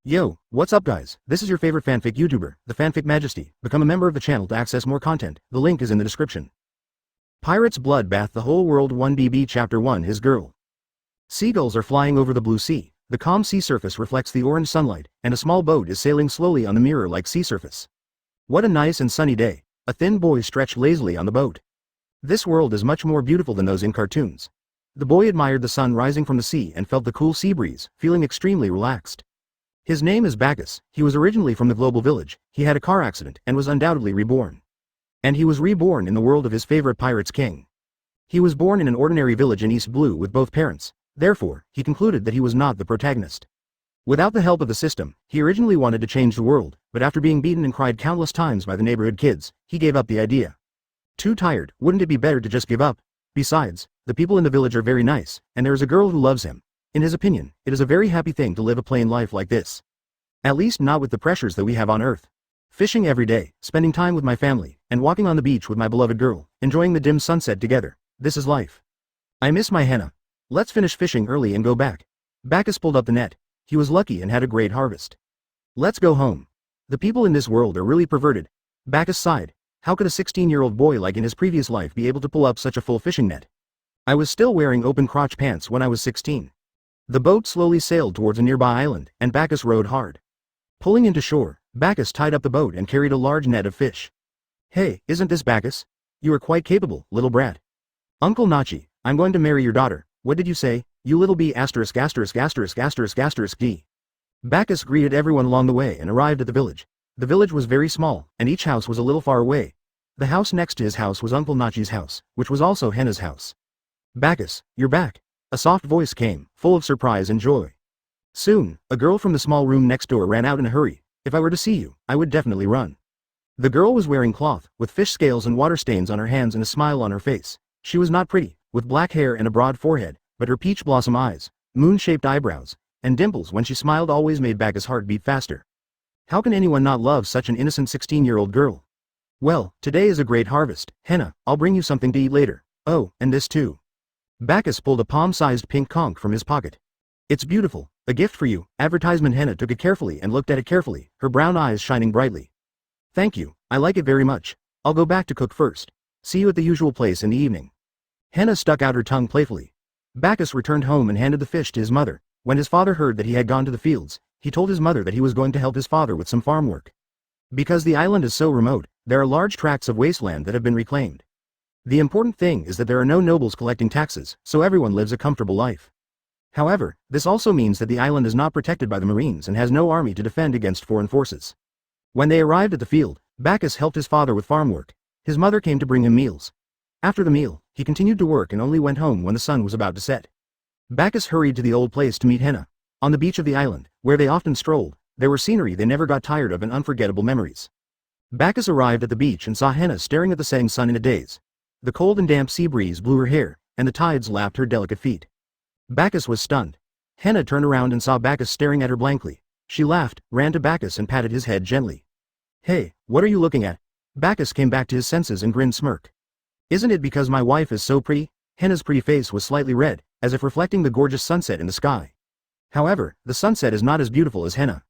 Yo, what's up guys? This is your favorite fanfic YouTuber, the Fanfic Majesty. Become a member of the channel to access more content, the link is in the description. Pirates bloodbath the whole world 1BB Chapter 1 His Girl. Seagulls are flying over the blue sea, the calm sea surface reflects the orange sunlight, and a small boat is sailing slowly on the mirror-like sea surface. What a nice and sunny day. A thin boy stretched lazily on the boat. This world is much more beautiful than those in cartoons. The boy admired the sun rising from the sea and felt the cool sea breeze, feeling extremely relaxed. His name is Bagus. He was originally from the global village, he had a car accident and was undoubtedly reborn. And he was reborn in the world of his favorite pirate's king. He was born in an ordinary village in East Blue with both parents, therefore, he concluded that he was not the protagonist. Without the help of the system, he originally wanted to change the world, but after being beaten and cried countless times by the neighborhood kids, he gave up the idea. Too tired, wouldn't it be better to just give up? Besides, the people in the village are very nice, and there is a girl who loves him. In his opinion, it is a very happy thing to live a plain life like this. At least not with the pressures that we have on Earth. Fishing every day, spending time with my family, and walking on the beach with my beloved girl, enjoying the dim sunset together. This is life. I miss my henna. Let's finish fishing early and go back. Bagus pulled up the net. He was lucky and had a great harvest. Let's go home. The people in this world are really perverted. Bagus sighed. How could a 16-year-old boy like in his previous life be able to pull up such a full fishing net? I was still wearing open crotch pants when I was 16. The boat slowly sailed towards a nearby island, and Bagus rowed hard. Pulling into shore, Bagus tied up the boat and carried a large net of fish. Hey, isn't this Bagus? You are quite capable, little brat. Uncle Nachi, I'm going to marry your daughter. What did you say, you little b******************. Bagus greeted everyone along the way and arrived at the village. The village was very small, and each house was a little far away. The house next to his house was Uncle Nachi's house, which was also Henna's house. Bagus, you're back. A soft voice came, full of surprise and joy. Soon, a girl from the small room next door ran out in a hurry. If I were to see you, I would definitely run. The girl was wearing cloth, with fish scales and water stains on her hands and a smile on her face. She was not pretty, with black hair and a broad forehead, but her peach blossom eyes, moon-shaped eyebrows, and dimples when she smiled always made Bagus' heart beat faster. How can anyone not love such an innocent 16-year-old girl? Well, today is a great harvest. Henna, I'll bring you something to eat later. Oh, and this too. Bagus pulled a palm-sized pink conch from his pocket. It's beautiful, a gift for you. Advertisement. Henna took it carefully and looked at it carefully, her brown eyes shining brightly. Thank you, I like it very much. I'll go back to cook first. See you at the usual place in the evening. Henna stuck out her tongue playfully. Bagus returned home and handed the fish to his mother. When his father heard that he had gone to the fields, he told his mother that he was going to help his father with some farm work. Because the island is so remote, there are large tracts of wasteland that have been reclaimed. The important thing is that there are no nobles collecting taxes, so everyone lives a comfortable life. However, this also means that the island is not protected by the Marines and has no army to defend against foreign forces. When they arrived at the field, Bagus helped his father with farm work. His mother came to bring him meals. After the meal, he continued to work and only went home when the sun was about to set. Bagus hurried to the old place to meet Henna. On the beach of the island, where they often strolled, there were scenery they never got tired of and unforgettable memories. Bagus arrived at the beach and saw Henna staring at the setting sun in a daze. The cold and damp sea breeze blew her hair, and the tides lapped her delicate feet. Bagus was stunned. Henna turned around and saw Bagus staring at her blankly. She laughed, ran to Bagus and patted his head gently. Hey, what are you looking at? Bagus came back to his senses and grinned smirk. Isn't it because my wife is so pretty? Henna's pretty face was slightly red, as if reflecting the gorgeous sunset in the sky. However, the sunset is not as beautiful as Henna.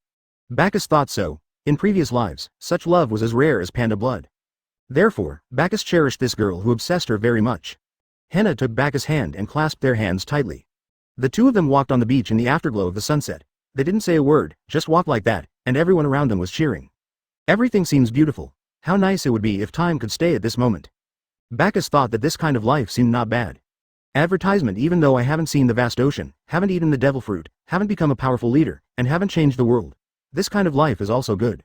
Bagus thought so. In previous lives, such love was as rare as panda blood. Therefore, Bagus cherished this girl who obsessed her very much. Henna took Bagus' hand and clasped their hands tightly. The two of them walked on the beach in the afterglow of the sunset. They didn't say a word, just walked like that, and everyone around them was cheering. Everything seems beautiful. How nice it would be if time could stay at this moment. Bagus thought that this kind of life seemed not bad. Advertisement. Even though I haven't seen the vast ocean, haven't eaten the devil fruit, haven't become a powerful leader, and haven't changed the world, this kind of life is also good.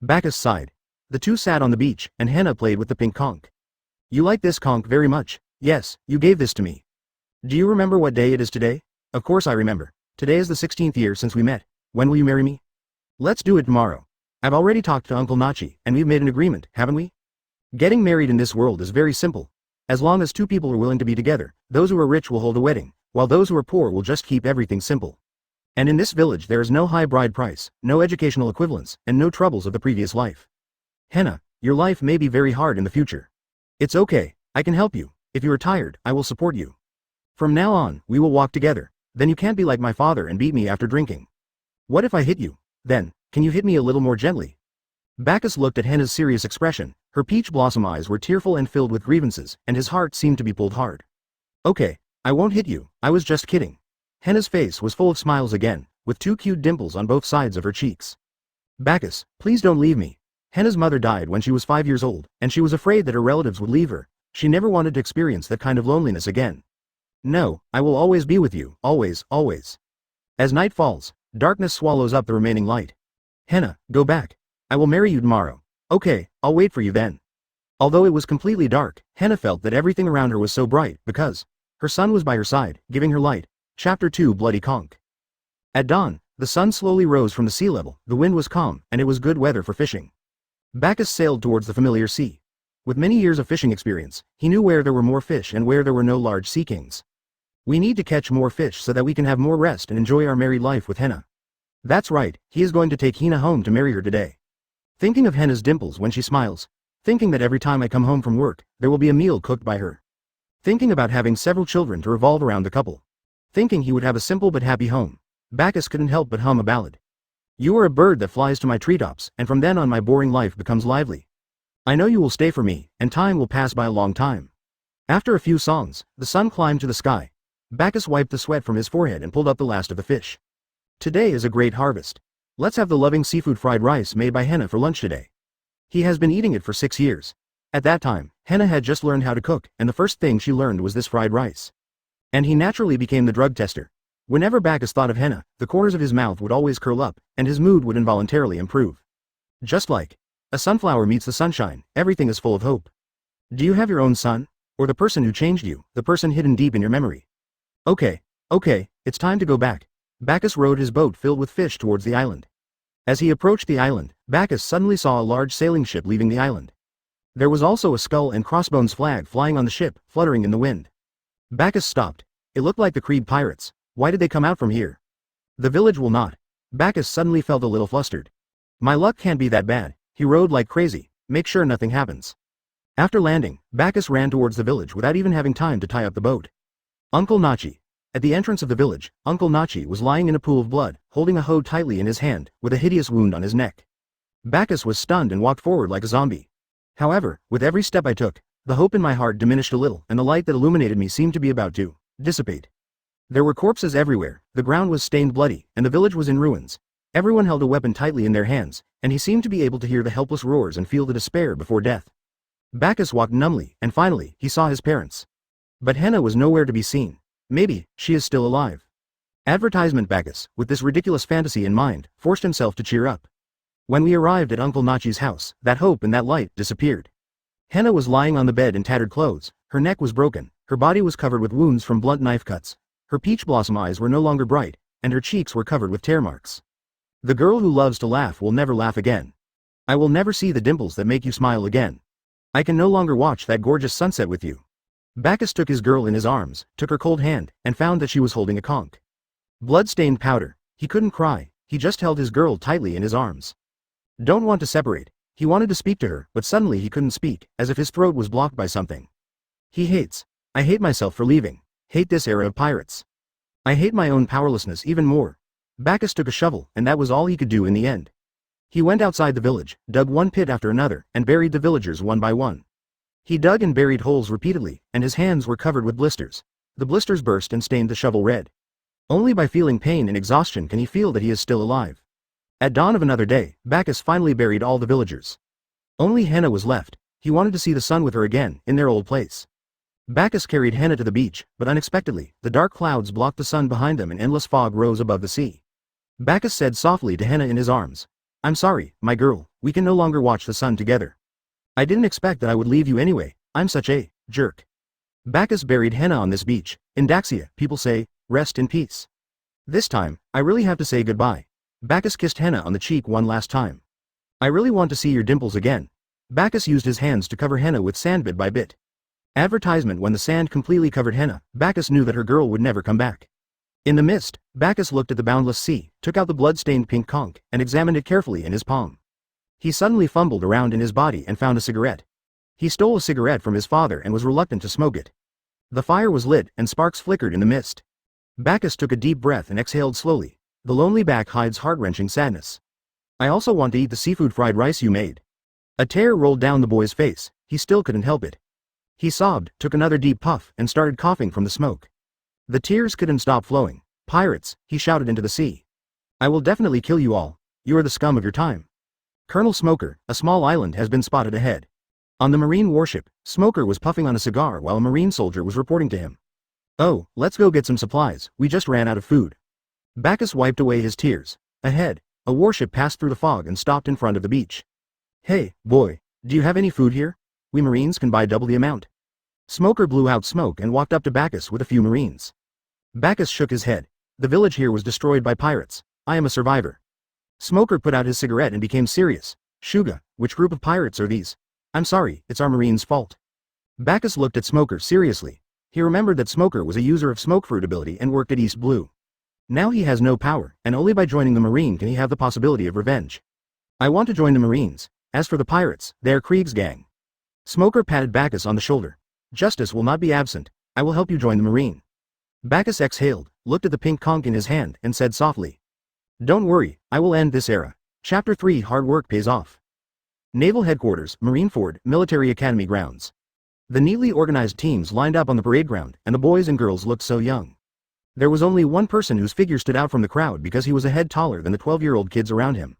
Bagus sighed. The two sat on the beach, and Henna played with the pink conch. You like this conch very much. Yes, you gave this to me. Do you remember what day it is today? Of course I remember. Today is the 16th year since we met. When will you marry me? Let's do it tomorrow. I've already talked to Uncle Nachi, and we've made an agreement, haven't we? Getting married in this world is very simple. As long as two people are willing to be together, those who are rich will hold a wedding, while those who are poor will just keep everything simple. And in this village there is no high bride price, no educational equivalence, and no troubles of the previous life. Henna, your life may be very hard in the future. It's okay, I can help you. If you are tired, I will support you. From now on, we will walk together. Then you can't be like my father and beat me after drinking. What if I hit you? Then, can you hit me a little more gently? Bagus looked at Henna's serious expression. Her peach blossom eyes were tearful and filled with grievances, and his heart seemed to be pulled hard. Okay, I won't hit you, I was just kidding. Henna's face was full of smiles again, with two cute dimples on both sides of her cheeks. Bagus, please don't leave me. Henna's mother died when she was 5 years old, and she was afraid that her relatives would leave her. She never wanted to experience that kind of loneliness again. No, I will always be with you, always, always. As night falls, darkness swallows up the remaining light. Henna, go back. I will marry you tomorrow. Okay, I'll wait for you then. Although it was completely dark, Henna felt that everything around her was so bright because her son was by her side, giving her light. Chapter 2 Bloody Conch. At dawn, the sun slowly rose from the sea level, the wind was calm, and it was good weather for fishing. Bagus sailed towards the familiar sea. With many years of fishing experience, he knew where there were more fish and where there were no large sea kings. We need to catch more fish so that we can have more rest and enjoy our married life with Henna. That's right, he is going to take Henna home to marry her today. Thinking of Henna's dimples when she smiles. Thinking that every time I come home from work, there will be a meal cooked by her. Thinking about having several children to revolve around the couple. Thinking he would have a simple but happy home. Bagus couldn't help but hum a ballad. You are a bird that flies to my treetops, and from then on my boring life becomes lively. I know you will stay for me, and time will pass by a long time. After a few songs, the sun climbed to the sky. Bagus wiped the sweat from his forehead and pulled up the last of the fish. Today is a great harvest. Let's have the loving seafood fried rice made by Henna for lunch today. He has been eating it for 6 years. At that time, Henna had just learned how to cook, and the first thing she learned was this fried rice. And he naturally became the drug tester. Whenever Bagus thought of Henna, the corners of his mouth would always curl up, and his mood would involuntarily improve. Just like a sunflower meets the sunshine, everything is full of hope. Do you have your own son? Or the person who changed you, the person hidden deep in your memory? Okay, it's time to go back. Bagus rowed his boat filled with fish towards the island. As he approached the island, Bagus suddenly saw a large sailing ship leaving the island. There was also a skull and crossbones flag flying on the ship, fluttering in the wind. Bagus stopped. It looked like the Creed pirates. Why did they come out from here? The village will not. Bagus suddenly felt a little flustered. My luck can't be that bad. He rowed like crazy. Make sure nothing happens. After landing, Bagus ran towards the village without even having time to tie up the boat. Uncle Nachi. At the entrance of the village, Uncle Nachi was lying in a pool of blood, holding a hoe tightly in his hand, with a hideous wound on his neck. Bagus was stunned and walked forward like a zombie. However, with every step I took, the hope in my heart diminished a little, and the light that illuminated me seemed to be about to dissipate. There were corpses everywhere, the ground was stained bloody, and the village was in ruins. Everyone held a weapon tightly in their hands, and he seemed to be able to hear the helpless roars and feel the despair before death. Bagus walked numbly, and finally, he saw his parents. But Henna was nowhere to be seen. Maybe, she is still alive. Advertisement Bagus, with this ridiculous fantasy in mind, forced himself to cheer up. When we arrived at Uncle Nachi's house, that hope and that light disappeared. Henna was lying on the bed in tattered clothes, her neck was broken, her body was covered with wounds from blunt knife cuts. Her peach blossom eyes were no longer bright, and her cheeks were covered with tear marks. The girl who loves to laugh will never laugh again. I will never see the dimples that make you smile again. I can no longer watch that gorgeous sunset with you. Bagus took his girl in his arms, took her cold hand, and found that she was holding a conch. Blood-stained powder. He couldn't cry, he just held his girl tightly in his arms. Don't want to separate. He wanted to speak to her, but suddenly he couldn't speak, as if his throat was blocked by something. He hates. I hate myself for leaving. Hate this era of pirates. I hate my own powerlessness even more. Bagus took a shovel, and that was all he could do in the end. He went outside the village, dug one pit after another, and buried the villagers one by one. He dug and buried holes repeatedly, and his hands were covered with blisters. The blisters burst and stained the shovel red. Only by feeling pain and exhaustion can he feel that he is still alive. At dawn of another day, Bagus finally buried all the villagers. Only Henna was left. He wanted to see the sun with her again, in their old place. Bagus carried Henna to the beach, but unexpectedly, the dark clouds blocked the sun behind them and endless fog rose above the sea. Bagus said softly to Henna in his arms, I'm sorry, my girl, we can no longer watch the sun together. I didn't expect that I would leave you anyway, I'm such a jerk. Bagus buried Henna on this beach. In Daxia, people say, rest in peace. This time, I really have to say goodbye. Bagus kissed Henna on the cheek one last time. I really want to see your dimples again. Bagus used his hands to cover Henna with sand bit by bit. Advertisement When the sand completely covered Henna, Bagus knew that her girl would never come back. In the mist, Bagus looked at the boundless sea, took out the blood-stained pink conch, and examined it carefully in his palm. He suddenly fumbled around in his body and found a cigarette. He stole a cigarette from his father and was reluctant to smoke it. The fire was lit and sparks flickered in the mist. Bagus took a deep breath and exhaled slowly. The lonely back hides heart-wrenching sadness. I also want to eat the seafood fried rice you made. A tear rolled down the boy's face, he still couldn't help it. He sobbed, took another deep puff, and started coughing from the smoke. The tears couldn't stop flowing. Pirates, he shouted into the sea. I will definitely kill you all. You are the scum of your time. Colonel Smoker, a small island has been spotted ahead. On the marine warship, Smoker was puffing on a cigar while a marine soldier was reporting to him. Oh, let's go get some supplies, we just ran out of food. Bagus wiped away his tears. Ahead, a warship passed through the fog and stopped in front of the beach. Hey, boy, do you have any food here? We Marines can buy double the amount. Smoker blew out smoke and walked up to Bagus with a few Marines. Bagus shook his head. The village here was destroyed by pirates. I am a survivor. Smoker put out his cigarette and became serious. Shuga, which group of pirates are these? I'm sorry, it's our Marines' fault. Bagus looked at Smoker seriously. He remembered that Smoker was a user of smoke fruit ability and worked at East Blue. Now he has no power, and only by joining the Marine can he have the possibility of revenge. I want to join the Marines. As for the pirates, they are Krieg's gang. Smoker patted Bagus on the shoulder. Justice will not be absent. I will help you join the Marine. Bagus exhaled, looked at the pink conch in his hand, and said softly. Don't worry, I will end this era. Chapter 3 Hard work pays off. Naval Headquarters, Marineford, Military Academy grounds. The neatly organized teams lined up on the parade ground, and the boys and girls looked so young. There was only one person whose figure stood out from the crowd because he was a head taller than the 12-year-old kids around him.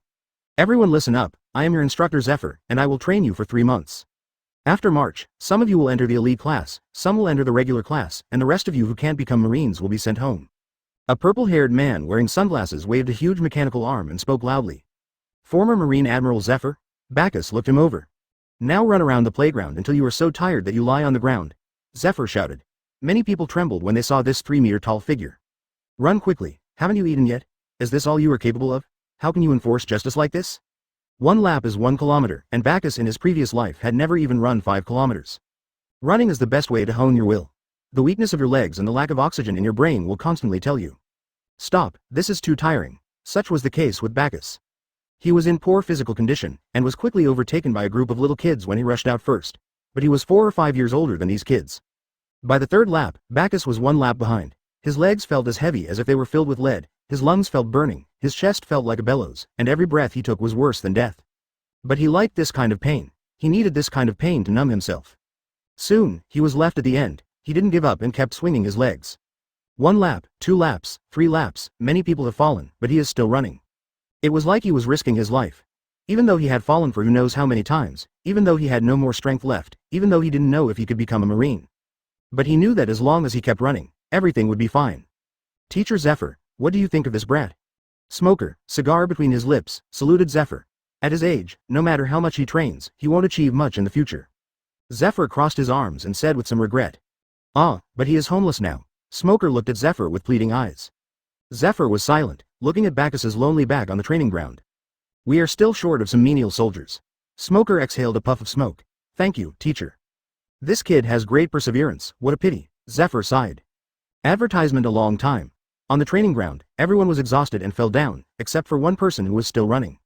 Everyone listen up, I am your instructor Zephyr, and I will train you for 3 months. After March, some of you will enter the elite class, some will enter the regular class, and the rest of you who can't become Marines will be sent home. A purple-haired man wearing sunglasses waved a huge mechanical arm and spoke loudly. Former Marine Admiral Zephyr? Bagus looked him over. Now run around the playground until you are so tired that you lie on the ground. Zephyr shouted. Many people trembled when they saw this 3-meter-tall figure. Run quickly, haven't you eaten yet? Is this all you are capable of? How can you enforce justice like this? 1 lap is 1 kilometer, and Bagus in his previous life had never even run 5 kilometers. Running is the best way to hone your will. The weakness of your legs and the lack of oxygen in your brain will constantly tell you. Stop, this is too tiring. Such was the case with Bagus. He was in poor physical condition, and was quickly overtaken by a group of little kids when he rushed out first. But he was 4 or 5 years older than these kids. By the 3rd lap, Bagus was 1 lap behind. His legs felt as heavy as if they were filled with lead, his lungs felt burning, his chest felt like a bellows, and every breath he took was worse than death. But he liked this kind of pain. He needed this kind of pain to numb himself. Soon, he was left at the end. He didn't give up and kept swinging his legs. 1 lap, 2 laps, 3 laps, many people have fallen, but he is still running. It was like he was risking his life. Even though he had fallen for who knows how many times, even though he had no more strength left, even though he didn't know if he could become a Marine. But he knew that as long as he kept running, everything would be fine. Teacher Zephyr, what do you think of this brat? Smoker, cigar between his lips, saluted Zephyr. At his age, no matter how much he trains, he won't achieve much in the future. Zephyr crossed his arms and said with some regret. Ah, but he is homeless now. Smoker looked at Zephyr with pleading eyes. Zephyr was silent, looking at Bacchus's lonely back on the training ground. We are still short of some menial soldiers. Smoker exhaled a puff of smoke. Thank you, teacher. This kid has great perseverance, what a pity, Zephyr sighed. Advertisement a long time. On the training ground, everyone was exhausted and fell down, except for one person who was still running.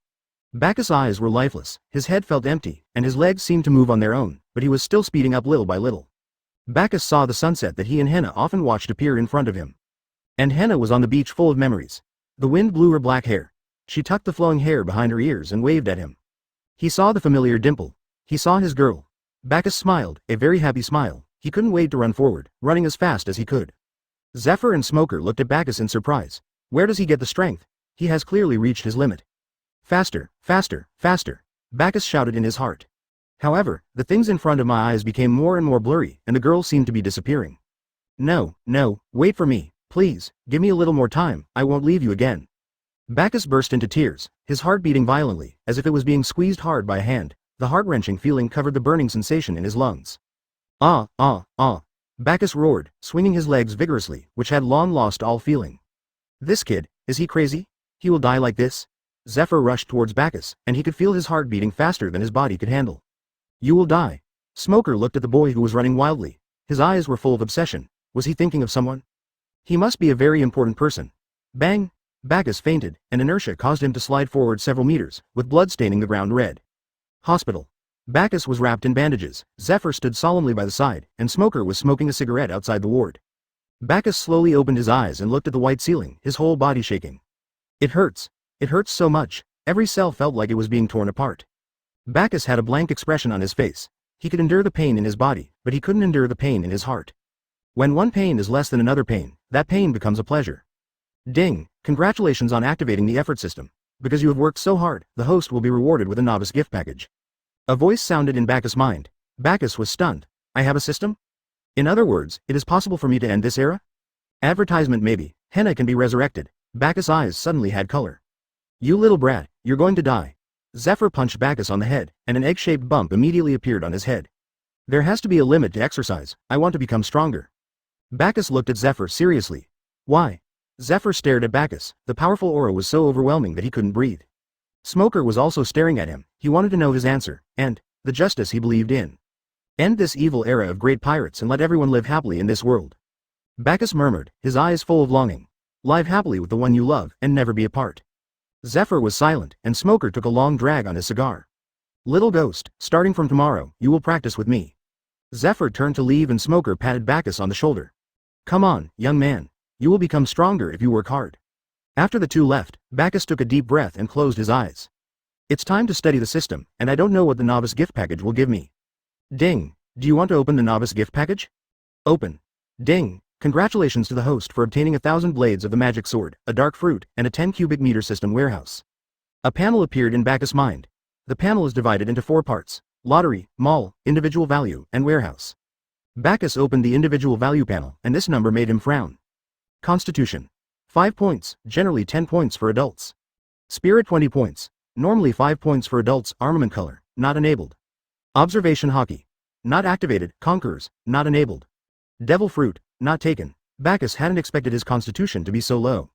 Bacchus' eyes were lifeless, his head felt empty, and his legs seemed to move on their own, but he was still speeding up little by little. Bacchus saw the sunset that he and Henna often watched appear in front of him. And Henna was on the beach full of memories. The wind blew her black hair. She tucked the flowing hair behind her ears and waved at him. He saw the familiar dimple. He saw his girl. Bacchus smiled, a very happy smile. He couldn't wait to run forward, running as fast as he could. Zephyr and Smoker looked at Bacchus in surprise. Where does he get the strength? He has clearly reached his limit. Faster, faster, faster, Bacchus shouted in his heart. However, the things in front of my eyes became more and more blurry, and the girl seemed to be disappearing. No, no, wait for me, please, give me a little more time, I won't leave you again. Bacchus burst into tears, his heart beating violently, as if it was being squeezed hard by a hand. The heart-wrenching feeling covered the burning sensation in his lungs. Ah, ah, ah. Bacchus roared, swinging his legs vigorously, which had long lost all feeling. This kid, is he crazy? He will die like this? Zephyr rushed towards Bacchus, and he could feel his heart beating faster than his body could handle. You will die. Smoker looked at the boy who was running wildly. His eyes were full of obsession. Was he thinking of someone? He must be a very important person. Bang! Bacchus fainted, and inertia caused him to slide forward several meters, with blood staining the ground red. Hospital. Bacchus was wrapped in bandages, Zephyr stood solemnly by the side, and Smoker was smoking a cigarette outside the ward. Bacchus slowly opened his eyes and looked at the white ceiling, his whole body shaking. It hurts so much. Every cell felt like it was being torn apart. Bagus had a blank expression on his face. He could endure the pain in his body, but he couldn't endure the pain in his heart. When one pain is less than another pain, that pain becomes a pleasure. Ding! Congratulations on activating the effort system. Because you have worked so hard, the host will be rewarded with a novice gift package. A voice sounded in Bagus' mind. Bagus was stunned. I have a system? In other words, it is possible for me to end this era? Advertisement maybe. Henna can be resurrected. Bagus' eyes suddenly had color. You little brat, you're going to die. Zephyr punched Bagus on the head, and an egg-shaped bump immediately appeared on his head. There has to be a limit to exercise. I want to become stronger. Bagus looked at Zephyr seriously. Why? Zephyr stared at Bagus. The powerful aura was so overwhelming that he couldn't breathe. Smoker was also staring at him. He wanted to know his answer, and the justice he believed in. End this evil era of great pirates and let everyone live happily in this world. Bagus murmured, his eyes full of longing. Live happily with the one you love, and never be apart. Zephyr was silent, and Smoker took a long drag on his cigar. Little ghost, starting from tomorrow, you will practice with me. Zephyr turned to leave and Smoker patted Bagus on the shoulder. Come on, young man. You will become stronger if you work hard. After the two left, Bagus took a deep breath and closed his eyes. It's time to study the system, and I don't know what the novice gift package will give me. Ding! Do you want to open the novice gift package? Open. Ding! Congratulations to the host for obtaining 1,000 blades of the magic sword, a dark fruit, and a 10 cubic meter system warehouse. A panel appeared in Bagus' mind. The panel is divided into 4 parts: lottery, mall, individual value, and warehouse. Bagus opened the individual value panel, and this number made him frown. Constitution. 5 points, generally 10 points for adults. Spirit 20 points, normally 5 points for adults. Armament color, not enabled. Observation hockey. Not activated. Conquerors, not enabled. Devil fruit, not taken. Bagus hadn't expected his constitution to be so low.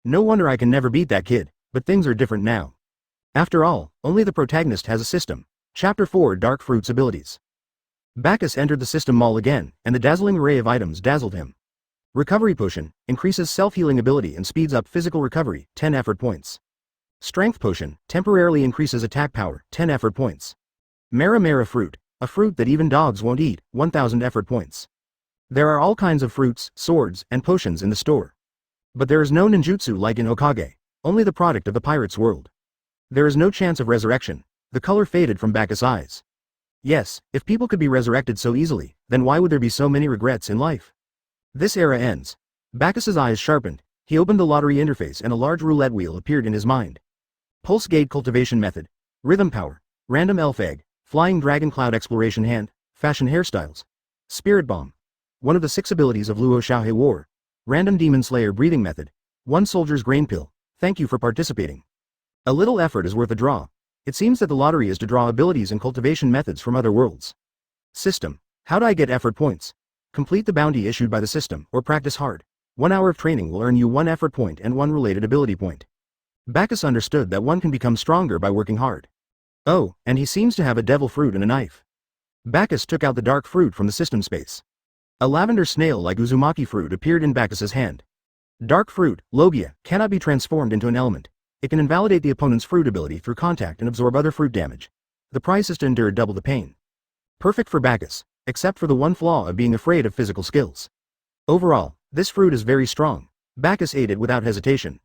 No wonder I can never beat that kid, but things are different now. After all, only the protagonist has a system. Chapter 4 Dark Fruits Abilities. Bagus entered the system mall again, and the dazzling array of items dazzled him. Recovery potion, increases self-healing ability and speeds up physical recovery, 10 effort points. Strength potion, temporarily increases attack power, 10 effort points. Mara fruit, a fruit that even dogs won't eat, 1000 effort points. There are all kinds of fruits, swords, and potions in the store. But there is no ninjutsu like in Hokage, only the product of the pirate's world. There is no chance of resurrection. The color faded from Bagus' eyes. Yes, if people could be resurrected so easily, then why would there be so many regrets in life? This era ends. Bagus' eyes sharpened. He opened the lottery interface and a large roulette wheel appeared in his mind. Pulse gate cultivation method. Rhythm power. Random elf egg. Flying dragon cloud exploration hand. Fashion hairstyles. Spirit bomb. One of the 6 abilities of Luo Xiaohe War. Random demon slayer breathing method. 1 soldier's grain pill. Thank you for participating. A little effort is worth a draw. It seems that the lottery is to draw abilities and cultivation methods from other worlds. System. How do I get effort points? Complete the bounty issued by the system, or practice hard. 1 hour of training will earn you 1 effort point and 1 related ability point. Bagus understood that one can become stronger by working hard. Oh, and he seems to have a devil fruit and a knife. Bagus took out the dark fruit from the system space. A lavender snail-like Uzumaki fruit appeared in Bagus' hand. Dark fruit, Logia, cannot be transformed into an element. It can invalidate the opponent's fruit ability through contact and absorb other fruit damage. The price is to endure double the pain. Perfect for Bagus, except for the one flaw of being afraid of physical skills. Overall, this fruit is very strong. Bagus ate it without hesitation.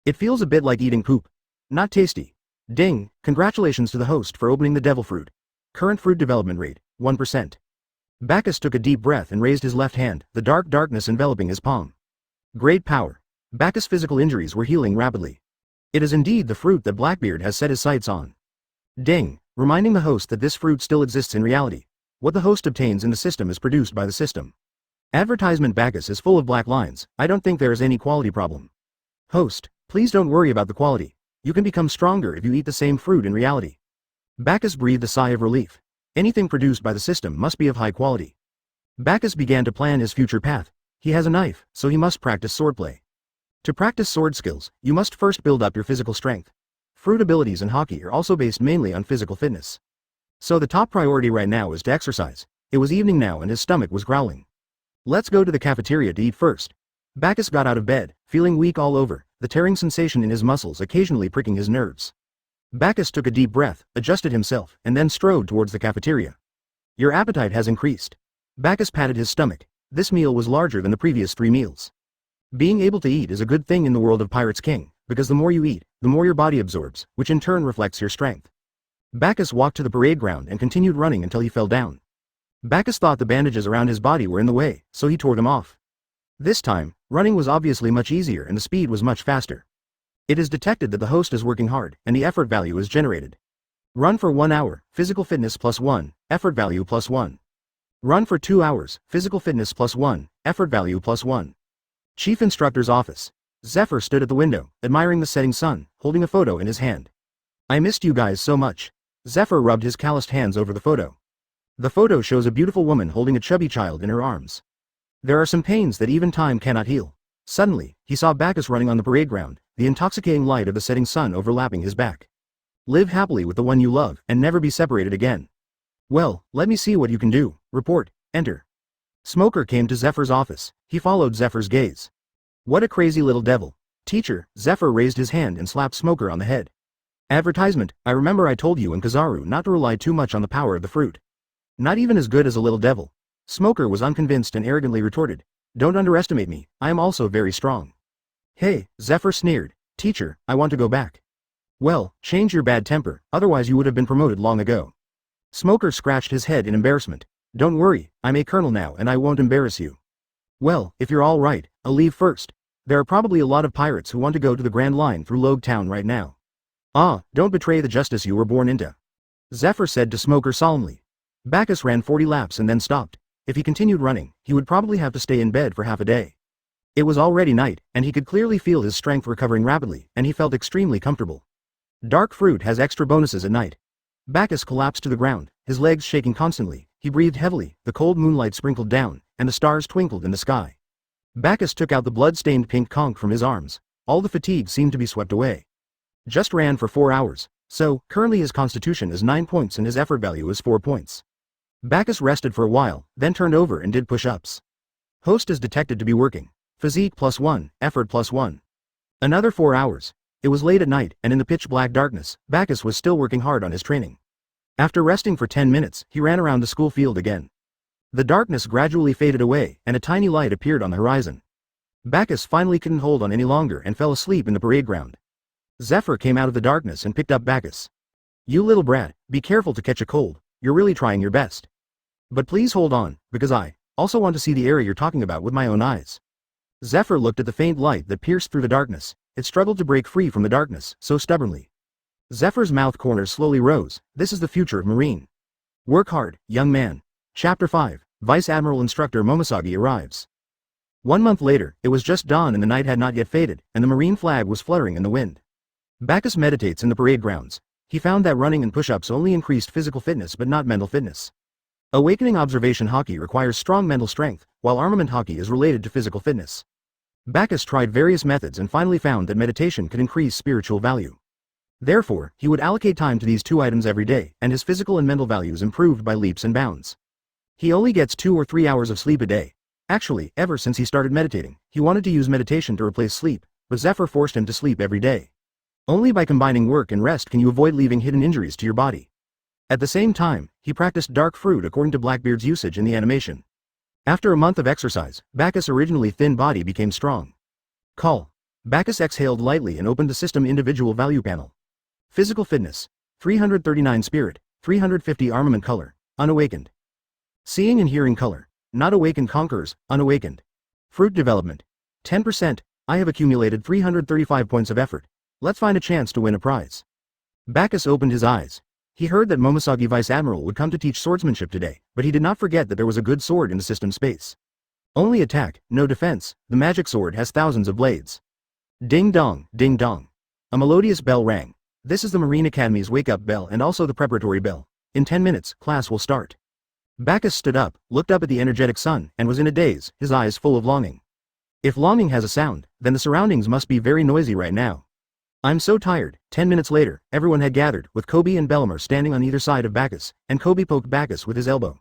It feels a bit like eating poop. Not tasty. Ding, congratulations to the host for opening the devil fruit. Current fruit development rate, 1%. Bagus took a deep breath and raised his left hand, the dark darkness enveloping his palm. Great power. Bagus' physical injuries were healing rapidly. It is indeed the fruit that Blackbeard has set his sights on. Ding, reminding the host that this fruit still exists in reality. What the host obtains in the system is produced by the system. Advertisement Bagus is full of black lines. I don't think there is any quality problem. Host, please don't worry about the quality. You can become stronger if you eat the same fruit in reality. Bagus breathed a sigh of relief. Anything produced by the system must be of high quality. Bagus began to plan his future path. He has a knife, so he must practice swordplay. To practice sword skills, you must first build up your physical strength. Fruit abilities in hockey are also based mainly on physical fitness. So the top priority right now is to exercise. It was evening now and his stomach was growling. Let's go to the cafeteria to eat first. Bagus got out of bed, feeling weak all over, the tearing sensation in his muscles occasionally pricking his nerves. Bagus took a deep breath, adjusted himself, and then strode towards the cafeteria. Your appetite has increased. Bagus patted his stomach. This meal was larger than the previous 3 meals. Being able to eat is a good thing in the world of Pirates King, because the more you eat, the more your body absorbs, which in turn reflects your strength. Bagus walked to the parade ground and continued running until he fell down. Bagus thought the bandages around his body were in the way, so he tore them off. This time, running was obviously much easier and the speed was much faster. It is detected that the host is working hard, and the effort value is generated. Run for 1 hour, physical fitness +1, effort value +1. Run for 2 hours, physical fitness +1, effort value +1. Chief Instructor's Office. Zephyr stood at the window, admiring the setting sun, holding a photo in his hand. I missed you guys so much. Zephyr rubbed his calloused hands over the photo. The photo shows a beautiful woman holding a chubby child in her arms. There are some pains that even time cannot heal. Suddenly, he saw Bagus running on the parade ground, the intoxicating light of the setting sun overlapping his back. Live happily with the one you love, and never be separated again. Well, let me see what you can do. Report. Enter. Smoker came to Zephyr's office. He followed Zephyr's gaze. What a crazy little devil. Teacher. Zephyr raised his hand and slapped Smoker on the head. Advertisement. I remember I told you and Kizaru not to rely too much on the power of the fruit. Not even as good as a little devil. Smoker was unconvinced and arrogantly retorted. Don't underestimate me, I am also very strong. Hey, Zephyr sneered. Teacher, I want to go back. Well, change your bad temper, otherwise you would have been promoted long ago. Smoker scratched his head in embarrassment. Don't worry, I'm a colonel now and I won't embarrass you. Well, if you're all right, I'll leave first. There are probably a lot of pirates who want to go to the Grand Line through Logue Town right now. Ah, don't betray the justice you were born into. Zephyr said to Smoker solemnly. Bagus ran 40 laps and then stopped. If he continued running, he would probably have to stay in bed for half a day. It was already night, and he could clearly feel his strength recovering rapidly, and he felt extremely comfortable. Dark fruit has extra bonuses at night. Bagus collapsed to the ground, his legs shaking constantly. He breathed heavily, the cold moonlight sprinkled down, and the stars twinkled in the sky. Bagus took out the blood-stained pink conch from his arms. All the fatigue seemed to be swept away. Just ran for 4 hours, so, currently his constitution is 9 points and his effort value is 4 points. Bagus rested for a while, then turned over and did push-ups. Host is detected to be working. Physique +1, effort +1. Another 4 hours. It was late at night, and in the pitch-black darkness, Bagus was still working hard on his training. After resting for 10 minutes, he ran around the school field again. The darkness gradually faded away, and a tiny light appeared on the horizon. Bagus finally couldn't hold on any longer and fell asleep in the parade ground. Zephyr came out of the darkness and picked up Bagus. You little brat, be careful to catch a cold, you're really trying your best. But please hold on, because I also want to see the area you're talking about with my own eyes. Zephyr looked at the faint light that pierced through the darkness. It struggled to break free from the darkness, so stubbornly. Zephyr's mouth corners slowly rose. This is the future of Marine. Work hard, young man. Chapter 5, Vice Admiral Instructor Momoshagi arrives. 1 month later, it was just dawn and the night had not yet faded, and the Marine flag was fluttering in the wind. Bagus meditates in the parade grounds. He found that running and push-ups only increased physical fitness but not mental fitness. Awakening observation hockey requires strong mental strength, while armament hockey is related to physical fitness. Bagus tried various methods and finally found that meditation could increase spiritual value. Therefore, he would allocate time to these 2 items every day, and his physical and mental values improved by leaps and bounds. He only gets 2 or 3 hours of sleep a day. Actually, ever since he started meditating, he wanted to use meditation to replace sleep, but Zephyr forced him to sleep every day. Only by combining work and rest can you avoid leaving hidden injuries to your body. At the same time, he practiced dark fruit according to Blackbeard's usage in the animation. After a month of exercise, Bagus' originally thin body became strong. Call. Bagus exhaled lightly and opened the system individual value panel. Physical fitness. 339 spirit, 350 armament color, unawakened. Seeing and hearing color. Not awakened conquerors, unawakened. Fruit development. 10%, I have accumulated 335 points of effort. Let's find a chance to win a prize. Bagus opened his eyes. He heard that Momoshagi Vice Admiral would come to teach swordsmanship today, but he did not forget that there was a good sword in the system space. Only attack, no defense, the magic sword has thousands of blades. Ding dong, ding dong. A melodious bell rang. This is the Marine Academy's wake-up bell and also the preparatory bell. In 10 minutes, class will start. Bagus stood up, looked up at the energetic sun, and was in a daze, his eyes full of longing. If longing has a sound, then the surroundings must be very noisy right now. I'm so tired. 10 minutes later, everyone had gathered, with Kobe and Bellamar standing on either side of Bagus, and Kobe poked Bagus with his elbow.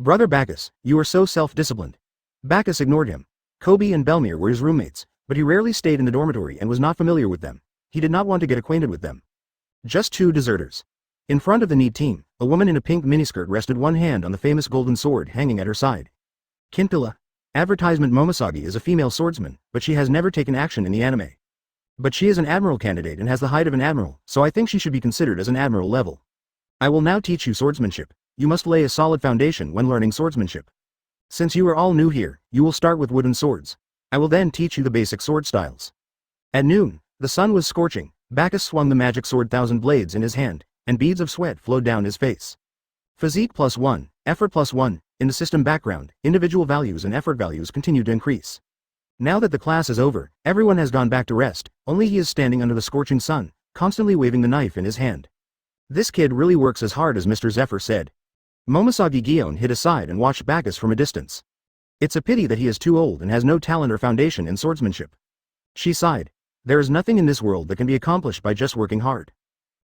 Brother Bagus, you are so self-disciplined. Bagus ignored him. Kobe and Belmir were his roommates, but he rarely stayed in the dormitory and was not familiar with them. He did not want to get acquainted with them. Just 2 deserters. In front of the neat team, a woman in a pink miniskirt rested one hand on the famous golden sword hanging at her side. Kinpilla. Advertisement Momoshagi is a female swordsman, but she has never taken action in the anime. But she is an admiral candidate and has the height of an admiral, so I think she should be considered as an admiral level. I will now teach you swordsmanship. You must lay a solid foundation when learning swordsmanship. Since you are all new here, you will start with wooden swords. I will then teach you the basic sword styles. At noon, the sun was scorching. Bagus swung the magic sword 1,000 blades in his hand, and beads of sweat flowed down his face. Physique +1, effort +1, in the system background, individual values and effort values continue to increase. Now that the class is over, everyone has gone back to rest, only he is standing under the scorching sun, constantly waving the knife in his hand. This kid really works as hard as Mr. Zephyr said. Momoshagi Gion hid aside and watched Bagus from a distance. It's a pity that he is too old and has no talent or foundation in swordsmanship. She sighed. There is nothing in this world that can be accomplished by just working hard.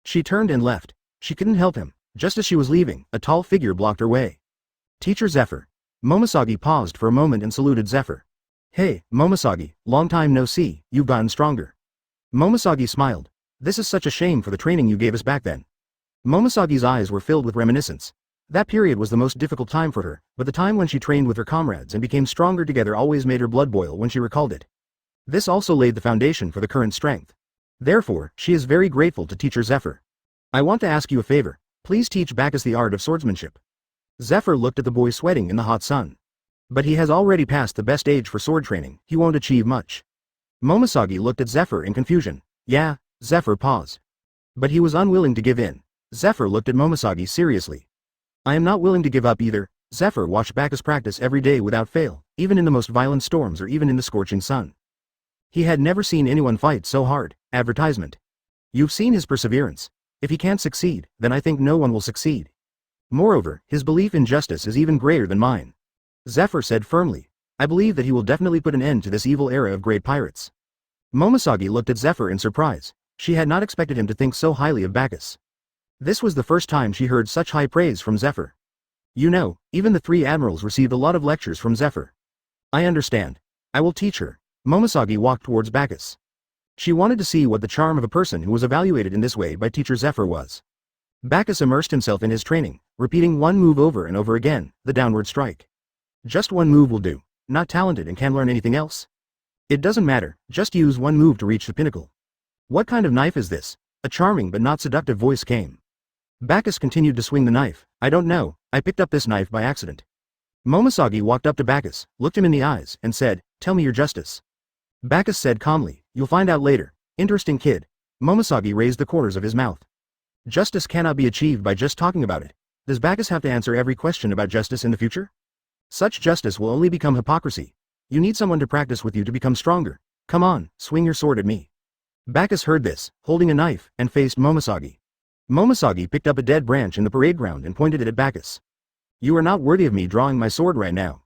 She turned and left. She couldn't help him. Just as she was leaving, a tall figure blocked her way. Teacher Zephyr. Momoshagi paused for a moment and saluted Zephyr. Hey, Momoshagi, long time no see, you've gotten stronger. Momoshagi smiled. This is such a shame for the training you gave us back then. Momosagi's eyes were filled with reminiscence. That period was the most difficult time for her, but the time when she trained with her comrades and became stronger together always made her blood boil when she recalled it. This also laid the foundation for the current strength. Therefore, she is very grateful to Teacher Zephyr. I want to ask you a favor. Please teach Bagus the art of swordsmanship. Zephyr looked at the boy sweating in the hot sun. But he has already passed the best age for sword training, he won't achieve much. Momoshagi looked at Zephyr in confusion. Yeah, Zephyr paused. But he was unwilling to give in. Zephyr looked at Momoshagi seriously. I am not willing to give up either. Zephyr watched Bagus practice every day without fail, even in the most violent storms or even in the scorching sun. He had never seen anyone fight so hard. Advertisement. You've seen his perseverance. If he can't succeed, then I think no one will succeed. Moreover, his belief in justice is even greater than mine. Zephyr said firmly. I believe that he will definitely put an end to this evil era of great pirates. Momoshagi looked at Zephyr in surprise. She had not expected him to think so highly of Bagus. This was the first time she heard such high praise from Zephyr. You know, even the 3 admirals received a lot of lectures from Zephyr. I understand. I will teach her. Momoshagi walked towards Bagus. She wanted to see what the charm of a person who was evaluated in this way by Teacher Zephyr was. Bagus immersed himself in his training, repeating one move over and over again, the downward strike. Just one move will do. Not talented and can learn anything else? It doesn't matter, just use one move to reach the pinnacle. What kind of knife is this? A charming but not seductive voice came. Bagus continued to swing the knife. I don't know, I picked up this knife by accident. Momoshagi walked up to Bagus, looked him in the eyes, and said, tell me your justice. Bagus said calmly, you'll find out later. Interesting kid. Momoshagi raised the corners of his mouth. Justice cannot be achieved by just talking about it. Does Bagus have to answer every question about justice in the future? Such justice will only become hypocrisy. You need someone to practice with you to become stronger. Come on, swing your sword at me. Bagus heard this, holding a knife, and faced Momoshagi. Momoshagi picked up a dead branch in the parade ground and pointed it at Bagus. You are not worthy of me drawing my sword right now.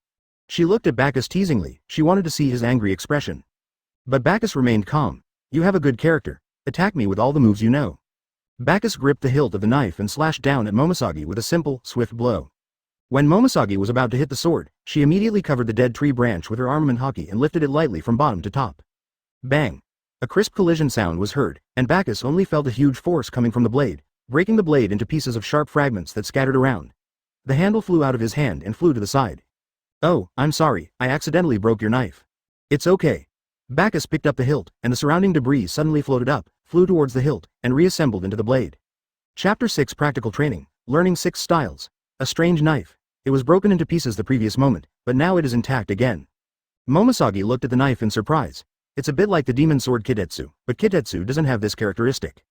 She looked at Bagus teasingly, she wanted to see his angry expression. But Bagus remained calm. You have a good character. Attack me with all the moves you know. Bagus gripped the hilt of the knife and slashed down at Momoshagi with a simple, swift blow. When Momoshagi was about to hit the sword, she immediately covered the dead tree branch with her armament hockey and lifted it lightly from bottom to top. Bang! A crisp collision sound was heard, and Bagus only felt a huge force coming from the blade, breaking the blade into pieces of sharp fragments that scattered around. The handle flew out of his hand and flew to the side. Oh, I'm sorry, I accidentally broke your knife. It's okay. Bagus picked up the hilt, and the surrounding debris suddenly floated up, flew towards the hilt, and reassembled into the blade. Chapter 6 Practical Training, Learning 6 Styles. A strange knife. It was broken into pieces the previous moment, but now it is intact again. Momoshagi looked at the knife in surprise. It's a bit like the demon sword Kitetsu, but Kitetsu doesn't have this characteristic.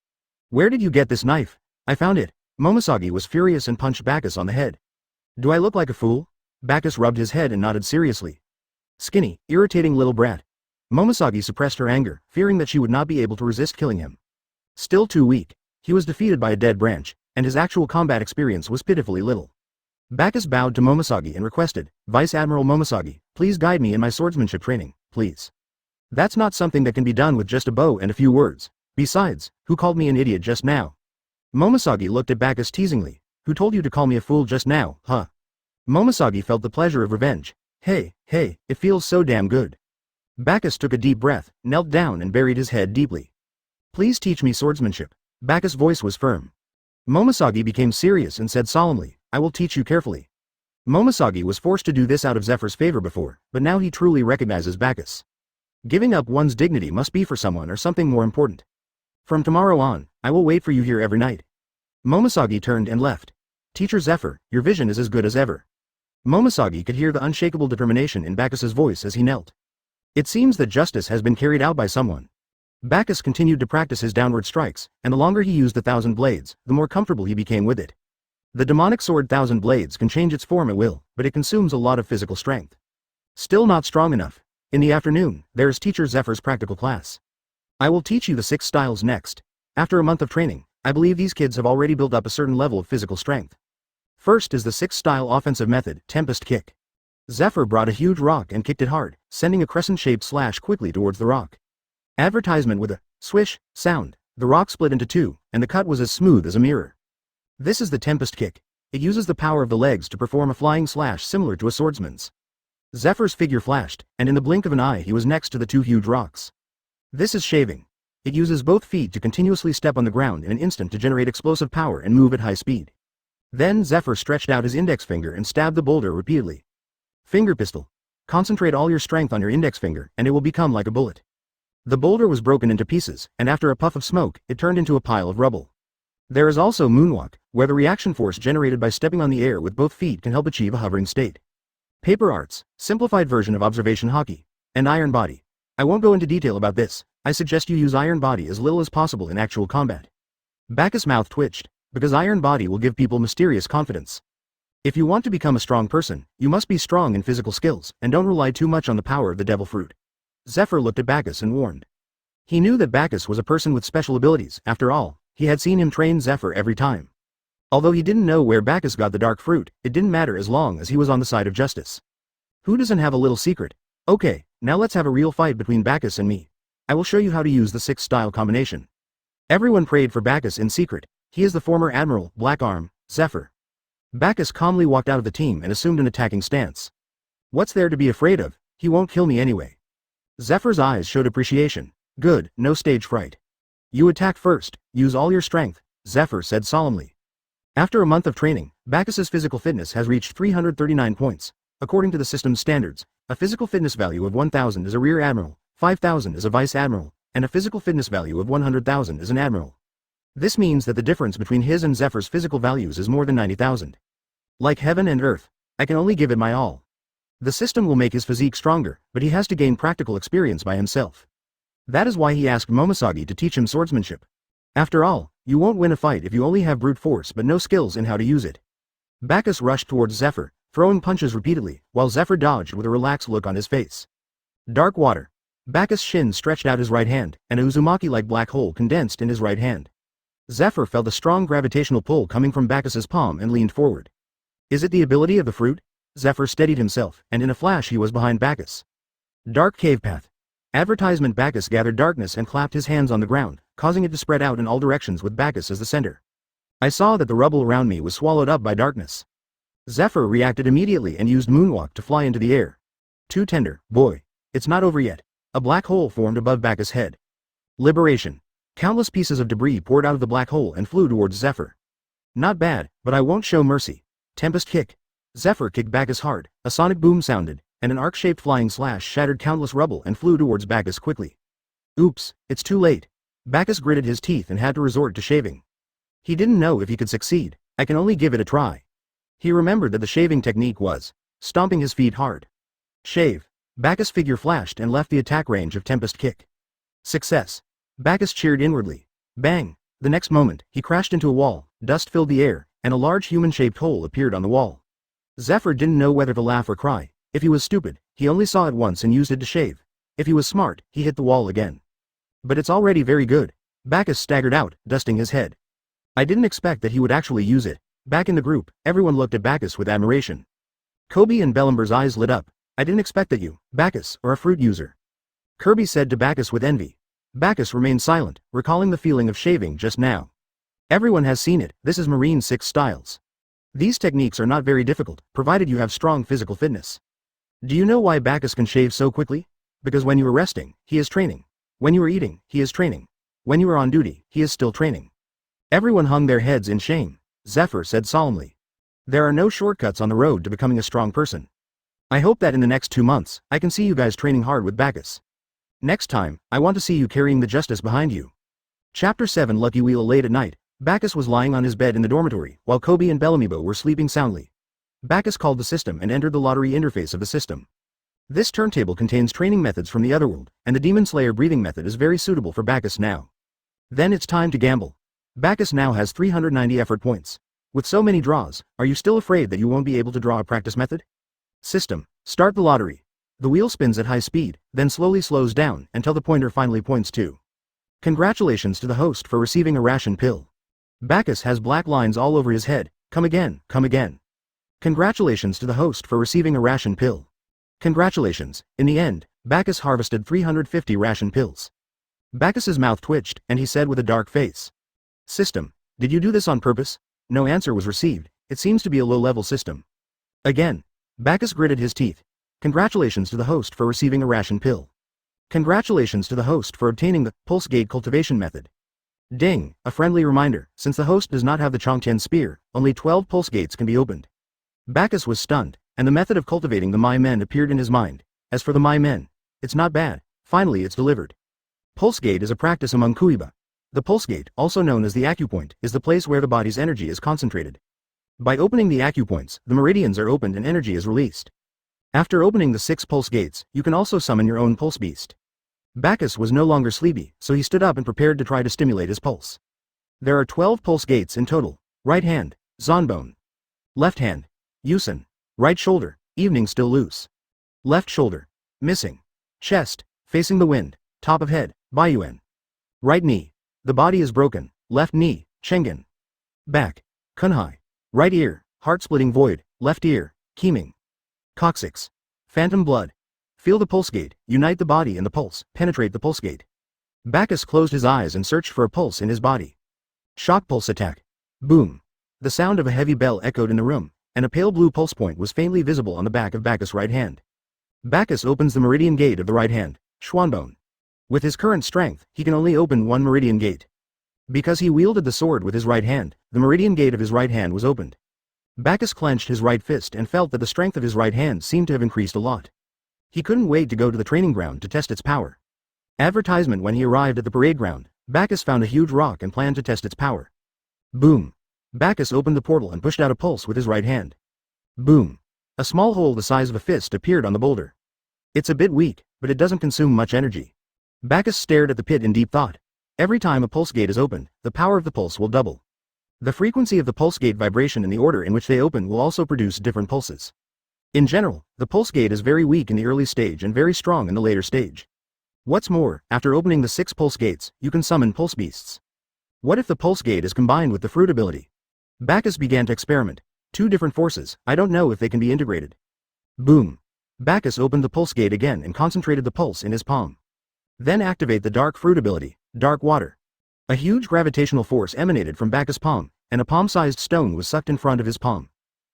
Where did you get this knife? I found it. Momoshagi was furious and punched Bagus on the head. Do I look like a fool? Bagus rubbed his head and nodded seriously. Skinny, irritating little brat. Momoshagi suppressed her anger, fearing that she would not be able to resist killing him. Still too weak. He was defeated by a dead branch, and his actual combat experience was pitifully little. Bagus bowed to Momoshagi and requested, Vice Admiral Momoshagi, please guide me in my swordsmanship training, please. That's not something that can be done with just a bow and a few words. Besides, who called me an idiot just now? Momoshagi looked at Bagus teasingly. Who told you to call me a fool just now, huh? Momoshagi felt the pleasure of revenge. Hey, it feels so damn good. Bagus took a deep breath, knelt down and buried his head deeply. Please teach me swordsmanship. Bagus' voice was firm. Momoshagi became serious and said solemnly, I will teach you carefully. Momoshagi was forced to do this out of Zephyr's favor before, but now he truly recognizes Bagus. Giving up one's dignity must be for someone or something more important. From tomorrow on, I will wait for you here every night. Momoshage turned and left. Teacher Zephyr, your vision is as good as ever. Momoshage could hear the unshakable determination in Bacchus's voice as he knelt. It seems that justice has been carried out by someone. Bacchus continued to practice his downward strikes, and the longer he used the 1,000 blades, the more comfortable he became with it. The demonic sword 1,000 blades can change its form at will, but it consumes a lot of physical strength. Still not strong enough. In the afternoon, there is Teacher Zephyr's practical class. I will teach you the 6 styles next. After a month of training, I believe these kids have already built up a certain level of physical strength. First is the 6-style offensive method, Tempest Kick. Zephyr brought a huge rock and kicked it hard, sending a crescent-shaped slash quickly towards the rock. Advertisement with a swish sound, the rock split into 2, and the cut was as smooth as a mirror. This is the Tempest Kick. It uses the power of the legs to perform a flying slash similar to a swordsman's. Zephyr's figure flashed, and in the blink of an eye he was next to the 2 huge rocks. This is shaving. It uses both feet to continuously step on the ground in an instant to generate explosive power and move at high speed. Then Zephyr stretched out his index finger and stabbed the boulder repeatedly. Finger pistol. Concentrate all your strength on your index finger and it will become like a bullet. The boulder was broken into pieces, and after a puff of smoke, it turned into a pile of rubble. There is also Moonwalk, where the reaction force generated by stepping on the air with both feet can help achieve a hovering state. Paper Arts, simplified version of observation hockey, and Iron Body. I won't go into detail about this, I suggest you use Iron Body as little as possible in actual combat. Bacchus' mouth twitched, because Iron Body will give people mysterious confidence. If you want to become a strong person, you must be strong in physical skills, and don't rely too much on the power of the devil fruit. Zephyr looked at Bacchus and warned. He knew that Bacchus was a person with special abilities, after all, he had seen him train Zephyr every time. Although he didn't know where Bacchus got the dark fruit, it didn't matter as long as he was on the side of justice. Who doesn't have a little secret? Okay, now let's have a real fight between Bacchus and me. I will show you how to use the 6-style combination. Everyone prayed for Bacchus in secret. He is the former Admiral, Black Arm, Zephyr. Bacchus calmly walked out of the team and assumed an attacking stance. What's there to be afraid of? He won't kill me anyway. Zephyr's eyes showed appreciation. Good, no stage fright. You attack first, use all your strength, Zephyr said solemnly. After a month of training, Bacchus's physical fitness has reached 339 points. According to the system's standards, a physical fitness value of 1,000 is a rear admiral, 5,000 is a vice admiral, and a physical fitness value of 100,000 is an admiral. This means that the difference between his and Zephyr's physical values is more than 90,000. Like heaven and earth, I can only give it my all. The system will make his physique stronger, but he has to gain practical experience by himself. That is why he asked Momoshage to teach him swordsmanship. After all, you won't win a fight if you only have brute force but no skills in how to use it. Bacchus rushed towards Zephyr, throwing punches repeatedly, while Zephyr dodged with a relaxed look on his face. Dark water. Bacchus' shin stretched out his right hand, and a Uzumaki-like black hole condensed in his right hand. Zephyr felt a strong gravitational pull coming from Bacchus's palm and leaned forward. Is it the ability of the fruit? Zephyr steadied himself, and in a flash he was behind Bacchus. Dark cave path. Advertisement. Bacchus gathered darkness and clapped his hands on the ground, causing it to spread out in all directions with Bacchus as the center. I saw that the rubble around me was swallowed up by darkness. Zephyr reacted immediately and used Moonwalk to fly into the air. Too tender, boy. It's not over yet. A black hole formed above Bacchus' head. Liberation. Countless pieces of debris poured out of the black hole and flew towards Zephyr. Not bad, but I won't show mercy. Tempest Kick. Zephyr kicked Bacchus hard, a sonic boom sounded, and an arc-shaped flying slash shattered countless rubble and flew towards Bacchus quickly. Oops, it's too late. Bacchus gritted his teeth and had to resort to shaving. He didn't know if he could succeed. I can only give it a try. He remembered that the shaving technique was stomping his feet hard. Shave. Bacchus' figure flashed and left the attack range of Tempest Kick. Success. Bacchus cheered inwardly. Bang! The next moment, he crashed into a wall, dust filled the air, and a large human-shaped hole appeared on the wall. Zephyr didn't know whether to laugh or cry. If he was stupid, he only saw it once and used it to shave. If he was smart, he hit the wall again. But it's already very good. Bacchus staggered out, dusting his head. I didn't expect that he would actually use it. Back in the group, everyone looked at Bacchus with admiration. Kobe and Bellamber's eyes lit up. I didn't expect that you, Bacchus, are a fruit user. Kirby said to Bacchus with envy. Bacchus remained silent, recalling the feeling of shaving just now. Everyone has seen it. This is Marine 6 styles. These techniques are not very difficult, provided you have strong physical fitness. Do you know why Bacchus can shave so quickly? Because when you are resting, he is training. When you are eating, he is training. When you are on duty, he is still training. Everyone hung their heads in shame. Zephyr said solemnly. There are no shortcuts on the road to becoming a strong person. I hope that in the next 2 months, I can see you guys training hard with Bagus. Next time, I want to see you carrying the justice behind you. Chapter 7 Lucky Wheel. Late at night, Bagus was lying on his bed in the dormitory, while Kobe and Bellamibo were sleeping soundly. Bagus called the system and entered the lottery interface of the system. This turntable contains training methods from the otherworld, and the Demon Slayer breathing method is very suitable for Bagus now. Then it's time to gamble. Bagus now has 390 effort points. With so many draws, are you still afraid that you won't be able to draw a practice method? System, start the lottery. The wheel spins at high speed, then slowly slows down until the pointer finally points to. Congratulations to the host for receiving a ration pill. Bagus has black lines all over his head. Come again, come again. Congratulations to the host for receiving a ration pill. Congratulations. In the end, Bagus harvested 350 ration pills. Bagus's mouth twitched, and he said with a dark face. System, did you do this on purpose? No answer was received. It seems to be a low-level system. Again, Bagus gritted his teeth. Congratulations to the host for receiving a ration pill. Congratulations to the host for obtaining the pulse gate cultivation method. Ding, a friendly reminder, since the host does not have the Chongtian spear, only 12 pulse gates can be opened. Bagus was stunned, and the method of cultivating the Mai Men appeared in his mind. As for the Mai Men, it's not bad. Finally it's delivered. Pulse gate is a practice among Kuiba. The pulse gate, also known as the acupoint, is the place where the body's energy is concentrated. By opening the acupoints, the meridians are opened and energy is released. After opening the 6 pulse gates, you can also summon your own pulse beast. Bagus was no longer sleepy, so he stood up and prepared to try to stimulate his pulse. There are 12 pulse gates in total. Right hand, Zonbone. Left hand, Yusen. Right shoulder, evening still loose. Left shoulder, missing. Chest, facing the wind. Top of head, Baiyuan. Right knee, the body is broken. Left knee, Chengen. Back, Kunhai. Right ear, heart-splitting void. Left ear, Keeming. Coccyx. Phantom blood. Feel the pulse gate, unite the body and the pulse, penetrate the pulse gate. Bagus closed his eyes and searched for a pulse in his body. Shock pulse attack. Boom. The sound of a heavy bell echoed in the room, and a pale blue pulse point was faintly visible on the back of Bagus' right hand. Bagus opens the meridian gate of the right hand, Schwanbone. With his current strength, he can only open one meridian gate. Because he wielded the sword with his right hand, the meridian gate of his right hand was opened. Bagus clenched his right fist and felt that the strength of his right hand seemed to have increased a lot. He couldn't wait to go to the training ground to test its power. Advertisement. When he arrived at the parade ground, Bagus found a huge rock and planned to test its power. Boom. Bagus opened the portal and pushed out a pulse with his right hand. Boom. A small hole the size of a fist appeared on the boulder. It's a bit weak, but it doesn't consume much energy. Bagus stared at the pit in deep thought. Every time a pulse gate is opened, the power of the pulse will double. The frequency of the pulse gate vibration and the order in which they open will also produce different pulses. In general, the pulse gate is very weak in the early stage and very strong in the later stage. What's more, after opening the 6 pulse gates, you can summon pulse beasts. What if the pulse gate is combined with the fruit ability? Bagus began to experiment. 2 different forces, I don't know if they can be integrated. Boom. Bagus opened the pulse gate again and concentrated the pulse in his palm. Then activate the dark fruit ability, dark water. A huge gravitational force emanated from Bagus' palm, and a palm-sized stone was sucked in front of his palm.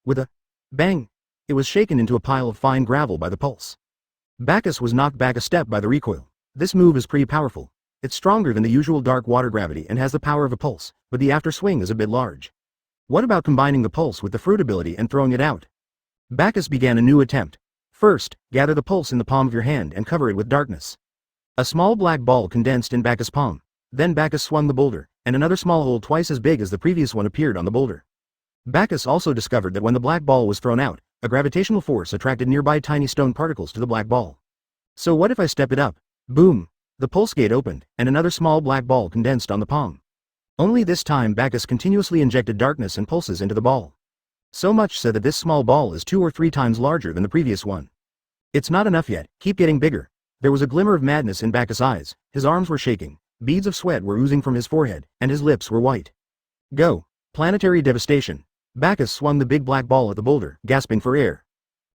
With a bang, it was shaken into a pile of fine gravel by the pulse. Bagus was knocked back a step by the recoil. This move is pretty powerful. It's stronger than the usual dark water gravity and has the power of a pulse, but the after swing is a bit large. What about combining the pulse with the fruit ability and throwing it out? Bagus began a new attempt. First, gather the pulse in the palm of your hand and cover it with darkness. A small black ball condensed in Bagus' palm. Then Bagus swung the boulder, and another small hole twice as big as the previous one appeared on the boulder. Bagus also discovered that when the black ball was thrown out, a gravitational force attracted nearby tiny stone particles to the black ball. So what if I step it up? Boom! The pulse gate opened, and another small black ball condensed on the palm. Only this time Bagus continuously injected darkness and pulses into the ball. So much so that this small ball is 2 or 3 times larger than the previous one. It's not enough yet, keep getting bigger. There was a glimmer of madness in Bagus' eyes, his arms were shaking, beads of sweat were oozing from his forehead, and his lips were white. Go! Planetary devastation. Bagus swung the big black ball at the boulder, gasping for air.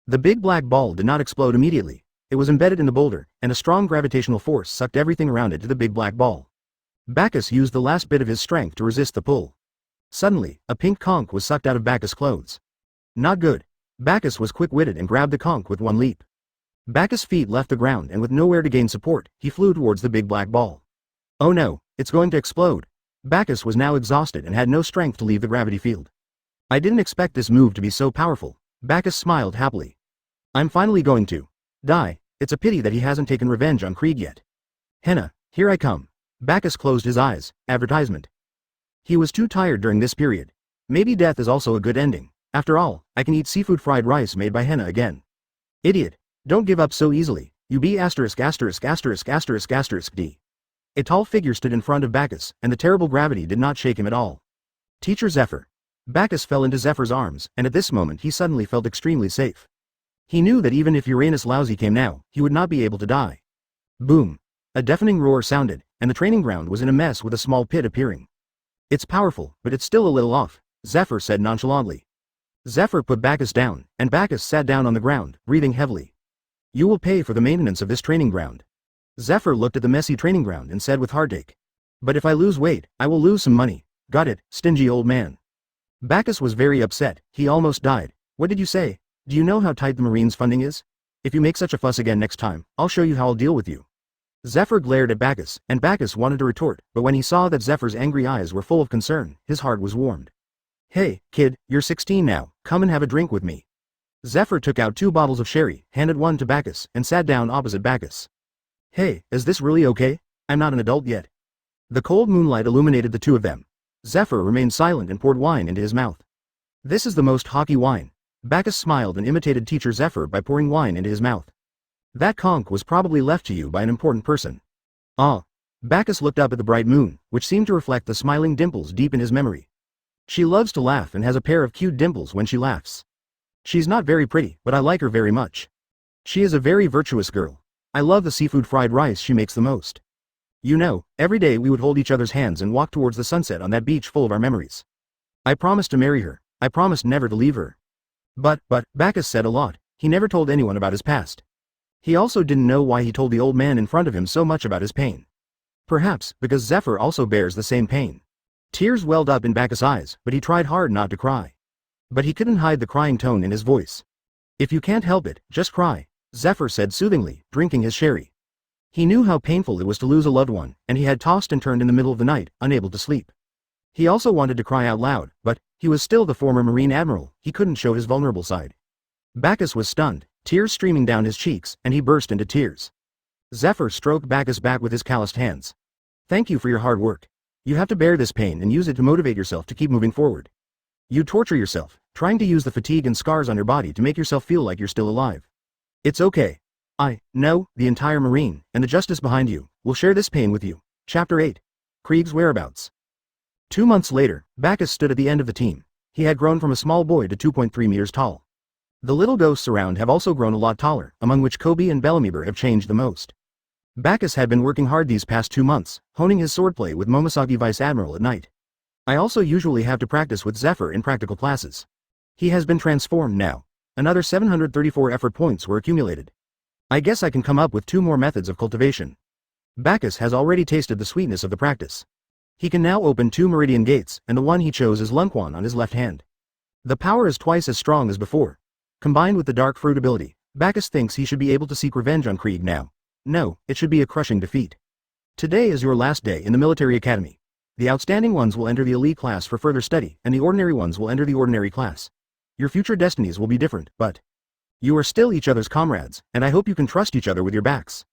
The big black ball did not explode immediately. It was embedded in the boulder, and a strong gravitational force sucked everything around it to the big black ball. Bagus used the last bit of his strength to resist the pull. Suddenly, a pink conch was sucked out of Bagus' clothes. Not good. Bagus was quick-witted and grabbed the conch with one leap. Bagus' feet left the ground and with nowhere to gain support, he flew towards the big black ball. Oh no, it's going to explode. Bagus was now exhausted and had no strength to leave the gravity field. I didn't expect this move to be so powerful. Bagus smiled happily. I'm finally going to die. It's a pity that he hasn't taken revenge on Krieg yet. Henna, here I come. Bagus closed his eyes. Advertisement. He was too tired during this period. Maybe death is also a good ending. After all, I can eat seafood fried rice made by Henna again. Idiot. Don't give up so easily. You be asterisk asterisk asterisk asterisk asterisk D. A tall figure stood in front of Bagus, and the terrible gravity did not shake him at all. Teacher Zephyr. Bagus fell into Zephyr's arms, and at this moment he suddenly felt extremely safe. He knew that even if Uranus Lousy came now, he would not be able to die. Boom. A deafening roar sounded, and the training ground was in a mess with a small pit appearing. It's powerful, but it's still a little off, Zephyr said nonchalantly. Zephyr put Bagus down, and Bagus sat down on the ground, breathing heavily. You will pay for the maintenance of this training ground. Zephyr looked at the messy training ground and said with heartache. But if I lose weight, I will lose some money. Got it, stingy old man. Bagus was very upset. He almost died. What did you say? Do you know how tight the Marine's funding is? If you make such a fuss again next time, I'll show you how I'll deal with you. Zephyr glared at Bagus, and Bagus wanted to retort, but when he saw that Zephyr's angry eyes were full of concern, his heart was warmed. Hey, kid, you're 16 now, come and have a drink with me. Zephyr took out 2 bottles of sherry, handed one to Bagus, and sat down opposite Bagus. Hey, is this really okay? I'm not an adult yet. The cold moonlight illuminated the two of them. Zephyr remained silent and poured wine into his mouth. This is the most Hawkeye wine. Bagus smiled and imitated Teacher Zephyr by pouring wine into his mouth. That conch was probably left to you by an important person. Ah. Bagus looked up at the bright moon, which seemed to reflect the smiling dimples deep in his memory. She loves to laugh and has a pair of cute dimples when she laughs. She's not very pretty, but I like her very much. She is a very virtuous girl. I love the seafood fried rice she makes the most. You know, every day we would hold each other's hands and walk towards the sunset on that beach full of our memories. I promised to marry her. I promised never to leave her. But, Bagus said a lot. He never told anyone about his past. He also didn't know why he told the old man in front of him so much about his pain. Perhaps, because Zephyr also bears the same pain. Tears welled up in Bagus' eyes, but he tried hard not to cry. But he couldn't hide the crying tone in his voice. If you can't help it, just cry, Zephyr said soothingly, drinking his sherry. He knew how painful it was to lose a loved one, and he had tossed and turned in the middle of the night, unable to sleep. He also wanted to cry out loud, but he was still the former Marine Admiral. He couldn't show his vulnerable side. Bagus was stunned, tears streaming down his cheeks, and he burst into tears. Zephyr stroked Bagus' back with his calloused hands. Thank you for your hard work. You have to bear this pain and use it to motivate yourself to keep moving forward. You torture yourself, trying to use the fatigue and scars on your body to make yourself feel like you're still alive. It's okay. I, no, the entire Marine, and the justice behind you, will share this pain with you. Chapter 8. Krieg's whereabouts. 2 months later, Bagus stood at the end of the team. He had grown from a small boy to 2.3 meters tall. The little ghosts around have also grown a lot taller, among which Kobe and Bellamyber have changed the most. Bagus had been working hard these past 2 months, honing his swordplay with Momosagi Vice Admiral at night. I also usually have to practice with Zephyr in practical classes. He has been transformed now. Another 734 effort points were accumulated. I guess I can come up with 2 more methods of cultivation. Bagus has already tasted the sweetness of the practice. He can now open 2 meridian gates, and the one he chose is Lunquan on his left hand. The power is twice as strong as before. Combined with the dark fruit ability, Bagus thinks he should be able to seek revenge on Krieg now. No, it should be a crushing defeat. Today is your last day in the military academy. The outstanding ones will enter the elite class for further study, and the ordinary ones will enter the ordinary class. Your future destinies will be different, but you are still each other's comrades, and I hope you can trust each other with your backs.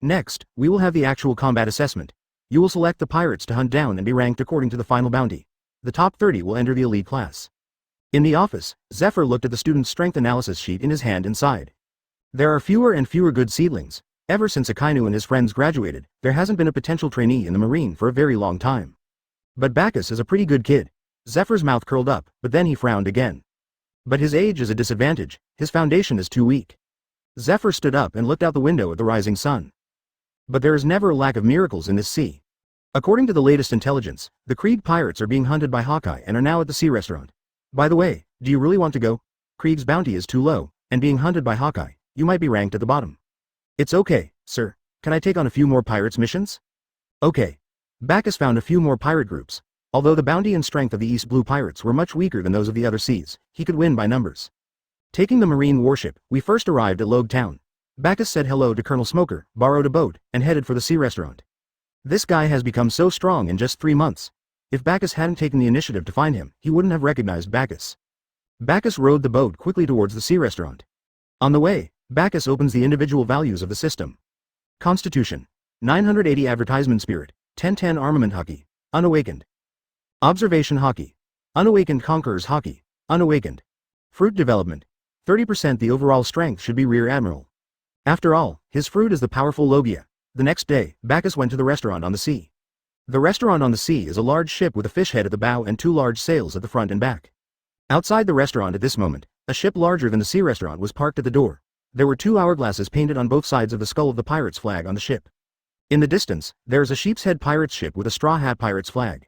Next, we will have the actual combat assessment. You will select the pirates to hunt down and be ranked according to the final bounty. The top 30 will enter the elite class. In the office, Zephyr looked at the student's strength analysis sheet in his hand and sighed. There are fewer and fewer good seedlings. Ever since Akainu and his friends graduated, there hasn't been a potential trainee in the Marine for a very long time. But Bagus is a pretty good kid. Zephyr's mouth curled up, but then he frowned again. But his age is a disadvantage, his foundation is too weak. Zephyr stood up and looked out the window at the rising sun. But there is never a lack of miracles in this sea. According to the latest intelligence, the Krieg pirates are being hunted by Hawkeye and are now at the sea restaurant. By the way, do you really want to go? Krieg's bounty is too low, and being hunted by Hawkeye, you might be ranked at the bottom. It's okay, sir. Can I take on a few more pirates missions? Okay. Bagus found a few more pirate groups. Although the bounty and strength of the East Blue pirates were much weaker than those of the other seas, he could win by numbers. Taking the Marine warship, we first arrived at Logue Town. Bagus said hello to Colonel Smoker, borrowed a boat, and headed for the sea restaurant. This guy has become so strong in just 3 months. If Bagus hadn't taken the initiative to find him, he wouldn't have recognized Bagus. Bagus rowed the boat quickly towards the sea restaurant. On the way, Bagus opens the individual values of the system. Constitution. 980 advertisement spirit, 1010 armament hockey, unawakened. Observation hockey. Unawakened conquerors hockey, unawakened. Fruit development. 30% the overall strength should be rear admiral. After all, his fruit is the powerful logia. The next day, Bagus went to the restaurant on the sea. The restaurant on the sea is a large ship with a fish head at the bow and 2 large sails at the front and back. Outside the restaurant at this moment, a ship larger than the sea restaurant was parked at the door. There were 2 hourglasses painted on both sides of the skull of the pirate's flag on the ship. In the distance, there is a sheep's head pirate's ship with a straw hat pirate's flag.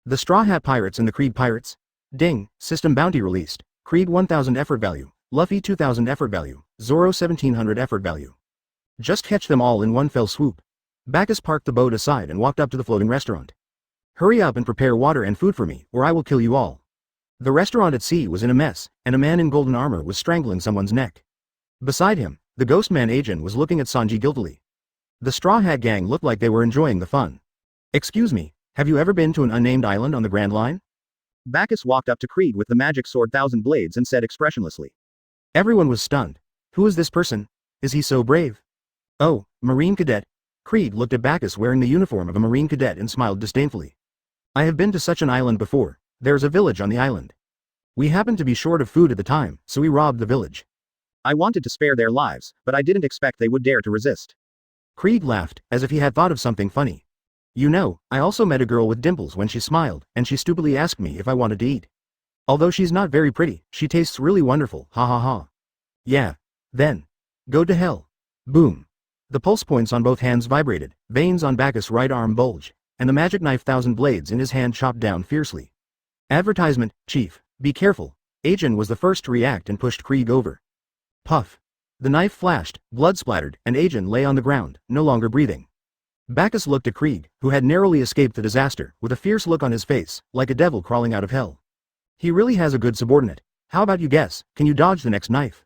The straw hat pirates and the Krieg pirates. Ding, system bounty released. Krieg 1000 effort value, Luffy 2000 effort value, Zoro 1700 effort value. Just catch them all in one fell swoop. Bagus parked the boat aside and walked up to the floating restaurant. Hurry up and prepare water and food for me, or I will kill you all. The restaurant at sea was in a mess, and a man in golden armor was strangling someone's neck. Beside him, the ghost man agent was looking at Sanji guiltily. The Straw Hat gang looked like they were enjoying the fun. Excuse me, have you ever been to an unnamed island on the Grand Line? Bagus walked up to Krieg with the magic sword 1000 blades and said expressionlessly. Everyone was stunned. Who is this person? Is he so brave? Oh, Marine Cadet. Krieg looked at Bagus wearing the uniform of a Marine Cadet and smiled disdainfully. I have been to such an island before. There is a village on the island. We happened to be short of food at the time, so we robbed the village. I wanted to spare their lives, but I didn't expect they would dare to resist. Krieg laughed, as if he had thought of something funny. You know, I also met a girl with dimples when she smiled, and she stupidly asked me if I wanted to eat. Although she's not very pretty, she tastes really wonderful, ha ha ha. Yeah. Then. Go to hell. Boom. The pulse points on both hands vibrated, veins on Bagus' right arm bulged, and the magic knife 1000 blades in his hand chopped down fiercely. Advertisement, Chief, be careful. Agent was the first to react and pushed Krieg over. Puff. The knife flashed, blood splattered, and Agent lay on the ground, no longer breathing. Bagus looked at Krieg, who had narrowly escaped the disaster, with a fierce look on his face, like a devil crawling out of hell. He really has a good subordinate. How about you guess, can you dodge the next knife?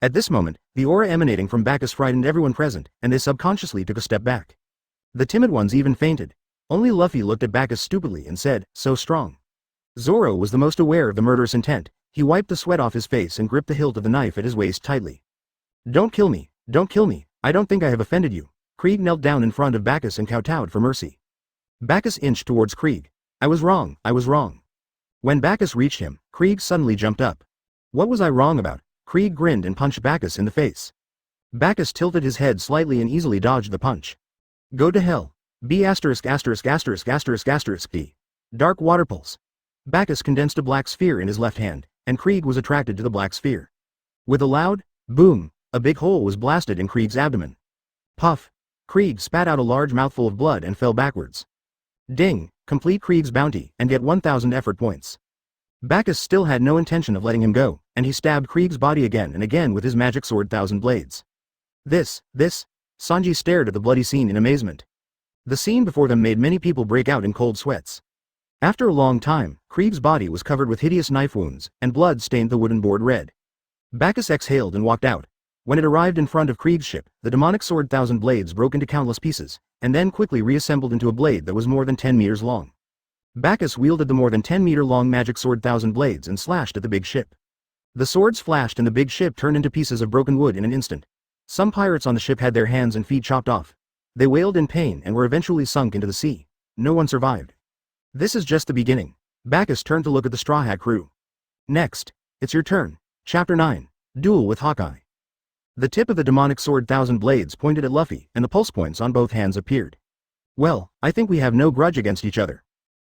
At this moment, the aura emanating from Bagus frightened everyone present, and they subconsciously took a step back. The timid ones even fainted. Only Luffy looked at Bagus stupidly and said, so strong. Zoro was the most aware of the murderous intent. He wiped the sweat off his face and gripped the hilt of the knife at his waist tightly. Don't kill me, don't kill me, I don't think I have offended you. Krieg knelt down in front of Bagus and kowtowed for mercy. Bagus inched towards Krieg. I was wrong, I was wrong. When Bagus reached him, Krieg suddenly jumped up. What was I wrong about? Krieg grinned and punched Bagus in the face. Bagus tilted his head slightly and easily dodged the punch. Go to hell. B asterisk asterisk asterisk asterisk asterisk D. Dark water pulse. Bagus condensed a black sphere in his left hand, and Krieg was attracted to the black sphere. With a loud boom, a big hole was blasted in Krieg's abdomen. Puff. Krieg spat out a large mouthful of blood and fell backwards. Ding, complete Krieg's bounty and get 1000 effort points. Bagus still had no intention of letting him go, and he stabbed Krieg's body again and again with his magic sword 1000 blades. This, Sanji stared at the bloody scene in amazement. The scene before them made many people break out in cold sweats. After a long time, Krieg's body was covered with hideous knife wounds, and blood stained the wooden board red. Bagus exhaled and walked out. When it arrived in front of Krieg's ship, the demonic sword 1000 blades broke into countless pieces, and then quickly reassembled into a blade that was more than 10 meters long. Bagus wielded the more than 10-meter-long magic sword 1000 blades and slashed at the big ship. The swords flashed and the big ship turned into pieces of broken wood in an instant. Some pirates on the ship had their hands and feet chopped off. They wailed in pain and were eventually sunk into the sea. No one survived. This is just the beginning. Bagus turned to look at the Straw Hat crew. Next, it's your turn. Chapter 9. Duel with Hawkeye. The tip of the demonic sword 1000 blades pointed at Luffy, and the pulse points on both hands appeared. Well, I think we have no grudge against each other.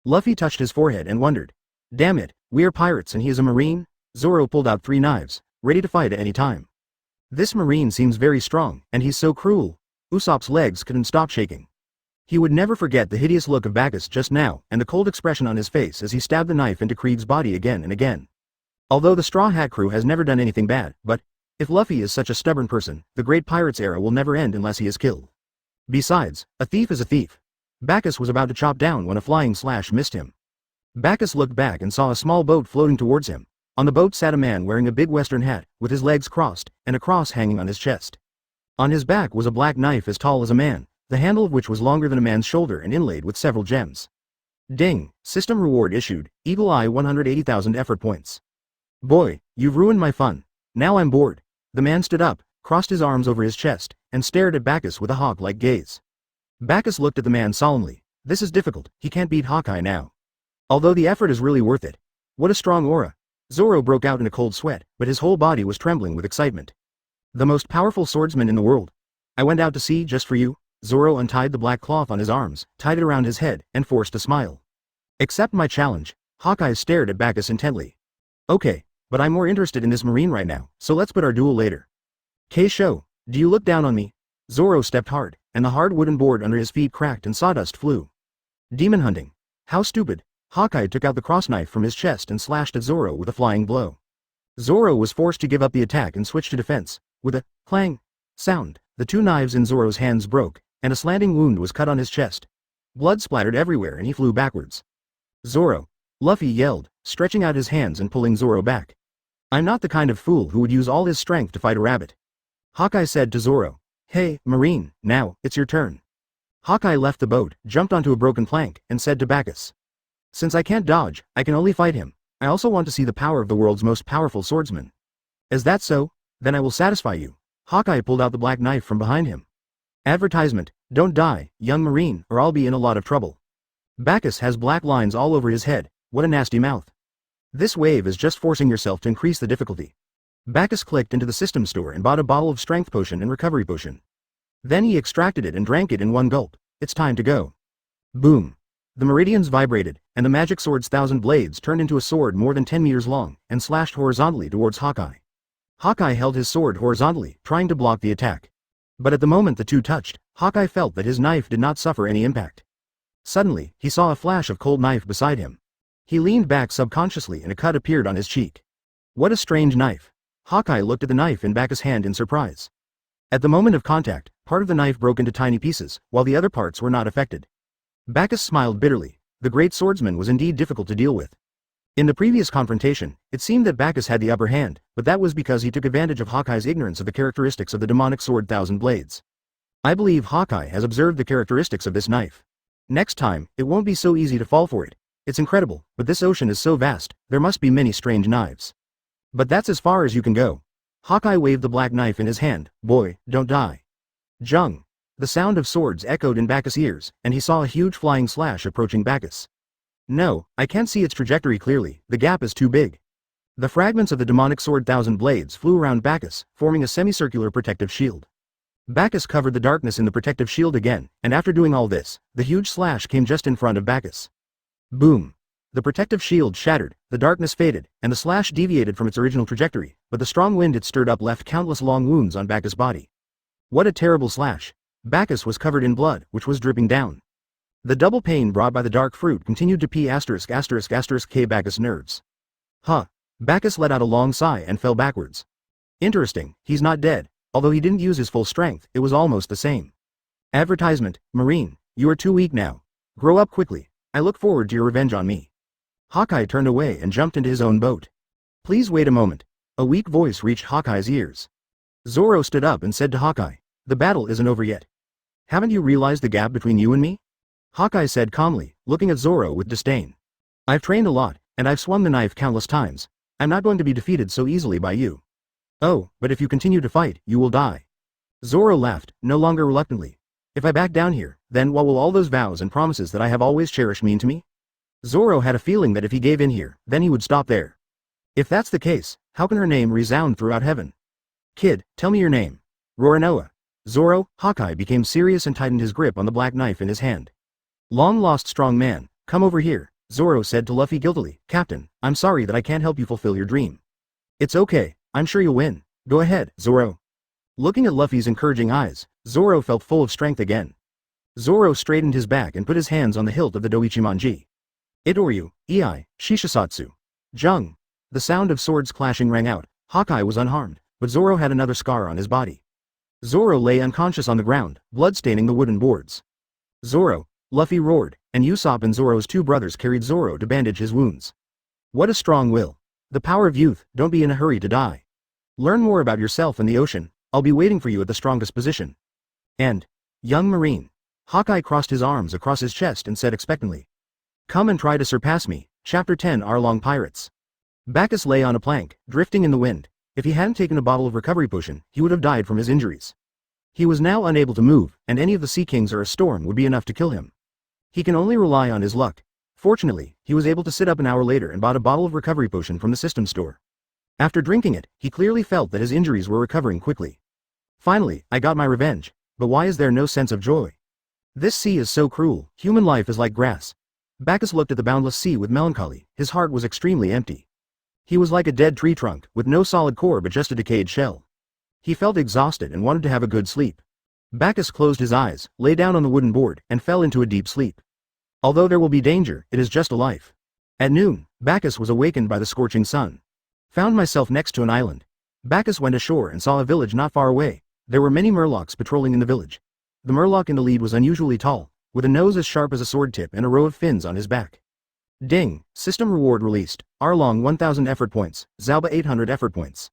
Luffy touched his forehead and wondered. Damn it, we are pirates and he is a marine? Zoro pulled out 3 knives, ready to fight at any time. This marine seems very strong, and he's so cruel. Usopp's legs couldn't stop shaking. He would never forget the hideous look of Bagus just now, and the cold expression on his face as he stabbed the knife into Krieg's body again and again. Although the Straw Hat crew has never done anything bad, but if Luffy is such a stubborn person, the Great Pirates era will never end unless he is killed. Besides, a thief is a thief. Bagus was about to chop down when a flying slash missed him. Bagus looked back and saw a small boat floating towards him. On the boat sat a man wearing a big western hat, with his legs crossed, and a cross hanging on his chest. On his back was a black knife as tall as a man, the handle of which was longer than a man's shoulder and inlaid with several gems. Ding, system reward issued, Eagle Eye 180,000 effort points. Boy, you've ruined my fun. Now I'm bored. The man stood up, crossed his arms over his chest, and stared at Bagus with a hawk-like gaze. Bagus looked at the man solemnly. This is difficult, he can't beat Hawkeye now. Although the effort is really worth it. What a strong aura. Zoro broke out in a cold sweat, but his whole body was trembling with excitement. The most powerful swordsman in the world. I went out to sea just for you. Zoro untied the black cloth on his arms, tied it around his head, and forced a smile. Accept my challenge. Hawkeye stared at Bagus intently. Okay, but I'm more interested in this marine right now, so let's put our duel later. K-Show, do you look down on me? Zoro stepped hard, and the hard wooden board under his feet cracked and sawdust flew. Demon hunting. How stupid. Hawkeye took out the crossknife from his chest and slashed at Zoro with a flying blow. Zoro was forced to give up the attack and switch to defense. With a clang sound, the two knives in Zoro's hands broke, and a slanting wound was cut on his chest. Blood splattered everywhere and he flew backwards. Zoro! Luffy yelled, stretching out his hands and pulling Zoro back. I'm not the kind of fool who would use all his strength to fight a rabbit. Hawkeye said to Zoro. Hey, Marine, now, it's your turn. Hawkeye left the boat, jumped onto a broken plank, and said to Bagus. Since I can't dodge, I can only fight him. I also want to see the power of the world's most powerful swordsman. Is that so? Then I will satisfy you. Hawkeye pulled out the black knife from behind him. Advertisement, don't die, young Marine, or I'll be in a lot of trouble. Bagus has black lines all over his head, what a nasty mouth. This wave is just forcing yourself to increase the difficulty. Bagus clicked into the system store and bought a bottle of strength potion and recovery potion. Then he extracted it and drank it in one gulp. It's time to go. Boom. The meridians vibrated, and the magic sword's 1,000 blades turned into a sword more than 10 meters long, and slashed horizontally towards Hawkeye. Hawkeye held his sword horizontally, trying to block the attack. But at the moment the two touched, Hawkeye felt that his knife did not suffer any impact. Suddenly, he saw a flash of cold knife beside him. He leaned back subconsciously and a cut appeared on his cheek. What a strange knife. Hawkeye looked at the knife in Bagus' hand in surprise. At the moment of contact, part of the knife broke into tiny pieces, while the other parts were not affected. Bagus smiled bitterly. The great swordsman was indeed difficult to deal with. In the previous confrontation, it seemed that Bagus had the upper hand, but that was because he took advantage of Hawkeye's ignorance of the characteristics of the demonic sword 1,000 blades. I believe Hawkeye has observed the characteristics of this knife. Next time, it won't be so easy to fall for it. It's incredible, but this ocean is so vast, there must be many strange knives. But that's as far as you can go. Hawkeye waved the black knife in his hand. Boy, don't die. Zhang. The sound of swords echoed in Bagus' ears, and he saw a huge flying slash approaching Bagus. No, I can't see its trajectory clearly, the gap is too big. The fragments of the demonic sword 1,000 blades flew around Bagus, forming a semicircular protective shield. Bagus covered the darkness in the protective shield again, and after doing all this, the huge slash came just in front of Bagus. Boom. The protective shield shattered, the darkness faded, and the slash deviated from its original trajectory, but the strong wind it stirred up left countless long wounds on Bagus' body. What a terrible slash. Bagus was covered in blood, which was dripping down. The double pain brought by the dark fruit continued to K Bagus' nerves. Huh. Bagus let out a long sigh and fell backwards. Interesting, he's not dead. Although he didn't use his full strength, it was almost the same. Advertisement, Marine, you are too weak now. Grow up quickly. I look forward to your revenge on me. Hawkeye turned away and jumped into his own boat. Please wait a moment. A weak voice reached Hawkeye's ears. Zoro stood up and said to Hawkeye, the battle isn't over yet. Haven't you realized the gap between you and me? Hawkeye said calmly, looking at Zoro with disdain. I've trained a lot, and I've swung the knife countless times. I'm not going to be defeated so easily by you. Oh, but if you continue to fight, you will die. Zoro laughed, no longer reluctantly. If I back down here, then what will all those vows and promises that I have always cherished mean to me? Zoro had a feeling that if he gave in here, then he would stop there. If that's the case, how can her name resound throughout heaven? Kid, tell me your name. Roranoa. Zoro. Hawkeye became serious and tightened his grip on the black knife in his hand. Long-lost strong man, come over here, Zoro said to Luffy guiltily. Captain, I'm sorry that I can't help you fulfill your dream. It's okay, I'm sure you'll win. Go ahead, Zoro. Looking at Luffy's encouraging eyes, Zoro felt full of strength again. Zoro straightened his back and put his hands on the hilt of the Doichimanji. Itoryu, Ei, Shishisatsu. Zhang. The sound of swords clashing rang out. Hawkeye was unharmed, but Zoro had another scar on his body. Zoro lay unconscious on the ground, blood staining the wooden boards. Zoro, Luffy roared, and Usopp and Zoro's two brothers carried Zoro to bandage his wounds. What a strong will. The power of youth, don't be in a hurry to die. Learn more about yourself and the ocean, I'll be waiting for you at the strongest position. And, young Marine. Hawkeye crossed his arms across his chest and said expectantly. Come and try to surpass me. Chapter 10 Arlong Pirates. Bagus lay on a plank, drifting in the wind. If he hadn't taken a bottle of recovery potion, he would have died from his injuries. He was now unable to move, and any of the Sea Kings or a storm would be enough to kill him. He can only rely on his luck. Fortunately, he was able to sit up an hour later and bought a bottle of recovery potion from the system store. After drinking it, he clearly felt that his injuries were recovering quickly. Finally, I got my revenge, but why is there no sense of joy? This sea is so cruel, human life is like grass. Bagus looked at the boundless sea with melancholy, his heart was extremely empty. He was like a dead tree trunk, with no solid core but just a decayed shell. He felt exhausted and wanted to have a good sleep. Bagus closed his eyes, lay down on the wooden board, and fell into a deep sleep. Although there will be danger, it is just a life. At noon, Bagus was awakened by the scorching sun. Found myself next to an island. Bagus went ashore and saw a village not far away. There were many murlocs patrolling in the village. The murloc in the lead was unusually tall, with a nose as sharp as a sword tip and a row of fins on his back. Ding! System reward released. Arlong 1000 effort points, Zauba 800 effort points.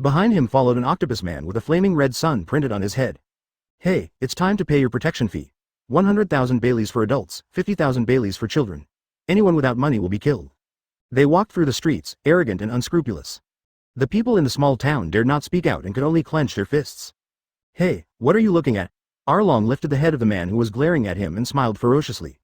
Behind him followed an octopus man with a flaming red sun printed on his head. Hey, it's time to pay your protection fee. 100,000 Baileys for adults, 50,000 Baileys for children. Anyone without money will be killed. They walked through the streets, arrogant and unscrupulous. The people in the small town dared not speak out and could only clench their fists. Hey, what are you looking at? Arlong lifted the head of the man who was glaring at him and smiled ferociously.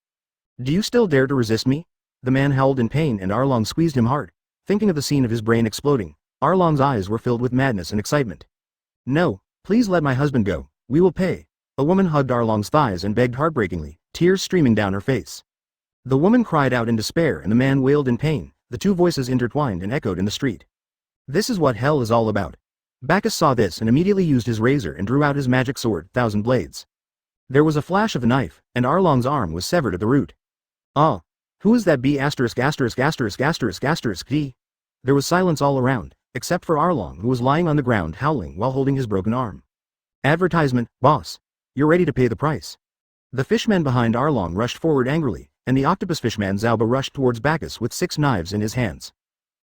Do you still dare to resist me? The man howled in pain and Arlong squeezed him hard, thinking of the scene of his brain exploding. Arlong's eyes were filled with madness and excitement. No, please let my husband go, we will pay. A woman hugged Arlong's thighs and begged heartbreakingly, tears streaming down her face. The woman cried out in despair and the man wailed in pain, the two voices intertwined and echoed in the street. This is what hell is all about. Bagus saw this and immediately used his razor and drew out his magic sword, 1000 Blades. There was a flash of a knife, and Arlong's arm was severed at the root. Ah! Who is that B****************? D? There was silence all around, except for Arlong who was lying on the ground howling while holding his broken arm. Advertisement, boss. You're ready to pay the price. The fishmen behind Arlong rushed forward angrily, and the octopus fishman Zauba rushed towards Bagus with 6 knives in his hands.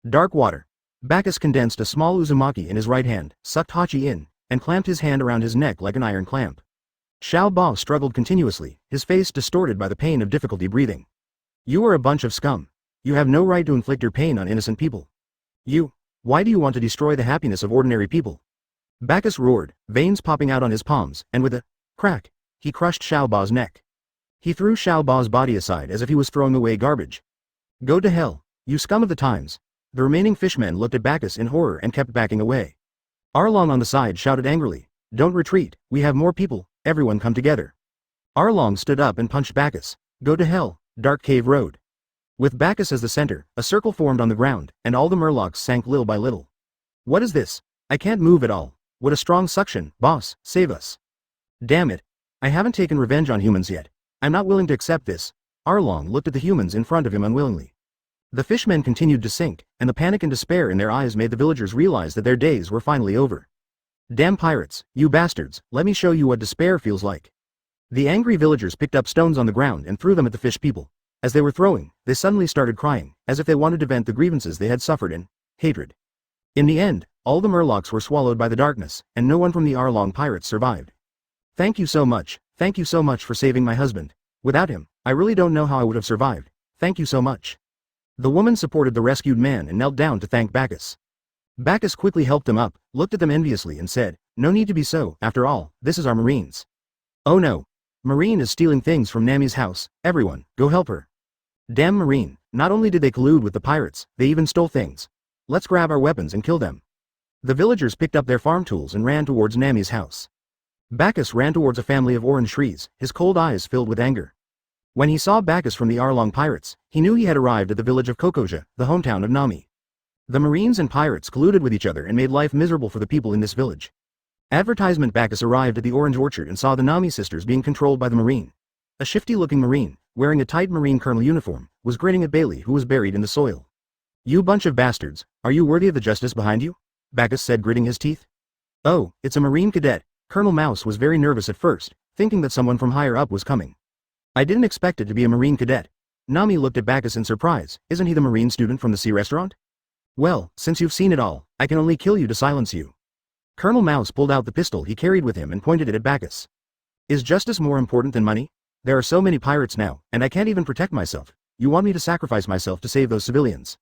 Dark water. Bagus condensed a small uzumaki in his right hand, sucked Hachi in, and clamped his hand around his neck like an iron clamp. Xiao Bao struggled continuously, his face distorted by the pain of difficulty breathing. You are a bunch of scum. You have no right to inflict your pain on innocent people. Why do you want to destroy the happiness of ordinary people? Bagus roared, veins popping out on his palms, and with a crack, he crushed Xiao Bao's neck. He threw Xiao Bao's body aside as if he was throwing away garbage. Go to hell, you scum of the times. The remaining fishmen looked at Bagus in horror and kept backing away. Arlong on the side shouted angrily, don't retreat, we have more people, everyone come together. Arlong stood up and punched Bagus. Go to hell, Dark Cave Road. With Bagus as the center, a circle formed on the ground, and all the murlocs sank little by little. What is this? I can't move at all. What a strong suction, boss, save us. Damn it. I haven't taken revenge on humans yet. I'm not willing to accept this. Arlong looked at the humans in front of him unwillingly. The fishmen continued to sink, and the panic and despair in their eyes made the villagers realize that their days were finally over. Damn pirates, you bastards, let me show you what despair feels like. The angry villagers picked up stones on the ground and threw them at the fish people. As they were throwing, they suddenly started crying, as if they wanted to vent the grievances they had suffered in hatred. In the end, all the murlocs were swallowed by the darkness, and no one from the Arlong pirates survived. Thank you so much for saving my husband. Without him, I really don't know how I would have survived. Thank you so much. The woman supported the rescued man and knelt down to thank Bagus. Bagus quickly helped them up, looked at them enviously and said, no need to be so, after all, this is our Marines. Oh no. Marine is stealing things from Nami's house, everyone, go help her. Damn Marine, not only did they collude with the pirates, they even stole things. Let's grab our weapons and kill them. The villagers picked up their farm tools and ran towards Nami's house. Bagus ran towards a family of orange trees, his cold eyes filled with anger. When he saw Bagus from the Arlong pirates, he knew he had arrived at the village of Kokoja, the hometown of Nami. The Marines and pirates colluded with each other and made life miserable for the people in this village. Advertisement. Bagus arrived at the orange orchard and saw the Nami sisters being controlled by the Marine. A shifty-looking Marine, wearing a tight Marine colonel uniform, was grinning at Bailey who was buried in the soil. You bunch of bastards, are you worthy of the justice behind you? Bagus said, gritting his teeth. Oh, it's a Marine cadet. Colonel Mouse was very nervous at first, thinking that someone from higher up was coming. I didn't expect it to be a Marine cadet. Nami looked at Bagus in surprise. Isn't he the Marine student from the sea restaurant? Well, since you've seen it all, I can only kill you to silence you. Colonel Mouse pulled out the pistol he carried with him and pointed it at Bagus. Is justice more important than money? There are so many pirates now, and I can't even protect myself. You want me to sacrifice myself to save those civilians?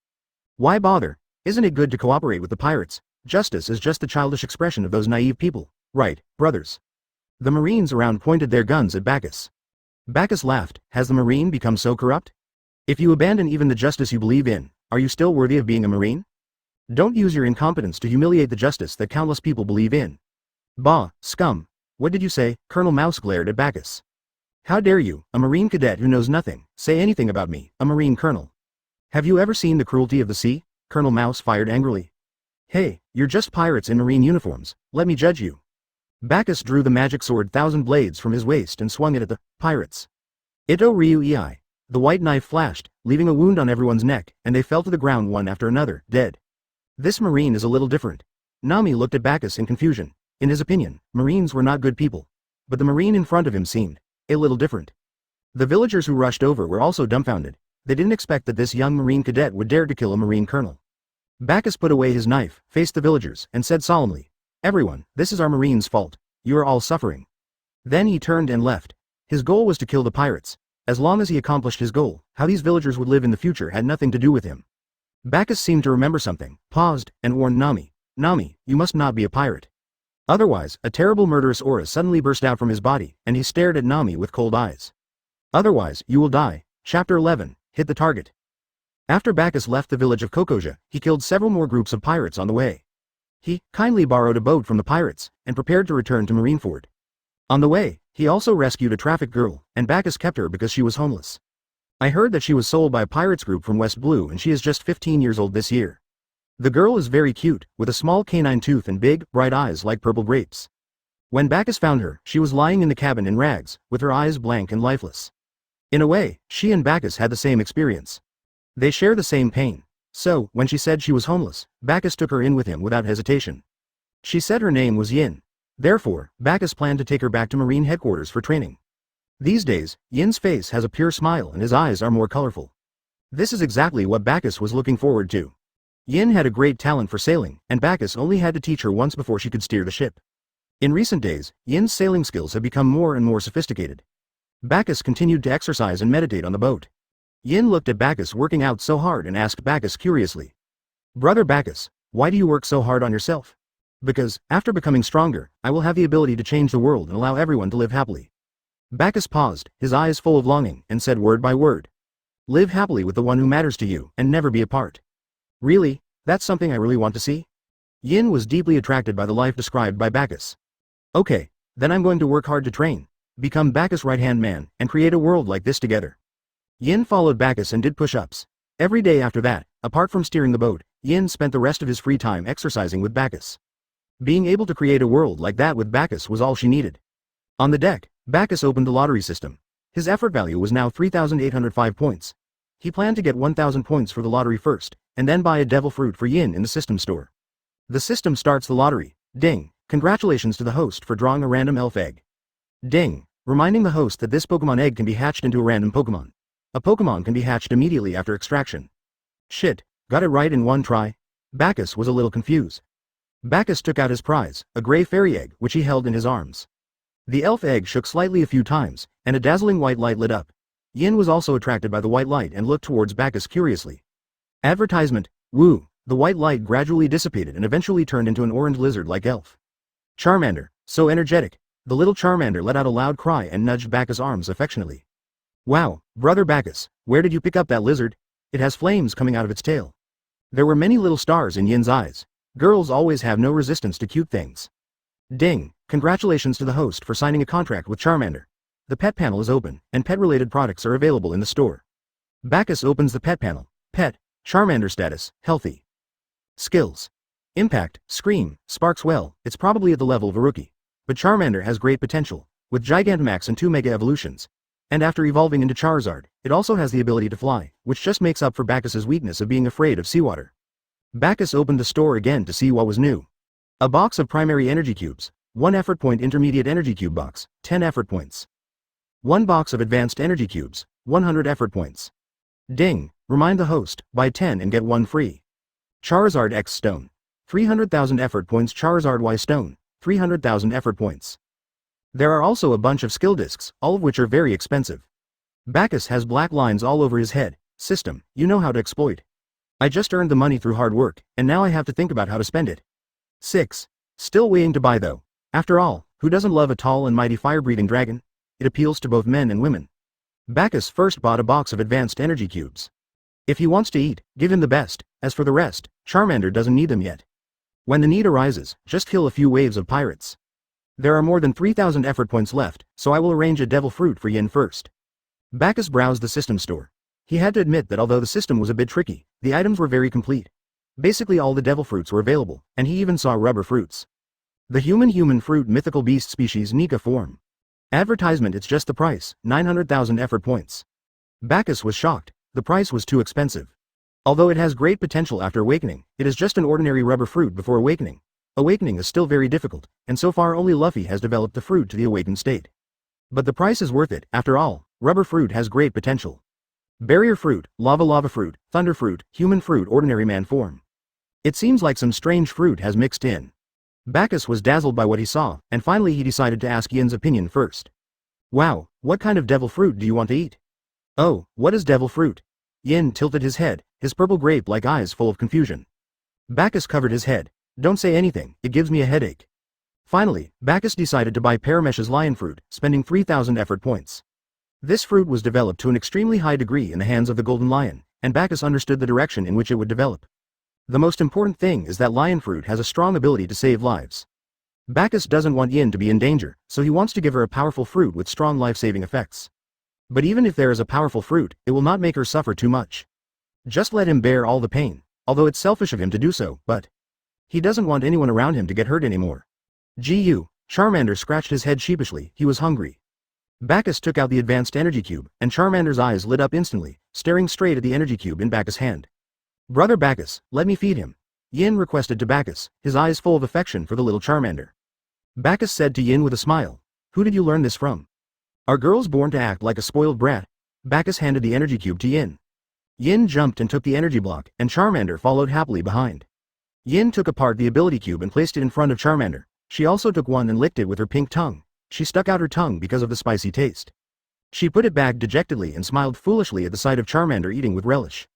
Why bother? Isn't it good to cooperate with the pirates? Justice is just the childish expression of those naive people. Right, brothers. The Marines around pointed their guns at Bagus. Bagus laughed. Has the Marine become so corrupt? If you abandon even the justice you believe in, are you still worthy of being a Marine? Don't use your incompetence to humiliate the justice that countless people believe in. Bah, scum. What did you say? Colonel Mouse glared at Bagus. How dare you, a Marine cadet who knows nothing, say anything about me, a Marine colonel? Have you ever seen the cruelty of the sea? Colonel Mouse fired angrily. Hey, you're just pirates in Marine uniforms, let me judge you. Bagus drew the magic sword Thousand Blades from his waist and swung it at the pirates. Ito Ryu Ei. The white knife flashed, leaving a wound on everyone's neck, and they fell to the ground one after another, dead. This Marine is a little different. Nami looked at Bagus in confusion. In his opinion, Marines were not good people. But the Marine in front of him seemed a little different. The villagers who rushed over were also dumbfounded. They didn't expect that this young Marine cadet would dare to kill a Marine colonel. Bagus put away his knife, faced the villagers, and said solemnly, "Everyone, this is our Marine's fault. You are all suffering." Then he turned and left. His goal was to kill the pirates. As long as he accomplished his goal, how these villagers would live in the future had nothing to do with him. Bagus seemed to remember something, paused, and warned Nami. Nami, you must not be a pirate. Otherwise, a terrible murderous aura suddenly burst out from his body, and he stared at Nami with cold eyes. Otherwise, you will die. Chapter 11, Hit the Target. After Bagus left the village of Kokoja, he killed several more groups of pirates on the way. He kindly borrowed a boat from the pirates, and prepared to return to Marineford. On the way, he also rescued a trafficked girl, and Bagus kept her because she was homeless. I heard that she was sold by a pirates group from West Blue and she is just 15 years old this year. The girl is very cute, with a small canine tooth and big, bright eyes like purple grapes. When Bagus found her, she was lying in the cabin in rags, with her eyes blank and lifeless. In a way, she and Bagus had the same experience. They share the same pain. So, when she said she was homeless, Bagus took her in with him without hesitation. She said her name was Yin. Therefore, Bagus planned to take her back to Marine headquarters for training. These days, Yin's face has a pure smile and his eyes are more colorful. This is exactly what Bagus was looking forward to. Yin had a great talent for sailing, and Bagus only had to teach her once before she could steer the ship. In recent days, Yin's sailing skills have become more and more sophisticated. Bagus continued to exercise and meditate on the boat. Yin looked at Bagus working out so hard and asked Bagus curiously. "Brother Bagus, why do you work so hard on yourself?" "Because, after becoming stronger, I will have the ability to change the world and allow everyone to live happily." Bagus paused, his eyes full of longing, and said word by word. "Live happily with the one who matters to you, and never be apart." "Really? That's something I really want to see?" Yin was deeply attracted by the life described by Bagus. "Okay, then I'm going to work hard to train, become Bagus' right-hand man, and create a world like this together." Yin followed Bagus and did push-ups. Every day after that, apart from steering the boat, Yin spent the rest of his free time exercising with Bagus. Being able to create a world like that with Bagus was all she needed. On the deck, Bagus opened the lottery system. His effort value was now 3,805 points. He planned to get 1,000 points for the lottery first, and then buy a devil fruit for Yin in the system store. The system starts the lottery. Ding! Congratulations to the host for drawing a random elf egg. Ding! Reminding the host that this Pokemon egg can be hatched into a random Pokemon. A Pokemon can be hatched immediately after extraction. Shit, got it right in one try? Bagus was a little confused. Bagus took out his prize, a gray fairy egg, which he held in his arms. The elf egg shook slightly a few times, and a dazzling white light lit up. Yin was also attracted by the white light and looked towards Bagus curiously. Advertisement, woo! The white light gradually dissipated and eventually turned into an orange lizard-like elf. Charmander, so energetic. The little Charmander let out a loud cry and nudged Bagus' arms affectionately. Wow, brother Bagus, where did you pick up that lizard? It has flames coming out of its tail. There were many little stars in Yin's eyes. Girls always have no resistance to cute things. Ding! Congratulations to the host for signing a contract with Charmander. The pet panel is open, and pet-related products are available in the store. Bagus opens the pet panel. Pet, Charmander status, healthy. Skills. Impact, Scream, sparks well, it's probably at the level of a rookie. But Charmander has great potential, with Gigantamax and 2 Mega Evolutions. And after evolving into Charizard, it also has the ability to fly, which just makes up for Bagus' weakness of being afraid of seawater. Bagus opened the store again to see what was new. A box of primary energy cubes, 1 effort point intermediate energy cube box, 10 effort points. 1 box of advanced energy cubes, 100 effort points. Ding! Remind the host, buy 10 and get 1 free. Charizard X Stone. 300,000 effort points. Charizard Y Stone. 300,000 effort points. There are also a bunch of skill discs, all of which are very expensive. Bagus has black lines all over his head. System, you know how to exploit. I just earned the money through hard work, and now I have to think about how to spend it. 6. Still waiting to buy though. After all, Who doesn't love a tall and mighty fire-breathing dragon? It appeals to both men and women. Bagus first bought a box of advanced energy cubes. If he wants to eat, give him the best. As for the rest, Charmander doesn't need them yet. When the need arises, just kill a few waves of pirates. There are more than 3,000 effort points left, so I will arrange a devil fruit for Yin first. Bagus browsed the system store. He had to admit that although the system was a bit tricky, the items were very complete. Basically all the devil fruits were available, and he even saw rubber fruits. The human fruit mythical beast species Nika form. Advertisement, it's just the price, 900,000 effort points. Bagus was shocked. The price was too expensive. Although it has great potential after awakening, it is just an ordinary rubber fruit before awakening. Awakening is still very difficult, and so far only Luffy has developed the fruit to the awakened state. But the price is worth it. After all, rubber fruit has great potential. Barrier fruit, lava fruit, thunder fruit, human fruit ordinary man form. It seems like some strange fruit has mixed in. Bagus was dazzled by what he saw, and finally he decided to ask Yin's opinion first. Wow, what kind of devil fruit do you want to eat? Oh, what is devil fruit? Yin tilted his head, his purple grape-like eyes full of confusion. Bagus covered his head. Don't say anything, it gives me a headache. Finally, Bagus decided to buy Paramesh's lion fruit, spending 3,000 effort points. This fruit was developed to an extremely high degree in the hands of the golden lion, and Bagus understood the direction in which it would develop. The most important thing is that lion fruit has a strong ability to save lives. Bagus doesn't want Yin to be in danger, so he wants to give her a powerful fruit with strong life-saving effects. But even if there is a powerful fruit, it will not make her suffer too much. Just let him bear all the pain, although it's selfish of him to do so, but he doesn't want anyone around him to get hurt anymore. Charmander scratched his head sheepishly, he was hungry. Bagus took out the advanced energy cube, and Charmander's eyes lit up instantly, staring straight at the energy cube in Bagus' hand. Brother Bagus, let me feed him. Yin requested to Bagus, his eyes full of affection for the little Charmander. Bagus said to Yin with a smile, who did you learn this from? Are girls born to act like a spoiled brat? Bagus handed the energy cube to Yin. Yin jumped and took the energy block, and Charmander followed happily behind. Yin took apart the ability cube and placed it in front of Charmander. She also took one and licked it with her pink tongue. She stuck out her tongue because of the spicy taste. She put it back dejectedly and smiled foolishly at the sight of Charmander eating with relish.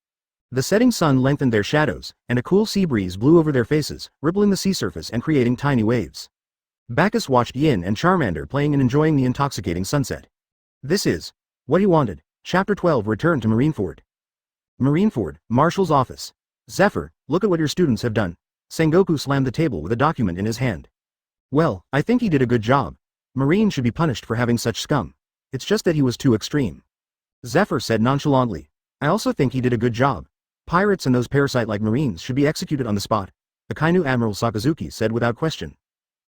The setting sun lengthened their shadows, and a cool sea breeze blew over their faces, rippling the sea surface and creating tiny waves. Bagus watched Yin and Charmander playing and enjoying the intoxicating sunset. This is what he wanted. Chapter 12 Return to Marineford. Marineford, Marshal's office. Zephyr, look at what your students have done. Sengoku slammed the table with a document in his hand. Well, I think he did a good job. Marine should be punished for having such scum. It's just that he was too extreme. Zephyr said nonchalantly. I also think he did a good job. Pirates and those parasite-like Marines should be executed on the spot. Akainu Admiral Sakazuki said without question.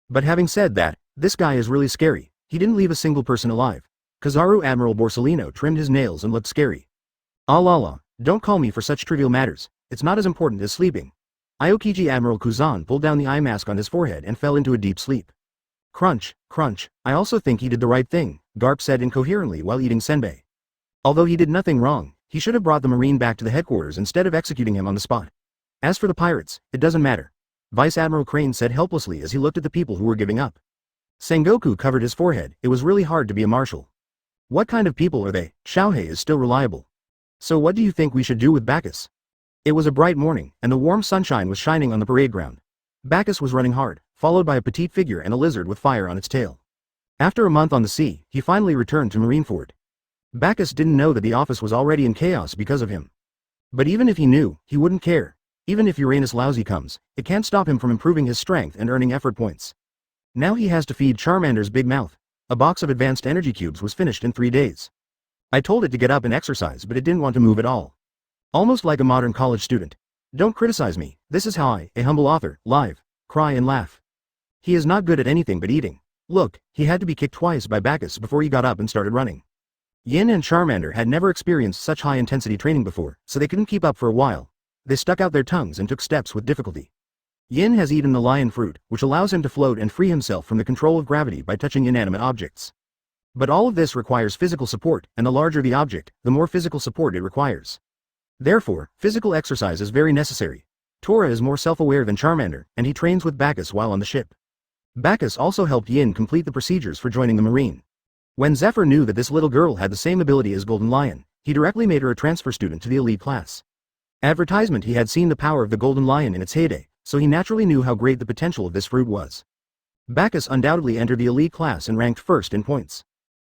But having said that, this guy is really scary. He didn't leave a single person alive. Kizaru Admiral Borsellino trimmed his nails and looked scary. La, don't call me for such trivial matters. It's not as important as sleeping. Aokiji Admiral Kuzan pulled down the eye mask on his forehead and fell into a deep sleep. Crunch, crunch, I also think he did the right thing, Garp said incoherently while eating senbei. Although he did nothing wrong, he should have brought the Marine back to the headquarters instead of executing him on the spot. As for the pirates, it doesn't matter. Vice Admiral Crane said helplessly as he looked at the people who were giving up. Sengoku covered his forehead. It was really hard to be a marshal. What kind of people are they? Xiaohei is still reliable. So what do you think we should do with Bagus? It was a bright morning, and the warm sunshine was shining on the parade ground. Bagus was running hard, followed by a petite figure and a lizard with fire on its tail. After a month on the sea, he finally returned to Marineford. Bagus didn't know that the office was already in chaos because of him. But even if he knew, he wouldn't care. Even if Uranus Lousy comes, it can't stop him from improving his strength and earning effort points. Now he has to feed Charmander's big mouth. A box of advanced energy cubes was finished in 3 days. I told it to get up and exercise, but it didn't want to move at all. Almost like a modern college student. Don't criticize me, this is how I, a humble author, live, cry and laugh. He is not good at anything but eating. Look, he had to be kicked twice by Bagus before he got up and started running. Yin and Charmander had never experienced such high-intensity training before, so they couldn't keep up for a while. They stuck out their tongues and took steps with difficulty. Yin has eaten the lion fruit, which allows him to float and free himself from the control of gravity by touching inanimate objects. But all of this requires physical support, and the larger the object, the more physical support it requires. Therefore, physical exercise is very necessary. Tora is more self-aware than Charmander, and he trains with Bagus while on the ship. Bagus also helped Yin complete the procedures for joining the Marine. When Zephyr knew that this little girl had the same ability as Golden Lion, he directly made her a transfer student to the elite class. Advertisement He had seen the power of the Golden Lion in its heyday, so he naturally knew how great the potential of this fruit was. Bagus undoubtedly entered the elite class and ranked first in points.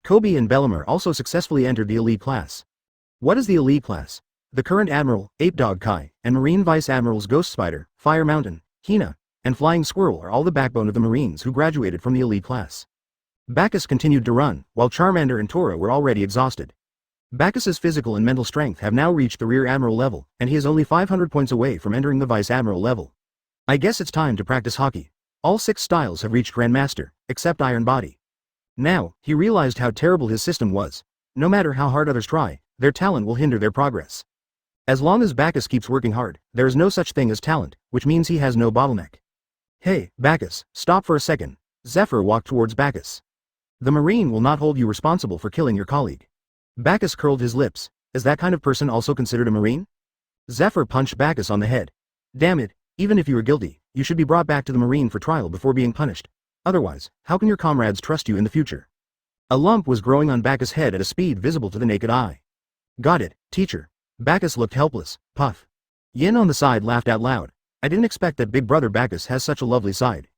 Kobe and Bellamar also successfully entered the elite class. What is the elite class? The current Admiral, Ape Dog Kai, and Marine Vice Admirals Ghost Spider, Fire Mountain, Hina, and Flying Squirrel are all the backbone of the Marines who graduated from the elite class. Bagus continued to run, while Charmander and Tora were already exhausted. Bagus's physical and mental strength have now reached the Rear Admiral level, and he is only 500 points away from entering the Vice Admiral level. I guess it's time to practice hockey. All 6 styles have reached Grandmaster, except Iron Body. Now, he realized how terrible his system was. No matter how hard others try, their talent will hinder their progress. As long as Bagus keeps working hard, there is no such thing as talent, which means he has no bottleneck. Hey, Bagus, stop for a second. Zephyr walked towards Bagus. The Marine will not hold you responsible for killing your colleague. Bagus curled his lips. Is that kind of person also considered a Marine? Zephyr punched Bagus on the head. Damn it, even if you are guilty, you should be brought back to the Marine for trial before being punished. Otherwise, how can your comrades trust you in the future? A lump was growing on Bagus' head at a speed visible to the naked eye. Got it, teacher. Bagus looked helpless. Puff. Yin on the side laughed out loud. I didn't expect that Big Brother Bagus has such a lovely side.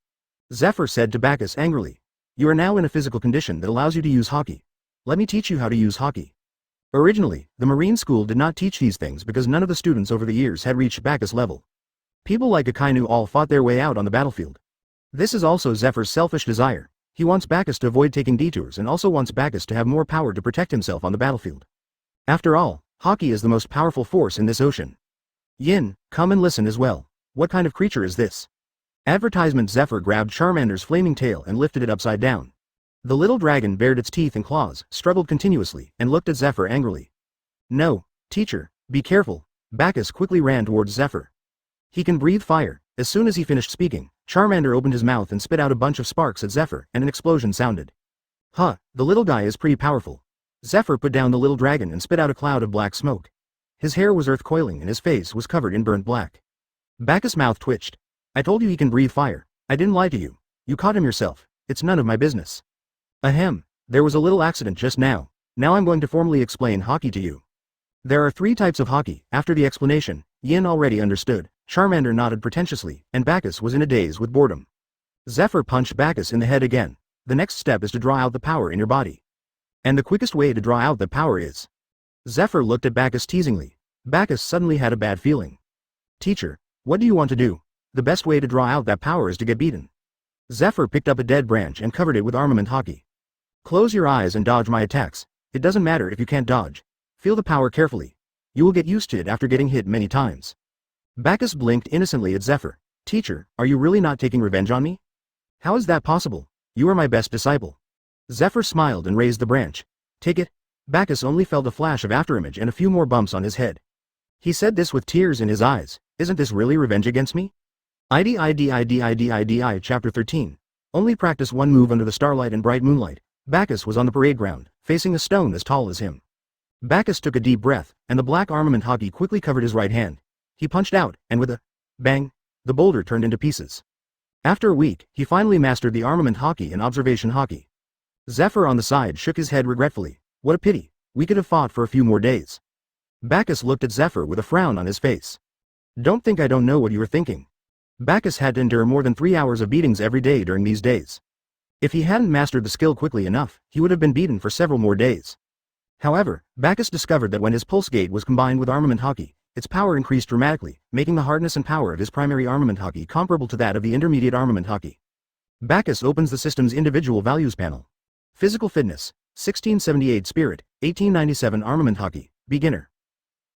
Zephyr said to Bagus angrily. You are now in a physical condition that allows you to use hockey. Let me teach you how to use hockey. Originally, the Marine School did not teach these things because none of the students over the years had reached Bagus level. People like Akainu all fought their way out on the battlefield. This is also Zephyr's selfish desire. He wants Bagus to avoid taking detours and also wants Bagus to have more power to protect himself on the battlefield. After all, hockey is the most powerful force in this ocean. Yin, come and listen as well. What kind of creature is this? Advertisement. Zephyr grabbed Charmander's flaming tail and lifted it upside down. The little dragon bared its teeth and claws, struggled continuously, and looked at Zephyr angrily. No, teacher, be careful. Bagus quickly ran towards Zephyr. He can breathe fire. As soon as he finished speaking, Charmander opened his mouth and spit out a bunch of sparks at Zephyr, and an explosion sounded. Huh, the little guy is pretty powerful. Zephyr put down the little dragon and spit out a cloud of black smoke. His hair was earth coiling and his face was covered in burnt black. Bagus' mouth twitched. I told you he can breathe fire. I didn't lie to you. You caught him yourself. It's none of my business. Ahem, there was a little accident just now. Now I'm going to formally explain hockey to you. There are 3 types of hockey. After the explanation, Yin already understood. Charmander nodded pretentiously, and Bagus was in a daze with boredom. Zephyr punched Bagus in the head again. The next step is to draw out the power in your body. And the quickest way to draw out that power is... Zephyr looked at Bagus teasingly. Bagus suddenly had a bad feeling. Teacher, what do you want to do? The best way to draw out that power is to get beaten. Zephyr picked up a dead branch and covered it with armament hockey. Close your eyes and dodge my attacks. It doesn't matter if you can't dodge. Feel the power carefully. You will get used to it after getting hit many times. Bagus blinked innocently at Zephyr. Teacher, are you really not taking revenge on me? How is that possible? You are my best disciple. Zephyr smiled and raised the branch. Take it. Bagus only felt a flash of afterimage and a few more bumps on his head. He said this with tears in his eyes. Isn't this really revenge against me? IDIDIDIDIDI Chapter 13. Only practice one move under the starlight and bright moonlight. Bagus was on the parade ground, facing a stone as tall as him. Bagus took a deep breath, and the black armament hockey quickly covered his right hand. He punched out, and with a bang, the boulder turned into pieces. After a week, he finally mastered the armament hockey and observation hockey. Zephyr on the side shook his head regretfully. What a pity, we could have fought for a few more days. Bagus looked at Zephyr with a frown on his face. Don't think I don't know what you were thinking. Bagus had to endure more than 3 hours of beatings every day during these days. If he hadn't mastered the skill quickly enough, he would have been beaten for several more days. However, Bagus discovered that when his pulse gate was combined with armament hockey, its power increased dramatically, making the hardness and power of his primary armament hockey comparable to that of the intermediate armament hockey. Bagus opens the system's individual values panel. Physical fitness, 1678 spirit, 1897 armament hockey, beginner.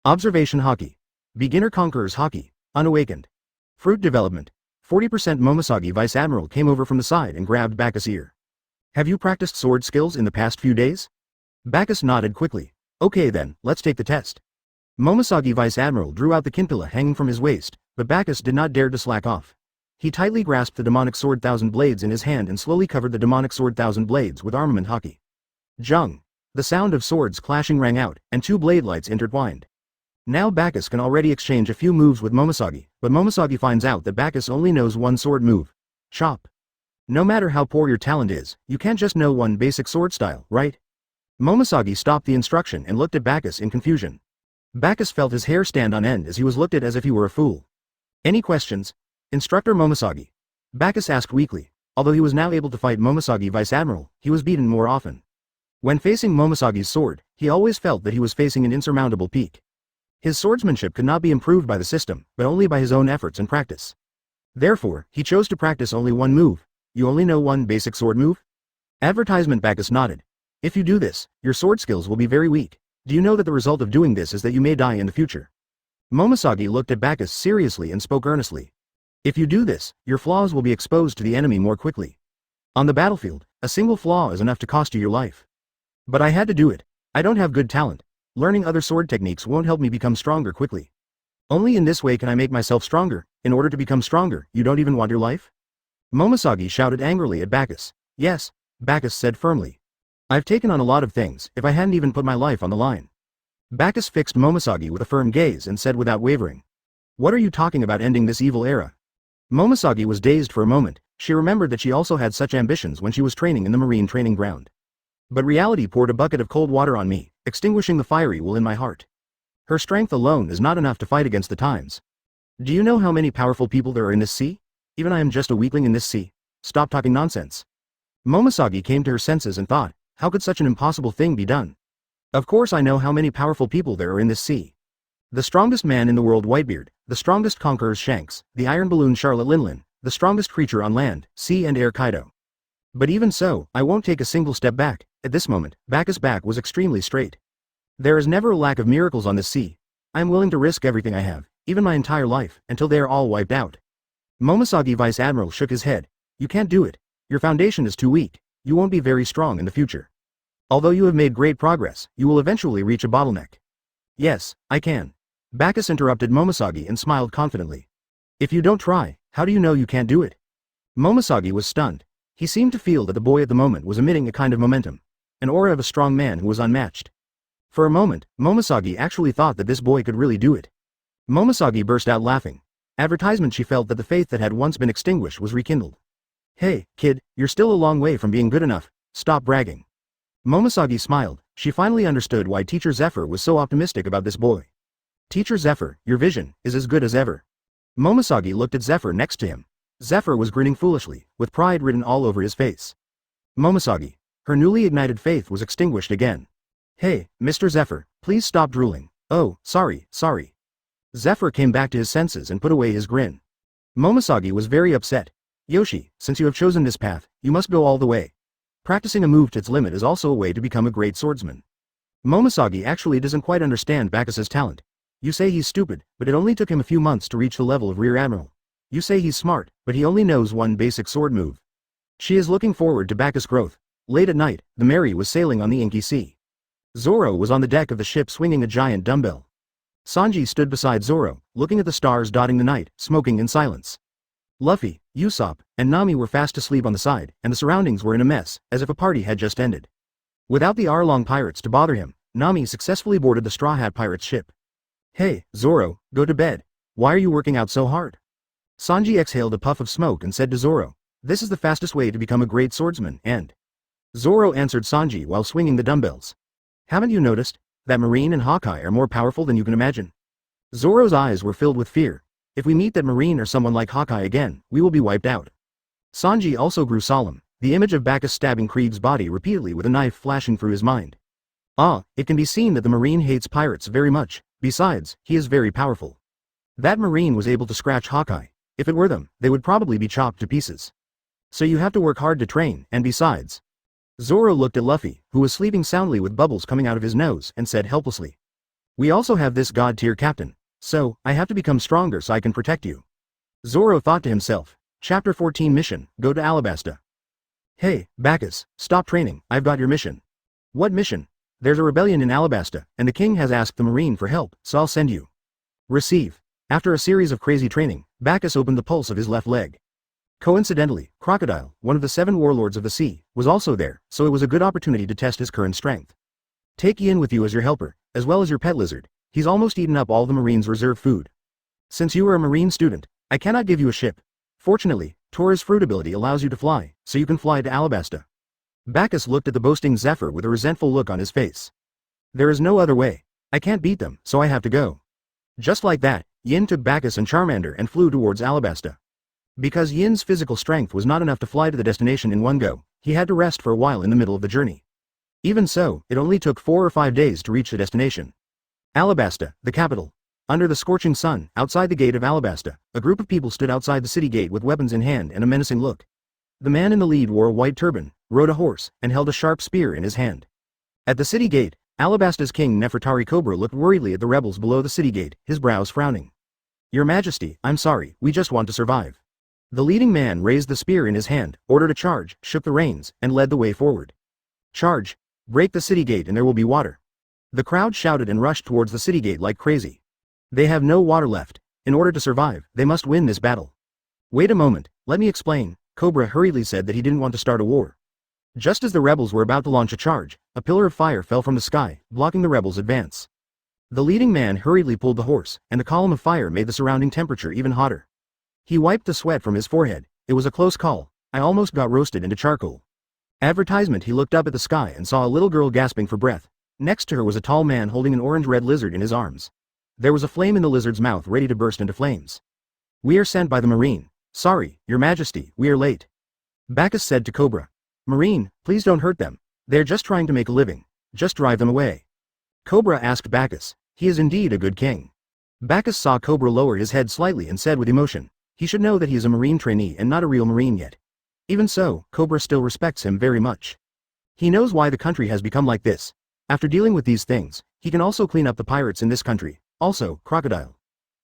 Observation hockey. Beginner conquerors hockey, unawakened. Fruit development. 40% Momoshagi Vice Admiral came over from the side and grabbed Bagus' ear. Have you practiced sword skills in the past few days? Bagus nodded quickly. Okay then, let's take the test. Momoshagi Vice Admiral drew out the Kinpilla hanging from his waist, but Bagus did not dare to slack off. He tightly grasped the demonic sword Thousand Blades in his hand and slowly covered the demonic sword Thousand Blades with armament hockey. Zhang. The sound of swords clashing rang out, and 2 blade lights intertwined. Now Bagus can already exchange a few moves with Momoshagi, but Momoshagi finds out that Bagus only knows one sword move. Chop. No matter how poor your talent is, you can't just know one basic sword style, right? Momoshagi stopped the instruction and looked at Bagus in confusion. Bagus felt his hair stand on end as he was looked at as if he were a fool. Any questions? Instructor Momoshagi. Bagus asked weakly. Although he was now able to fight Momosagi Vice Admiral, he was beaten more often. When facing Momosagi's sword, he always felt that he was facing an insurmountable peak. His swordsmanship could not be improved by the system, but only by his own efforts and practice. Therefore, he chose to practice only one move. You only know one basic sword move? Advertisement. Bagus nodded. If you do this, your sword skills will be very weak. Do you know that the result of doing this is that you may die in the future? Momosagi looked at Bagus seriously and spoke earnestly. If you do this, your flaws will be exposed to the enemy more quickly. On the battlefield, a single flaw is enough to cost you your life. But I had to do it. I don't have good talent. Learning other sword techniques won't help me become stronger quickly. Only in this way can I make myself stronger. In order to become stronger, you don't even want your life? Momosagi shouted angrily at Bagus. Yes, Bagus said firmly. I've taken on a lot of things, if I hadn't even put my life on the line. Bagus fixed Momosagi with a firm gaze and said without wavering. What are you talking about, ending this evil era? Momosagi was dazed for a moment. She remembered that she also had such ambitions when she was training in the Marine training ground. But reality poured a bucket of cold water on me, extinguishing the fiery will in my heart. Her strength alone is not enough to fight against the times. Do you know how many powerful people there are in this sea? Even I am just a weakling in this sea. Stop talking nonsense. Momosagi came to her senses and thought, how could such an impossible thing be done? Of course I know how many powerful people there are in this sea. The strongest man in the world, Whitebeard, the strongest conquerors, Shanks, the iron balloon, Charlotte Linlin, the strongest creature on land, sea and air, Kaido. But even so, I won't take a single step back. At this moment, Bakus' back was extremely straight. There is never a lack of miracles on this sea. I am willing to risk everything I have, even my entire life, until they are all wiped out. Momosagi Vice Admiral shook his head. You can't do it. Your foundation is too weak. You won't be very strong in the future. Although you have made great progress, you will eventually reach a bottleneck. Yes, I can. Bakus interrupted Momosagi and smiled confidently. If you don't try, how do you know you can't do it? Momosagi was stunned. He seemed to feel that the boy at the moment was emitting a kind of momentum, an aura of a strong man who was unmatched. For a moment, Momosagi actually thought that this boy could really do it. Momosagi burst out laughing. Advertisement. She felt that the faith that had once been extinguished was rekindled. Hey, kid, you're still a long way from being good enough. Stop bragging. Momosagi smiled. She finally understood why Teacher Zephyr was so optimistic about this boy. Teacher Zephyr, your vision is as good as ever. Momosagi looked at Zephyr next to him. Zephyr was grinning foolishly, with pride written all over his face. Momosagi. Her newly ignited faith was extinguished again. Hey, Mr. Zephyr, please stop drooling. Oh, sorry. Zephyr came back to his senses and put away his grin. Momosagi was very upset. Yoshi, since you have chosen this path, you must go all the way. Practicing a move to its limit is also a way to become a great swordsman. Momosagi actually doesn't quite understand Bakus's talent. You say he's stupid, but it only took him a few months to reach the level of Rear Admiral. You say he's smart, but he only knows one basic sword move. She is looking forward to Bakus' growth. Late at night, the Mary was sailing on the inky sea. Zoro was on the deck of the ship swinging a giant dumbbell. Sanji stood beside Zoro, looking at the stars dotting the night, smoking in silence. Luffy, Usopp, and Nami were fast asleep on the side, and the surroundings were in a mess, as if a party had just ended. Without the Arlong pirates to bother him, Nami successfully boarded the Straw Hat Pirates' ship. Hey, Zoro, go to bed. Why are you working out so hard? Sanji exhaled a puff of smoke and said to Zoro, this is the fastest way to become a great swordsman, and... Zoro answered Sanji while swinging the dumbbells. Haven't you noticed that Marine and Hawkeye are more powerful than you can imagine? Zoro's eyes were filled with fear. If we meet that Marine or someone like Hawkeye again, we will be wiped out. Sanji also grew solemn, the image of Bakus stabbing Krieg's body repeatedly with a knife flashing through his mind. It can be seen that the Marine hates pirates very much. Besides, he is very powerful. That Marine was able to scratch Hawkeye. If it were them, they would probably be chopped to pieces. So you have to work hard to train, and besides... Zoro looked at Luffy, who was sleeping soundly with bubbles coming out of his nose, and said helplessly. We also have this god-tier captain. So, I have to become stronger so I can protect you. Zoro thought to himself. Chapter 14 Mission, go to Alabasta. Hey, Bakus, stop training, I've got your mission. What mission? There's a rebellion in Alabasta, and the king has asked the Marine for help, so I'll send you. Receive. After a series of crazy training, Bakus opened the pulse of his left leg. Coincidentally, Crocodile, one of the 7 warlords of the sea, was also there, so it was a good opportunity to test his current strength. Take Yin with you as your helper, as well as your pet lizard. He's almost eaten up all the Marine's reserve food. Since you are a Marine student, I cannot give you a ship. Fortunately, Tora's fruit ability allows you to fly, so you can fly to Alabasta. Bakus looked at the boasting Zephyr with a resentful look on his face. There is no other way. I can't beat them, so I have to go. Just like that, Yin took Bakus and Charmander and flew towards Alabasta. Because Yin's physical strength was not enough to fly to the destination in one go, he had to rest for a while in the middle of the journey. Even so, it only took 4 or 5 days to reach the destination. Alabasta, the capital. Under the scorching sun, outside the gate of Alabasta, a group of people stood outside the city gate with weapons in hand and a menacing look. The man in the lead wore a white turban, rode a horse, and held a sharp spear in his hand. At the city gate, Alabasta's king Nefertari Cobra looked worriedly at the rebels below the city gate, his brows frowning. Your Majesty, I'm sorry, we just want to survive. The leading man raised the spear in his hand, ordered a charge, shook the reins, and led the way forward. Charge! Break the city gate and there will be water. The crowd shouted and rushed towards the city gate like crazy. They have no water left. In order to survive, they must win this battle. Wait a moment, let me explain, Cobra hurriedly said that he didn't want to start a war. Just as the rebels were about to launch a charge, a pillar of fire fell from the sky, blocking the rebels' advance. The leading man hurriedly pulled the horse, and the column of fire made the surrounding temperature even hotter. He wiped the sweat from his forehead. It was a close call. I almost got roasted into charcoal. Advertisement. He looked up at the sky and saw a little girl gasping for breath. Next to her was a tall man holding an orange-red lizard in his arms. There was a flame in the lizard's mouth ready to burst into flames. We are sent by the Marine. Sorry, Your Majesty, we are late. Bagus said to Cobra. Marine, please don't hurt them. They're just trying to make a living. Just drive them away. Cobra asked Bagus. He is indeed a good king. Bagus saw Cobra lower his head slightly and said with emotion. He should know that he is a Marine trainee and not a real Marine yet. Even so, Cobra still respects him very much. He knows why the country has become like this. After dealing with these things, he can also clean up the pirates in this country. Also, Crocodile.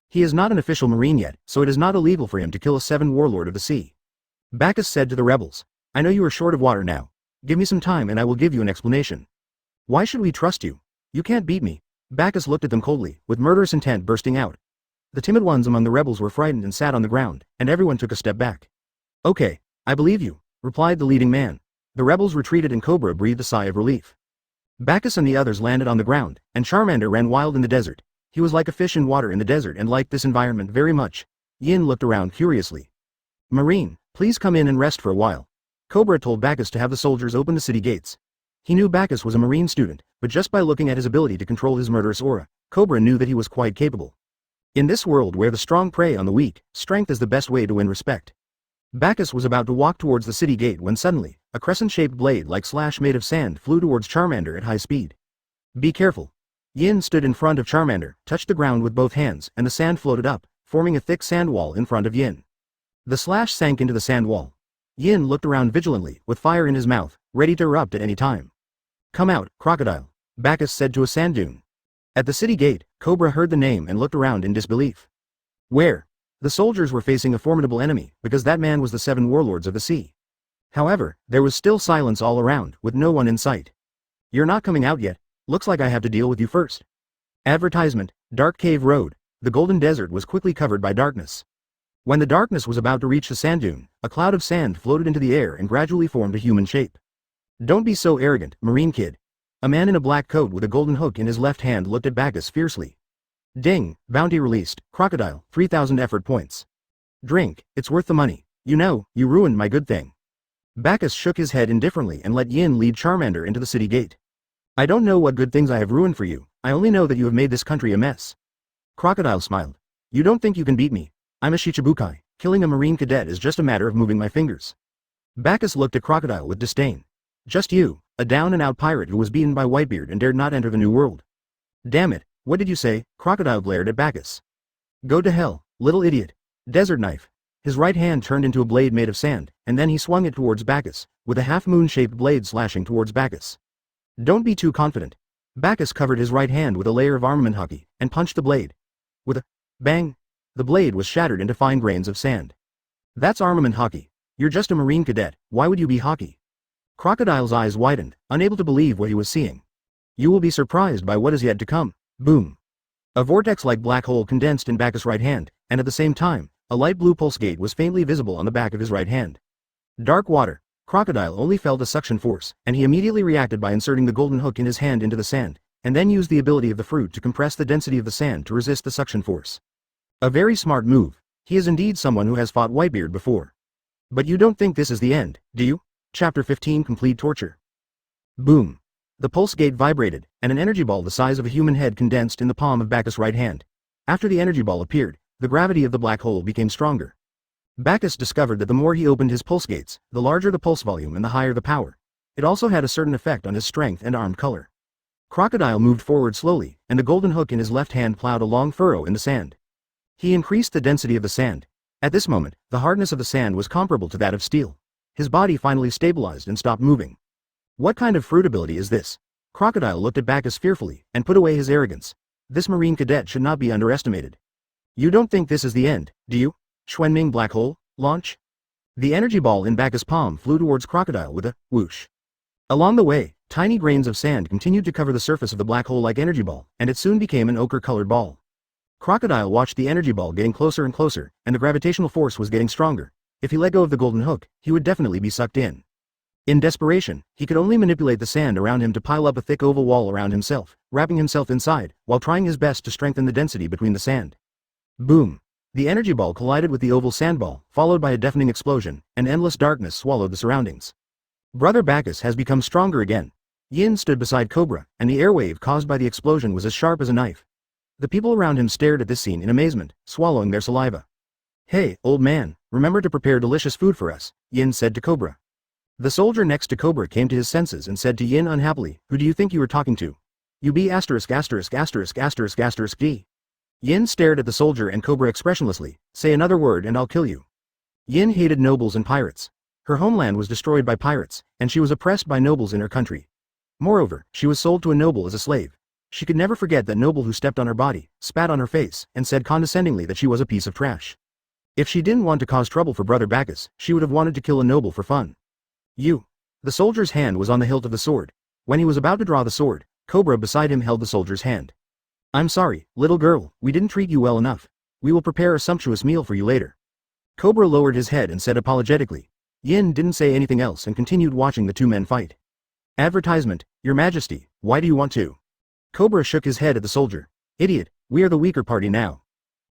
He is not an official Marine yet, so it is not illegal for him to kill a 7 warlord of the sea. Bagus said to the rebels. I know you are short of water now. Give me some time and I will give you an explanation. Why should we trust you? You can't beat me. Bagus looked at them coldly, with murderous intent bursting out. The timid ones among the rebels were frightened and sat on the ground, and everyone took a step back. Okay, I believe you, replied the leading man. The rebels retreated and Cobra breathed a sigh of relief. Bagus and the others landed on the ground, and Charmander ran wild in the desert. He was like a fish in water in the desert and liked this environment very much. Yin looked around curiously. Marine, please come in and rest for a while. Cobra told Bagus to have the soldiers open the city gates. He knew Bagus was a Marine student, but just by looking at his ability to control his murderous aura, Cobra knew that he was quite capable. In this world where the strong prey on the weak, strength is the best way to win respect. Bagus was about to walk towards the city gate when suddenly, a crescent-shaped blade-like slash made of sand flew towards Charmander at high speed. Be careful. Yin stood in front of Charmander, touched the ground with both hands, and the sand floated up, forming a thick sand wall in front of Yin. The slash sank into the sand wall. Yin looked around vigilantly, with fire in his mouth, ready to erupt at any time. Come out, Crocodile, Bagus said to a sand dune. At the city gate, Cobra heard the name and looked around in disbelief. Where? The soldiers were facing a formidable enemy, because that man was the 7 warlords of the sea. However, there was still silence all around, with no one in sight. You're not coming out yet. Looks like I have to deal with you first. Advertisement, Dark Cave Road. The Golden Desert was quickly covered by darkness. When the darkness was about to reach the sand dune, a cloud of sand floated into the air and gradually formed a human shape. Don't be so arrogant, Marine kid. A man in a black coat with a golden hook in his left hand looked at Bagus fiercely. Ding, bounty released, Crocodile, 3,000 effort points. Drink, it's worth the money. You know, you ruined my good thing. Bagus shook his head indifferently and let Yin lead Charmander into the city gate. I don't know what good things I have ruined for you, I only know that you have made this country a mess. Crocodile smiled. You don't think you can beat me? I'm a Shichibukai. Killing a Marine cadet is just a matter of moving my fingers. Bagus looked at Crocodile with disdain. Just you, a down-and-out pirate who was beaten by Whitebeard and dared not enter the New World. Damn it, what did you say? Crocodile glared at Bagus. Go to hell, little idiot. Desert knife. His right hand turned into a blade made of sand, and then he swung it towards Bagus, with a half-moon-shaped blade slashing towards Bagus. Don't be too confident. Bagus covered his right hand with a layer of armament hockey, and punched the blade. With a bang, the blade was shattered into fine grains of sand. That's armament hockey. You're just a Marine cadet, why would you be hockey? Crocodile's eyes widened, unable to believe what he was seeing. You will be surprised by what is yet to come. Boom. A vortex-like black hole condensed in Bagus' right hand, and at the same time, a light blue pulse gate was faintly visible on the back of his right hand. Dark water. Crocodile only felt a suction force, and he immediately reacted by inserting the golden hook in his hand into the sand, and then used the ability of the fruit to compress the density of the sand to resist the suction force. A very smart move. He is indeed someone who has fought Whitebeard before. But you don't think this is the end, do you? Chapter 15 Complete Torture. Boom. The pulse gate vibrated, and an energy ball the size of a human head condensed in the palm of Bagus' right hand. After the energy ball appeared, the gravity of the black hole became stronger. Bagus discovered that the more he opened his pulse gates, the larger the pulse volume and the higher the power. It also had a certain effect on his strength and armed color. Crocodile moved forward slowly, and the golden hook in his left hand plowed a long furrow in the sand. He increased the density of the sand. At this moment, the hardness of the sand was comparable to that of steel. His body finally stabilized and stopped moving. What kind of fruit ability is this? Crocodile looked at Bagus fearfully, and put away his arrogance. This marine cadet should not be underestimated. You don't think this is the end, do you? Xuanming black hole, launch? The energy ball in Bagus' palm flew towards Crocodile with a whoosh. Along the way, tiny grains of sand continued to cover the surface of the black hole like energy ball, and it soon became an ochre-colored ball. Crocodile watched the energy ball getting closer and closer, and the gravitational force was getting stronger. If he let go of the golden hook, he would definitely be sucked in. In desperation, he could only manipulate the sand around him to pile up a thick oval wall around himself, wrapping himself inside, while trying his best to strengthen the density between the sand. Boom! The energy ball collided with the oval sandball, followed by a deafening explosion, and endless darkness swallowed the surroundings. Brother Bagus has become stronger again. Yin stood beside Cobra, and the airwave caused by the explosion was as sharp as a knife. The people around him stared at this scene in amazement, swallowing their saliva. Hey, old man, remember to prepare delicious food for us, Yin said to Cobra. The soldier next to Cobra came to his senses and said to Yin unhappily, who do you think you are talking to? You be D. Yin stared at the soldier and Cobra expressionlessly, say another word and I'll kill you. Yin hated nobles and pirates. Her homeland was destroyed by pirates, and she was oppressed by nobles in her country. Moreover, she was sold to a noble as a slave. She could never forget that noble who stepped on her body, spat on her face, and said condescendingly that she was a piece of trash. If she didn't want to cause trouble for Brother Bagus, she would have wanted to kill a noble for fun. You. The soldier's hand was on the hilt of the sword. When he was about to draw the sword, Cobra beside him held the soldier's hand. I'm sorry, little girl, we didn't treat you well enough. We will prepare a sumptuous meal for you later. Cobra lowered his head and said apologetically. Yin didn't say anything else and continued watching the two men fight. Advertisement, Your Majesty, why do you want to? Cobra shook his head at the soldier. Idiot, we are the weaker party now.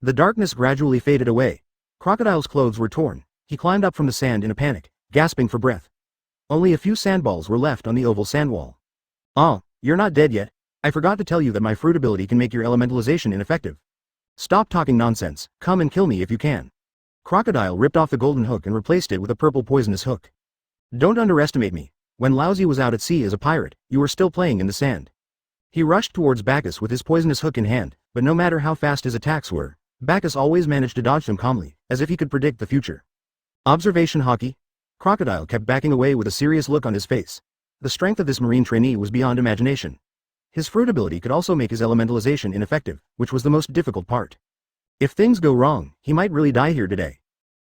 The darkness gradually faded away. Crocodile's clothes were torn. He climbed up from the sand in a panic, gasping for breath. Only a few sandballs were left on the oval sandwall. Ah, you're not dead yet. I forgot to tell you that my fruit ability can make your elementalization ineffective. Stop talking nonsense, come and kill me if you can. Crocodile ripped off the golden hook and replaced it with a purple poisonous hook. Don't underestimate me. When Lousy was out at sea as a pirate, you were still playing in the sand. He rushed towards Bagus with his poisonous hook in hand, but no matter how fast his attacks were, Bagus always managed to dodge them calmly, as if he could predict the future. Observation hockey? Crocodile kept backing away with a serious look on his face. The strength of this marine trainee was beyond imagination. His fruit ability could also make his elementalization ineffective, which was the most difficult part. If things go wrong, he might really die here today.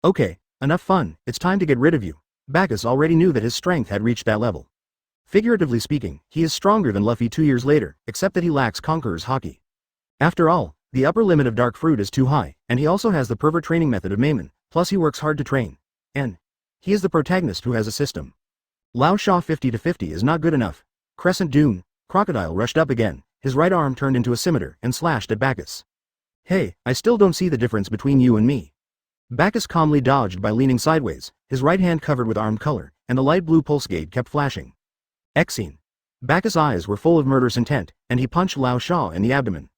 Okay, enough fun, it's time to get rid of you. Bagus already knew that his strength had reached that level. Figuratively speaking, he is stronger than Luffy 2 years later, except that he lacks Conqueror's Haki. After all, the upper limit of dark fruit is too high, and he also has the pervert training method of Mayman, plus he works hard to train. And he is the protagonist who has a system. Lao Sha 50-50 is not good enough. Crescent Dune. Crocodile rushed up again, his right arm turned into a scimitar and slashed at Bagus. Hey, I still don't see the difference between you and me. Bagus calmly dodged by leaning sideways, his right hand covered with armed color, and the light blue pulse gate kept flashing. Exene. Bagus' eyes were full of murderous intent, and he punched Lao Sha in the abdomen.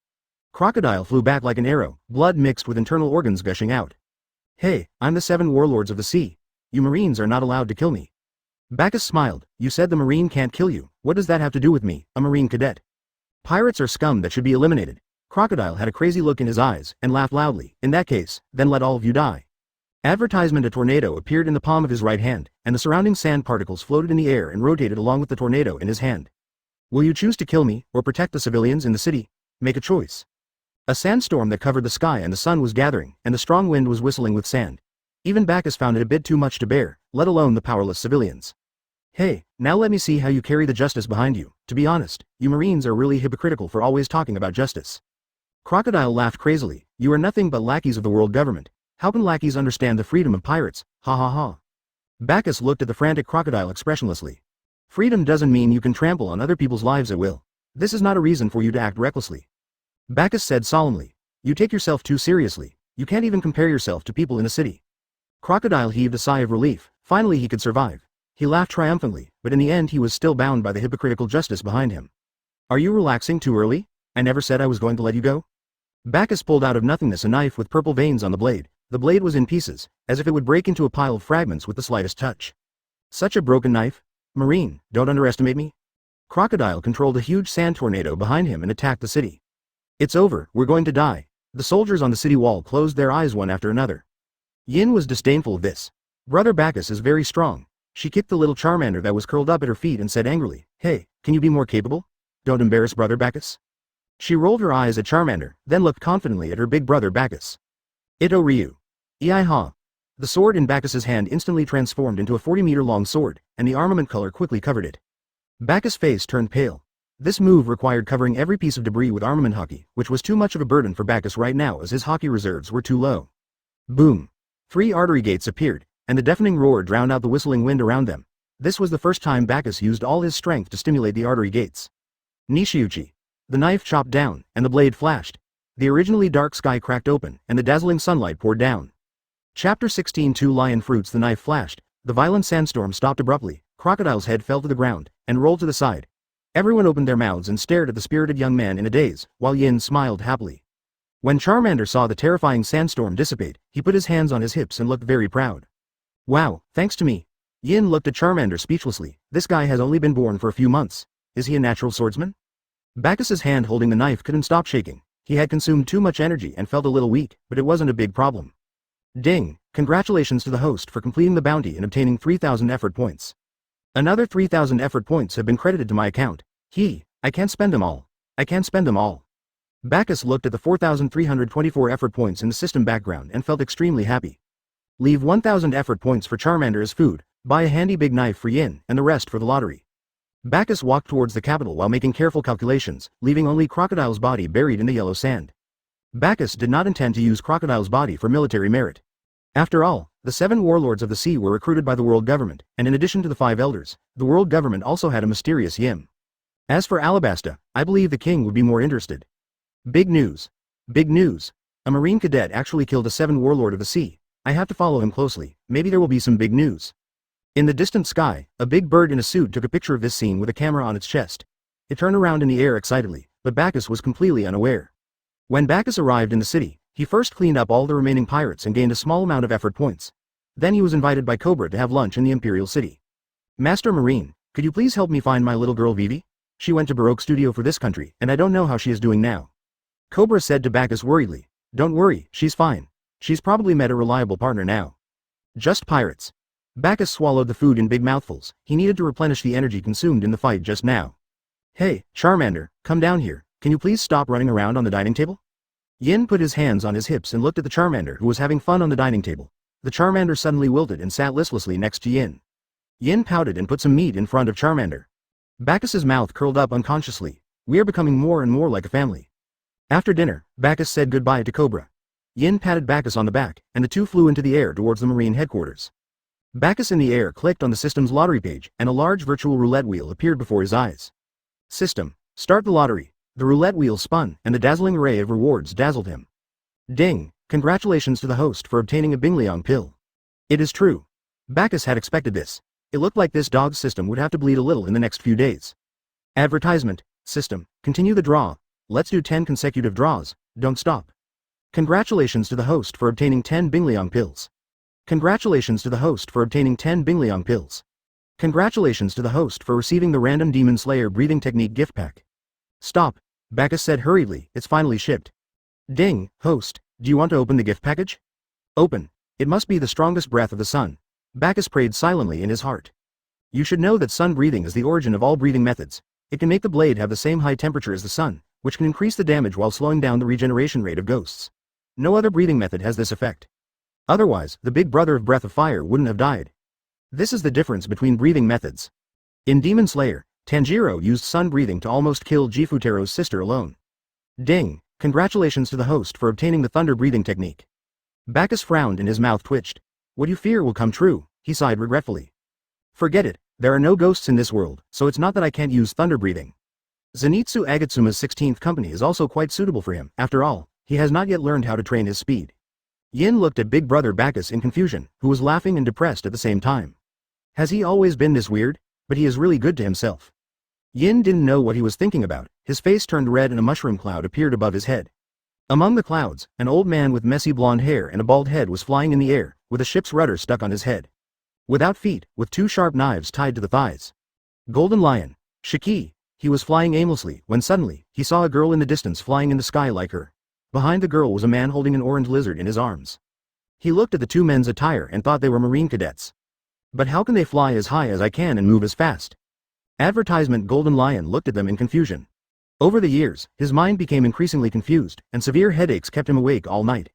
Crocodile flew back like an arrow, blood mixed with internal organs gushing out. Hey, I'm the 7 warlords of the sea. You Marines are not allowed to kill me. Bagus smiled. You said the Marine can't kill you. What does that have to do with me, a Marine cadet? Pirates are scum that should be eliminated. Crocodile had a crazy look in his eyes and laughed loudly. In that case, then let all of you die. Advertisement. A tornado appeared in the palm of his right hand, and the surrounding sand particles floated in the air and rotated along with the tornado in his hand. Will you choose to kill me, or protect the civilians in the city? Make a choice. A sandstorm that covered the sky and the sun was gathering, and the strong wind was whistling with sand. Even Bagus found it a bit too much to bear, let alone the powerless civilians. Hey, now let me see how you carry the justice behind you. To be honest, you Marines are really hypocritical for always talking about justice. Crocodile laughed crazily. You are nothing but lackeys of the world government. How can lackeys understand the freedom of pirates? Ha ha ha. Bagus looked at the frantic Crocodile expressionlessly. Freedom doesn't mean you can trample on other people's lives at will. This is not a reason for you to act recklessly. Bagus said solemnly. You take yourself too seriously. You can't even compare yourself to people in the city. Crocodile heaved a sigh of relief. Finally he could survive. He laughed triumphantly, but in the end he was still bound by the hypocritical justice behind him. Are you relaxing too early? I never said I was going to let you go. Bagus pulled out of nothingness a knife with purple veins on the blade, The blade was in pieces, as if it would break into a pile of fragments with the slightest touch. Such a broken knife? Marine, don't underestimate me. Crocodile controlled a huge sand tornado behind him and attacked the city. It's over, we're going to die. The soldiers on the city wall closed their eyes one after another. Yin was disdainful of this. Brother Bagus is very strong. She kicked the little Charmander that was curled up at her feet and said angrily, "Hey, can you be more capable? Don't embarrass Brother Bagus." She rolled her eyes at Charmander, then looked confidently at her big brother Bagus. Ito Ryu. Ei-ha. The sword in Bacchus's hand instantly transformed into a 40-meter-long sword, and the armament color quickly covered it. Bacchus' face turned pale. This move required covering every piece of debris with armament hockey, which was too much of a burden for Bacchus right now as his hockey reserves were too low. Boom. 3 artery gates appeared, and the deafening roar drowned out the whistling wind around them. This was the first time Bacchus used all his strength to stimulate the artery gates. Nishiuchi. The knife chopped down, and the blade flashed. The originally dark sky cracked open, and the dazzling sunlight poured down. Chapter 16 Two lion fruits. The knife flashed, the violent sandstorm stopped abruptly, Crocodile's head fell to the ground, and rolled to the side. Everyone opened their mouths and stared at the spirited young man in a daze, while Yin smiled happily. When Charmander saw the terrifying sandstorm dissipate, he put his hands on his hips and looked very proud. Wow, thanks to me. Yin looked at Charmander speechlessly. This guy has only been born for a few months. Is he a natural swordsman? Bacchus's hand holding the knife couldn't stop shaking. He had consumed too much energy and felt a little weak, but it wasn't a big problem. Ding! Congratulations to the host for completing the bounty and obtaining 3,000 effort points. Another 3,000 effort points have been credited to my account. I can't spend them all. I can't spend them all. Bacchus looked at the 4,324 effort points in the system background and felt extremely happy. Leave 1,000 effort points for Charmander as food, buy a handy big knife for Yin, and the rest for the lottery. Bacchus walked towards the capital while making careful calculations, leaving only Crocodile's body buried in the yellow sand. Bacchus did not intend to use Crocodile's body for military merit. After all, the 7 warlords of the sea were recruited by the world government, and in addition to the 5 elders, the world government also had a mysterious Yim. As for Alabasta, I believe the king would be more interested. Big news. Big news. A marine cadet actually killed a 7 warlord of the sea. I have to follow him closely, maybe there will be some big news. In the distant sky, a big bird in a suit took a picture of this scene with a camera on its chest. It turned around in the air excitedly, but Bacchus was completely unaware. When Bacchus arrived in the city, he first cleaned up all the remaining pirates and gained a small amount of effort points. Then he was invited by Cobra to have lunch in the Imperial City. Master Marine, could you please help me find my little girl Vivi? She went to Baroque Studio for this country, and I don't know how she is doing now. Cobra said to Bacchus worriedly. Don't worry, she's fine. She's probably met a reliable partner now. Just pirates. Bacchus swallowed the food in big mouthfuls. He needed to replenish the energy consumed in the fight just now. Hey, Charmander, come down here. Can you please stop running around on the dining table? Yin put his hands on his hips and looked at the Charmander who was having fun on the dining table. The Charmander suddenly wilted and sat listlessly next to Yin. Yin pouted and put some meat in front of Charmander. Bacchus's mouth curled up unconsciously. We are becoming more and more like a family. After dinner, Bacchus said goodbye to Cobra. Yin patted Bacchus on the back, and the two flew into the air towards the marine headquarters. Bacchus in the air clicked on the system's lottery page, and a large virtual roulette wheel appeared before his eyes. System, start the lottery. The roulette wheel spun, and the dazzling array of rewards dazzled him. Ding! Congratulations to the host for obtaining a Bingliang pill. It is true. Bacchus had expected this. It looked like this dog's system would have to bleed a little in the next few days. Advertisement. System, continue the draw. Let's do 10 consecutive draws, don't stop. Congratulations to the host for obtaining 10 Bingliang pills. Congratulations to the host for obtaining 10 Bingliang pills. Congratulations to the host for receiving the random Demon Slayer breathing technique gift pack. Stop, Bacchus said hurriedly, it's finally shipped. Ding, host, do you want to open the gift package? Open. It must be the strongest breath of the sun. Bacchus prayed silently in his heart. You should know that sun breathing is the origin of all breathing methods. It can make the blade have the same high temperature as the sun, which can increase the damage while slowing down the regeneration rate of ghosts. No other breathing method has this effect. Otherwise, the big brother of Breath of Fire wouldn't have died. This is the difference between breathing methods. In Demon Slayer, Tanjiro used sun breathing to almost kill Jifutero's sister alone. Ding, congratulations to the host for obtaining the thunder breathing technique. Bacchus frowned and his mouth twitched. What you fear will come true, he sighed regretfully. Forget it, there are no ghosts in this world, so it's not that I can't use thunder breathing. Zenitsu Agatsuma's 16th company is also quite suitable for him, after all, he has not yet learned how to train his speed. Yin looked at big brother Bacchus in confusion, who was laughing and depressed at the same time. Has he always been this weird? But he is really good to himself. Yin didn't know what he was thinking about, his face turned red and a mushroom cloud appeared above his head. Among the clouds, an old man with messy blonde hair and a bald head was flying in the air, with a ship's rudder stuck on his head. Without feet, with two sharp knives tied to the thighs. Golden Lion. Shiki. He was flying aimlessly, when suddenly, he saw a girl in the distance flying in the sky like her. Behind the girl was a man holding an orange lizard in his arms. He looked at the two men's attire and thought they were Marine cadets. But how can they fly as high as I can and move as fast? Advertisement. Golden Lion looked at them in confusion. Over the years, his mind became increasingly confused, and severe headaches kept him awake all night.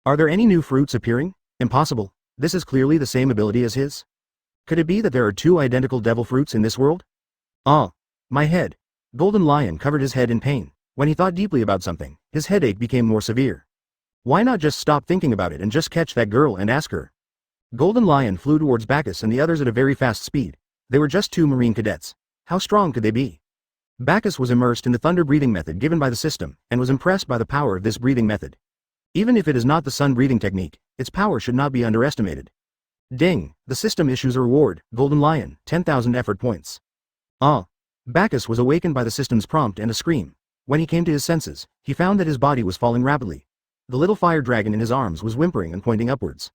Are there any new fruits appearing? Impossible. This is clearly the same ability as his. Could it be that there are two identical devil fruits in this world? Ah. My head. Golden Lion covered his head in pain. When he thought deeply about something, his headache became more severe. Why not just stop thinking about it and just catch that girl and ask her? Golden Lion flew towards Bagus and the others at a very fast speed. They were just two Marine cadets. How strong could they be? Bagus was immersed in the thunder breathing method given by the system, and was impressed by the power of this breathing method. Even if it is not the sun breathing technique, its power should not be underestimated. Ding! The system issues a reward. Golden Lion, 10,000 effort points. Ah! Bagus was awakened by the system's prompt and a scream. When he came to his senses, he found that his body was falling rapidly. The little fire dragon in his arms was whimpering and pointing upwards.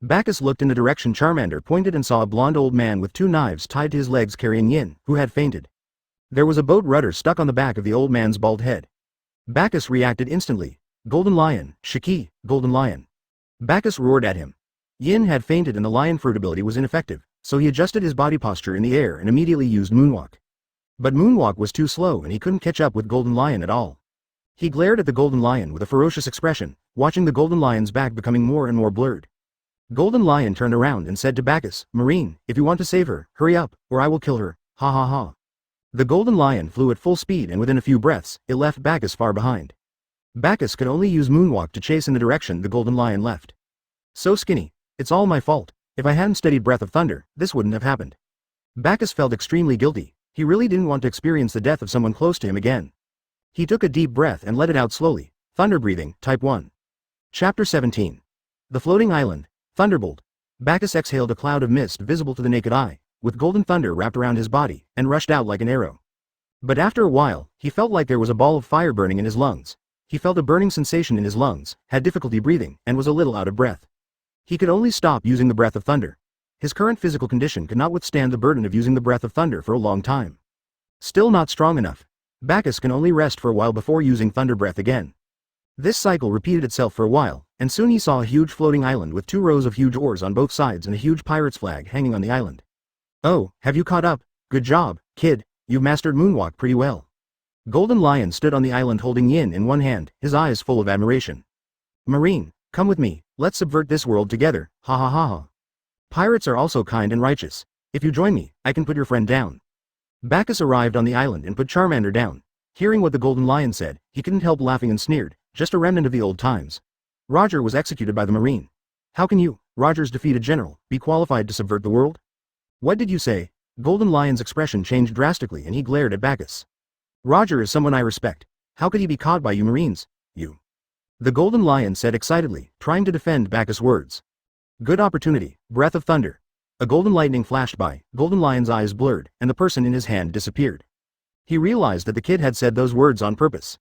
Bagus looked in the direction Charmander pointed and saw a blond old man with two knives tied to his legs carrying Yin, who had fainted. There was a boat rudder stuck on the back of the old man's bald head. Bagus reacted instantly. Golden Lion, Shiki, Golden Lion. Bagus roared at him. Yin had fainted and the lion fruit ability was ineffective, so he adjusted his body posture in the air and immediately used Moonwalk. But Moonwalk was too slow and he couldn't catch up with Golden Lion at all. He glared at the Golden Lion with a ferocious expression, watching the Golden Lion's back becoming more and more blurred. Golden Lion turned around and said to Bagus, Marine, if you want to save her, hurry up, or I will kill her, ha ha ha. The Golden Lion flew at full speed and within a few breaths, it left Bagus far behind. Bagus could only use Moonwalk to chase in the direction the Golden Lion left. So skinny. It's all my fault. If I hadn't studied Breath of Thunder, this wouldn't have happened. Bagus felt extremely guilty. He really didn't want to experience the death of someone close to him again. He took a deep breath and let it out slowly. Thunder breathing, Type 1. Chapter 17. The Floating Island. Thunderbolt. Bagus exhaled a cloud of mist visible to the naked eye, with golden thunder wrapped around his body, and rushed out like an arrow. But after a while, he felt like there was a ball of fire burning in his lungs. He felt a burning sensation in his lungs, had difficulty breathing, and was a little out of breath. He could only stop using the Breath of Thunder. His current physical condition could not withstand the burden of using the Breath of Thunder for a long time. Still not strong enough. Bagus can only rest for a while before using Thunder Breath again. This cycle repeated itself for a while, and soon he saw a huge floating island with two rows of huge oars on both sides and a huge pirate's flag hanging on the island. Oh, have you caught up? Good job, kid, you've mastered Moonwalk pretty well. Golden Lion stood on the island holding Yin in one hand, his eyes full of admiration. Marine, come with me, let's subvert this world together, ha ha ha ha. Pirates are also kind and righteous. If you join me, I can put your friend down. Bagus arrived on the island and put Charmander down. Hearing what the Golden Lion said, he couldn't help laughing and sneered, just a remnant of the old times. Roger was executed by the Marine. How can you, Roger's defeated general, be qualified to subvert the world? What did you say? Golden Lion's expression changed drastically and he glared at Bagus. Roger is someone I respect. How could he be caught by you Marines? You. The Golden Lion said excitedly, trying to defend Bagus' words. Good opportunity, Breath of Thunder. A golden lightning flashed by, Golden Lion's eyes blurred, and the person in his hand disappeared. He realized that the kid had said those words on purpose.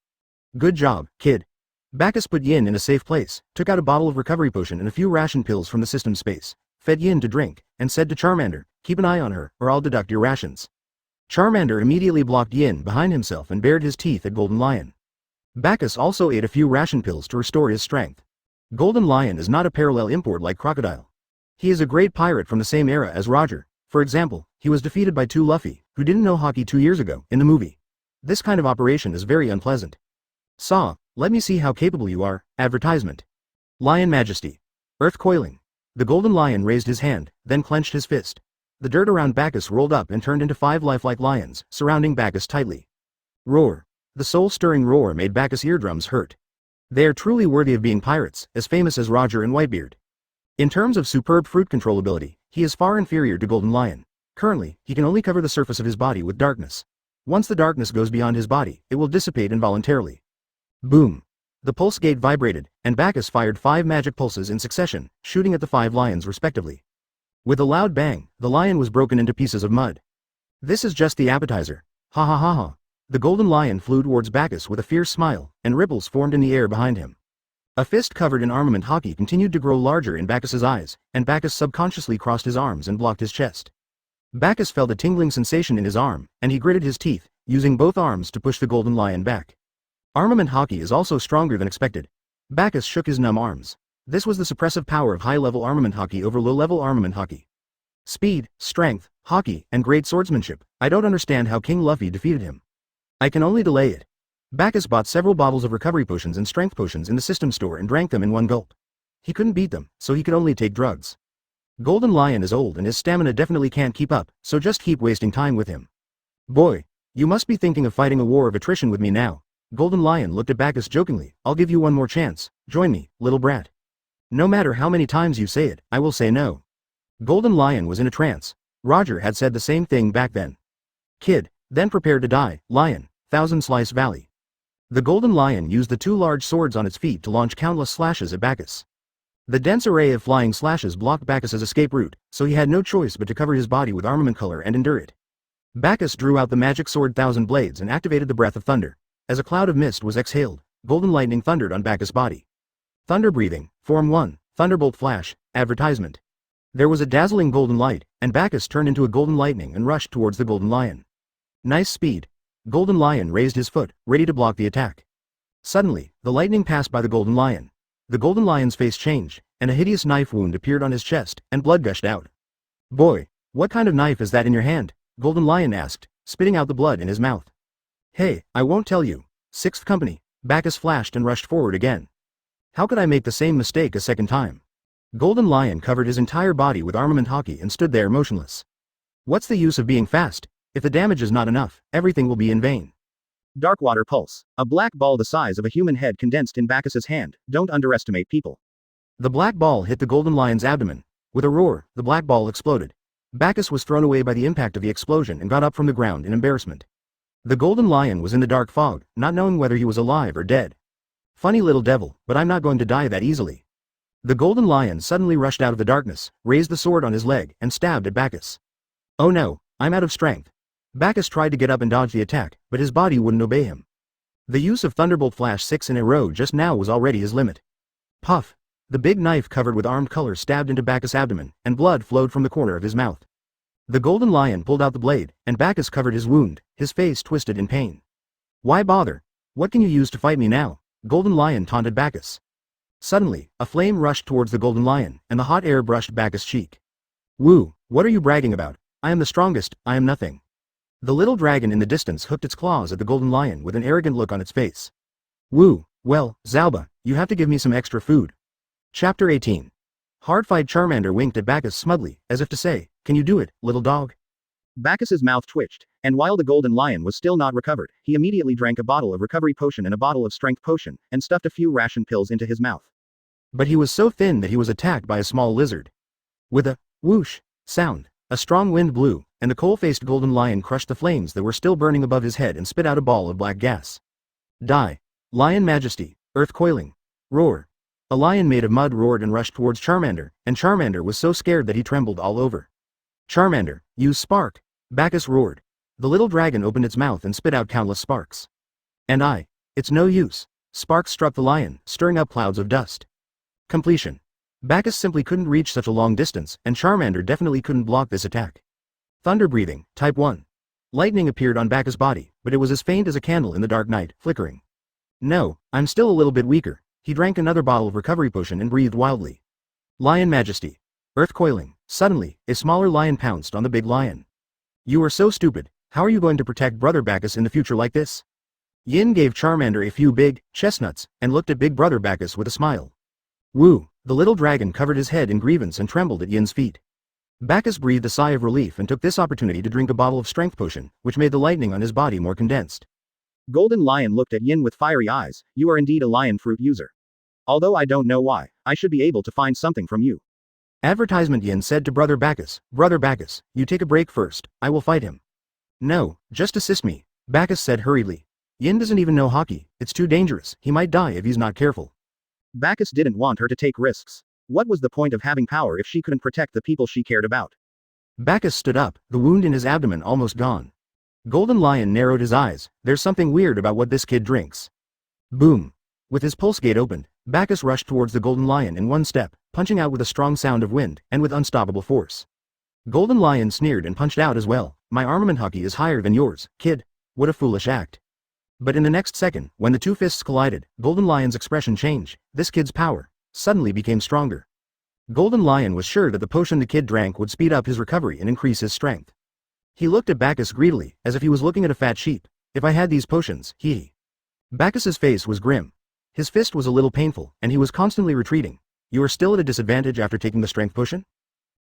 Good job, kid. Bagus put Yin in a safe place, took out a bottle of recovery potion and a few ration pills from the system space, fed Yin to drink, and said to Charmander, keep an eye on her, or I'll deduct your rations. Charmander immediately blocked Yin behind himself and bared his teeth at Golden Lion. Bagus also ate a few ration pills to restore his strength. Golden Lion is not a parallel import like Crocodile. He is a great pirate from the same era as Roger. For example, he was defeated by two Luffy, who didn't know hockey 2 years ago, in the movie. This kind of operation is very unpleasant. Saw, let me see how capable you are, advertisement. Lion Majesty. Earth coiling. The Golden Lion raised his hand, then clenched his fist. The dirt around Bagus rolled up and turned into 5 lifelike lions, surrounding Bagus tightly. Roar. The soul-stirring roar made Bagus' eardrums hurt. They are truly worthy of being pirates, as famous as Roger and Whitebeard. In terms of superb fruit control ability, he is far inferior to Golden Lion. Currently, he can only cover the surface of his body with darkness. Once the darkness goes beyond his body, it will dissipate involuntarily. Boom. The pulse gate vibrated, and Bagus fired 5 magic pulses in succession, shooting at the 5 lions respectively. With a loud bang, the lion was broken into pieces of mud. This is just the appetizer. Ha ha ha ha. The golden lion flew towards Bagus with a fierce smile, and ripples formed in the air behind him. A fist covered in armament hockey continued to grow larger in Bacchus's eyes, and Bacchus subconsciously crossed his arms and blocked his chest. Bacchus felt a tingling sensation in his arm, and he gritted his teeth, using both arms to push the golden lion back. Armament hockey is also stronger than expected. Bacchus shook his numb arms. This was the suppressive power of high-level armament hockey over low-level armament hockey. Speed, strength, hockey, and great swordsmanship. I don't understand how King Luffy defeated him. I can only delay it. Bacchus bought several bottles of recovery potions and strength potions in the system store and drank them in one gulp. He couldn't beat them, so he could only take drugs. Golden Lion is old and his stamina definitely can't keep up, so just keep wasting time with him. Boy, you must be thinking of fighting a war of attrition with me now. Golden Lion looked at Bacchus jokingly. I'll give you one more chance. Join me, little brat. No matter how many times you say it, I will say no. Golden Lion was in a trance. Roger had said the same thing back then. Kid, then prepare to die, Lion, Thousand Slice Valley. The Golden Lion used the two large swords on its feet to launch countless slashes at Bacchus. The dense array of flying slashes blocked Bacchus's escape route, so he had no choice but to cover his body with armament color and endure it. Bacchus drew out the magic sword Thousand Blades and activated the Breath of Thunder. As a cloud of mist was exhaled, golden lightning thundered on Bacchus' body. Thunder breathing, Form 1, Thunderbolt Flash, Advertisement. There was a dazzling golden light, and Bacchus turned into a golden lightning and rushed towards the Golden Lion. Nice speed. Golden Lion raised his foot, ready to block the attack. Suddenly, the lightning passed by the Golden Lion. The Golden Lion's face changed, and a hideous knife wound appeared on his chest, and blood gushed out. Boy, what kind of knife is that in your hand? Golden Lion asked, spitting out the blood in his mouth. Hey, I won't tell you. Sixth Company. Bacchus flashed and rushed forward again. How could I make the same mistake a second time? Golden Lion covered his entire body with armament hockey and stood there motionless. What's the use of being fast? If the damage is not enough, everything will be in vain. Darkwater Pulse. A black ball the size of a human head condensed in Bacchus's hand. Don't underestimate people. The black ball hit the Golden Lion's abdomen. With a roar, the black ball exploded. Bacchus was thrown away by the impact of the explosion and got up from the ground in embarrassment. The Golden Lion was in the dark fog, not knowing whether he was alive or dead. Funny little devil, but I'm not going to die that easily. The Golden Lion suddenly rushed out of the darkness, raised the sword on his leg, and stabbed at Bacchus. Oh no, I'm out of strength. Bacchus tried to get up and dodge the attack, but his body wouldn't obey him. The use of Thunderbolt Flash 6 in a row just now was already his limit. Puff! The big knife covered with armed color stabbed into Bacchus' abdomen, and blood flowed from the corner of his mouth. The Golden Lion pulled out the blade, and Bacchus covered his wound, his face twisted in pain. Why bother? What can you use to fight me now? Golden Lion taunted Bacchus. Suddenly, a flame rushed towards the Golden Lion, and the hot air brushed Bacchus' cheek. Woo, what are you bragging about? I am the strongest, I am nothing. The little dragon in the distance hooked its claws at the Golden Lion with an arrogant look on its face. Woo, well, Zalba, you have to give me some extra food. Chapter 18. Hard-fight Charmander winked at Bacchus smugly, as if to say, can you do it, little dog? Bacchus's mouth twitched, and while the Golden Lion was still not recovered, he immediately drank a bottle of recovery potion and a bottle of strength potion, and stuffed a few ration pills into his mouth. But he was so thin that he was attacked by a small lizard. With a whoosh sound, a strong wind blew, and the coal-faced Golden Lion crushed the flames that were still burning above his head and spit out a ball of black gas. Die. Lion Majesty, Earth Coiling. Roar. A lion made of mud roared and rushed towards Charmander, and Charmander was so scared that he trembled all over. Charmander, use Spark. Bacchus roared. The little dragon opened its mouth and spit out countless sparks. And it's no use. Sparks struck the lion, stirring up clouds of dust. Completion. Bacchus simply couldn't reach such a long distance, and Charmander definitely couldn't block this attack. Thunder breathing, Type 1. Lightning appeared on Bacchus' body, but it was as faint as a candle in the dark night, flickering. No, I'm still a little bit weaker. He drank another bottle of recovery potion and breathed wildly. Lion Majesty. Earth Coiling. Suddenly, a smaller lion pounced on the big lion. You are so stupid. How are you going to protect Brother Bacchus in the future like this? Yin gave Charmander a few big chestnuts, and looked at Big Brother Bacchus with a smile. Woo! The little dragon covered his head in grievance and trembled at Yin's feet. Bacchus breathed a sigh of relief and took this opportunity to drink a bottle of strength potion, which made the lightning on his body more condensed. Golden Lion looked at Yin with fiery eyes. You are indeed a lion fruit user. Although I don't know why, I should be able to find something from you. Advertisement. Yin said to Brother Bacchus, you take a break first, I will fight him. No, just assist me, Bacchus said hurriedly. Yin doesn't even know hockey, it's too dangerous, he might die if he's not careful. Bacchus didn't want her to take risks. What was the point of having power if she couldn't protect the people she cared about? Bacchus stood up, the wound in his abdomen almost gone. Golden Lion narrowed his eyes. There's something weird about what this kid drinks. Boom. With his pulse gate opened, Bagus rushed towards the Golden Lion in one step, punching out with a strong sound of wind, and with unstoppable force. Golden Lion sneered and punched out as well. My armament hockey is higher than yours, kid. What a foolish act. But in the next second, when the two fists collided, Golden Lion's expression changed. This kid's power suddenly became stronger. Golden Lion was sure that the potion the kid drank would speed up his recovery and increase his strength. He looked at Bagus greedily, as if he was looking at a fat sheep. If I had these potions, Bacchus's face was grim. His fist was a little painful, and he was constantly retreating. You are still at a disadvantage after taking the strength potion?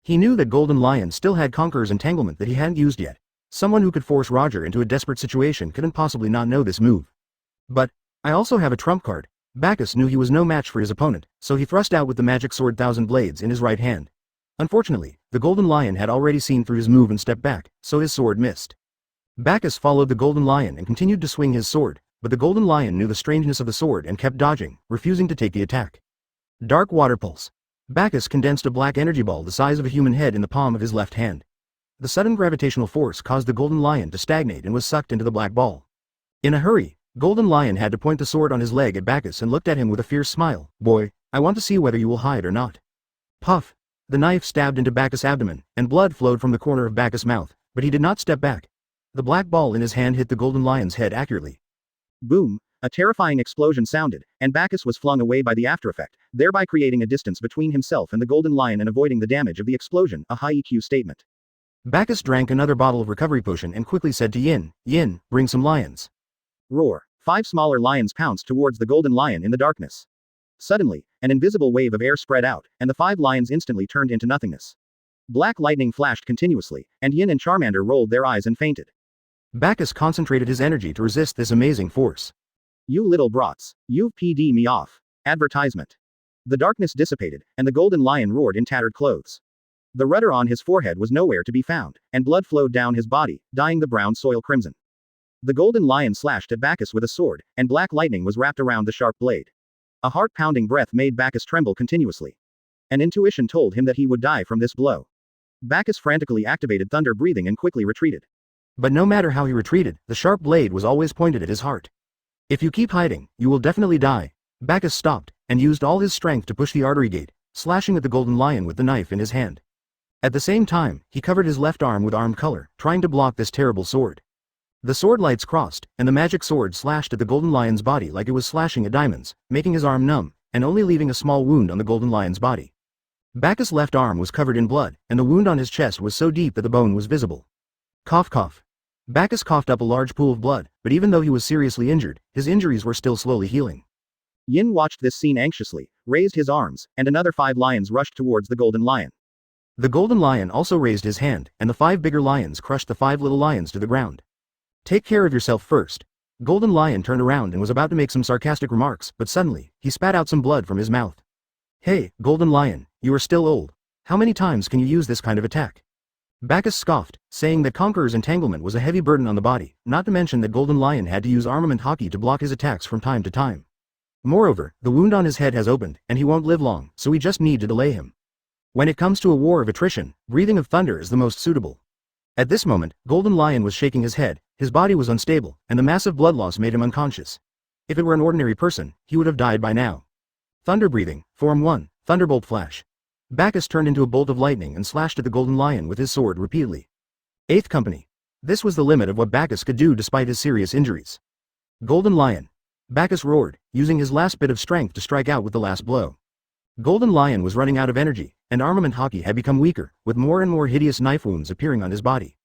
He knew that Golden Lion still had Conqueror's entanglement that he hadn't used yet. Someone who could force Roger into a desperate situation couldn't possibly not know this move. But, I also have a trump card. Bagus knew he was no match for his opponent, so he thrust out with the magic sword Thousand Blades in his right hand. Unfortunately, the Golden Lion had already seen through his move and stepped back, so his sword missed. Bagus followed the Golden Lion and continued to swing his sword, but the Golden Lion knew the strangeness of the sword and kept dodging, refusing to take the attack. Dark Water Pulse. Bagus condensed a black energy ball the size of a human head in the palm of his left hand. The sudden gravitational force caused the Golden Lion to stagnate and was sucked into the black ball. In a hurry, Golden Lion had to point the sword on his leg at Bagus and looked at him with a fierce smile. Boy, I want to see whether you will hide or not. Puff. The knife stabbed into Bacchus' abdomen, and blood flowed from the corner of Bacchus' mouth, but he did not step back. The black ball in his hand hit the Golden Lion's head accurately. Boom, a terrifying explosion sounded, and Bacchus was flung away by the aftereffect, thereby creating a distance between himself and the Golden Lion and avoiding the damage of the explosion, a high EQ statement. Bacchus drank another bottle of recovery potion and quickly said to Yin, Yin, bring some lions. Roar. 5 smaller lions pounced towards the Golden Lion in the darkness. Suddenly, an invisible wave of air spread out, and the 5 lions instantly turned into nothingness. Black lightning flashed continuously, and Yin and Charmander rolled their eyes and fainted. Bacchus concentrated his energy to resist this amazing force. You little brats, you've PD'd me off. Advertisement. The darkness dissipated, and the Golden Lion roared in tattered clothes. The rudder on his forehead was nowhere to be found, and blood flowed down his body, dyeing the brown soil crimson. The Golden Lion slashed at Bacchus with a sword, and black lightning was wrapped around the sharp blade. A heart-pounding breath made Bacchus tremble continuously. An intuition told him that he would die from this blow. Bacchus frantically activated thunder breathing and quickly retreated. But no matter how he retreated, the sharp blade was always pointed at his heart. If you keep hiding, you will definitely die. Bacchus stopped, and used all his strength to push the artery gate, slashing at the Golden Lion with the knife in his hand. At the same time, he covered his left arm with arm color, trying to block this terrible sword. The sword lights crossed, and the magic sword slashed at the Golden Lion's body like it was slashing at diamonds, making his arm numb, and only leaving a small wound on the Golden Lion's body. Bacchus' left arm was covered in blood, and the wound on his chest was so deep that the bone was visible. Cough cough. Bacchus coughed up a large pool of blood, but even though he was seriously injured, his injuries were still slowly healing. Yin watched this scene anxiously, raised his arms, and another 5 lions rushed towards the Golden Lion. The Golden Lion also raised his hand, and the 5 bigger lions crushed the 5 little lions to the ground. Take care of yourself first. Golden Lion turned around and was about to make some sarcastic remarks, but suddenly, he spat out some blood from his mouth. Hey, Golden Lion, you are still old. How many times can you use this kind of attack? Bacchus scoffed, saying that Conqueror's entanglement was a heavy burden on the body, not to mention that Golden Lion had to use armament hockey to block his attacks from time to time. Moreover, the wound on his head has opened, and he won't live long, so we just need to delay him. When it comes to a war of attrition, breathing of thunder is the most suitable. At this moment, Golden Lion was shaking his head, his body was unstable, and the massive blood loss made him unconscious. If it were an ordinary person, he would have died by now. Thunder breathing, Form 1, Thunderbolt Flash. Bacchus turned into a bolt of lightning and slashed at the Golden Lion with his sword repeatedly. 8th Company. This was the limit of what Bacchus could do despite his serious injuries. Golden Lion. Bacchus roared, using his last bit of strength to strike out with the last blow. Golden Lion was running out of energy, and armament hockey had become weaker, with more and more hideous knife wounds appearing on his body.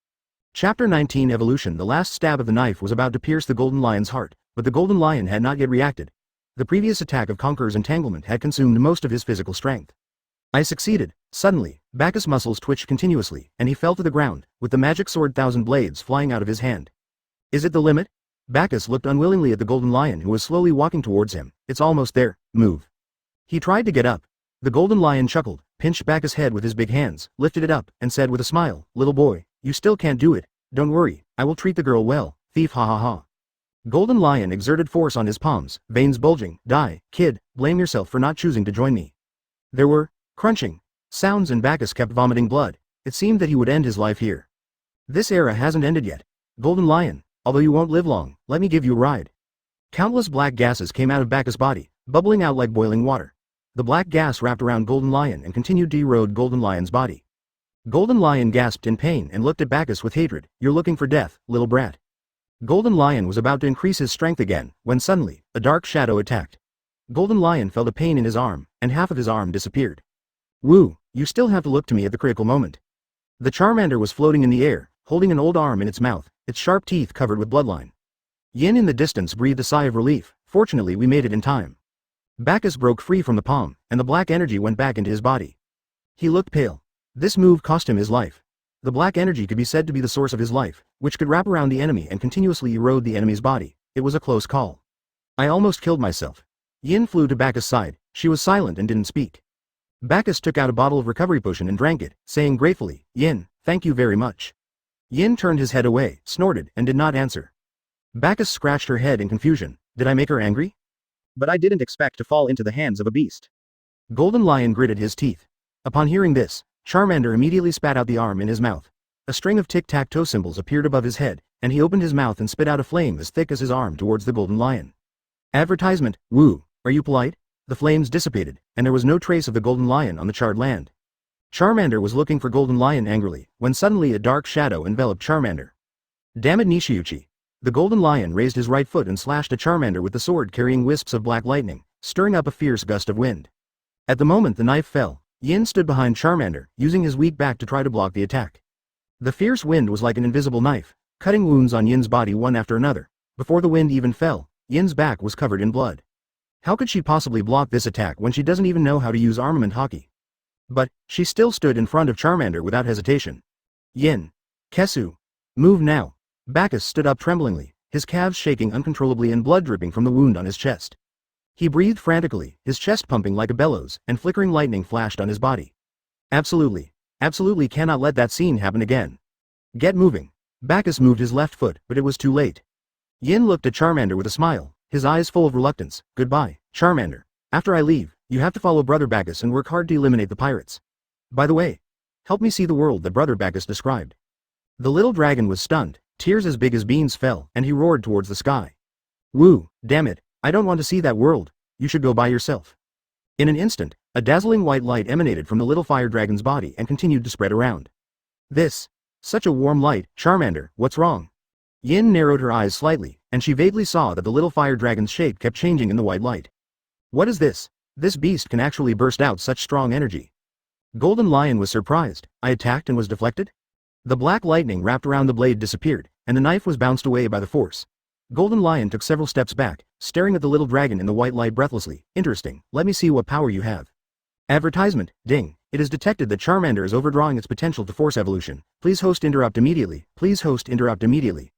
Chapter 19 Evolution. The last stab of the knife was about to pierce the Golden Lion's heart, but the Golden Lion had not yet reacted. The previous attack of Conqueror's entanglement had consumed most of his physical strength. I succeeded. Suddenly, Bacchus' muscles twitched continuously, and he fell to the ground, with the magic sword Thousand Blades flying out of his hand. Is it the limit? Bacchus looked unwillingly at the Golden Lion who was slowly walking towards him. It's almost there, move. He tried to get up. The Golden Lion chuckled, pinched Bacchus' head with his big hands, lifted it up, and said with a smile, little boy, you still can't do it. Don't worry, I will treat the girl well, thief ha ha ha. Golden Lion exerted force on his palms, veins bulging. Die, kid, blame yourself for not choosing to join me. There were crunching sounds and Bacchus kept vomiting blood. It seemed that he would end his life here. This era hasn't ended yet. Golden Lion, although you won't live long, let me give you a ride. Countless black gases came out of Bagus' body, bubbling out like boiling water. The black gas wrapped around Golden Lion and continued to erode Golden Lion's body. Golden Lion gasped in pain and looked at Bagus with hatred. You're looking for death, little brat. Golden Lion was about to increase his strength again, when suddenly, a dark shadow attacked. Golden Lion felt a pain in his arm, and half of his arm disappeared. Woo, you still have to look to me at the critical moment. The Charmander was floating in the air, holding an old arm in its mouth, its sharp teeth covered with bloodline. Yin in the distance breathed a sigh of relief. Fortunately we made it in time. Bagus broke free from the palm, and the black energy went back into his body. He looked pale. This move cost him his life. The black energy could be said to be the source of his life, which could wrap around the enemy and continuously erode the enemy's body. It was a close call. I almost killed myself. Yin flew to Bagus' side. She was silent and didn't speak. Bagus took out a bottle of recovery potion and drank it, saying gratefully, Yin, thank you very much. Yin turned his head away, snorted, and did not answer. Bagus scratched her head in confusion. Did I make her angry? But I didn't expect to fall into the hands of a beast. Golden Lion gritted his teeth. Upon hearing this, Charmander immediately spat out the arm in his mouth. A string of tic-tac-toe symbols appeared above his head, and he opened his mouth and spit out a flame as thick as his arm towards the Golden Lion. Advertisement, woo, are you polite? The flames dissipated, and there was no trace of the Golden Lion on the charred land. Charmander was looking for Golden Lion angrily, when suddenly a dark shadow enveloped Charmander. Damn it, Nishiuchi. The Golden Lion raised his right foot and slashed at Charmander with the sword carrying wisps of black lightning, stirring up a fierce gust of wind. At the moment the knife fell, Yin stood behind Charmander, using his weak back to try to block the attack. The fierce wind was like an invisible knife, cutting wounds on Yin's body one after another. Before the wind even fell, Yin's back was covered in blood. How could she possibly block this attack when she doesn't even know how to use armament hockey? But, she still stood in front of Charmander without hesitation. Yin. Kesu. Move now. Bagus stood up tremblingly, his calves shaking uncontrollably and blood dripping from the wound on his chest. He breathed frantically, his chest pumping like a bellows, and flickering lightning flashed on his body. Absolutely cannot let that scene happen again. Get moving. Bagus moved his left foot, but it was too late. Yin looked at Charmander with a smile, his eyes full of reluctance. Goodbye, Charmander. After I leave, you have to follow Brother Bagus and work hard to eliminate the pirates. By the way, help me see the world that Brother Bagus described. The little dragon was stunned, tears as big as beans fell, and he roared towards the sky. Woo, damn it, I don't want to see that world, you should go by yourself. In an instant, a dazzling white light emanated from the little fire dragon's body and continued to spread around. Such a warm light, Charmander, what's wrong? Yin narrowed her eyes slightly, and she vaguely saw that the little fire dragon's shape kept changing in the white light. What is this? This beast can actually burst out such strong energy. Golden Lion was surprised. I attacked and was deflected? The black lightning wrapped around the blade disappeared, and the knife was bounced away by the force. Golden Lion took several steps back, staring at the little dragon in the white light breathlessly. Interesting, let me see what power you have. Advertisement, ding. It is detected that Charmander is overdrawing its potential to force evolution. Please host interrupt immediately. Please host interrupt immediately.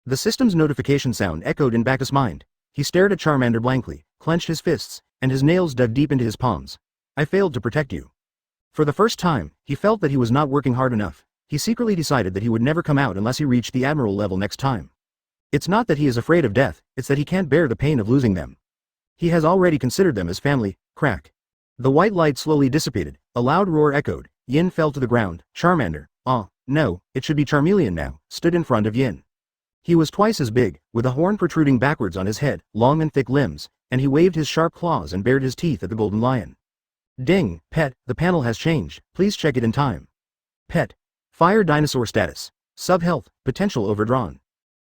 The system's notification sound echoed in Bagus' mind. He stared at Charmander blankly, clenched his fists, and his nails dug deep into his palms. I failed to protect you. For the first time, he felt that he was not working hard enough. He secretly decided that he would never come out unless he reached the Admiral level next time. It's not that he is afraid of death, it's that he can't bear the pain of losing them. He has already considered them as family. Crack. The white light slowly dissipated, a loud roar echoed, Yin fell to the ground. Charmander, no, it should be Charmeleon now, stood in front of Yin. He was twice as big, with a horn protruding backwards on his head, long and thick limbs, and he waved his sharp claws and bared his teeth at the Golden Lion. Ding, pet, the panel has changed, please check it in time. Pet. Fire dinosaur status. Sub-health, potential overdrawn.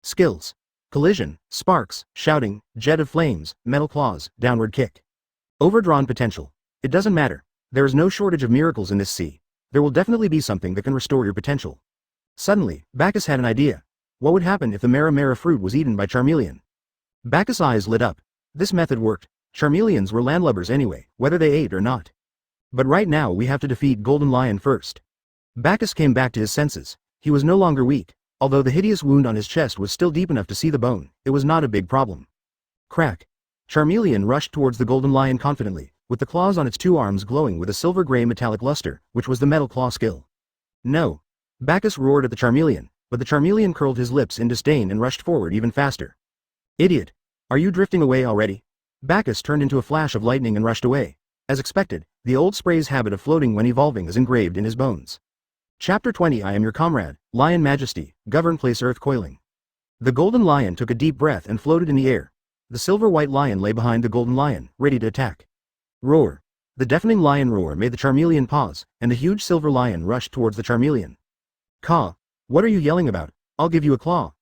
Skills. Collision, sparks, shouting, jet of flames, metal claws, downward kick. Overdrawn potential. It doesn't matter. There is no shortage of miracles in this sea. There will definitely be something that can restore your potential. Suddenly, Bagus had an idea. What would happen if the Mara fruit was eaten by Charmeleon? Bagus' eyes lit up. This method worked. Charmeleons were landlubbers anyway, whether they ate or not. But right now we have to defeat Golden Lion first. Bagus came back to his senses. He was no longer weak. Although the hideous wound on his chest was still deep enough to see the bone, it was not a big problem. Crack. Charmeleon rushed towards the Golden Lion confidently, with the claws on its two arms glowing with a silver-gray metallic luster, which was the metal claw skill. No. Bagus roared at the Charmeleon, but the Charmeleon curled his lips in disdain and rushed forward even faster. Idiot. Are you drifting away already? Bagus turned into a flash of lightning and rushed away. As expected, the old spray's habit of floating when evolving is engraved in his bones. Chapter 20 I am your comrade, Lion Majesty, govern place earth coiling. The golden lion took a deep breath and floated in the air. The silver-white lion lay behind the golden lion, ready to attack. Roar! The deafening lion roar made the Charmeleon pause, and the huge silver lion rushed towards the Charmeleon. Caw! What are you yelling about? I'll give you a claw.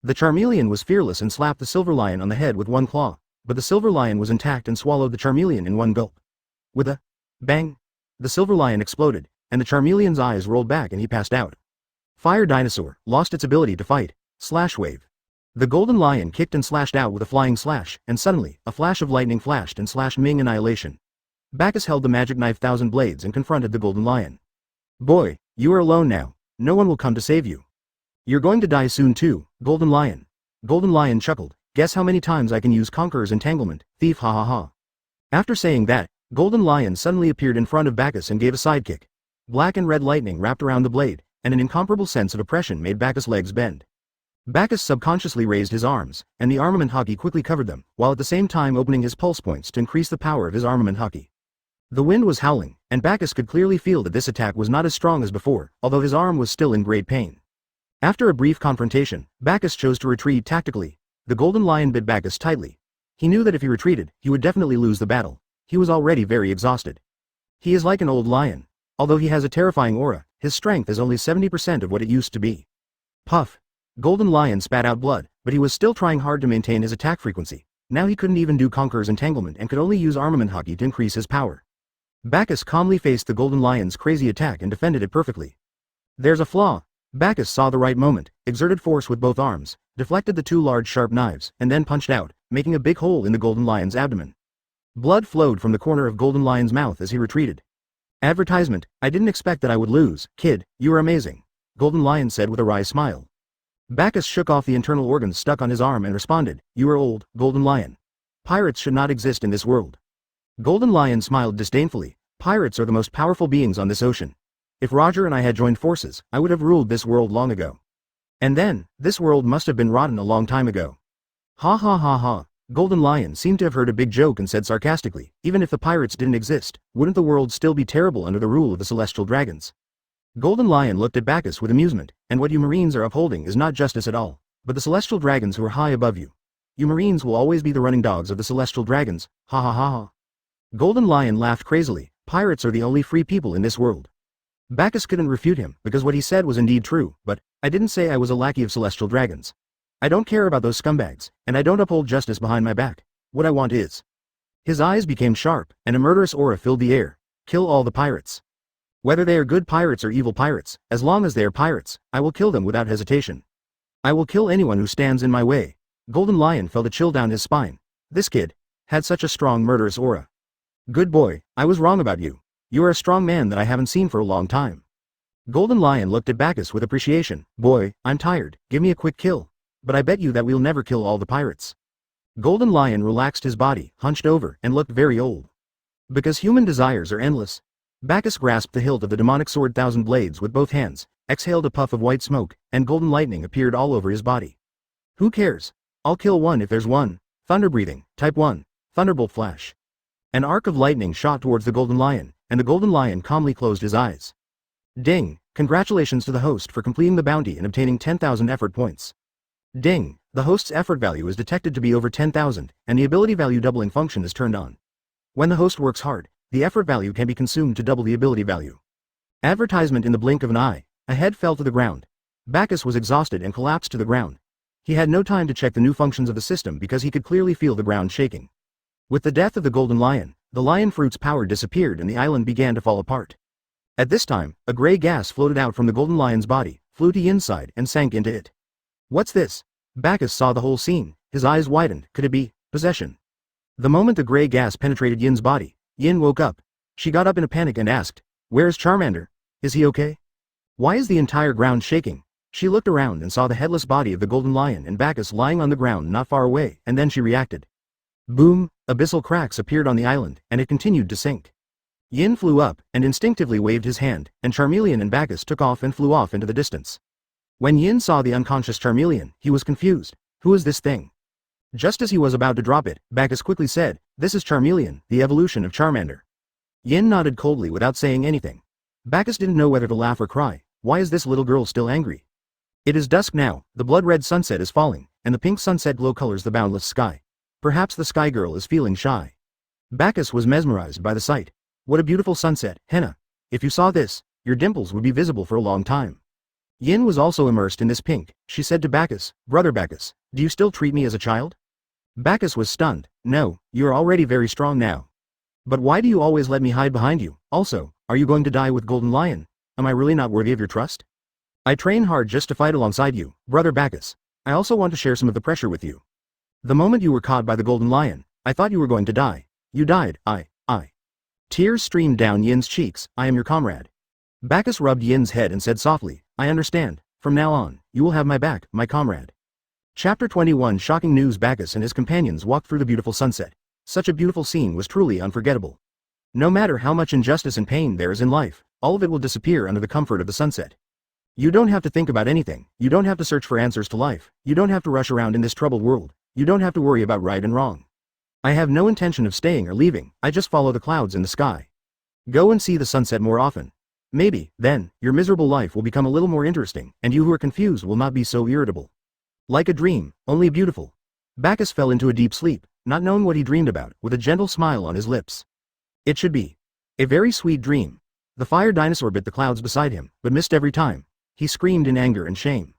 The Charmeleon was fearless and slapped the silver lion on the head with one claw, but the silver lion was intact and swallowed the Charmeleon in one gulp. With a bang! The silver lion exploded, and the Charmeleon's eyes rolled back and he passed out. Fire Dinosaur lost its ability to fight. Slash wave. The golden lion kicked and slashed out with a flying slash, and suddenly, a flash of lightning flashed and slashed Ming Annihilation. Bagus held the magic knife Thousand Blades and confronted the golden lion. Boy, you are alone now. No one will come to save you. You're going to die soon too, Golden Lion. Golden Lion chuckled. Guess how many times I can use Conqueror's Entanglement, thief ha ha ha. After saying that, Golden Lion suddenly appeared in front of Bagus and gave a sidekick. Black and red lightning wrapped around the blade, and an incomparable sense of oppression made Bagus' legs bend. Bagus subconsciously raised his arms, and the armament hockey quickly covered them, while at the same time opening his pulse points to increase the power of his armament hockey. The wind was howling, and Bagus could clearly feel that this attack was not as strong as before, although his arm was still in great pain. After a brief confrontation, Bagus chose to retreat tactically. The golden lion bit Bagus tightly. He knew that if he retreated, he would definitely lose the battle. He was already very exhausted. He is like an old lion. Although he has a terrifying aura, his strength is only 70% of what it used to be. Puff! Golden Lion spat out blood, but he was still trying hard to maintain his attack frequency. Now he couldn't even do Conqueror's Entanglement and could only use armament hockey to increase his power. Bagus calmly faced the Golden Lion's crazy attack and defended it perfectly. There's a flaw. Bagus saw the right moment, exerted force with both arms, deflected the two large sharp knives, and then punched out, making a big hole in the Golden Lion's abdomen. Blood flowed from the corner of Golden Lion's mouth as he retreated. Advertisement, I didn't expect that I would lose, kid, you are amazing, Golden Lion said with a wry smile. Bagus shook off the internal organs stuck on his arm and responded, you are old, Golden Lion. Pirates should not exist in this world. Golden Lion smiled disdainfully, pirates are the most powerful beings on this ocean. If Roger and I had joined forces, I would have ruled this world long ago. And then, this world must have been rotten a long time ago. Ha ha ha ha, Golden Lion seemed to have heard a big joke and said sarcastically, even if the pirates didn't exist, wouldn't the world still be terrible under the rule of the celestial dragons? Golden Lion looked at Bagus with amusement, and what you Marines are upholding is not justice at all, but the celestial dragons who are high above you. You Marines will always be the running dogs of the celestial dragons, ha ha ha ha. Golden Lion laughed crazily, pirates are the only free people in this world. Bagus couldn't refute him, because what he said was indeed true, but, I didn't say I was a lackey of celestial dragons. I don't care about those scumbags, and I don't uphold justice behind my back. What I want is. His eyes became sharp, and a murderous aura filled the air. Kill all the pirates. Whether they are good pirates or evil pirates, as long as they are pirates, I will kill them without hesitation. I will kill anyone who stands in my way. Golden Lion felt a chill down his spine. This kid had such a strong murderous aura. Good boy, I was wrong about you. You are a strong man that I haven't seen for a long time. Golden Lion looked at Bagus with appreciation. Boy, I'm tired, give me a quick kill. But I bet you that we'll never kill all the pirates. Golden Lion relaxed his body, hunched over, and looked very old. Because human desires are endless. Bagus grasped the hilt of the demonic sword Thousand Blades with both hands, exhaled a puff of white smoke, and golden lightning appeared all over his body. Who cares? I'll kill one if there's one. Thunder breathing, type 1, Thunderbolt flash. An arc of lightning shot towards the Golden Lion, and the Golden Lion calmly closed his eyes. Ding! Congratulations to the host for completing the bounty and obtaining 10,000 effort points. Ding! The host's effort value is detected to be over 10,000, and the ability value doubling function is turned on. When the host works hard, the effort value can be consumed to double the ability value. Advertisement in the blink of an eye, a head fell to the ground. Bagus was exhausted and collapsed to the ground. He had no time to check the new functions of the system because he could clearly feel the ground shaking. With the death of the Golden Lion, the lion fruit's power disappeared and the island began to fall apart. At this time, a gray gas floated out from the Golden Lion's body, flew to Yin's side and sank into it. What's this? Bagus saw the whole scene, his eyes widened. Could it be possession? The moment the gray gas penetrated Yin's body, Yin woke up. She got up in a panic and asked, "Where's Charmander? Is he okay? Why is the entire ground shaking?" She looked around and saw the headless body of the Golden Lion and Bagus lying on the ground not far away, and then she reacted. Boom! Abyssal cracks appeared on the island, and it continued to sink. Yin flew up, and instinctively waved his hand, and Charmeleon and Bagus took off and flew off into the distance. When Yin saw the unconscious Charmeleon, he was confused. Who is this thing? Just as he was about to drop it, Bagus quickly said, "This is Charmeleon, the evolution of Charmander." Yin nodded coldly without saying anything. Bagus didn't know whether to laugh or cry. Why is this little girl still angry? It is dusk now, the blood-red sunset is falling, and the pink sunset glow colors the boundless sky. Perhaps the sky girl is feeling shy. Bagus was mesmerized by the sight. What a beautiful sunset, Henna. If you saw this, your dimples would be visible for a long time. Yin was also immersed in this pink. She said to Bagus, Brother Bagus, do you still treat me as a child? Bagus was stunned. No, you are already very strong now. But why do you always let me hide behind you? Also, are you going to die with Golden Lion? Am I really not worthy of your trust? I train hard just to fight alongside you, Brother Bagus. I also want to share some of the pressure with you. The moment you were caught by the Golden Lion, I thought you were going to die. You died, I. Tears streamed down Yin's cheeks. I am your comrade. Bagus rubbed Yin's head and said softly, I understand. From now on, you will have my back, my comrade. Chapter 21 Shocking news. Bagus and his companions walked through the beautiful sunset. Such a beautiful scene was truly unforgettable. No matter how much injustice and pain there is in life, all of it will disappear under the comfort of the sunset. You don't have to think about anything, you don't have to search for answers to life, you don't have to rush around in this troubled world, you don't have to worry about right and wrong. I have no intention of staying or leaving, I just follow the clouds in the sky. Go and see the sunset more often. Maybe, then, your miserable life will become a little more interesting, and you who are confused will not be so irritable. Like a dream, only beautiful. Bagus fell into a deep sleep, not knowing what he dreamed about, with a gentle smile on his lips. It should be a very sweet dream. The fire dinosaur bit the clouds beside him, but missed every time. He screamed in anger and shame.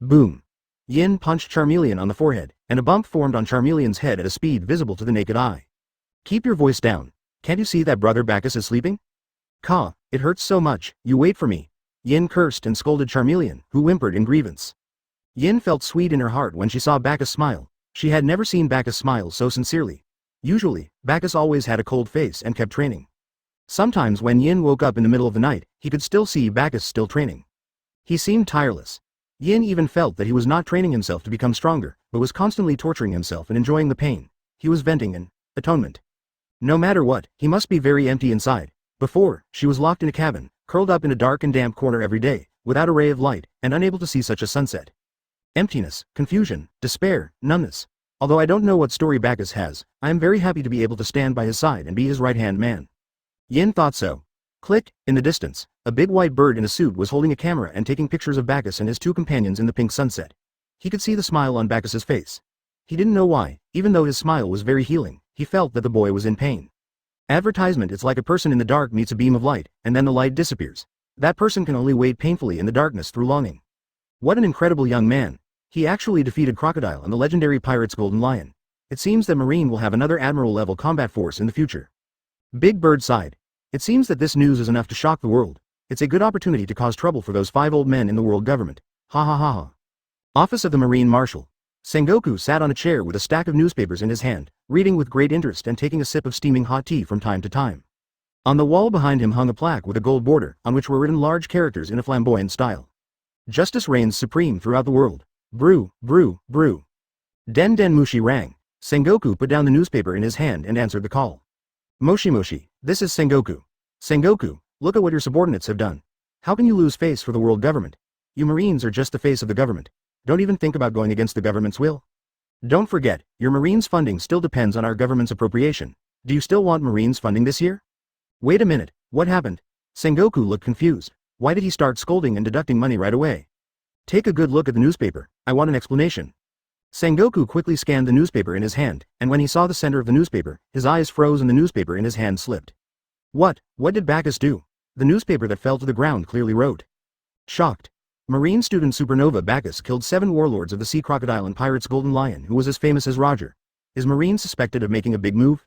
Boom. Yin punched Charmeleon on the forehead, and a bump formed on Charmeleon's head at a speed visible to the naked eye. Keep your voice down. Can't you see that Brother Bagus is sleeping? Ka, it hurts so much, you wait for me. Yin cursed and scolded Charmeleon, who whimpered in grievance. Yin felt sweet in her heart when she saw Bagus smile. She had never seen Bagus smile so sincerely. Usually, Bagus always had a cold face and kept training. Sometimes when Yin woke up in the middle of the night, he could still see Bagus still training. He seemed tireless. Yin even felt that he was not training himself to become stronger, but was constantly torturing himself and enjoying the pain. He was venting an atonement. No matter what, he must be very empty inside. Before, she was locked in a cabin, curled up in a dark and damp corner every day, without a ray of light, and unable to see such a sunset. Emptiness, confusion, despair, numbness. Although I don't know what story Bagus has, I am very happy to be able to stand by his side and be his right-hand man. Yin thought so. Click, in the distance, a big white bird in a suit was holding a camera and taking pictures of Bagus and his two companions in the pink sunset. He could see the smile on Bagus's face. He didn't know why, even though his smile was very healing, he felt that the boy was in pain. Advertisement. It's like a person in the dark meets a beam of light, and then the light disappears. That person can only wait painfully in the darkness through longing. What an incredible young man. He actually defeated Crocodile and the legendary pirate's Golden Lion. It seems that Marine will have another Admiral-level combat force in the future. Big Bird sighed. It seems that this news is enough to shock the world. It's a good opportunity to cause trouble for those 5 old men in the world government. Ha ha ha ha. Office of the Marine Marshal. Sengoku sat on a chair with a stack of newspapers in his hand, reading with great interest and taking a sip of steaming hot tea from time to time. On the wall behind him hung a plaque with a gold border, on which were written large characters in a flamboyant style. Justice reigns supreme throughout the world. Brew, brew, brew. Den Den Mushi rang. Sengoku put down the newspaper in his hand and answered the call. Moshi Moshi, this is Sengoku. Sengoku, look at what your subordinates have done. How can you lose face for the world government? You Marines are just the face of the government. Don't even think about going against the government's will. Don't forget, your Marines funding still depends on our government's appropriation. Do you still want Marines funding this year? Wait a minute, what happened? Sengoku looked confused. Why did he start scolding and deducting money right away? Take a good look at the newspaper, I want an explanation. Sengoku quickly scanned the newspaper in his hand, and when he saw the center of the newspaper, his eyes froze and the newspaper in his hand slipped. What did Bagus do? The newspaper that fell to the ground clearly wrote. Shocked. Marine student Supernova Bagus killed 7 warlords of the Sea Crocodile and Pirate's Golden Lion who was as famous as Roger. Is Marine suspected of making a big move?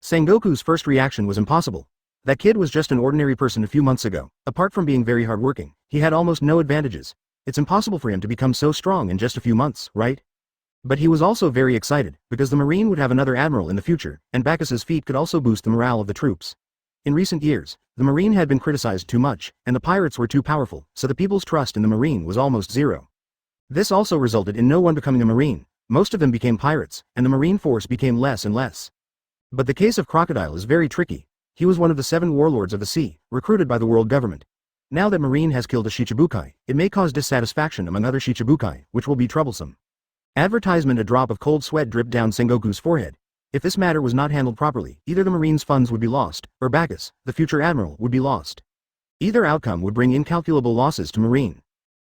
Sengoku's first reaction was impossible. That kid was just an ordinary person a few months ago. Apart from being very hardworking, he had almost no advantages. It's impossible for him to become so strong in just a few months, right? But he was also very excited, because the Marine would have another admiral in the future, and Bagus's feat could also boost the morale of the troops. In recent years, the Marine had been criticized too much, and the pirates were too powerful, so the people's trust in the Marine was almost zero. This also resulted in no one becoming a Marine. Most of them became pirates, and the Marine force became less and less. But the case of Crocodile is very tricky. He was one of the 7 warlords of the sea, recruited by the world government. Now that Marine has killed a Shichibukai, it may cause dissatisfaction among other Shichibukai, which will be troublesome. Advertisement. A drop of cold sweat dripped down Sengoku's forehead. If this matter was not handled properly, either the Marine's funds would be lost, or Bagus, the future admiral, would be lost. Either outcome would bring incalculable losses to Marine.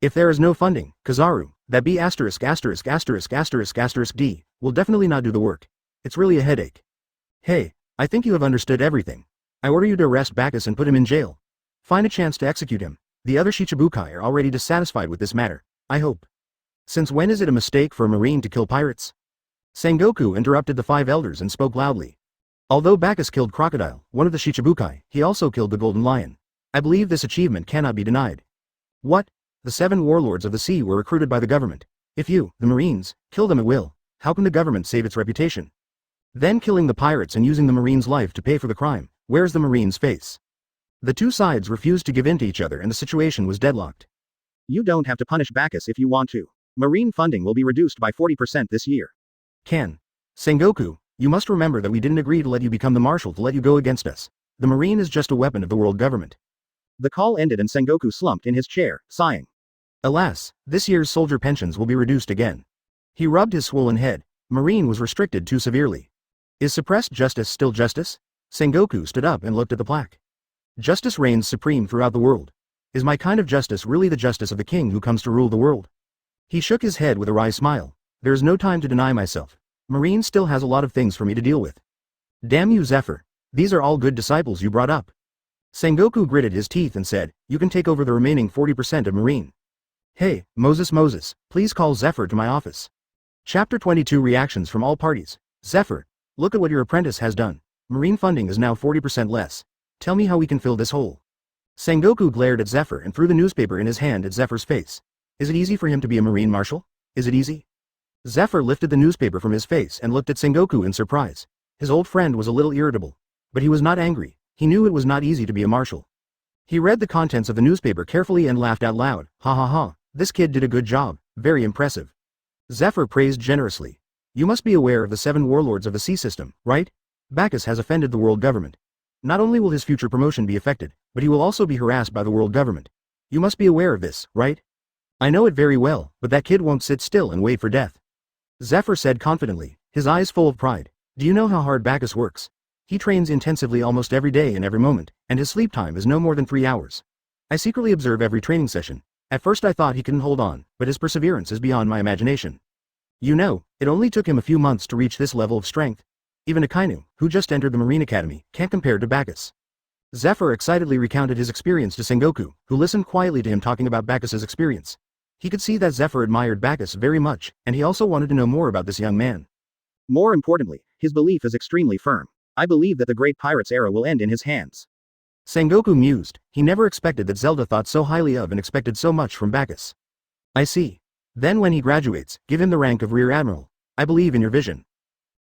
If there is no funding, Kizaru, that B asterisk asterisk asterisk asterisk asterisk D, will definitely not do the work. It's really a headache. Hey, I think you have understood everything. I order you to arrest Bagus and put him in jail. Find a chance to execute him. The other Shichibukai are already dissatisfied with this matter, I hope. Since when is it a mistake for a marine to kill pirates? Sengoku interrupted the 5 elders and spoke loudly. Although Bagus killed Crocodile, one of the Shichibukai, he also killed the Golden Lion. I believe this achievement cannot be denied. What? The 7 warlords of the sea were recruited by the government. If you, the marines, kill them at will, how can the government save its reputation? Then killing the pirates and using the marines' life to pay for the crime, where's the marines' face? The two sides refused to give in to each other and the situation was deadlocked. You don't have to punish Bagus if you want to. Marine funding will be reduced by 40% this year. Sengoku, you must remember that we didn't agree to let you become the marshal to let you go against us. The marine is just a weapon of the world government. The call ended and Sengoku slumped in his chair, sighing. Alas, this year's soldier pensions will be reduced again. He rubbed his swollen head. Marine was restricted too severely. Is suppressed justice still justice? Sengoku stood up and looked at the plaque. Justice reigns supreme throughout the world. Is my kind of justice really the justice of the king who comes to rule the world? He shook his head with a wry smile. There is no time to deny myself. Marine still has a lot of things for me to deal with. Damn you, Zephyr. These are all good disciples you brought up. Sengoku gritted his teeth and said, you can take over the remaining 40% of Marine. Hey, Moses, please call Zephyr to my office. Chapter 22 Reactions from all parties. Zephyr, look at what your apprentice has done. Marine funding is now 40% less. Tell me how we can fill this hole. Sengoku glared at Zephyr and threw the newspaper in his hand at Zephyr's face. Is it easy for him to be a Marine marshal? Is it easy? Zephyr lifted the newspaper from his face and looked at Sengoku in surprise. His old friend was a little irritable. But he was not angry. He knew it was not easy to be a marshal. He read the contents of the newspaper carefully and laughed out loud. Ha ha ha, this kid did a good job, very impressive. Zephyr praised generously. You must be aware of the 7 warlords of the sea system, right? Bagus has offended the world government. Not only will his future promotion be affected, but he will also be harassed by the world government. You must be aware of this, right? I know it very well, but that kid won't sit still and wait for death. Zephyr said confidently, his eyes full of pride. Do you know how hard Bagus works? He trains intensively almost every day and every moment, and his sleep time is no more than 3 hours. I secretly observe every training session. At first I thought he couldn't hold on, but his perseverance is beyond my imagination. You know, it only took him a few months to reach this level of strength. Even Akainu, who just entered the Marine Academy, can't compare to Bagus. Zephyr excitedly recounted his experience to Sengoku, who listened quietly to him talking about Bagus's experience. He could see that Zephyr admired Bagus very much, and he also wanted to know more about this young man. More importantly, his belief is extremely firm. I believe that the Great Pirates era will end in his hands. Sengoku mused. He never expected that Zelda thought so highly of and expected so much from Bagus. I see. Then when he graduates, give him the rank of Rear Admiral. I believe in your vision.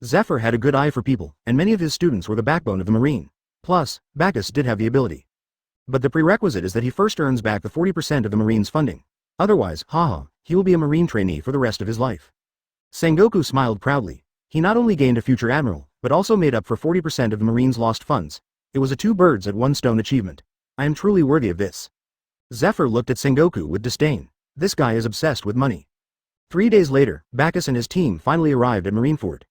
Zephyr had a good eye for people, and many of his students were the backbone of the Marine. Plus, Bagus did have the ability. But the prerequisite is that he first earns back the 40% of the Marine's funding. Otherwise, haha, he will be a Marine trainee for the rest of his life. Sengoku smiled proudly. He not only gained a future admiral, but also made up for 40% of the Marine's lost funds. It was a 2 birds at 1 stone achievement. I am truly worthy of this. Zephyr looked at Sengoku with disdain. This guy is obsessed with money. 3 days later, Bagus and his team finally arrived at Marineford.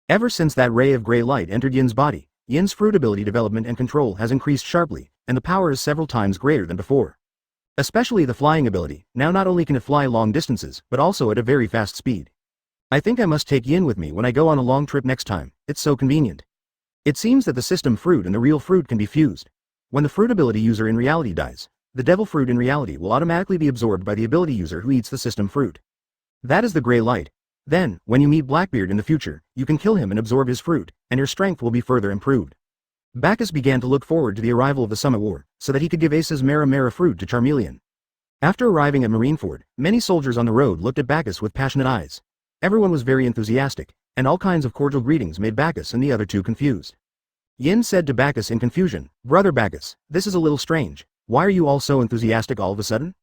Ever since that ray of gray light entered Yin's body, Yin's fruit ability development and control has increased sharply, and the power is several times greater than before. Especially the flying ability. Now not only can it fly long distances, but also at a very fast speed. I think I must take Yin with me when I go on a long trip next time, it's so convenient. It seems that the system fruit and the real fruit can be fused. When the fruit ability user in reality dies, the devil fruit in reality will automatically be absorbed by the ability user who eats the system fruit. That is the gray light. Then, when you meet Blackbeard in the future, you can kill him and absorb his fruit, and your strength will be further improved. Bagus began to look forward to the arrival of the Summit War, so that he could give Ace's Mara fruit to Charmeleon. After arriving at Marineford, many soldiers on the road looked at Bagus with passionate eyes. Everyone was very enthusiastic, and all kinds of cordial greetings made Bagus and the other two confused. Yin said to Bagus in confusion, Brother Bagus, this is a little strange. Why are you all so enthusiastic all of a sudden?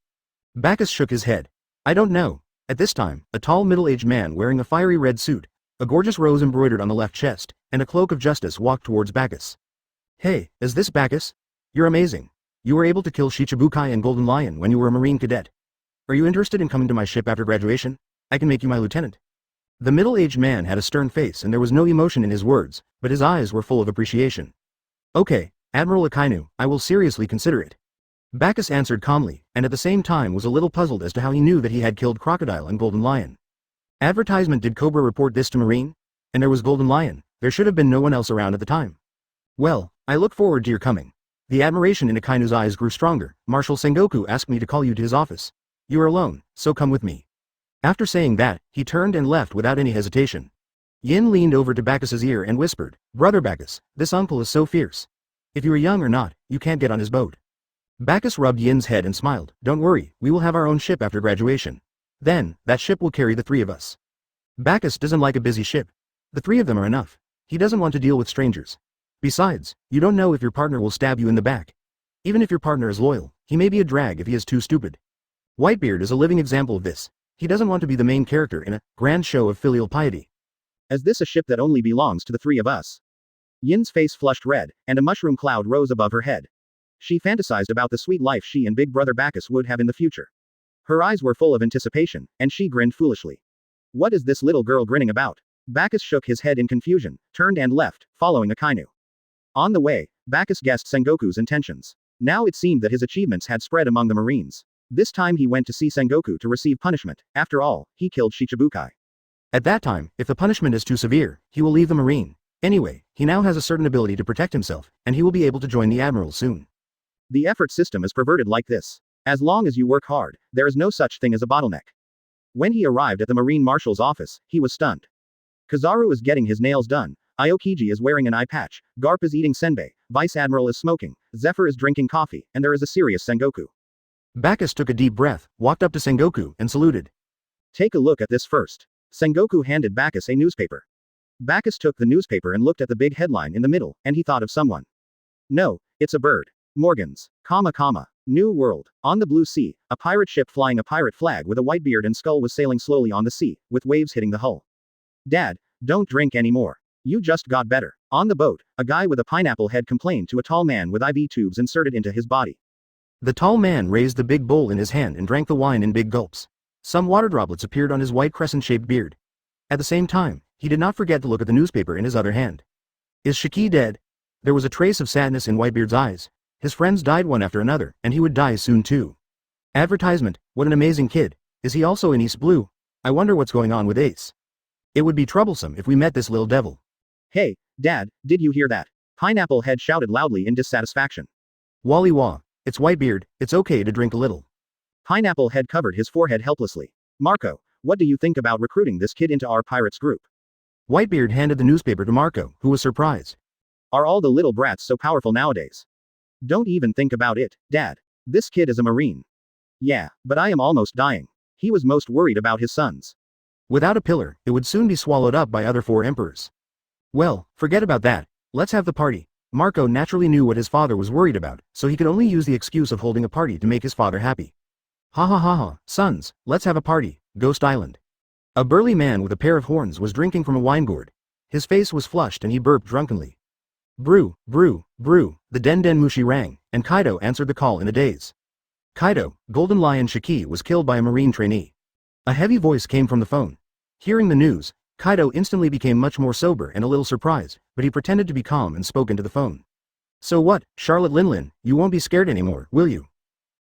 Bagus shook his head. I don't know. At this time, a tall middle-aged man wearing a fiery red suit, a gorgeous rose embroidered on the left chest, and a cloak of justice walked towards Bagus. Hey, is this Bagus? You're amazing. You were able to kill Shichibukai and Golden Lion when you were a Marine cadet. Are you interested in coming to my ship after graduation? I can make you my lieutenant. The middle-aged man had a stern face and there was no emotion in his words, but his eyes were full of appreciation. Okay, Admiral Akainu, I will seriously consider it. Bagus answered calmly, and at the same time was a little puzzled as to how he knew that he had killed Crocodile and Golden Lion. Advertisement. Did Cobra report this to Marine? And there was Golden Lion, there should have been no one else around at the time. Well, I look forward to your coming. The admiration in Akainu's eyes grew stronger. Marshal Sengoku asked me to call you to his office. You are alone, so come with me. After saying that, he turned and left without any hesitation. Yin leaned over to Bacchus's ear and whispered, Brother Bacchus, this uncle is so fierce. If you are young or not, you can't get on his boat. Bacchus rubbed Yin's head and smiled. Don't worry, we will have our own ship after graduation. Then, that ship will carry the three of us. Bacchus doesn't like a busy ship. The three of them are enough. He doesn't want to deal with strangers. Besides, you don't know if your partner will stab you in the back. Even if your partner is loyal, he may be a drag if he is too stupid. Whitebeard is a living example of this. He doesn't want to be the main character in a grand show of filial piety. Is this a ship that only belongs to the three of us? Yin's face flushed red, and a mushroom cloud rose above her head. She fantasized about the sweet life she and big brother Bacchus would have in the future. Her eyes were full of anticipation, and she grinned foolishly. What is this little girl grinning about? Bacchus shook his head in confusion, turned and left, following Akainu. On the way, Bacchus guessed Sengoku's intentions. Now it seemed that his achievements had spread among the Marines. This time he went to see Sengoku to receive punishment. After all, he killed Shichibukai. At that time, if the punishment is too severe, he will leave the Marine. Anyway, he now has a certain ability to protect himself, and he will be able to join the Admiral soon. The effort system is perverted like this. As long as you work hard, there is no such thing as a bottleneck. When he arrived at the Marine Marshal's office, he was stunned. Kizaru is getting his nails done, Aokiji is wearing an eye patch, Garp is eating senbei, Vice Admiral is smoking, Zephyr is drinking coffee, and there is a serious Sengoku. Bacchus took a deep breath, walked up to Sengoku, and saluted. Take a look at this first. Sengoku handed Bacchus a newspaper. Bacchus took the newspaper and looked at the big headline in the middle, and he thought of someone. No, it's a bird. Morgans, New World. On the blue sea, a pirate ship flying a pirate flag with a white beard and skull was sailing slowly on the sea, with waves hitting the hull. Dad, don't drink anymore. You just got better. On the boat, a guy with a pineapple head complained to a tall man with IV tubes inserted into his body. The tall man raised the big bowl in his hand and drank the wine in big gulps. Some water droplets appeared on his white crescent-shaped beard. At the same time, he did not forget to look at the newspaper in his other hand. Is Shiki dead? There was a trace of sadness in Whitebeard's eyes. His friends died one after another, and he would die soon too. Advertisement, what an amazing kid. Is he also in East Blue? I wonder what's going on with Ace. It would be troublesome if we met this little devil. Hey, Dad, did you hear that? Pineapple Head shouted loudly in dissatisfaction. Wally Wah, it's Whitebeard, it's okay to drink a little. Pineapple Head covered his forehead helplessly. Marco, what do you think about recruiting this kid into our pirates group? Whitebeard handed the newspaper to Marco, who was surprised. Are all the little brats so powerful nowadays? Don't even think about it, Dad. This kid is a Marine. Yeah, but I am almost dying. He was most worried about his sons. Without a pillar, it would soon be swallowed up by other 4 emperors. Well, forget about that. Let's have the party. Marco naturally knew what his father was worried about, so he could only use the excuse of holding a party to make his father happy. Ha ha ha ha, sons, let's have a party, Ghost Island. A burly man with a pair of horns was drinking from a wine gourd. His face was flushed and he burped drunkenly. Brew, brew, brew, the Den Den Mushi rang, and Kaido answered the call in a daze. Kaido, Golden Lion Shiki was killed by a Marine trainee. A heavy voice came from the phone. Hearing the news, Kaido instantly became much more sober and a little surprised, but he pretended to be calm and spoke into the phone. So what, Charlotte Linlin, you won't be scared anymore, will you?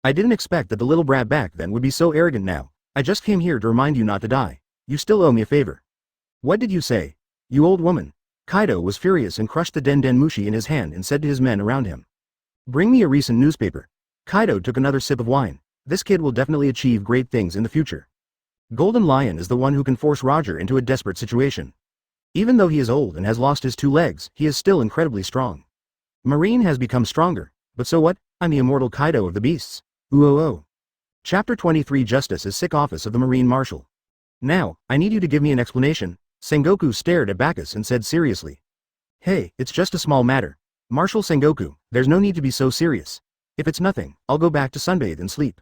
I didn't expect that the little brat back then would be so arrogant now. I just came here to remind you not to die. You still owe me a favor. What did you say? You old woman. Kaido was furious and crushed the Den Den Mushi in his hand and said to his men around him. Bring me a recent newspaper. Kaido took another sip of wine. This kid will definitely achieve great things in the future. Golden Lion is the one who can force Roger into a desperate situation. Even though he is old and has lost his 2 legs, he is still incredibly strong. Marine has become stronger, but so what? I'm the immortal Kaido of the beasts. Ooh. Chapter 23 Justice is Sick Office of the Marine Marshal. Now, I need you to give me an explanation. Sengoku stared at Bacchus and said seriously. Hey, it's just a small matter. Marshal Sengoku, there's no need to be so serious. If it's nothing, I'll go back to sunbathe and sleep.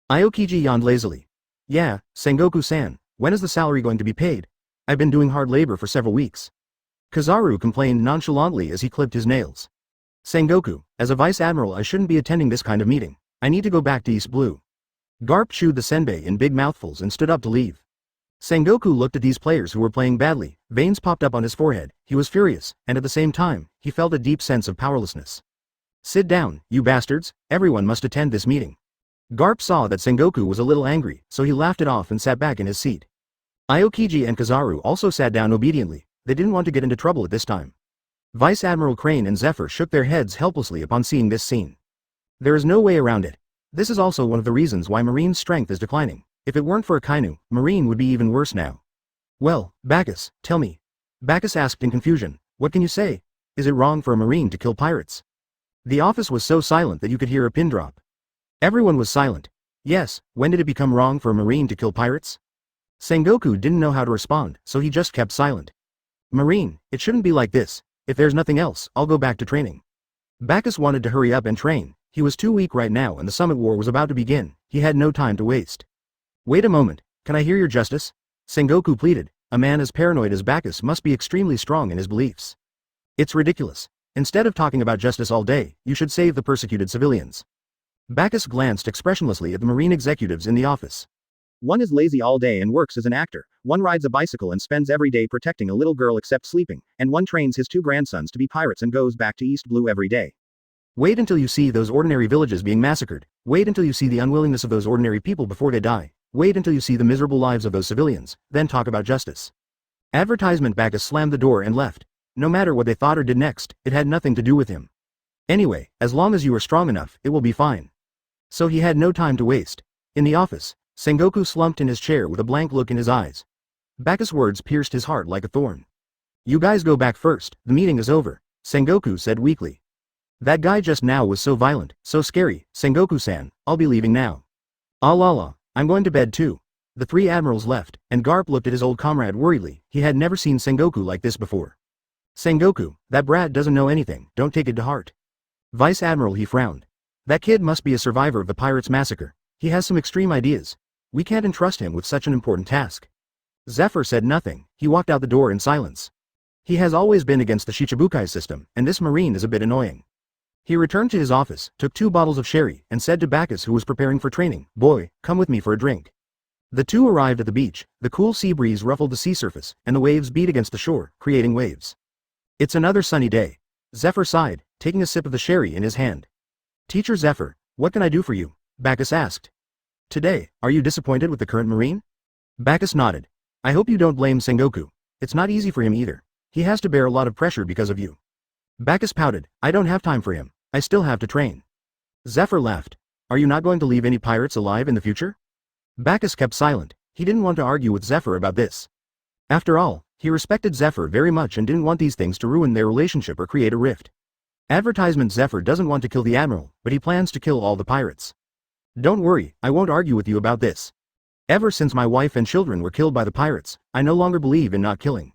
Aokiji yawned lazily. Yeah, Sengoku-san, when is the salary going to be paid? I've been doing hard labor for several weeks. Kizaru complained nonchalantly as he clipped his nails. Sengoku, as a vice admiral I shouldn't be attending this kind of meeting. I need to go back to East Blue. Garp chewed the senbei in big mouthfuls and stood up to leave. Sengoku looked at these players who were playing badly, veins popped up on his forehead, he was furious, and at the same time, he felt a deep sense of powerlessness. Sit down, you bastards, everyone must attend this meeting. Garp saw that Sengoku was a little angry, so he laughed it off and sat back in his seat. Aokiji and Kizaru also sat down obediently, they didn't want to get into trouble at this time. Vice Admiral Crane and Zephyr shook their heads helplessly upon seeing this scene. There is no way around it. This is also one of the reasons why Marine's strength is declining. If it weren't for Akainu, Marine would be even worse now. Well, Bagus, tell me. Bagus asked in confusion, what can you say? Is it wrong for a Marine to kill pirates? The office was so silent that you could hear a pin drop. Everyone was silent. Yes, when did it become wrong for a Marine to kill pirates? Sengoku didn't know how to respond, so he just kept silent. Marine, it shouldn't be like this. If there's nothing else, I'll go back to training. Bagus wanted to hurry up and train. He was too weak right now and the Summit War was about to begin. He had no time to waste. Wait a moment, can I hear your justice? Sengoku pleaded. A man as paranoid as Bagus must be extremely strong in his beliefs. It's ridiculous. Instead of talking about justice all day, you should save the persecuted civilians. Bagus glanced expressionlessly at the Marine executives in the office. One is lazy all day and works as an actor, one rides a bicycle and spends every day protecting a little girl except sleeping, and one trains his 2 grandsons to be pirates and goes back to East Blue every day. Wait until you see those ordinary villages being massacred. Wait until you see the unwillingness of those ordinary people before they die. Wait until you see the miserable lives of those civilians, then talk about justice. Advertisement. Bagus slammed the door and left. No matter what they thought or did next, it had nothing to do with him. Anyway, as long as you are strong enough, it will be fine. So he had no time to waste. In the office, Sengoku slumped in his chair with a blank look in his eyes. Bagus' words pierced his heart like a thorn. You guys go back first, the meeting is over, Sengoku said weakly. That guy just now was so violent, so scary, Sengoku-san, I'll be leaving now. La, I'm going to bed too. The 3 admirals left, and Garp looked at his old comrade worriedly. He had never seen Sengoku like this before. Sengoku, that brat doesn't know anything, don't take it to heart. Vice Admiral, he frowned. That kid must be a survivor of the pirates' massacre. He has some extreme ideas. We can't entrust him with such an important task. Zephyr said nothing, he walked out the door in silence. He has always been against the Shichibukai system, and this Marine is a bit annoying. He returned to his office, took 2 bottles of sherry, and said to Bagus, who was preparing for training, boy, come with me for a drink. The 2 arrived at the beach, the cool sea breeze ruffled the sea surface, and the waves beat against the shore, creating waves. It's another sunny day. Zephyr sighed, taking a sip of the sherry in his hand. Teacher Zephyr, what can I do for you? Bagus asked. Today, are you disappointed with the current Marine? Bagus nodded. I hope you don't blame Sengoku. It's not easy for him either. He has to bear a lot of pressure because of you. Bagus pouted. I don't have time for him. I still have to train. Zephyr laughed. Are you not going to leave any pirates alive in the future? Bagus kept silent. He didn't want to argue with Zephyr about this. After all, he respected Zephyr very much and didn't want these things to ruin their relationship or create a rift. Advertisement. Zephyr doesn't want to kill the Admiral, but he plans to kill all the pirates. Don't worry, I won't argue with you about this. Ever since my wife and children were killed by the pirates, I no longer believe in not killing.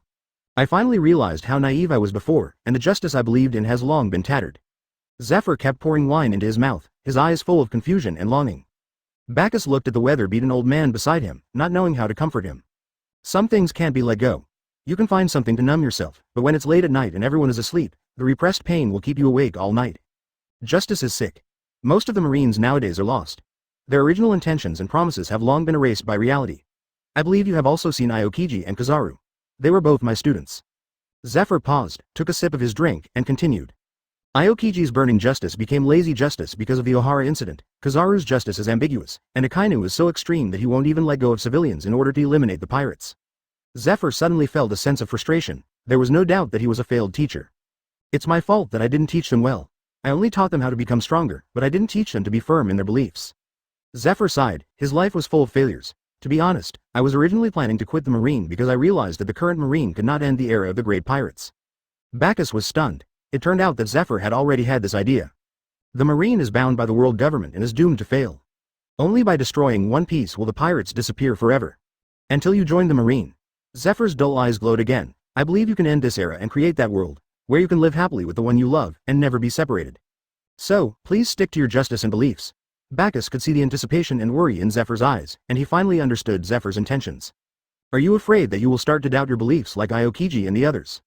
I finally realized how naive I was before, and the justice I believed in has long been tattered. Zephyr kept pouring wine into his mouth, his eyes full of confusion and longing. Bagus looked at the weather-beaten old man beside him, not knowing how to comfort him. Some things can't be let go. You can find something to numb yourself, but when it's late at night and everyone is asleep, the repressed pain will keep you awake all night. Justice is sick. Most of the Marines nowadays are lost. Their original intentions and promises have long been erased by reality. I believe you have also seen Aokiji and Kizaru. They were both my students. Zephyr paused, took a sip of his drink, and continued. Aokiji's burning justice became lazy justice because of the Ohara incident. Kizaru's justice is ambiguous, and Akainu is so extreme that he won't even let go of civilians in order to eliminate the pirates. Zephyr suddenly felt a sense of frustration. There was no doubt that he was a failed teacher. It's my fault that I didn't teach them well. I only taught them how to become stronger, but I didn't teach them to be firm in their beliefs. Zephyr sighed. His life was full of failures. To be honest, I was originally planning to quit the Marine because I realized that the current Marine could not end the era of the great pirates. Bagus was stunned. It turned out that Zephyr had already had this idea. The Marine is bound by the world government and is doomed to fail. Only by destroying one piece will the pirates disappear forever. Until you join the Marine. Zephyr's dull eyes glowed again. I believe you can end this era and create that world, where you can live happily with the one you love, and never be separated. So, please stick to your justice and beliefs. Bagus could see the anticipation and worry in Zephyr's eyes, and he finally understood Zephyr's intentions. Are you afraid that you will start to doubt your beliefs like Aokiji and the others?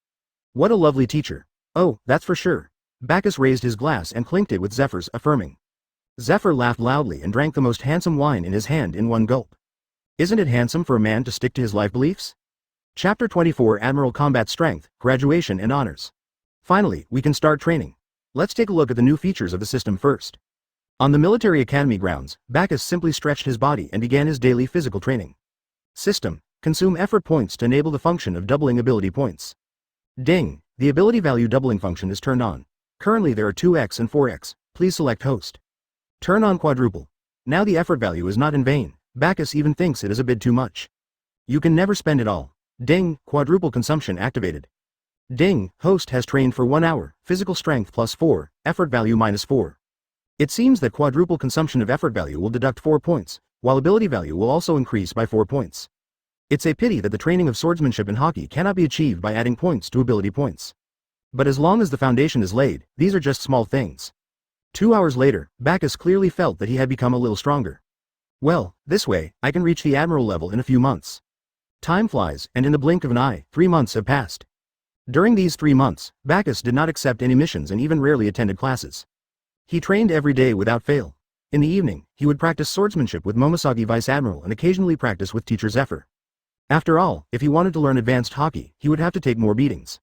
What a lovely teacher. Oh, that's for sure. Bagus raised his glass and clinked it with Zephyr's, affirming. Zephyr laughed loudly and drank the most handsome wine in his hand in one gulp. Isn't it handsome for a man to stick to his life beliefs? Chapter 24 Admiral Combat Strength, Graduation and Honors. Finally, we can start training. Let's take a look at the new features of the system first. On the military academy grounds, Bagus simply stretched his body and began his daily physical training. System: consume effort points to enable the function of doubling ability points. Ding! The ability value doubling function is turned on. Currently there are 2x and 4x, please select host. Turn on quadruple. Now the effort value is not in vain, Bagus even thinks it is a bit too much. You can never spend it all. Ding! Quadruple consumption activated. Ding! Host has trained for 1 hour, physical strength +4, effort value -4. It seems that quadruple consumption of effort value will deduct 4 points, while ability value will also increase by 4 points. It's a pity that the training of swordsmanship and hockey cannot be achieved by adding points to ability points. But as long as the foundation is laid, these are just small things. 2 hours later, Bagus clearly felt that he had become a little stronger. Well, this way, I can reach the admiral level in a few months. Time flies, and in the blink of an eye, 3 months have passed. During these 3 months, Bagus did not accept any missions and even rarely attended classes. He trained every day without fail. In the evening, he would practice swordsmanship with Momosagi Vice Admiral and occasionally practice with teacher Zephyr. After all, if he wanted to learn advanced hockey, he would have to take more beatings.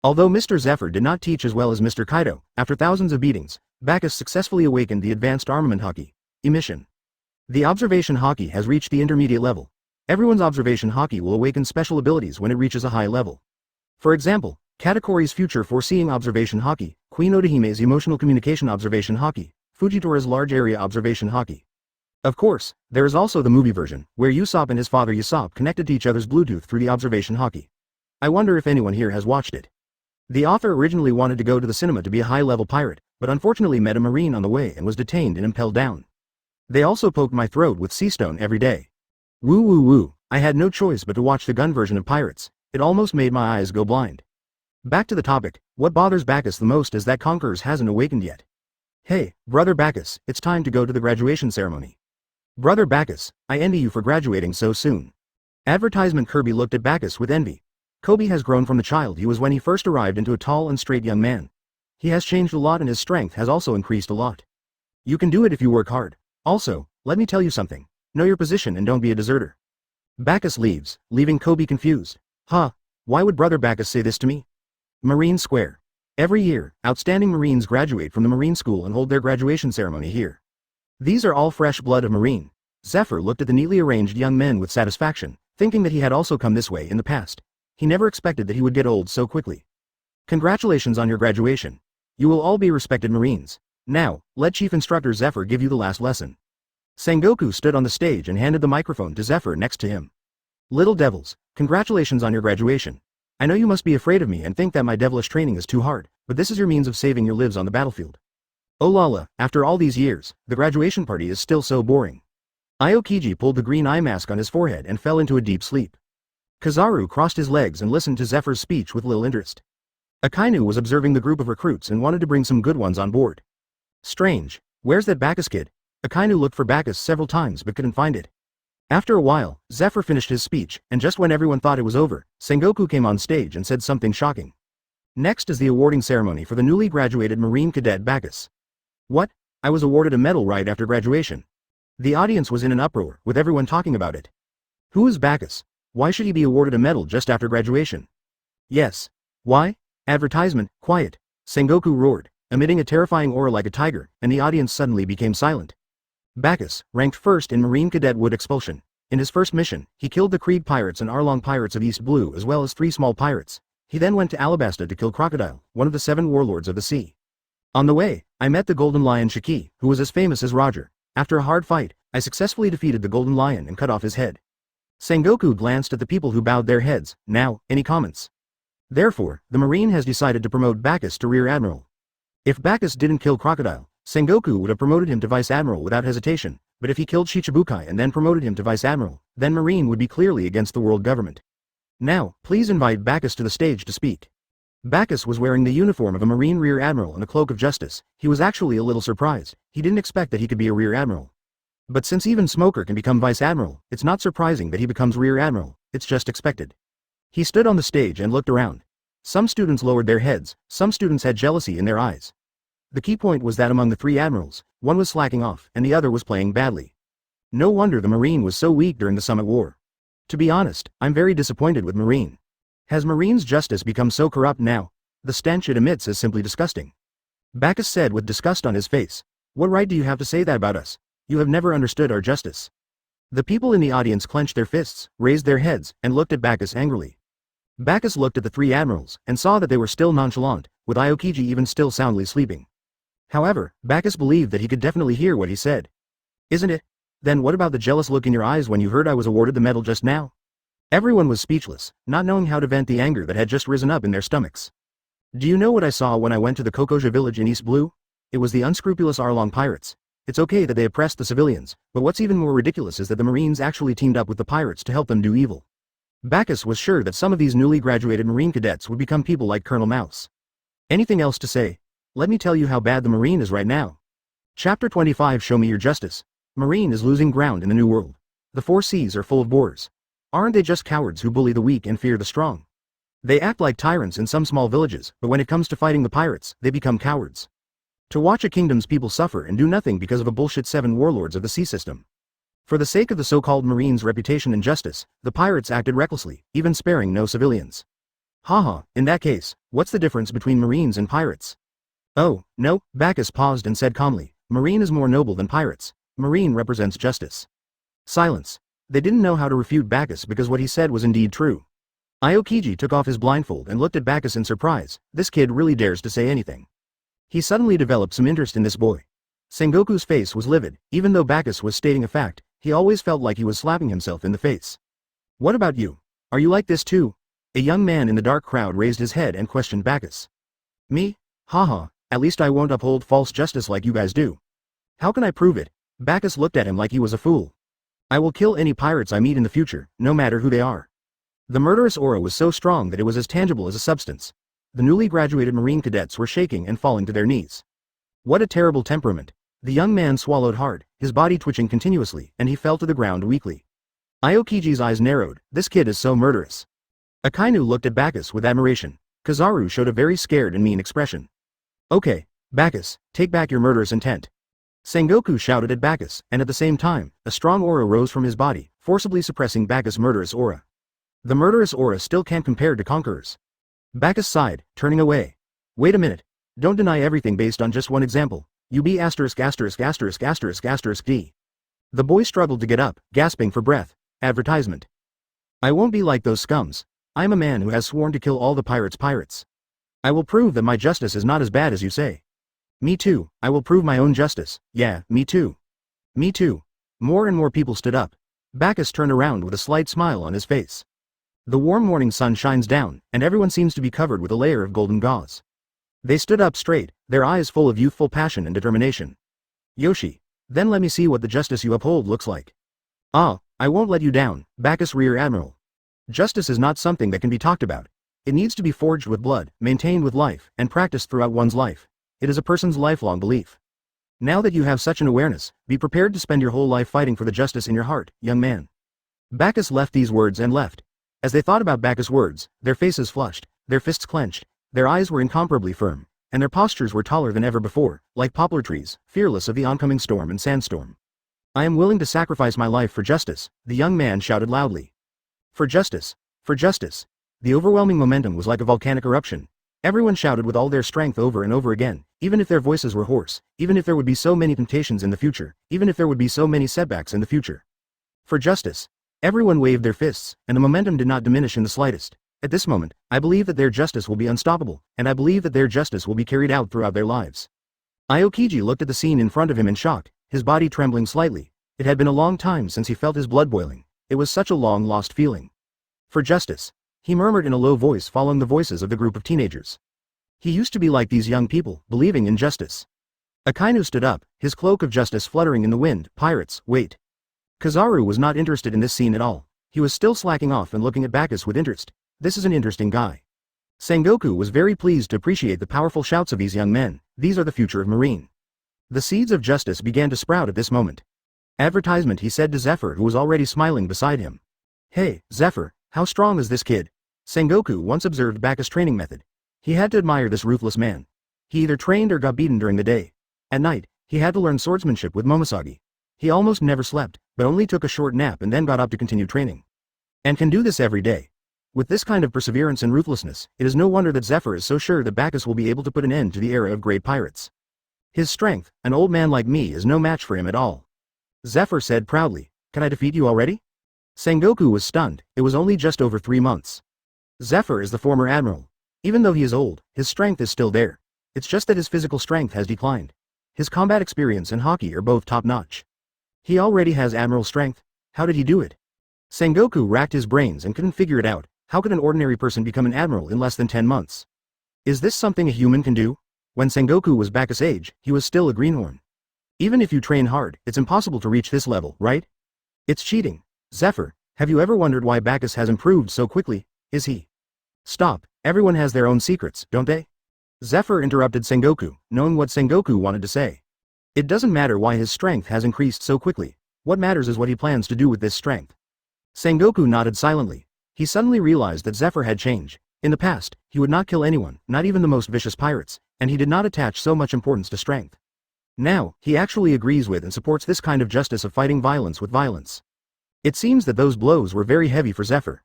Although Mr. Zephyr did not teach as well as Mr. Kaido, after thousands of beatings, Bagus successfully awakened the advanced armament hockey emission. The observation hockey has reached the intermediate level. Everyone's observation hockey will awaken special abilities when it reaches a high level. For example, Katakori's future foreseeing observation hockey, Queen Odahime's emotional communication observation hockey, Fujitora's large area observation hockey. Of course, there is also the movie version, where Usopp and his father Usopp connected to each other's Bluetooth through the observation hockey. I wonder if anyone here has watched it. The author originally wanted to go to the cinema to be a high-level pirate, but unfortunately met a marine on the way and was detained and impelled down. They also poked my throat with sea stone every day. Woo woo woo, I had no choice but to watch the gun version of Pirates. It almost made my eyes go blind. Back to the topic, what bothers Bagus the most is that Conquerors hasn't awakened yet. Hey, brother Bagus, it's time to go to the graduation ceremony. Brother Bagus, I envy you for graduating so soon. Advertisement. Kirby looked at Bagus with envy. Kobe has grown from the child he was when he first arrived into a tall and straight young man. He has changed a lot and his strength has also increased a lot. You can do it if you work hard. Also, let me tell you something. Know your position and don't be a deserter. Bagus leaves, leaving Kobe confused. Huh, why would brother Bagus say this to me? Marine Square. Every year, outstanding Marines graduate from the Marine School and hold their graduation ceremony here. These are all fresh blood of Marine. Zephyr looked at the neatly arranged young men with satisfaction, thinking that he had also come this way in the past. He never expected that he would get old so quickly. Congratulations on your graduation. You will all be respected Marines. Now, let Chief Instructor Zephyr give you the last lesson. Sengoku stood on the stage and handed the microphone to Zephyr next to him. Little devils, congratulations on your graduation. I know you must be afraid of me and think that my devilish training is too hard, but this is your means of saving your lives on the battlefield. Oh lala, after all these years, the graduation party is still so boring. Aokiji pulled the green eye mask on his forehead and fell into a deep sleep. Kizaru crossed his legs and listened to Zephyr's speech with little interest. Akainu was observing the group of recruits and wanted to bring some good ones on board. Strange, where's that Bagus kid? Akainu looked for Bagus several times but couldn't find it. After a while, Zephyr finished his speech, and just when everyone thought it was over, Sengoku came on stage and said something shocking. Next is the awarding ceremony for the newly graduated Marine Cadet Bagus. What? I was awarded a medal right after graduation. The audience was in an uproar, with everyone talking about it. Who is Bagus? Why should he be awarded a medal just after graduation? Yes. Why? Advertisement, quiet. Sengoku roared, emitting a terrifying aura like a tiger, and the audience suddenly became silent. Bagus, ranked first in Marine Cadet Wood Expulsion. In his first mission, he killed the Krieg pirates and Arlong pirates of East Blue as well as 3 small pirates. He then went to Alabasta to kill Crocodile, one of the 7 warlords of the sea. On the way, I met the Golden Lion Shiki, who was as famous as Roger. After a hard fight, I successfully defeated the Golden Lion and cut off his head. Sengoku glanced at the people who bowed their heads. Now, any comments? Therefore, the Marine has decided to promote Bagus to Rear Admiral. If Bagus didn't kill Crocodile, Sengoku would have promoted him to Vice Admiral without hesitation, but if he killed Shichibukai and then promoted him to Vice Admiral, then Marine would be clearly against the world government. Now, please invite Bagus to the stage to speak. Bagus was wearing the uniform of a Marine Rear Admiral and a cloak of justice. He was actually a little surprised. He didn't expect that he could be a Rear Admiral. But since even Smoker can become Vice Admiral, it's not surprising that he becomes Rear Admiral, it's just expected. He stood on the stage and looked around. Some students lowered their heads, some students had jealousy in their eyes. The key point was that among the 3 admirals, one was slacking off and the other was playing badly. No wonder the Marine was so weak during the Summit War. To be honest, I'm very disappointed with Marine. Has Marine's justice become so corrupt now? The stench it emits is simply disgusting. Bagus said with disgust on his face. What right do you have to say that about us? You have never understood our justice. The people in the audience clenched their fists, raised their heads, and looked at Bagus angrily. Bagus looked at the three admirals, and saw that they were still nonchalant, with Aokiji even still soundly sleeping. However, Bagus believed that he could definitely hear what he said. Isn't it? Then what about the jealous look in your eyes when you heard I was awarded the medal just now? Everyone was speechless, not knowing how to vent the anger that had just risen up in their stomachs. Do you know what I saw when I went to the Kokoja village in East Blue? It was the unscrupulous Arlong pirates. It's okay that they oppressed the civilians, but what's even more ridiculous is that the Marines actually teamed up with the pirates to help them do evil. Bagus was sure that some of these newly graduated Marine cadets would become people like Colonel Mouse. Anything else to say? Let me tell you how bad the Marine is right now. Chapter 25 Show me your justice. Marine is losing ground in the New World. The four seas are full of boors. Aren't they just cowards who bully the weak and fear the strong? They act like tyrants in some small villages, but when it comes to fighting the pirates, they become cowards. To watch a kingdom's people suffer and do nothing because of a bullshit 7 warlords of the sea system. For the sake of the so-called Marines' reputation and justice, the pirates acted recklessly, even sparing no civilians. Haha, in that case, what's the difference between Marines and pirates? Oh, no, Bagus paused and said calmly, Marine is more noble than pirates. Marine represents justice. Silence. They didn't know how to refute Bagus because what he said was indeed true. Aokiji took off his blindfold and looked at Bagus in surprise. This kid really dares to say anything. He suddenly developed some interest in this boy. Sengoku's face was livid. Even though Bagus was stating a fact, he always felt like he was slapping himself in the face. What about you? Are you like this too? A young man in the dark crowd raised his head and questioned Bagus. Me? Haha, at least I won't uphold false justice like you guys do. How can I prove it? Bagus looked at him like he was a fool. I will kill any pirates I meet in the future, no matter who they are. The murderous aura was so strong that it was as tangible as a substance. The newly graduated Marine cadets were shaking and falling to their knees. What a terrible temperament. The young man swallowed hard, his body twitching continuously, and he fell to the ground weakly. Aokiji's eyes narrowed. This kid is so murderous. Akainu looked at Bagus with admiration. Kizaru showed a very scared and mean expression. Okay, Bagus, take back your murderous intent. Sengoku shouted at Bagus, and at the same time, a strong aura rose from his body, forcibly suppressing Bagus' murderous aura. The murderous aura still can't compare to Conqueror's. Bagus sighed, turning away. Wait a minute. Don't deny everything based on just one example. You be asterisk asterisk asterisk asterisk asterisk D. The boy struggled to get up, gasping for breath. Advertisement. I won't be like those scums. I am a man who has sworn to kill all the pirates. I will prove that my justice is not as bad as you say. Me too, I will prove my own justice. Yeah, me too. Me too. More and more people stood up. Bagus turned around with a slight smile on his face. The warm morning sun shines down, and everyone seems to be covered with a layer of golden gauze. They stood up straight, their eyes full of youthful passion and determination. Yoshi, then let me see what the justice you uphold looks like. Ah, I won't let you down, Bagus Rear Admiral. Justice is not something that can be talked about. It needs to be forged with blood, maintained with life, and practiced throughout one's life. It is a person's lifelong belief. Now that you have such an awareness, be prepared to spend your whole life fighting for the justice in your heart, young man. Bagus left these words and left. As they thought about Bagus' words, their faces flushed, their fists clenched, their eyes were incomparably firm, and their postures were taller than ever before, like poplar trees, fearless of the oncoming storm and sandstorm. I am willing to sacrifice my life for justice, the young man shouted loudly. For justice. For justice. The overwhelming momentum was like a volcanic eruption. Everyone shouted with all their strength over and over again, even if their voices were hoarse, even if there would be so many temptations in the future, even if there would be so many setbacks in the future. For justice. Everyone waved their fists, and the momentum did not diminish in the slightest. At this moment, I believe that their justice will be unstoppable, and I believe that their justice will be carried out throughout their lives. Aokiji looked at the scene in front of him in shock, his body trembling slightly. It had been a long time since he felt his blood boiling. It was such a long-lost feeling. For justice. He murmured in a low voice following the voices of the group of teenagers. He used to be like these young people, believing in justice. Akainu stood up, his cloak of justice fluttering in the wind. Pirates, wait. Kizaru was not interested in this scene at all. He was still slacking off and looking at Bagus with interest. This is an interesting guy. Sengoku was very pleased to appreciate the powerful shouts of these young men. These are the future of Marine. The seeds of justice began to sprout at this moment. Advertisement, he said to Zephyr, who was already smiling beside him. Hey, Zephyr, how strong is this kid? Sengoku once observed Bagus' training method. He had to admire this ruthless man. He either trained or got beaten during the day. At night, he had to learn swordsmanship with Momosagi. He almost never slept, but only took a short nap and then got up to continue training. And can do this every day. With this kind of perseverance and ruthlessness, it is no wonder that Zephyr is so sure that Bagus will be able to put an end to the era of great pirates. His strength, an old man like me, is no match for him at all. Zephyr said proudly, "Can I defeat you already?" Sengoku was stunned. It was only just over 3 months. Zephyr is the former admiral. Even though he is old, his strength is still there. It's just that his physical strength has declined. His combat experience and hockey are both top-notch. He already has admiral strength. How did he do it? Sengoku racked his brains and couldn't figure it out. How could an ordinary person become an admiral in less than 10 months? Is this something a human can do? When Sengoku was Bakus' age, he was still a greenhorn. Even if you train hard, it's impossible to reach this level, right? It's cheating. Zephyr, have you ever wondered why Bakus has improved so quickly? Is he? Stop, everyone has their own secrets, don't they? Zephyr interrupted Sengoku, knowing what Sengoku wanted to say. It doesn't matter why his strength has increased so quickly. What matters is what he plans to do with this strength. Sengoku nodded silently. He suddenly realized that Zephyr had changed. In the past, he would not kill anyone, not even the most vicious pirates, and he did not attach so much importance to strength. Now, he actually agrees with and supports this kind of justice of fighting violence with violence. It seems that those blows were very heavy for Zephyr.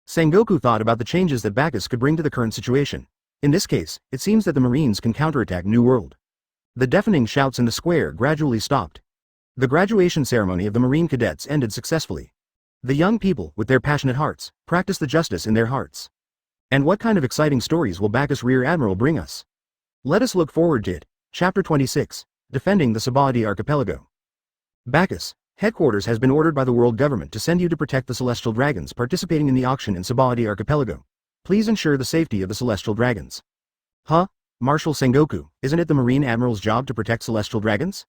Sengoku thought about the changes that Bakus could bring to the current situation. In this case, it seems that the Marines can counterattack New World. The deafening shouts in the square gradually stopped. The graduation ceremony of the Marine cadets ended successfully. The young people, with their passionate hearts, practice the justice in their hearts. And what kind of exciting stories will Bakus Rear Admiral bring us? Let us look forward to it. Chapter 26, Defending the Sabaody Archipelago. Bakus, headquarters has been ordered by the world government to send you to protect the celestial dragons participating in the auction in Sabaody Archipelago. Please ensure the safety of the celestial dragons. Huh? Marshal Sengoku, isn't it the Marine Admiral's job to protect celestial dragons?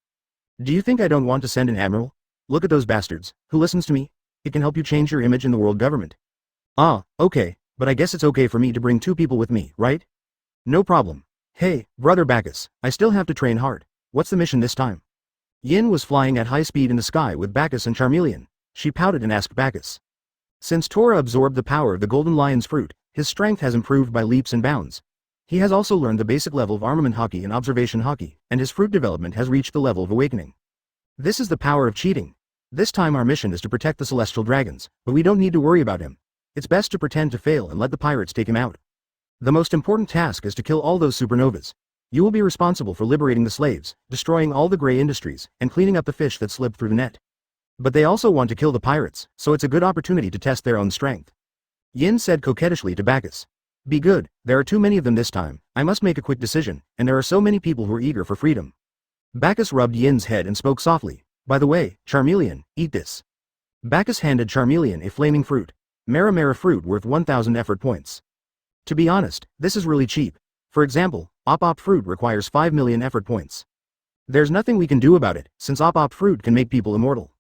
Do you think I don't want to send an admiral? Look at those bastards. Who listens to me? It can help you change your image in the world government. Ah, okay, but I guess it's okay for me to bring 2 people with me, right? No problem. Hey, brother Bakus, I still have to train hard. What's the mission this time? Yin was flying at high speed in the sky with Bakus and Charmeleon. She pouted and asked Bakus. Since Tora absorbed the power of the Golden Lion's fruit, his strength has improved by leaps and bounds. He has also learned the basic level of armament hockey and observation hockey, and his fruit development has reached the level of awakening. This is the power of cheating. This time our mission is to protect the celestial dragons, but we don't need to worry about him. It's best to pretend to fail and let the pirates take him out. The most important task is to kill all those supernovas. You will be responsible for liberating the slaves, destroying all the gray industries, and cleaning up the fish that slipped through the net. But they also want to kill the pirates, so it's a good opportunity to test their own strength. Yin said coquettishly to Bakus. Be good, there are too many of them this time. I must make a quick decision, and there are so many people who are eager for freedom. Bakus rubbed Yin's head and spoke softly. By the way, Charmeleon, eat this. Bakus handed Charmeleon a flaming fruit. Mara fruit worth 1,000 effort points. To be honest, this is really cheap. For example, Op fruit requires 5 million effort points. There's nothing we can do about it, since Op fruit can make people immortal.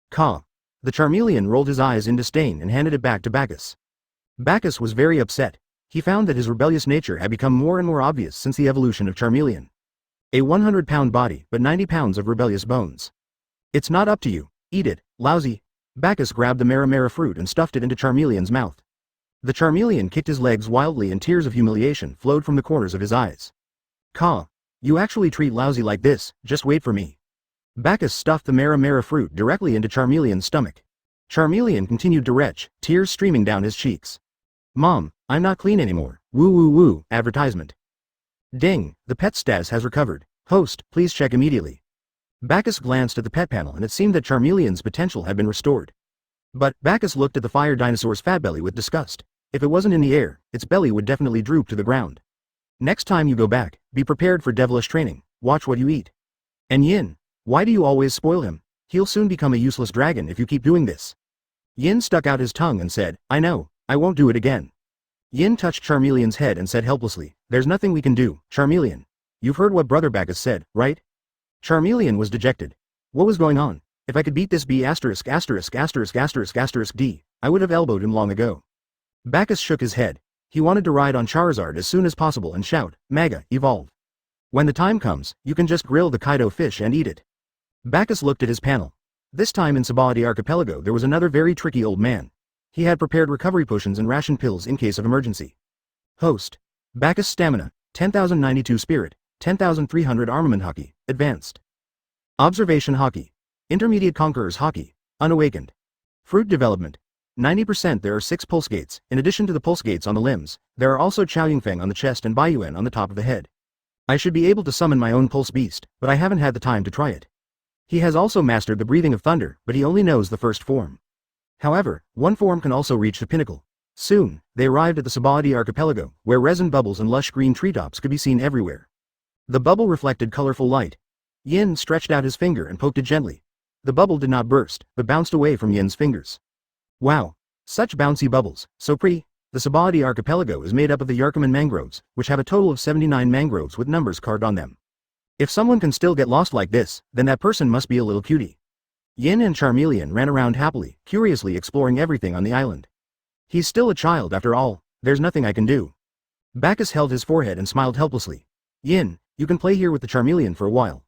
Ka. The Charmeleon rolled his eyes in disdain and handed it back to Bakus. Bakus was very upset. He found that his rebellious nature had become more and more obvious since the evolution of Charmeleon. A 100-pound body, but 90 pounds of rebellious bones. It's not up to you. Eat it, lousy. Bakus grabbed the Mara fruit and stuffed it into Charmeleon's mouth. The Charmeleon kicked his legs wildly and tears of humiliation flowed from the corners of his eyes. Ka. You actually treat lousy like this, just wait for me. Bakus stuffed the Mara fruit directly into Charmeleon's stomach. Charmeleon continued to retch, tears streaming down his cheeks. Mom, I'm not clean anymore. Woo woo woo, advertisement. Ding, the pet status has recovered. Host, please check immediately. Bakus glanced at the pet panel and it seemed that Charmeleon's potential had been restored. But, Bakus looked at the fire dinosaur's fat belly with disgust. If it wasn't in the air, its belly would definitely droop to the ground. Next time you go back, be prepared for devilish training, watch what you eat. And Yin, why do you always spoil him? He'll soon become a useless dragon if you keep doing this. Yin stuck out his tongue and said, I know, I won't do it again. Yin touched Charmeleon's head and said helplessly, there's nothing we can do, Charmeleon. You've heard what Brother Bakus said, right? Charmeleon was dejected. What was going on? If I could beat this B****************, D, I would have elbowed him long ago. Bakus shook his head. He wanted to ride on Charizard as soon as possible and shout, Maga, evolve. When the time comes, you can just grill the Kaido fish and eat it. Bakus looked at his panel. This time in Sabaody Archipelago there was another very tricky old man. He had prepared recovery potions and ration pills in case of emergency. Host. Bakus stamina, 10,092 spirit, 10,300 armament hockey, advanced. Observation hockey. Intermediate conquerors hockey, unawakened. Fruit development. 90% there are 6 pulse gates. In addition to the pulse gates on the limbs, there are also Chao Yingfeng on the chest and Baiyuan on the top of the head. I should be able to summon my own pulse beast, but I haven't had the time to try it. He has also mastered the breathing of thunder, but he only knows the first form. However, one form can also reach the pinnacle. Soon, they arrived at the Sabadi archipelago, where resin bubbles and lush green treetops could be seen everywhere. The bubble reflected colorful light. Yin stretched out his finger and poked it gently. The bubble did not burst, but bounced away from Yin's fingers. Wow! Such bouncy bubbles, so pretty. The Sabadi archipelago is made up of the Yarkaman mangroves, which have a total of 79 mangroves with numbers carved on them. If someone can still get lost like this, then that person must be a little cutie. Yin and Charmeleon ran around happily, curiously exploring everything on the island. He's still a child after all, there's nothing I can do. Bagus held his forehead and smiled helplessly. Yin, you can play here with the Charmeleon for a while.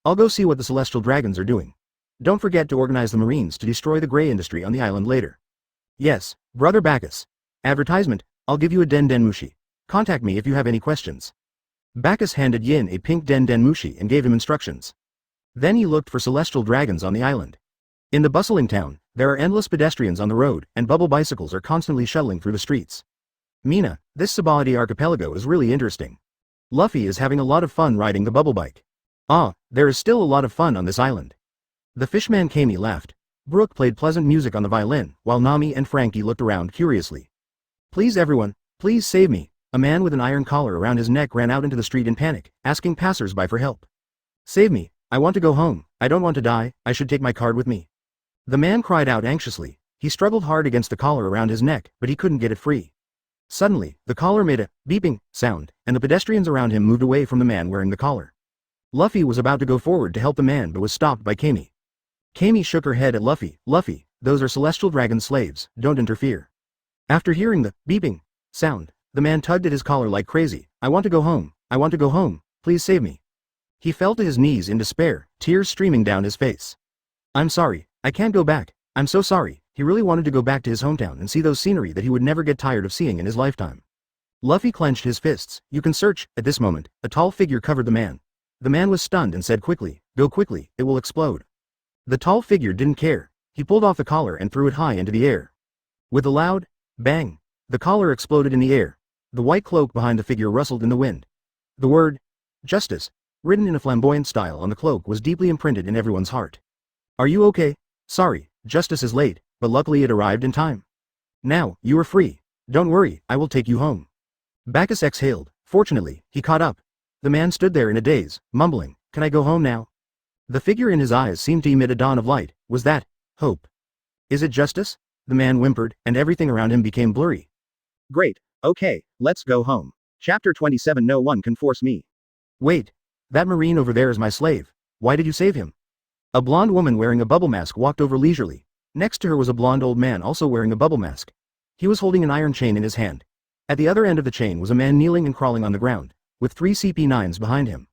I'll go see what the celestial dragons are doing. Don't forget to organize the Marines to destroy the gray industry on the island later. Yes, brother Bagus. Advertisement, I'll give you a Den Den Mushi. Contact me if you have any questions. Bagus handed Yin a pink Den Den Mushi and gave him instructions. Then he looked for celestial dragons on the island. In the bustling town, there are endless pedestrians on the road, and bubble bicycles are constantly shuttling through the streets. Mina, this Sabadi archipelago is really interesting. Luffy is having a lot of fun riding the bubble bike. Ah, there is still a lot of fun on this island. The fishman Kami laughed. Brooke played pleasant music on the violin, while Nami and Frankie looked around curiously. Please everyone, please save me. A man with an iron collar around his neck ran out into the street in panic, asking passers-by for help. Save me, I want to go home, I don't want to die, I should take my card with me. The man cried out anxiously. He struggled hard against the collar around his neck, but he couldn't get it free. Suddenly, the collar made a beeping sound, and the pedestrians around him moved away from the man wearing the collar. Luffy was about to go forward to help the man but was stopped by Kami. Kami shook her head at Luffy. Luffy, those are celestial dragon slaves, don't interfere. After hearing the beeping sound, the man tugged at his collar like crazy. I want to go home, I want to go home, please save me. He fell to his knees in despair, tears streaming down his face. I'm sorry, I can't go back, I'm so sorry. He really wanted to go back to his hometown and see those scenery that he would never get tired of seeing in his lifetime. Luffy clenched his fists. You can search. At this moment, a tall figure covered the man. The man was stunned and said quickly, go quickly, it will explode. The tall figure didn't care. He pulled off the collar and threw it high into the air. With a loud bang, the collar exploded in the air. The white cloak behind the figure rustled in the wind. The word justice, written in a flamboyant style on the cloak, was deeply imprinted in everyone's heart. Are you okay? Sorry, justice is late, but luckily it arrived in time. Now, you are free. Don't worry, I will take you home. Bagus exhaled. Fortunately, he caught up. The man stood there in a daze, mumbling, can I go home now? The figure in his eyes seemed to emit a dawn of light. Was that hope? Is it justice? The man whimpered, and everything around him became blurry. Great, okay, let's go home. Chapter 27. No one can force me. Wait, that Marine over there is my slave. Why did you save him? A blonde woman wearing a bubble mask walked over leisurely. Next to her was a blonde old man also wearing a bubble mask. He was holding an iron chain in his hand. At the other end of the chain was a man kneeling and crawling on the ground, with 3 CP9s behind him.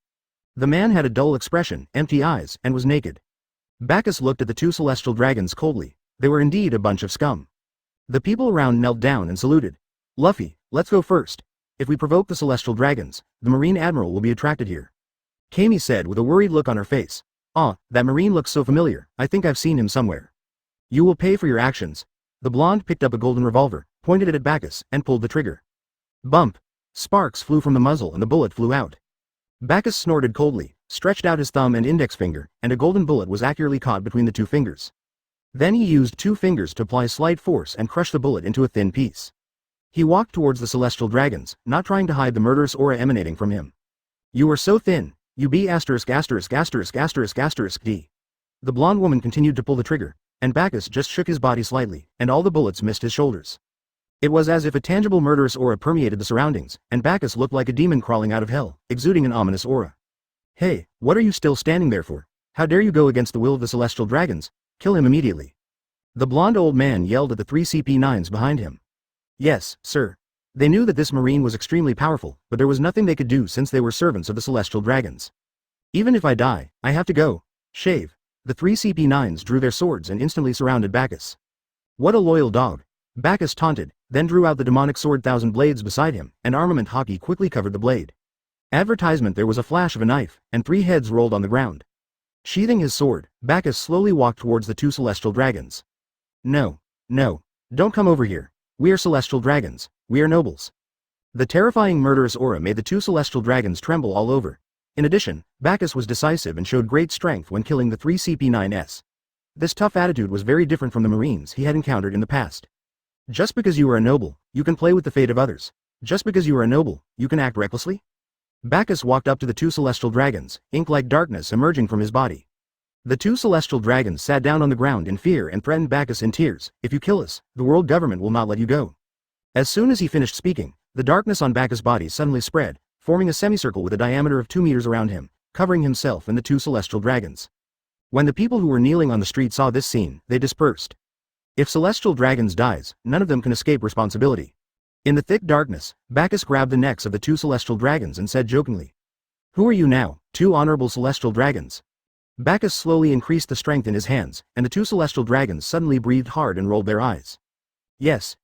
The man had a dull expression, empty eyes, and was naked. Bagus looked at the 2 celestial dragons coldly. They were indeed a bunch of scum. The people around knelt down and saluted. Luffy, let's go first. If we provoke the celestial dragons, the Marine Admiral will be attracted here. Kami said with a worried look on her face. Ah, that Marine looks so familiar, I think I've seen him somewhere. You will pay for your actions. The blonde picked up a golden revolver, pointed it at Bagus, and pulled the trigger. Bump! Sparks flew from the muzzle and the bullet flew out. Bagus snorted coldly, stretched out his thumb and index finger, and a golden bullet was accurately caught between the 2 fingers. Then he used 2 fingers to apply slight force and crush the bullet into a thin piece. He walked towards the celestial dragons, not trying to hide the murderous aura emanating from him. You are so thin, you be asterisk asterisk asterisk asterisk asterisk D. The blonde woman continued to pull the trigger, and Bagus just shook his body slightly, and all the bullets missed his shoulders. It was as if a tangible murderous aura permeated the surroundings, and Bagus looked like a demon crawling out of hell, exuding an ominous aura. Hey, what are you still standing there for? How dare you go against the will of the celestial dragons? Kill him immediately. The blonde old man yelled at the 3 CP9s behind him. Yes, sir. They knew that this Marine was extremely powerful, but there was nothing they could do since they were servants of the celestial dragons. Even if I die, I have to go. Shave. The 3 CP9s drew their swords and instantly surrounded Bagus. What a loyal dog. Bagus taunted, then drew out the demonic sword Thousand Blades beside him, and armament Hawkeye quickly covered the blade. Advertisement. There was a flash of a knife, and 3 heads rolled on the ground. Sheathing his sword, Bagus slowly walked towards the 2 celestial dragons. No, no, Don't come over here. We are celestial dragons. We are nobles. The terrifying murderous aura made the two celestial dragons tremble all over. In addition, Bagus was decisive and showed great strength when killing the 3 CP9s. This tough attitude was very different from the Marines he had encountered in the past. Just because you are a noble, you can play with the fate of others. Just because you are a noble, you can act recklessly? Bagus walked up to the two celestial dragons, ink-like darkness emerging from his body. The two celestial dragons sat down on the ground in fear and threatened Bagus in tears. If you kill us, the world government will not let you go. As soon as he finished speaking, the darkness on Bagus' body suddenly spread, forming a semicircle with a diameter of 2 meters around him, covering himself and the two celestial dragons. When the people who were kneeling on the street saw this scene, they dispersed. If celestial dragons dies, none of them can escape responsibility. In the thick darkness, Bagus grabbed the necks of the two celestial dragons and said jokingly, "Who are you now, two honorable celestial dragons?" Bagus slowly increased the strength in his hands, and the two celestial dragons suddenly breathed hard and rolled their eyes. Yes,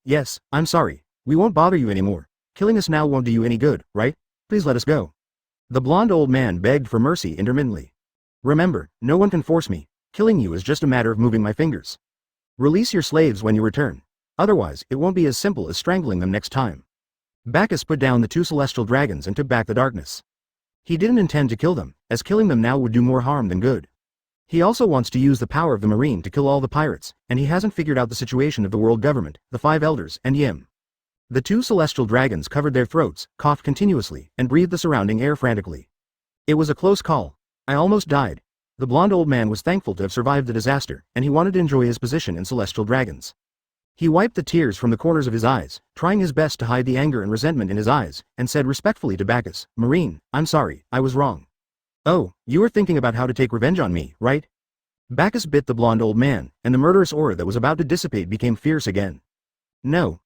I'm sorry. We won't bother you anymore. Killing us now won't do you any good, right? Please let us go. The blonde old man begged for mercy intermittently. Remember, no one can force me. Killing you is just a matter of moving my fingers. Release your slaves when you return. Otherwise, it won't be as simple as strangling them next time. Bagus put down the two celestial dragons and took back the darkness. He didn't intend to kill them, as killing them now would do more harm than good. He also wants to use the power of the Marine to kill all the pirates, and he hasn't figured out the situation of the world government, the 5 elders, and Yim. The two celestial dragons covered their throats, coughed continuously, and breathed the surrounding air frantically. It was a close call. I almost died. The blonde old man was thankful to have survived the disaster, and he wanted to enjoy his position in celestial dragons. He wiped the tears from the corners of his eyes, trying his best to hide the anger and resentment in his eyes, and said respectfully to Bagus, "Marine, I'm sorry, I was wrong." "Oh, you were thinking about how to take revenge on me, right?" Bagus bit the blonde old man, and the murderous aura that was about to dissipate became fierce again. No,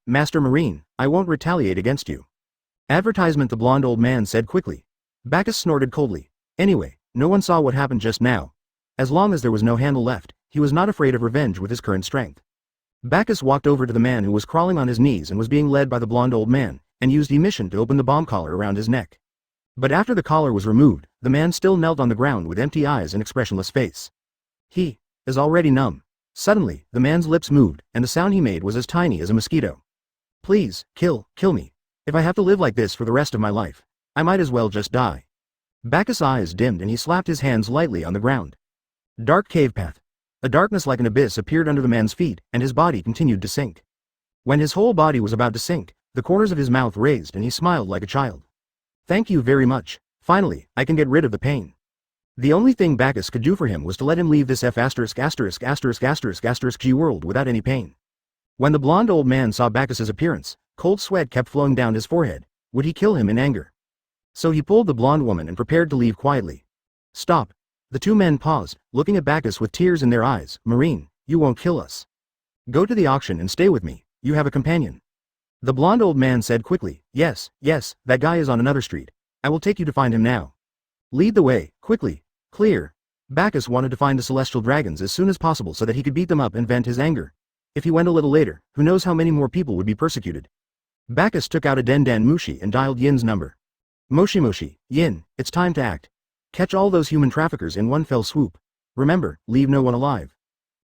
Master Marine, I won't retaliate against you. Advertisement, the blonde old man said quickly. Bagus snorted coldly. Anyway, no one saw what happened just now. As long as there was no handle left, he was not afraid of revenge with his current strength. Bagus walked over to the man who was crawling on his knees and was being led by the blonde old man, and used emission to open the bomb collar around his neck. But after the collar was removed, the man still knelt on the ground with empty eyes and expressionless face. He is already numb. Suddenly, the man's lips moved, and the sound he made was as tiny as a mosquito. Please, kill me. If I have to live like this for the rest of my life, I might as well just die. Bagus' eyes dimmed and he slapped his hands lightly on the ground. Dark cave path. A darkness like an abyss appeared under the man's feet, and his body continued to sink. When his whole body was about to sink, the corners of his mouth raised and he smiled like a child. Thank you very much. Finally, I can get rid of the pain. The only thing Bagus could do for him was to let him leave this G world without any pain. When the blonde old man saw Bagus' appearance, cold sweat kept flowing down his forehead. Would he kill him in anger? So he pulled the blonde woman and prepared to leave quietly. Stop. The two men paused, looking at Bagus with tears in their eyes. Marine, you won't kill us. Go to the auction and stay with me. You have a companion. The blonde old man said quickly. Yes, that guy is on another street. I will take you to find him now. Lead the way, quickly. Clear. Bagus wanted to find the celestial dragons as soon as possible so that he could beat them up and vent his anger. If he went a little later, who knows how many more people would be persecuted. Bagus took out a Dendan Mushi and dialed Yin's number. Moshi, Yin, it's time to act. Catch all those human traffickers in one fell swoop. Remember, leave no one alive.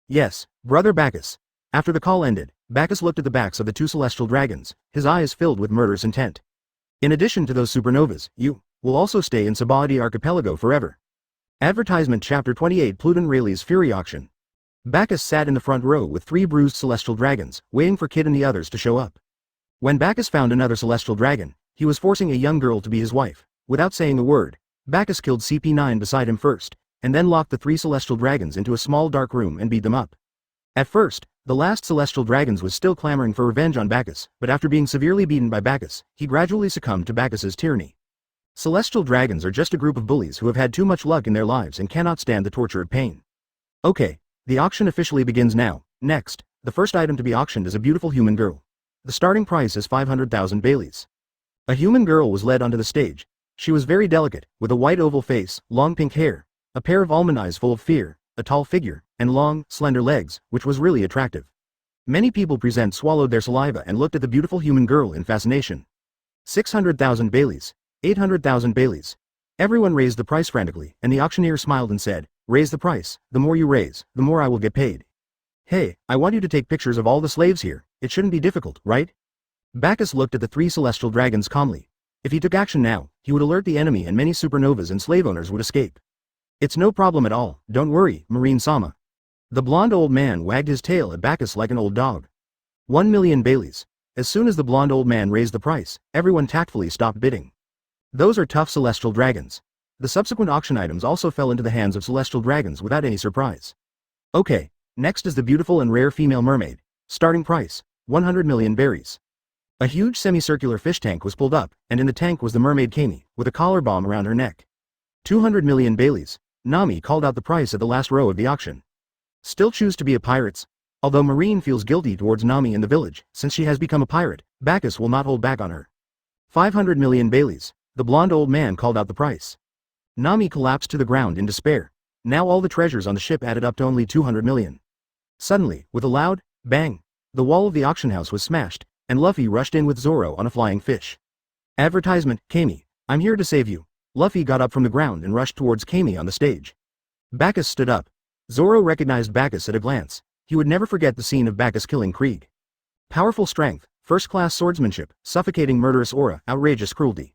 Yes, brother Bagus. After the call ended, Bagus looked at the backs of the two celestial dragons, his eyes filled with murderous intent. In addition to those supernovas, you will also stay in Sabaody Archipelago forever. Advertisement Chapter 28 Pluton Rayleigh's Fury Auction. Bagus sat in the front row with 3 bruised celestial dragons, waiting for Kid and the others to show up. When Bagus found another celestial dragon, he was forcing a young girl to be his wife. Without saying a word, Bagus killed CP9 beside him first, and then locked the 3 celestial dragons into a small dark room and beat them up. At first, the last celestial dragons was still clamoring for revenge on Bagus, but after being severely beaten by Bagus, he gradually succumbed to Bagus' tyranny. Celestial dragons are just a group of bullies who have had too much luck in their lives and cannot stand the torture of pain. Okay, the auction officially begins now. Next, the first item to be auctioned is a beautiful human girl. The starting price is 500,000 Baileys. A human girl was led onto the stage. She was very delicate, with a white oval face, long pink hair, a pair of almond eyes full of fear, a tall figure, and long, slender legs, which was really attractive. Many people present swallowed their saliva and looked at the beautiful human girl in fascination. 600,000 Baileys. 800,000 Baileys. Everyone raised the price frantically, and the auctioneer smiled and said, raise the price. The more you raise, the more I will get paid. Hey, I want you to take pictures of all the slaves here. It shouldn't be difficult, right? Bagus looked at the three celestial dragons calmly. If he took action now, he would alert the enemy and many supernovas and slave owners would escape. It's no problem at all, don't worry, Marine-sama. The blonde old man wagged his tail at Bagus like an old dog. 1,000,000 Baileys. As soon as the blonde old man raised the price, everyone tactfully stopped bidding. Those are tough celestial dragons. The subsequent auction items also fell into the hands of celestial dragons without any surprise. Okay, next is the beautiful and rare female mermaid. Starting price, 100,000,000 berries. A huge semicircular fish tank was pulled up, and in the tank was the mermaid Kami, with a collar bomb around her neck. 200,000,000 Baileys. Nami called out the price at the last row of the auction. Still choose to be a pirate? Although Marine feels guilty towards Nami in the village, since she has become a pirate, Bagus will not hold back on her. 500,000,000 Baileys. The blonde old man called out the price. Nami collapsed to the ground in despair. Now all the treasures on the ship added up to only 200,000,000. Suddenly, with a loud bang, the wall of the auction house was smashed, and Luffy rushed in with Zoro on a flying fish. Advertisement, Kami, I'm here to save you. Luffy got up from the ground and rushed towards Kami on the stage. Bagus stood up. Zoro recognized Bagus at a glance. He would never forget the scene of Bagus killing Krieg. Powerful strength, first-class swordsmanship, suffocating murderous aura, outrageous cruelty.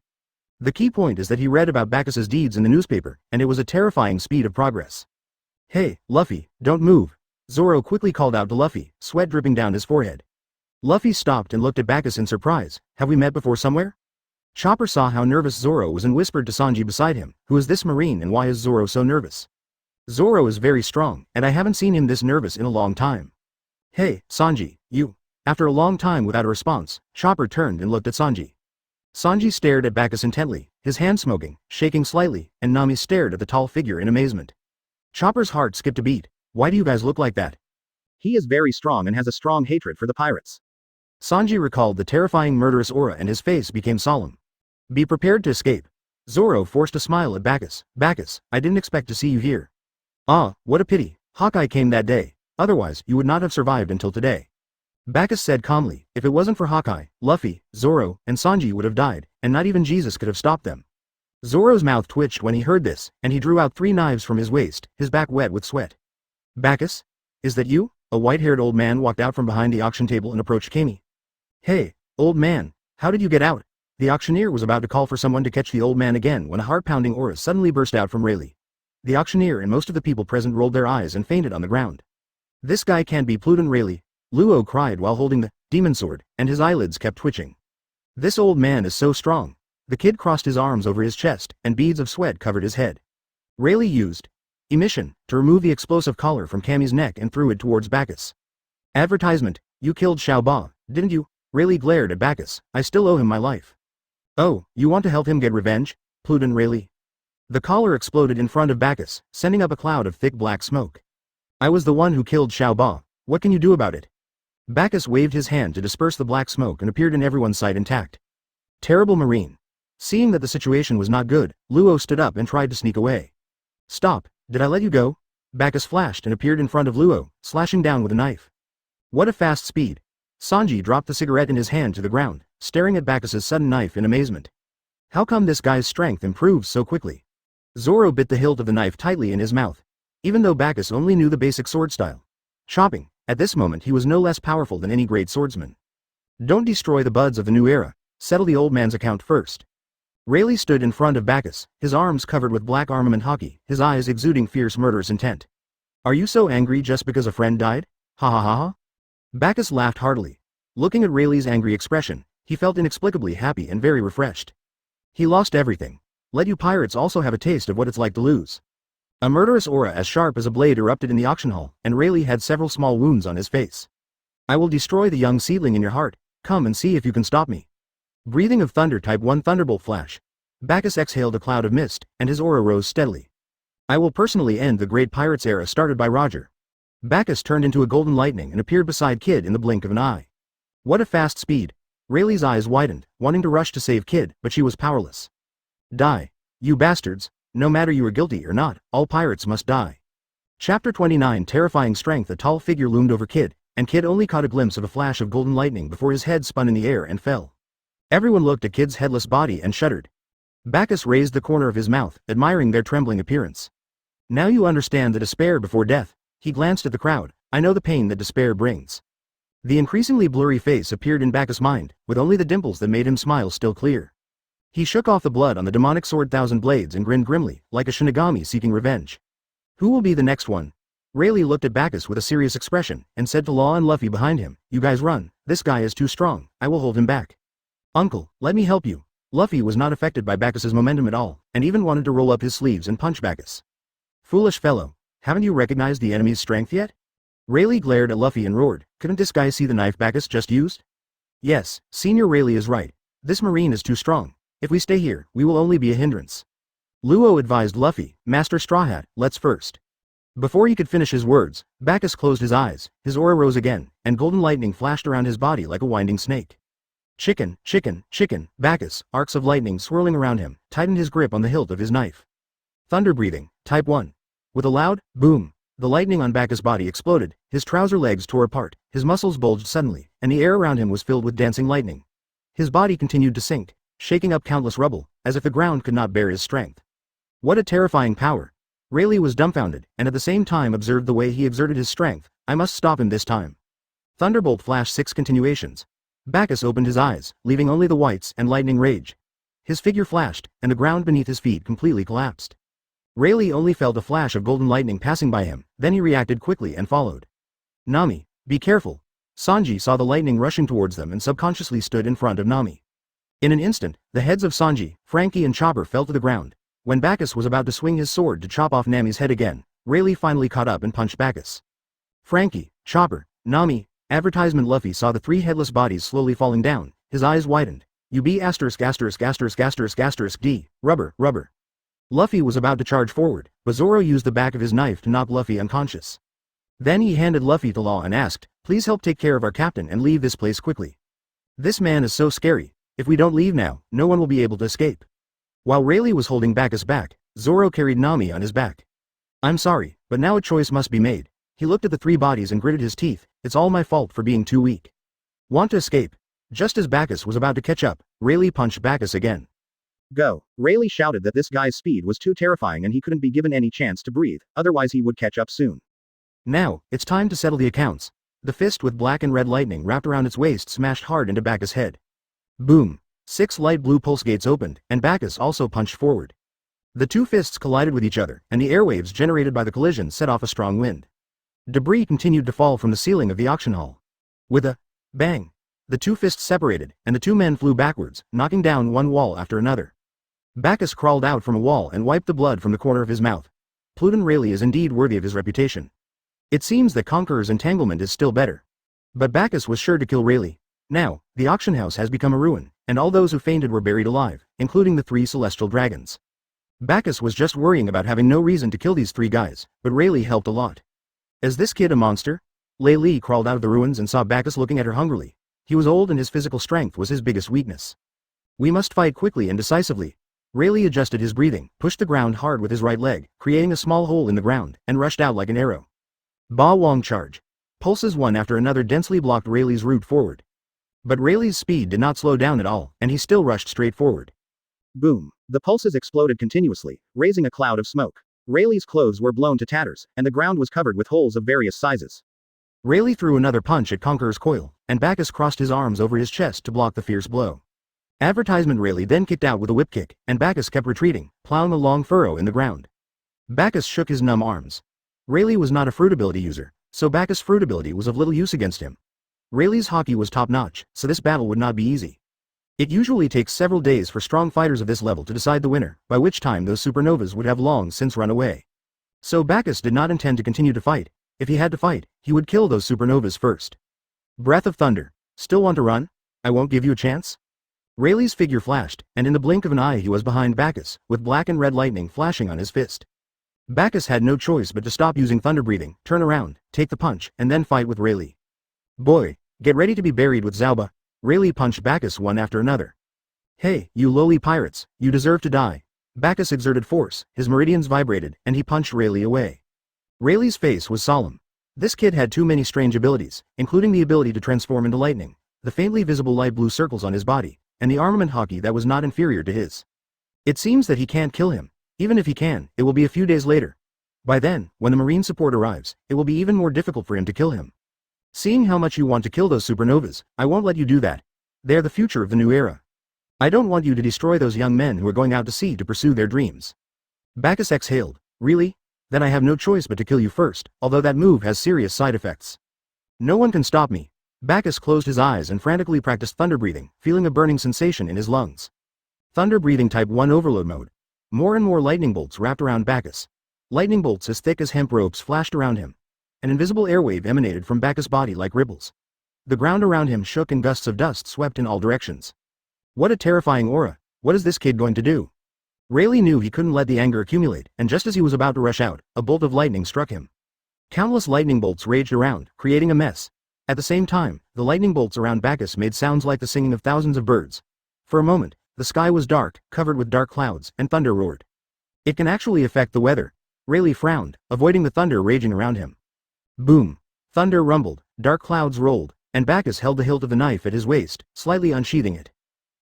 The key point is that he read about Bagus's deeds in the newspaper, and it was a terrifying speed of progress. Hey, Luffy, don't move. Zoro quickly called out to Luffy, sweat dripping down his forehead. Luffy stopped and looked at Bagus in surprise. Have we met before somewhere? Chopper saw how nervous Zoro was and whispered to Sanji beside him, who is this Marine and why is Zoro so nervous? Zoro is very strong, and I haven't seen him this nervous in a long time. Hey, Sanji, you. After a long time without a response, Chopper turned and looked at Sanji. Sanji stared at Bagus intently, his hand smoking, shaking slightly, and Nami stared at the tall figure in amazement. Chopper's heart skipped a beat. Why do you guys look like that? He is very strong and has a strong hatred for the pirates. Sanji recalled the terrifying murderous aura and his face became solemn. Be prepared to escape. Zoro forced a smile at Bagus. Bagus, I didn't expect to see you here. Ah, what a pity. Hawkeye came that day. Otherwise, you would not have survived until today. Bagus said calmly, if it wasn't for Hawkeye, Luffy, Zoro, and Sanji would have died, and not even Jesus could have stopped them. Zoro's mouth twitched when he heard this, and he drew out 3 knives from his waist, his back wet with sweat. Bagus? Is that you? A white-haired old man walked out from behind the auction table and approached Kami. Hey, old man, how did you get out? The auctioneer was about to call for someone to catch the old man again when a heart-pounding aura suddenly burst out from Rayleigh. The auctioneer and most of the people present rolled their eyes and fainted on the ground. This guy can't be Pluton Rayleigh. Luo cried while holding the demon sword, and his eyelids kept twitching. This old man is so strong. The kid crossed his arms over his chest, and beads of sweat covered his head. Rayleigh used emission to remove the explosive collar from Kami's neck and threw it towards Bagus. Advertisement, you killed Xiao Ba, didn't you? Rayleigh glared at Bagus. I still owe him my life. Oh, you want to help him get revenge? Pluton Rayleigh. The collar exploded in front of Bagus, sending up a cloud of thick black smoke. I was the one who killed Xiao Ba. What can you do about it? Bagus waved his hand to disperse the black smoke and appeared in everyone's sight intact. Terrible Marine. Seeing that the situation was not good, Luo stood up and tried to sneak away. Stop, did I let you go? Bagus flashed and appeared in front of Luo, slashing down with a knife. What a fast speed. Sanji dropped the cigarette in his hand to the ground, staring at Bagus's sudden knife in amazement. How come this guy's strength improves so quickly? Zoro bit the hilt of the knife tightly in his mouth. Even though Bagus only knew the basic sword style. Chopping. At this moment he was no less powerful than any great swordsman. Don't destroy the buds of the new era. Settle the old man's account first. Rayleigh stood in front of Bagus, his arms covered with black armament hockey, his eyes exuding fierce murderous intent. Are you so angry just because a friend died? Ha ha ha ha. Bagus laughed heartily. Looking at Rayleigh's angry expression, he felt inexplicably happy and very refreshed. He lost everything. Let you pirates also have a taste of what it's like to lose. A murderous aura as sharp as a blade erupted in the auction hall, and Rayleigh had several small wounds on his face. I will destroy the young seedling in your heart. Come and see if you can stop me. Breathing of thunder type 1 thunderbolt flash. Bagus exhaled a cloud of mist, and his aura rose steadily. I will personally end the great pirates era started by Roger. Bagus turned into a golden lightning and appeared beside Kid in the blink of an eye. What a fast speed. Rayleigh's eyes widened, wanting to rush to save Kid, but she was powerless. Die. You bastards. No matter you are guilty or not, all pirates must die. Chapter 29 Terrifying strength. A tall figure loomed over Kid, and Kid only caught a glimpse of a flash of golden lightning before his head spun in the air and fell. Everyone looked at Kid's headless body and shuddered. Bagus raised the corner of his mouth, admiring their trembling appearance. Now you understand the despair before death. He glanced at the crowd. I know the pain that despair brings. The increasingly blurry face appeared in Bagus' mind, with only the dimples that made him smile still clear. He shook off the blood on the demonic sword Thousand Blades and grinned grimly, like a Shinigami seeking revenge. Who will be the next one? Rayleigh looked at Bagus with a serious expression, and said to Law and Luffy behind him, "You guys run, this guy is too strong, I will hold him back." "Uncle, let me help you." Luffy was not affected by Bagus' momentum at all, and even wanted to roll up his sleeves and punch Bagus. "Foolish fellow, haven't you recognized the enemy's strength yet?" Rayleigh glared at Luffy and roared, "Couldn't this guy see the knife Bagus just used?" "Yes, Senior Rayleigh is right. This marine is too strong. If we stay here, we will only be a hindrance." Luo advised Luffy, "Master Straw Hat, let's first." Before he could finish his words, Bagus closed his eyes, his aura rose again, and golden lightning flashed around his body like a winding snake. Chicken, chicken, chicken, Bagus, arcs of lightning swirling around him, tightened his grip on the hilt of his knife. Thunder breathing, type 1. With a loud boom, the lightning on Bagus' body exploded, his trouser legs tore apart, his muscles bulged suddenly, and the air around him was filled with dancing lightning. His body continued to sink, shaking up countless rubble, as if the ground could not bear his strength. What a terrifying power! Rayleigh was dumbfounded, and at the same time observed the way he exerted his strength. I must stop him this time. Thunderbolt flashed 6 continuations. Bagus opened his eyes, leaving only the whites and lightning rage. His figure flashed, and the ground beneath his feet completely collapsed. Rayleigh only felt a flash of golden lightning passing by him, then he reacted quickly and followed. "Nami, be careful." Sanji saw the lightning rushing towards them and subconsciously stood in front of Nami. In an instant, the heads of Sanji, Frankie and Chopper fell to the ground. When Bagus was about to swing his sword to chop off Nami's head again, Rayleigh finally caught up and punched Bagus. Frankie, Chopper, Nami, advertisement. Luffy saw the 3 headless bodies slowly falling down, his eyes widened. UB asterisk asterisk asterisk asterisk asterisk D, rubber, rubber. Luffy was about to charge forward, but Zoro used the back of his knife to knock Luffy unconscious. Then he handed Luffy to Law and asked, "Please help take care of our captain and leave this place quickly. This man is so scary. If we don't leave now, no one will be able to escape." While Rayleigh was holding Bagus back, Zoro carried Nami on his back. "I'm sorry, but now a choice must be made." He looked at the 3 bodies and gritted his teeth. "It's all my fault for being too weak." "Want to escape?" Just as Bagus was about to catch up, Rayleigh punched Bagus again. "Go." Rayleigh shouted that this guy's speed was too terrifying and he couldn't be given any chance to breathe, otherwise he would catch up soon. "Now, it's time to settle the accounts." The fist with black and red lightning wrapped around its waist smashed hard into Bagus' head. Boom. 6 light blue pulse gates opened, and Bagus also punched forward. The 2 fists collided with each other, and the airwaves generated by the collision set off a strong wind. Debris continued to fall from the ceiling of the auction hall. With a bang, the 2 fists separated, and the 2 men flew backwards, knocking down one wall after another. Bagus crawled out from a wall and wiped the blood from the corner of his mouth. Pluton Rayleigh is indeed worthy of his reputation. It seems that Conqueror's entanglement is still better. But Bagus was sure to kill Rayleigh. Now, the auction house has become a ruin, and all those who fainted were buried alive, including the 3 celestial dragons. Bagus was just worrying about having no reason to kill these 3 guys, but Rayleigh helped a lot. Is this kid a monster? Laylee crawled out of the ruins and saw Bagus looking at her hungrily. He was old and his physical strength was his biggest weakness. "We must fight quickly and decisively." Rayleigh adjusted his breathing, pushed the ground hard with his right leg, creating a small hole in the ground, and rushed out like an arrow. Ba Wong charge. Pulses one after another densely blocked Rayleigh's route forward. But Rayleigh's speed did not slow down at all, and he still rushed straight forward. Boom. The pulses exploded continuously, raising a cloud of smoke. Rayleigh's clothes were blown to tatters, and the ground was covered with holes of various sizes. Rayleigh threw another punch at Conqueror's coil, and Bagus crossed his arms over his chest to block the fierce blow. Advertisement Rayleigh then kicked out with a whip kick, and Bagus kept retreating, plowing a long furrow in the ground. Bagus shook his numb arms. Rayleigh was not a fruit ability user, so Bagus' fruit ability was of little use against him. Rayleigh's hockey was top-notch, so this battle would not be easy. It usually takes several days for strong fighters of this level to decide the winner, by which time those supernovas would have long since run away. So Bagus did not intend to continue to fight. If he had to fight, he would kill those supernovas first. Breath of thunder. Still want to run? I won't give you a chance? Rayleigh's figure flashed, and in the blink of an eye he was behind Bagus, with black and red lightning flashing on his fist. Bagus had no choice but to stop using thunder breathing, turn around, take the punch, and then fight with Rayleigh. Boy, get ready to be buried with Zauba. Rayleigh punched Bagus one after another. Hey, you lowly pirates, you deserve to die. Bagus exerted force, his meridians vibrated, and he punched Rayleigh away. Rayleigh's face was solemn. This kid had too many strange abilities, including the ability to transform into lightning, the faintly visible light blue circles on his body, and the armament hockey that was not inferior to his. It seems that he can't kill him. Even if he can, it will be a few days later. By then, when the marine support arrives, it will be even more difficult for him to kill him. Seeing how much you want to kill those supernovas, I won't let you do that. They are the future of the new era. I don't want you to destroy those young men who are going out to sea to pursue their dreams. Bagus exhaled. Really? Then I have no choice but to kill you first, although that move has serious side effects. No one can stop me. Bagus closed his eyes and frantically practiced thunder breathing, feeling a burning sensation in his lungs. Thunder breathing type 1 overload mode. More and more lightning bolts wrapped around Bagus. Lightning bolts as thick as hemp ropes flashed around him. An invisible airwave emanated from Bagus' body like ripples. The ground around him shook and gusts of dust swept in all directions. What a terrifying aura. What is this kid going to do? Rayleigh knew he couldn't let the anger accumulate, and just as he was about to rush out, a bolt of lightning struck him. Countless lightning bolts raged around, creating a mess. At the same time, the lightning bolts around Bagus made sounds like the singing of thousands of birds. For a moment, the sky was dark, covered with dark clouds, and thunder roared. It can actually affect the weather. Rayleigh frowned, avoiding the thunder raging around him. Boom! Thunder rumbled, dark clouds rolled, and Bagus held the hilt of the knife at his waist, slightly unsheathing it.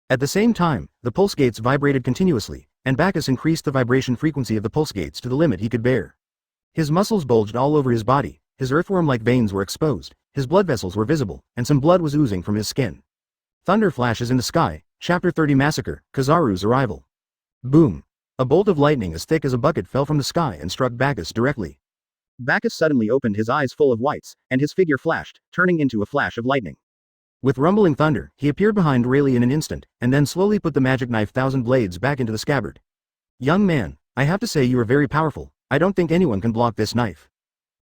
At the same time, the pulse gates vibrated continuously, and Bagus increased the vibration frequency of the pulse gates to the limit he could bear. His muscles bulged all over his body, his earthworm-like veins were exposed, his blood vessels were visible, and some blood was oozing from his skin. Thunder flashes in the sky, Chapter 30 Massacre, Kizaru's Arrival. Boom! A bolt of lightning as thick as a bucket fell from the sky and struck Bagus directly. Bagus suddenly opened his eyes full of whites, and his figure flashed, turning into a flash of lightning. With rumbling thunder, he appeared behind Rayleigh in an instant, and then slowly put the magic knife thousand blades back into the scabbard. Young man, I have to say you are very powerful. I don't think anyone can block this knife.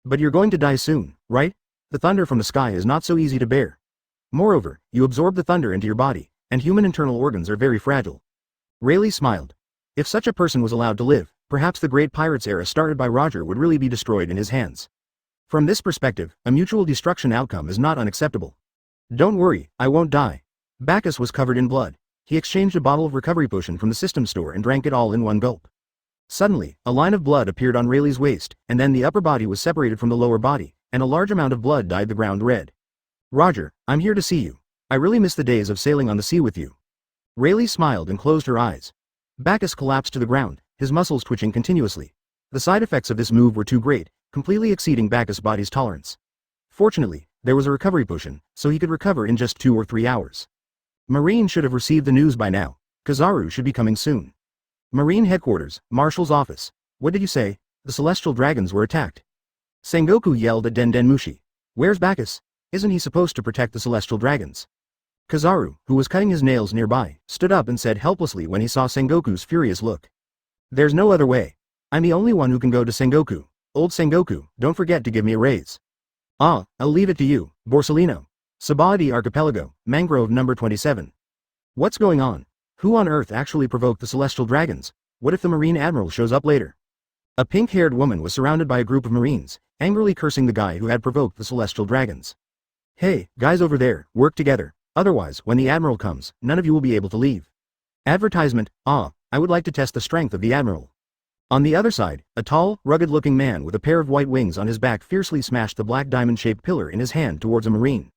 But you're going to die soon, right? The thunder from the sky is not so easy to bear. Moreover, you absorb the thunder into your body, and human internal organs are very fragile. Rayleigh smiled. If such a person was allowed to live, perhaps the great pirates era started by Roger would really be destroyed in his hands. From this perspective, a mutual destruction outcome is not unacceptable. Don't worry, I won't die. Bagus was covered in blood. He exchanged a bottle of recovery potion from the system store and drank it all in one gulp. Suddenly, a line of blood appeared on Rayleigh's waist, and then the upper body was separated from the lower body, and a large amount of blood dyed the ground red. Roger, I'm here to see you. I really miss the days of sailing on the sea with you. Rayleigh smiled and closed her eyes. Bagus collapsed to the ground, his muscles twitching continuously. The side effects of this move were too great, completely exceeding Bagus' body's tolerance. Fortunately, there was a recovery potion, so he could recover in just 2 or 3 hours. Marine should have received the news by now. Kizaru should be coming soon. Marine Headquarters, Marshal's office. What did you say? The celestial dragons were attacked. Sengoku yelled at Den Mushi. Where's Bagus? Isn't he supposed to protect the celestial dragons? Kizaru, who was cutting his nails nearby, stood up and said helplessly when he saw Sengoku's furious look. There's no other way. I'm the only one who can go to Sengoku. Old Sengoku, don't forget to give me a raise. Ah, I'll leave it to you, Borsalino. Sabaody Archipelago, Mangrove number 27. What's going on? Who on earth actually provoked the celestial dragons? What if the Marine Admiral shows up later? A pink-haired woman was surrounded by a group of Marines, angrily cursing the guy who had provoked the celestial dragons. Hey, guys over there, work together. Otherwise, when the Admiral comes, none of you will be able to leave. Advertisement, I would like to test the strength of the Admiral. On the other side, a tall, rugged-looking man with a pair of white wings on his back fiercely smashed the black diamond-shaped pillar in his hand towards a Marine.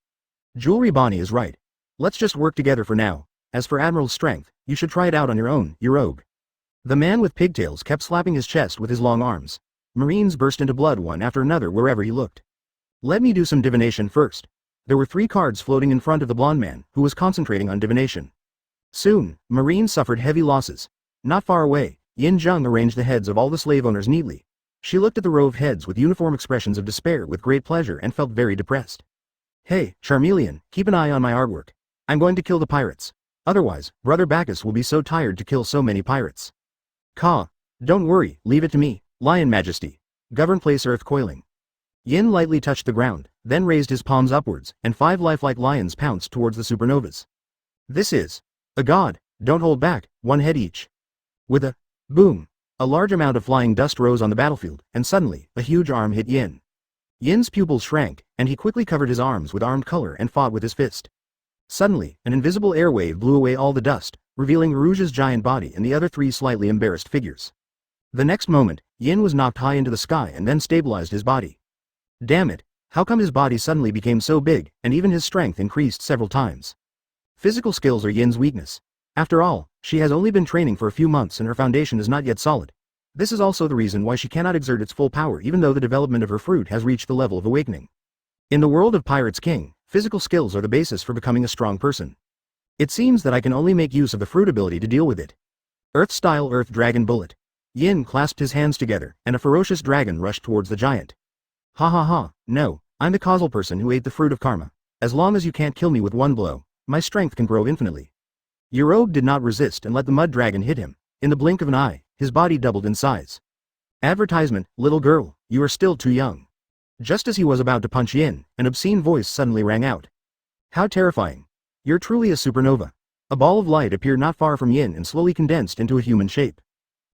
Jewelry Bonnie is right. Let's just work together for now. As for Admiral's strength, you should try it out on your own, you rogue. The man with pigtails kept slapping his chest with his long arms. Marines burst into blood one after another wherever he looked. Let me do some divination first. There were 3 cards floating in front of the blonde man, who was concentrating on divination. Soon, Marines suffered heavy losses. Not far away, Yin Zheng arranged the heads of all the slave owners neatly. She looked at the row of heads with uniform expressions of despair with great pleasure and felt very depressed. Hey, Charmeleon, keep an eye on my artwork. I'm going to kill the pirates. Otherwise, Brother Bagus will be so tired to kill so many pirates. Don't worry, leave it to me, Lion Majesty. Govern place earth coiling. Yin lightly touched the ground, then raised his palms upwards, and 5 lifelike lions pounced towards the supernovas. This is a god, don't hold back, 1 head each. With a boom, a large amount of flying dust rose on the battlefield, and suddenly, a huge arm hit Yin. Yin's pupils shrank, and he quickly covered his arms with armed color and fought with his fist. Suddenly, an invisible airwave blew away all the dust, revealing Rouge's giant body and the other 3 slightly embarrassed figures. The next moment, Yin was knocked high into the sky and then stabilized his body. Damn it, how come his body suddenly became so big, and even his strength increased several times? Physical skills are Yin's weakness. After all, she has only been training for a few months and her foundation is not yet solid. This is also the reason why she cannot exert its full power even though the development of her fruit has reached the level of awakening. In the world of Pirates King, physical skills are the basis for becoming a strong person. It seems that I can only make use of the fruit ability to deal with it. Earth-style Earth Dragon Bullet. Yin clasped his hands together, and a ferocious dragon rushed towards the giant. Ha ha ha, no, I'm the causal person who ate the fruit of karma. As long as you can't kill me with one blow, my strength can grow infinitely. Yorobe did not resist and let the mud dragon hit him. In the blink of an eye, his body doubled in size. Advertisement, little girl, you are still too young. Just as he was about to punch Yin, an obscene voice suddenly rang out. How terrifying. You're truly a supernova. A ball of light appeared not far from Yin and slowly condensed into a human shape.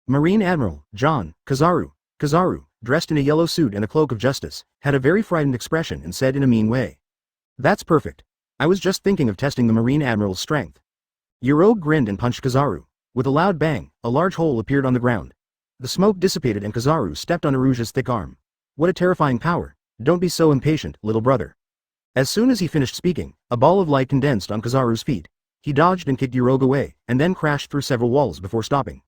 Marine Admiral, John, Kazaru, dressed in a yellow suit and a cloak of justice, had a very frightened expression and said in a mean way. That's perfect. I was just thinking of testing the Marine Admiral's strength. Yorobe grinned and punched Kazaru. With a loud bang, a large hole appeared on the ground. The smoke dissipated and Kazaru stepped on Aruja's thick arm. What a terrifying power. Don't be so impatient, little brother. As soon as he finished speaking, a ball of light condensed on Kazaru's feet. He dodged and kicked Yorobe away, and then crashed through several walls before stopping.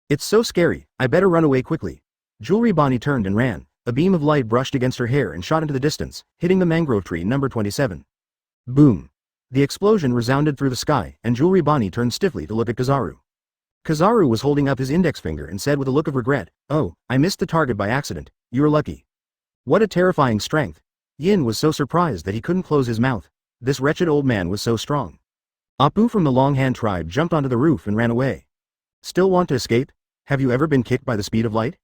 It's so scary, I better run away quickly. Jewelry Bonnie turned and ran. A beam of light brushed against her hair and shot into the distance, hitting the mangrove tree number 27. Boom. The explosion resounded through the sky, and Jewelry Bonnie turned stiffly to look at Kazaru. Kazaru was holding up his index finger and said with a look of regret, "Oh, I missed the target by accident, you're lucky." What a terrifying strength. Yin was so surprised that he couldn't close his mouth. This wretched old man was so strong. Apu from the Longhand tribe jumped onto the roof and ran away. Still want to escape? Have you ever been kicked by the speed of light?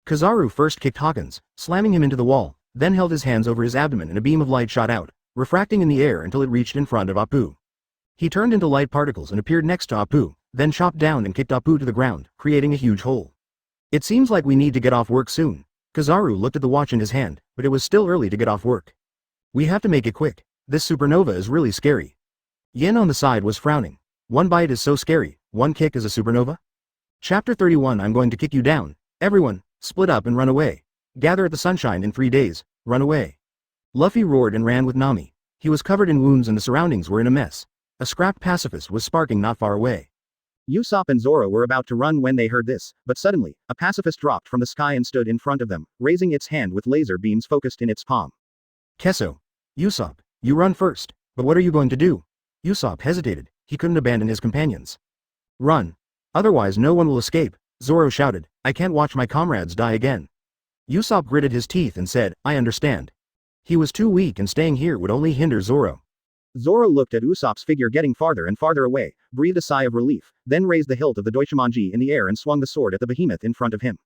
Kazaru first kicked Hawkins, slamming him into the wall, then held his hands over his abdomen and a beam of light shot out, refracting in the air until it reached in front of Apu. He turned into light particles and appeared next to Apu, then chopped down and kicked Apu to the ground, creating a huge hole. It seems like we need to get off work soon. Kazaru looked at the watch in his hand, but it was still early to get off work. We have to make it quick. This supernova is really scary. Yin on the side was frowning. One bite is so scary, one kick is a supernova? Chapter 31 I'm going to kick you down. Everyone, split up and run away. Gather at the sunshine in 3 days, run away. Luffy roared and ran with Nami. He was covered in wounds and the surroundings were in a mess. A scrapped pacifist was sparking not far away. Usopp and Zoro were about to run when they heard this, but suddenly, a pacifist dropped from the sky and stood in front of them, raising its hand with laser beams focused in its palm. Kesso. Usopp, you run first, but what are you going to do? Usopp hesitated, he couldn't abandon his companions. Run. Otherwise no one will escape, Zoro shouted, I can't watch my comrades die again. Usopp gritted his teeth and said, I understand. He was too weak and staying here would only hinder Zoro. Zoro looked at Usopp's figure getting farther and farther away, breathed a sigh of relief, then raised the hilt of the Doishimanji in the air and swung the sword at the behemoth in front of him.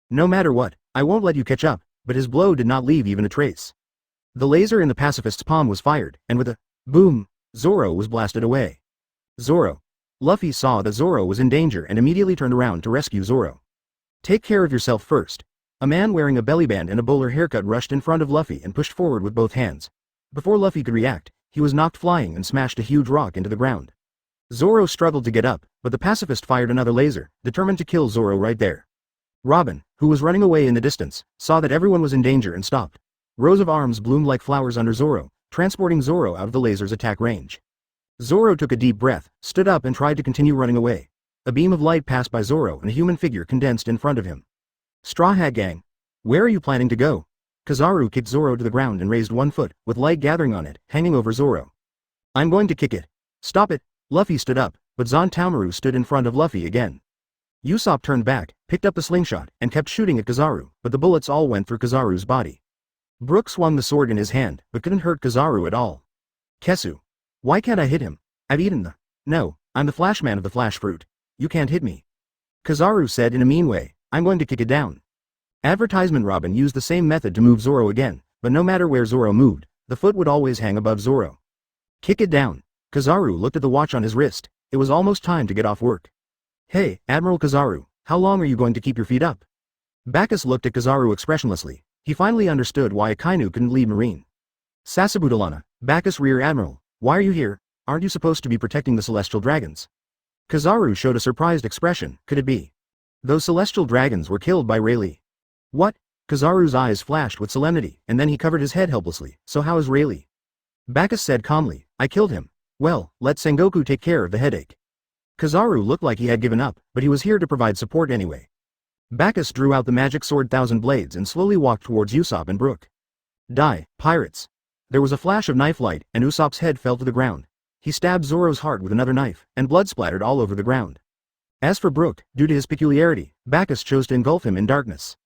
No matter what, I won't let you catch up, but his blow did not leave even a trace. The laser in the pacifist's palm was fired, and with a boom, Zoro was blasted away. Zoro. Luffy saw that Zoro was in danger and immediately turned around to rescue Zoro. Take care of yourself first. A man wearing a bellyband and a bowler haircut rushed in front of Luffy and pushed forward with both hands. Before Luffy could react, he was knocked flying and smashed a huge rock into the ground. Zoro struggled to get up, but the pacifist fired another laser, determined to kill Zoro right there. Robin, who was running away in the distance, saw that everyone was in danger and stopped. Rows of arms bloomed like flowers under Zoro, transporting Zoro out of the laser's attack range. Zoro took a deep breath, stood up and tried to continue running away. A beam of light passed by Zoro and a human figure condensed in front of him. Straw Hat Gang. Where are you planning to go? Kazaru kicked Zoro to the ground and raised one foot, with light gathering on it, hanging over Zoro. I'm going to kick it. Stop it. Luffy stood up, but Zantaamaru stood in front of Luffy again. Usopp turned back, picked up the slingshot, and kept shooting at Kazaru, but the bullets all went through Kazaru's body. Brook swung the sword in his hand, but couldn't hurt Kazaru at all. Kesu. Why can't I hit him? I've eaten the... No, I'm the Flashman of the Flash Fruit. You can't hit me. Kazaru said in a mean way, I'm going to kick it down. Advertisement Robin used the same method to move Zoro again, but no matter where Zoro moved, the foot would always hang above Zoro. Kick it down. Kazaru looked at the watch on his wrist. It was almost time to get off work. Hey, Admiral Kazaru, how long are you going to keep your feet up? Bagus looked at Kazaru expressionlessly. He finally understood why Akainu couldn't lead Marine. Sasabudalana, Bagus Rear Admiral, why are you here? Aren't you supposed to be protecting the celestial dragons? Kazaru showed a surprised expression. Could it be? Those celestial dragons were killed by Rayleigh. What? Kazaru's eyes flashed with solemnity, and then he covered his head helplessly. So how is Rayleigh? Bagus said calmly, I killed him. Well, let Sengoku take care of the headache. Kazaru looked like he had given up, but he was here to provide support anyway. Bagus drew out the magic sword Thousand Blades and slowly walked towards Usopp and Brook. Die, pirates! There was a flash of knife light, and Usopp's head fell to the ground. He stabbed Zoro's heart with another knife, and blood splattered all over the ground. As for Brook, due to his peculiarity, Bagus chose to engulf him in darkness.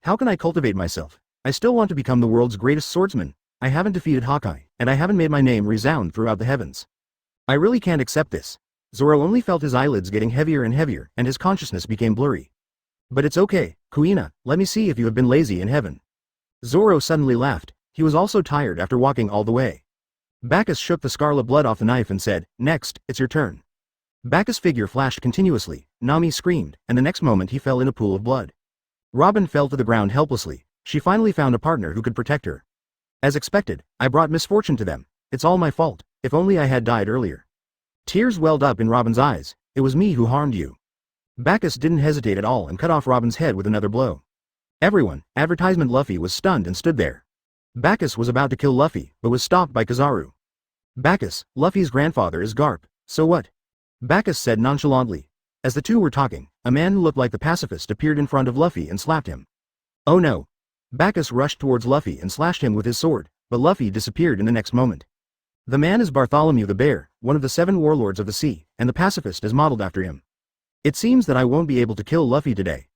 How can I cultivate myself? I still want to become the world's greatest swordsman. I haven't defeated Hawkeye, and I haven't made my name resound throughout the heavens. I really can't accept this. Zoro only felt his eyelids getting heavier and heavier, and his consciousness became blurry. But it's okay, Kuina, let me see if you have been lazy in heaven. Zoro suddenly laughed. He was also tired after walking all the way. Bagus shook the scarlet blood off the knife and said, "Next, it's your turn." Bagus' figure flashed continuously. Nami screamed, and the next moment he fell in a pool of blood. Robin fell to the ground helplessly. She finally found a partner who could protect her. As expected, I brought misfortune to them. It's all my fault. If only I had died earlier. Tears welled up in Robin's eyes. It was me who harmed you. Bagus didn't hesitate at all and cut off Robin's head with another blow. Everyone, advertisement Luffy was stunned and stood there. Bagus was about to kill Luffy, but was stopped by Kizaru. Bagus, Luffy's grandfather is Garp, so what? Bagus said nonchalantly. As the two were talking, a man who looked like the pacifist appeared in front of Luffy and slapped him. Oh no! Bagus rushed towards Luffy and slashed him with his sword, but Luffy disappeared in the next moment. The man is Bartholomew the Bear, one of the 7 warlords of the sea, and the pacifist is modeled after him. It seems that I won't be able to kill Luffy today.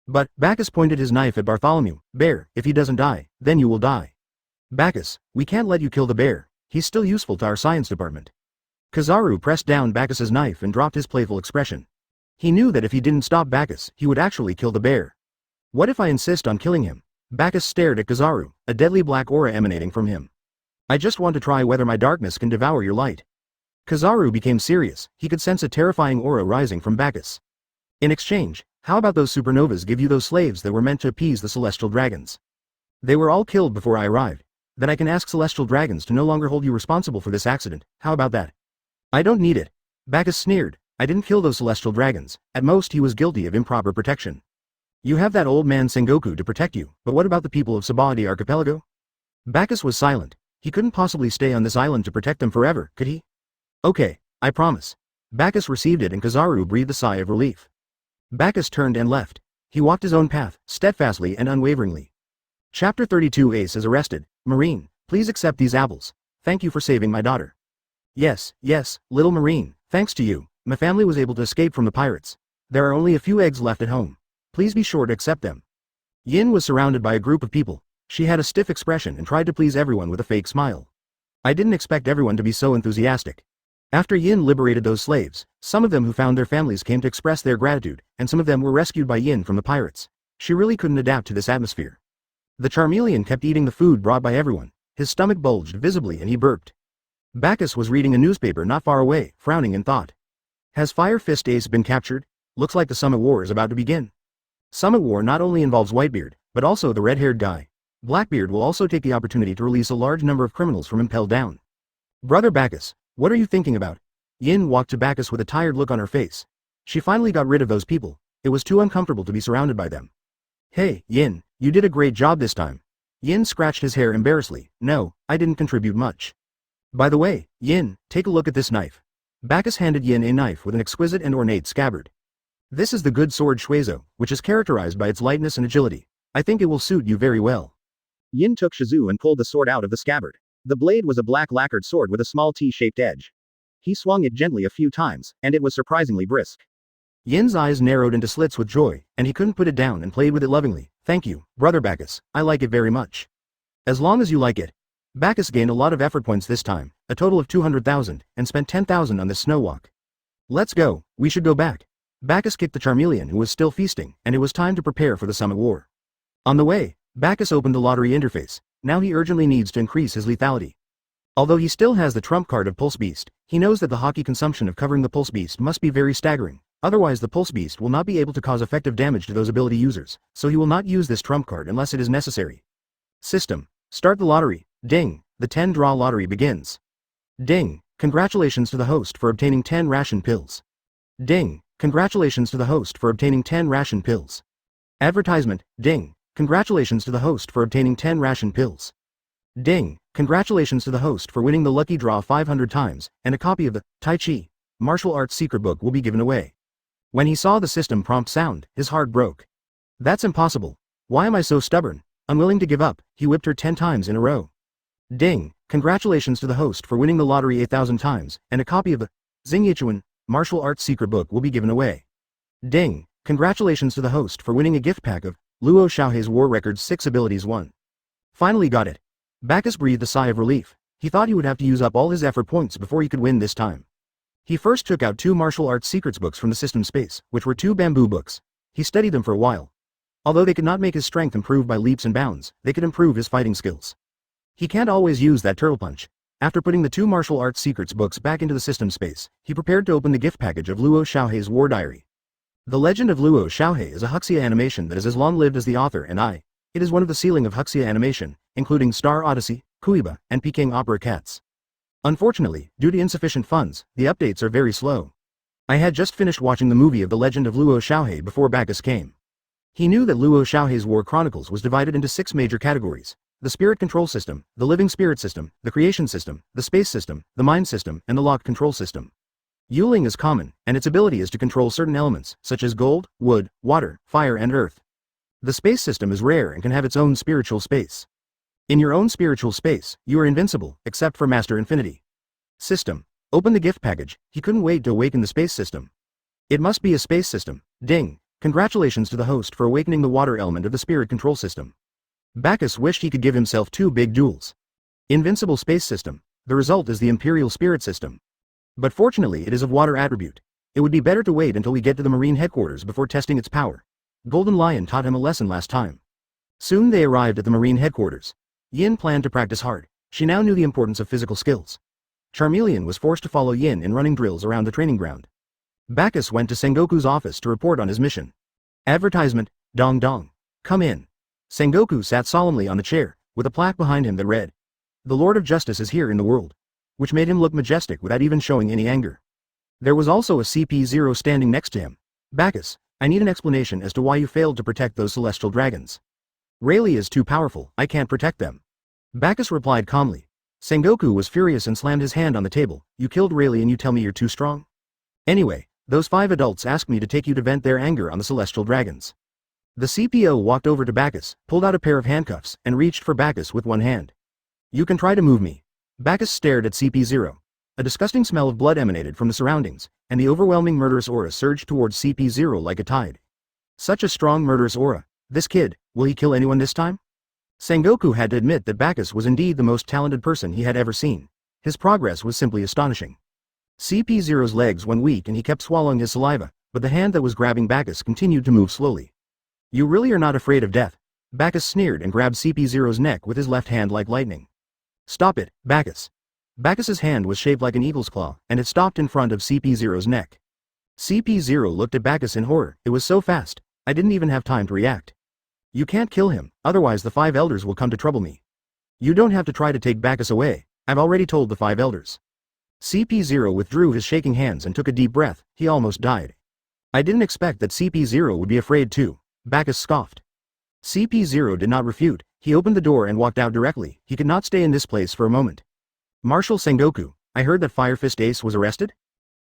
But, Bagus pointed his knife at Bartholomew. Bear, if he doesn't die, then you will die. Bagus, we can't let you kill the bear. He's still useful to our science department. Kizaru pressed down Bakus's knife and dropped his playful expression. He knew that if he didn't stop Bagus, he would actually kill the bear. What if I insist on killing him? Bagus stared at Kizaru, a deadly black aura emanating from him. I just want to try whether my darkness can devour your light. Kizaru became serious. He could sense a terrifying aura rising from Bagus. In exchange, how about those supernovas give you those slaves that were meant to appease the celestial dragons? They were all killed before I arrived. Then I can ask celestial dragons to no longer hold you responsible for this accident. How about that? I don't need it. Bagus sneered. I didn't kill those celestial dragons. At most he was guilty of improper protection. You have that old man Sengoku to protect you, but what about the people of Sabaody Archipelago? Bagus was silent. He couldn't possibly stay on this island to protect them forever, could he? Okay, I promise. Bagus received it and Kizaru breathed a sigh of relief. Bagus turned and left. He walked his own path, steadfastly and unwaveringly. Chapter 32 Ace is arrested. Marine, please accept these apples. Thank you for saving my daughter. Yes, little Marine, thanks to you, my family was able to escape from the pirates. There are only a few eggs left at home. Please be sure to accept them. Yin was surrounded by a group of people. She had a stiff expression and tried to please everyone with a fake smile. I didn't expect everyone to be so enthusiastic. After Yin liberated those slaves, some of them who found their families came to express their gratitude, and some of them were rescued by Yin from the pirates. She really couldn't adapt to this atmosphere. The Charmeleon kept eating the food brought by everyone. His stomach bulged visibly and he burped. Bagus was reading a newspaper not far away, frowning in thought. Has Fire Fist Ace been captured? Looks like the Summit War is about to begin. Summit War not only involves Whitebeard, but also the red-haired guy. Blackbeard will also take the opportunity to release a large number of criminals from Impel Down. Brother Bagus, what are you thinking about? Yin walked to Bagus with a tired look on her face. She finally got rid of those people. It was too uncomfortable to be surrounded by them. Hey, Yin, you did a great job this time. Yin scratched his hair embarrassedly. No, I didn't contribute much. By the way, Yin, take a look at this knife. Bagus handed Yin a knife with an exquisite and ornate scabbard. This is the good sword Shuezo, which is characterized by its lightness and agility. I think it will suit you very well. Yin took Shizu and pulled the sword out of the scabbard. The blade was a black lacquered sword with a small T-shaped edge. He swung it gently a few times, and it was surprisingly brisk. Yin's eyes narrowed into slits with joy, and he couldn't put it down and played with it lovingly. Thank you, Brother Bagus, I like it very much. As long as you like it. Bagus gained a lot of effort points this time, a total of 200,000, and spent 10,000 on this snow walk. Let's go, we should go back. Bagus kicked the Charmeleon who was still feasting, and it was time to prepare for the Summit War. On the way, Bagus opened the lottery interface. Now he urgently needs to increase his lethality. Although he still has the trump card of Pulse Beast, he knows that the hockey consumption of covering the Pulse Beast must be very staggering. Otherwise the Pulse Beast will not be able to cause effective damage to those ability users, so he will not use this trump card unless it is necessary. System. Start the lottery. Ding. The 10-draw lottery begins. Ding. Congratulations to the host for obtaining 10 ration pills. Ding. Congratulations to the host for obtaining 10 ration pills. Advertisement. Ding. Congratulations to the host for obtaining 10 ration pills. Ding. Congratulations to the host for winning the lucky draw 500 times, and a copy of the Tai Chi martial arts secret book will be given away. When he saw the system prompt sound, his heart broke. That's impossible. Why am I so stubborn? Unwilling to give up, he whipped her 10 times in a row. Ding! Congratulations to the host for winning the lottery 8,000 times, and a copy of the Zhang Ye martial arts secret book will be given away. Ding! Congratulations to the host for winning a gift pack of Luo Xiaohei's War Records 6 Abilities 1. Finally got it. Bagus breathed a sigh of relief. He thought he would have to use up all his effort points before he could win this time. He first took out 2 martial arts secrets books from the system space, which were 2 bamboo books. He studied them for a while. Although they could not make his strength improve by leaps and bounds, they could improve his fighting skills. He can't always use that turtle punch. After putting the 2 martial arts secrets books back into the system space, he prepared to open the gift package of Luo Xiaohei's War Diary. The Legend of Luo Xiaohei is a Huxia animation that is as long-lived as the author and I. It is one of the ceiling of Huxia animation, including Star Odyssey, Kuiba, and Peking Opera Cats. Unfortunately, due to insufficient funds, the updates are very slow. I had just finished watching the movie of The Legend of Luo Xiaohei before Bagus came. He knew that Luo Xiaohei's War Chronicles was divided into 6 major categories: the Spirit Control System, the Living Spirit System, the Creation System, the Space System, the Mind System, and the Lock Control System. Yuling is common, and its ability is to control certain elements, such as gold, wood, water, fire and earth. The Space System is rare and can have its own spiritual space. In your own spiritual space, you are invincible, except for Master Infinity. System. Open the gift package. He couldn't wait to awaken the Space System. It must be a Space System. Ding! Congratulations to the host for awakening the water element of the Spirit Control System. Bagus wished he could give himself 2 big jewels. Invincible Space System. The result is the Imperial Spirit System. But fortunately it is of water attribute. It would be better to wait until we get to the Marine headquarters before testing its power. Golden Lion taught him a lesson last time. Soon they arrived at the Marine headquarters. Yin planned to practice hard. She now knew the importance of physical skills. Charmeleon was forced to follow Yin in running drills around the training ground. Bagus went to Sengoku's office to report on his mission. Advertisement, Dong Dong. Come in. Sengoku sat solemnly on the chair, with a plaque behind him that read, "The Lord of Justice is here in the world," which made him look majestic without even showing any anger. There was also a CP0 standing next to him. Bagus, I need an explanation as to why you failed to protect those celestial dragons. Rayleigh is too powerful, I can't protect them. Bagus replied calmly. Sengoku was furious and slammed his hand on the table. You killed Rayleigh and you tell me you're too strong? Anyway, those 5 adults asked me to take you to vent their anger on the celestial dragons. The CPO walked over to Bagus, pulled out a pair of handcuffs, and reached for Bagus with one hand. You can try to move me. Bagus stared at CP0. A disgusting smell of blood emanated from the surroundings, and the overwhelming murderous aura surged towards CP0 like a tide. Such a strong murderous aura. This kid, will he kill anyone this time? Sengoku had to admit that Bagus was indeed the most talented person he had ever seen. His progress was simply astonishing. CP0's legs went weak and he kept swallowing his saliva, but the hand that was grabbing Bagus continued to move slowly. You really are not afraid of death. Bagus sneered and grabbed CP0's neck with his left hand like lightning. Stop it, Bagus. Bagus's hand was shaped like an eagle's claw, and it stopped in front of CP0's neck. CP0 looked at Bagus in horror. It was so fast, I didn't even have time to react. You can't kill him, otherwise the 5 elders will come to trouble me. You don't have to try to take Bagus away, I've already told the 5 elders. CP0 withdrew his shaking hands and took a deep breath. He almost died. I didn't expect that CP0 would be afraid too, Bagus scoffed. CP0 did not refute. He opened the door and walked out directly. He could not stay in this place for a moment. Marshal Sengoku, I heard that Fire Fist Ace was arrested?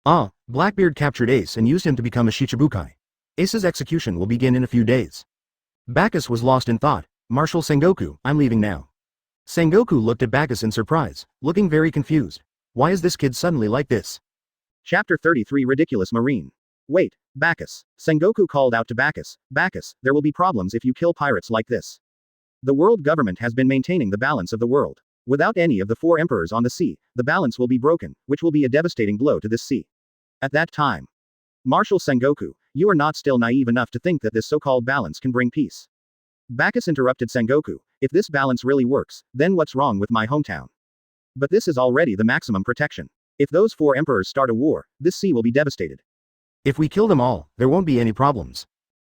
Ah, Blackbeard captured Ace and used him to become a Shichibukai. Ace's execution will begin in a few days. Bagus was lost in thought. Marshal Sengoku, I'm leaving now. Sengoku looked at Bagus in surprise, looking very confused. Why is this kid suddenly like this? Chapter 33 Ridiculous Marine. Wait, Bagus. Sengoku called out to Bagus. Bagus, there will be problems if you kill pirates like this. The world government has been maintaining the balance of the world. Without any of the 4 emperors on the sea, the balance will be broken, which will be a devastating blow to this sea. At that time, Marshal Sengoku, you are not still naive enough to think that this so-called balance can bring peace. Bagus interrupted Sengoku. If this balance really works, then what's wrong with my hometown? But this is already the maximum protection. If those 4 emperors start a war, this sea will be devastated. If we kill them all, there won't be any problems.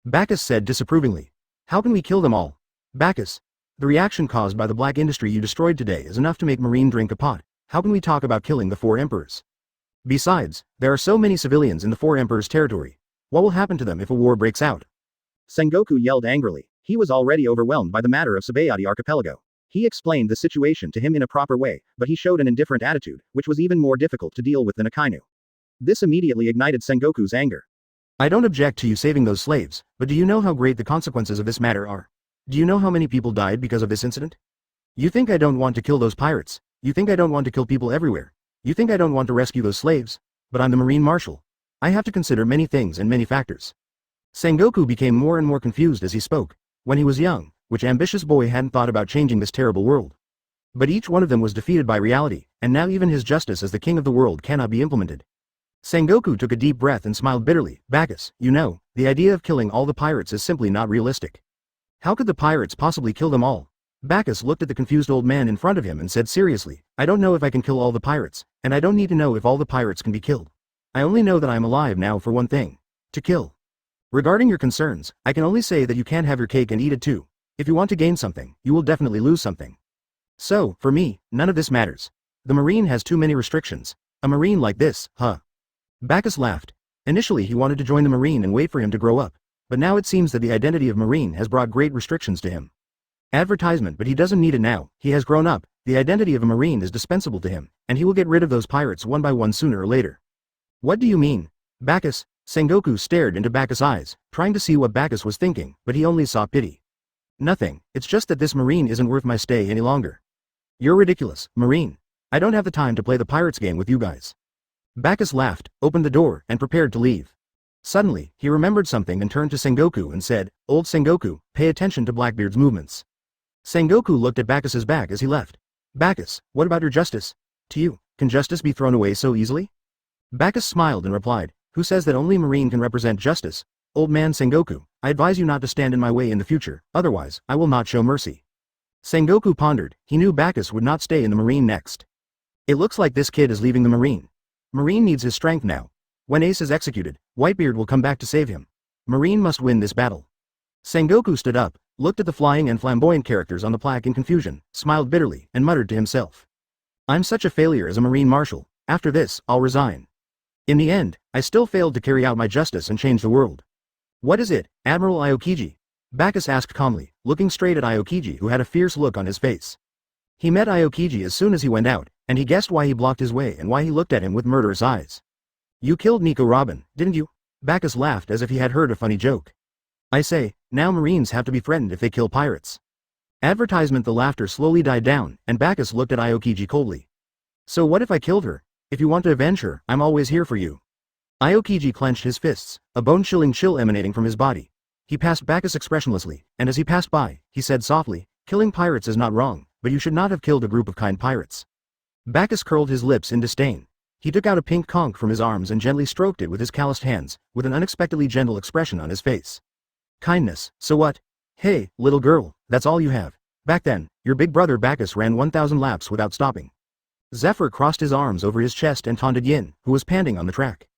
Bagus said disapprovingly. How can we kill them all? Bagus, the reaction caused by the black industry you destroyed today is enough to make Marine drink a pot. How can we talk about killing the 4 emperors? Besides, there are so many civilians in the 4 emperors' territory. What will happen to them if a war breaks out? Sengoku yelled angrily. He was already overwhelmed by the matter of Sabayati Archipelago. He explained the situation to him in a proper way, but he showed an indifferent attitude, which was even more difficult to deal with than Akainu. This immediately ignited Sengoku's anger. I don't object to you saving those slaves, but do you know how great the consequences of this matter are? Do you know how many people died because of this incident? You think I don't want to kill those pirates? You think I don't want to kill people everywhere? You think I don't want to rescue those slaves? But I'm the Marine Marshal. I have to consider many things and many factors. Sengoku became more and more confused as he spoke. When he was young, which ambitious boy hadn't thought about changing this terrible world? But each one of them was defeated by reality, and now even his justice as the king of the world cannot be implemented. Sengoku took a deep breath and smiled bitterly. Bagus, you know, the idea of killing all the pirates is simply not realistic. How could the pirates possibly kill them all? Bagus looked at the confused old man in front of him and said seriously, I don't know if I can kill all the pirates, and I don't need to know if all the pirates can be killed. I only know that I am alive now for one thing. To kill. Regarding your concerns, I can only say that you can't have your cake and eat it too. If you want to gain something, you will definitely lose something. So, for me, none of this matters. The Marine has too many restrictions. A Marine like this, huh? Bagus laughed. Initially he wanted to join the Marine and wait for him to grow up, but now it seems that the identity of Marine has brought great restrictions to him. Advertisement, but he doesn't need it now. He has grown up, the identity of a Marine is dispensable to him, and he will get rid of those pirates one by one sooner or later. What do you mean? Bagus? Sengoku stared into Bagus' eyes, trying to see what Bagus was thinking, but he only saw pity. Nothing, it's just that this Marine isn't worth my stay any longer. You're ridiculous, Marine. I don't have the time to play the pirates game with you guys. Bagus laughed, opened the door, and prepared to leave. Suddenly, he remembered something and turned to Sengoku and said, Old Sengoku, pay attention to Blackbeard's movements. Sengoku looked at Bakus's back as he left. Bagus, what about your justice? To you, can justice be thrown away so easily? Bagus smiled and replied, Who says that only Marine can represent justice? Old man Sengoku, I advise you not to stand in my way in the future, otherwise, I will not show mercy. Sengoku pondered, he knew Bagus would not stay in the Marine next. It looks like this kid is leaving the Marine. Marine needs his strength now. When Ace is executed, Whitebeard will come back to save him. Marine must win this battle. Sengoku stood up, looked at the flying and flamboyant characters on the plaque in confusion, smiled bitterly, and muttered to himself. I'm such a failure as a Marine Marshal, after this, I'll resign. In the end, I still failed to carry out my justice and change the world. What is it, Admiral Aokiji? Bagus asked calmly, looking straight at Aokiji who had a fierce look on his face. He met Aokiji as soon as he went out, and he guessed why he blocked his way and why he looked at him with murderous eyes. You killed Nico Robin, didn't you? Bagus laughed as if he had heard a funny joke. I say, now Marines have to be threatened if they kill pirates. Advertisement. The laughter slowly died down, and Bagus looked at Aokiji coldly. So what if I killed her? If you want to avenge her, I'm always here for you. Aokiji clenched his fists, a bone-chilling chill emanating from his body. He passed Bagus expressionlessly, and as he passed by, he said softly, Killing pirates is not wrong, but you should not have killed a group of kind pirates. Bagus curled his lips in disdain. He took out a pink conch from his arms and gently stroked it with his calloused hands, with an unexpectedly gentle expression on his face. Kindness, so what? Hey, little girl, that's all you have. Back then, your big brother Bagus ran 1,000 laps without stopping. Zephyr crossed his arms over his chest and taunted Yin, who was panting on the track.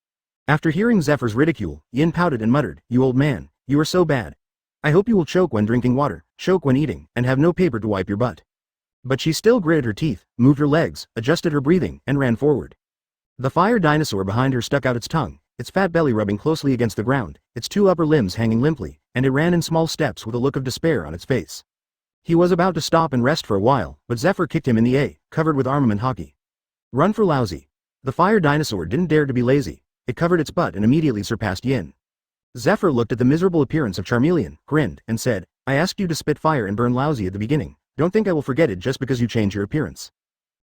After hearing Zephyr's ridicule, Yin pouted and muttered, You old man, you are so bad. I hope you will choke when drinking water, choke when eating, and have no paper to wipe your butt. But she still gritted her teeth, moved her legs, adjusted her breathing, and ran forward. The fire dinosaur behind her stuck out its tongue, its fat belly rubbing closely against the ground, its two upper limbs hanging limply, and it ran in small steps with a look of despair on its face. He was about to stop and rest for a while, but Zephyr kicked him in the A, covered with armament hockey. Run for lousy. The fire dinosaur didn't dare to be lazy. It covered its butt and immediately surpassed Yin. Zephyr looked at the miserable appearance of Charmeleon, grinned, and said, I asked you to spit fire and burn lousy at the beginning. Don't think I will forget it just because you change your appearance.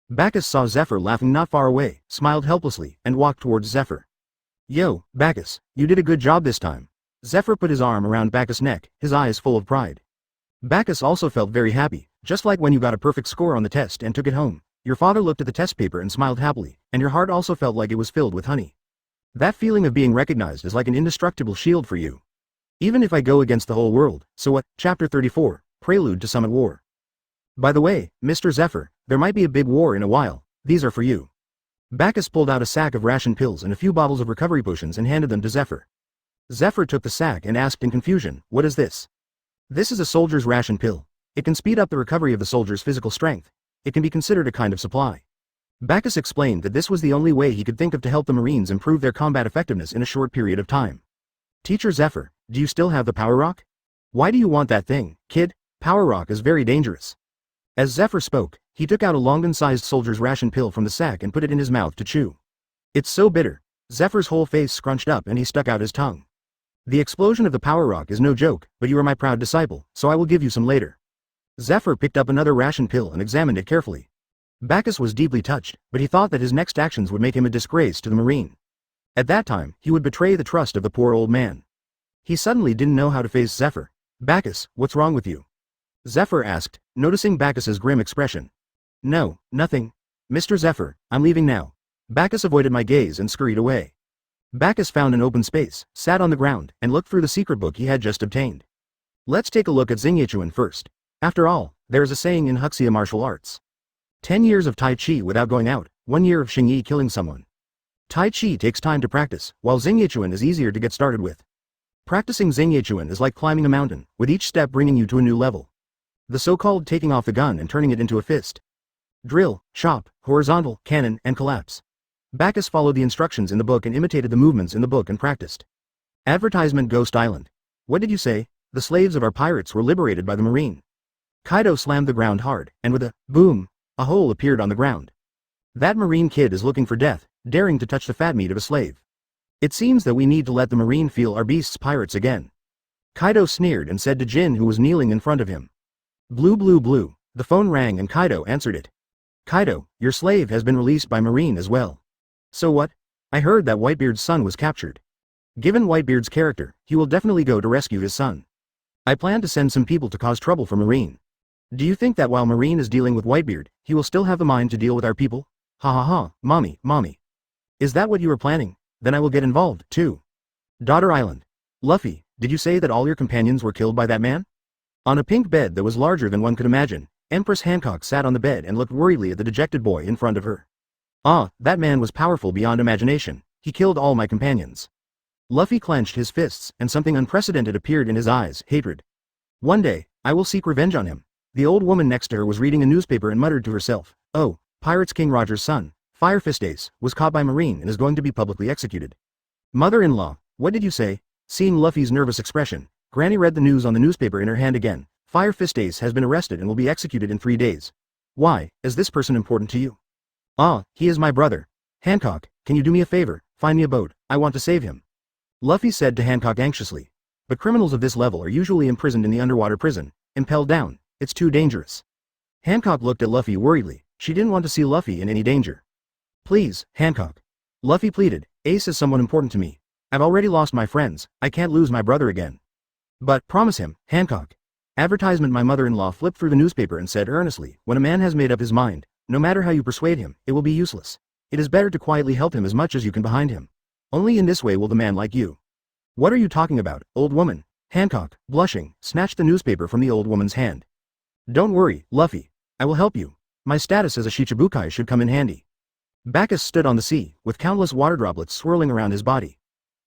Bagus saw Zephyr laughing not far away, smiled helplessly, and walked towards Zephyr. Yo, Bagus, you did a good job this time. Zephyr put his arm around Bagus' neck, his eyes full of pride. Bagus also felt very happy, just like when you got a perfect score on the test and took it home. Your father looked at the test paper and smiled happily, and your heart also felt like it was filled with honey. That feeling of being recognized is like an indestructible shield for you. Even if I go against the whole world, so what? Chapter 34, Prelude to Summit War. By the way, Mr. Zephyr, there might be a big war in a while. These are for you. Bagus pulled out a sack of ration pills and a few bottles of recovery potions and handed them to Zephyr. Zephyr took the sack and asked in confusion, What is this? This is a soldier's ration pill. It can speed up the recovery of the soldier's physical strength. It can be considered a kind of supply. Bagus explained that this was the only way he could think of to help the Marines improve their combat effectiveness in a short period of time. Teacher Zephyr, do you still have the power rock? Why do you want that thing, kid? Power rock is very dangerous. As Zephyr spoke, he took out a Longan-sized soldier's ration pill from the sack and put it in his mouth to chew. It's so bitter. Zephyr's whole face scrunched up and he stuck out his tongue. The explosion of the power rock is no joke, but you are my proud disciple, so I will give you some later. Zephyr picked up another ration pill and examined it carefully. Bagus was deeply touched, but he thought that his next actions would make him a disgrace to the Marine. At that time, he would betray the trust of the poor old man. He suddenly didn't know how to face Zephyr. Bagus, what's wrong with you? Zephyr asked, noticing Bagus's grim expression. No, nothing. Mr. Zephyr, I'm leaving now. Bagus avoided my gaze and scurried away. Bagus found an open space, sat on the ground, and looked through the secret book he had just obtained. Let's take a look at Zhang Ye first. After all, there is a saying in Huxia martial arts. 10 years of Tai Chi without going out, 1 year of Zhang Ye killing someone. Tai Chi takes time to practice, while Zhang Ye is easier to get started with. Practicing Zhang Ye is like climbing a mountain, with each step bringing you to a new level. The so-called taking off the gun and turning it into a fist. Drill, chop, horizontal, cannon, and collapse. Bagus followed the instructions in the book and imitated the movements in the book and practiced. Advertisement Ghost Island. What did you say? The slaves of our pirates were liberated by the Marine. Kaido slammed the ground hard, and with a boom, a hole appeared on the ground. That Marine kid is looking for death, daring to touch the fat meat of a slave. It seems that we need to let the Marine feel our beasts pirates again. Kaido sneered and said to Jin, who was kneeling in front of him. Blue blue blue, the phone rang and Kaido answered it. Kaido, your slave has been released by Marine as well. So what? I heard that Whitebeard's son was captured. Given Whitebeard's character, he will definitely go to rescue his son. I plan to send some people to cause trouble for Marine. Do you think that while Marine is dealing with Whitebeard, he will still have the mind to deal with our people? Ha ha ha, mommy, mommy. Is that what you were planning? Then I will get involved, too. Daughter Island. Luffy, did you say that all your companions were killed by that man? On a pink bed that was larger than one could imagine, Empress Hancock sat on the bed and looked worriedly at the dejected boy in front of her. Ah, that man was powerful beyond imagination. He killed all my companions. Luffy clenched his fists, and something unprecedented appeared in his eyes, hatred. One day, I will seek revenge on him. The old woman next to her was reading a newspaper and muttered to herself, oh, Pirates King Roger's son, Fire Fist Ace, was caught by Marine and is going to be publicly executed. Mother-in-law, what did you say? Seeing Luffy's nervous expression, Granny read the news on the newspaper in her hand again. Fire Fist Ace has been arrested and will be executed in 3 days. Why, is this person important to you? Ah, he is my brother. Hancock, can you do me a favor? Find me a boat, I want to save him. Luffy said to Hancock anxiously. But criminals of this level are usually imprisoned in the underwater prison, impelled down, it's too dangerous. Hancock looked at Luffy worriedly, she didn't want to see Luffy in any danger. Please, Hancock. Luffy pleaded, Ace is someone important to me. I've already lost my friends, I can't lose my brother again. But, promise him, Hancock. Advertisement My mother-in-law flipped through the newspaper and said earnestly, when a man has made up his mind, no matter how you persuade him, it will be useless. It is better to quietly help him as much as you can behind him. Only in this way will the man like you. What are you talking about, old woman? Hancock, blushing, snatched the newspaper from the old woman's hand. Don't worry, Luffy. I will help you. My status as a Shichibukai should come in handy. Bagus stood on the sea, with countless water droplets swirling around his body.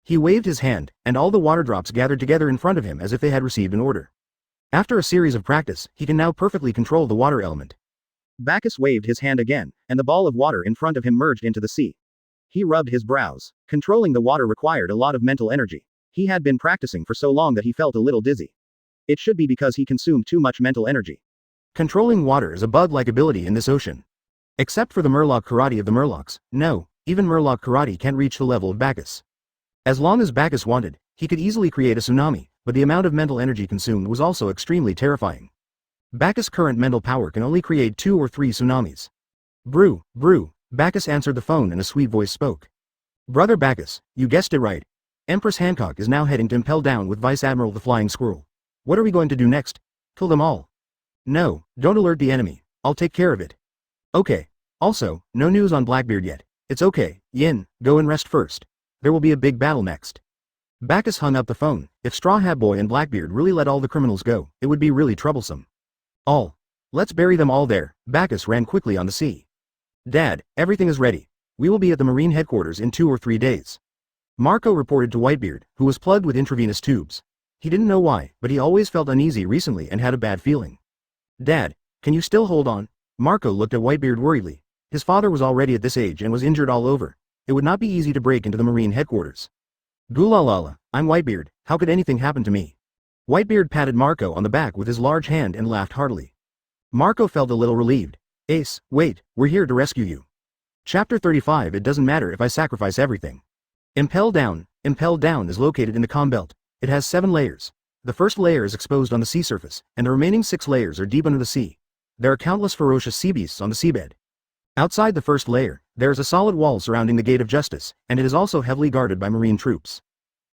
He waved his hand, and all the water drops gathered together in front of him as if they had received an order. After a series of practice, he can now perfectly control the water element. Bagus waved his hand again, and the ball of water in front of him merged into the sea. He rubbed his brows. Controlling the water required a lot of mental energy. He had been practicing for so long that he felt a little dizzy. It should be because he consumed too much mental energy. Controlling water is a bug-like ability in this ocean. Except for the Murloc karate of the Murlocs, no, even Murloc karate can't reach the level of Bagus. As long as Bagus wanted, he could easily create a tsunami, but the amount of mental energy consumed was also extremely terrifying. Bagus' current mental power can only create 2 or 3 tsunamis. Brew, Bagus answered the phone and a sweet voice spoke. Brother Bagus, you guessed it right. Empress Hancock is now heading to Impel Down with Vice Admiral the Flying Squirrel. What are we going to do next? Kill them all. No, don't alert the enemy, I'll take care of it. Okay. Also, no news on Blackbeard yet. It's okay, Yin, go and rest first. There will be a big battle next. Bagus hung up the phone. If Straw Hat Boy and Blackbeard really let all the criminals go, it would be really troublesome. Let's bury them all there. Bagus ran quickly on the sea. Dad, everything is ready. We will be at the Marine headquarters in 2 or 3 days. Marco reported to Whitebeard, who was plugged with intravenous tubes. He didn't know why, but he always felt uneasy recently and had a bad feeling. Dad, can you still hold on? Marco looked at Whitebeard worriedly. His father was already at this age and was injured all over. It would not be easy to break into the Marine headquarters. Goolalala, I'm Whitebeard, how could anything happen to me? Whitebeard patted Marco on the back with his large hand and laughed heartily. Marco felt a little relieved. Ace, wait, we're here to rescue you. Chapter 35 It doesn't matter if I sacrifice everything. Impel Down is located in the Combelt, It has 7 layers. The first layer is exposed on the sea surface, and the remaining 6 layers are deep under the sea. There are countless ferocious sea beasts on the seabed. Outside the first layer, there is a solid wall surrounding the Gate of Justice, and it is also heavily guarded by marine troops.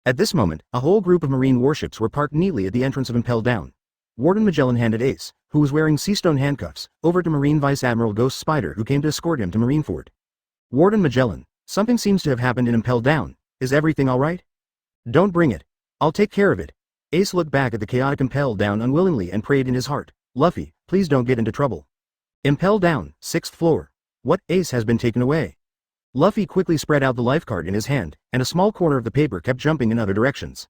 At this moment, a whole group of marine warships were parked neatly at the entrance of Impel Down. Warden Magellan handed Ace, who was wearing seastone handcuffs, over to Marine Vice Admiral Ghost Spider, who came to escort him to Marineford. Warden Magellan, something seems to have happened in Impel Down. Is everything alright? Don't bring it. I'll take care of it. Ace looked back at the chaotic Impel Down unwillingly and prayed in his heart, Luffy, please don't get into trouble. Impel Down, 6th floor. What? Ace has been taken away. Luffy quickly spread out the life card in his hand, and a small corner of the paper kept jumping in other directions.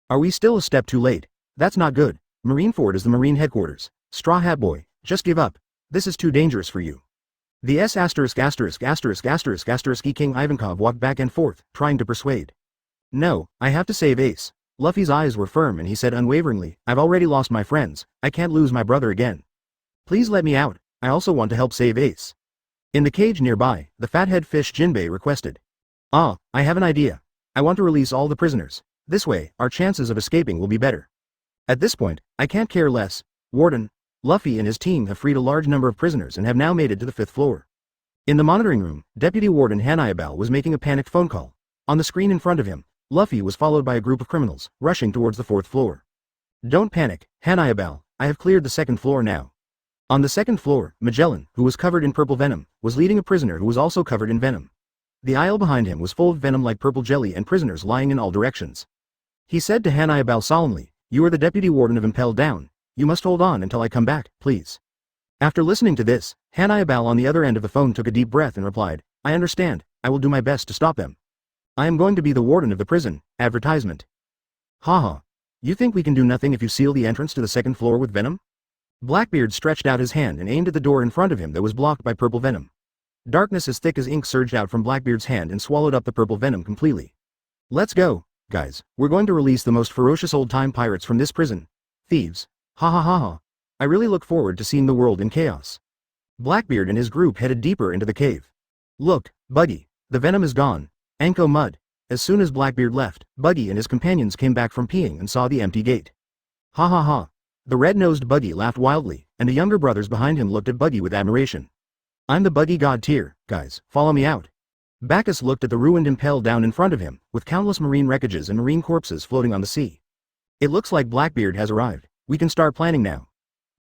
Are we still a step too late? That's not good. Marineford is the Marine headquarters. Straw Hat Boy, just give up. This is too dangerous for you. The S*********** King Ivankov walked back and forth, trying to persuade. No, I have to save Ace. Luffy's eyes were firm and he said unwaveringly, I've already lost my friends, I can't lose my brother again. Please let me out, I also want to help save Ace. In the cage nearby, the fathead fish Jinbei requested. Ah, I have an idea. I want to release all the prisoners. This way, our chances of escaping will be better. At this point, I can't care less. Warden, Luffy and his team have freed a large number of prisoners and have now made it to the 5th floor. In the monitoring room, Deputy Warden Hannibal was making a panicked phone call. On the screen in front of him, Luffy was followed by a group of criminals, rushing towards the 4th floor. Don't panic, Hannibal, I have cleared the 2nd floor now. On the 2nd floor, Magellan, who was covered in purple venom, was leading a prisoner who was also covered in venom. The aisle behind him was full of venom like purple jelly and prisoners lying in all directions. He said to Hannibal solemnly, You are the Deputy Warden of Impel Down. You must hold on until I come back, please. After listening to this, Hannibal on the other end of the phone took a deep breath and replied, I understand, I will do my best to stop them. I am going to be the warden of the prison. Advertisement. Haha. You think we can do nothing if you seal the entrance to the 2nd floor with venom? Blackbeard stretched out his hand and aimed at the door in front of him that was blocked by purple venom. Darkness as thick as ink surged out from Blackbeard's hand and swallowed up the purple venom completely. Let's go, guys, we're going to release the most ferocious old-time pirates from this prison. Thieves. Ha ha ha ha. I really look forward to seeing the world in chaos. Blackbeard and his group headed deeper into the cave. Look, Buggy, the venom is gone. Anko Mud. As soon as Blackbeard left, Buggy and his companions came back from peeing and saw the empty gate. Ha ha ha. The red-nosed Buggy laughed wildly, and the younger brothers behind him looked at Buggy with admiration. I'm the Buggy God tier, guys, follow me out. Bagus looked at the ruined Impel Down in front of him, with countless marine wreckages and marine corpses floating on the sea. It looks like Blackbeard has arrived. We can start planning now.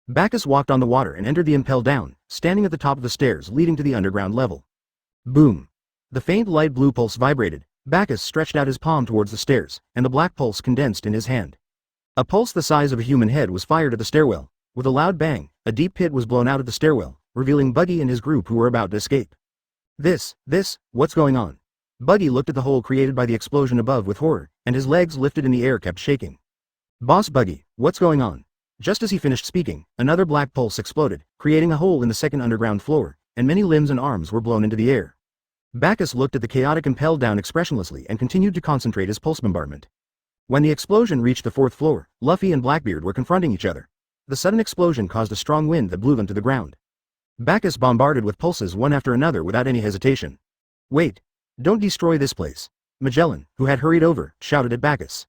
Bagus walked on the water and entered the Impel Down, standing at the top of the stairs leading to the underground level. Boom. The faint light blue pulse vibrated. Bagus stretched out his palm towards the stairs, and the black pulse condensed in his hand. A pulse the size of a human head was fired at the stairwell. With a loud bang, a deep pit was blown out of the stairwell, revealing Buggy and his group who were about to escape. What's going on? Buggy looked at the hole created by the explosion above with horror, and his legs lifted in the air kept shaking. Boss Buggy, what's going on? Just as he finished speaking, another black pulse exploded, creating a hole in the 2nd underground floor, and many limbs and arms were blown into the air. Bagus looked at the chaotic Impel Down expressionlessly and continued to concentrate his pulse bombardment. When the explosion reached the 4th floor, Luffy and Blackbeard were confronting each other. The sudden explosion caused a strong wind that blew them to the ground. Bagus bombarded with pulses one after another without any hesitation. Wait! Don't destroy this place! Magellan, who had hurried over, shouted at Bagus.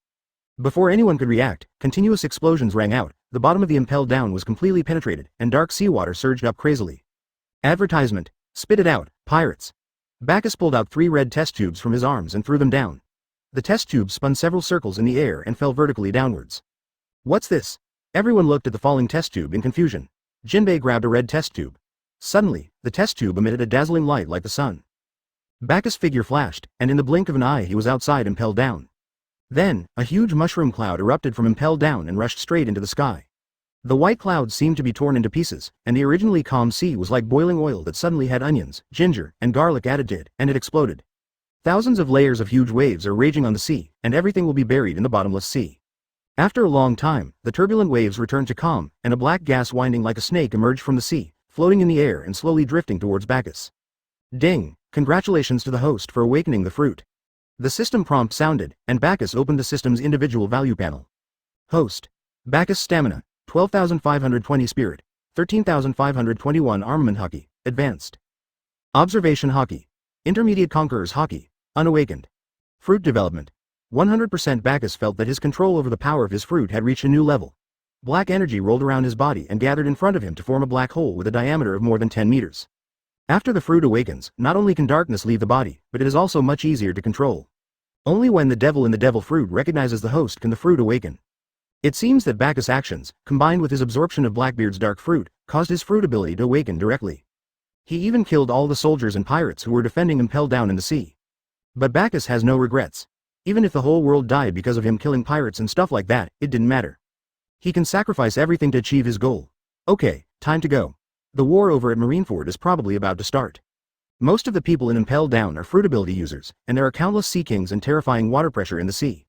Before anyone could react, continuous explosions rang out, the bottom of the Impel Down was completely penetrated, and dark seawater surged up crazily. Advertisement. Spit it out, pirates! Bagus pulled out 3 red test tubes from his arms and threw them down. The test tubes spun several circles in the air and fell vertically downwards. What's this? Everyone looked at the falling test tube in confusion. Jinbei grabbed a red test tube. Suddenly, the test tube emitted a dazzling light like the sun. Bagus' figure flashed, and in the blink of an eye he was outside Impel Down. Then, a huge mushroom cloud erupted from Impel Down and rushed straight into the sky. The white cloud seemed to be torn into pieces, and the originally calm sea was like boiling oil that suddenly had onions, ginger, and garlic added to it, and it exploded. Thousands of layers of huge waves are raging on the sea, and everything will be buried in the bottomless sea. After a long time, the turbulent waves returned to calm, and a black gas winding like a snake emerged from the sea, floating in the air and slowly drifting towards Bagus. Ding! Congratulations to the host for awakening the fruit. The system prompt sounded, and Bagus opened the system's individual value panel. Host. Bagus Stamina, 12,520 Spirit, 13,521 Armament Hockey, Advanced. Observation Hockey. Intermediate Conqueror's Hockey, Unawakened. Fruit Development. 100% Bagus felt that his control over the power of his fruit had reached a new level. Black energy rolled around his body and gathered in front of him to form a black hole with a diameter of more than 10 meters. After the fruit awakens, not only can darkness leave the body, but it is also much easier to control. Only when the devil in the devil fruit recognizes the host can the fruit awaken. It seems that Bagus' actions, combined with his absorption of Blackbeard's dark fruit, caused his fruit ability to awaken directly. He even killed all the soldiers and pirates who were defending him held down in the sea. But Bagus has no regrets. Even if the whole world died because of him killing pirates and stuff like that, it didn't matter. He can sacrifice everything to achieve his goal. Okay, time to go. The war over at Marineford is probably about to start. Most of the people in Impelled Down are fruit ability users, and there are countless sea kings and terrifying water pressure in the sea.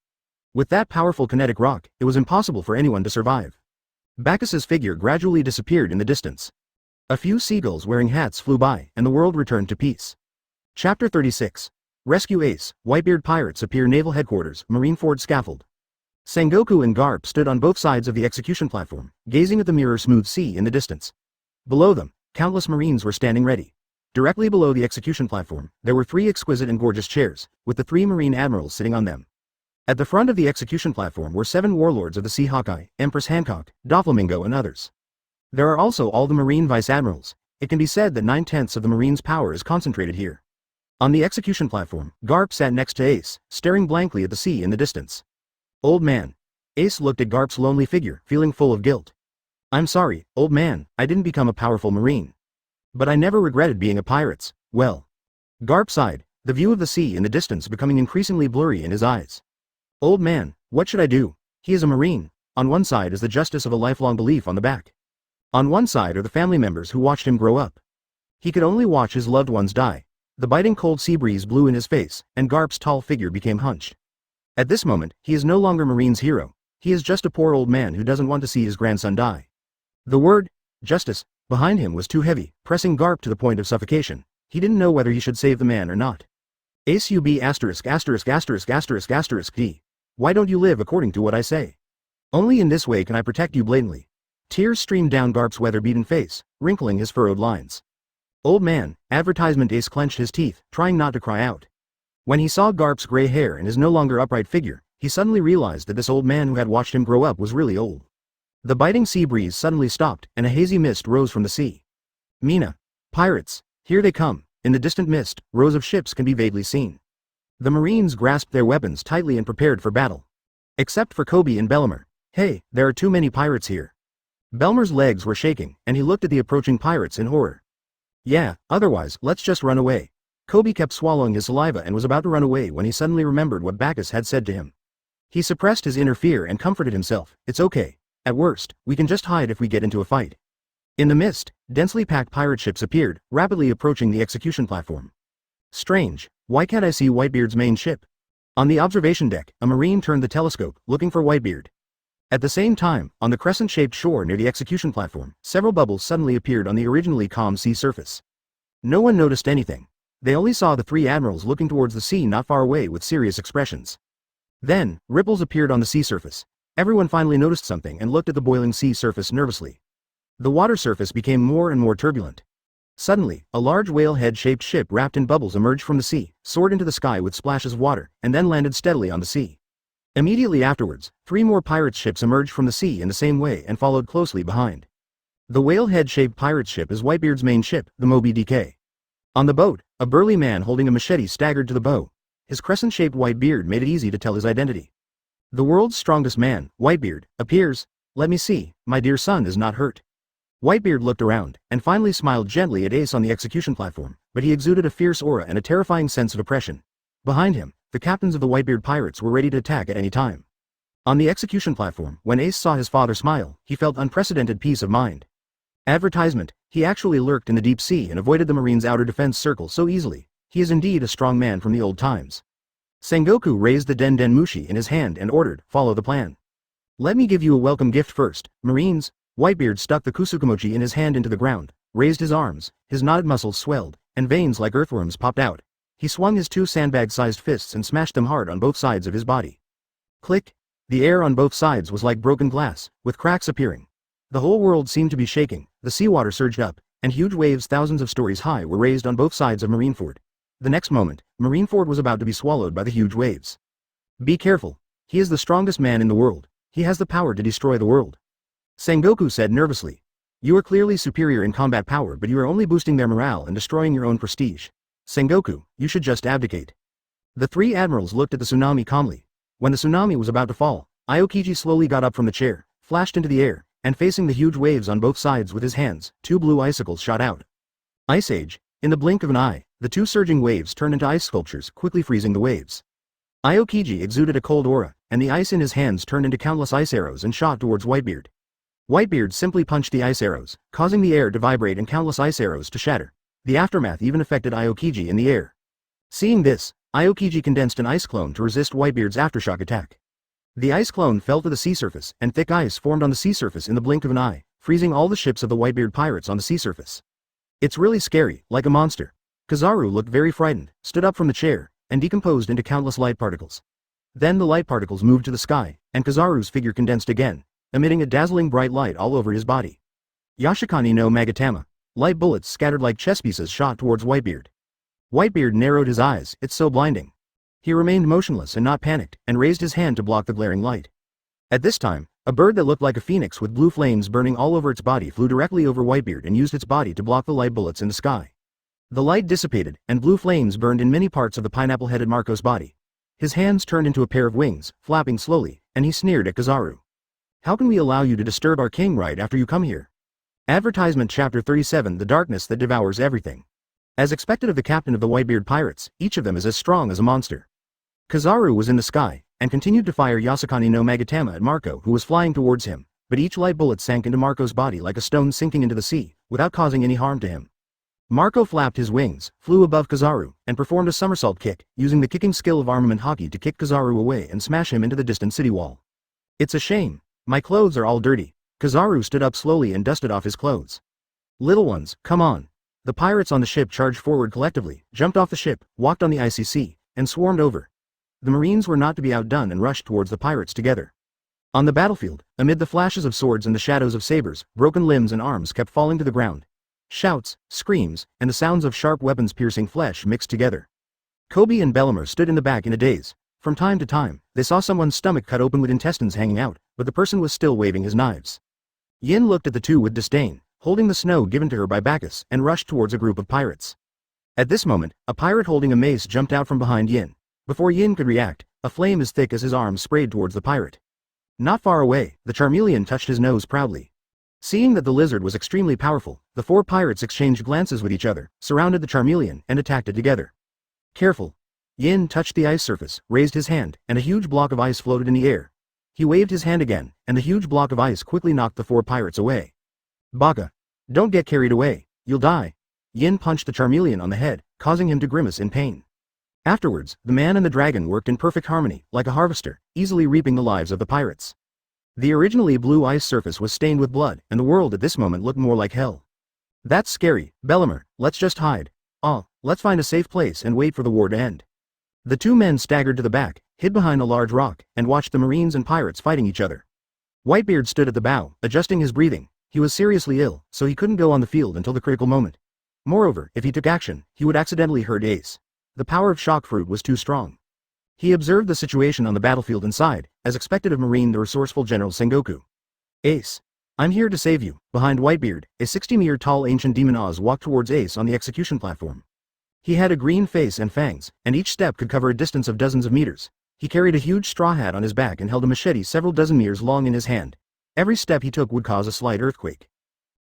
With that powerful kinetic rock, it was impossible for anyone to survive. Bacchus's figure gradually disappeared in the distance. A few seagulls wearing hats flew by, and the world returned to peace. Chapter 36. Rescue Ace, Whitebeard Pirates appear Naval Headquarters, Marineford Scaffold. Sengoku and Garp stood on both sides of the execution platform, gazing at the mirror-smooth sea in the distance. Below them, countless Marines were standing ready. Directly below the execution platform, there were 3 exquisite and gorgeous chairs, with the 3 Marine admirals sitting on them. At the front of the execution platform were 7 warlords of the Sea Hawkeye, Empress Hancock, Doflamingo and others. There are also all the Marine vice admirals. It can be said that 9/10 of the Marines' power is concentrated here. On the execution platform, Garp sat next to Ace, staring blankly at the sea in the distance. Old man. Ace looked at Garp's lonely figure, feeling full of guilt. I'm sorry, old man, I didn't become a powerful Marine. But I never regretted being a pirate. Well. Garp sighed, the view of the sea in the distance becoming increasingly blurry in his eyes. Old man, what should I do? He is a Marine. On one side is the justice of a lifelong belief on the back. On one side are the family members who watched him grow up. He could only watch his loved ones die. The biting cold sea breeze blew in his face, and Garp's tall figure became hunched. At this moment, he is no longer Marine's hero. He is just a poor old man who doesn't want to see his grandson die. The word, justice, behind him was too heavy, pressing Garp to the point of suffocation. He didn't know whether he should save the man or not. ACUB ******** D. Why don't you live according to what I say? Only in this way can I protect you blatantly. Tears streamed down Garp's weather-beaten face, wrinkling his furrowed lines. Old man, advertisement. Ace clenched his teeth, trying not to cry out. When he saw Garp's gray hair and his no longer upright figure, he suddenly realized that this old man who had watched him grow up was really old. The biting sea breeze suddenly stopped, and a hazy mist rose from the sea. Mina. Pirates. Here they come. In the distant mist, rows of ships can be vaguely seen. The Marines grasped their weapons tightly and prepared for battle. Except for Kobe and Belmer. Hey, there are too many pirates here. Belmer's legs were shaking, and he looked at the approaching pirates in horror. Yeah, otherwise, let's just run away. Kobe kept swallowing his saliva and was about to run away when he suddenly remembered what Bagus had said to him. He suppressed his inner fear and comforted himself. It's okay. At worst, we can just hide if we get into a fight. In the mist, densely packed pirate ships appeared, rapidly approaching the execution platform. Strange, why can't I see Whitebeard's main ship? On the observation deck, a Marine turned the telescope, looking for Whitebeard. At the same time, on the crescent-shaped shore near the execution platform, several bubbles suddenly appeared on the originally calm sea surface. No one noticed anything. They only saw the 3 admirals looking towards the sea not far away with serious expressions. Then, ripples appeared on the sea surface. Everyone finally noticed something and looked at the boiling sea surface nervously. The water surface became more and more turbulent. Suddenly, a large whale-head-shaped ship wrapped in bubbles emerged from the sea, soared into the sky with splashes of water, and then landed steadily on the sea. Immediately afterwards, 3 more pirate ships emerged from the sea in the same way and followed closely behind. The whale-head-shaped pirate ship is Whitebeard's main ship, the Moby Dick. On the boat, a burly man holding a machete staggered to the bow. His crescent-shaped white beard made it easy to tell his identity. The world's strongest man, Whitebeard, appears. Let me see, my dear son is not hurt. Whitebeard looked around, and finally smiled gently at Ace on the execution platform, but he exuded a fierce aura and a terrifying sense of oppression. Behind him, the captains of the Whitebeard pirates were ready to attack at any time. On the execution platform, when Ace saw his father smile, he felt unprecedented peace of mind. Advertisement, he actually lurked in the deep sea and avoided the Marine's outer defense circle so easily. He is indeed a strong man from the old times. Sengoku raised the Den Den Mushi in his hand and ordered, follow the plan. Let me give you a welcome gift first, Marines. Whitebeard stuck the Kusukumochi in his hand into the ground, raised his arms, his knotted muscles swelled, and veins like earthworms popped out. He swung his 2 sandbag-sized fists and smashed them hard on both sides of his body. Click! The air on both sides was like broken glass, with cracks appearing. The whole world seemed to be shaking, the seawater surged up, and huge waves thousands of stories high were raised on both sides of Marineford. The next moment, Marineford was about to be swallowed by the huge waves. Be careful. He is the strongest man in the world. He has the power to destroy the world. Sengoku said nervously. You are clearly superior in combat power, but you are only boosting their morale and destroying your own prestige. Sengoku, you should just abdicate. The three admirals looked at the tsunami calmly. When the tsunami was about to fall, Aokiji slowly got up from the chair, flashed into the air, and facing the huge waves on both sides with his hands, two blue icicles shot out. Ice Age. In the blink of an eye, the two surging waves turned into ice sculptures, quickly freezing the waves. Aokiji exuded a cold aura, and the ice in his hands turned into countless ice arrows and shot towards Whitebeard. Whitebeard simply punched the ice arrows, causing the air to vibrate and countless ice arrows to shatter. The aftermath even affected Aokiji in the air. Seeing this, Aokiji condensed an ice clone to resist Whitebeard's aftershock attack. The ice clone fell to the sea surface, and thick ice formed on the sea surface in the blink of an eye, freezing all the ships of the Whitebeard pirates on the sea surface. It's really scary, like a monster. Kizaru looked very frightened, stood up from the chair, and decomposed into countless light particles. Then the light particles moved to the sky, and Kizaru's figure condensed again, emitting a dazzling bright light all over his body. Yashikani no Magatama. Light bullets scattered like chess pieces shot towards Whitebeard. Whitebeard narrowed his eyes, it's so blinding. He remained motionless and not panicked, and raised his hand to block the glaring light. At this time, a bird that looked like a phoenix with blue flames burning all over its body flew directly over Whitebeard and used its body to block the light bullets in the sky. The light dissipated, and blue flames burned in many parts of the pineapple-headed Marco's body. His hands turned into a pair of wings, flapping slowly, and he sneered at Kizaru. How can we allow you to disturb our king right after you come here? Advertisement Chapter 37 The Darkness That Devours Everything. As expected of the captain of the Whitebeard pirates, each of them is as strong as a monster. Kizaru was in the sky, and continued to fire Yasukani no Magatama at Marco, who was flying towards him, but each light bullet sank into Marco's body like a stone sinking into the sea, without causing any harm to him. Marco flapped his wings, flew above Kizaru, and performed a somersault kick, using the kicking skill of armament hockey to kick Kizaru away and smash him into the distant city wall. It's a shame. My clothes are all dirty. Kizaru stood up slowly and dusted off his clothes. Little ones, come on. The pirates on the ship charged forward collectively, jumped off the ship, walked on the icy sea, and swarmed over. The Marines were not to be outdone and rushed towards the pirates together. On the battlefield, amid the flashes of swords and the shadows of sabers, broken limbs and arms kept falling to the ground. Shouts, screams, and the sounds of sharp weapons piercing flesh mixed together. Kobe and Bellimer stood in the back in a daze. From time to time, they saw someone's stomach cut open with intestines hanging out, but the person was still waving his knives. Yin looked at the two with disdain, holding the snow given to her by Bagus, and rushed towards a group of pirates. At this moment, a pirate holding a mace jumped out from behind Yin. Before Yin could react, a flame as thick as his arm sprayed towards the pirate. Not far away, the Charmeleon touched his nose proudly. Seeing that the lizard was extremely powerful, the four pirates exchanged glances with each other, surrounded the Charmeleon, and attacked it together. Careful. Yin touched the ice surface, raised his hand, and a huge block of ice floated in the air. He waved his hand again, and the huge block of ice quickly knocked the four pirates away. Baka. Don't get carried away, you'll die. Yin punched the Charmeleon on the head, causing him to grimace in pain. Afterwards, the man and the dragon worked in perfect harmony, like a harvester, easily reaping the lives of the pirates. The originally blue ice surface was stained with blood, and the world at this moment looked more like hell. That's scary, Bellimer, let's just hide. Let's find a safe place and wait for the war to end. The two men staggered to the back, hid behind a large rock, and watched the Marines and pirates fighting each other. Whitebeard stood at the bow, adjusting his breathing. He was seriously ill, so he couldn't go on the field until the critical moment. Moreover, if he took action, he would accidentally hurt Ace. The power of shock fruit was too strong. He observed the situation on the battlefield and sighed, as expected of Marine the resourceful General Sengoku. Ace. I'm here to save you. Behind Whitebeard, a 60-meter tall ancient demon Oz walked towards Ace on the execution platform. He had a green face and fangs, and each step could cover a distance of dozens of meters. He carried a huge straw hat on his back and held a machete several dozen meters long in his hand. Every step he took would cause a slight earthquake.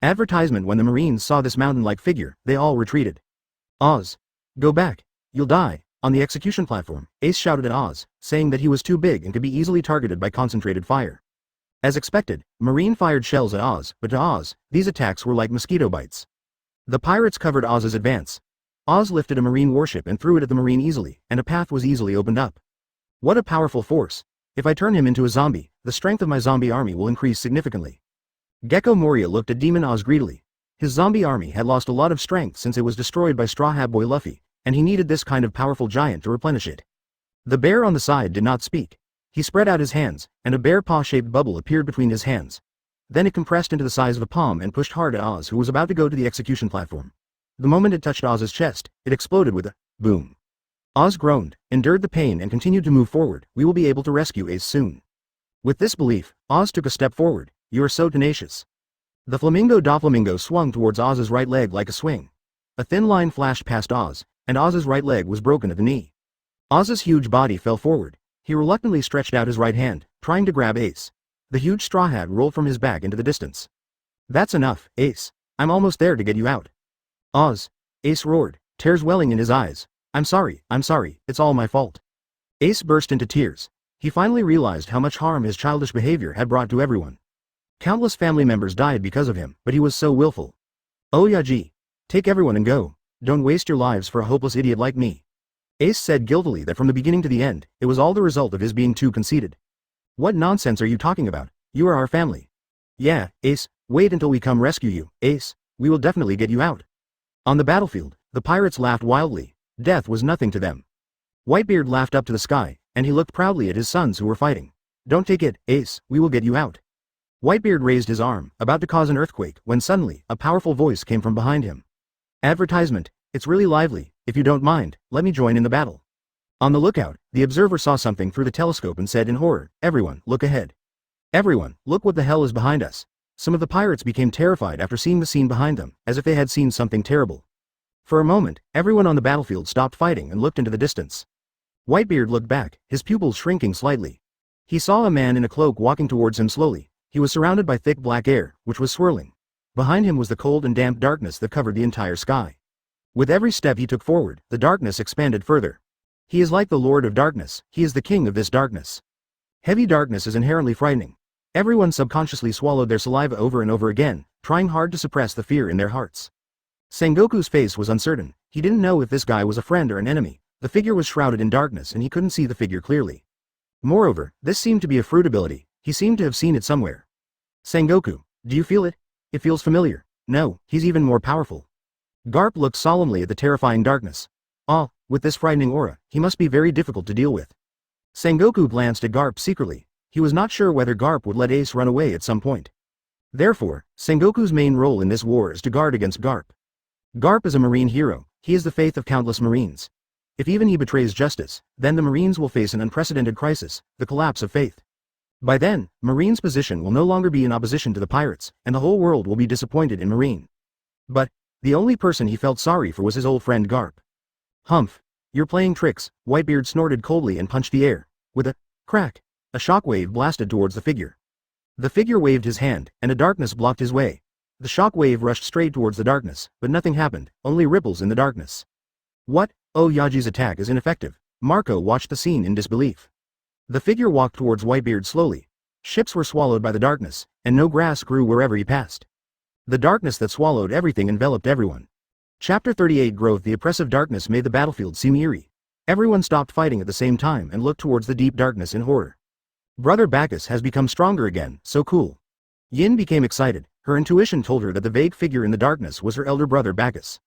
Advertisement When the Marines saw this mountain-like figure, they all retreated. Oz. Go back. You'll die. On the execution platform, Ace shouted at Oz, saying that he was too big and could be easily targeted by concentrated fire. As expected, Marine fired shells at Oz, but to Oz, these attacks were like mosquito bites. The pirates covered Oz's advance. Oz lifted a Marine warship and threw it at the Marine easily, and a path was easily opened up. What a powerful force. If I turn him into a zombie, the strength of my zombie army will increase significantly. Gecko Moria looked at Demon Oz greedily. His zombie army had lost a lot of strength since it was destroyed by Straw Hat Boy Luffy, and he needed this kind of powerful giant to replenish it. The bear on the side did not speak. He spread out his hands, and a bear paw-shaped bubble appeared between his hands. Then it compressed into the size of a palm and pushed hard at Oz, who was about to go to the execution platform. The moment it touched Oz's chest, it exploded with a boom. Oz groaned, endured the pain and continued to move forward. We will be able to rescue Ace soon. With this belief, Oz took a step forward. You are so tenacious. The Doflamingo swung towards Oz's right leg like a swing. A thin line flashed past Oz, and Oz's right leg was broken at the knee. Oz's huge body fell forward. He reluctantly stretched out his right hand, trying to grab Ace. The huge straw hat rolled from his back into the distance. That's enough, Ace. I'm almost there to get you out. Oz. Ace roared, tears welling in his eyes. I'm sorry, it's all my fault. Ace burst into tears. He finally realized how much harm his childish behavior had brought to everyone. Countless family members died because of him, but he was so willful. Oh Yaji. Take everyone and go. Don't waste your lives for a hopeless idiot like me. Ace said guiltily that from the beginning to the end, it was all the result of his being too conceited. What nonsense are you talking about? You are our family. Yeah, Ace, wait until we come rescue you, Ace. We will definitely get you out. On the battlefield, the pirates laughed wildly. Death was nothing to them. Whitebeard laughed up to the sky, and he looked proudly at his sons who were fighting. Don't take it, Ace, we will get you out. Whitebeard raised his arm, about to cause an earthquake, when suddenly, a powerful voice came from behind him. Advertisement. It's really lively. If you don't mind, let me join in the battle. On the lookout, the observer saw something through the telescope and said in horror, Everyone, look ahead. Everyone, look what the hell is behind us. Some of the pirates became terrified after seeing the scene behind them, as if they had seen something terrible. For a moment, everyone on the battlefield stopped fighting and looked into the distance. Whitebeard looked back, his pupils shrinking slightly. He saw a man in a cloak walking towards him slowly. He was surrounded by thick black air, which was swirling. Behind him was the cold and damp darkness that covered the entire sky. With every step he took forward, the darkness expanded further. He is like the Lord of Darkness, he is the king of this darkness. Heavy darkness is inherently frightening. Everyone subconsciously swallowed their saliva over and over again, trying hard to suppress the fear in their hearts. Sengoku's face was uncertain. He didn't know if this guy was a friend or an enemy. The figure was shrouded in darkness and he couldn't see the figure clearly. Moreover, this seemed to be a fruit ability. He seemed to have seen it somewhere. Sengoku, do you feel it? It feels familiar. No, he's even more powerful. Garp looked solemnly at the terrifying darkness. Ah, with this frightening aura, he must be very difficult to deal with. Sengoku glanced at Garp secretly. He was not sure whether Garp would let Ace run away at some point. Therefore, Sengoku's main role in this war is to guard against Garp. Garp is a marine hero. He is the faith of countless marines. If even he betrays justice, then the marines will face an unprecedented crisis, the collapse of faith. By then, Marine's position will no longer be in opposition to the pirates, and the whole world will be disappointed in Marine. But, the only person he felt sorry for was his old friend Garp. Humph. You're playing tricks, Whitebeard snorted coldly and punched the air. With a crack, a shockwave blasted towards the figure. The figure waved his hand, and a darkness blocked his way. The shockwave rushed straight towards the darkness, but nothing happened, only ripples in the darkness. What? Oh, Yaji's attack is ineffective. Marco watched the scene in disbelief. The figure walked towards Whitebeard slowly. Ships were swallowed by the darkness, and no grass grew wherever he passed. The darkness that swallowed everything enveloped everyone. Chapter 38 Growth. The oppressive darkness made the battlefield seem eerie. Everyone stopped fighting at the same time and looked towards the deep darkness in horror. Brother Bagus has become stronger again, so cool. Yin became excited. Her intuition told her that the vague figure in the darkness was her elder brother Bagus.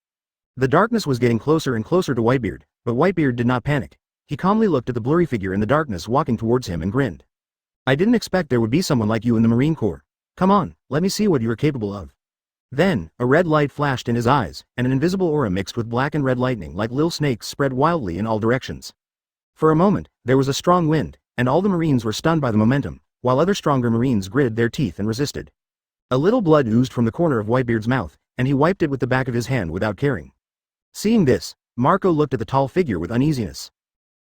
The darkness was getting closer and closer to Whitebeard, but Whitebeard did not panic. He calmly looked at the blurry figure in the darkness walking towards him and grinned. I didn't expect there would be someone like you in the Marine Corps. Come on, let me see what you are capable of. Then, a red light flashed in his eyes, and an invisible aura mixed with black and red lightning like little snakes spread wildly in all directions. For a moment, there was a strong wind, and all the Marines were stunned by the momentum, while other stronger Marines gritted their teeth and resisted. A little blood oozed from the corner of Whitebeard's mouth, and he wiped it with the back of his hand without caring. Seeing this, Marco looked at the tall figure with uneasiness.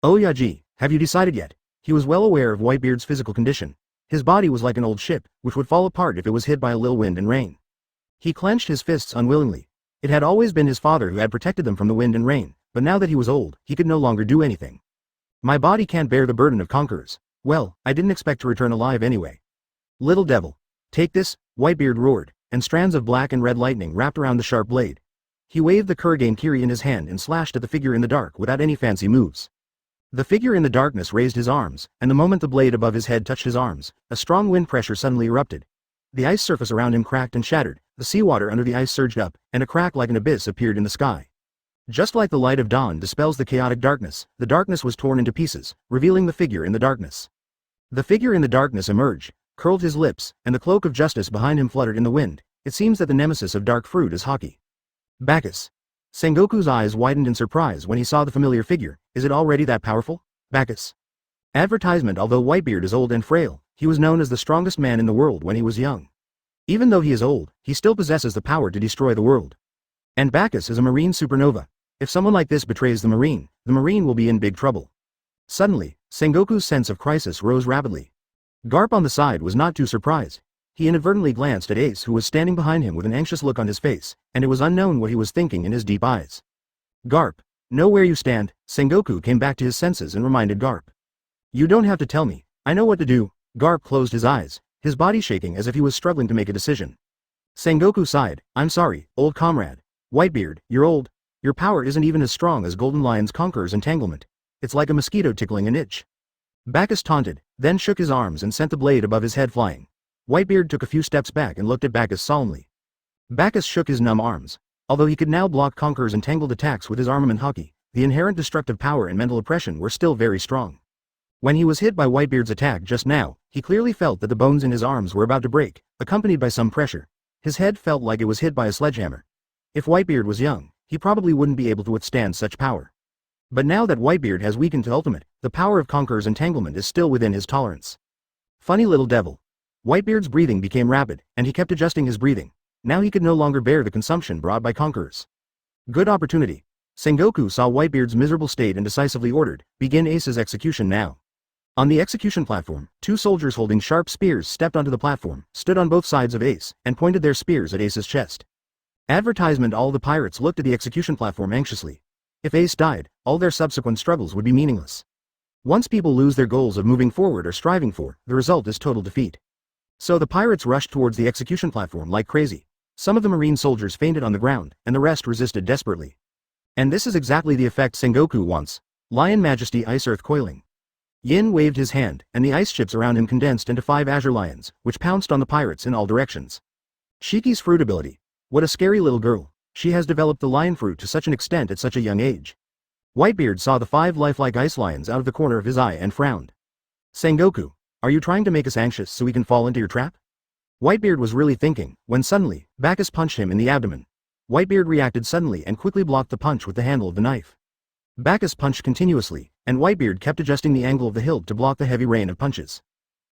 Oh Yaji, have you decided yet? He was well aware of Whitebeard's physical condition. His body was like an old ship, which would fall apart if it was hit by a little wind and rain. He clenched his fists unwillingly. It had always been his father who had protected them from the wind and rain, but now that he was old, he could no longer do anything. My body can't bear the burden of conquerors. Well, I didn't expect to return alive anyway. Little devil. Take this, Whitebeard roared, and strands of black and red lightning wrapped around the sharp blade. He waved the Kurigane Kiri in his hand and slashed at the figure in the dark without any fancy moves. The figure in the darkness raised his arms, and the moment the blade above his head touched his arms, a strong wind pressure suddenly erupted. The ice surface around him cracked and shattered, the seawater under the ice surged up, and a crack like an abyss appeared in the sky. Just like the light of dawn dispels the chaotic darkness, the darkness was torn into pieces, revealing the figure in the darkness. The figure in the darkness emerged, curled his lips, and the cloak of justice behind him fluttered in the wind. It seems that the nemesis of dark fruit is Hawkeye. Bagus. Sengoku's eyes widened in surprise when he saw the familiar figure. Is it already that powerful? Bagus. Advertisement. Although Whitebeard is old and frail, he was known as the strongest man in the world when he was young. Even though he is old, he still possesses the power to destroy the world. And Bagus is a marine supernova. If someone like this betrays the marine will be in big trouble. Suddenly, Sengoku's sense of crisis rose rapidly. Garp on the side was not too surprised. He inadvertently glanced at Ace, who was standing behind him with an anxious look on his face, and it was unknown what he was thinking in his deep eyes. Garp. Know where you stand. Sengoku came back to his senses and reminded Garp. You don't have to tell me. I know what to do. Garp closed his eyes, his body shaking as if he was struggling to make a decision. Sengoku sighed. I'm sorry, old comrade. Whitebeard, you're old. Your power isn't even as strong as Golden Lion's Conqueror's entanglement. It's like a mosquito tickling an itch. Bagus taunted, then shook his arms and sent the blade above his head flying. Whitebeard took a few steps back and looked at Bagus solemnly. Bagus shook his numb arms. Although he could now block Conqueror's entangled attacks with his armament Hawkeye, the inherent destructive power and mental oppression were still very strong. When he was hit by Whitebeard's attack just now, he clearly felt that the bones in his arms were about to break, accompanied by some pressure. His head felt like it was hit by a sledgehammer. If Whitebeard was young, he probably wouldn't be able to withstand such power. But now that Whitebeard has weakened to ultimate, the power of Conqueror's entanglement is still within his tolerance. Funny little devil. Whitebeard's breathing became rapid, and he kept adjusting his breathing. Now he could no longer bear the consumption brought by Conquerors. Good opportunity. Sengoku saw Whitebeard's miserable state and decisively ordered, begin Ace's execution now. On the execution platform, two soldiers holding sharp spears stepped onto the platform, stood on both sides of Ace, and pointed their spears at Ace's chest. Advertisement. All the pirates looked at the execution platform anxiously. If Ace died, all their subsequent struggles would be meaningless. Once people lose their goals of moving forward or striving for, the result is total defeat. So the pirates rushed towards the execution platform like crazy. Some of the marine soldiers fainted on the ground, and the rest resisted desperately. And this is exactly the effect Sengoku wants. Lion Majesty Ice Earth Coiling. Yin waved his hand, and the ice ships around him condensed into 5 azure lions, which pounced on the pirates in all directions. Shiki's fruit ability. What a scary little girl. She has developed the lion fruit to such an extent at such a young age. Whitebeard saw the 5 lifelike ice lions out of the corner of his eye and frowned. Sengoku, are you trying to make us anxious so we can fall into your trap? Whitebeard was really thinking, when suddenly, Bagus punched him in the abdomen. Whitebeard reacted suddenly and quickly blocked the punch with the handle of the knife. Bagus punched continuously, and Whitebeard kept adjusting the angle of the hilt to block the heavy rain of punches.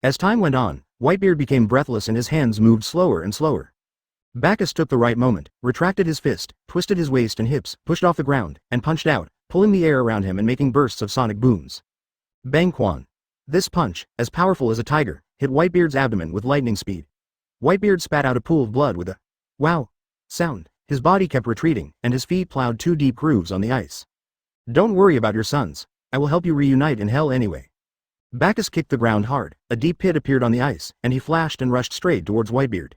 As time went on, Whitebeard became breathless and his hands moved slower and slower. Bagus took the right moment, retracted his fist, twisted his waist and hips, pushed off the ground, and punched out, pulling the air around him and making bursts of sonic booms. Bang Quan. This punch, as powerful as a tiger, hit Whitebeard's abdomen with lightning speed. Whitebeard spat out a pool of blood with a wow sound. His body kept retreating, and his feet plowed 2 deep grooves on the ice. Don't worry about your sons. I will help you reunite in hell anyway. Bagus kicked the ground hard. A deep pit appeared on the ice, and he flashed and rushed straight towards Whitebeard.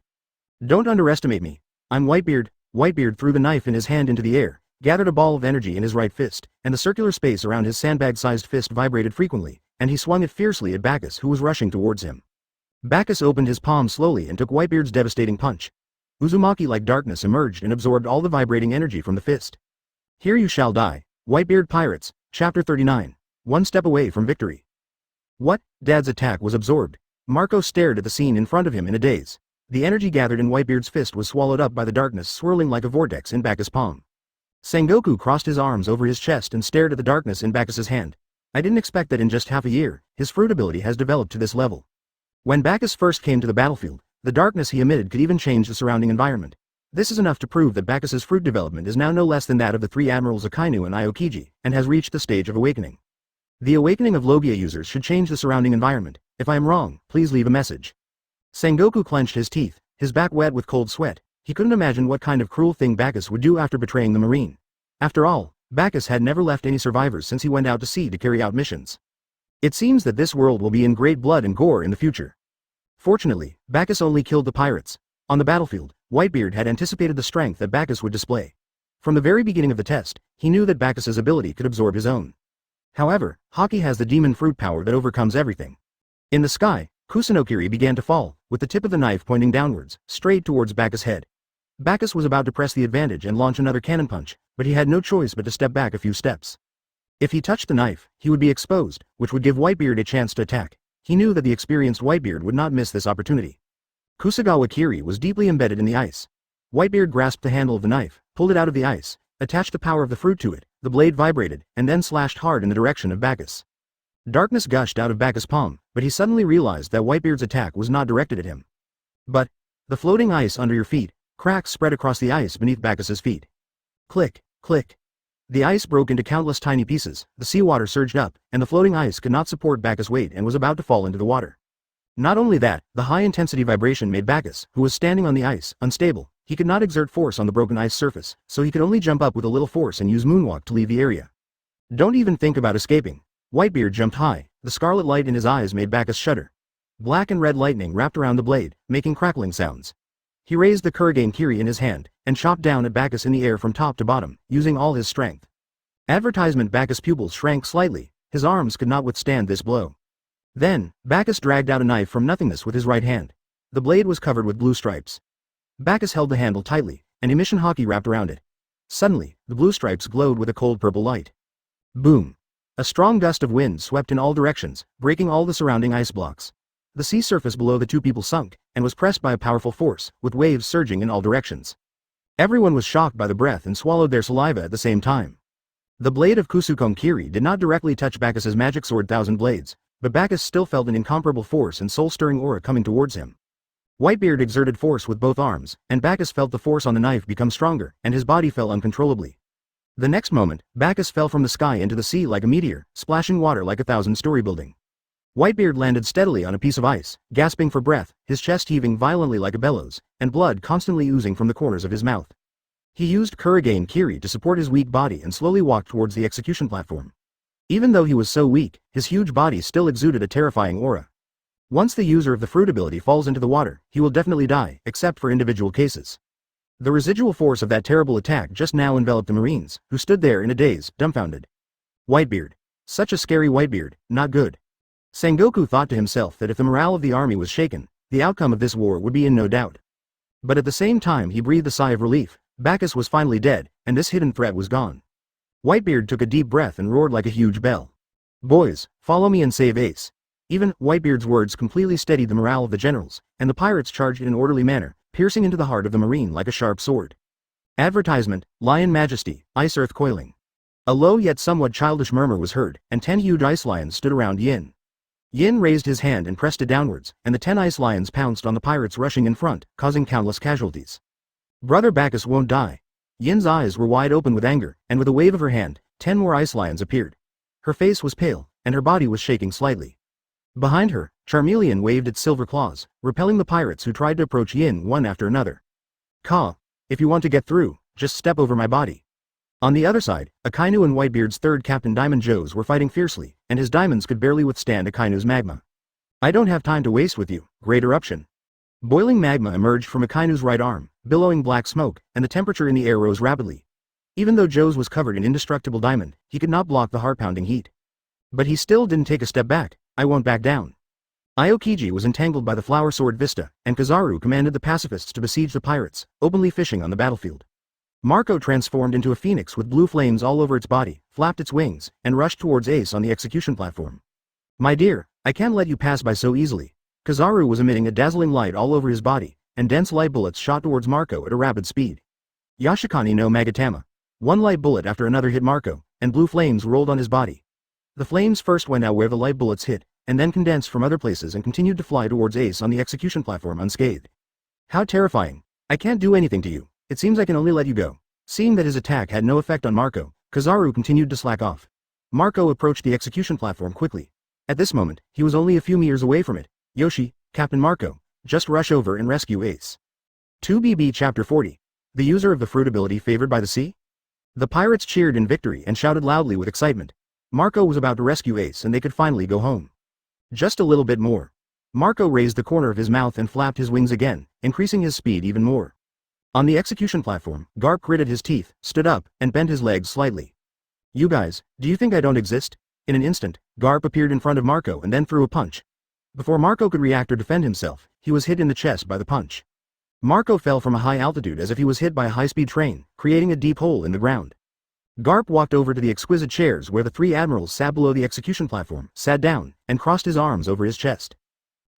Don't underestimate me. I'm Whitebeard. Whitebeard threw the knife in his hand into the air, gathered a ball of energy in his right fist, and the circular space around his sandbag-sized fist vibrated frequently, and he swung it fiercely at Bagus, who was rushing towards him. Bagus opened his palm slowly and took Whitebeard's devastating punch. Uzumaki-like darkness emerged and absorbed all the vibrating energy from the fist. Here you shall die. Whitebeard Pirates, Chapter 39. One step away from victory. What? Dad's attack was absorbed. Marco stared at the scene in front of him in a daze. The energy gathered in Whitebeard's fist was swallowed up by the darkness swirling like a vortex in Bagus' palm. Sengoku crossed his arms over his chest and stared at the darkness in Bagus' hand. I didn't expect that in just half a year, his fruit ability has developed to this level. When Bagus first came to the battlefield, the darkness he emitted could even change the surrounding environment. This is enough to prove that Bagus' fruit development is now no less than that of the 3 admirals Akainu and Aokiji, and has reached the stage of awakening. The awakening of Logia users should change the surrounding environment. If I am wrong, please leave a message. Sengoku clenched his teeth, his back wet with cold sweat. He couldn't imagine what kind of cruel thing Bagus would do after betraying the Marine. After all, Bagus had never left any survivors since he went out to sea to carry out missions. It seems that this world will be in great blood and gore in the future. Fortunately, Bagus only killed the pirates. On the battlefield, Whitebeard had anticipated the strength that Bagus would display. From the very beginning of the test, he knew that Bagus' ability could absorb his own. However, Hawkeye has the demon fruit power that overcomes everything. In the sky, Kusanokiri began to fall, with the tip of the knife pointing downwards, straight towards Bagus' head. Bagus was about to press the advantage and launch another cannon punch, but he had no choice but to step back a few steps. If he touched the knife, he would be exposed, which would give Whitebeard a chance to attack. He knew that the experienced Whitebeard would not miss this opportunity. Kusagawa Kiri was deeply embedded in the ice. Whitebeard grasped the handle of the knife, pulled it out of the ice, attached the power of the fruit to it, the blade vibrated, and then slashed hard in the direction of Bagus. Darkness gushed out of Bagus' palm, but he suddenly realized that Whitebeard's attack was not directed at him. But the floating ice under your feet, cracks spread across the ice beneath Bagus' feet. Click, click. The ice broke into countless tiny pieces, the seawater surged up, and the floating ice could not support Bagus' weight and was about to fall into the water. Not only that, the high-intensity vibration made Bagus, who was standing on the ice, unstable. He could not exert force on the broken ice surface, so he could only jump up with a little force and use moonwalk to leave the area. Don't even think about escaping. Whitebeard jumped high, the scarlet light in his eyes made Bagus shudder. Black and red lightning wrapped around the blade, making crackling sounds. He raised the Kurigane Kiri in his hand, and chopped down at Bagus in the air from top to bottom, using all his strength. Advertisement Bagus' pupils shrank slightly, his arms could not withstand this blow. Then, Bagus dragged out a knife from nothingness with his right hand. The blade was covered with blue stripes. Bagus held the handle tightly, and emission hockey wrapped around it. Suddenly, the blue stripes glowed with a cold purple light. Boom! A strong gust of wind swept in all directions, breaking all the surrounding ice blocks. The sea surface below the two people sunk, and was pressed by a powerful force, with waves surging in all directions. Everyone was shocked by the breath and swallowed their saliva at the same time. The blade of Kusukon Kiri did not directly touch Bagus' magic sword Thousand Blades, but Bagus still felt an incomparable force and soul-stirring aura coming towards him. Whitebeard exerted force with both arms, and Bagus felt the force on the knife become stronger, and his body fell uncontrollably. The next moment, Bagus fell from the sky into the sea like a meteor, splashing water like a 1,000-story building. Whitebeard landed steadily on a piece of ice, gasping for breath, his chest heaving violently like a bellows, and blood constantly oozing from the corners of his mouth. He used Kurigane Kiri to support his weak body and slowly walked towards the execution platform. Even though he was so weak, his huge body still exuded a terrifying aura. Once the user of the fruit ability falls into the water, he will definitely die, except for individual cases. The residual force of that terrible attack just now enveloped the Marines, who stood there in a daze, dumbfounded. Whitebeard. Such a scary Whitebeard, not good. Sengoku thought to himself that if the morale of the army was shaken, the outcome of this war would be in no doubt. But at the same time he breathed a sigh of relief. Bagus was finally dead, and this hidden threat was gone. Whitebeard took a deep breath and roared like a huge bell. Boys, follow me and save Ace. Even Whitebeard's words completely steadied the morale of the generals, and the pirates charged in an orderly manner, piercing into the heart of the Marine like a sharp sword. Advertisement, Lion Majesty, Ice Earth Coiling. A low yet somewhat childish murmur was heard, and 10 huge ice lions stood around Yin. Yin raised his hand and pressed it downwards, and the 10 ice lions pounced on the pirates rushing in front, causing countless casualties. Brother Bagus won't die. Yin's eyes were wide open with anger, and with a wave of her hand, 10 more ice lions appeared. Her face was pale, and her body was shaking slightly. Behind her, Charmeleon waved its silver claws, repelling the pirates who tried to approach Yin one after another. Ka, if you want to get through, just step over my body. On the other side, Akainu and Whitebeard's third captain Diamond Joes were fighting fiercely, and his diamonds could barely withstand Akainu's magma. I don't have time to waste with you, great eruption. Boiling magma emerged from Akainu's right arm, billowing black smoke, and the temperature in the air rose rapidly. Even though Joe's was covered in indestructible diamond, he could not block the heart-pounding heat. But he still didn't take a step back. I won't back down. Aokiji was entangled by the flower sword Vista, and Kizaru commanded the pacifists to besiege the pirates, openly fishing on the battlefield. Marco transformed into a phoenix with blue flames all over its body, flapped its wings, and rushed towards Ace on the execution platform. My dear, I can't let you pass by so easily. Kizaru was emitting a dazzling light all over his body, and dense light bullets shot towards Marco at a rapid speed. Yashikani no Magatama. One light bullet after another hit Marco, and blue flames rolled on his body. The flames first went out where the light bullets hit, and then condensed from other places and continued to fly towards Ace on the execution platform unscathed. How terrifying. I can't do anything to you. It seems I can only let you go. Seeing that his attack had no effect on Marco, Kizaru continued to slack off. Marco approached the execution platform quickly. At this moment, he was only a few meters away from it. Yoshi, Captain Marco, just rush over and rescue Ace. 2BB Chapter 40. The user of the fruit ability favored by the sea? The pirates cheered in victory and shouted loudly with excitement. Marco was about to rescue Ace and they could finally go home. Just a little bit more. Marco raised the corner of his mouth and flapped his wings again, increasing his speed even more. On the execution platform, Garp gritted his teeth, stood up, and bent his legs slightly. You guys, do you think I don't exist? In an instant, Garp appeared in front of Marco and then threw a punch. Before Marco could react or defend himself, he was hit in the chest by the punch. Marco fell from a high altitude as if he was hit by a high-speed train, creating a deep hole in the ground. Garp walked over to the exquisite chairs where the 3 admirals sat below the execution platform, sat down, and crossed his arms over his chest.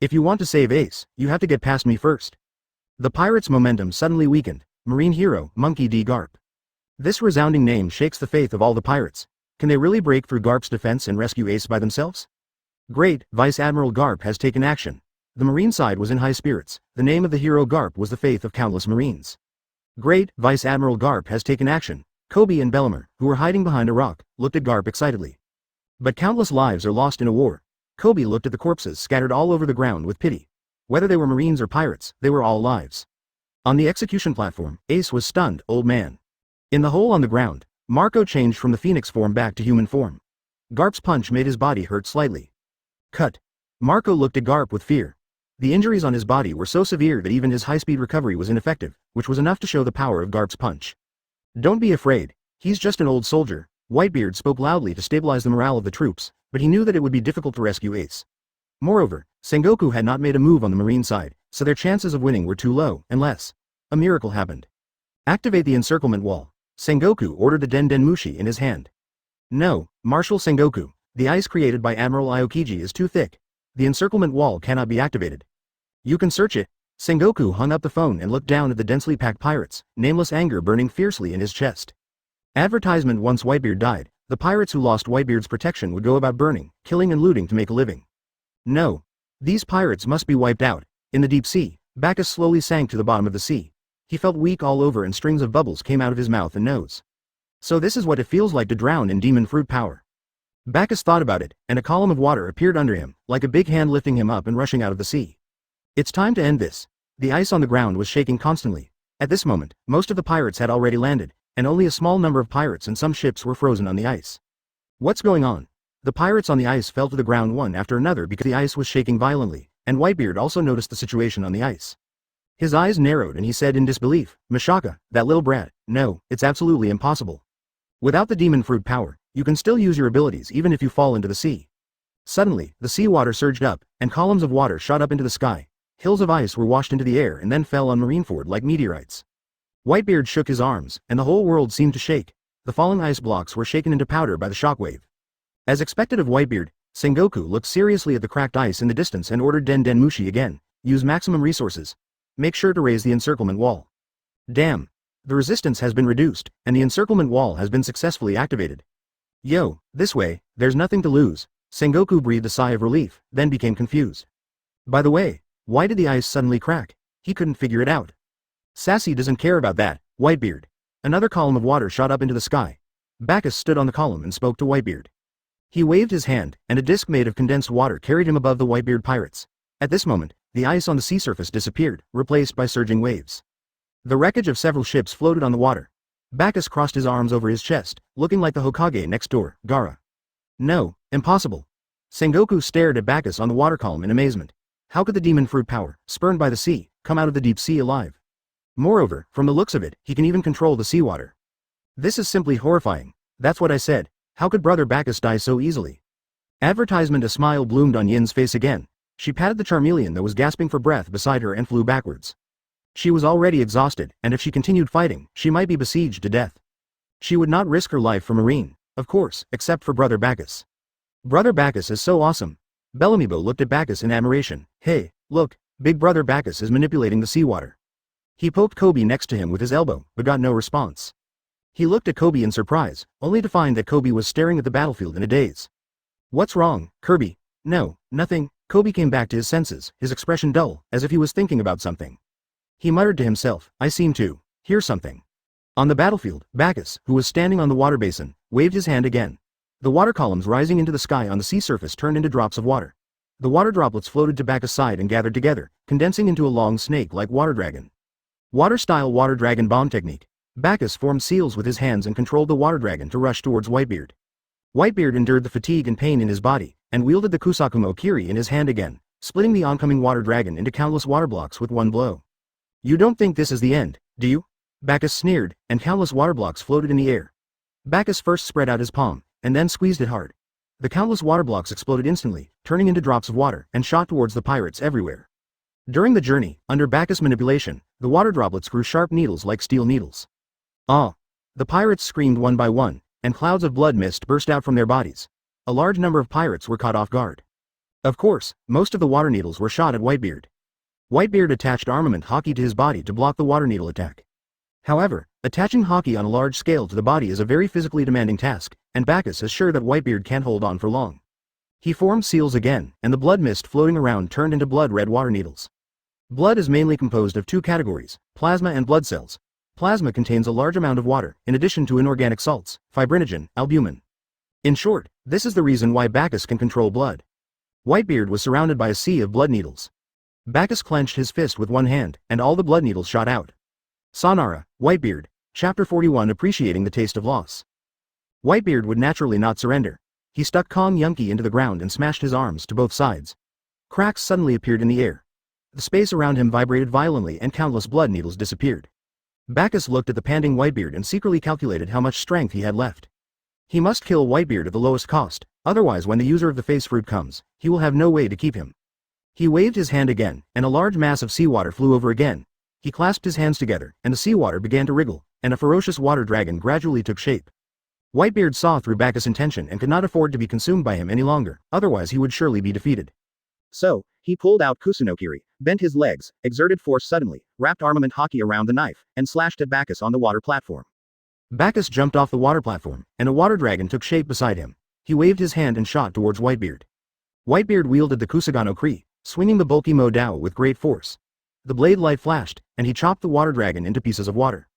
If you want to save Ace, you have to get past me first. The pirates' momentum suddenly weakened. Marine hero, Monkey D. Garp. This resounding name shakes the faith of all the pirates. Can they really break through Garp's defense and rescue Ace by themselves? Great, Vice Admiral Garp has taken action. The Marine side was in high spirits. The name of the hero Garp was the faith of countless Marines. Great, Vice Admiral Garp has taken action. Kobe and Bellimer, who were hiding behind a rock, looked at Garp excitedly. But countless lives are lost in a war. Kobe looked at the corpses scattered all over the ground with pity. Whether they were Marines or pirates, they were all lives. On the execution platform, Ace was stunned, old man. In the hole on the ground, Marco changed from the phoenix form back to human form. Garp's punch made his body hurt slightly. Cut. Marco looked at Garp with fear. The injuries on his body were so severe that even his high-speed recovery was ineffective, which was enough to show the power of Garp's punch. Don't be afraid. He's just an old soldier. Whitebeard spoke loudly to stabilize the morale of the troops, but he knew that it would be difficult to rescue Ace. Moreover, Sengoku had not made a move on the Marine side, so their chances of winning were too low, unless a miracle happened. Activate the encirclement wall. Sengoku ordered the Den Mushi in his hand. No, Marshal Sengoku, the ice created by Admiral Aokiji is too thick. The encirclement wall cannot be activated. You can search it. Sengoku hung up the phone and looked down at the densely packed pirates, nameless anger burning fiercely in his chest. Advertisement: once Whitebeard died, the pirates who lost Whitebeard's protection would go about burning, killing and looting to make a living. No. These pirates must be wiped out. In the deep sea, Bagus slowly sank to the bottom of the sea. He felt weak all over and strings of bubbles came out of his mouth and nose. So this is what it feels like to drown in demon fruit power. Bagus thought about it, and a column of water appeared under him, like a big hand lifting him up and rushing out of the sea. It's time to end this. The ice on the ground was shaking constantly. At this moment, most of the pirates had already landed, and only a small number of pirates and some ships were frozen on the ice. What's going on? The pirates on the ice fell to the ground one after another because the ice was shaking violently, and Whitebeard also noticed the situation on the ice. His eyes narrowed and he said in disbelief, Mashaka, that little brat, no, it's absolutely impossible. Without the demon fruit power, you can still use your abilities even if you fall into the sea. Suddenly, the seawater surged up, and columns of water shot up into the sky. Hills of ice were washed into the air and then fell on Marineford like meteorites. Whitebeard shook his arms, and the whole world seemed to shake. The falling ice blocks were shaken into powder by the shockwave. As expected of Whitebeard, Sengoku looked seriously at the cracked ice in the distance and ordered Den Mushi again. Use maximum resources. Make sure to raise the encirclement wall. Damn. The resistance has been reduced, and the encirclement wall has been successfully activated. Yo, this way, there's nothing to lose. Sengoku breathed a sigh of relief, then became confused. By the way, why did the ice suddenly crack? He couldn't figure it out. Sassy doesn't care about that, Whitebeard. Another column of water shot up into the sky. Bagus stood on the column and spoke to Whitebeard. He waved his hand, and a disc made of condensed water carried him above the Whitebeard pirates. At this moment, the ice on the sea surface disappeared, replaced by surging waves. The wreckage of several ships floated on the water. Bagus crossed his arms over his chest, looking like the Hokage next door, Gaara. No, impossible. Sengoku stared at Bagus on the water column in amazement. How could the demon fruit power, spurned by the sea, come out of the deep sea alive? Moreover, from the looks of it, he can even control the seawater. This is simply horrifying. That's what I said. How could Brother Bagus die so easily? Advertisement. A smile bloomed on Yin's face again. She patted the Charmeleon that was gasping for breath beside her and flew backwards. She was already exhausted, and if she continued fighting, she might be besieged to death. She would not risk her life for Marine, of course, except for Brother Bagus. Brother Bagus is so awesome. Bellamibo looked at Bagus in admiration. Hey, look, Big Brother Bagus is manipulating the seawater. He poked Kobe next to him with his elbow, but got no response. He looked at Kobe in surprise, only to find that Kobe was staring at the battlefield in a daze. What's wrong, Kirby? No, nothing. Kobe came back to his senses, his expression dull, as if he was thinking about something. He muttered to himself, I seem to hear something. On the battlefield, Bagus, who was standing on the water basin, waved his hand again. The water columns rising into the sky on the sea surface turned into drops of water. The water droplets floated to Bagus' side and gathered together, condensing into a long snake-like water dragon. Water-style water dragon bomb technique. Bagus formed seals with his hands and controlled the water dragon to rush towards Whitebeard. Whitebeard endured the fatigue and pain in his body, and wielded the Kusakumo Kiri in his hand again, splitting the oncoming water dragon into countless water blocks with one blow. You don't think this is the end, do you? Bagus sneered, and countless water blocks floated in the air. Bagus first spread out his palm, and then squeezed it hard. The countless water blocks exploded instantly, turning into drops of water, and shot towards the pirates everywhere. During the journey, under Bagus' manipulation, the water droplets grew sharp needles like steel needles. Ah! The pirates screamed one by one, and clouds of blood mist burst out from their bodies. A large number of pirates were caught off guard. Of course, most of the water needles were shot at Whitebeard. Whitebeard attached armament Hawkeye to his body to block the water needle attack. However, attaching Hawkeye on a large scale to the body is a very physically demanding task, and Bagus is sure that Whitebeard can't hold on for long. He formed seals again, and the blood mist floating around turned into blood-red water needles. Blood is mainly composed of two categories, plasma and blood cells. Plasma contains a large amount of water, in addition to inorganic salts, fibrinogen, albumin. In short, this is the reason why Bagus can control blood. Whitebeard was surrounded by a sea of blood needles. Bagus clenched his fist with one hand, and all the blood needles shot out. Sonara, Whitebeard, Chapter 41 Appreciating the Taste of Loss. Whitebeard would naturally not surrender. He stuck Kong Yunki into the ground and smashed his arms to both sides. Cracks suddenly appeared in the air. The space around him vibrated violently and countless blood needles disappeared. Bagus looked at the panting Whitebeard and secretly calculated how much strength he had left. He must kill Whitebeard at the lowest cost, otherwise when the user of the face fruit comes, he will have no way to keep him. He waved his hand again, and a large mass of seawater flew over again. He clasped his hands together, and the seawater began to wriggle, and a ferocious water dragon gradually took shape. Whitebeard saw through Bagus' intention and could not afford to be consumed by him any longer, otherwise he would surely be defeated. So, he pulled out Kusunokiri, bent his legs, exerted force suddenly, wrapped armament Hawkeye around the knife, and slashed at Bagus on the water platform. Bagus jumped off the water platform, and a water dragon took shape beside him. He waved his hand and shot towards Whitebeard. Whitebeard wielded the Kusagano-kri, swinging the bulky Mo Dao with great force. The blade light flashed, and he chopped the water dragon into pieces of water.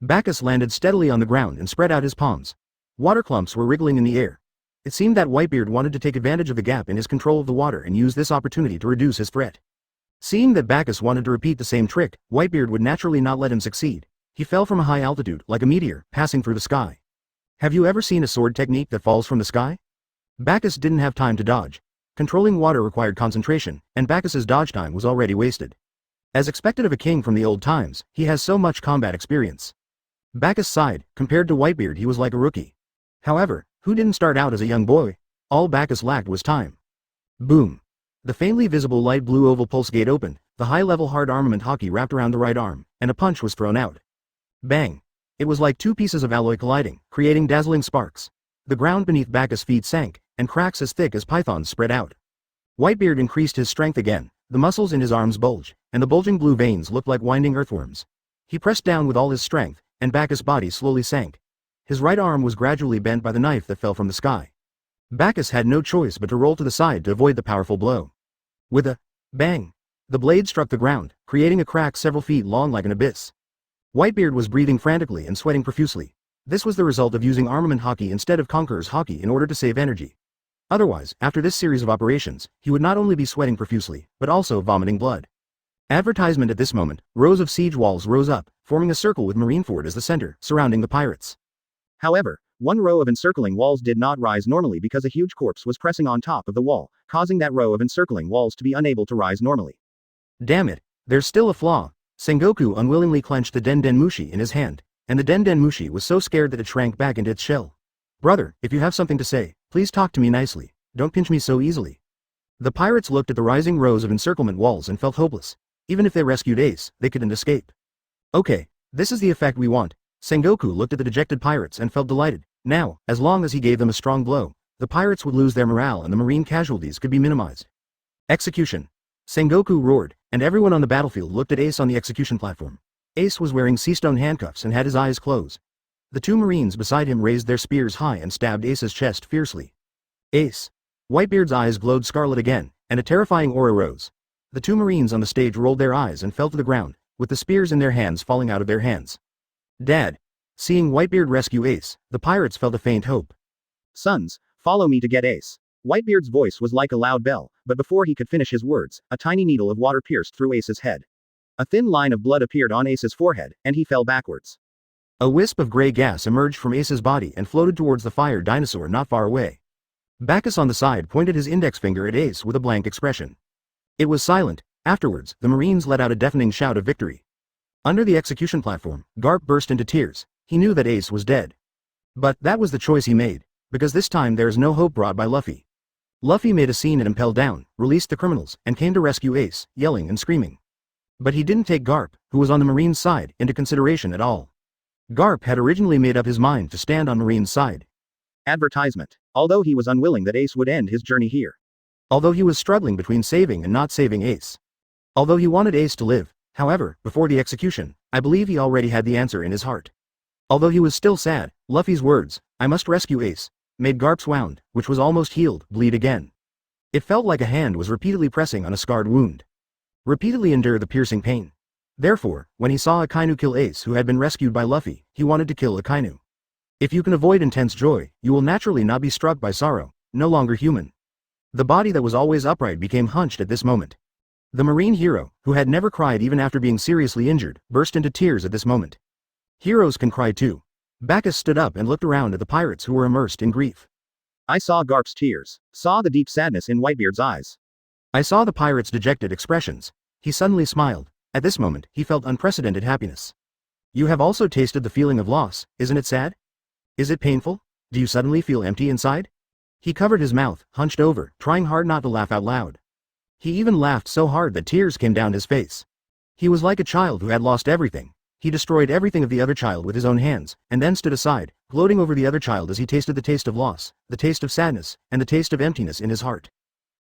Bagus landed steadily on the ground and spread out his palms. Water clumps were wriggling in the air. It seemed that Whitebeard wanted to take advantage of the gap in his control of the water and use this opportunity to reduce his threat. Seeing that Bagus wanted to repeat the same trick, Whitebeard would naturally not let him succeed. He fell from a high altitude, like a meteor, passing through the sky. Have you ever seen a sword technique that falls from the sky? Bagus didn't have time to dodge. Controlling water required concentration, and Bacchus's dodge time was already wasted. As expected of a king from the old times, he has so much combat experience. Bagus sighed. Compared to Whitebeard he was like a rookie. However, who didn't start out as a young boy? All Bagus lacked was time. Boom. The faintly visible light blue oval pulse gate opened, the high-level hard armament Hawkeye wrapped around the right arm, and a punch was thrown out. Bang. It was like two pieces of alloy colliding, creating dazzling sparks. The ground beneath Bacchus' feet sank, and cracks as thick as pythons spread out. Whitebeard increased his strength again, the muscles in his arms bulged, and the bulging blue veins looked like winding earthworms. He pressed down with all his strength, and Bacchus' body slowly sank. His right arm was gradually bent by the knife that fell from the sky. Bacchus had no choice but to roll to the side to avoid the powerful blow. With a bang, the blade struck the ground, creating a crack several feet long like an abyss. Whitebeard was breathing frantically and sweating profusely. This was the result of using armament Hawkeye instead of Conqueror's Hawkeye in order to save energy. Otherwise, after this series of operations, he would not only be sweating profusely, but also vomiting blood. Advertisement at this moment, rows of siege walls rose up, forming a circle with Marineford as the center, surrounding the pirates. However, one row of encircling walls did not rise normally because a huge corpse was pressing on top of the wall, causing that row of encircling walls to be unable to rise normally. Damn it, there's still a flaw. Sengoku unwillingly clenched the Den Mushi in his hand, and the Den Mushi was so scared that it shrank back into its shell. Brother, if you have something to say, please talk to me nicely, don't pinch me so easily. The pirates looked at the rising rows of encirclement walls and felt hopeless. Even if they rescued Ace, they couldn't escape. Okay, this is the effect we want. Sengoku looked at the dejected pirates and felt delighted. Now, as long as he gave them a strong blow, the pirates would lose their morale and the marine casualties could be minimized. Execution. Sengoku roared, and everyone on the battlefield looked at Ace on the execution platform. Ace was wearing seastone handcuffs and had his eyes closed. The two marines beside him raised their spears high and stabbed Ace's chest fiercely. Ace. Whitebeard's eyes glowed scarlet again, and a terrifying aura rose. The two marines on the stage rolled their eyes and fell to the ground, with the spears in their hands falling out of their hands. Dad. Seeing Whitebeard rescue Ace, the pirates felt a faint hope. Sons, follow me to get Ace. Whitebeard's voice was like a loud bell, but before he could finish his words, a tiny needle of water pierced through Ace's head. A thin line of blood appeared on Ace's forehead, and he fell backwards. A wisp of gray gas emerged from Ace's body and floated towards the fire dinosaur not far away. Bacchus on the side pointed his index finger at Ace with a blank expression. It was silent. Afterwards, the Marines let out a deafening shout of victory. Under the execution platform, Garp burst into tears. He knew that Ace was dead. But that was the choice he made, because this time there is no hope brought by Luffy. Luffy made a scene and impelled down, released the criminals, and came to rescue Ace, yelling and screaming. But he didn't take Garp, who was on the Marine's side, into consideration at all. Garp had originally made up his mind to stand on Marine's side. Advertisement. Although he was unwilling that Ace would end his journey here. Although he was struggling between saving and not saving Ace. Although he wanted Ace to live, However, before the execution, I believe he already had the answer in his heart. Although he was still sad, Luffy's words, "I must rescue Ace," made Garp's wound, which was almost healed, bleed again. It felt like a hand was repeatedly pressing on a scarred wound. Repeatedly endure the piercing pain. Therefore, when he saw Akainu kill Ace who had been rescued by Luffy, he wanted to kill Akainu. If you can avoid intense joy, you will naturally not be struck by sorrow, no longer human. The body that was always upright became hunched at this moment. The Marine hero, who had never cried even after being seriously injured, burst into tears at this moment. Heroes can cry too. Bagus stood up and looked around at the pirates who were immersed in grief. I saw Garp's tears, saw the deep sadness in Whitebeard's eyes. I saw the pirate's dejected expressions. He suddenly smiled. At this moment, he felt unprecedented happiness. You have also tasted the feeling of loss, isn't it sad? Is it painful? Do you suddenly feel empty inside? He covered his mouth, hunched over, trying hard not to laugh out loud. He even laughed so hard that tears came down his face. He was like a child who had lost everything. He destroyed everything of the other child with his own hands, and then stood aside, gloating over the other child as he tasted the taste of loss, the taste of sadness, and the taste of emptiness in his heart.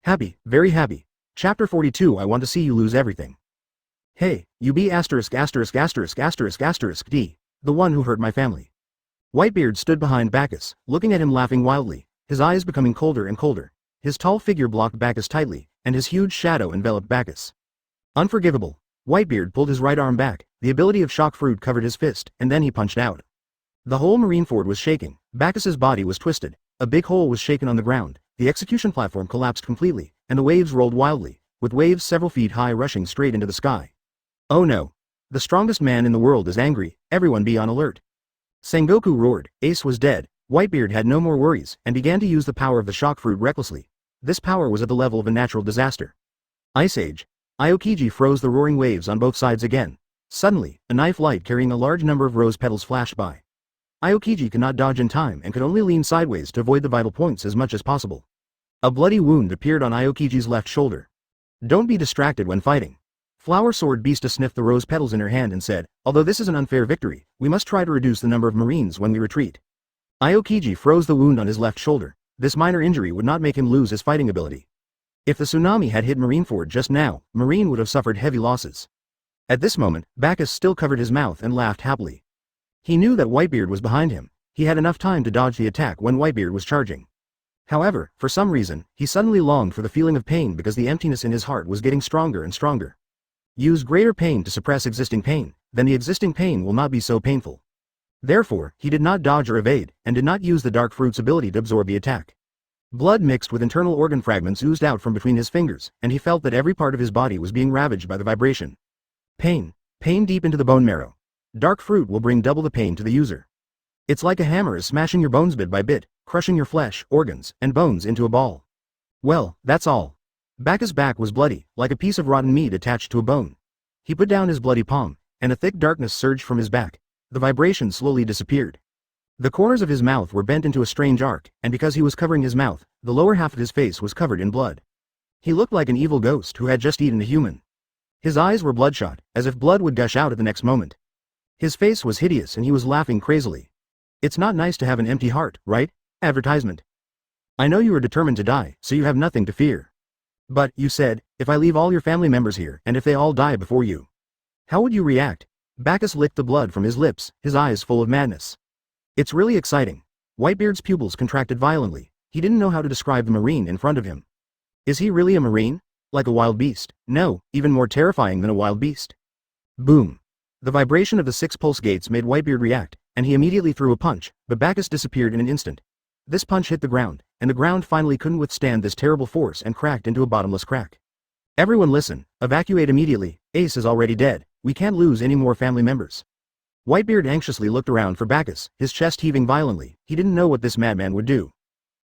Happy, very happy. Chapter 42. I want to see you lose everything. Hey, you be asterisk asterisk asterisk asterisk asterisk D, the one who hurt my family. Whitebeard stood behind Bagus, looking at him laughing wildly, his eyes becoming colder and colder. His tall figure blocked Bagus tightly, and his huge shadow enveloped Bagus. Unforgivable. Whitebeard pulled his right arm back, the ability of shock fruit covered his fist, and then he punched out. The whole Marineford was shaking, Bacchus's body was twisted, a big hole was shaken on the ground, the execution platform collapsed completely, and the waves rolled wildly, with waves several feet high rushing straight into the sky. Oh no! The strongest man in the world is angry, everyone be on alert. Sengoku roared, Ace was dead, Whitebeard had no more worries, and began to use the power of the shock fruit recklessly. This power was at the level of a natural disaster. Ice Age. Aokiji froze the roaring waves on both sides again. Suddenly, a knife light carrying a large number of rose petals flashed by. Aokiji could not dodge in time and could only lean sideways to avoid the vital points as much as possible. A bloody wound appeared on Aokiji's left shoulder. Don't be distracted when fighting. Flower Sword Beasta sniffed the rose petals in her hand and said, although this is an unfair victory, we must try to reduce the number of Marines when we retreat. Aokiji froze the wound on his left shoulder. This minor injury would not make him lose his fighting ability. If the tsunami had hit Marineford just now, Marine would have suffered heavy losses. At this moment, Bagus still covered his mouth and laughed happily. He knew that Whitebeard was behind him. He had enough time to dodge the attack when Whitebeard was charging. However, for some reason, he suddenly longed for the feeling of pain because the emptiness in his heart was getting stronger and stronger. Use greater pain to suppress existing pain, then the existing pain will not be so painful. Therefore, he did not dodge or evade, and did not use the dark fruit's ability to absorb the attack. Blood mixed with internal organ fragments oozed out from between his fingers, and he felt that every part of his body was being ravaged by the vibration. Pain. Pain deep into the bone marrow. Dark fruit will bring double the pain to the user. It's like a hammer is smashing your bones bit by bit, crushing your flesh, organs, and bones into a ball. Well, that's all. Bacchus' back was bloody, like a piece of rotten meat attached to a bone. He put down his bloody palm, and a thick darkness surged from his back. The vibration slowly disappeared. The corners of his mouth were bent into a strange arc, and because he was covering his mouth, the lower half of his face was covered in blood. He looked like an evil ghost who had just eaten a human. His eyes were bloodshot, as if blood would gush out at the next moment. His face was hideous and he was laughing crazily. It's not nice to have an empty heart, right? Advertisement. I know you are determined to die, so you have nothing to fear. But, you said, if I leave all your family members here and if they all die before you, how would you react? Bacchus licked the blood from his lips, his eyes full of madness. It's really exciting. Whitebeard's pupils contracted violently. He didn't know how to describe the Marine in front of him. Is he really a Marine? Like a wild beast? No, even more terrifying than a wild beast. Boom. The vibration of the 6 pulse gates made Whitebeard react, and he immediately threw a punch, but Bacchus disappeared in an instant. This punch hit the ground, and the ground finally couldn't withstand this terrible force and cracked into a bottomless crack. Everyone listen, evacuate immediately, Ace is already dead, we can't lose any more family members. Whitebeard anxiously looked around for Bacchus, his chest heaving violently. He didn't know what this madman would do.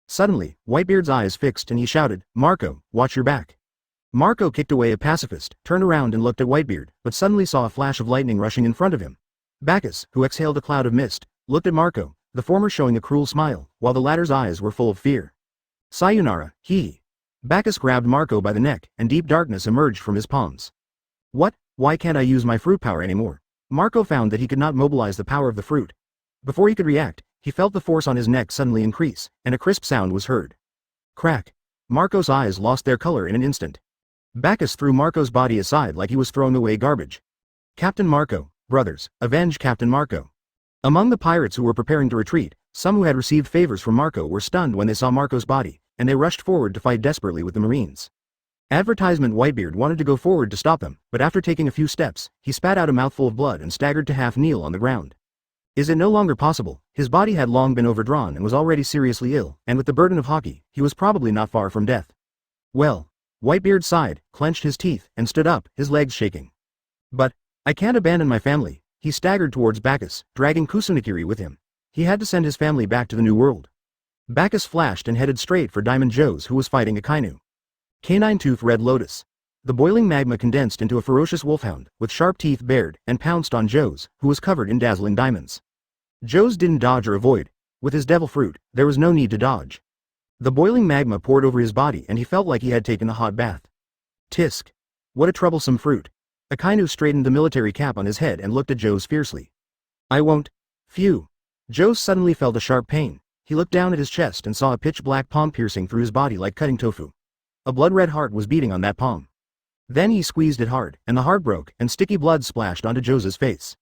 Suddenly, Whitebeard's eyes fixed and he shouted, Marco, watch your back. Marco kicked away a pacifist, turned around and looked at Whitebeard, but suddenly saw a flash of lightning rushing in front of him. Bacchus, who exhaled a cloud of mist, looked at Marco, the former showing a cruel smile, while the latter's eyes were full of fear. Sayonara, he. Bacchus grabbed Marco by the neck, and deep darkness emerged from his palms. What? Why can't I use my fruit power anymore? Marco found that he could not mobilize the power of the fruit. Before he could react, he felt the force on his neck suddenly increase, and a crisp sound was heard. Crack. Marco's eyes lost their color in an instant. Bacchus threw Marco's body aside like he was throwing away garbage. Captain Marco, brothers, avenge Captain Marco. Among the pirates who were preparing to retreat, some who had received favors from Marco were stunned when they saw Marco's body, and they rushed forward to fight desperately with the Marines. Advertisement Whitebeard wanted to go forward to stop them, but after taking a few steps, he spat out a mouthful of blood and staggered to half kneel on the ground. Is it no longer possible? His body had long been overdrawn and was already seriously ill, and with the burden of Hawkeye, he was probably not far from death. Well, Whitebeard sighed, clenched his teeth, and stood up, his legs shaking. But, I can't abandon my family. He staggered towards Bagus, dragging Kusunikiri with him. He had to send his family back to the New World. Bagus flashed and headed straight for Diamond Joe's, who was fighting a Kainu. Canine-tooth Red Lotus. The boiling magma condensed into a ferocious wolfhound, with sharp teeth bared, and pounced on Joe's, who was covered in dazzling diamonds. Joe's didn't dodge or avoid. With his devil fruit, there was no need to dodge. The boiling magma poured over his body and he felt like he had taken a hot bath. Tisk. What a troublesome fruit. Akainu straightened the military cap on his head and looked at Joe's fiercely. I won't. Phew. Joe suddenly felt a sharp pain. He looked down at his chest and saw a pitch-black palm piercing through his body like cutting tofu. A blood-red heart was beating on that palm. Then he squeezed it hard, and the heart broke, and sticky blood splashed onto Joe's face.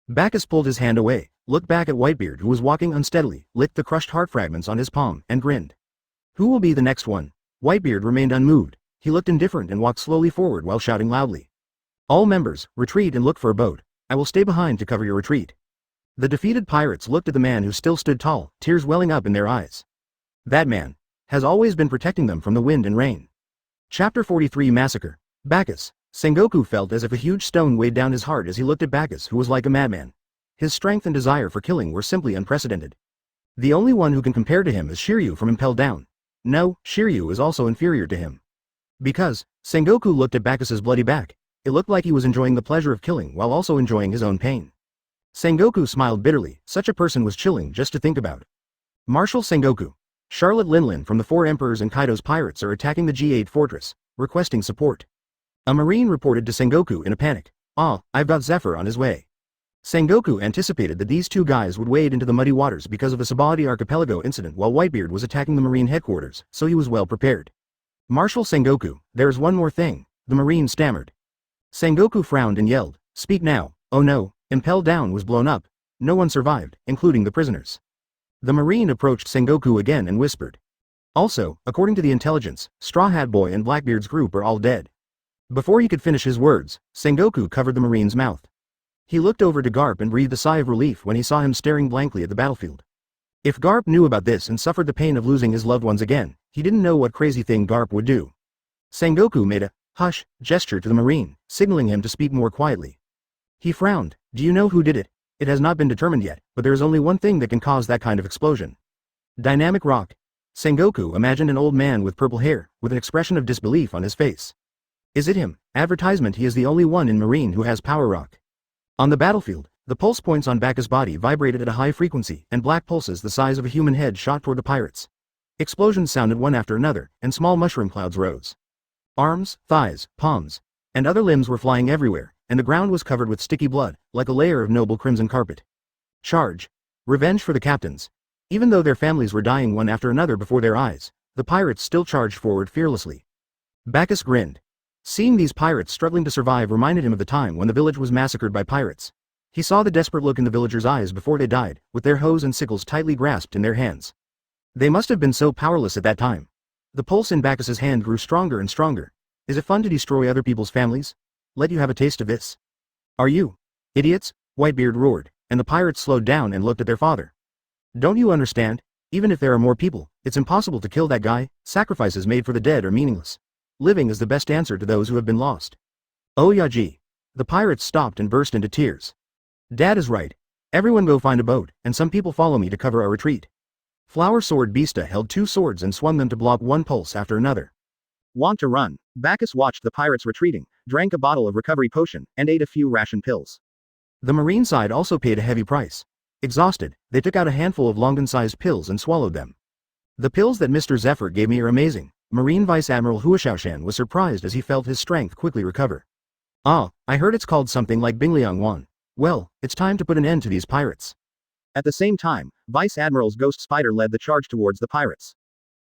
Bagus pulled his hand away, looked back at Whitebeard who was walking unsteadily, licked the crushed heart fragments on his palm, and grinned. Who will be the next one? Whitebeard remained unmoved. He looked indifferent and walked slowly forward while shouting loudly. All members, retreat and look for a boat. I will stay behind to cover your retreat. The defeated pirates looked at the man who still stood tall, tears welling up in their eyes. That man has always been protecting them from the wind and rain. Chapter 43 Massacre. Bagus. Sengoku felt as if a huge stone weighed down his heart as he looked at Bagus, who was like a madman. His strength and desire for killing were simply unprecedented. The only one who can compare to him is Shiryu from Impelled Down. No, Shiryu is also inferior to him. Because, Sengoku looked at Bakus's bloody back. It looked like he was enjoying the pleasure of killing while also enjoying his own pain. Sengoku smiled bitterly. Such a person was chilling just to think about. Marshal Sengoku. Charlotte Linlin from the Four Emperors and Kaido's pirates are attacking the G8 fortress, requesting support. A marine reported to Sengoku in a panic. I've got Zephyr on his way. Sengoku anticipated that these two guys would wade into the muddy waters because of the Sabadi archipelago incident while Whitebeard was attacking the marine headquarters, so he was well prepared. Marshal Sengoku, there's one more thing, the marine stammered. Sengoku frowned and yelled, speak now. Oh no, Impelled Down was blown up. No one survived, including the prisoners. The marine approached Sengoku again and whispered. Also, according to the intelligence, Straw Hat Boy and Blackbeard's group are all dead. Before he could finish his words, Sengoku covered the marine's mouth. He looked over to Garp and breathed a sigh of relief when he saw him staring blankly at the battlefield. If Garp knew about this and suffered the pain of losing his loved ones again, he didn't know what crazy thing Garp would do. Sengoku made a hush gesture to the marine, signaling him to speak more quietly. He frowned. Do you know who did it? It has not been determined yet, but there is only one thing that can cause that kind of explosion. Dynamic rock. Sengoku imagined an old man with purple hair, with an expression of disbelief on his face. Is it him? Advertisement. He is the only one in Marine who has power rock. On the battlefield, the pulse points on Bakus' body vibrated at a high frequency, and black pulses the size of a human head shot toward the pirates. Explosions sounded one after another, and small mushroom clouds rose. Arms, thighs, palms, and other limbs were flying everywhere, and the ground was covered with sticky blood, like a layer of noble crimson carpet. Charge. Revenge for the captains. Even though their families were dying one after another before their eyes, the pirates still charged forward fearlessly. Bakus grinned. Seeing these pirates struggling to survive reminded him of the time when the village was massacred by pirates. He saw the desperate look in the villagers' eyes before they died, with their hoes and sickles tightly grasped in their hands. They must have been so powerless at that time. The pulse in Bakus's hand grew stronger and stronger. Is it fun to destroy other people's families? Let you have a taste of this. Are you idiots? Whitebeard roared, and the pirates slowed down and looked at their father. Don't you understand? Even if there are more people, it's impossible to kill that guy. Sacrifices made for the dead are meaningless. Living is the best answer to those who have been lost. Oh Yaji. The pirates stopped and burst into tears. Dad is right. Everyone go find a boat, and some people follow me to cover our retreat. Flower Sword Beasta held two swords and swung them to block one pulse after another. Want to run? Bakus watched the pirates retreating, drank a bottle of recovery potion, and ate a few ration pills. The marine side also paid a heavy price. Exhausted, they took out a handful of Longan-sized pills and swallowed them. The pills that Mr. Zephyr gave me are amazing. Marine Vice Admiral Huashaoshan was surprised as he felt his strength quickly recover. I heard it's called something like Bingliang Wan. Well, it's time to put an end to these pirates. At the same time, Vice Admiral's Ghost Spider led the charge towards the pirates.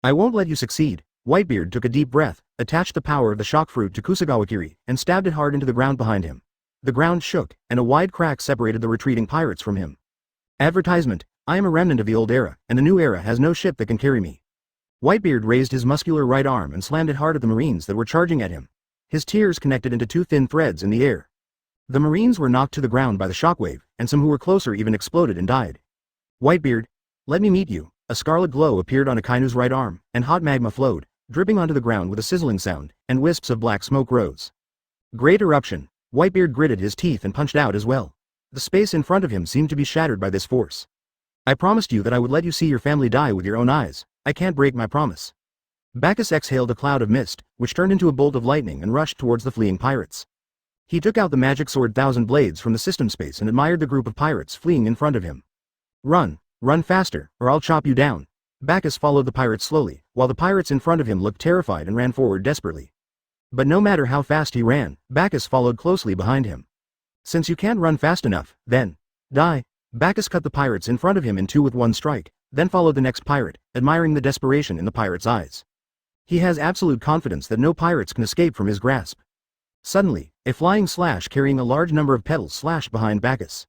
I won't let you succeed. Whitebeard took a deep breath, attached the power of the shock fruit to Kusagawakiri, and stabbed it hard into the ground behind him. The ground shook, and a wide crack separated the retreating pirates from him. Advertisement: I am a remnant of the old era, and the new era has no ship that can carry me. Whitebeard raised his muscular right arm and slammed it hard at the Marines that were charging at him. His tears connected into two thin threads in the air. The Marines were knocked to the ground by the shockwave, and some who were closer even exploded and died. Whitebeard, let me meet you. A scarlet glow appeared on Akainu's right arm, and hot magma flowed, dripping onto the ground with a sizzling sound, and wisps of black smoke rose. Great eruption. Whitebeard gritted his teeth and punched out as well. The space in front of him seemed to be shattered by this force. I promised you that I would let you see your family die with your own eyes. I can't break my promise. Bagus exhaled a cloud of mist, which turned into a bolt of lightning and rushed towards the fleeing pirates. He took out the magic sword Thousand Blades from the system space and admired the group of pirates fleeing in front of him. Run, run faster, or I'll chop you down. Bagus followed the pirates slowly, while the pirates in front of him looked terrified and ran forward desperately. But no matter how fast he ran, Bagus followed closely behind him. Since you can't run fast enough, then die. Bagus cut the pirates in front of him in two with one strike, then followed the next pirate, admiring the desperation in the pirate's eyes. He has absolute confidence that no pirates can escape from his grasp. Suddenly, a flying slash carrying a large number of petals slashed behind Bagus.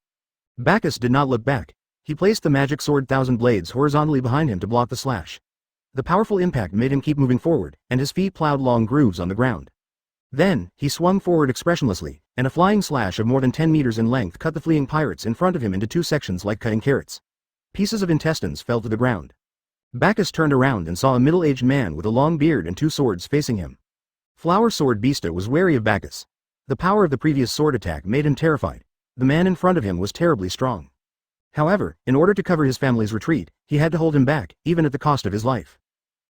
Bagus did not look back. He placed the magic sword Thousand Blades horizontally behind him to block the slash. The powerful impact made him keep moving forward, and his feet plowed long grooves on the ground. Then, he swung forward expressionlessly, and a flying slash of more than 10 meters in length cut the fleeing pirates in front of him into two sections like cutting carrots. Pieces of intestines fell to the ground. Bagus turned around and saw a middle-aged man with a long beard and two swords facing him. Flower Sword Beasta was wary of Bagus. The power of the previous sword attack made him terrified. The man in front of him was terribly strong. However, in order to cover his family's retreat, he had to hold him back, even at the cost of his life.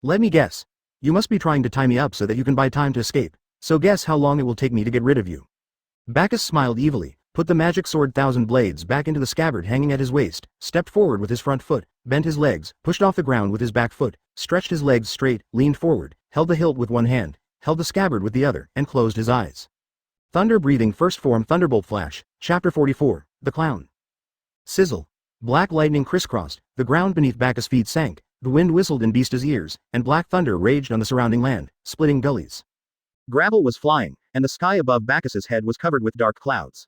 Let me guess. You must be trying to tie me up so that you can buy time to escape. So guess how long it will take me to get rid of you. Bagus smiled evilly, put the magic sword Thousand Blades back into the scabbard hanging at his waist, stepped forward with his front foot, bent his legs, pushed off the ground with his back foot, stretched his legs straight, leaned forward, held the hilt with one hand, held the scabbard with the other, and closed his eyes. Thunder-breathing first form Thunderbolt Flash, Chapter 44, The Clown. Sizzle. Black lightning crisscrossed, the ground beneath Bagus' feet sank, the wind whistled in Beasta's ears, and black thunder raged on the surrounding land, splitting gullies. Gravel was flying, and the sky above Bacchus's head was covered with dark clouds.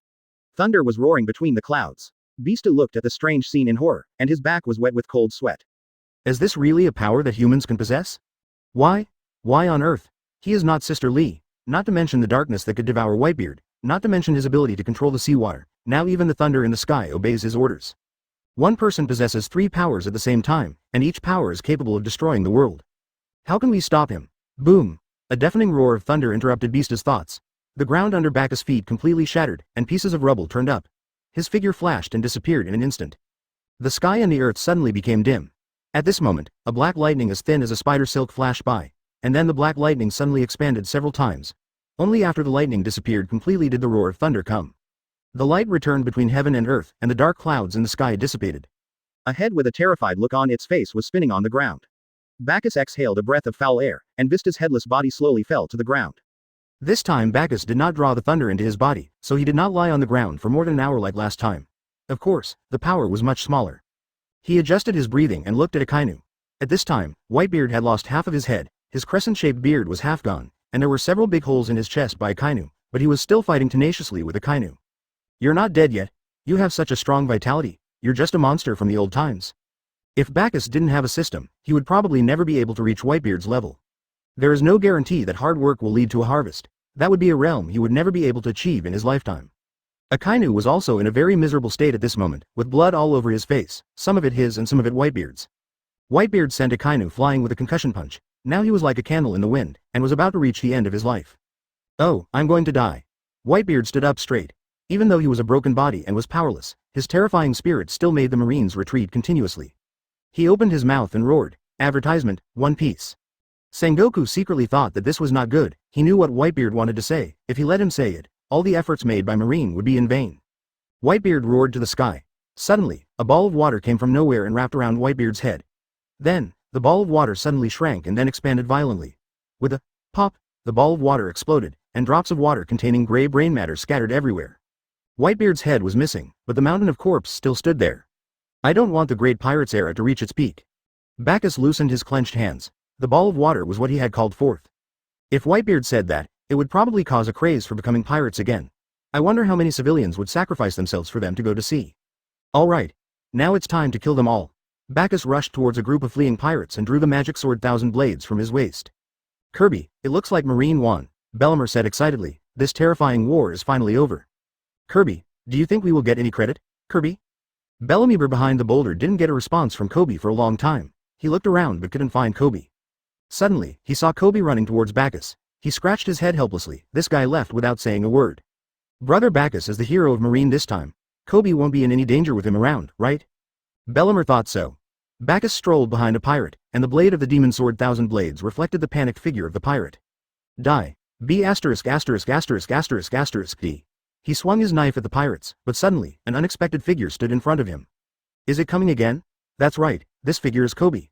Thunder was roaring between the clouds. Beasta looked at the strange scene in horror, and his back was wet with cold sweat. Is this really a power that humans can possess? Why? Why on earth? He is not Sister Lee, not to mention the darkness that could devour Whitebeard, not to mention his ability to control the seawater. Now even the thunder in the sky obeys his orders. One person possesses three powers at the same time, and each power is capable of destroying the world. How can we stop him? Boom! A deafening roar of thunder interrupted Beasta's thoughts. The ground under Bacchus' feet completely shattered, and pieces of rubble turned up. His figure flashed and disappeared in an instant. The sky and the earth suddenly became dim. At this moment, a black lightning as thin as a spider silk flashed by, and then the black lightning suddenly expanded several times. Only after the lightning disappeared completely did the roar of thunder come. The light returned between heaven and earth, and the dark clouds in the sky dissipated. A head with a terrified look on its face was spinning on the ground. Bacchus exhaled a breath of foul air, and Vista's headless body slowly fell to the ground. This time Bacchus did not draw the thunder into his body, so he did not lie on the ground for more than an hour like last time. Of course, the power was much smaller. He adjusted his breathing and looked at Akainu. At this time, Whitebeard had lost half of his head, his crescent-shaped beard was half gone, and there were several big holes in his chest by Akainu, but he was still fighting tenaciously with Akainu. You're not dead yet. You have such a strong vitality. You're just a monster from the old times. If Bacchus didn't have a system, he would probably never be able to reach Whitebeard's level. There is no guarantee that hard work will lead to a harvest. That would be a realm he would never be able to achieve in his lifetime. Akainu was also in a very miserable state at this moment, with blood all over his face, some of it his and some of it Whitebeard's. Whitebeard sent Akainu flying with a concussion punch. Now he was like a candle in the wind, and was about to reach the end of his life. Oh, I'm going to die. Whitebeard stood up straight. Even though he was a broken body and was powerless, his terrifying spirit still made the Marines retreat continuously. He opened his mouth and roared, "Advertisement, One Piece." Sengoku secretly thought that this was not good. He knew what Whitebeard wanted to say. If he let him say it, all the efforts made by Marine would be in vain. Whitebeard roared to the sky. Suddenly, a ball of water came from nowhere and wrapped around Whitebeard's head. Then, the ball of water suddenly shrank and then expanded violently. With a pop, the ball of water exploded, and drops of water containing gray brain matter scattered everywhere. Whitebeard's head was missing, but the mountain of corpse still stood there. I don't want the Great Pirates era to reach its peak. Bacchus loosened his clenched hands. The ball of water was what he had called forth. If Whitebeard said that, it would probably cause a craze for becoming pirates again. I wonder how many civilians would sacrifice themselves for them to go to sea. All right. Now it's time to kill them all. Bagus rushed towards a group of fleeing pirates and drew the magic sword Thousand Blades from his waist. Kirby, it looks like Marine won, Bellemere said excitedly. This terrifying war is finally over. Kirby, do you think we will get any credit, Kirby? Bellemere behind the boulder didn't get a response from Kobe for a long time. He looked around but couldn't find Kobe. Suddenly, he saw Kobe running towards Bagus. He scratched his head helplessly. This guy left without saying a word. Brother Bagus is the hero of Marine this time. Kobe won't be in any danger with him around, right? Bellemere thought so. Bagus strolled behind a pirate, and the blade of the demon sword Thousand Blades reflected the panicked figure of the pirate. Die. B****************. D. He swung his knife at the pirates, but suddenly, an unexpected figure stood in front of him. Is it coming again? That's right, this figure is Kobe.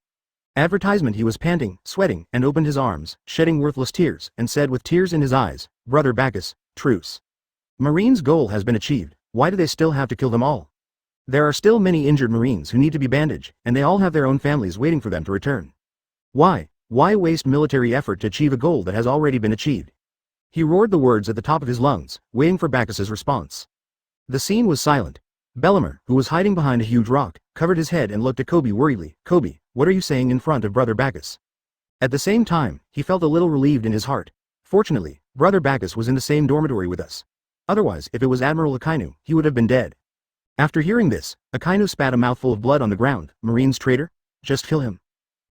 Advertisement. He was panting, sweating, and opened his arms, shedding worthless tears, and said with tears in his eyes, Brother Bagus, truce. Marine's goal has been achieved. Why do they still have to kill them all? There are still many injured Marines who need to be bandaged, and they all have their own families waiting for them to return. Why waste military effort to achieve a goal that has already been achieved? He roared the words at the top of his lungs, waiting for Bacchus's response. The scene was silent. Bellemere, who was hiding behind a huge rock, covered his head and looked at Kobe worriedly. Kobe, what are you saying in front of Brother Bagus? At the same time, he felt a little relieved in his heart. Fortunately, Brother Bagus was in the same dormitory with us. Otherwise, if it was Admiral Akainu, he would have been dead. After hearing this, Akainu spat a mouthful of blood on the ground. Marine's traitor? Just kill him.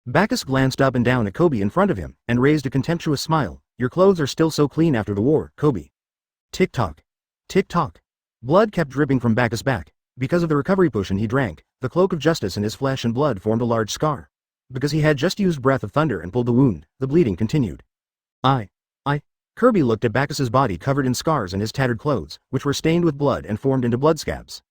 Bagus glanced up and down at Kobe in front of him, and raised a contemptuous smile. Your clothes are still so clean after the war, Kobe. Tick-tock. Tick-tock. Blood kept dripping from Bagus' back. Because of the recovery potion he drank, the cloak of justice in his flesh and blood formed a large scar. Because he had just used Breath of Thunder and pulled the wound, the bleeding continued. Kirby looked at Bacchus's body covered in scars and his tattered clothes, which were stained with blood and formed into blood scabs.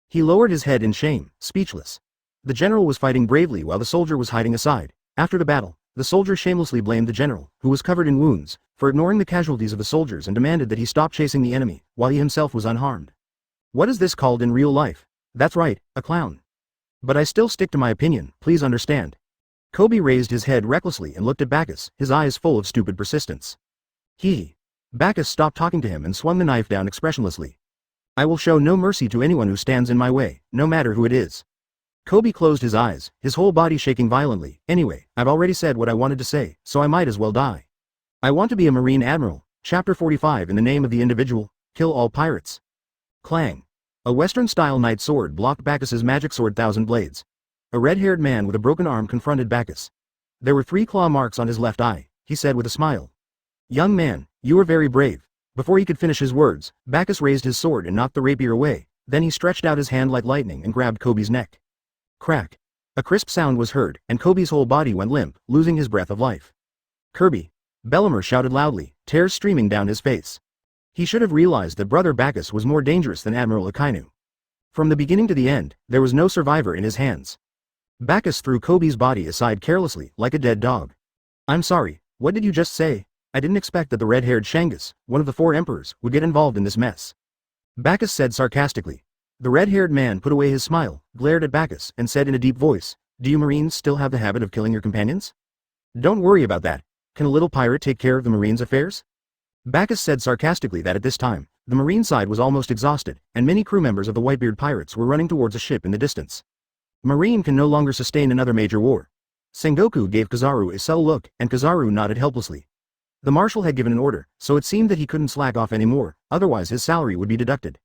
He lowered his head in shame, speechless. The general was fighting bravely while the soldier was hiding aside. After the battle, the soldier shamelessly blamed the general, who was covered in wounds, for ignoring the casualties of the soldiers and demanded that he stop chasing the enemy, while he himself was unharmed. What is this called in real life? That's right, a clown. But I still stick to my opinion, please understand. Kobe raised his head recklessly and looked at Bacchus, his eyes full of stupid persistence. Bacchus stopped talking to him and swung the knife down expressionlessly. I will show no mercy to anyone who stands in my way, no matter who it is. Kobe closed his eyes, his whole body shaking violently. Anyway, I've already said what I wanted to say, so I might as well die. I want to be a Marine Admiral. Chapter 45. In the name of the individual, kill all pirates. Clang. A Western-style knight sword blocked Bacchus's magic sword Thousand Blades. A red-haired man with a broken arm confronted Bagus. There were 3 claw marks on his left eye, he said with a smile. Young man, you were very brave. Before he could finish his words, Bagus raised his sword and knocked the rapier away, then he stretched out his hand like lightning and grabbed Kobe's neck. Crack. A crisp sound was heard, and Kobe's whole body went limp, losing his breath of life. Kirby. Bellemere shouted loudly, tears streaming down his face. He should have realized that Brother Bagus was more dangerous than Admiral Akainu. From the beginning to the end, there was no survivor in his hands. Bagus threw Kobe's body aside carelessly, like a dead dog. I'm sorry, what did you just say? I didn't expect that the red-haired Shangus, one of the 4 emperors, would get involved in this mess. Bagus said sarcastically. The red-haired man put away his smile, glared at Bagus, and said in a deep voice, Do you Marines still have the habit of killing your companions? Don't worry about that. Can a little pirate take care of the Marines' affairs? Bagus said sarcastically that at this time, the Marine side was almost exhausted, and many crew members of the Whitebeard pirates were running towards a ship in the distance. Marine can no longer sustain another major war. Sengoku gave Kizaru a subtle look, and Kizaru nodded helplessly. The marshal had given an order, so it seemed that he couldn't slack off anymore, otherwise his salary would be deducted.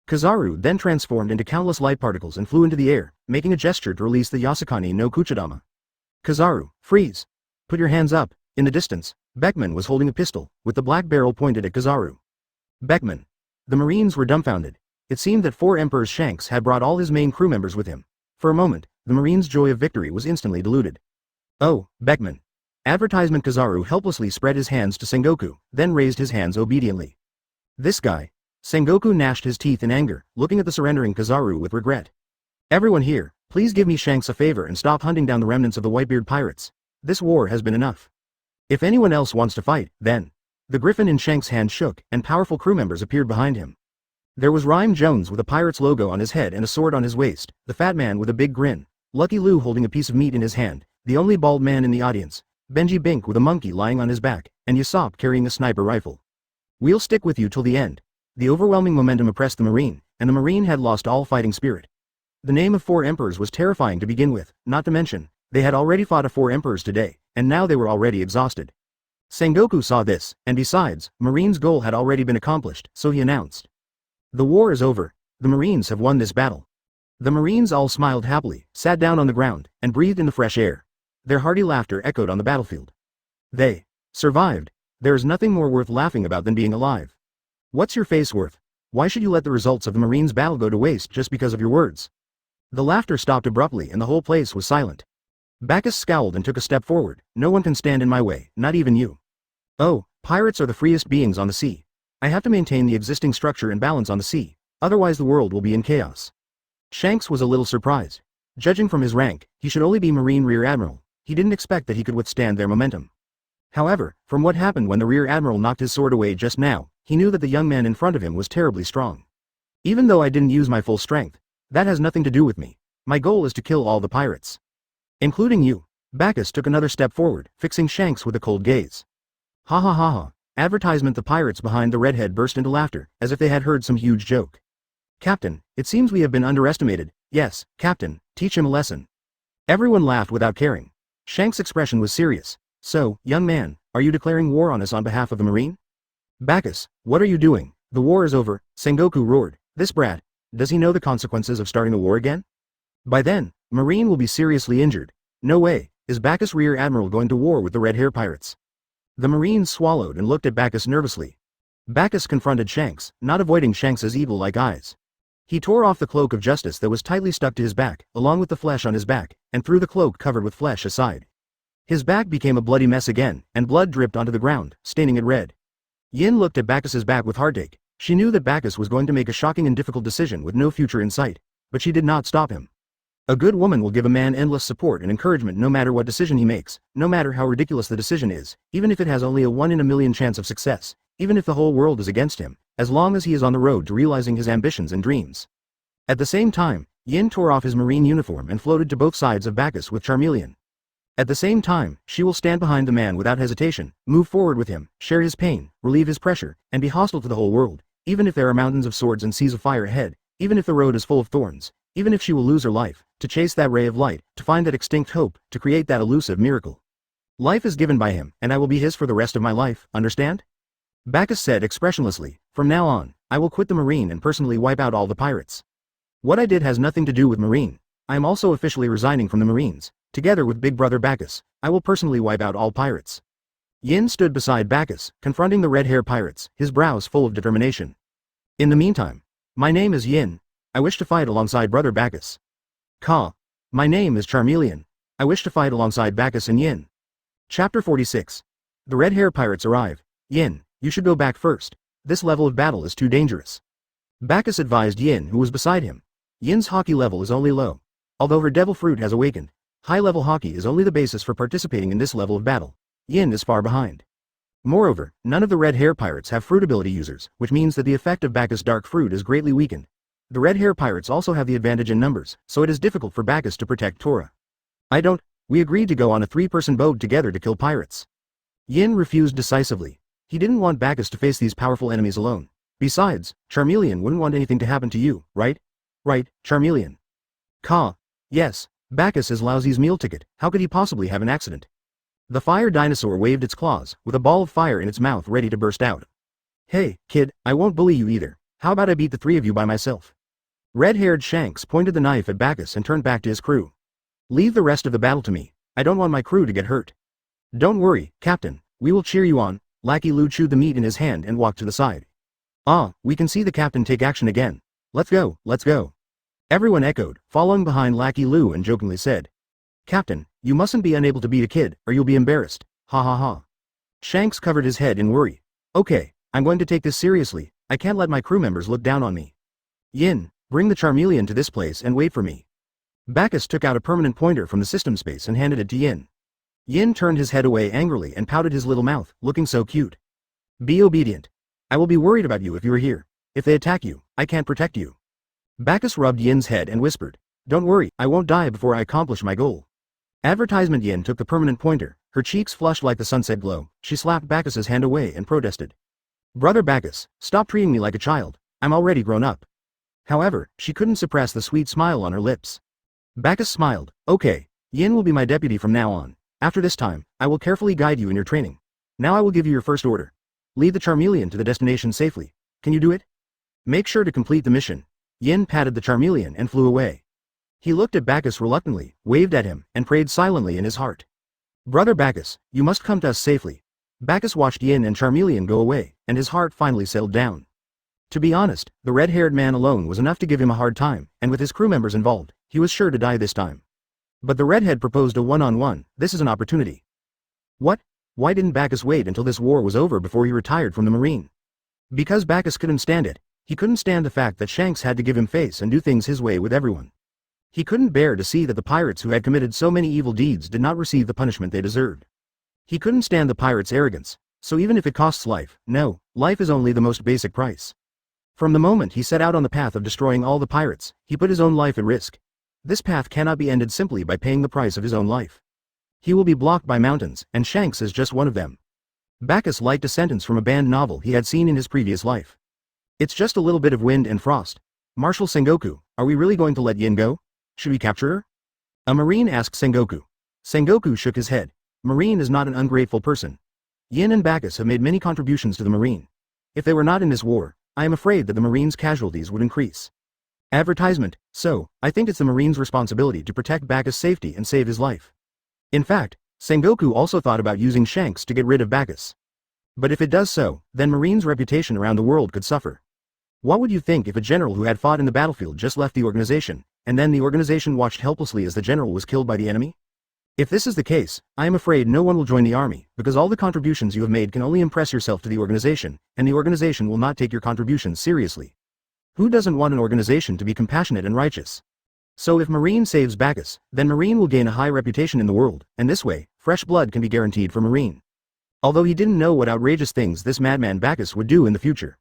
Kizaru then transformed into countless light particles and flew into the air, making a gesture to release the Yasukani no Kuchidama. Kizaru, freeze! Put your hands up. In the distance, Beckman was holding a pistol, with the black barrel pointed at Kizaru. Beckman. The Marines were dumbfounded. It seemed that 4 Emperors Shanks had brought all his main crew members with him. For a moment, the Marines' joy of victory was instantly diluted. Oh, Beckman. Advertisement. Kizaru helplessly spread his hands to Sengoku, then raised his hands obediently. This guy. Sengoku gnashed his teeth in anger, looking at the surrendering Kizaru with regret. Everyone here, please give me Shanks a favor and stop hunting down the remnants of the Whitebeard pirates. This war has been enough. If anyone else wants to fight, then. The griffin in Shanks' hand shook, and powerful crew members appeared behind him. There was Rhyme Jones with a pirate's logo on his head and a sword on his waist, the fat man with a big grin, Lucky Lou holding a piece of meat in his hand, the only bald man in the audience, Benji Bink with a monkey lying on his back, and Yasop carrying a sniper rifle. We'll stick with you till the end. The overwhelming momentum oppressed the Marine, and the Marine had lost all fighting spirit. The name of 4 emperors was terrifying to begin with, not to mention, they had already fought 4 emperors today, and now they were already exhausted. Sengoku saw this, and besides, Marine's goal had already been accomplished, so he announced. The war is over. The Marines have won this battle. The Marines all smiled happily, sat down on the ground, and breathed in the fresh air. Their hearty laughter echoed on the battlefield. They survived. There is nothing more worth laughing about than being alive. What's your face worth? Why should you let the results of the Marines' battle go to waste just because of your words? The laughter stopped abruptly and the whole place was silent. Bagus scowled and took a step forward. No one can stand in my way, not even you. Oh, pirates are the freest beings on the sea. I have to maintain the existing structure and balance on the sea, otherwise the world will be in chaos. Shanks was a little surprised. Judging from his rank, he should only be Marine Rear Admiral. He didn't expect that he could withstand their momentum. However, from what happened when the Rear Admiral knocked his sword away just now, he knew that the young man in front of him was terribly strong. Even though I didn't use my full strength, that has nothing to do with me. My goal is to kill all the pirates. Including you. Bagus took another step forward, fixing Shanks with a cold gaze. Ha ha ha ha. Advertisement. The pirates behind the redhead burst into laughter, as if they had heard some huge joke. Captain, it seems we have been underestimated. Yes, Captain, teach him a lesson. Everyone laughed without caring. Shanks' expression was serious. So, young man, are you declaring war on us on behalf of the Marine? Bagus, what are you doing? The war is over, Sengoku roared. This brat, does he know the consequences of starting the war again? By then, Marine will be seriously injured. No way, is Bagus Rear Admiral going to war with the red hair pirates? The Marines swallowed and looked at Bagus nervously. Bagus confronted Shanks, not avoiding Shanks's evil-like eyes. He tore off the cloak of justice that was tightly stuck to his back, along with the flesh on his back, and threw the cloak covered with flesh aside. His back became a bloody mess again, and blood dripped onto the ground, staining it red. Yin looked at Bakus's back with heartache. She knew that Bagus was going to make a shocking and difficult decision with no future in sight, but she did not stop him. A good woman will give a man endless support and encouragement no matter what decision he makes, no matter how ridiculous the decision is, even if it has only a 1 in a million chance of success, even if the whole world is against him, as long as he is on the road to realizing his ambitions and dreams. At the same time, Yin tore off his marine uniform and floated to both sides of Bagus with Charmeleon. At the same time, she will stand behind the man without hesitation, move forward with him, share his pain, relieve his pressure, and be hostile to the whole world, even if there are mountains of swords and seas of fire ahead, even if the road is full of thorns, even if she will lose her life, to chase that ray of light, to find that extinct hope, to create that elusive miracle. Life is given by him, and I will be his for the rest of my life, understand? Bagus said expressionlessly, from now on, I will quit the Marine and personally wipe out all the pirates. What I did has nothing to do with Marine. I am also officially resigning from the Marines. Together with Big Brother Bagus, I will personally wipe out all pirates. Yin stood beside Bagus, confronting the red-hair pirates, his brows full of determination. In the meantime, my name is Yin. I wish to fight alongside Brother Bagus. Ka. My name is Charmeleon. I wish to fight alongside Bagus and Yin. Chapter 46. The red-hair pirates arrive. Yin, you should go back first. This level of battle is too dangerous. Bagus advised Yin, who was beside him. Yin's hockey level is only low. Although her devil fruit has awakened, high-level hockey is only the basis for participating in this level of battle. Yin is far behind. Moreover, none of the red-hair pirates have fruit ability users, which means that the effect of Bagus' dark fruit is greatly weakened. The red-hair pirates also have the advantage in numbers, so it is difficult for Bagus to protect Tora. We agreed to go on a 3-person boat together to kill pirates. Yin refused decisively. He didn't want Bagus to face these powerful enemies alone. Besides, Charmeleon wouldn't want anything to happen to you, right? Right, Charmeleon. Ka. Yes, Bagus is Lousy's meal ticket, how could he possibly have an accident? The fire dinosaur waved its claws, with a ball of fire in its mouth ready to burst out. Hey, kid, I won't bully you either. How about I beat the 3 of you by myself? Red-haired Shanks pointed the knife at Bagus and turned back to his crew. Leave the rest of the battle to me. I don't want my crew to get hurt. Don't worry, Captain, we will cheer you on. Lackey Lu chewed the meat in his hand and walked to the side. Ah, we can see the captain take action again. Let's go, let's go. Everyone echoed, following behind Lackey Lu and jokingly said. Captain, you mustn't be unable to beat a kid, or you'll be embarrassed. Ha ha ha. Shanks covered his head in worry. Okay, I'm going to take this seriously. I can't let my crew members look down on me. Yin, bring the Charmeleon to this place and wait for me. Bagus took out a permanent pointer from the system space and handed it to Yin. Yin turned his head away angrily and pouted his little mouth, looking so cute. Be obedient. I will be worried about you if you are here. If they attack you, I can't protect you. Bagus rubbed Yin's head and whispered. Don't worry, I won't die before I accomplish my goal. Advertisement. Yin took the permanent pointer, her cheeks flushed like the sunset glow. She slapped Bacchus's hand away and protested. Brother Bagus, stop treating me like a child, I'm already grown up. However, she couldn't suppress the sweet smile on her lips. Bagus smiled, okay, Yin will be my deputy from now on. After this time, I will carefully guide you in your training. Now I will give you your first order. Lead the Charmeleon to the destination safely. Can you do it? Make sure to complete the mission. Yin patted the Charmeleon and flew away. He looked at Bagus reluctantly, waved at him, and prayed silently in his heart. Brother Bagus, you must come to us safely. Bagus watched Yin and Charmeleon go away, and his heart finally settled down. To be honest, the red-haired man alone was enough to give him a hard time, and with his crew members involved, he was sure to die this time. But the redhead proposed a one-on-one, this is an opportunity. What? Why didn't Bagus wait until this war was over before he retired from the Marine? Because Bagus couldn't stand it. He couldn't stand the fact that Shanks had to give him face and do things his way with everyone. He couldn't bear to see that the pirates who had committed so many evil deeds did not receive the punishment they deserved. He couldn't stand the pirates' arrogance, so even if it costs life, no, life is only the most basic price. From the moment he set out on the path of destroying all the pirates, he put his own life at risk. This path cannot be ended simply by paying the price of his own life. He will be blocked by mountains, and Shanks is just one of them. Bagus liked a sentence from a banned novel he had seen in his previous life. It's just a little bit of wind and frost. Marshal Sengoku, are we really going to let Yin go? Should we capture her? A Marine asked Sengoku. Sengoku shook his head. Marine is not an ungrateful person. Yin and Bagus have made many contributions to the Marine. If they were not in this war, I am afraid that the Marines' casualties would increase. Advertisement, so, I think it's the Marines' responsibility to protect Bagus' safety and save his life. In fact, Sengoku also thought about using Shanks to get rid of Bagus. But if it does so, then Marines' reputation around the world could suffer. What would you think if a general who had fought in the battlefield just left the organization, and then the organization watched helplessly as the general was killed by the enemy? If this is the case, I am afraid no one will join the army, because all the contributions you have made can only impress yourself to the organization, and the organization will not take your contributions seriously. Who doesn't want an organization to be compassionate and righteous? So if Marine saves Bagus, then Marine will gain a high reputation in the world, and this way, fresh blood can be guaranteed for Marine. Although he didn't know what outrageous things this madman Bagus would do in the future.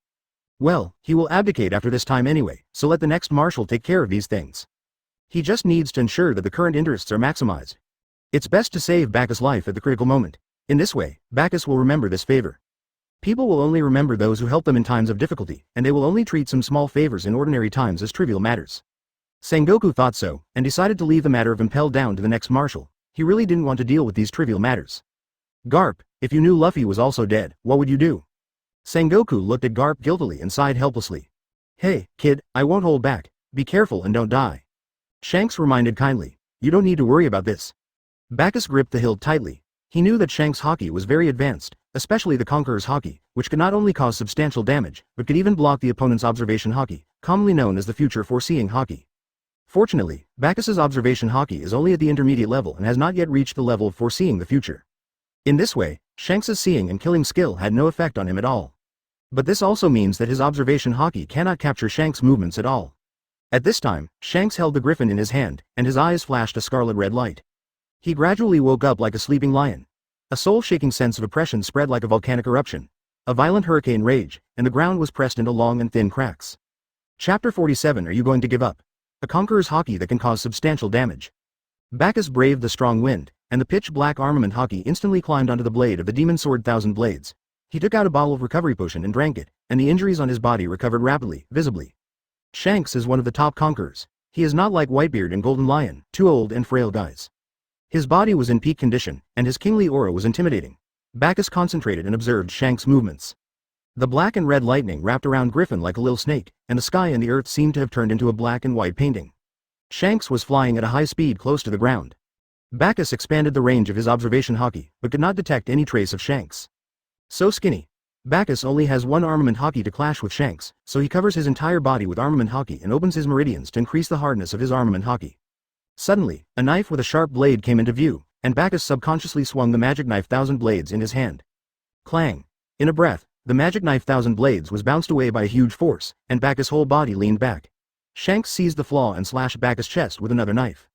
Well, he will abdicate after this time anyway, so let the next marshal take care of these things. He just needs to ensure that the current interests are maximized. It's best to save Bagus' life at the critical moment. In this way, Bagus will remember this favor. People will only remember those who help them in times of difficulty, and they will only treat some small favors in ordinary times as trivial matters. Sengoku thought so, and decided to leave the matter of impel down to the next marshal. He really didn't want to deal with these trivial matters. Garp, if you knew Luffy was also dead, what would you do? Sengoku looked at Garp guiltily and sighed helplessly. Hey, kid, I won't hold back. Be careful and don't die. Shanks reminded kindly. You don't need to worry about this. Bagus gripped the hilt tightly. He knew that Shanks' Haki was very advanced, especially the Conqueror's Haki, which could not only cause substantial damage, but could even block the opponent's observation Haki, commonly known as the future foreseeing Haki. Fortunately, Bakus's observation Haki is only at the intermediate level and has not yet reached the level of foreseeing the future. In this way, Shanks' seeing and killing skill had no effect on him at all. But this also means that his observation Haki cannot capture Shanks' movements at all. At this time, Shanks held the griffin in his hand, and his eyes flashed a scarlet red light. He gradually woke up like a sleeping lion. A soul-shaking sense of oppression spread like a volcanic eruption. A violent hurricane raged, and the ground was pressed into long and thin cracks. Chapter 47. Are you going to give up? A Conqueror's Haki that can cause substantial damage. Bagus braved the strong wind, and the pitch-black armament Haki instantly climbed onto the blade of the demon sword Thousand Blades. He took out a bottle of recovery potion and drank it, and the injuries on his body recovered rapidly, visibly. Shanks is one of the top conquerors. He is not like Whitebeard and Golden Lion, two old and frail guys. His body was in peak condition, and his kingly aura was intimidating. Bagus concentrated and observed Shanks' movements. The black and red lightning wrapped around Griffin like a little snake, and the sky and the earth seemed to have turned into a black and white painting. Shanks was flying at a high speed close to the ground. Bagus expanded the range of his observation Haki, but could not detect any trace of Shanks. So skinny. Bagus only has one armament Haki to clash with Shanks, so he covers his entire body with armament Haki and opens his meridians to increase the hardness of his armament Haki. Suddenly, a knife with a sharp blade came into view, and Bagus subconsciously swung the magic knife Thousand Blades in his hand. Clang! In a breath, the magic knife Thousand Blades was bounced away by a huge force, and Bagus' whole body leaned back. Shanks seized the flaw and slashed Bagus' chest with another knife.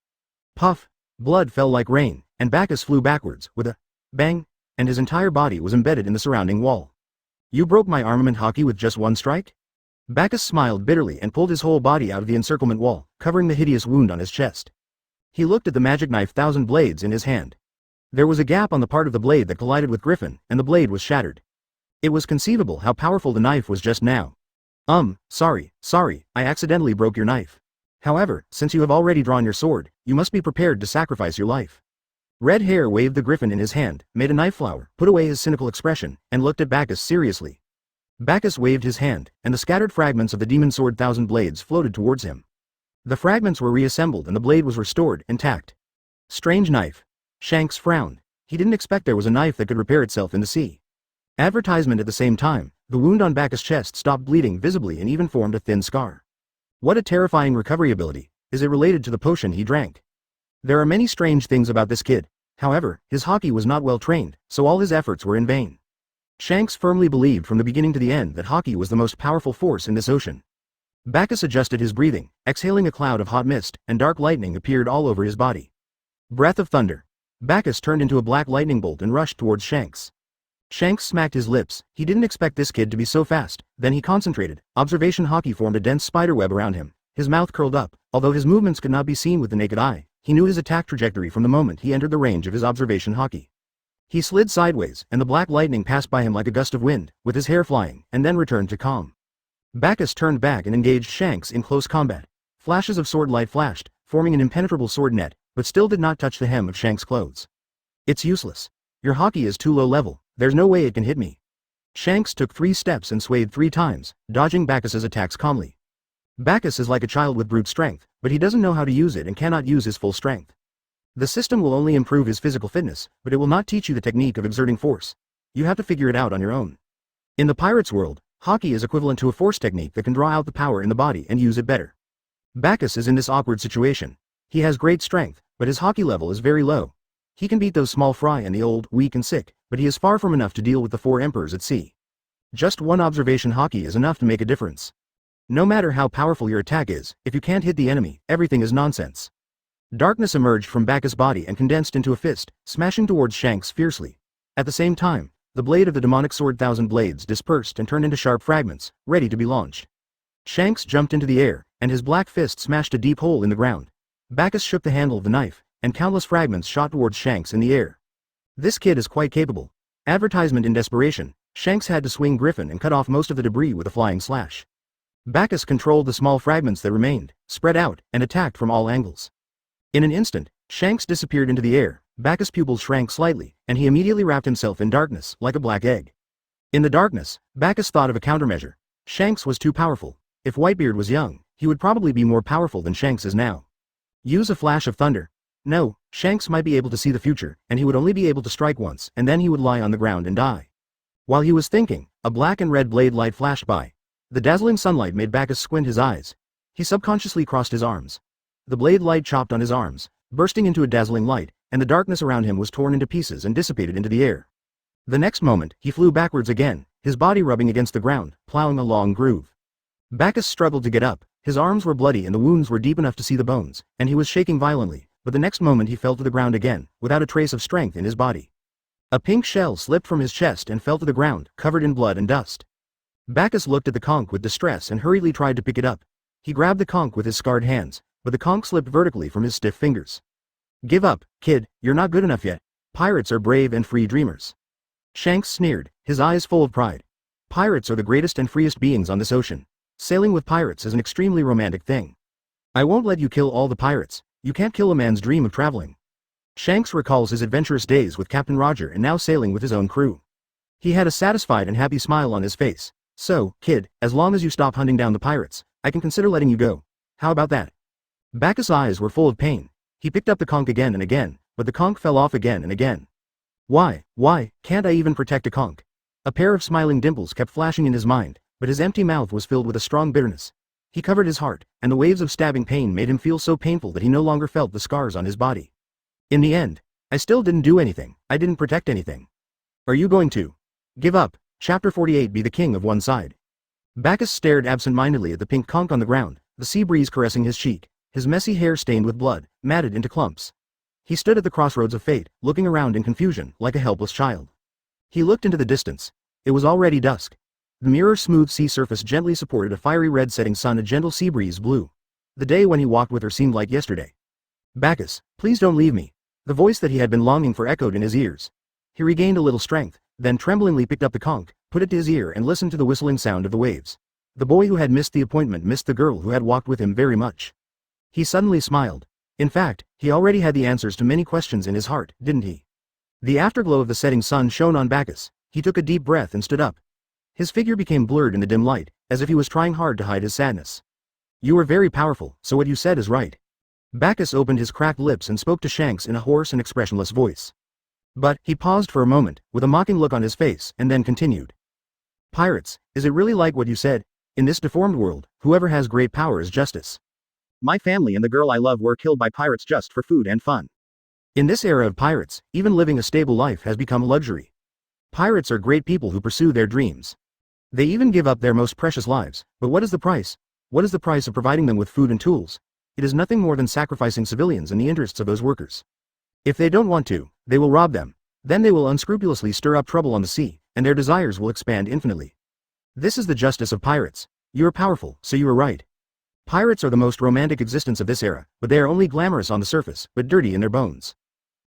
Puff! Blood fell like rain, and Bagus flew backwards, with a bang, and his entire body was embedded in the surrounding wall. You broke my armament Haki with just one strike? Bagus smiled bitterly and pulled his whole body out of the encirclement wall, covering the hideous wound on his chest. He looked at the magic knife Thousand Blades in his hand. There was a gap on the part of the blade that collided with Griffin, and the blade was shattered. It was conceivable how powerful the knife was just now. Sorry, I accidentally broke your knife. However, since you have already drawn your sword, you must be prepared to sacrifice your life. Red Hair waved the griffin in his hand, made a knife flower, put away his cynical expression, and looked at Bagus seriously. Bagus waved his hand, and the scattered fragments of the demon sword Thousand Blades floated towards him. The fragments were reassembled and the blade was restored, intact. Strange knife. Shanks frowned. He didn't expect there was a knife that could repair itself in the sea. Advertisement at the same time, the wound on Bagus' chest stopped bleeding visibly and even formed a thin scar. What a terrifying recovery ability. Is it related to the potion he drank? There are many strange things about this kid. However, his Hawkeye was not well trained, so all his efforts were in vain. Shanks firmly believed from the beginning to the end that Hawkeye was the most powerful force in this ocean. Bagus adjusted his breathing, exhaling a cloud of hot mist, and dark lightning appeared all over his body. Breath of thunder. Bagus turned into a black lightning bolt and rushed towards Shanks. Shanks smacked his lips. He didn't expect this kid to be so fast. Then he concentrated. Observation Hawkeye formed a dense spiderweb around him. His mouth curled up. Although his movements could not be seen with the naked eye, he knew his attack trajectory from the moment he entered the range of his observation Hawkeye. He slid sideways, and the black lightning passed by him like a gust of wind, with his hair flying, and then returned to calm. Bagus turned back and engaged Shanks in close combat. Flashes of sword light flashed, forming an impenetrable sword net, but still did not touch the hem of Shanks' clothes. It's useless. Your Hawkeye is too low level. There's no way it can hit me. Shanks took 3 steps and swayed 3 times, dodging Bagus' attacks calmly. Bagus is like a child with brute strength, but he doesn't know how to use it and cannot use his full strength. The system will only improve his physical fitness, but it will not teach you the technique of exerting force. You have to figure it out on your own. In the pirate's world, Hawkeye is equivalent to a force technique that can draw out the power in the body and use it better. Bagus is in this awkward situation. He has great strength, but his Hawkeye level is very low. He can beat those small fry and the old, weak and sick, but he is far from enough to deal with the 4 emperors at sea. Just one observation Hawkeye is enough to make a difference. No matter how powerful your attack is, if you can't hit the enemy, everything is nonsense. Darkness emerged from Bagus' body and condensed into a fist, smashing towards Shanks fiercely. At the same time, the blade of the demonic sword Thousand Blades dispersed and turned into sharp fragments, ready to be launched. Shanks jumped into the air, and his black fist smashed a deep hole in the ground. Bagus shook the handle of the knife, and countless fragments shot towards Shanks in the air. This kid is quite capable. Advertisement in desperation, Shanks had to swing Griffin and cut off most of the debris with a flying slash. Bagus controlled the small fragments that remained, spread out, and attacked from all angles. In an instant, Shanks disappeared into the air. Bagus' pupils shrank slightly, and he immediately wrapped himself in darkness, like a black egg. In the darkness, Bagus thought of a countermeasure. Shanks was too powerful. If Whitebeard was young, he would probably be more powerful than Shanks is now. Use a flash of thunder. No, Shanks might be able to see the future, and he would only be able to strike once, and then he would lie on the ground and die. While he was thinking, a black and red blade light flashed by. The dazzling sunlight made Bagus squint his eyes. He subconsciously crossed his arms. The blade light chopped on his arms, bursting into a dazzling light, and the darkness around him was torn into pieces and dissipated into the air. The next moment, he flew backwards again, his body rubbing against the ground, plowing a long groove. Bagus struggled to get up. His arms were bloody and the wounds were deep enough to see the bones, and he was shaking violently, but the next moment he fell to the ground again, without a trace of strength in his body. A pink shell slipped from his chest and fell to the ground, covered in blood and dust. Bagus looked at the conch with distress and hurriedly tried to pick it up. He grabbed the conch with his scarred hands, but the conch slipped vertically from his stiff fingers. Give up, kid, you're not good enough yet. Pirates are brave and free dreamers. Shanks sneered, his eyes full of pride. Pirates are the greatest and freest beings on this ocean. Sailing with pirates is an extremely romantic thing. I won't let you kill all the pirates. You can't kill a man's dream of traveling. Shanks recalls his adventurous days with Captain Roger and now sailing with his own crew. He had a satisfied and happy smile on his face. So, kid, as long as you stop hunting down the pirates, I can consider letting you go. How about that? Bagus' eyes were full of pain. He picked up the conch again and again, but the conch fell off again and again. Why, can't I even protect a conch? A pair of smiling dimples kept flashing in his mind, but his empty mouth was filled with a strong bitterness. He covered his heart, and the waves of stabbing pain made him feel so painful that he no longer felt the scars on his body. In the end, I still didn't do anything. I didn't protect anything. Are you going to give up? Chapter 48 Be the king of one side. Bagus stared absent-mindedly at the pink conch on the ground, the sea breeze caressing his cheek, his messy hair stained with blood, matted into clumps. He stood at the crossroads of fate, looking around in confusion, like a helpless child. He looked into the distance. It was already dusk. The mirror-smooth sea surface gently supported a fiery red setting sun. A gentle sea breeze blew. The day when he walked with her seemed like yesterday. Bagus, please don't leave me. The voice that he had been longing for echoed in his ears. He regained a little strength, then tremblingly picked up the conch, put it to his ear and listened to the whistling sound of the waves. The boy who had missed the appointment missed the girl who had walked with him very much. He suddenly smiled. In fact, he already had the answers to many questions in his heart, didn't he? The afterglow of the setting sun shone on Bagus. He took a deep breath and stood up. His figure became blurred in the dim light, as if he was trying hard to hide his sadness. You are very powerful, so what you said is right. Bagus opened his cracked lips and spoke to Shanks in a hoarse and expressionless voice. But, he paused for a moment, with a mocking look on his face, and then continued. Pirates, is it really like what you said? In this deformed world, whoever has great power is justice. My family and the girl I love were killed by pirates just for food and fun. In this era of pirates, even living a stable life has become a luxury. Pirates are great people who pursue their dreams. They even give up their most precious lives, but what is the price? What is the price of providing them with food and tools? It is nothing more than sacrificing civilians in the interests of those workers. If they don't want to, they will rob them. Then they will unscrupulously stir up trouble on the sea, and their desires will expand infinitely. This is the justice of pirates. You are powerful, so you are right. Pirates are the most romantic existence of this era, but they are only glamorous on the surface, but dirty in their bones.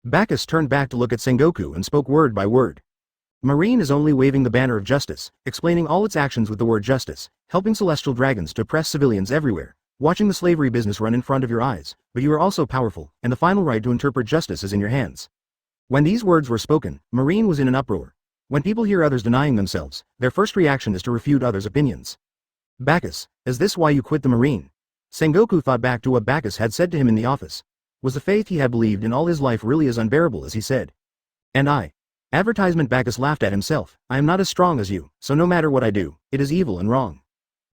Bagus turned back to look at Sengoku and spoke word by word. Marine is only waving the banner of justice, explaining all its actions with the word justice, helping celestial dragons to oppress civilians everywhere, watching the slavery business run in front of your eyes, but you are also powerful, and the final right to interpret justice is in your hands. When these words were spoken, Marine was in an uproar. When people hear others denying themselves, their first reaction is to refute others' opinions. Bagus, is this why you quit the Marine? Sengoku thought back to what Bagus had said to him in the office. Was the faith he had believed in all his life really as unbearable as he said? And I. Advertisement. Bagus laughed at himself. I am not as strong as you, so no matter what I do, it is evil and wrong.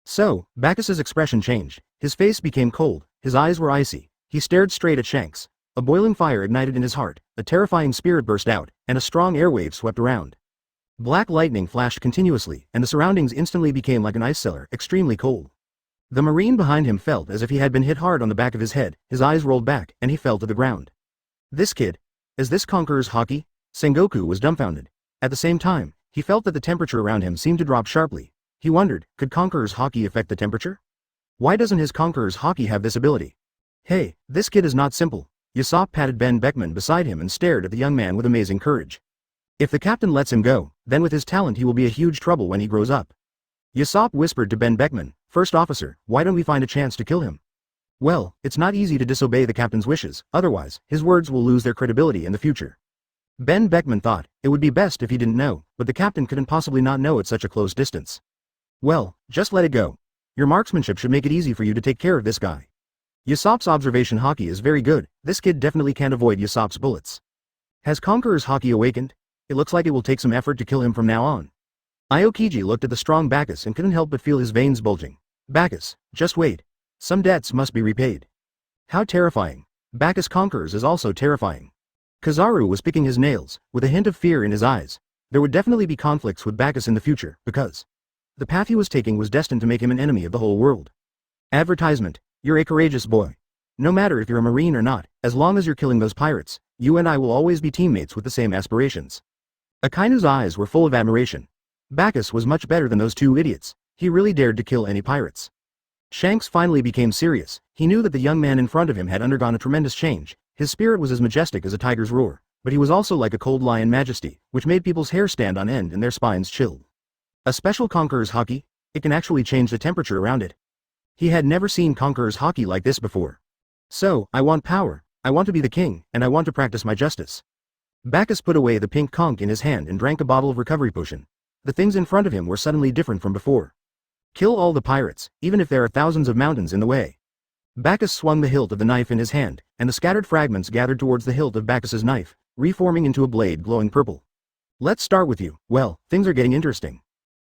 So, Bacchus's expression changed. His face became cold, his eyes were icy. He stared straight at Shanks. A boiling fire ignited in his heart, a terrifying spirit burst out, and a strong airwave swept around. Black lightning flashed continuously, and the surroundings instantly became like an ice cellar, extremely cold. The Marine behind him felt as if he had been hit hard on the back of his head, his eyes rolled back, and he fell to the ground. This kid. Is this Conqueror's Hawkeye? Sengoku was dumbfounded. At the same time, he felt that the temperature around him seemed to drop sharply. He wondered, could Conqueror's Hawkeye affect the temperature? Why doesn't his Conqueror's Hawkeye have this ability? Hey, this kid is not simple. Usopp patted Ben Beckman beside him and stared at the young man with amazing courage. If the captain lets him go, then with his talent he will be a huge trouble when he grows up. Usopp whispered to Ben Beckman, First Officer, why don't we find a chance to kill him? Well, it's not easy to disobey the captain's wishes, otherwise, his words will lose their credibility in the future. Ben Beckman thought, it would be best if he didn't know, but the captain couldn't possibly not know at such a close distance. Well, just let it go. Your marksmanship should make it easy for you to take care of this guy. Usopp's observation Hawkeye is very good, this kid definitely can't avoid Usopp's bullets. Has Conqueror's Hawkeye awakened? It looks like it will take some effort to kill him from now on. Aokiji looked at the strong Bacchus and couldn't help but feel his veins bulging. Bacchus, just wait. Some debts must be repaid. How terrifying. Bacchus Conquerors is also terrifying. Kizaru was picking his nails, with a hint of fear in his eyes. There would definitely be conflicts with Bacchus in the future, because the path he was taking was destined to make him an enemy of the whole world. Advertisement. You're a courageous boy. No matter if you're a Marine or not, as long as you're killing those pirates, you and I will always be teammates with the same aspirations. Akainu's eyes were full of admiration. Bacchus was much better than those two idiots. He really dared to kill any pirates. Shanks finally became serious. He knew that the young man in front of him had undergone a tremendous change. His spirit was as majestic as a tiger's roar, but he was also like a cold lion majesty, which made people's hair stand on end and their spines chilled. A special Conqueror's Hawkeye? It can actually change the temperature around it. He had never seen Conqueror's Hawkeye like this before. So, I want power, I want to be the king, and I want to practice my justice. Bacchus put away the pink conch in his hand and drank a bottle of recovery potion. The things in front of him were suddenly different from before. Kill all the pirates, even if there are thousands of mountains in the way. Bacchus swung the hilt of the knife in his hand, and the scattered fragments gathered towards the hilt of Bacchus's knife, reforming into a blade glowing purple. Let's start with you. Well, things are getting interesting.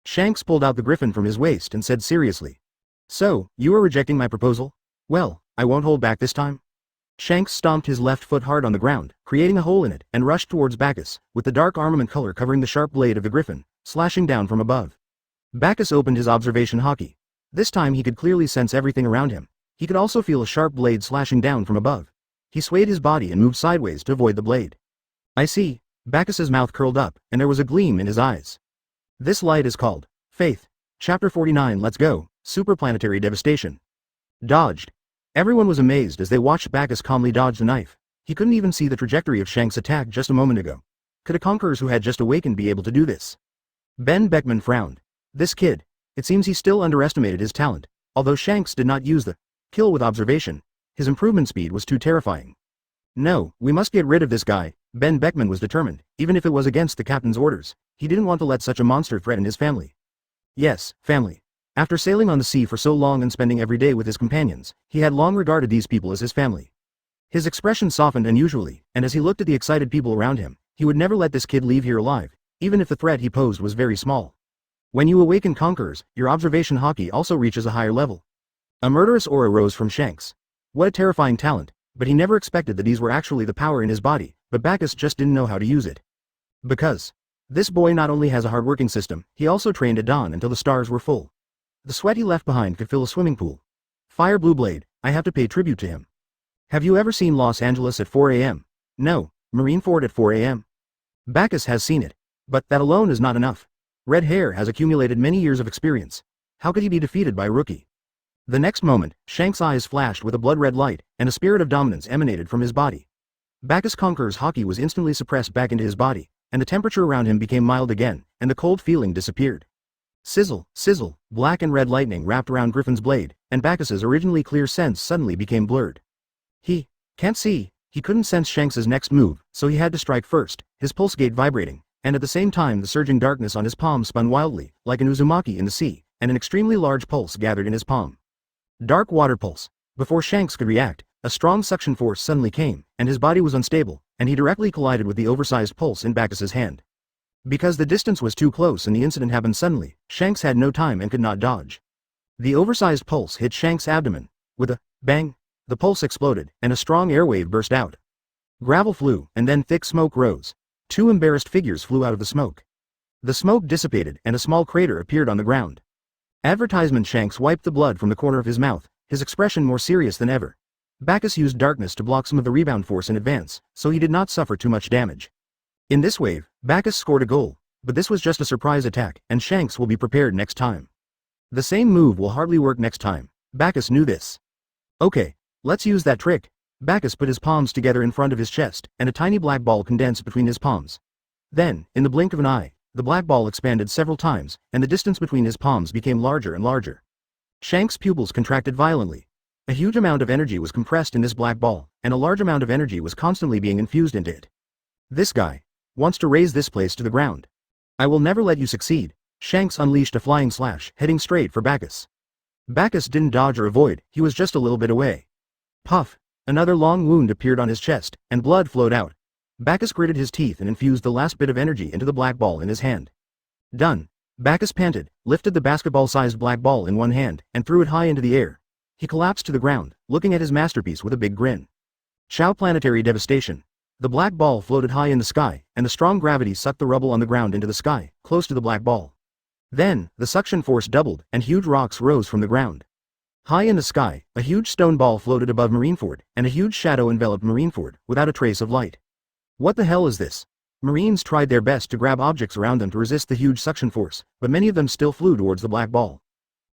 Shanks pulled out the griffin from his waist and said seriously. So, you are rejecting my proposal? Well, I won't hold back this time. Shanks stomped his left foot hard on the ground, creating a hole in it, and rushed towards Bacchus, with the dark armament color covering the sharp blade of the griffin, slashing down from above. Bacchus opened his observation Hawkeye. This time he could clearly sense everything around him. He could also feel a sharp blade slashing down from above. He swayed his body and moved sideways to avoid the blade. I see. Bacchus's mouth curled up, and there was a gleam in his eyes. This light is called Faith. Chapter 49. Let's go. Superplanetary devastation. Dodged. Everyone was amazed as they watched Bacchus calmly dodge the knife. He couldn't even see the trajectory of Shanks' attack just a moment ago. Could a conqueror who had just awakened be able to do this? Ben Beckman frowned. This kid. It seems he still underestimated his talent. Although Shanks did not use the kill with observation, his improvement speed was too terrifying. No, we must get rid of this guy. Ben Beckman was determined, even if it was against the captain's orders. He didn't want to let such a monster threaten his family. Yes, family. After sailing on the sea for so long and spending every day with his companions, he had long regarded these people as his family. His expression softened unusually, and as he looked at the excited people around him, he would never let this kid leave here alive, even if the threat he posed was very small. When you awaken conquerors, your observation Hawkeye also reaches a higher level. A murderous aura rose from Shanks. What a terrifying talent, but he never expected that these were actually the power in his body, but Bagus just didn't know how to use it. Because this boy not only has a hard-working system, he also trained at dawn until the stars were full. The sweat he left behind could fill a swimming pool. Fire Blue Blade, I have to pay tribute to him. Have you ever seen Los Angeles at 4 a.m.? No, Marineford at 4 a.m. Bagus has seen it. But that alone is not enough. Red Hair has accumulated many years of experience. How could he be defeated by a rookie? The next moment, Shanks' eyes flashed with a blood-red light, and a spirit of dominance emanated from his body. Bagus Conqueror's Hawkeye was instantly suppressed back into his body, and the temperature around him became mild again, and the cold feeling disappeared. Sizzle, sizzle, black and red lightning wrapped around Griffin's blade, and Bacchus's originally clear sense suddenly became blurred. He can't see. He couldn't sense Shanks's next move, so he had to strike first, his pulse gate vibrating, and at the same time the surging darkness on his palm spun wildly, like an uzumaki in the sea, and an extremely large pulse gathered in his palm. Dark water pulse. Before Shanks could react, a strong suction force suddenly came, and his body was unstable, and he directly collided with the oversized pulse in Bacchus's hand. Because the distance was too close and the incident happened suddenly, Shanks had no time and could not dodge. The oversized pulse hit Shanks' abdomen. With a bang, the pulse exploded, and a strong airwave burst out. Gravel flew, and then thick smoke rose. Two embarrassed figures flew out of the smoke. The smoke dissipated, and a small crater appeared on the ground. Advertisement. Shanks wiped the blood from the corner of his mouth, his expression more serious than ever. Bacchus used darkness to block some of the rebound force in advance, so he did not suffer too much damage. In this wave, Bacchus scored a goal, but this was just a surprise attack, and Shanks will be prepared next time. The same move will hardly work next time. Bacchus knew this. Okay, let's use that trick. Bacchus put his palms together in front of his chest, and a tiny black ball condensed between his palms. Then, in the blink of an eye, the black ball expanded several times, and the distance between his palms became larger and larger. Shanks' pupils contracted violently. A huge amount of energy was compressed in this black ball, and a large amount of energy was constantly being infused into it. This guy wants to raise this place to the ground. I will never let you succeed. Shanks unleashed a flying slash, heading straight for Bacchus. Bacchus didn't dodge or avoid, he was just a little bit away. Puff! Another long wound appeared on his chest, and blood flowed out. Bacchus gritted his teeth and infused the last bit of energy into the black ball in his hand. Done. Bacchus panted, lifted the basketball-sized black ball in one hand, and threw it high into the air. He collapsed to the ground, looking at his masterpiece with a big grin. Chow planetary devastation. The black ball floated high in the sky, and the strong gravity sucked the rubble on the ground into the sky, close to the black ball. Then, the suction force doubled, and huge rocks rose from the ground. High in the sky, a huge stone ball floated above Marineford, and a huge shadow enveloped Marineford, without a trace of light. What the hell is this? Marines tried their best to grab objects around them to resist the huge suction force, but many of them still flew towards the black ball.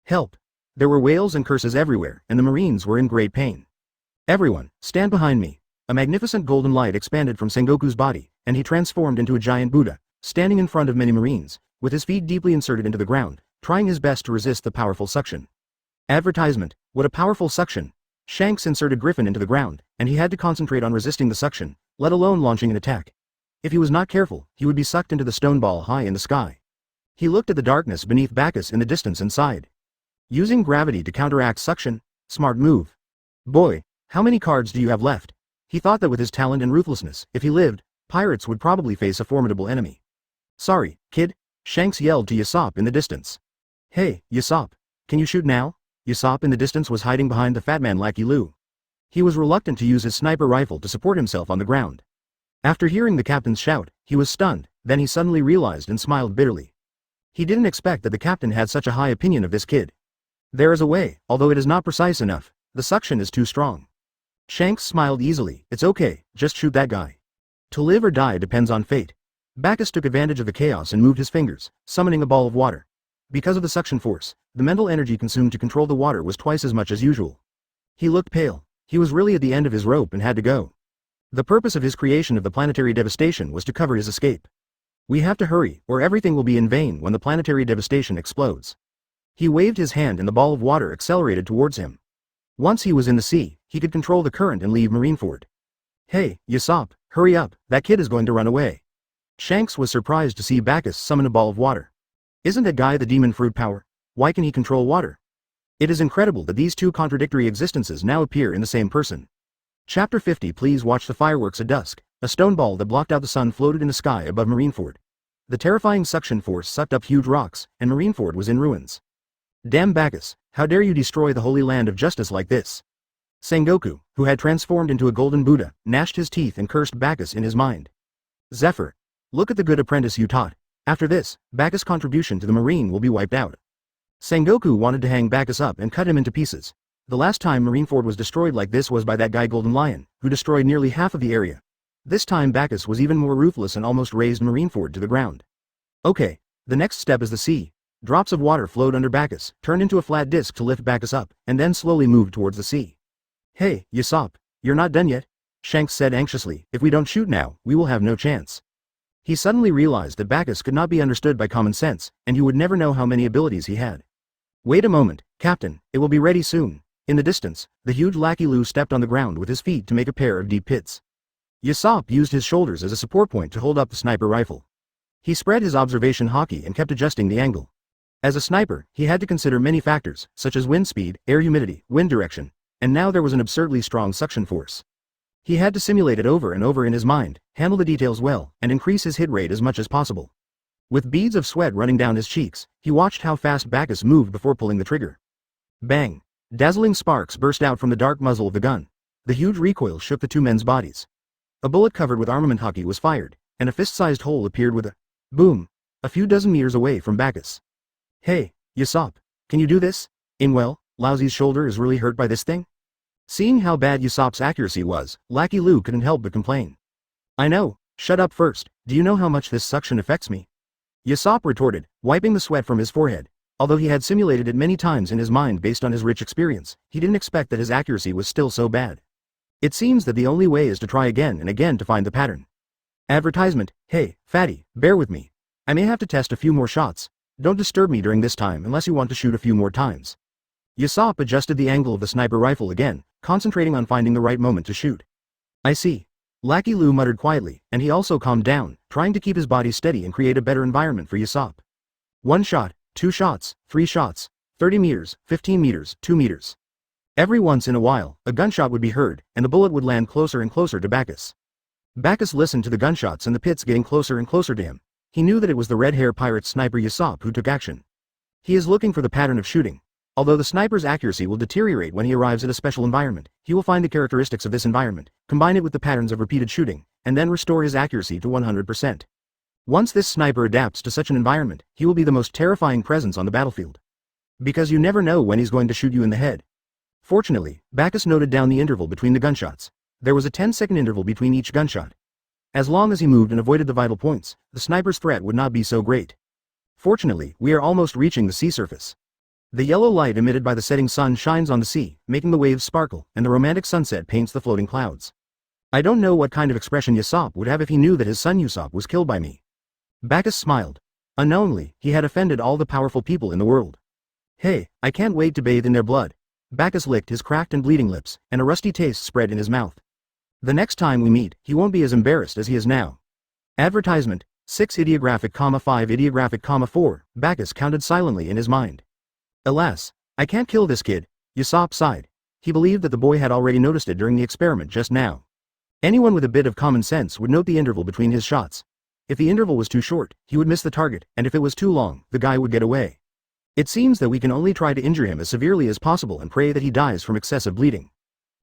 Help! There were wails and curses everywhere, and the Marines were in great pain. Everyone, stand behind me. A magnificent golden light expanded from Sengoku's body, and he transformed into a giant Buddha, standing in front of many Marines, with his feet deeply inserted into the ground, trying his best to resist the powerful suction. Advertisement. What a powerful suction. Shanks inserted Griffin into the ground, and he had to concentrate on resisting the suction, let alone launching an attack. If he was not careful, he would be sucked into the stone ball high in the sky. He looked at the darkness beneath Bacchus in the distance and sighed. Using gravity to counteract suction? Smart move. Boy, how many cards do you have left? He thought that with his talent and ruthlessness, if he lived, pirates would probably face a formidable enemy. Sorry, kid, Shanks yelled to Usopp in the distance. Hey, Usopp, can you shoot now? Usopp in the distance was hiding behind the fat man Lucky Lu. He was reluctant to use his sniper rifle to support himself on the ground. After hearing the captain's shout, he was stunned, then he suddenly realized and smiled bitterly. He didn't expect that the captain had such a high opinion of this kid. There is a way, although it is not precise enough. The suction is too strong. Shanks smiled easily. It's okay, just shoot that guy. To live or die depends on fate. Bacchus took advantage of the chaos and moved his fingers, summoning a ball of water. Because of the suction force, the mental energy consumed to control the water was twice as much as usual. He looked pale. He was really at the end of his rope and had to go. The purpose of his creation of the planetary devastation was to cover his escape. We have to hurry, or everything will be in vain when the planetary devastation explodes. He waved his hand and the ball of water accelerated towards him. Once he was in the sea, he could control the current and leave Marineford. Hey, Usopp, hurry up, that kid is going to run away. Shanks was surprised to see Bagus summon a ball of water. Isn't that guy the demon fruit power? Why can he control water? It is incredible that these two contradictory existences now appear in the same person. Chapter 50. Please watch the fireworks at dusk. A stone ball that blocked out the sun floated in the sky above Marineford. The terrifying suction force sucked up huge rocks, and Marineford was in ruins. Damn Bagus, how dare you destroy the holy land of justice like this? Sengoku, who had transformed into a golden Buddha, gnashed his teeth and cursed Bagus in his mind. Zephyr, look at the good apprentice you taught. After this, Bagus' contribution to the marine will be wiped out. Sengoku wanted to hang Bagus up and cut him into pieces. The last time Marineford was destroyed like this was by that guy Golden Lion, who destroyed nearly half of the area. This time Bagus was even more ruthless and almost razed Marineford to the ground. Okay, the next step is the sea. Drops of water flowed under Bagus, turned into a flat disc to lift Bagus up, and then slowly moved towards the sea. Hey, Usopp, you're not done yet? Shanks said anxiously, if we don't shoot now, we will have no chance. He suddenly realized that Bagus could not be understood by common sense, and you would never know how many abilities he had. Wait a moment, Captain, it will be ready soon. In the distance, the huge Lackey Lu stepped on the ground with his feet to make a pair of deep pits. Usopp used his shoulders as a support point to hold up the sniper rifle. He spread his observation hockey and kept adjusting the angle. As a sniper, he had to consider many factors, such as wind speed, air humidity, wind direction, and now there was an absurdly strong suction force. He had to simulate it over and over in his mind, handle the details well, and increase his hit rate as much as possible. With beads of sweat running down his cheeks, he watched how fast Bagus moved before pulling the trigger. Bang! Dazzling sparks burst out from the dark muzzle of the gun. The huge recoil shook the two men's bodies. A bullet covered with armament hockey was fired, and a fist-sized hole appeared with a boom, a few dozen meters away from Bagus. Hey, Usopp, can you do this? Well, Lousy's shoulder is really hurt by this thing? Seeing how bad Usopp's accuracy was, Lackey Lu couldn't help but complain. I know, shut up first, do you know how much this suction affects me? Usopp retorted, wiping the sweat from his forehead. Although he had simulated it many times in his mind based on his rich experience, he didn't expect that his accuracy was still so bad. It seems that the only way is to try again and again to find the pattern. Advertisement, hey, fatty, bear with me. I may have to test a few more shots. Don't disturb me during this time unless you want to shoot a few more times. Usopp adjusted the angle of the sniper rifle again, concentrating on finding the right moment to shoot. I see. Lackey Lu muttered quietly, and he also calmed down, trying to keep his body steady and create a better environment for Usopp. 1 shot, 2 shots, 3 shots, 30 meters, 15 meters, 2 meters. Every once in a while, a gunshot would be heard, and the bullet would land closer and closer to Bagus. Bagus listened to the gunshots and the pits getting closer and closer to him. He knew that it was the red-hair pirate sniper Usopp who took action. He is looking for the pattern of shooting. Although the sniper's accuracy will deteriorate when he arrives at a special environment, he will find the characteristics of this environment, combine it with the patterns of repeated shooting, and then restore his accuracy to 100%. Once this sniper adapts to such an environment, he will be the most terrifying presence on the battlefield. Because you never know when he's going to shoot you in the head. Fortunately, Bagus noted down the interval between the gunshots. There was a 10-second interval between each gunshot. As long as he moved and avoided the vital points, the sniper's threat would not be so great. Fortunately, we are almost reaching the sea surface. The yellow light emitted by the setting sun shines on the sea, making the waves sparkle, and the romantic sunset paints the floating clouds. I don't know what kind of expression Usopp would have if he knew that his son Usopp was killed by me. Bagus smiled. Unknowingly, he had offended all the powerful people in the world. Hey, I can't wait to bathe in their blood. Bagus licked his cracked and bleeding lips, and a rusty taste spread in his mouth. The next time we meet, he won't be as embarrassed as he is now. Advertisement, 6 ideographic, 5 ideographic, 4, Bagus counted silently in his mind. Alas, I can't kill this kid, Usopp sighed. He believed that the boy had already noticed it during the experiment just now. Anyone with a bit of common sense would note the interval between his shots. If the interval was too short, he would miss the target, and if it was too long, the guy would get away. It seems that we can only try to injure him as severely as possible and pray that he dies from excessive bleeding.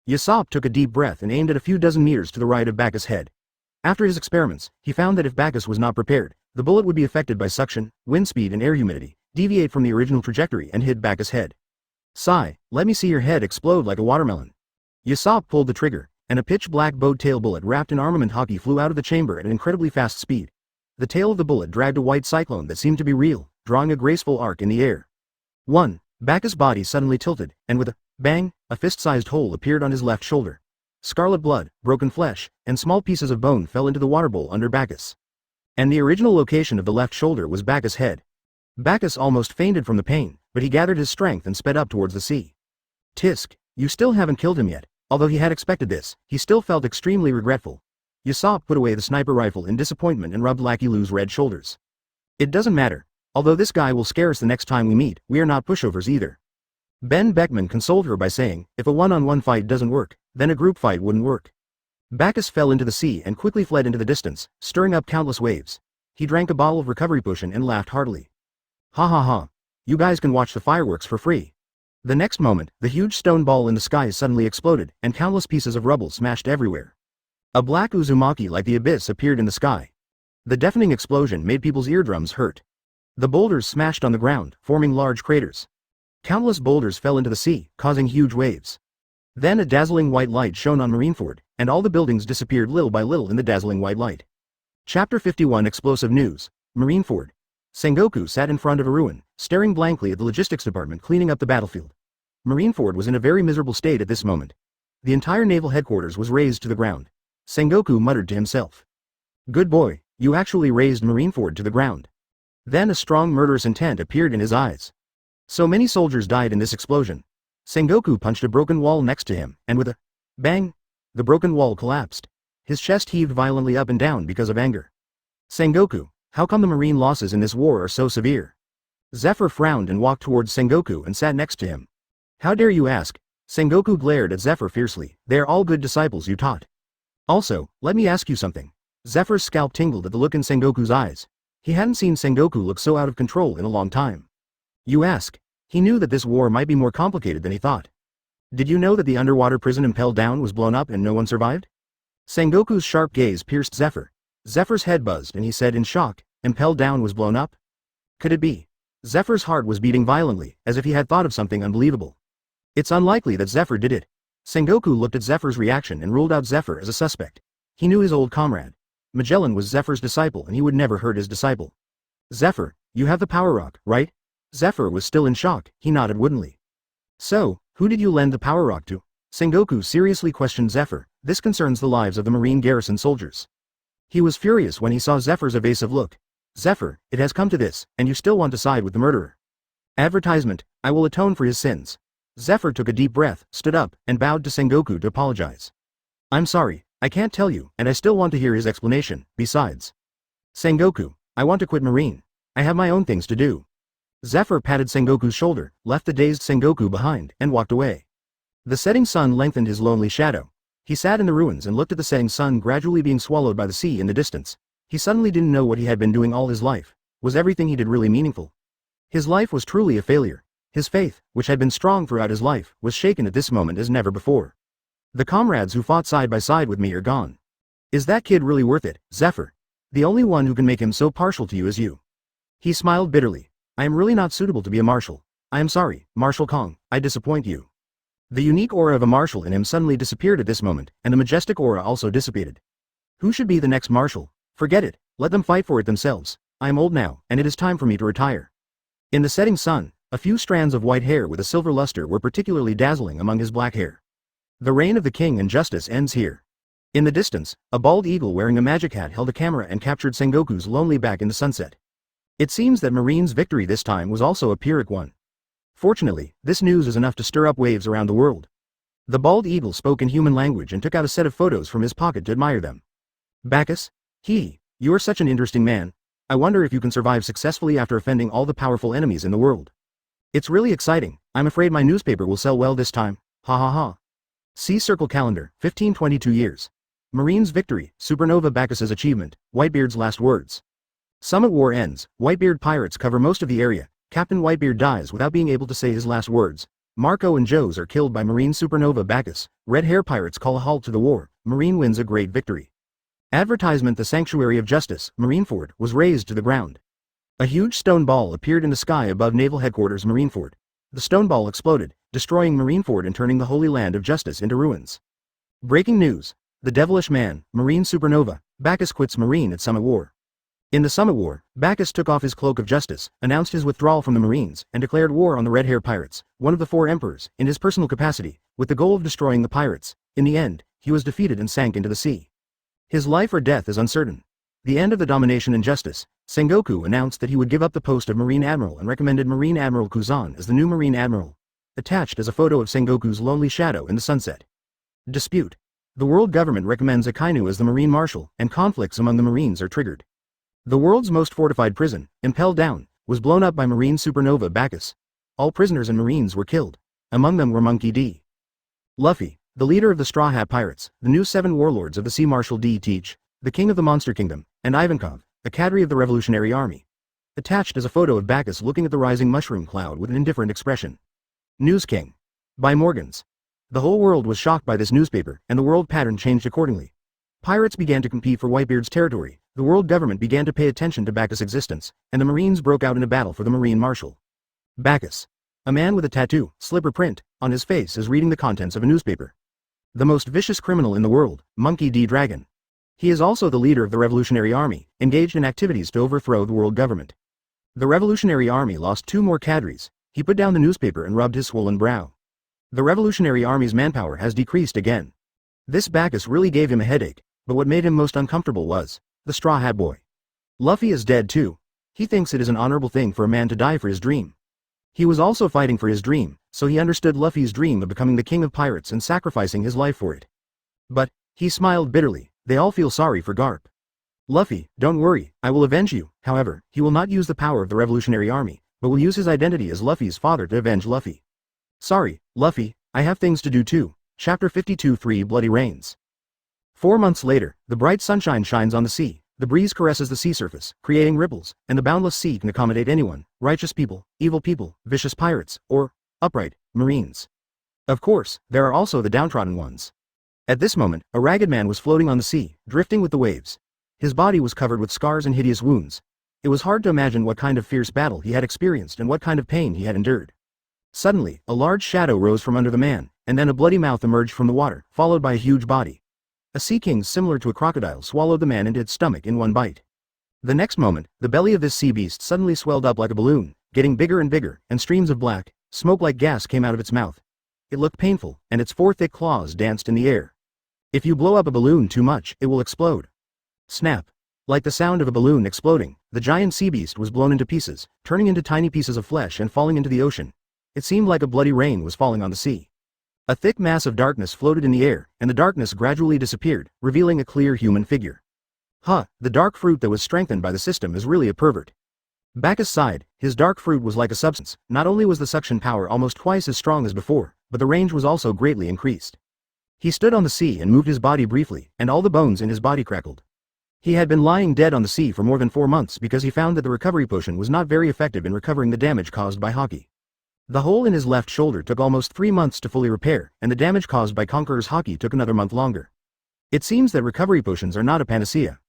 Usopp took a deep breath and aimed at a few dozen meters to the right of Bagus' head. After his experiments, he found that if Bagus was not prepared, the bullet would be affected by suction, wind speed and air humidity, deviate from the original trajectory and hit Bagus' head. Sigh, let me see your head explode like a watermelon. Usopp pulled the trigger, and a pitch-black bowed-tail bullet wrapped in armament hockey flew out of the chamber at an incredibly fast speed. The tail of the bullet dragged a white cyclone that seemed to be real, drawing a graceful arc in the air. 1. Bagus' body suddenly tilted, and with a bang, a fist-sized hole appeared on his left shoulder. Scarlet blood, broken flesh, and small pieces of bone fell into the water bowl under Bagus. And the original location of the left shoulder was Bagus' head. Bagus almost fainted from the pain, but he gathered his strength and sped up towards the sea. Tisk, you still haven't killed him yet. Although he had expected this, he still felt extremely regretful. Yasop put away the sniper rifle in disappointment and rubbed Lackey Lou's red shoulders. It doesn't matter. Although this guy will scare us the next time we meet, we are not pushovers either. Ben Beckman consoled her by saying, if a one-on-one fight doesn't work, then a group fight wouldn't work. Bagus fell into the sea and quickly fled into the distance, stirring up countless waves. He drank a bottle of recovery potion and laughed heartily. Ha ha ha. You guys can watch the fireworks for free. The next moment, the huge stone ball in the sky suddenly exploded, and countless pieces of rubble smashed everywhere. A black Uzumaki like the abyss appeared in the sky. The deafening explosion made people's eardrums hurt. The boulders smashed on the ground, forming large craters. Countless boulders fell into the sea, causing huge waves. Then a dazzling white light shone on Marineford, and all the buildings disappeared little by little in the dazzling white light. Chapter 51 Explosive News. Marineford. Sengoku sat in front of a ruin, staring blankly at the logistics department cleaning up the battlefield. Marineford was in a very miserable state at this moment. The entire naval headquarters was razed to the ground. Sengoku muttered to himself. Good boy, you actually razed Marineford to the ground. Then a strong murderous intent appeared in his eyes. So many soldiers died in this explosion. Sengoku punched a broken wall next to him, and with a bang, the broken wall collapsed. His chest heaved violently up and down because of anger. Sengoku, how come the marine losses in this war are so severe? Zephyr frowned and walked towards Sengoku and sat next to him. How dare you ask? Sengoku glared at Zephyr fiercely. They are all good disciples you taught. Also, let me ask you something. Zephyr's scalp tingled at the look in Sengoku's eyes. He hadn't seen Sengoku look so out of control in a long time. You ask. He knew that this war might be more complicated than he thought. Did you know that the underwater prison Impelled Down was blown up and no one survived? Sengoku's sharp gaze pierced Zephyr. Zephyr's head buzzed and he said in shock, Impelled Down was blown up? Could it be? Zephyr's heart was beating violently, as if he had thought of something unbelievable. It's unlikely that Zephyr did it. Sengoku looked at Zephyr's reaction and ruled out Zephyr as a suspect. He knew his old comrade. Magellan was Zephyr's disciple and he would never hurt his disciple. Zephyr, you have the power rock, right? Zephyr was still in shock. He nodded woodenly. So, who did you lend the power rock to? Sengoku seriously questioned Zephyr. This concerns the lives of the Marine garrison soldiers. He was furious when he saw Zephyr's evasive look. Zephyr, it has come to this, and you still want to side with the murderer. Advertisement, I will atone for his sins. Zephyr took a deep breath, stood up, and bowed to Sengoku to apologize. I'm sorry, I can't tell you, and I still want to hear his explanation, besides. Sengoku, I want to quit Marine. I have my own things to do. Zephyr patted Sengoku's shoulder, left the dazed Sengoku behind, and walked away. The setting sun lengthened his lonely shadow. He sat in the ruins and looked at the setting sun gradually being swallowed by the sea in the distance. He suddenly didn't know what he had been doing all his life. Was everything he did really meaningful? His life was truly a failure. His faith, which had been strong throughout his life, was shaken at this moment as never before. The comrades who fought side by side with me are gone. Is that kid really worth it, Zephyr? The only one who can make him so partial to you is you. He smiled bitterly. I am really not suitable to be a marshal. I am sorry, Marshal Kong, I disappoint you. The unique aura of a marshal in him suddenly disappeared at this moment, and the majestic aura also dissipated. Who should be the next marshal? Forget it, let them fight for it themselves. I am old now, and it is time for me to retire. In the setting sun, a few strands of white hair with a silver luster were particularly dazzling among his black hair. The reign of the king and justice ends here. In the distance, a bald eagle wearing a magic hat held a camera and captured Sengoku's lonely back in the sunset. It seems that Marine's victory this time was also a Pyrrhic one. Fortunately, this news is enough to stir up waves around the world. The bald eagle spoke in human language and took out a set of photos from his pocket to admire them. Bagus? You are such an interesting man. I wonder if you can survive successfully after offending all the powerful enemies in the world. It's really exciting. I'm afraid my newspaper will sell well this time. Ha ha ha. See Circle Calendar, 1522 years. Marine's victory, Supernova Bacchus's achievement, Whitebeard's last words. Summit war ends, Whitebeard pirates cover most of the area, Captain Whitebeard dies without being able to say his last words. Marco and Joes are killed by Marine Supernova Bacchus, Red Hair pirates call a halt to the war, Marine wins a great victory. Advertisement The Sanctuary of Justice, Marineford, was razed to the ground. A huge stone ball appeared in the sky above Naval Headquarters Marineford. The stone ball exploded, destroying Marineford and turning the Holy Land of Justice into ruins. Breaking news. The Devilish Man, Marine Supernova, Bacchus quits Marine at Summit War. In the Summit War, Bacchus took off his cloak of justice, announced his withdrawal from the Marines, and declared war on the Red Hair pirates, one of the 4 emperors, in his personal capacity, with the goal of destroying the pirates. In the end, he was defeated and sank into the sea. His life or death is uncertain. The end of the domination and justice, Sengoku announced that he would give up the post of Marine Admiral and recommended Marine Admiral Kuzan as the new Marine Admiral. Attached is a photo of Sengoku's lonely shadow in the sunset. Dispute. The world government recommends Akainu as the Marine Marshal, and conflicts among the Marines are triggered. The world's most fortified prison, Impel Down, was blown up by Marine supernova Bagus. All prisoners and Marines were killed. Among them were Monkey D. Luffy, the leader of the Straw Hat Pirates, the new 7 warlords of the Sea Marshal D. Teach, the king of the Monster Kingdom, and Ivankov, a cadre of the Revolutionary Army. Attached is a photo of Bagus looking at the rising mushroom cloud with an indifferent expression. News King. By Morgans. The whole world was shocked by this newspaper, and the world pattern changed accordingly. Pirates began to compete for Whitebeard's territory, the world government began to pay attention to Bagus' existence, and the Marines broke out in a battle for the Marine Marshal. Bagus. A man with a tattoo, slipper print, on his face is reading the contents of a newspaper. The most vicious criminal in the world, Monkey D. Dragon. He is also the leader of the Revolutionary Army, engaged in activities to overthrow the world government. The Revolutionary Army lost 2 more cadres. He put down the newspaper and rubbed his swollen brow. The Revolutionary Army's manpower has decreased again. This Bagus really gave him a headache, but what made him most uncomfortable was the Straw Hat Boy. Luffy is dead too. He thinks it is an honorable thing for a man to die for his dream. He was also fighting for his dream, so he understood Luffy's dream of becoming the king of pirates and sacrificing his life for it. But he smiled bitterly. They all feel sorry for Garp. Luffy, don't worry, I will avenge you. However, he will not use the power of the Revolutionary Army, but will use his identity as Luffy's father to avenge Luffy. Sorry, Luffy, I have things to do too. Chapter 52-3 Bloody Rains. 4 months later, the bright sunshine shines on the sea, the breeze caresses the sea surface, creating ripples, and the boundless sea can accommodate anyone, righteous people, evil people, vicious pirates, or, upright, Marines. Of course, there are also the downtrodden ones. At this moment, a ragged man was floating on the sea, drifting with the waves. His body was covered with scars and hideous wounds. It was hard to imagine what kind of fierce battle he had experienced and what kind of pain he had endured. Suddenly, a large shadow rose from under the man, and then a bloody mouth emerged from the water, followed by a huge body. A sea king similar to a crocodile swallowed the man into its stomach in one bite. The next moment, the belly of this sea beast suddenly swelled up like a balloon, getting bigger and bigger, and streams of black, smoke-like gas came out of its mouth. It looked painful, and its 4 thick claws danced in the air. If you blow up a balloon too much, it will explode. Snap. Like the sound of a balloon exploding, the giant sea beast was blown into pieces, turning into tiny pieces of flesh and falling into the ocean. It seemed like a bloody rain was falling on the sea. A thick mass of darkness floated in the air, and the darkness gradually disappeared, revealing a clear human figure. Huh, the dark fruit that was strengthened by the system is really a pervert. Bagus sighed. His dark fruit was like a substance. Not only was the suction power almost twice as strong as before, but the range was also greatly increased. He stood on the sea and moved his body briefly, and all the bones in his body crackled. He had been lying dead on the sea for more than 4 months because he found that the recovery potion was not very effective in recovering the damage caused by Hawkeye. The hole in his left shoulder took almost 3 months to fully repair, and the damage caused by Conqueror's Hawkeye took another month longer. It seems that recovery potions are not a panacea.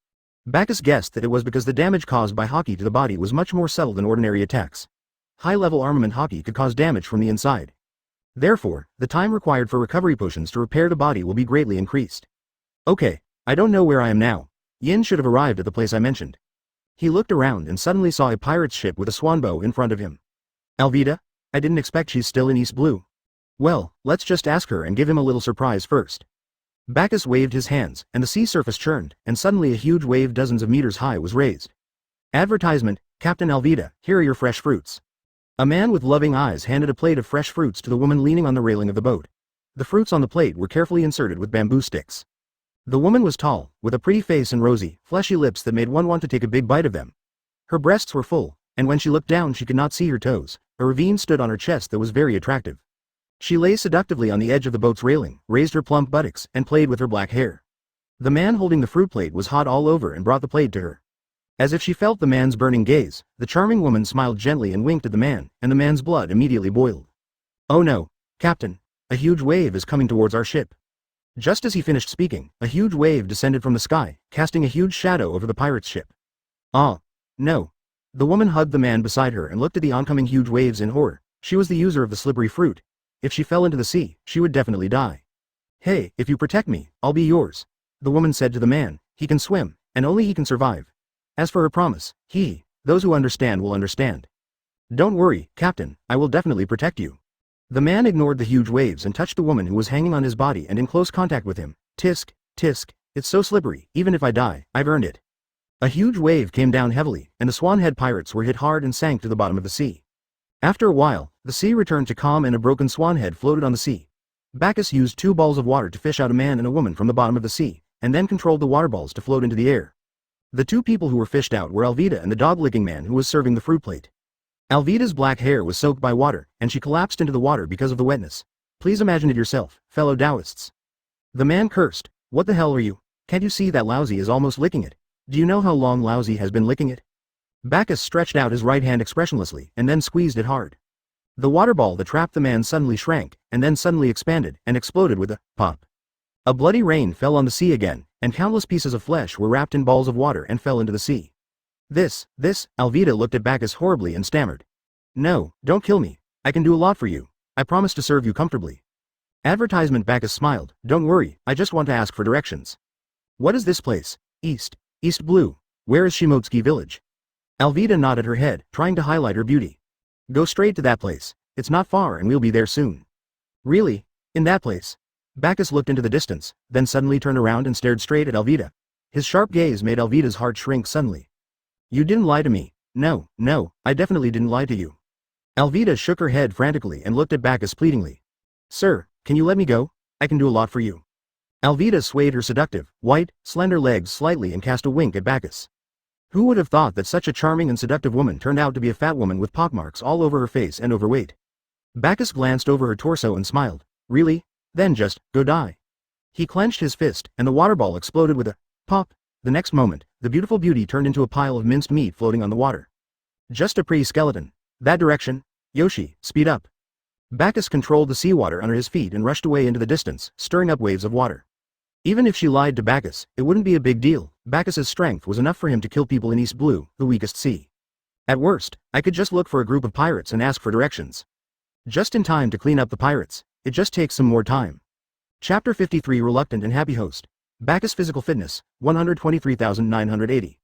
Bagus guessed that it was because the damage caused by Hawkeye to the body was much more subtle than ordinary attacks. High-level armament Hawkeye could cause damage from the inside. Therefore, the time required for recovery potions to repair the body will be greatly increased. Okay, I don't know where I am now. Yin should have arrived at the place I mentioned. He looked around and suddenly saw a pirate's ship with a swanbow in front of him. Alvida? I didn't expect she's still in East Blue. Well, let's just ask her and give him a little surprise first. Bagus waved his hands, and the sea surface churned, and suddenly a huge wave dozens of meters high was raised. Advertisement, Captain Alvida, here are your fresh fruits. A man with loving eyes handed a plate of fresh fruits to the woman leaning on the railing of the boat. The fruits on the plate were carefully inserted with bamboo sticks. The woman was tall, with a pretty face and rosy, fleshy lips that made one want to take a big bite of them. Her breasts were full, and when she looked down she could not see her toes. A ravine stood on her chest that was very attractive. She lay seductively on the edge of the boat's railing, raised her plump buttocks, and played with her black hair. The man holding the fruit plate was hot all over and brought the plate to her. As if she felt the man's burning gaze, the charming woman smiled gently and winked at the man, and the man's blood immediately boiled. Oh no, Captain, a huge wave is coming towards our ship. Just as he finished speaking, a huge wave descended from the sky, casting a huge shadow over the pirate's ship. Ah, no. The woman hugged the man beside her and looked at the oncoming huge waves in horror. She was the user of the slippery fruit. If she fell into the sea, she would definitely die. Hey, if you protect me, I'll be yours. The woman said to the man, he can swim, and only he can survive. As for her promise, those who understand will understand. Don't worry, Captain, I will definitely protect you. The man ignored the huge waves and touched the woman who was hanging on his body and in close contact with him. Tisk, tisk, it's so slippery, even if I die, I've earned it. A huge wave came down heavily, and the Swanhead pirates were hit hard and sank to the bottom of the sea. After a while, the sea returned to calm and a broken Swanhead floated on the sea. Bagus used 2 balls of water to fish out a man and a woman from the bottom of the sea, and then controlled the water balls to float into the air. The 2 people who were fished out were Alvida and the dog-licking man who was serving the fruit plate. Alvida's black hair was soaked by water, and she collapsed into the water because of the wetness. Please imagine it yourself, fellow Taoists. The man cursed. What the hell are you? Can't you see that Lousy is almost licking it? Do you know how long Lousy has been licking it? Bagus stretched out his right hand expressionlessly and then squeezed it hard. The water ball that trapped the man suddenly shrank, and then suddenly expanded and exploded with a pop. A bloody rain fell on the sea again, and countless pieces of flesh were wrapped in balls of water and fell into the sea. This, Alvida looked at Bagus horribly and stammered. No, don't kill me. I can do a lot for you. I promise to serve you comfortably. Advertisement. Bagus smiled. Don't worry, I just want to ask for directions. What is this place? East Blue. Where is Shimotsky village? Alvida nodded her head, trying to highlight her beauty. Go straight to that place. It's not far and we'll be there soon. Really? In that place? Bagus looked into the distance, then suddenly turned around and stared straight at Alvida. His sharp gaze made Alvida's heart shrink suddenly. You didn't lie to me. No, I definitely didn't lie to you. Alvida shook her head frantically and looked at Bagus pleadingly. Sir, can you let me go? I can do a lot for you. Alvida swayed her seductive, white, slender legs slightly and cast a wink at Bagus. Who would have thought that such a charming and seductive woman turned out to be a fat woman with pockmarks all over her face and overweight? Bagus glanced over her torso and smiled. Really? Then just, go die. He clenched his fist, and the water ball exploded with a pop. The next moment, the beautiful beauty turned into a pile of minced meat floating on the water. Just a pretty skeleton. That direction. Yoshi, speed up. Bagus controlled the seawater under his feet and rushed away into the distance, stirring up waves of water. Even if she lied to Bagus, it wouldn't be a big deal. Bakus's strength was enough for him to kill people in East Blue, the weakest sea. At worst, I could just look for a group of pirates and ask for directions. Just in time to clean up the pirates. It just takes some more time. Chapter 53. Reluctant and Happy Host. Bagus physical fitness, 123,980.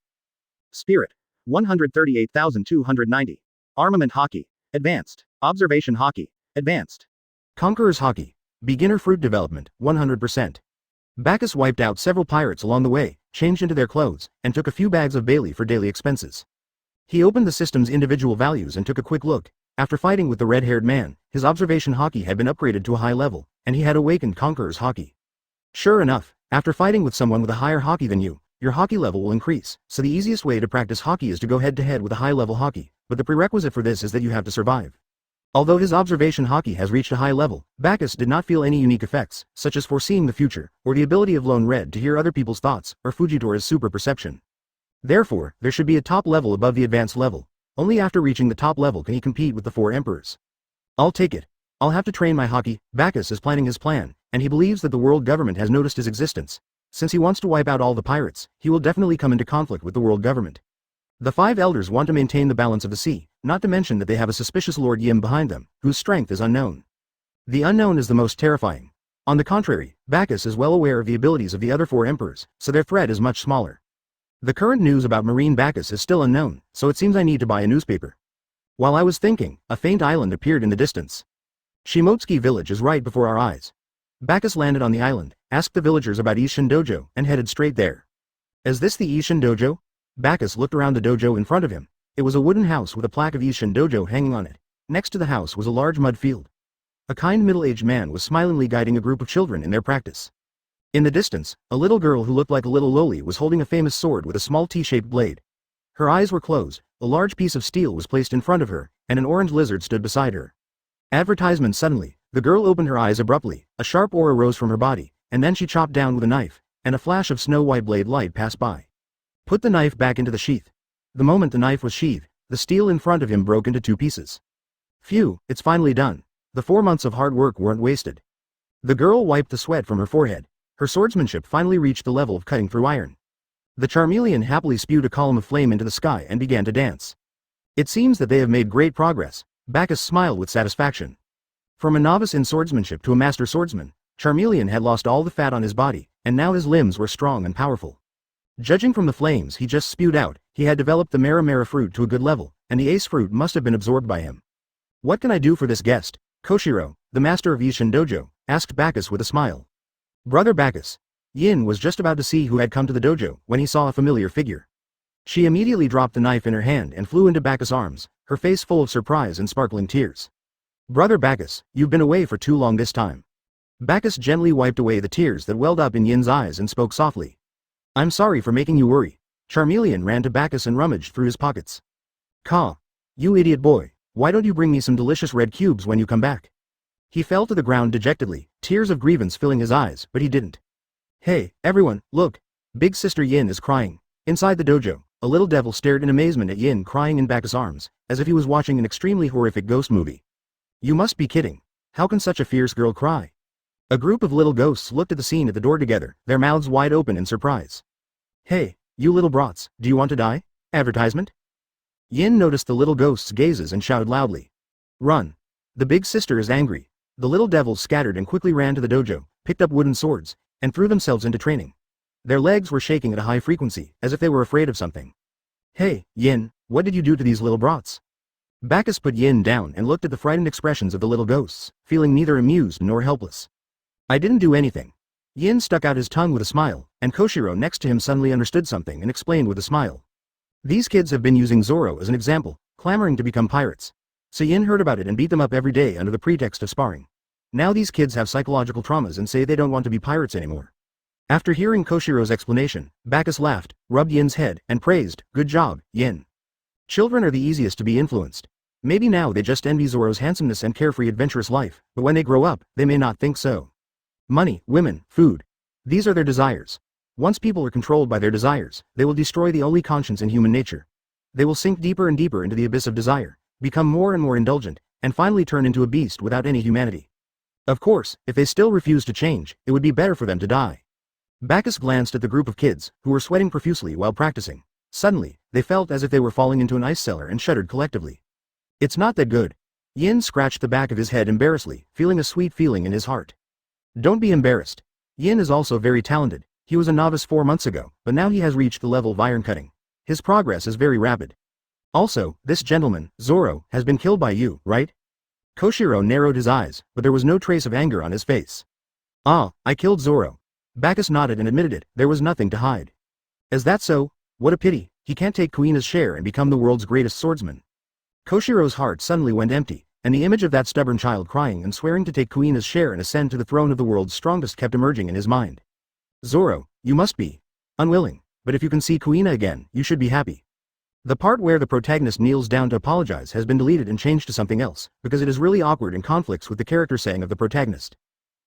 Spirit, 138,290. Armament hockey, advanced. Observation hockey, advanced. Conqueror's hockey, beginner fruit development, 100%. Bagus wiped out several pirates along the way, changed into their clothes, and took a few bags of Bailey for daily expenses. He opened the system's individual values and took a quick look. After fighting with the red-haired man, his observation hockey had been upgraded to a high level, and he had awakened Conqueror's hockey. Sure enough, after fighting with someone with a higher hockey than you, your hockey level will increase, so the easiest way to practice hockey is to go head-to-head with a high-level hockey, but the prerequisite for this is that you have to survive. Although his observation hockey has reached a high level, Bagus did not feel any unique effects, such as foreseeing the future, or the ability of Lone Red to hear other people's thoughts, or Fujitori's super perception. Therefore, there should be a top level above the advanced level. Only after reaching the top level can he compete with the 4 emperors. I'll take it. I'll have to train my hockey. Bagus is planning his plan, and he believes that the world government has noticed his existence. Since he wants to wipe out all the pirates, he will definitely come into conflict with the world government. The 5 elders want to maintain the balance of the sea, not to mention that they have a suspicious Lord Yim behind them, whose strength is unknown. The unknown is the most terrifying. On the contrary, Bagus is well aware of the abilities of the other 4 emperors, so their threat is much smaller. The current news about Marine Bagus is still unknown, so it seems I need to buy a newspaper. While I was thinking, a faint island appeared in the distance. Shimotsky village is right before our eyes. Bagus landed on the island, asked the villagers about Ishin Dojo, and headed straight there. Is this the Ishin Dojo? Bagus looked around the dojo in front of him. It was a wooden house with a plaque of Ishin Dojo hanging on it. Next to the house was a large mud field. A kind middle-aged man was smilingly guiding a group of children in their practice. In the distance, a little girl who looked like a little loli was holding a famous sword with a small T-shaped blade. Her eyes were closed, a large piece of steel was placed in front of her, and an orange lizard stood beside her. Advertisement. Suddenly, the girl opened her eyes abruptly, a sharp aura rose from her body, and then she chopped down with a knife, and a flash of snow-white blade light passed by. Put the knife back into the sheath. The moment the knife was sheathed, the steel in front of him broke into 2 pieces. Phew, it's finally done. The 4 months of hard work weren't wasted. The girl wiped the sweat from her forehead. Her swordsmanship finally reached the level of cutting through iron. The Charmeleon happily spewed a column of flame into the sky and began to dance. It seems that they have made great progress. Bagus smiled with satisfaction. From a novice in swordsmanship to a master swordsman, Charmeleon had lost all the fat on his body, and now his limbs were strong and powerful. Judging from the flames he just spewed out, he had developed the Mara fruit to a good level, and the ace fruit must have been absorbed by him. What can I do for this guest? Koshiro, the master of Ishin Dojo, asked Bagus with a smile. Brother Bagus. Yin was just about to see who had come to the dojo when he saw a familiar figure. She immediately dropped the knife in her hand and flew into Bagus' arms, her face full of surprise and sparkling tears. "Brother Bagus, you've been away for too long this time." Bagus gently wiped away the tears that welled up in Yin's eyes and spoke softly. "I'm sorry for making you worry." Charmeleon ran to Bagus and rummaged through his pockets. "Caw. You idiot boy, why don't you bring me some delicious red cubes when you come back?" He fell to the ground dejectedly, tears of grievance filling his eyes, but he didn't. "Hey, everyone, look! Big sister Yin is crying." Inside the dojo, a little devil stared in amazement at Yin crying in Bagus' arms, as if he was watching an extremely horrific ghost movie. "You must be kidding. How can such a fierce girl cry?" A group of little ghosts looked at the scene at the door together, their mouths wide open in surprise. "Hey, you little brats, do you want to die? Advertisement?" Yin noticed the little ghosts' gazes and shouted loudly. "Run! The big sister is angry." The little devils scattered and quickly ran to the dojo, picked up wooden swords, and threw themselves into training. Their legs were shaking at a high frequency, as if they were afraid of something. "Hey, Yin, what did you do to these little brats?" Bagus put Yin down and looked at the frightened expressions of the little ghosts, feeling neither amused nor helpless. "I didn't do anything." Yin stuck out his tongue with a smile, and Koshiro next to him suddenly understood something and explained with a smile. "These kids have been using Zoro as an example, clamoring to become pirates. So Yin heard about it and beat them up every day under the pretext of sparring. Now these kids have psychological traumas and say they don't want to be pirates anymore." After hearing Koshiro's explanation, Bagus laughed, rubbed Yin's head, and praised, "Good job, Yin. Children are the easiest to be influenced. Maybe now they just envy Zoro's handsomeness and carefree adventurous life, but when they grow up, they may not think so. Money, women, food. These are their desires. Once people are controlled by their desires, they will destroy the only conscience in human nature. They will sink deeper and deeper into the abyss of desire, become more and more indulgent, and finally turn into a beast without any humanity. Of course, if they still refuse to change, it would be better for them to die." Bagus glanced at the group of kids, who were sweating profusely while practicing. Suddenly, they felt as if they were falling into an ice cellar and shuddered collectively. "It's not that good." Yin scratched the back of his head embarrassedly, feeling a sweet feeling in his heart. "Don't be embarrassed. Yin is also very talented. He was a novice 4 months ago, but now he has reached the level of iron cutting. His progress is very rapid. Also, this gentleman, Zoro, has been killed by you, right?" Koshiro narrowed his eyes, but there was no trace of anger on his face. "Ah, I killed Zoro." Bagus nodded and admitted it, there was nothing to hide. "Is that so? What a pity, he can't take Kuina's share and become the world's greatest swordsman." Koshiro's heart suddenly went empty, and the image of that stubborn child crying and swearing to take Kuina's share and ascend to the throne of the world's strongest kept emerging in his mind. "Zoro, you must be unwilling, but if you can see Kuina again, you should be happy." The part where the protagonist kneels down to apologize has been deleted and changed to something else, because it is really awkward and conflicts with the character saying of the protagonist.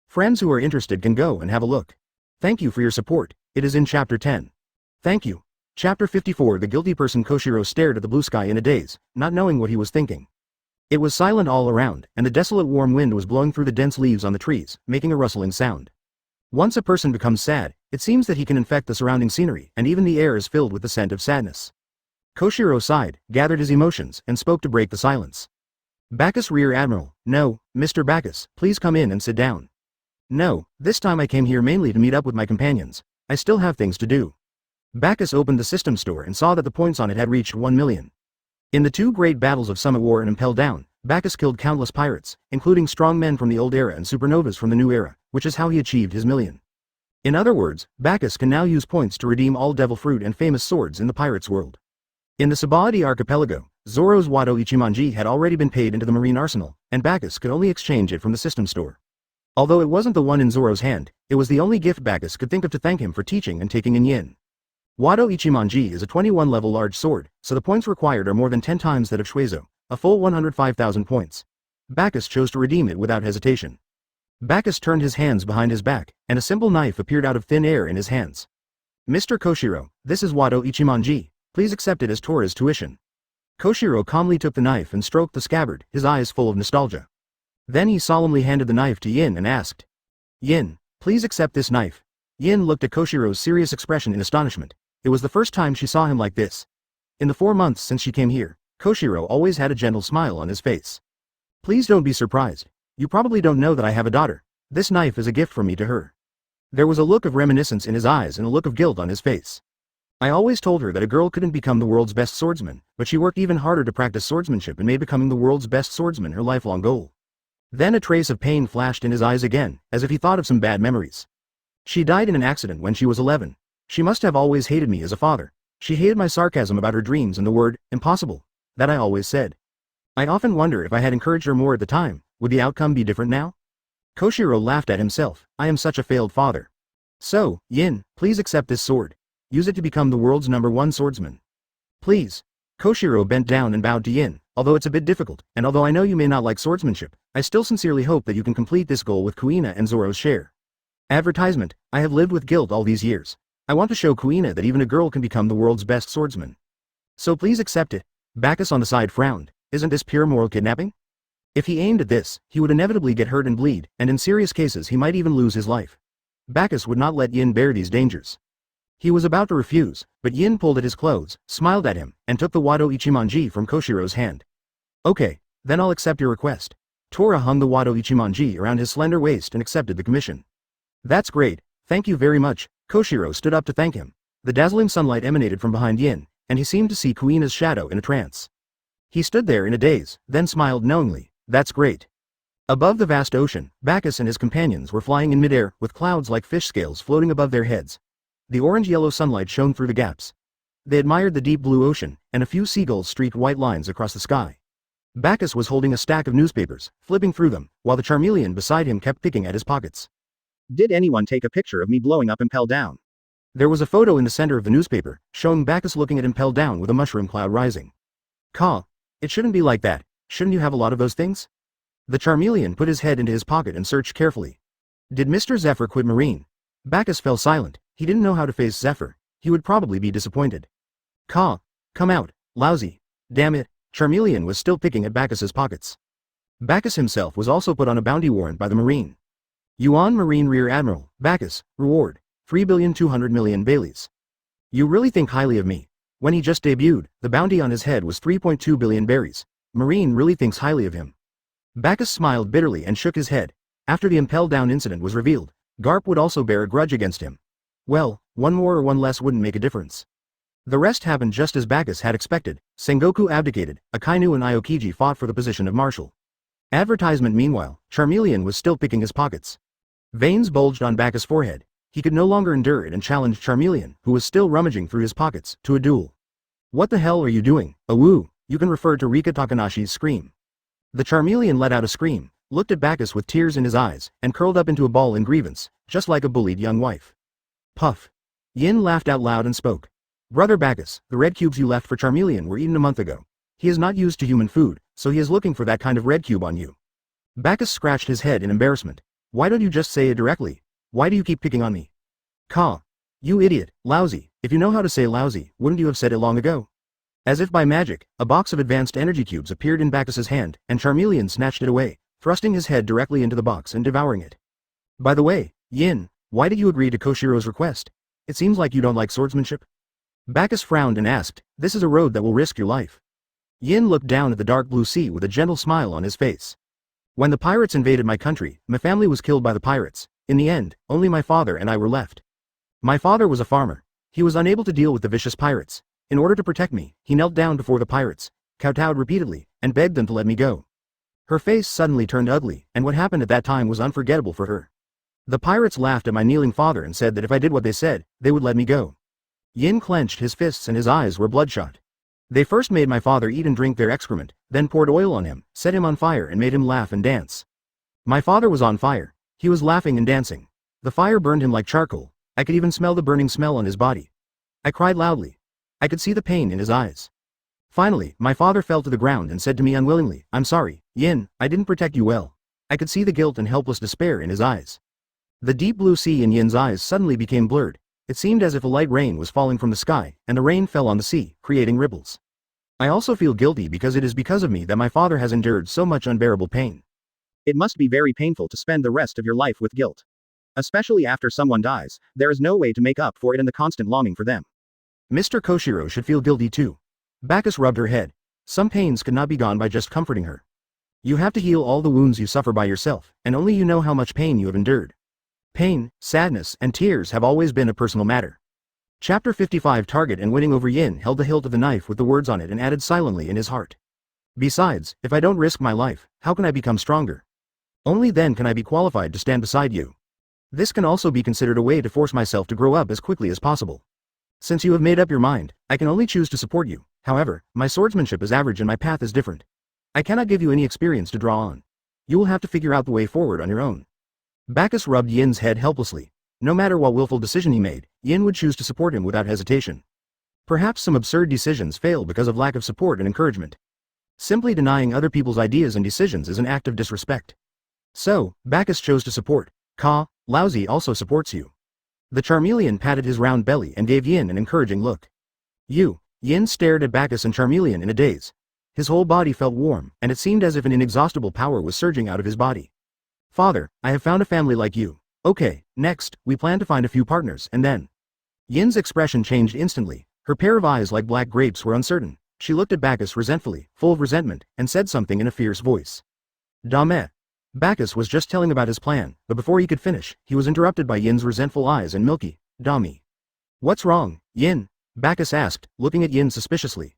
Friends who are interested can go and have a look. Thank you for your support, it is in Chapter 10. Thank you. Chapter 54. The guilty person. Koshiro stared at the blue sky in a daze, not knowing what he was thinking. It was silent all around, and the desolate warm wind was blowing through the dense leaves on the trees, making a rustling sound. Once a person becomes sad, it seems that he can infect the surrounding scenery, and even the air is filled with the scent of sadness. Koshiro sighed, gathered his emotions, and spoke to break the silence. "Bagus, Rear Admiral." "No, Mr. Bagus, please come in and sit down." "No, this time I came here mainly to meet up with my companions. I still have things to do." Bagus opened the system store and saw that the points on it had reached 1 million. In the 2 great battles of Summit War and Impel Down, Bagus killed countless pirates, including strong men from the old era and supernovas from the new era, which is how he achieved his million. In other words, Bagus can now use points to redeem all devil fruit and famous swords in the pirates' world. In the Sabaody archipelago, Zoro's Wado Ichimonji had already been paid into the marine arsenal, and Bagus could only exchange it from the system store. Although it wasn't the one in Zoro's hand, it was the only gift Bagus could think of to thank him for teaching and taking in yin. Wado Ichimonji is a 21-level large sword, so the points required are more than 10 times that of Shuezo, a full 105,000 points. Bagus chose to redeem it without hesitation. Bagus turned his hands behind his back, and a simple knife appeared out of thin air in his hands. "Mr. Koshiro, this is Wado Ichimonji. Please accept it as Tora's tuition." Koshiro calmly took the knife and stroked the scabbard, his eyes full of nostalgia. Then he solemnly handed the knife to Yin and asked, "Yin, please accept this knife." Yin looked at Koshiro's serious expression in astonishment. It was the first time she saw him like this. In the 4 months since she came here, Koshiro always had a gentle smile on his face. "Please don't be surprised. You probably don't know that I have a daughter. This knife is a gift from me to her." There was a look of reminiscence in his eyes and a look of guilt on his face. "I always told her that a girl couldn't become the world's best swordsman, but she worked even harder to practice swordsmanship and made becoming the world's best swordsman her lifelong goal." Then a trace of pain flashed in his eyes again, as if he thought of some bad memories. She died in an accident when she was 11. She must have always hated me as a father. She hated my sarcasm about her dreams and the word, impossible, that I always said. I often wonder if I had encouraged her more at the time, would the outcome be different now? Koshiro laughed at himself. I am such a failed father. So, Yin, please accept this sword. Use it to become the world's #1 swordsman. Please. Koshiro bent down and bowed to Yin. Although it's a bit difficult, and although I know you may not like swordsmanship, I still sincerely hope that you can complete this goal with Kuina and Zoro's share. Advertisement, I have lived with guilt all these years. I want to show Kuina that even a girl can become the world's best swordsman. So please accept it. Bagus on the side frowned. Isn't this pure moral kidnapping? If he aimed at this, he would inevitably get hurt and bleed, and in serious cases he might even lose his life. Bagus would not let Yin bear these dangers. He was about to refuse, but Yin pulled at his clothes, smiled at him, and took the Wado Ichimonji from Koshiro's hand. Okay, then I'll accept your request. Tora hung the Wado Ichimonji around his slender waist and accepted the commission. That's great, thank you very much. Koshiro stood up to thank him. The dazzling sunlight emanated from behind Yin, and he seemed to see Kuina's shadow in a trance. He stood there in a daze, then smiled knowingly. That's great. Above the vast ocean, Bagus and his companions were flying in midair, with clouds like fish scales floating above their heads. The orange-yellow sunlight shone through the gaps. They admired the deep blue ocean, and a few seagulls streaked white lines across the sky. Bagus was holding a stack of newspapers, flipping through them, while the Charmeleon beside him kept picking at his pockets. Did anyone take a picture of me blowing up Impel Down? There was a photo in the center of the newspaper, showing Bagus looking at Impel Down with a mushroom cloud rising. Ka, it shouldn't be like that, shouldn't you have a lot of those things? The Charmeleon put his head into his pocket and searched carefully. Did Mr. Zephyr quit Marine? Bagus fell silent, he didn't know how to face Zephyr, he would probably be disappointed. Ka, come out, lousy. Damn it, Charmeleon was still picking at Bacchus's pockets. Bacchus himself was also put on a bounty warrant by the Marine. Yuan Marine Rear Admiral, Bacchus, reward, 3,200,000,000 Baileys. You really think highly of me. When he just debuted, the bounty on his head was 3.2 billion berries. Marine really thinks highly of him. Bacchus smiled bitterly and shook his head. After the Impel Down incident was revealed, Garp would also bear a grudge against him. Well, one more or one less wouldn't make a difference. The rest happened just as Bacchus had expected. Sengoku abdicated, Akainu and Aokiji fought for the position of marshal. Advertisement meanwhile, Charmeleon was still picking his pockets. Veins bulged on Bacchus' forehead. He could no longer endure it and challenged Charmeleon, who was still rummaging through his pockets, to a duel. What the hell are you doing? Awoo, you can refer to Rika Takanashi's scream. The Charmeleon let out a scream, looked at Bacchus with tears in his eyes, and curled up into a ball in grievance, just like a bullied young wife. Puff. Yin laughed out loud and spoke. Brother Bacchus, the red cubes you left for Charmeleon were eaten a month ago. He is not used to human food, so he is looking for that kind of red cube on you. Bacchus scratched his head in embarrassment. Why don't you just say it directly? Why do you keep picking on me? Ka. You idiot, lousy, if you know how to say lousy, wouldn't you have said it long ago? As if by magic, a box of advanced energy cubes appeared in Bacchus's hand, and Charmeleon snatched it away, thrusting his head directly into the box and devouring it. By the way, Yin, why did you agree to Koshiro's request? It seems like you don't like swordsmanship. Bacchus frowned and asked, this is a road that will risk your life. Yin looked down at the dark blue sea with a gentle smile on his face. When the pirates invaded my country, my family was killed by the pirates. In the end, only my father and I were left. My father was a farmer. He was unable to deal with the vicious pirates. In order to protect me, he knelt down before the pirates, kowtowed repeatedly, and begged them to let me go. Her face suddenly turned ugly, and what happened at that time was unforgettable for her. The pirates laughed at my kneeling father and said that if I did what they said, they would let me go. Yin clenched his fists and his eyes were bloodshot. They first made my father eat and drink their excrement, then poured oil on him, set him on fire and made him laugh and dance. My father was on fire. He was laughing and dancing. The fire burned him like charcoal. I could even smell the burning smell on his body. I cried loudly. I could see the pain in his eyes. Finally, my father fell to the ground and said to me unwillingly, I'm sorry, Yin, I didn't protect you well. I could see the guilt and helpless despair in his eyes. The deep blue sea in Yin's eyes suddenly became blurred. It seemed as if a light rain was falling from the sky, and the rain fell on the sea, creating ripples. I also feel guilty because it is because of me that my father has endured so much unbearable pain. It must be very painful to spend the rest of your life with guilt. Especially after someone dies, there is no way to make up for it in the constant longing for them. Mr. Koshiro should feel guilty too. Bacchus rubbed her head. Some pains could not be gone by just comforting her. You have to heal all the wounds you suffer by yourself, and only you know how much pain you have endured. Pain, sadness, and tears have always been a personal matter. Chapter 55 Target and winning over Yin held the hilt of the knife with the words on it and added silently in his heart. Besides, if I don't risk my life, how can I become stronger? Only then can I be qualified to stand beside you. This can also be considered a way to force myself to grow up as quickly as possible. Since you have made up your mind, I can only choose to support you. However, my swordsmanship is average and my path is different. I cannot give you any experience to draw on. You will have to figure out the way forward on your own. Bagus rubbed Yin's head helplessly. No matter what willful decision he made, Yin would choose to support him without hesitation. Perhaps some absurd decisions fail because of lack of support and encouragement. Simply denying other people's ideas and decisions is an act of disrespect. So, Bagus chose to support. Lousy also supports you. The Charmeleon patted his round belly and gave Yin an encouraging look. Yin stared at Bagus and Charmeleon in a daze. His whole body felt warm, and it seemed as if an inexhaustible power was surging out of his body. Father, I have found a family like you. Okay, next, we plan to find a few partners, and then. Yin's expression changed instantly. Her pair of eyes like black grapes were uncertain. She looked at Bagus resentfully, full of resentment, and said something in a fierce voice. Dame. Bagus was just telling about his plan, but before he could finish, he was interrupted by Yin's resentful eyes and milky, Dami. What's wrong, Yin? Bagus asked, looking at Yin suspiciously.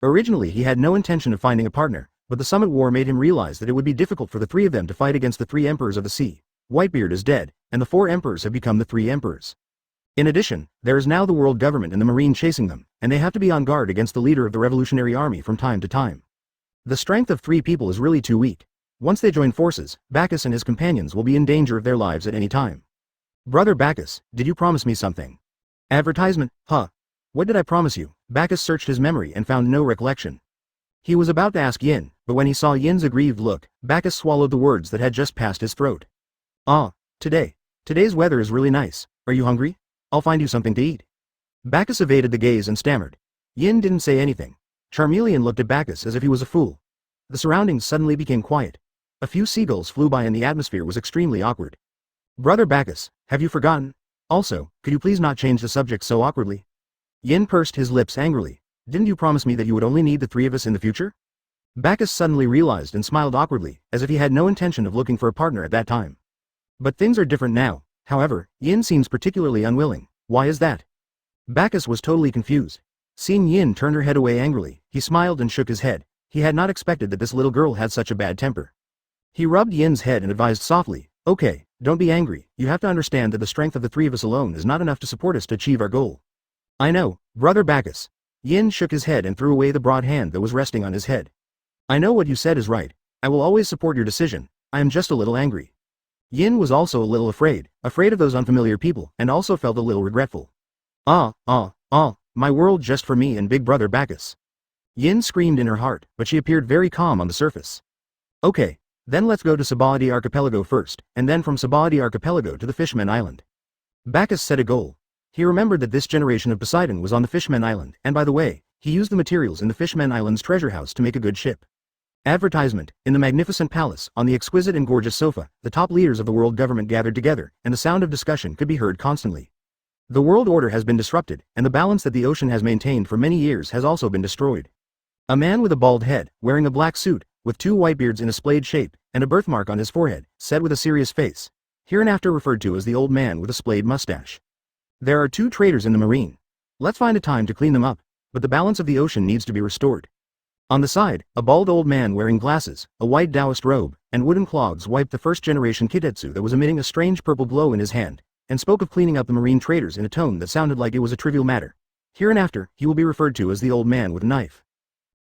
Originally he had no intention of finding a partner, but the Summit War made him realize that it would be difficult for the three of them to fight against the three emperors of the sea. Whitebeard is dead, and the four emperors have become the three emperors. In addition, there is now the world government and the marine chasing them, and they have to be on guard against the leader of the revolutionary army from time to time. The strength of 3 people is really too weak. Once they join forces, Bagus and his companions will be in danger of their lives at any time. Brother Bagus, did you promise me something? Advertisement, huh? What did I promise you? Bagus searched his memory and found no recollection. He was about to ask Yin, but when he saw Yin's aggrieved look, Bagus swallowed the words that had just passed his throat. Today's weather is really nice. Are you hungry? I'll find you something to eat. Bagus evaded the gaze and stammered. Yin didn't say anything. Charmeleon looked at Bagus as if he was a fool. The surroundings suddenly became quiet. A few seagulls flew by and the atmosphere was extremely awkward. Brother Bagus, have you forgotten? Also, could you please not change the subject so awkwardly? Yin pursed his lips angrily. Didn't you promise me that you would only need the 3 of us in the future? Bagus suddenly realized and smiled awkwardly, as if he had no intention of looking for a partner at that time. But things are different now. However, Yin seems particularly unwilling. Why is that? Bagus was totally confused. Seeing Yin turn her head away angrily, he smiled and shook his head. He had not expected that this little girl had such a bad temper. He rubbed Yin's head and advised softly, okay, don't be angry. You have to understand that the strength of the 3 of us alone is not enough to support us to achieve our goal. I know, Brother Bagus. Yin shook his head and threw away the broad hand that was resting on his head. I know what you said is right. I will always support your decision. I am just a little angry. Yin was also a little afraid of those unfamiliar people, and also felt a little regretful. My world just for me and Big Brother Bagus. Yin screamed in her heart, but she appeared very calm on the surface. Okay, then let's go to Sabaody Archipelago first, and then from Sabaody Archipelago to the Fishmen Island. Bagus set a goal. He remembered that this generation of Poseidon was on the Fishmen Island, and by the way, he used the materials in the Fishmen Island's treasure house to make a good ship. Advertisement, in the magnificent palace, on the exquisite and gorgeous sofa, the top leaders of the world government gathered together, and the sound of discussion could be heard constantly. The world order has been disrupted, and the balance that the ocean has maintained for many years has also been destroyed. A man with a bald head, wearing a black suit, with 2 white beards in a splayed shape, and a birthmark on his forehead, said with a serious face, hereinafter referred to as the old man with a splayed mustache. There are 2 traitors in the marine. Let's find a time to clean them up, but the balance of the ocean needs to be restored. On the side, a bald old man wearing glasses, a white Taoist robe, and wooden clogs wiped the first-generation Kitetsu that was emitting a strange purple glow in his hand, and spoke of cleaning up the marine traitors in a tone that sounded like it was a trivial matter. Hereinafter, he will be referred to as the old man with a knife.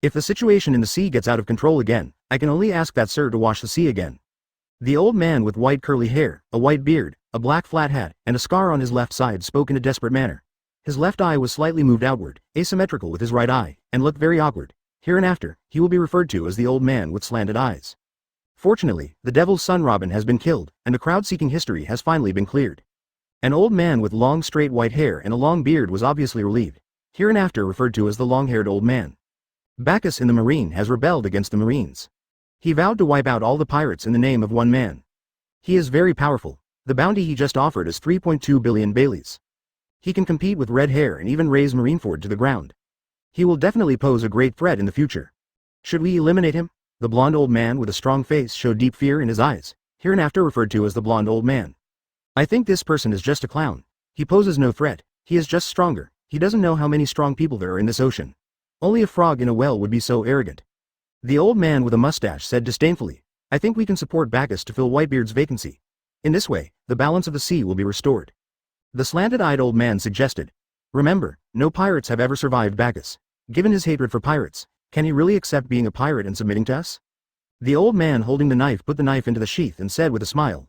If the situation in the sea gets out of control again, I can only ask that sir to wash the sea again. The old man with white curly hair, a white beard, a black flat hat, and a scar on his left side spoke in a desperate manner. His left eye was slightly moved outward, asymmetrical with his right eye, and looked very awkward. Hereinafter, he will be referred to as the old man with slanted eyes. Fortunately, the devil's son Robin has been killed, and the crowd-seeking history has finally been cleared. An old man with long straight white hair and a long beard was obviously relieved, hereinafter referred to as the long-haired old man. Bagus in the marine has rebelled against the marines. He vowed to wipe out all the pirates in the name of one man. He is very powerful. The bounty he just offered is 3.2 billion Baileys. He can compete with Red Hair and even raise Marineford to the ground. He will definitely pose a great threat in the future. Should we eliminate him? The blonde old man with a strong face showed deep fear in his eyes, hereinafter referred to as the blonde old man. I think this person is just a clown. He poses no threat. He is just stronger. He doesn't know how many strong people there are in this ocean. Only a frog in a well would be so arrogant. The old man with a mustache said disdainfully, I think we can support Bagus to fill Whitebeard's vacancy. In this way, the balance of the sea will be restored. The slanted-eyed old man suggested. Remember, no pirates have ever survived Bagus. Given his hatred for pirates, can he really accept being a pirate and submitting to us? The old man holding the knife put the knife into the sheath and said with a smile.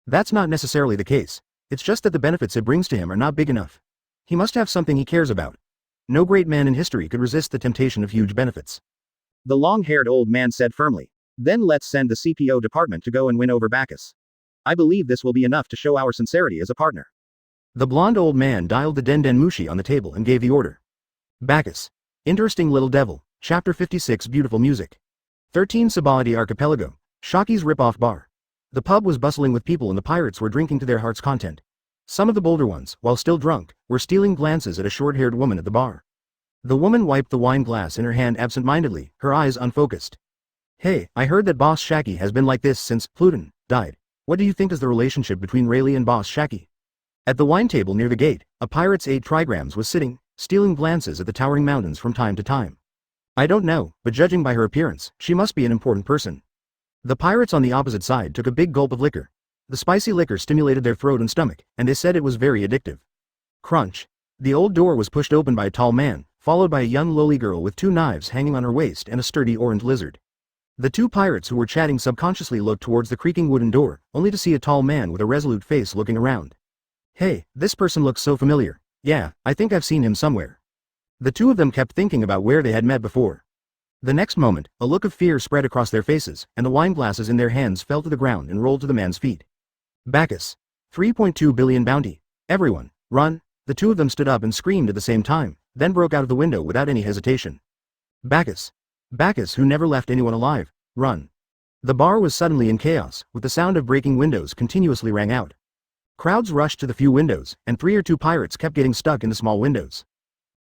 That's not necessarily the case. It's just that the benefits it brings to him are not big enough. He must have something he cares about. No great man in history could resist the temptation of huge benefits. The long-haired old man said firmly. Then let's send the CPO department to go and win over Bagus. I believe this will be enough to show our sincerity as a partner. The blonde old man dialed the Den Mushi on the table and gave the order. Bagus. Interesting little devil. Chapter 56 Beautiful music. 13 Sabaldi Archipelago. Shoki's rip-off bar. The pub was bustling with people and the pirates were drinking to their heart's content. Some of the bolder ones, while still drunk, were stealing glances at a short-haired woman at the bar. The woman wiped the wine glass in her hand absent-mindedly, her eyes unfocused. Hey, I heard that Boss Shaki has been like this since Pluton died. What do you think is the relationship between Rayleigh and Boss Shaki? At the wine table near the gate, a pirate's 8 trigrams was sitting, stealing glances at the towering mountains from time to time. I don't know, but judging by her appearance, she must be an important person. The pirates on the opposite side took a big gulp of liquor. The spicy liquor stimulated their throat and stomach, and they said it was very addictive. Crunch. The old door was pushed open by a tall man, followed by a young lowly girl with 2 knives hanging on her waist and a sturdy orange lizard. The 2 pirates who were chatting subconsciously looked towards the creaking wooden door, only to see a tall man with a resolute face looking around. Hey, this person looks so familiar. Yeah, I think I've seen him somewhere. The 2 of them kept thinking about where they had met before. The next moment, a look of fear spread across their faces, and the wine glasses in their hands fell to the ground and rolled to the man's feet. Bagus. 3.2 billion bounty. Everyone, run. The 2 of them stood up and screamed at the same time, then broke out of the window without any hesitation. Bagus. Bagus, who never left anyone alive, run. The bar was suddenly in chaos, with the sound of breaking windows continuously rang out. Crowds rushed to the few windows, and 3 or 2 pirates kept getting stuck in the small windows.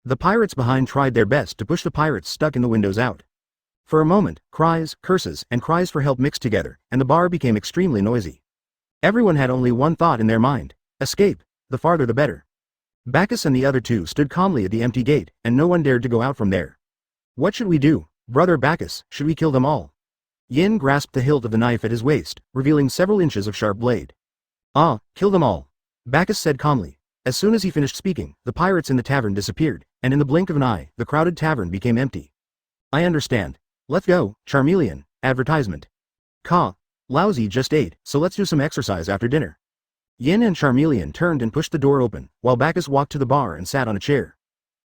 The pirates behind tried their best to push the pirates stuck in the windows out. For a moment, cries, curses, and cries for help mixed together, and the bar became extremely noisy. Everyone had only one thought in their mind: escape, the farther the better. Bagus and the other 2 stood calmly at the empty gate, and no one dared to go out from there. What should we do, brother Bagus? Should we kill them all? Yin grasped the hilt of the knife at his waist, revealing several inches of sharp blade. Ah, kill them all, Bagus said calmly. As soon as he finished speaking, the pirates in the tavern disappeared, and in the blink of an eye, the crowded tavern became empty. I understand. Let's go, Charmeleon. Advertisement. Ka. Lousy just ate, so let's do some exercise after dinner. Yin and Charmeleon turned and pushed the door open, while Bagus walked to the bar and sat on a chair.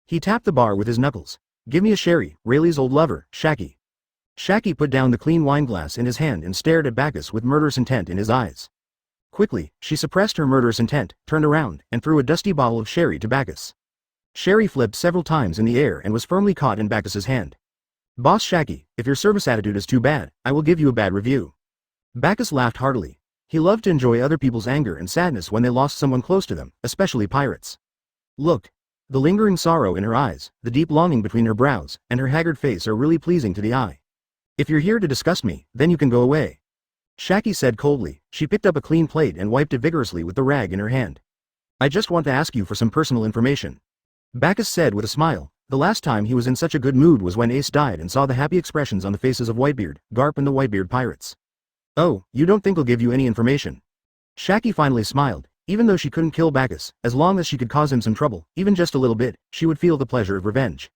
He tapped the bar with his knuckles. Give me a sherry, Rayleigh's old lover, Shaki. Shaki put down the clean wine glass in his hand and stared at Bagus with murderous intent in his eyes. Quickly, she suppressed her murderous intent, turned around, and threw a dusty bottle of sherry to Bagus. Sherry flipped several times in the air and was firmly caught in Bagus's hand. Boss Shaki, if your service attitude is too bad, I will give you a bad review. Bagus laughed heartily. He loved to enjoy other people's anger and sadness when they lost someone close to them, especially pirates. Look. The lingering sorrow in her eyes, the deep longing between her brows, and her haggard face are really pleasing to the eye. If you're here to discuss me, then you can go away. Shaki said coldly. She picked up a clean plate and wiped it vigorously with the rag in her hand. I just want to ask you for some personal information. Bagus said with a smile. The last time he was in such a good mood was when Ace died and saw the happy expressions on the faces of Whitebeard, Garp and the Whitebeard pirates. Oh, you don't think I'll give you any information? Shaki finally smiled. Even though she couldn't kill Bagus, as long as she could cause him some trouble, even just a little bit, she would feel the pleasure of revenge.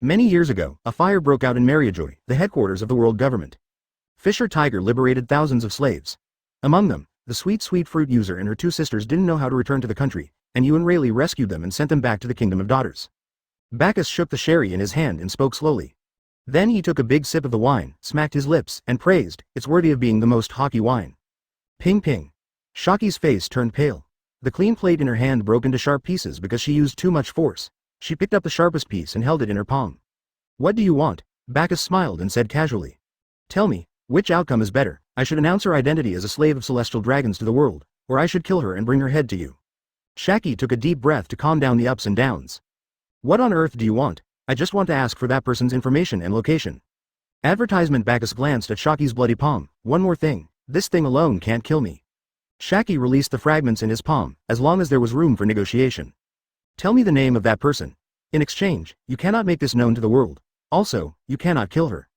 Many years ago, a fire broke out in Mariajoy, the headquarters of the world government. Fisher Tiger liberated thousands of slaves. Among them, the sweet fruit user and her 2 sisters didn't know how to return to the country, and you and Rayleigh rescued them and sent them back to the Kingdom of Daughters. Bagus shook the sherry in his hand and spoke slowly. Then he took a big sip of the wine, smacked his lips, and praised, it's worthy of being the most Hawkeye wine. Ping ping. Shaki's face turned pale. The clean plate in her hand broke into sharp pieces because she used too much force. She picked up the sharpest piece and held it in her palm. What do you want? Bagus smiled and said casually. Tell me, which outcome is better? I should announce her identity as a slave of celestial dragons to the world, or I should kill her and bring her head to you. Shaki took a deep breath to calm down the ups and downs. What on earth do you want? I just want to ask for that person's information and location. Advertisement. Bagus glanced at Shaki's bloody palm. One more thing, this thing alone can't kill me. Shaki released the fragments in his palm, as long as there was room for negotiation. Tell me the name of that person. In exchange, you cannot make this known to the world. Also, you cannot kill her.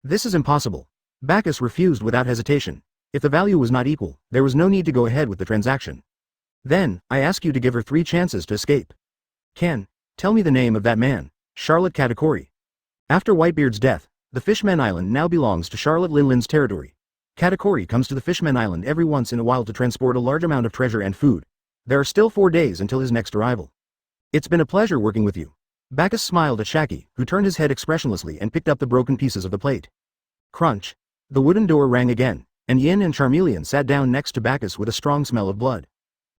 This is impossible. Bagus refused without hesitation. If the value was not equal, there was no need to go ahead with the transaction. Then, I ask you to give her 3 chances to escape. Tell me the name of that man. Charlotte Katakuri. After Whitebeard's death, the Fishmen Island now belongs to Charlotte Linlin's territory. Katakuri comes to the Fishmen Island every once in a while to transport a large amount of treasure and food. There are still 4 days until his next arrival. It's been a pleasure working with you. Bagus smiled at Shaki, who turned his head expressionlessly and picked up the broken pieces of the plate. Crunch. The wooden door rang again, and Yin and Charmeleon sat down next to Bagus with a strong smell of blood.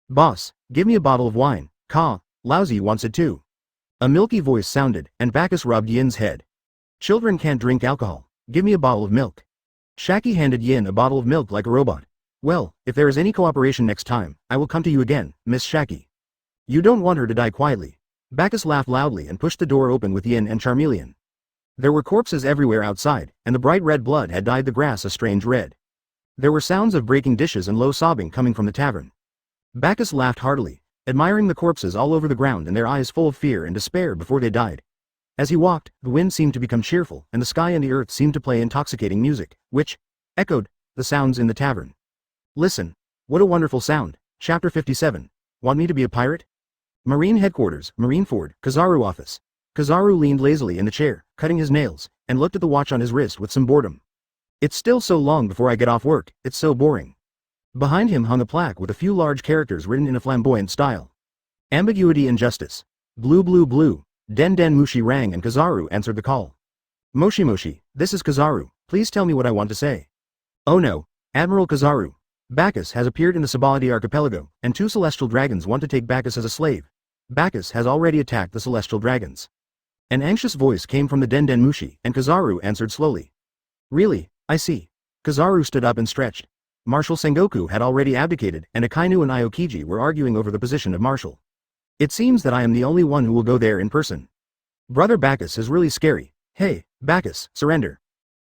Boss, give me a bottle of wine. Lousy wants it too. A milky voice sounded, and Bagus rubbed Yin's head. Children can't drink alcohol. Give me a bottle of milk. Shaki handed Yin a bottle of milk like a robot. Well, if there is any cooperation next time, I will come to you again, Miss Shaki. You don't want her to die quietly. Bagus laughed loudly and pushed the door open with Yin and Charmeleon. There were corpses everywhere outside, and the bright red blood had dyed the grass a strange red. There were sounds of breaking dishes and low sobbing coming from the tavern. Bagus laughed heartily, admiring the corpses all over the ground and their eyes full of fear and despair before they died. As he walked, the wind seemed to become cheerful, and the sky and the earth seemed to play intoxicating music, which echoed the sounds in the tavern. Listen. What a wonderful sound. Chapter 57. Want me to be a pirate? Marine Headquarters, Marineford, Kizaru Office. Kizaru leaned lazily in the chair, cutting his nails, and looked at the watch on his wrist with some boredom. It's still so long before I get off work, it's so boring. Behind him hung a plaque with a few large characters written in a flamboyant style. Ambiguity and Justice. Blue blue blue. Den Den Mushi rang and Kizaru answered the call. Moshi Moshi, this is Kizaru, please tell me what I want to say. Oh no, Admiral Kizaru. Bagus has appeared in the Sabaldi archipelago, and 2 celestial dragons want to take Bagus as a slave. Bagus has already attacked the celestial dragons. An anxious voice came from the Den Den Mushi, and Kizaru answered slowly. Really, I see. Kizaru stood up and stretched. Marshal Sengoku had already abdicated, and Akainu and Aokiji were arguing over the position of marshal. It seems that I am the only one who will go there in person. Brother Bagus is really scary. Hey, Bagus, surrender.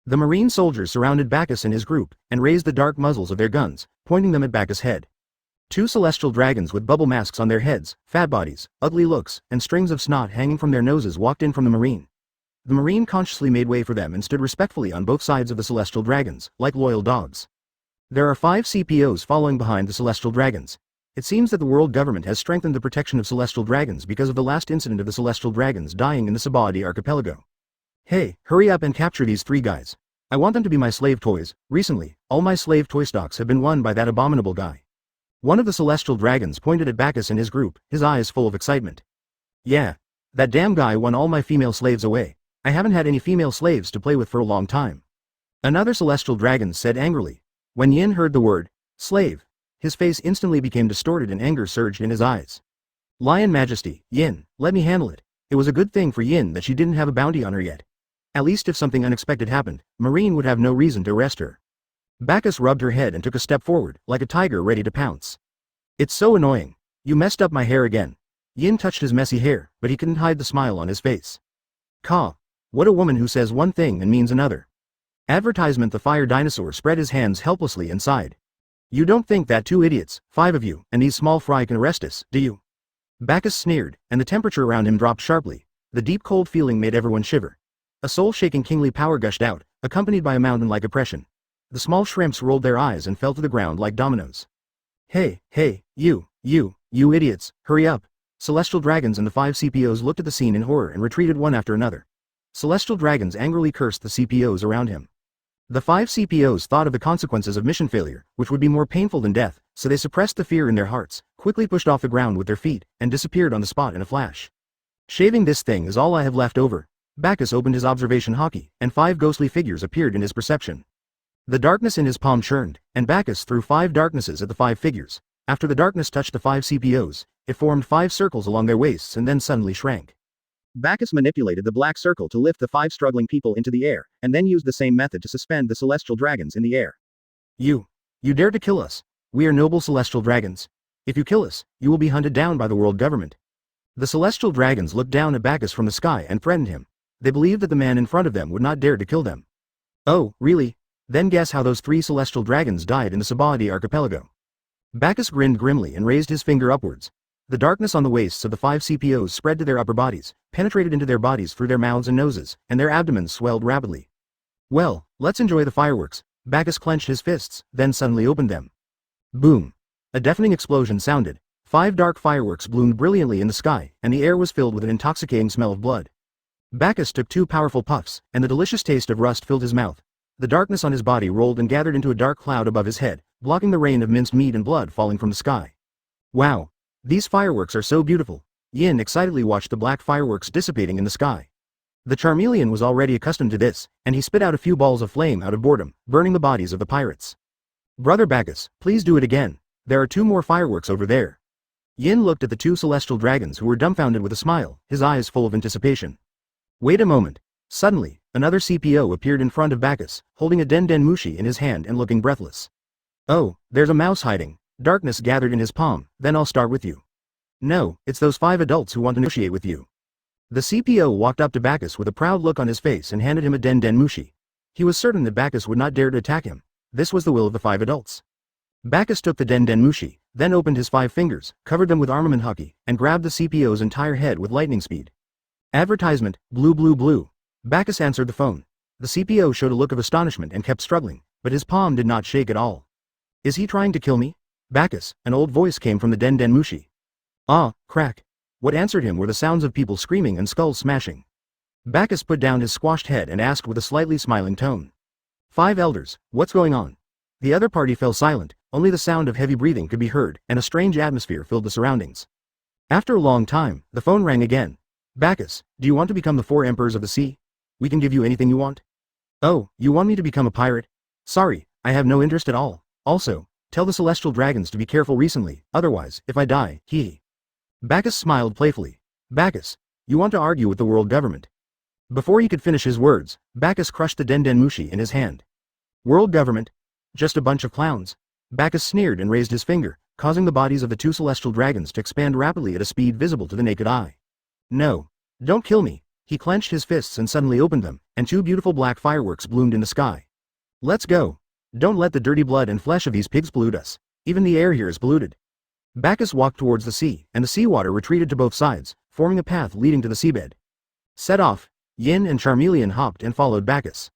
The marine soldiers surrounded Bagus and his group, and raised the dark muzzles of their guns, pointing them at Bagus' head. 2 celestial dragons with bubble masks on their heads, fat bodies, ugly looks, and strings of snot hanging from their noses walked in from the marine. The marine consciously made way for them and stood respectfully on both sides of the celestial dragons, like loyal dogs. There are 5 CPOs following behind the celestial dragons. It seems that the world government has strengthened the protection of celestial dragons because of the last incident of the celestial dragons dying in the Sabaldi archipelago. Hey, hurry up and capture these 3 guys. I want them to be my slave toys. Recently, all my slave toy stocks have been won by that abominable guy. One of the celestial dragons pointed at Bagus and his group, his eyes full of excitement. Yeah. That damn guy won all my female slaves away. I haven't had any female slaves to play with for a long time. Another celestial dragon said angrily. When Yin heard the word, slave, his face instantly became distorted and anger surged in his eyes. Lion Majesty, Yin, let me handle it. It was a good thing for Yin that she didn't have a bounty on her yet. At least if something unexpected happened, Marine would have no reason to arrest her. Bagus rubbed her head and took a step forward, like a tiger ready to pounce. It's so annoying. You messed up my hair again. Yin touched his messy hair, but he couldn't hide the smile on his face. What a woman who says one thing and means another. Advertisement. The fire dinosaur spread his hands helplessly and sighed. You don't think that 2 idiots, 5 of you, and these small fry can arrest us, do you? Bagus sneered, and the temperature around him dropped sharply. The deep cold feeling made everyone shiver. A soul-shaking kingly power gushed out, accompanied by a mountain-like oppression. The small shrimps rolled their eyes and fell to the ground like dominoes. Hey, you idiots, hurry up. Celestial dragons and the 5 CPOs looked at the scene in horror and retreated one after another. Celestial dragons angrily cursed the CPOs around him. The 5 CPOs thought of the consequences of mission failure, which would be more painful than death, so they suppressed the fear in their hearts, quickly pushed off the ground with their feet, and disappeared on the spot in a flash. Shaving this thing is all I have left over. Bagus opened his observation hockey, and 5 ghostly figures appeared in his perception. The darkness in his palm churned, and Bagus threw 5 darknesses at the 5 figures. After the darkness touched the 5 CPOs, it formed 5 circles along their waists and then suddenly shrank. Bagus manipulated the black circle to lift the 5 struggling people into the air, and then used the same method to suspend the celestial dragons in the air. You dare to kill us? We are noble celestial dragons. If you kill us, you will be hunted down by the world government. The celestial dragons looked down at Bagus from the sky and threatened him. They believed that the man in front of them would not dare to kill them. Oh, really? Then guess how those 3 celestial dragons died in the Sabaldi archipelago. Bagus grinned grimly and raised his finger upwards. The darkness on the waists of the 5 CPOs spread to their upper bodies, penetrated into their bodies through their mouths and noses, and their abdomens swelled rapidly. Well, let's enjoy the fireworks. Bagus clenched his fists, then suddenly opened them. Boom! A deafening explosion sounded. 5 dark fireworks bloomed brilliantly in the sky, and the air was filled with an intoxicating smell of blood. Bagus took 2 powerful puffs, and the delicious taste of rust filled his mouth. The darkness on his body rolled and gathered into a dark cloud above his head, blocking the rain of minced meat and blood falling from the sky. Wow! These fireworks are so beautiful. Yin excitedly watched the black fireworks dissipating in the sky. The Charmeleon was already accustomed to this, and he spit out a few balls of flame out of boredom, burning the bodies of the pirates. Brother Bagus, please do it again. There are 2 more fireworks over there. Yin looked at the 2 celestial dragons who were dumbfounded with a smile, his eyes full of anticipation. Wait a moment. Suddenly, another CPO appeared in front of Bagus, holding a Den Mushi in his hand and looking breathless. Oh, there's a mouse hiding. Darkness gathered in his palm, then I'll start with you. No, it's those 5 adults who want to negotiate with you. The CPO walked up to Bagus with a proud look on his face and handed him a Den Mushi. He was certain that Bagus would not dare to attack him. This was the will of the 5 adults. Bagus took the Den Mushi, then opened his 5 fingers, covered them with armament hockey, and grabbed the CPO's entire head with lightning speed. Advertisement, blue blue blue. Bagus answered the phone. The CPO showed a look of astonishment and kept struggling, but his palm did not shake at all. Is he trying to kill me? Bagus, an old voice came from the Den Mushi. Ah, crack. What answered him were the sounds of people screaming and skulls smashing. Bagus put down his squashed head and asked with a slightly smiling tone. 5 elders, what's going on? The other party fell silent, only the sound of heavy breathing could be heard, and a strange atmosphere filled the surroundings. After a long time, the phone rang again. Bagus, do you want to become the 4 emperors of the sea? We can give you anything you want. Oh, you want me to become a pirate? Sorry, I have no interest at all. Also, tell the celestial dragons to be careful recently, otherwise, if I die, hee. Bagus smiled playfully. Bagus, you want to argue with the world government? Before he could finish his words, Bagus crushed the Den Mushi in his hand. World government? Just a bunch of clowns. Bagus sneered and raised his finger, causing the bodies of the 2 celestial dragons to expand rapidly at a speed visible to the naked eye. No. Don't kill me. He clenched his fists and suddenly opened them, and 2 beautiful black fireworks bloomed in the sky. Let's go. Don't let the dirty blood and flesh of these pigs pollute us. Even the air here is polluted. Bagus walked towards the sea, and the seawater retreated to both sides, forming a path leading to the seabed. Set off. Yin and Charmeleon hopped and followed Bagus.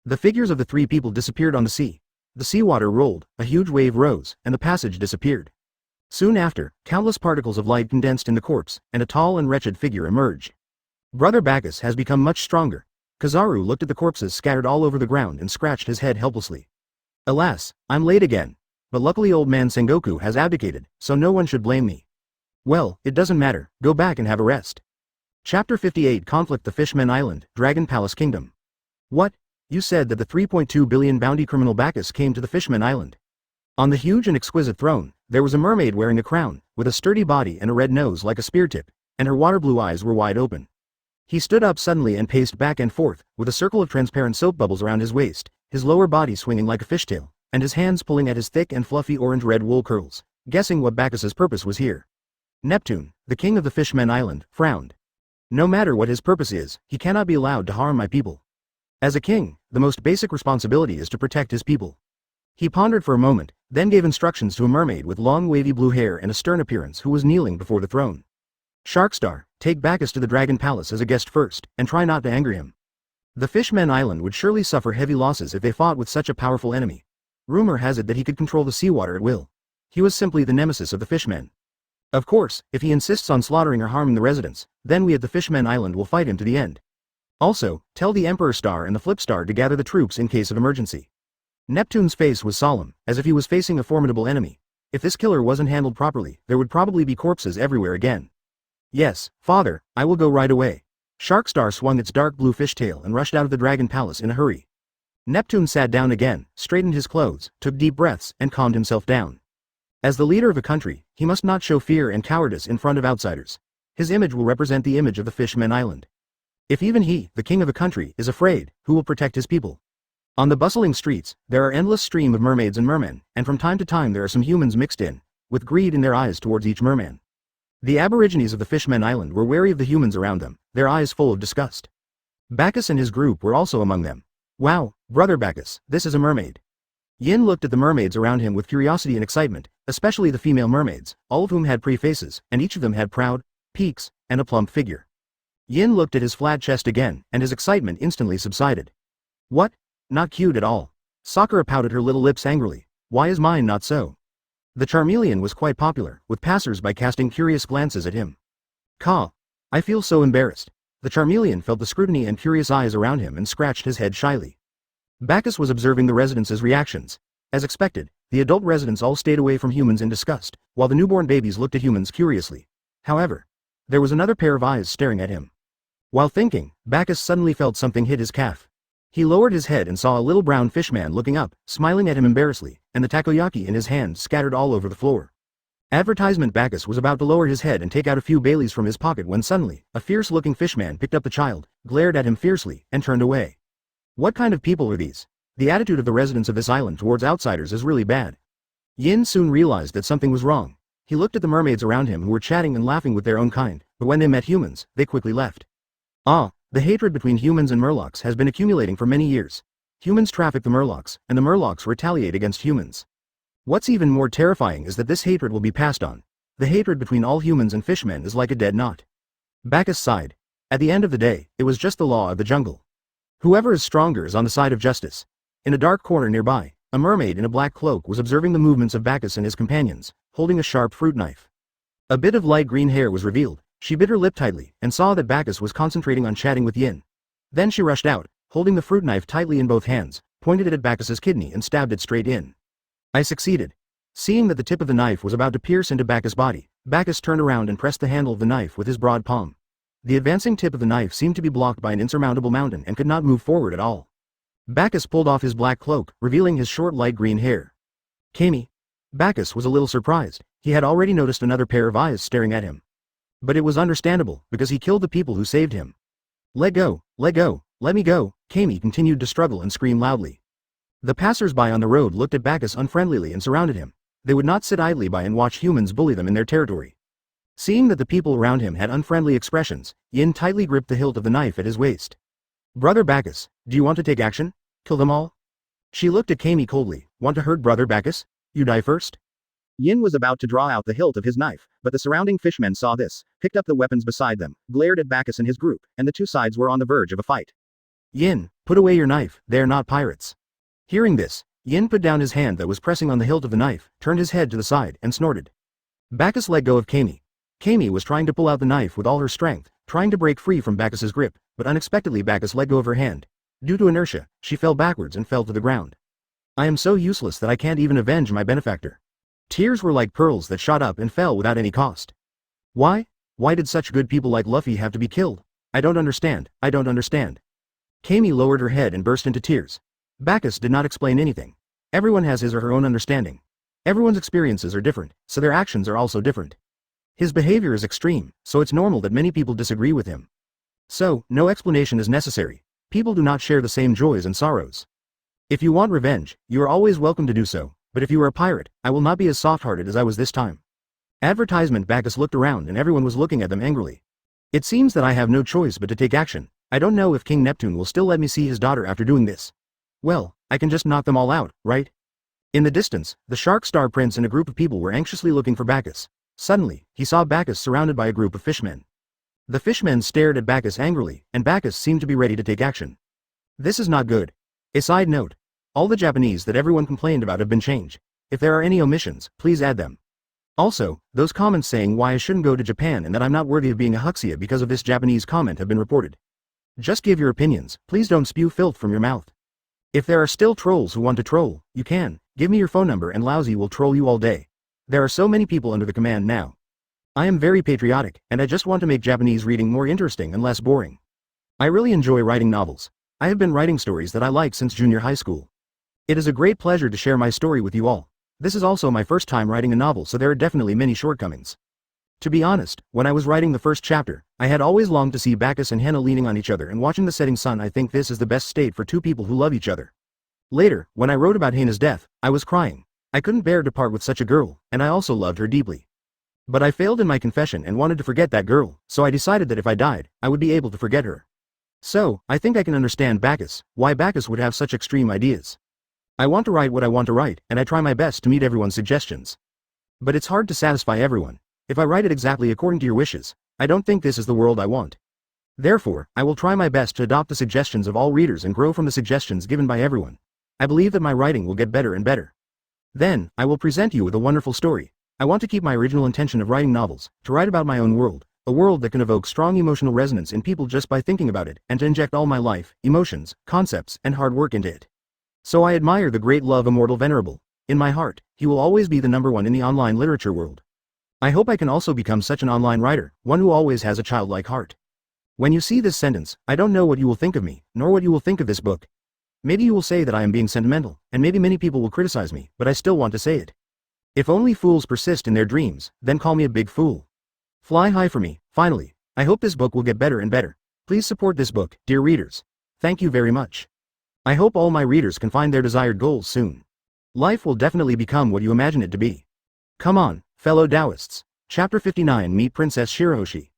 The figures of the 3 people disappeared on the sea. The seawater rolled, a huge wave rose, and the passage disappeared. Soon after, countless particles of light condensed in the corpse, and a tall and wretched figure emerged. Brother Bagus has become much stronger. Kizaru looked at the corpses scattered all over the ground and scratched his head helplessly. Alas, I'm late again. But luckily old man Sengoku has abdicated, so no one should blame me. Well, it doesn't matter, go back and have a rest. Chapter 58 Conflict The Fishmen Island, Dragon Palace Kingdom. What? You said that the 3.2 billion bounty criminal Bagus came to the Fishmen Island. On the huge and exquisite throne, there was a mermaid wearing a crown, with a sturdy body and a red nose like a spear tip, and her water blue eyes were wide open. He stood up suddenly and paced back and forth, with a circle of transparent soap bubbles around his waist, his lower body swinging like a fishtail, and his hands pulling at his thick and fluffy orange-red wool curls, guessing what Bacchus's purpose was here. Neptune, the king of the Fishmen Island, frowned. No matter what his purpose is, he cannot be allowed to harm my people. As a king, the most basic responsibility is to protect his people. He pondered for a moment, then gave instructions to a mermaid with long wavy blue hair and a stern appearance who was kneeling before the throne. Sharkstar, take Bacchus to the Dragon Palace as a guest first, and try not to anger him. The Fishmen Island would surely suffer heavy losses if they fought with such a powerful enemy. Rumor has it that he could control the seawater at will. He was simply the nemesis of the fishmen. Of course, if he insists on slaughtering or harming the residents, then we at the Fishmen Island will fight him to the end. Also, tell the Emperor Star and the Flip Star to gather the troops in case of emergency. Neptune's face was solemn, as if he was facing a formidable enemy. If this killer wasn't handled properly, there would probably be corpses everywhere again. Yes, father, I will go right away. Sharkstar swung its dark blue fishtail and rushed out of the Dragon Palace in a hurry. Neptune sat down again, straightened his clothes, took deep breaths, and calmed himself down. As the leader of a country, he must not show fear and cowardice in front of outsiders. His image will represent the image of the Fishmen Island. If even he, the king of a country, is afraid, who will protect his people? On the bustling streets, there are endless stream of mermaids and mermen, and from time to time there are some humans mixed in, with greed in their eyes towards each merman. The aborigines of the Fishmen Island were wary of the humans around them, their eyes full of disgust. Bacchus and his group were also among them. Wow, brother Bacchus, this is a mermaid. Yin looked at the mermaids around him with curiosity and excitement, especially the female mermaids, all of whom had pretty faces, and each of them had proud peaks and a plump figure. Yin looked at his flat chest again, and his excitement instantly subsided. What? Not cute at all. Sakura pouted her little lips angrily. Why is mine not so? The Charmeleon was quite popular, with passers-by casting curious glances at him. Caw. I feel so embarrassed. The Charmeleon felt the scrutiny and curious eyes around him and scratched his head shyly. Bagus was observing the residents' reactions. As expected, the adult residents all stayed away from humans in disgust, while the newborn babies looked at humans curiously. However, there was another pair of eyes staring at him. While thinking, Bagus suddenly felt something hit his calf. He lowered his head and saw a little brown fishman looking up, smiling at him embarrassedly, and the takoyaki in his hand scattered all over the floor. Advertisement Bagus was about to lower his head and take out a few Baileys from his pocket when suddenly, a fierce-looking fishman picked up the child, glared at him fiercely, and turned away. What kind of people are these? The attitude of the residents of this island towards outsiders is really bad. Yin soon realized that something was wrong. He looked at the mermaids around him who were chatting and laughing with their own kind, but when they met humans, they quickly left. The hatred between humans and Murlocs has been accumulating for many years. Humans traffic the Murlocs, and the Murlocs retaliate against humans. What's even more terrifying is that this hatred will be passed on. The hatred between all humans and fishmen is like a dead knot. Bagus sighed. At the end of the day, it was just the law of the jungle. Whoever is stronger is on the side of justice. In a dark corner nearby, a mermaid in a black cloak was observing the movements of Bagus and his companions, holding a sharp fruit knife. A bit of light green hair was revealed. She bit her lip tightly, and saw that Bagus was concentrating on chatting with Yin. Then she rushed out, holding the fruit knife tightly in both hands, pointed it at Bacchus's kidney and stabbed it straight in. I succeeded. Seeing that the tip of the knife was about to pierce into Bacchus' body, Bacchus turned around and pressed the handle of the knife with his broad palm. The advancing tip of the knife seemed to be blocked by an insurmountable mountain and could not move forward at all. Bacchus pulled off his black cloak, revealing his short light green hair. Kami. Bacchus was a little surprised. He had already noticed another pair of eyes staring at him. But it was understandable, because he killed the people who saved him. Let go, let me go, Kami continued to struggle and scream loudly. The passers-by on the road looked at Bacchus unfriendlily and surrounded him. They would not sit idly by and watch humans bully them in their territory. Seeing that the people around him had unfriendly expressions, Yin tightly gripped the hilt of the knife at his waist. Brother Bacchus, do you want to take action? Kill them all? She looked at Kami coldly. Want to hurt Brother Bacchus? You die first? Yin was about to draw out the hilt of his knife, but the surrounding fishmen saw this, picked up the weapons beside them, glared at Bacchus and his group, and the two sides were on the verge of a fight. Yin, put away your knife, they are not pirates. Hearing this, Yin put down his hand that was pressing on the hilt of the knife, turned his head to the side, and snorted. Bacchus let go of Kami. Kami was trying to pull out the knife with all her strength, trying to break free from Bacchus's grip, but unexpectedly Bacchus let go of her hand. Due to inertia, she fell backwards and fell to the ground. I am so useless that I can't even avenge my benefactor. Tears were like pearls that shot up and fell without any cost. Why? Why did such good people like Luffy have to be killed? I don't understand. Kami lowered her head and burst into tears. Bacchus did not explain anything. Everyone has his or her own understanding. Everyone's experiences are different, so their actions are also different. His behavior is extreme, so it's normal that many people disagree with him. So, no explanation is necessary. People do not share the same joys and sorrows. If you want revenge, you are always welcome to do so, but if you are a pirate, I will not be as soft-hearted as I was this time. Advertisement Bacchus looked around and everyone was looking at them angrily. It seems that I have no choice but to take action. I don't know if King Neptune will still let me see his daughter after doing this. Well, I can just knock them all out, right? In the distance, the Shark Star Prince and a group of people were anxiously looking for Bacchus. Suddenly, he saw Bacchus surrounded by a group of fishmen. The fishmen stared at Bacchus angrily, and Bacchus seemed to be ready to take action. This is not good. A side note. All the Japanese that everyone complained about have been changed. If there are any omissions, please add them. Also, those comments saying why I shouldn't go to Japan and that I'm not worthy of being a Huxia because of this Japanese comment have been reported. Just give your opinions, please don't spew filth from your mouth. If there are still trolls who want to troll, you can, give me your phone number and Lousy will troll you all day. There are so many people under the command now. I am very patriotic, and I just want to make Japanese reading more interesting and less boring. I really enjoy writing novels. I have been writing stories that I like since junior high school. It is a great pleasure to share my story with you all. This is also my first time writing a novel, so there are definitely many shortcomings. To be honest, when I was writing the first chapter, I had always longed to see Bacchus and Henna leaning on each other and watching the setting sun. I think this is the best state for two people who love each other. Later, when I wrote about Henna's death, I was crying. I couldn't bear to part with such a girl, and I also loved her deeply. But I failed in my confession and wanted to forget that girl, so I decided that if I died, I would be able to forget her. So, I think I can understand Bacchus, why Bacchus would have such extreme ideas. I want to write what I want to write, and I try my best to meet everyone's suggestions. But it's hard to satisfy everyone. If I write it exactly according to your wishes, I don't think this is the world I want. Therefore, I will try my best to adopt the suggestions of all readers and grow from the suggestions given by everyone. I believe that my writing will get better and better. Then, I will present you with a wonderful story. I want to keep my original intention of writing novels, to write about my own world, a world that can evoke strong emotional resonance in people just by thinking about it, and to inject all my life, emotions, concepts, and hard work into it. So I admire the great love immortal venerable. In my heart, he will always be the #1 in the online literature world. I hope I can also become such an online writer, one who always has a childlike heart. When you see this sentence, I don't know what you will think of me, nor what you will think of this book. Maybe you will say that I am being sentimental, and maybe many people will criticize me, but I still want to say it. If only fools persist in their dreams, then call me a big fool. Fly high for me, finally. I hope this book will get better and better. Please support this book, dear readers. Thank you very much. I hope all my readers can find their desired goals soon. Life will definitely become what you imagine it to be. Come on, fellow Taoists. Chapter 59 Meet Princess Shirahoshi.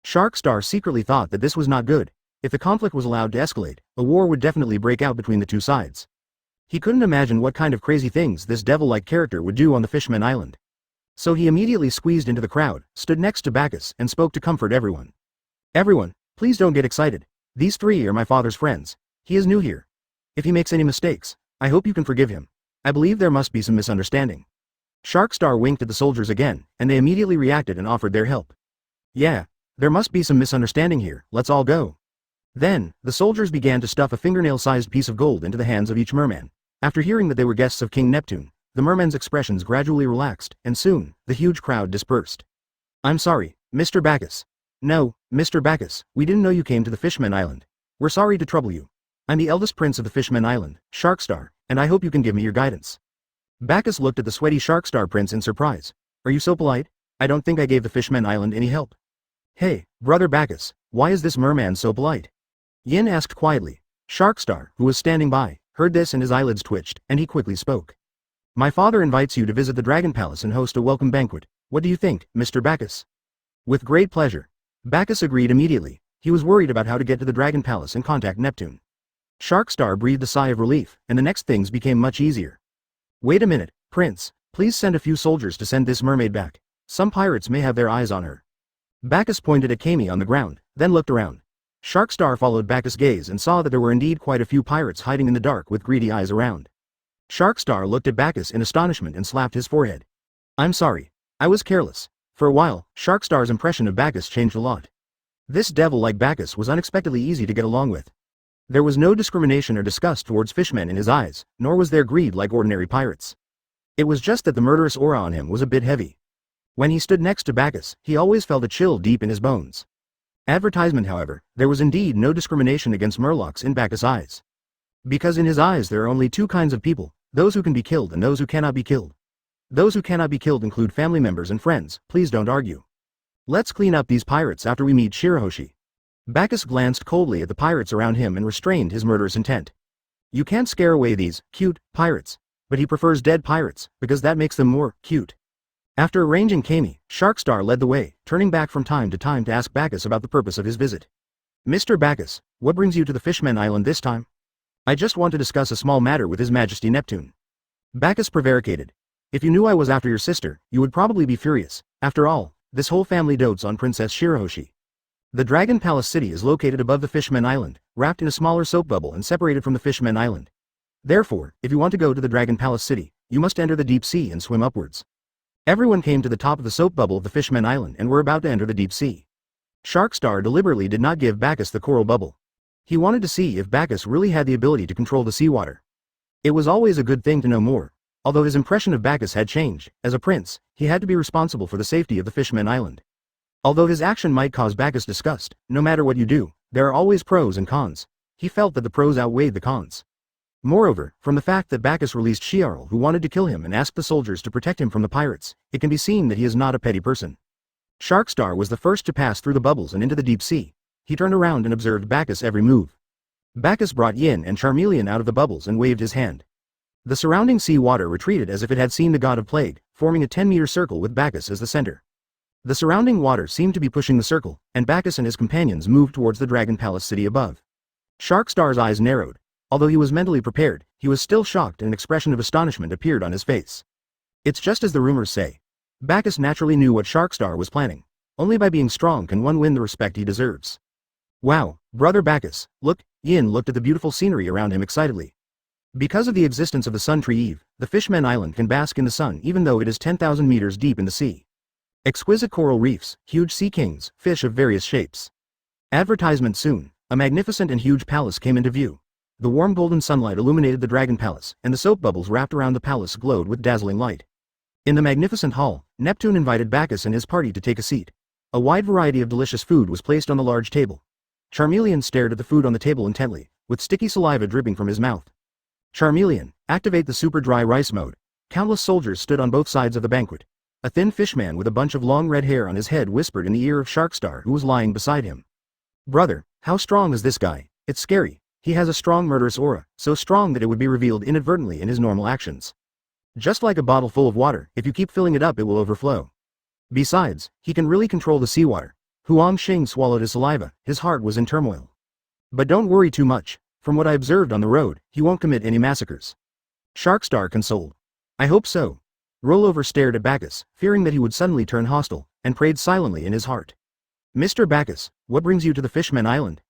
Sharkstar secretly thought that this was not good. If the conflict was allowed to escalate, a war would definitely break out between the two sides. He couldn't imagine what kind of crazy things this devil-like character would do on the Fishman Island. So he immediately squeezed into the crowd, stood next to Bagus, and spoke to comfort everyone. Everyone, please don't get excited. These three are my father's friends. He is new here. If he makes any mistakes, I hope you can forgive him. I believe there must be some misunderstanding. Sharkstar winked at the soldiers again, and they immediately reacted and offered their help. Yeah, there must be some misunderstanding here, let's all go. Then, the soldiers began to stuff a fingernail-sized piece of gold into the hands of each merman. After hearing that they were guests of King Neptune, the mermen's expressions gradually relaxed, and soon, the huge crowd dispersed. I'm sorry, Mr. Bagus. No, Mr. Bagus, we didn't know you came to the Fishman Island. We're sorry to trouble you. I'm the eldest prince of the Fishman Island, Sharkstar, and I hope you can give me your guidance. Bagus looked at the sweaty Sharkstar prince in surprise. Are you so polite? I don't think I gave the Fishman Island any help. Hey, brother Bagus, why is this merman so polite? Yin asked quietly. Sharkstar, who was standing by, heard this and his eyelids twitched, and he quickly spoke. My father invites you to visit the Dragon Palace and host a welcome banquet. What do you think, Mr. Bagus? With great pleasure. Bagus agreed immediately. He was worried about how to get to the Dragon Palace and contact Neptune. Sharkstar breathed a sigh of relief, and the next things became much easier. Wait a minute, Prince, please send a few soldiers to send this mermaid back. Some pirates may have their eyes on her. Bagus pointed at Kami on the ground, then looked around. Sharkstar followed Bagus' gaze and saw that there were indeed quite a few pirates hiding in the dark with greedy eyes around. Sharkstar looked at Bagus in astonishment and slapped his forehead. I'm sorry. I was careless. For a while, Sharkstar's impression of Bagus changed a lot. This devil like Bagus was unexpectedly easy to get along with. There was no discrimination or disgust towards fishmen in his eyes, nor was there greed like ordinary pirates. It was just that the murderous aura on him was a bit heavy. When he stood next to Bagus, he always felt a chill deep in his bones. Advertisement, however, there was indeed no discrimination against Murlocs in Bagus' eyes. Because in his eyes there are only two kinds of people, those who can be killed and those who cannot be killed. Those who cannot be killed include family members and friends, please don't argue. Let's clean up these pirates after we meet Shirahoshi. Bagus glanced coldly at the pirates around him and restrained his murderous intent. You can't scare away these cute pirates, but he prefers dead pirates, because that makes them more cute. After arranging Kami, Sharkstar led the way, turning back from time to time to ask Bagus about the purpose of his visit. Mr. Bagus, what brings you to the Fishman Island this time? I just want to discuss a small matter with His Majesty Neptune. Bagus prevaricated. If you knew I was after your sister, you would probably be furious. After all, this whole family dotes on Princess Shirahoshi. The Dragon Palace city is located above the Fishman Island, wrapped in a smaller soap bubble and separated from the Fishman Island. Therefore, if you want to go to the Dragon Palace city, you must enter the deep sea and swim upwards. Everyone came to the top of the soap bubble of the Fishman Island and were about to enter the deep sea. Sharkstar deliberately did not give Bagus the coral bubble. He wanted to see if Bagus really had the ability to control the seawater. It was always a good thing to know more. Although his impression of Bagus had changed, as a prince, he had to be responsible for the safety of the Fishman Island. Although his action might cause Bagus disgust, no matter what you do, there are always pros and cons. He felt that the pros outweighed the cons. Moreover, from the fact that Bagus released Shiarl who wanted to kill him and asked the soldiers to protect him from the pirates, it can be seen that he is not a petty person. Sharkstar was the first to pass through the bubbles and into the deep sea. He turned around and observed Bagus' every move. Bagus brought Yin and Charmeleon out of the bubbles and waved his hand. The surrounding sea water retreated as if it had seen the god of plague, forming a 10-meter circle with Bagus as the center. The surrounding water seemed to be pushing the circle, and Bagus and his companions moved towards the Dragon Palace city above. Sharkstar's eyes narrowed. Although he was mentally prepared, he was still shocked and an expression of astonishment appeared on his face. It's just as the rumors say. Bagus naturally knew what Sharkstar was planning. Only by being strong can one win the respect he deserves. Wow, brother Bagus, look, Yin looked at the beautiful scenery around him excitedly. Because of the existence of the Sun Tree Eve, the Fishmen Island can bask in the sun even though it is 10,000 meters deep in the sea. Exquisite coral reefs, huge sea kings, fish of various shapes. Advertisement soon. A magnificent and huge palace came into view. The warm golden sunlight illuminated the dragon palace, and the soap bubbles wrapped around the palace glowed with dazzling light. In the magnificent hall, Neptune invited Bagus and his party to take a seat. A wide variety of delicious food was placed on the large table. Charmeleon stared at the food on the table intently, with sticky saliva dripping from his mouth. Charmeleon, activate the super dry rice mode. Countless soldiers stood on both sides of the banquet. A thin fishman with a bunch of long red hair on his head whispered in the ear of Sharkstar, who was lying beside him. Brother, how strong is this guy? It's scary. He has a strong murderous aura, so strong that it would be revealed inadvertently in his normal actions. Just like a bottle full of water, if you keep filling it up it will overflow. Besides, he can really control the seawater. Huang Xing swallowed his saliva, his heart was in turmoil. But don't worry too much. From what I observed on the road, he won't commit any massacres. Sharkstar consoled. I hope so. Rollover stared at Bagus, fearing that he would suddenly turn hostile, and prayed silently in his heart. Mr. Bagus, what brings you to the Fishmen Island?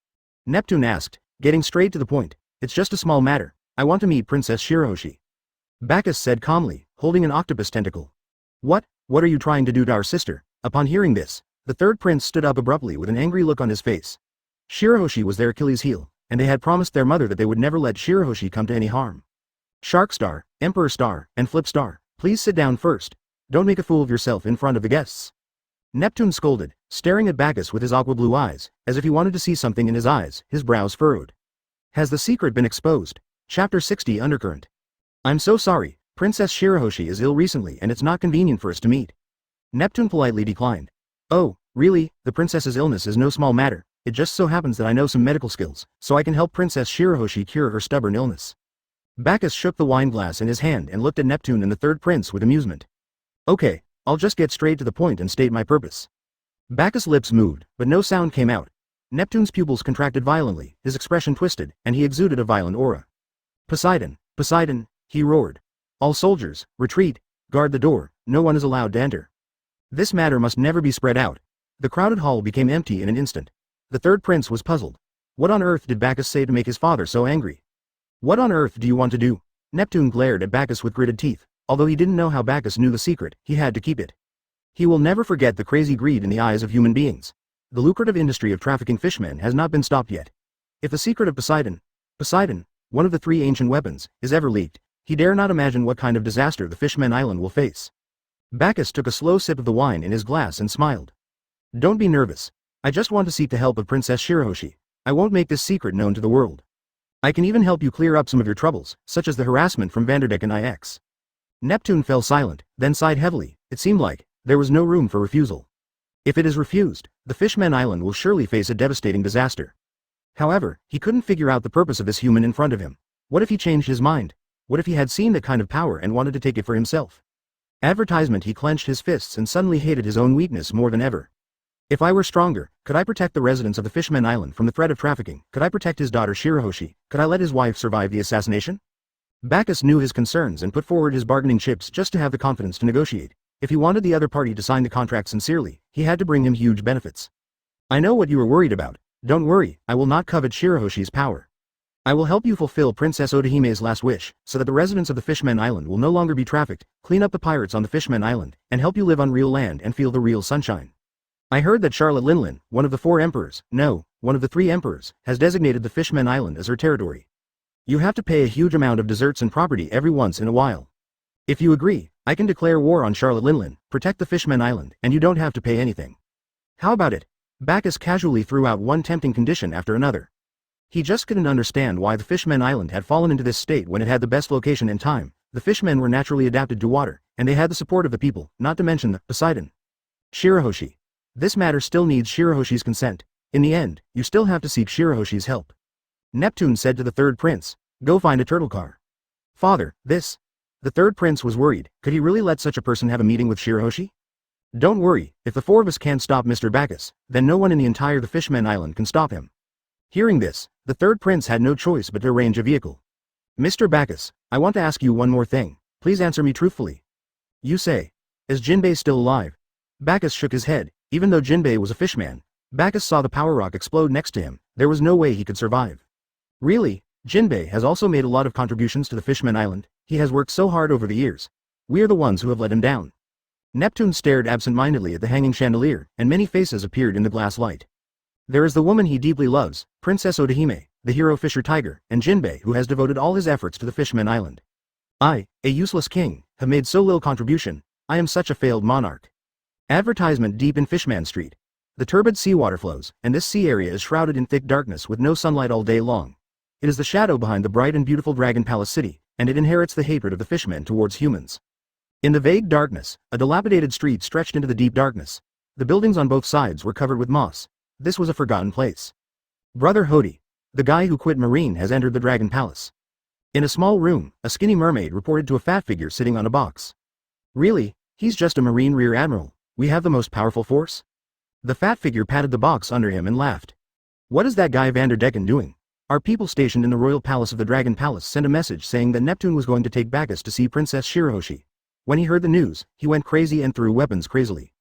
Neptune asked, getting straight to the point. It's just a small matter. I want to meet Princess Shirahoshi. Bagus said calmly, holding an octopus tentacle. What are you trying to do to our sister? Upon hearing this, the third prince stood up abruptly with an angry look on his face. Shirahoshi was their Achilles heel, and they had promised their mother that they would never let Shirahoshi come to any harm. Sharkstar, Emperor Star, and Flip Star, please sit down first. Don't make a fool of yourself in front of the guests. Neptune scolded, staring at Bagus with his aqua blue eyes, as if he wanted to see something in his eyes, his brows furrowed. Has the secret been exposed? Chapter 60 Undercurrent. I'm so sorry, Princess Shirahoshi is ill recently and it's not convenient for us to meet. Neptune politely declined. Oh, really, the princess's illness is no small matter, it just so happens that I know some medical skills, so I can help Princess Shirahoshi cure her stubborn illness. Bagus shook the wine glass in his hand and looked at Neptune and the third prince with amusement. Okay, I'll just get straight to the point and state my purpose. Bagus' lips moved, but no sound came out. Neptune's pupils contracted violently, his expression twisted, and he exuded a violent aura. Poseidon, Poseidon, he roared. All soldiers, retreat, guard the door, no one is allowed to enter. This matter must never be spread out. The crowded hall became empty in an instant. The third prince was puzzled. What on earth did Bagus say to make his father so angry? What on earth do you want to do? Neptune glared at Bagus with gritted teeth. Although he didn't know how Bagus knew the secret, he had to keep it. He will never forget the crazy greed in the eyes of human beings. The lucrative industry of trafficking fishmen has not been stopped yet. If the secret of Poseidon, one of the three ancient weapons, is ever leaked, he dare not imagine what kind of disaster the Fishmen Island will face. Bagus took a slow sip of the wine in his glass and smiled. Don't be nervous. I just want to seek the help of Princess Shirahoshi. I won't make this secret known to the world. I can even help you clear up some of your troubles, such as the harassment from Vanderdecken IX. Neptune fell silent, then sighed heavily. It seemed like there was no room for refusal. If it is refused, the Fishmen Island will surely face a devastating disaster. However, he couldn't figure out the purpose of this human in front of him. What if he changed his mind? What if he had seen that kind of power and wanted to take it for himself? Advertisement. He clenched his fists and suddenly hated his own weakness more than ever. If I were stronger, could I protect the residents of the Fishmen Island from the threat of trafficking? Could I protect his daughter Shirahoshi? Could I let his wife survive the assassination? Bagus knew his concerns and put forward his bargaining chips just to have the confidence to negotiate. If he wanted the other party to sign the contract sincerely, he had to bring him huge benefits. I know what you were worried about. Don't worry, I will not covet Shirahoshi's power. I will help you fulfill Princess Odahime's last wish, so that the residents of the Fishmen Island will no longer be trafficked, clean up the pirates on the Fishmen Island, and help you live on real land and feel the real sunshine. I heard that Charlotte Linlin, one of the 4 emperors, no, one of the 3 emperors, has designated the Fishmen Island as her territory. You have to pay a huge amount of deserts and property every once in a while. If you agree, I can declare war on Charlotte Linlin, protect the Fishmen Island, and you don't have to pay anything. How about it? Bagus casually threw out one tempting condition after another. He just couldn't understand why the Fishmen Island had fallen into this state when it had the best location and time. The fishmen were naturally adapted to water, and they had the support of the people, not to mention the Poseidon. Shirahoshi. This matter still needs Shirahoshi's consent. In the end, you still have to seek Shirahoshi's help. Neptune said to the third prince, go find a turtle car. Father, this. The third prince was worried. Could he really let such a person have a meeting with Shirahoshi? Don't worry, if the 4 of us can't stop Mr. Bagus, then no one in the entire the Fishmen Island can stop him. Hearing this, the third prince had no choice but to arrange a vehicle. Mr. Bagus, I want to ask you one more thing. Please answer me truthfully. You say, is Jinbei still alive? Bagus shook his head. Even though Jinbei was a fishman, Bagus saw the power rock explode next to him. There was no way he could survive. Really? Jinbei has also made a lot of contributions to the Fishman Island. He has worked so hard over the years. We are the ones who have let him down. Neptune stared absent-mindedly at the hanging chandelier, and many faces appeared in the glass light. There is the woman he deeply loves, Princess Odahime, the hero fisher tiger, and Jinbei, who has devoted all his efforts to the Fishman Island. I, a useless king, have made so little contribution. I am such a failed monarch. Advertisement deep in Fishman Street. The turbid seawater flows, and this sea area is shrouded in thick darkness with no sunlight all day long. It is the shadow behind the bright and beautiful Dragon Palace city, and it inherits the hatred of the fishmen towards humans. In the vague darkness, a dilapidated street stretched into the deep darkness. The buildings on both sides were covered with moss. This was a forgotten place. Brother Hody, the guy who quit Marine, has entered the Dragon Palace. In a small room, a skinny mermaid reported to a fat figure sitting on a box. Really? He's just a Marine Rear Admiral. We have the most powerful force? The fat figure patted the box under him and laughed. What is that guy Vanderdecken doing? Our people stationed in the royal palace of the Dragon Palace sent a message saying that Neptune was going to take Bagus to see Princess Shirahoshi. When he heard the news, he went crazy and threw weapons crazily.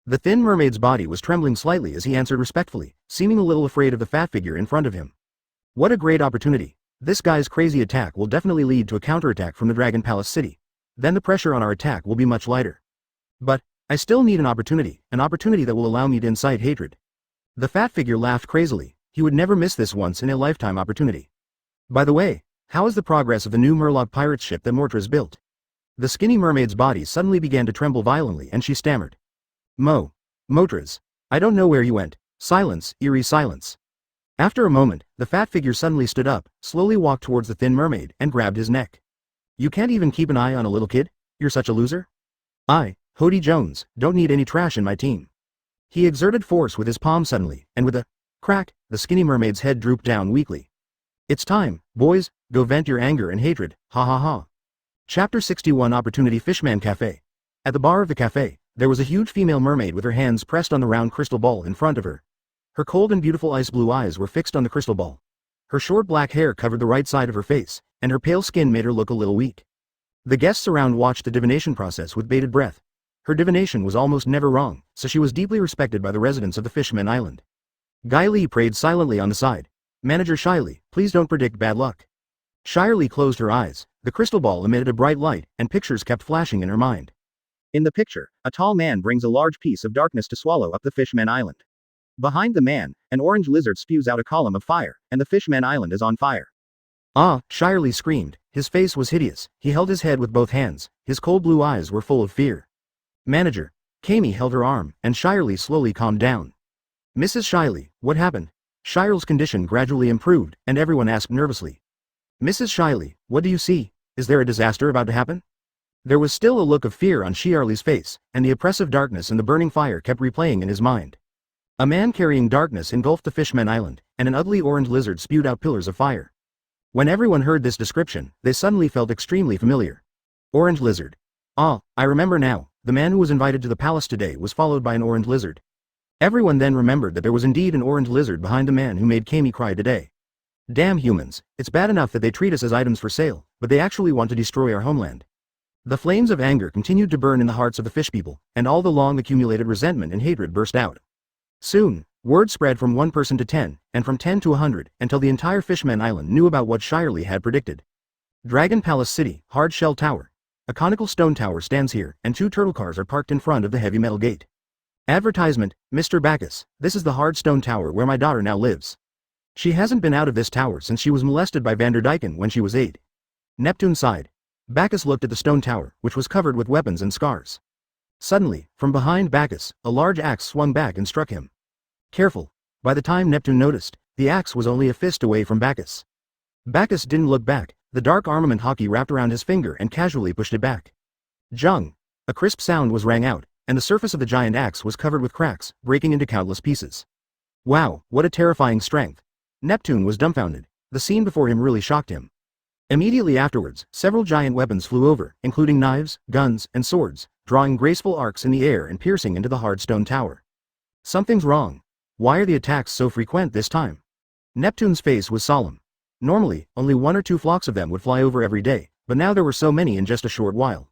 The thin mermaid's body was trembling slightly as he answered respectfully, seeming a little afraid of the fat figure in front of him. What a great opportunity. This guy's crazy attack will definitely lead to a counterattack from the Dragon Palace city. Then the pressure on our attack will be much lighter. But I still need an opportunity that will allow me to incite hatred. The fat figure laughed crazily. He would never miss this once-in-a-lifetime opportunity. By the way, how is the progress of the new Murloc pirate ship that Mortra's built? The skinny mermaid's body suddenly began to tremble violently and she stammered. Motras. I don't know where you went. Silence, eerie silence. After a moment, the fat figure suddenly stood up, slowly walked towards the thin mermaid, and grabbed his neck. You can't even keep an eye on a little kid? You're such a loser? I, Hody Jones, don't need any trash in my team. He exerted force with his palm suddenly, and with a crack, the skinny mermaid's head drooped down weakly. It's time, boys, go vent your anger and hatred, ha ha ha. Chapter 61 Opportunity Fishman Cafe. At the bar of the cafe, there was a huge female mermaid with her hands pressed on the round crystal ball in front of her. Her cold and beautiful ice blue eyes were fixed on the crystal ball. Her short black hair covered the right side of her face, and her pale skin made her look a little weak. The guests around watched the divination process with bated breath. Her divination was almost never wrong, so she was deeply respected by the residents of the Fishman Island. Guy Lee prayed silently on the side. Manager Shiley, please don't predict bad luck. Shirley closed her eyes. The crystal ball emitted a bright light, and pictures kept flashing in her mind. In the picture, a tall man brings a large piece of darkness to swallow up the Fishman Island. Behind the man, an orange lizard spews out a column of fire, and the Fishman Island is on fire. Ah, Shirley screamed. His face was hideous. He held his head with both hands. His cold blue eyes were full of fear. Manager. Kami held her arm, and Shirley slowly calmed down. Mrs. Shiley, what happened? Shirley's condition gradually improved, and everyone asked nervously. Mrs. Shiley, what do you see? Is there a disaster about to happen? There was still a look of fear on Shirley's face, and the oppressive darkness and the burning fire kept replaying in his mind. A man carrying darkness engulfed the Fishman Island, and an ugly orange lizard spewed out pillars of fire. When everyone heard this description, they suddenly felt extremely familiar. Orange lizard. Ah, I remember now, the man who was invited to the palace today was followed by an orange lizard. Everyone then remembered that there was indeed an orange lizard behind the man who made Kami cry today. Damn humans, it's bad enough that they treat us as items for sale, but they actually want to destroy our homeland. The flames of anger continued to burn in the hearts of the fish people, and all the long accumulated resentment and hatred burst out. Soon, word spread from 1 person to 10, and from 10 to 100, until the entire Fishman Island knew about what Shirley had predicted. Dragon Palace City, Hard Shell Tower. A conical stone tower stands here, and 2 turtle cars are parked in front of the heavy metal gate. Advertisement, Mr. Bagus, this is the hard stone tower where my daughter now lives. She hasn't been out of this tower since she was molested by Vanderdecken when she was 8. Neptune sighed. Bagus looked at the stone tower, which was covered with weapons and scars. Suddenly, from behind Bagus, a large axe swung back and struck him. Careful. By the time Neptune noticed, the axe was only a fist away from Bagus. Bagus didn't look back. The dark armament hockey wrapped around his finger and casually pushed it back. Zhang. A crisp sound was rang out, and the surface of the giant axe was covered with cracks, breaking into countless pieces. Wow, what a terrifying strength. Neptune was dumbfounded. The scene before him really shocked him. Immediately afterwards, several giant weapons flew over, including knives, guns, and swords, drawing graceful arcs in the air and piercing into the hard stone tower. Something's wrong. Why are the attacks so frequent this time? Neptune's face was solemn. Normally, only 1 or 2 flocks of them would fly over every day, but now there were so many in just a short while.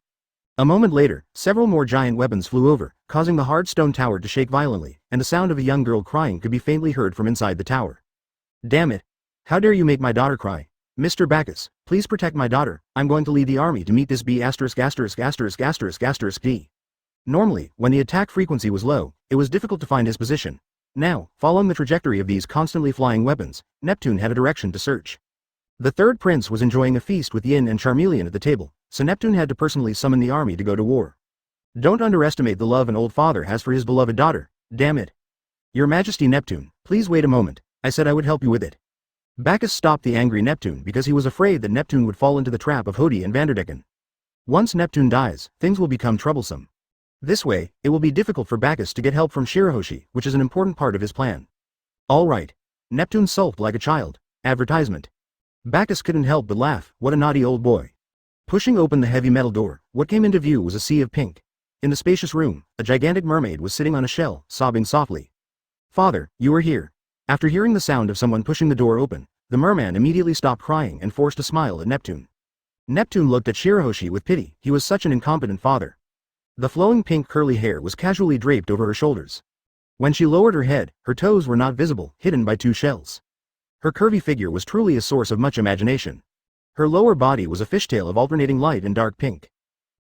A moment later, several more giant weapons flew over, causing the hard stone tower to shake violently, and the sound of a young girl crying could be faintly heard from inside the tower. Damn it! How dare you make my daughter cry? Mr. Bagus, please protect my daughter. I'm going to lead the army to meet this B**************. Normally, when the attack frequency was low, it was difficult to find his position. Now, following the trajectory of these constantly flying weapons, Neptune had a direction to search. The third prince was enjoying a feast with Yin and Charmeleon at the table, so Neptune had to personally summon the army to go to war. Don't underestimate the love an old father has for his beloved daughter, damn it. Your Majesty Neptune, please wait a moment, I said I would help you with it. Bagus stopped the angry Neptune because he was afraid that Neptune would fall into the trap of Hody and Vanderdecken. Once Neptune dies, things will become troublesome. This way, it will be difficult for Bagus to get help from Shirahoshi, which is an important part of his plan. All right. Neptune sulked like a child. Advertisement. Bagus couldn't help but laugh, what a naughty old boy. Pushing open the heavy metal door, what came into view was a sea of pink. In the spacious room, a gigantic mermaid was sitting on a shell, sobbing softly. Father, you are here. After hearing the sound of someone pushing the door open, the merman immediately stopped crying and forced a smile at Neptune. Neptune looked at Shirahoshi with pity, he was such an incompetent father. The flowing pink curly hair was casually draped over her shoulders. When she lowered her head, her toes were not visible, hidden by two shells. Her curvy figure was truly a source of much imagination. Her lower body was a fishtail of alternating light and dark pink.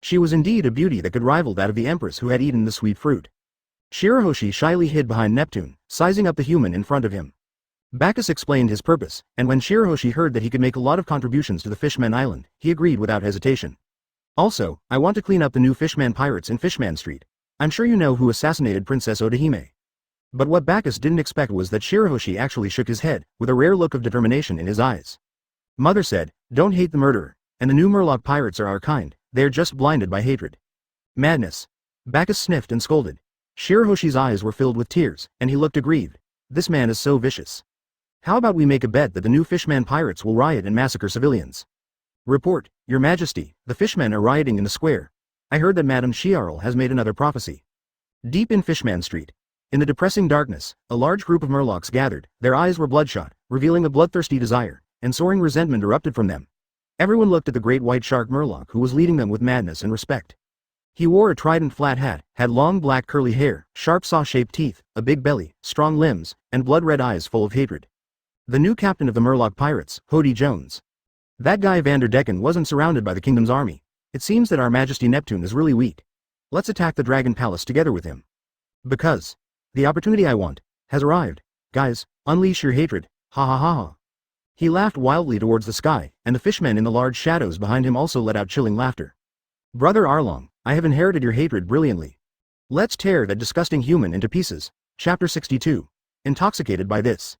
She was indeed a beauty that could rival that of the empress who had eaten the sweet fruit. Shirahoshi shyly hid behind Neptune, sizing up the human in front of him. Bagus explained his purpose, and when Shirahoshi heard that he could make a lot of contributions to the Fishman Island, he agreed without hesitation. Also, I want to clean up the new Fishman pirates in Fishman Street. I'm sure you know who assassinated Princess Odahime. But what Bagus didn't expect was that Shirahoshi actually shook his head, with a rare look of determination in his eyes. Mother said, don't hate the murderer, and the new Murloc pirates are our kind, they are just blinded by hatred. Madness. Bagus sniffed and scolded. Shirahoshi's eyes were filled with tears, and he looked aggrieved. This man is so vicious. How about we make a bet that the new Fishman pirates will riot and massacre civilians? Report, Your Majesty, the fishmen are rioting in the square. I heard that Madame Chiarl has made another prophecy. Deep in Fishman Street. In the depressing darkness, a large group of Murlocs gathered, their eyes were bloodshot, revealing a bloodthirsty desire, and soaring resentment erupted from them. Everyone looked at the great white shark Murloc who was leading them with madness and respect. He wore a trident flat hat, had long black curly hair, sharp saw-shaped teeth, a big belly, strong limbs, and blood-red eyes full of hatred. The new captain of the Murloc pirates, Hody Jones. That guy Vanderdecken wasn't surrounded by the kingdom's army. It seems that our Majesty Neptune is really weak. Let's attack the Dragon Palace together with him. Because the opportunity I want has arrived. Guys, unleash your hatred, ha ha ha ha. He laughed wildly towards the sky, and the fishmen in the large shadows behind him also let out chilling laughter. Brother Arlong, I have inherited your hatred brilliantly. Let's tear that disgusting human into pieces. Chapter 62. Intoxicated by this.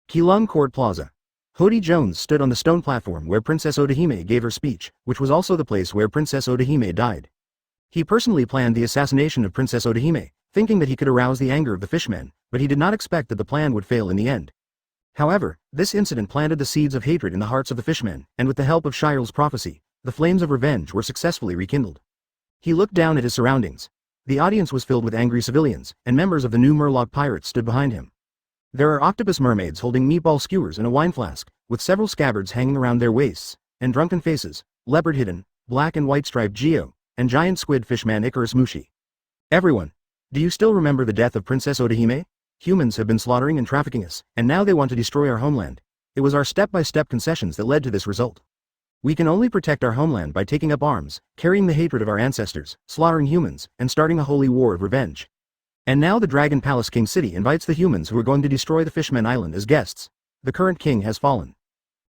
Keelung Court Plaza. Hody Jones stood on the stone platform where Princess Odahime gave her speech, which was also the place where Princess Odahime died. He personally planned the assassination of Princess Odahime, thinking that he could arouse the anger of the fishmen, but he did not expect that the plan would fail in the end. However, this incident planted the seeds of hatred in the hearts of the fishmen, and with the help of Chiarl's prophecy, the flames of revenge were successfully rekindled. He looked down at his surroundings. The audience was filled with angry civilians, and members of the new Murloc pirates stood behind him. There are octopus mermaids holding meatball skewers and a wine flask, with several scabbards hanging around their waists, and drunken faces, leopard hidden, black and white striped Geo, and giant squid fishman Icarus Mushi. Everyone, do you still remember the death of Princess Odahime? Humans have been slaughtering and trafficking us, and now they want to destroy our homeland. It was our step-by-step concessions that led to this result. We can only protect our homeland by taking up arms, carrying the hatred of our ancestors, slaughtering humans, and starting a holy war of revenge. And now the Dragon Palace King City invites the humans who are going to destroy the Fishman Island as guests. The current king has fallen.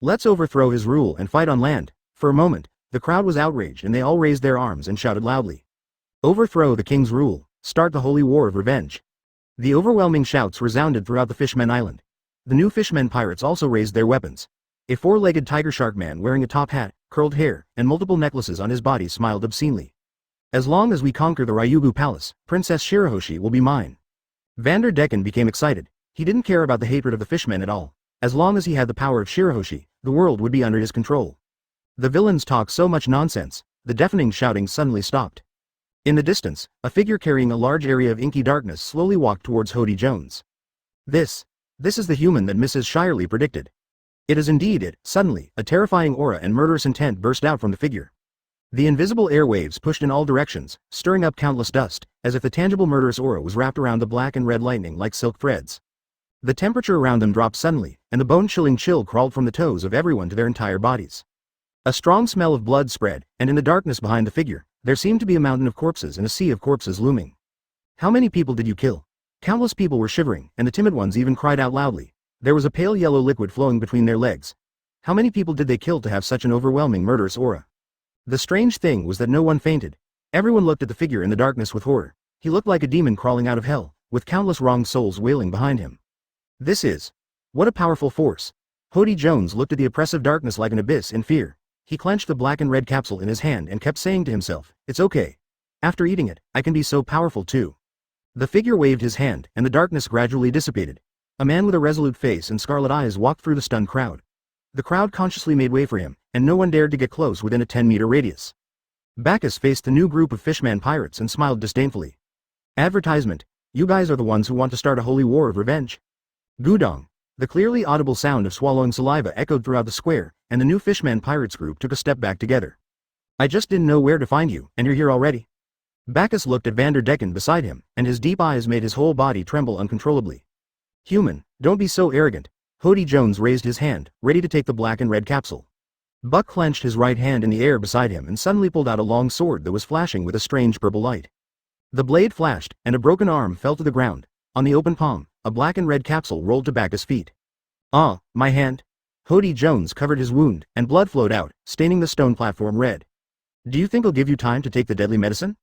Let's overthrow his rule and fight on land. For a moment, the crowd was outraged and they all raised their arms and shouted loudly. Overthrow the king's rule, start the holy war of revenge. The overwhelming shouts resounded throughout the Fishman Island. The new Fishmen pirates also raised their weapons. A four-legged tiger shark man wearing a top hat, curled hair, and multiple necklaces on his body smiled obscenely. As long as we conquer the Ryugu Palace, Princess Shirahoshi will be mine. Vanderdecken became excited. He didn't care about the hatred of the fishmen at all. As long as he had the power of Shirahoshi, the world would be under his control. The villains talk so much nonsense. The deafening shouting suddenly stopped. In the distance, a figure carrying a large area of inky darkness slowly walked towards Hody Jones. This is the human that Mrs. Shirley predicted. It is indeed it. Suddenly, a terrifying aura and murderous intent burst out from the figure. The invisible airwaves pushed in all directions, stirring up countless dust, as if the tangible murderous aura was wrapped around the black and red lightning like silk threads. The temperature around them dropped suddenly, and the bone-chilling chill crawled from the toes of everyone to their entire bodies. A strong smell of blood spread, and in the darkness behind the figure, there seemed to be a mountain of corpses and a sea of corpses looming. How many people did you kill? Countless people were shivering, and the timid ones even cried out loudly. There was a pale yellow liquid flowing between their legs. How many people did they kill to have such an overwhelming murderous aura? The strange thing was that no one fainted. Everyone looked at the figure in the darkness with horror. He looked like a demon crawling out of hell, with countless wronged souls wailing behind him. This is... what a powerful force. Hody Jones looked at the oppressive darkness like an abyss in fear. He clenched the black and red capsule in his hand and kept saying to himself, "It's okay. After eating it, I can be so powerful too." The figure waved his hand, and the darkness gradually dissipated. A man with a resolute face and scarlet eyes walked through the stunned crowd. The crowd consciously made way for him, and no one dared to get close within a 10-meter radius. Bagus faced the new group of fishman pirates and smiled disdainfully. Advertisement. You guys are the ones who want to start a holy war of revenge? Gudong. The clearly audible sound of swallowing saliva echoed throughout the square, and the new fishman pirates group took a step back together. I just didn't know where to find you, and you're here already? Bagus looked at Vanderdecken beside him, and his deep eyes made his whole body tremble uncontrollably. Human, don't be so arrogant. Hody Jones raised his hand, ready to take the black and red capsule. Buck clenched his right hand in the air beside him and suddenly pulled out a long sword that was flashing with a strange purple light. The blade flashed, and a broken arm fell to the ground. On the open palm, a black and red capsule rolled to Bagus' feet. Ah, my hand. Hody Jones covered his wound, and blood flowed out, staining the stone platform red. Do you think I'll give you time to take the deadly medicine?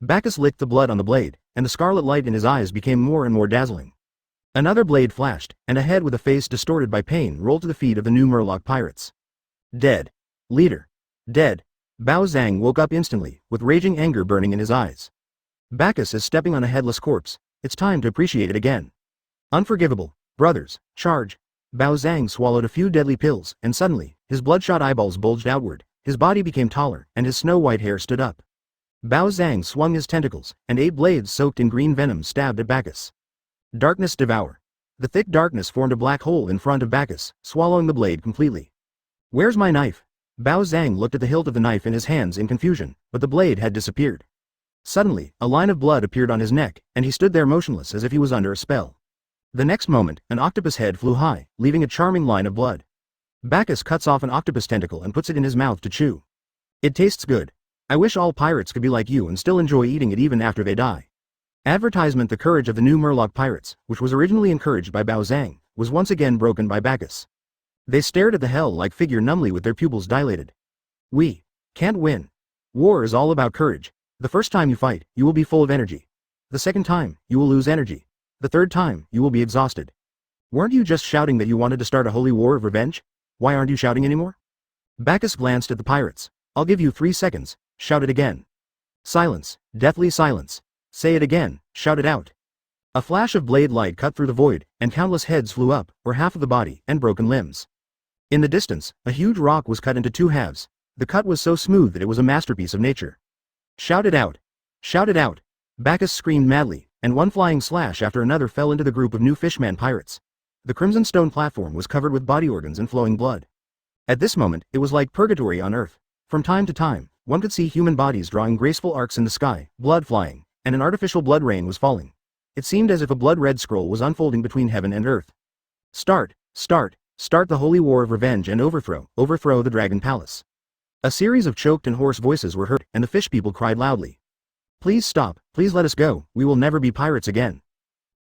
Bagus licked the blood on the blade, and the scarlet light in his eyes became more and more dazzling. Another blade flashed, and a head with a face distorted by pain rolled to the feet of the new Murloc pirates. Dead. Leader. Dead. Bao Zhang woke up instantly, with raging anger burning in his eyes. Bagus is stepping on a headless corpse. It's time to appreciate it again. Unforgivable. Brothers, charge. Bao Zhang swallowed a few deadly pills, and suddenly, his bloodshot eyeballs bulged outward, his body became taller, and his snow-white hair stood up. Bao Zhang swung his tentacles, and 8 blades soaked in green venom stabbed at Bagus. Darkness devour. The thick darkness formed a black hole in front of Bagus, swallowing the blade completely. Where's my knife? Bao Zhang looked at the hilt of the knife in his hands in confusion, but the blade had disappeared. Suddenly, a line of blood appeared on his neck, and he stood there motionless as if he was under a spell. The next moment, an octopus head flew high, leaving a charming line of blood. Bagus cuts off an octopus tentacle and puts it in his mouth to chew. It tastes good. I wish all pirates could be like you and still enjoy eating it even after they die. Advertisement. The courage of the new Murloc pirates, which was originally encouraged by Bao Zhang, was once again broken by Bagus. They stared at the hell-like figure numbly with their pupils dilated. We can't win. War is all about courage. The first time you fight, you will be full of energy. The second time, you will lose energy. The third time, you will be exhausted. Weren't you just shouting that you wanted to start a holy war of revenge? Why aren't you shouting anymore? Bagus glanced at the pirates. I'll give you 3 seconds. Shout it again. Silence. Deathly silence. Say it again. Shout it out. A flash of blade light cut through the void, and countless heads flew up, or half of the body, and broken limbs. In the distance, a huge rock was cut into 2 halves. The cut was so smooth that it was a masterpiece of nature. Shout it out. Shout it out. Bagus screamed madly, and one flying slash after another fell into the group of new fishman pirates. The crimson stone platform was covered with body organs and flowing blood. At this moment, it was like purgatory on earth. From time to time, one could see human bodies drawing graceful arcs in the sky, blood flying, and an artificial blood rain was falling. It seemed as if a blood-red scroll was unfolding between heaven and earth. Start, start, start the holy war of revenge and overthrow the dragon palace. A series of choked and hoarse voices were heard, and the fish people cried loudly. Please stop, please let us go, we will never be pirates again.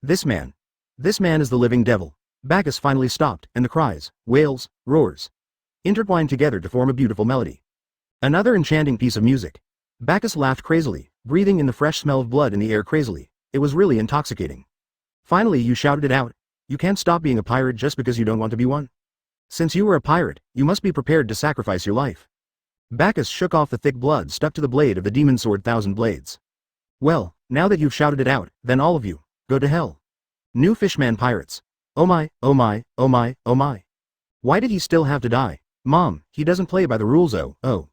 This man is the living devil. Bagus finally stopped, and the cries, wails, roars, intertwined together to form a beautiful melody. Another enchanting piece of music. Bagus laughed crazily, breathing in the fresh smell of blood in the air crazily. It was really intoxicating. Finally you shouted it out. You can't stop being a pirate just because you don't want to be one. Since you were a pirate, you must be prepared to sacrifice your life. Bagus shook off the thick blood stuck to the blade of the demon sword 1,000 blades. Well, now that you've shouted it out, then all of you, go to hell. New fishman pirates. Oh my, oh my, oh my, oh my. Why did he still have to die? Mom, he doesn't play by the rules. Oh.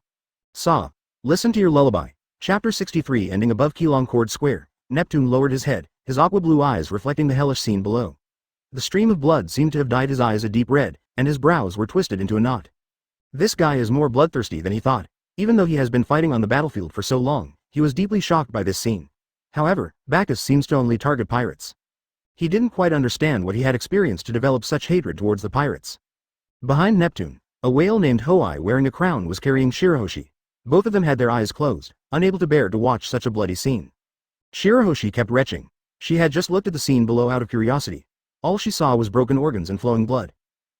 Saw. Listen to your lullaby. Chapter 63. Ending above Keylong Cord Square. Neptune lowered his head, his aqua blue eyes reflecting the hellish scene below. The stream of blood seemed to have dyed his eyes a deep red, and his brows were twisted into a knot. This guy is more bloodthirsty than he thought. Even though he has been fighting on the battlefield for so long, he was deeply shocked by this scene. However, Bagus seems to only target pirates. He didn't quite understand what he had experienced to develop such hatred towards the pirates. Behind Neptune, a whale named Hawkeye wearing a crown was carrying Shirahoshi. Both of them had their eyes closed, unable to bear to watch such a bloody scene. Shirahoshi kept retching. She had just looked at the scene below out of curiosity. All she saw was broken organs and flowing blood.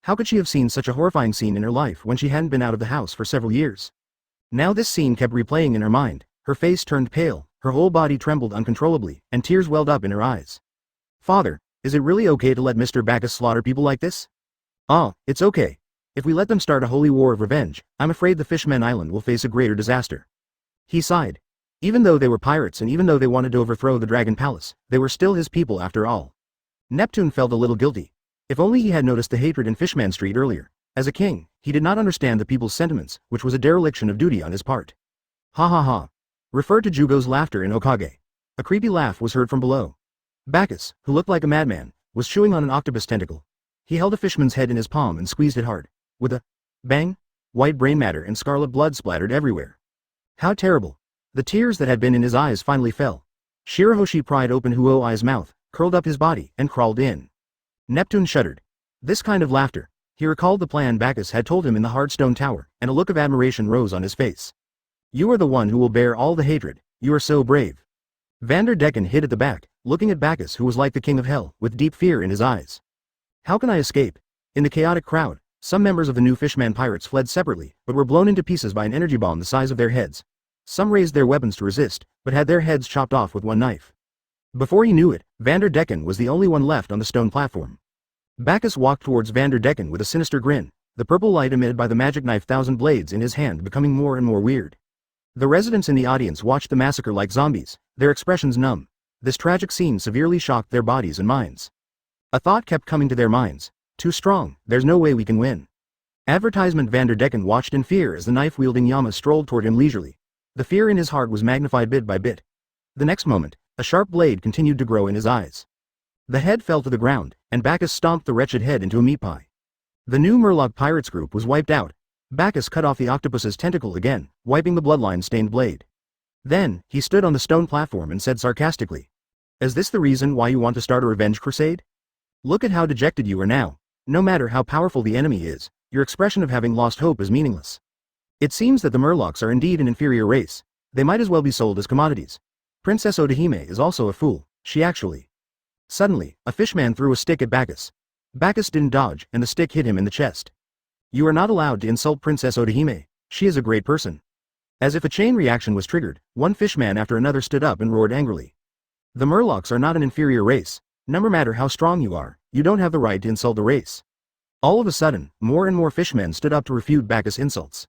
How could she have seen such a horrifying scene in her life when she hadn't been out of the house for several years? Now this scene kept replaying in her mind, her face turned pale, her whole body trembled uncontrollably, and tears welled up in her eyes. Father, is it really okay to let Mr. Bagus slaughter people like this? Ah, it's okay. If we let them start a holy war of revenge, I'm afraid the Fishmen Island will face a greater disaster. He sighed. Even though they were pirates and even though they wanted to overthrow the Dragon Palace, they were still his people after all. Neptune felt a little guilty. If only he had noticed the hatred in Fishman Street earlier. As a king, he did not understand the people's sentiments, which was a dereliction of duty on his part. Ha ha ha. Referred to Jugo's laughter in Hokage. A creepy laugh was heard from below. Bagus, who looked like a madman, was chewing on an octopus tentacle. He held a fishman's head in his palm and squeezed it hard. With a bang, white brain matter and scarlet blood splattered everywhere. How terrible. The tears that had been in his eyes finally fell. Shirahoshi pried open Huoai's mouth, curled up his body, and crawled in. Neptune shuddered. This kind of laughter. He recalled the plan Bagus had told him in the hard stone tower, and a look of admiration rose on his face. You are the one who will bear all the hatred, you are so brave. Vanderdecken hid at the back, looking at Bagus who was like the king of hell, with deep fear in his eyes. How can I escape? In the chaotic crowd, some members of the new Fishman pirates fled separately, but were blown into pieces by an energy bomb the size of their heads. Some raised their weapons to resist, but had their heads chopped off with one knife. Before he knew it, Vanderdecken was the only one left on the stone platform. Bagus walked towards Vanderdecken with a sinister grin, the purple light emitted by the magic knife thousand blades in his hand becoming more and more weird. The residents in the audience watched the massacre like zombies, their expressions numb. This tragic scene severely shocked their bodies and minds. A thought kept coming to their minds. Too strong, there's no way we can win. Advertisement Vanderdecken watched in fear as the knife-wielding Yama strolled toward him leisurely. The fear in his heart was magnified bit by bit. The next moment, a sharp blade continued to grow in his eyes. The head fell to the ground, and Bagus stomped the wretched head into a meat pie. The new Murloc Pirates group was wiped out. Bagus cut off the octopus's tentacle again, wiping the bloodline-stained blade. Then, he stood on the stone platform and said sarcastically, "Is this the reason why you want to start a revenge crusade? Look at how dejected you are now. No matter how powerful the enemy is, your expression of having lost hope is meaningless. It seems that the Murlocs are indeed an inferior race. They might as well be sold as commodities. Princess Odahime is also a fool, she actually." Suddenly, a fishman threw a stick at Bagus. Bagus didn't dodge, and the stick hit him in the chest. "You are not allowed to insult Princess Odahime. She is a great person." As if a chain reaction was triggered, one fishman after another stood up and roared angrily. The Murlocs are not an inferior race. No matter how strong you are, you don't have the right to insult the race. All of a sudden, more and more fishmen stood up to refute Bagus' insults.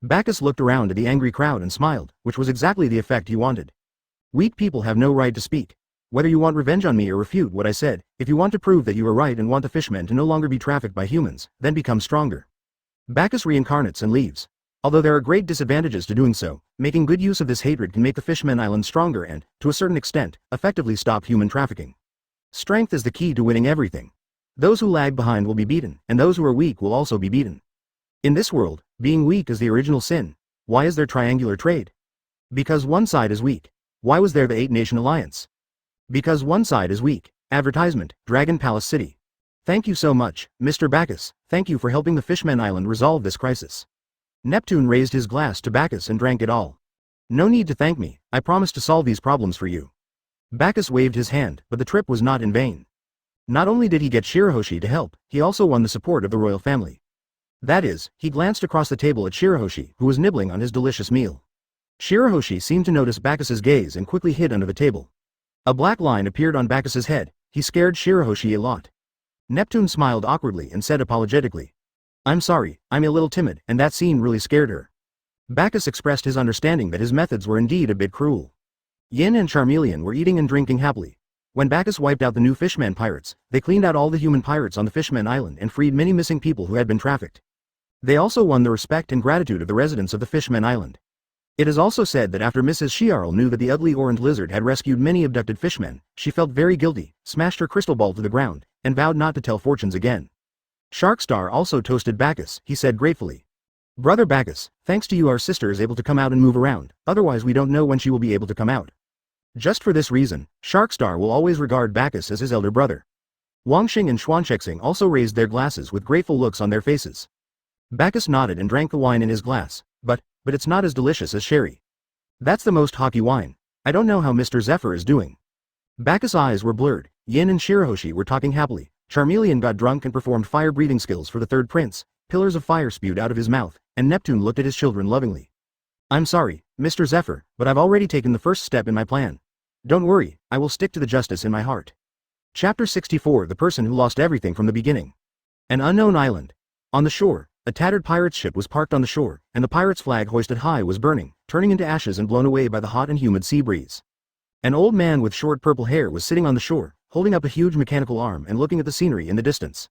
Bagus looked around at the angry crowd and smiled, which was exactly the effect he wanted. Weak people have no right to speak. Whether you want revenge on me or refute what I said, if you want to prove that you are right and want the fishmen to no longer be trafficked by humans, then become stronger. Bagus reincarnates and leaves. Although there are great disadvantages to doing so, making good use of this hatred can make the Fishmen Island stronger and, to a certain extent, effectively stop human trafficking. Strength is the key to winning everything. Those who lag behind will be beaten, and those who are weak will also be beaten. In this world, being weak is the original sin. Why is there triangular trade? Because one side is weak. Why was there the 8-Nation Alliance? Because one side is weak. Advertisement, Dragon Palace City. Thank you so much, Mr. Bagus. Thank you for helping the Fishmen Island resolve this crisis. Neptune raised his glass to Bagus and drank it all. No need to thank me, I promise to solve these problems for you. Bagus waved his hand, but the trip was not in vain. Not only did he get Shirahoshi to help, he also won the support of the royal family. That is, he glanced across the table at Shirahoshi, who was nibbling on his delicious meal. Shirahoshi seemed to notice Bakus's gaze and quickly hid under the table. A black line appeared on Bakus's head. He scared Shirahoshi a lot. Neptune smiled awkwardly and said apologetically, "I'm sorry, I'm a little timid, and that scene really scared her." Bagus expressed his understanding that his methods were indeed a bit cruel. Yin and Charmeleon were eating and drinking happily. When Bagus wiped out the new Fishman pirates, they cleaned out all the human pirates on the Fishman Island and freed many missing people who had been trafficked. They also won the respect and gratitude of the residents of the Fishman Island. It is also said that after Mrs. Shiarl knew that the ugly orange lizard had rescued many abducted fishmen, she felt very guilty, smashed her crystal ball to the ground, and vowed not to tell fortunes again. Sharkstar also toasted Bagus. He said gratefully, "Brother Bagus, thanks to you our sister is able to come out and move around, otherwise we don't know when she will be able to come out." Just for this reason, Sharkstar will always regard Bagus as his elder brother. Wangxing and Xuanchexing also raised their glasses with grateful looks on their faces. Bagus nodded and drank the wine in his glass, but it's not as delicious as sherry. That's the most hockey wine. I don't know how Mr. Zephyr is doing. Bagus' eyes were blurred. Yin and Shirahoshi were talking happily. Charmeleon got drunk and performed fire-breathing skills for the third prince. Pillars of fire spewed out of his mouth, and Neptune looked at his children lovingly. I'm sorry, Mr. Zephyr, but I've already taken the first step in my plan. Don't worry, I will stick to the justice in my heart. Chapter 64 The Person Who Lost Everything from the Beginning. An unknown island. On the shore, a tattered pirate's ship was parked on the shore, and the pirate's flag hoisted high was burning, turning into ashes and blown away by the hot and humid sea breeze. An old man with short purple hair was sitting on the shore, holding up a huge mechanical arm and looking at the scenery in the distance.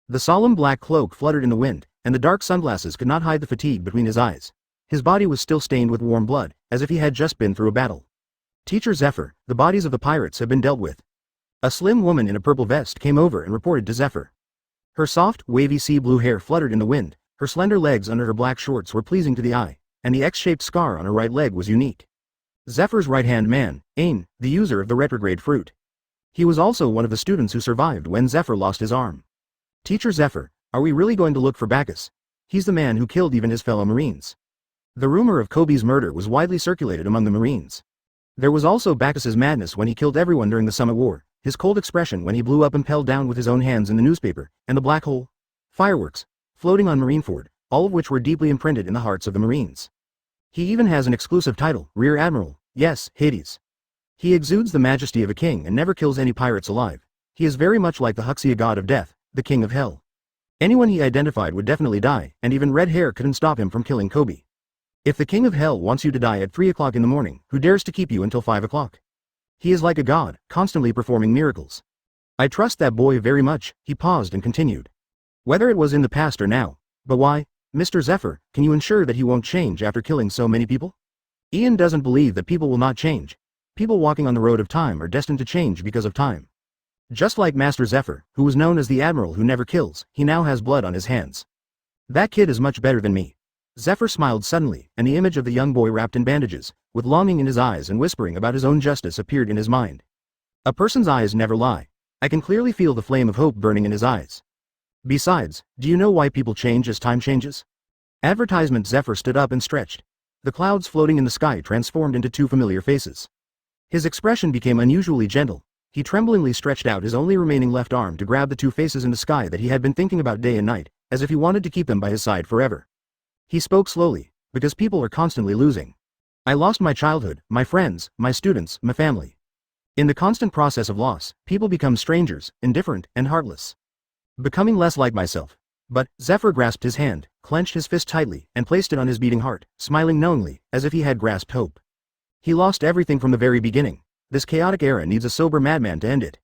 The solemn black cloak fluttered in the wind, and the dark sunglasses could not hide the fatigue between his eyes. His body was still stained with warm blood, as if he had just been through a battle. Teacher Zephyr, the bodies of the pirates have been dealt with. A slim woman in a purple vest came over and reported to Zephyr. Her soft, wavy sea blue hair fluttered in the wind, her slender legs under her black shorts were pleasing to the eye, and the X-shaped scar on her right leg was unique. Zephyr's right-hand man, Sane, the user of the retrograde fruit. He was also one of the students who survived when Zephyr lost his arm. Teacher Zephyr, are we really going to look for Bagus? He's the man who killed even his fellow Marines. The rumor of Kobe's murder was widely circulated among the Marines. There was also Bacchus's madness when he killed everyone during the Summit War, his cold expression when he blew up impelled down with his own hands in the newspaper, and the black hole. Fireworks, floating on Marineford, all of which were deeply imprinted in the hearts of the Marines. He even has an exclusive title, Rear Admiral, yes, Hades. He exudes the majesty of a king and never kills any pirates alive. He is very much like the Huxia god of death, the king of hell. Anyone he identified would definitely die, and even red hair couldn't stop him from killing Kobe. If the king of hell wants you to die at 3 o'clock in the morning, who dares to keep you until 5 o'clock? He is like a god, constantly performing miracles. I trust that boy very much, he paused and continued. Whether it was in the past or now. But why? Mr. Zephyr, can you ensure that he won't change after killing so many people? Ian doesn't believe that people will not change. People walking on the road of time are destined to change because of time. Just like Master Zephyr, who was known as the Admiral who never kills, he now has blood on his hands. That kid is much better than me. Zephyr smiled suddenly, and the image of the young boy wrapped in bandages, with longing in his eyes and whispering about his own justice appeared in his mind. A person's eyes never lie. I can clearly feel the flame of hope burning in his eyes. Besides, do you know why people change as time changes? Advertisement. Zephyr stood up and stretched. The clouds floating in the sky transformed into two familiar faces. His expression became unusually gentle. He tremblingly stretched out his only remaining left arm to grab the two faces in the sky that he had been thinking about day and night, as if he wanted to keep them by his side forever. He spoke slowly, because people are constantly losing. I lost my childhood, my friends, my students, my family. In the constant process of loss, people become strangers, indifferent, and heartless. Becoming less like myself. But, Zephyr grasped his hand, clenched his fist tightly, and placed it on his beating heart, smiling knowingly, as if he had grasped hope. He lost everything from the very beginning. This chaotic era needs a sober madman to end it.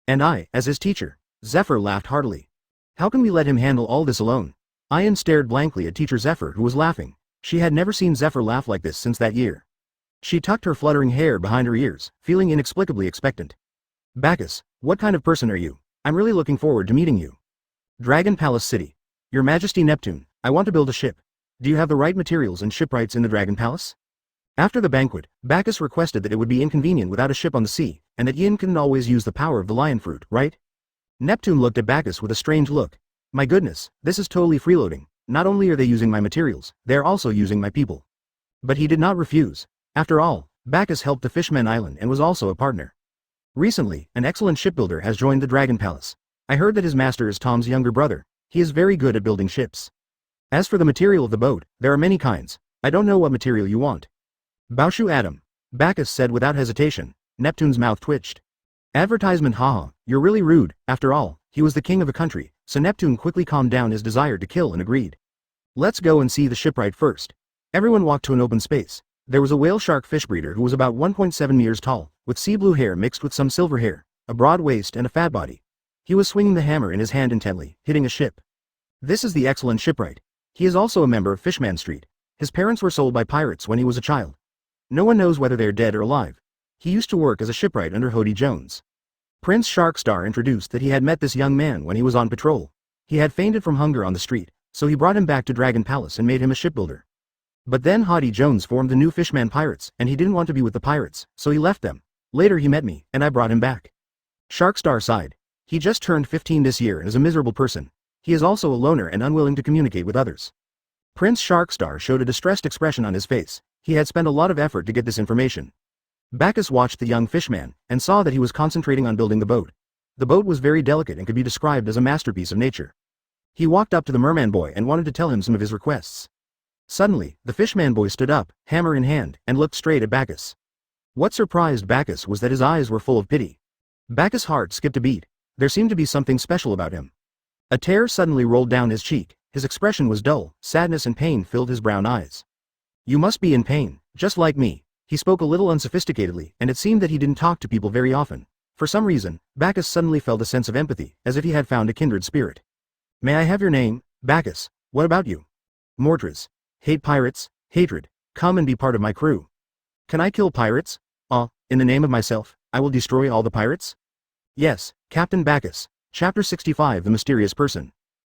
And I, as his teacher. Zephyr laughed heartily. How can we let him handle all this alone? Ian stared blankly at Teacher Zephyr, who was laughing. She had never seen Zephyr laugh like this since that year. She tucked her fluttering hair behind her ears, feeling inexplicably expectant. Bagus, what kind of person are you? I'm really looking forward to meeting you. Dragon Palace City. Your Majesty Neptune, I want to build a ship. Do you have the right materials and shipwrights in the Dragon Palace? After the banquet, Bagus requested that it would be inconvenient without a ship on the sea, and that Yin couldn't always use the power of the lion fruit, right? Neptune looked at Bagus with a strange look. My goodness, this is totally freeloading. Not only are they using my materials, they are also using my people. But he did not refuse. After all, Bagus helped the Fishman Island and was also a partner. Recently, an excellent shipbuilder has joined the Dragon Palace. I heard that his master is Tom's younger brother. He is very good at building ships. As for the material of the boat, there are many kinds. I don't know what material you want. Baoshu Adam. Bagus said without hesitation. Neptune's mouth twitched. Advertisement. Haha, you're really rude. After all, he was the king of a country, so Neptune quickly calmed down his desire to kill and agreed. Let's go and see the shipwright first. Everyone walked to an open space. There was a whale shark fish breeder who was about 1.7 meters tall, with sea blue hair mixed with some silver hair, a broad waist and a fat body. He was swinging the hammer in his hand intently, hitting a ship. This is the excellent shipwright. He is also a member of Fishman Street. His parents were sold by pirates when he was a child. No one knows whether they're dead or alive. He used to work as a shipwright under Hody Jones. Prince Sharkstar introduced that he had met this young man when he was on patrol. He had fainted from hunger on the street, so he brought him back to Dragon Palace and made him a shipbuilder. But then Hody Jones formed the new Fishman Pirates, and he didn't want to be with the pirates, so he left them. Later he met me, and I brought him back. Sharkstar sighed. He just turned 15 this year and is a miserable person. He is also a loner and unwilling to communicate with others. Prince Sharkstar showed a distressed expression on his face. He had spent a lot of effort to get this information. Bagus watched the young fishman, and saw that he was concentrating on building the boat. The boat was very delicate and could be described as a masterpiece of nature. He walked up to the merman boy and wanted to tell him some of his requests. Suddenly, the fishman boy stood up, hammer in hand, and looked straight at Bagus. What surprised Bagus was that his eyes were full of pity. Bagus' heart skipped a beat. There seemed to be something special about him. A tear suddenly rolled down his cheek. His expression was dull, sadness and pain filled his brown eyes. You must be in pain, just like me. He spoke a little unsophisticatedly, and it seemed that he didn't talk to people very often. For some reason, Bagus suddenly felt a sense of empathy, as if he had found a kindred spirit. May I have your name, Bagus? What about you? Mortars. Hate pirates, hatred. Come and be part of my crew. Can I kill pirates? In the name of myself, I will destroy all the pirates? Yes, Captain Bagus. Chapter 65 The Mysterious Person.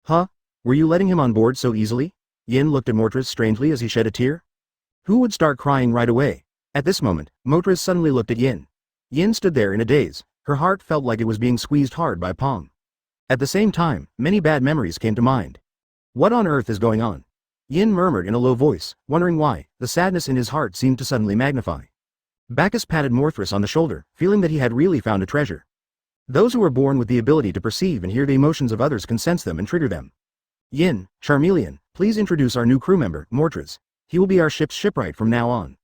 Huh? Were you letting him on board so easily? Yin looked at Mortras strangely as he shed a tear. Who would start crying right away? At this moment, Mortras suddenly looked at Yin. Yin stood there in a daze. Her heart felt like it was being squeezed hard by a palm. At the same time, many bad memories came to mind. What on earth is going on? Yin murmured in a low voice, wondering why. The sadness in his heart seemed to suddenly magnify. Bagus patted Mortras on the shoulder, feeling that he had really found a treasure. Those who are born with the ability to perceive and hear the emotions of others can sense them and trigger them. Yin, Charmeleon, please introduce our new crew member, Mortras. He will be our ship's shipwright from now on.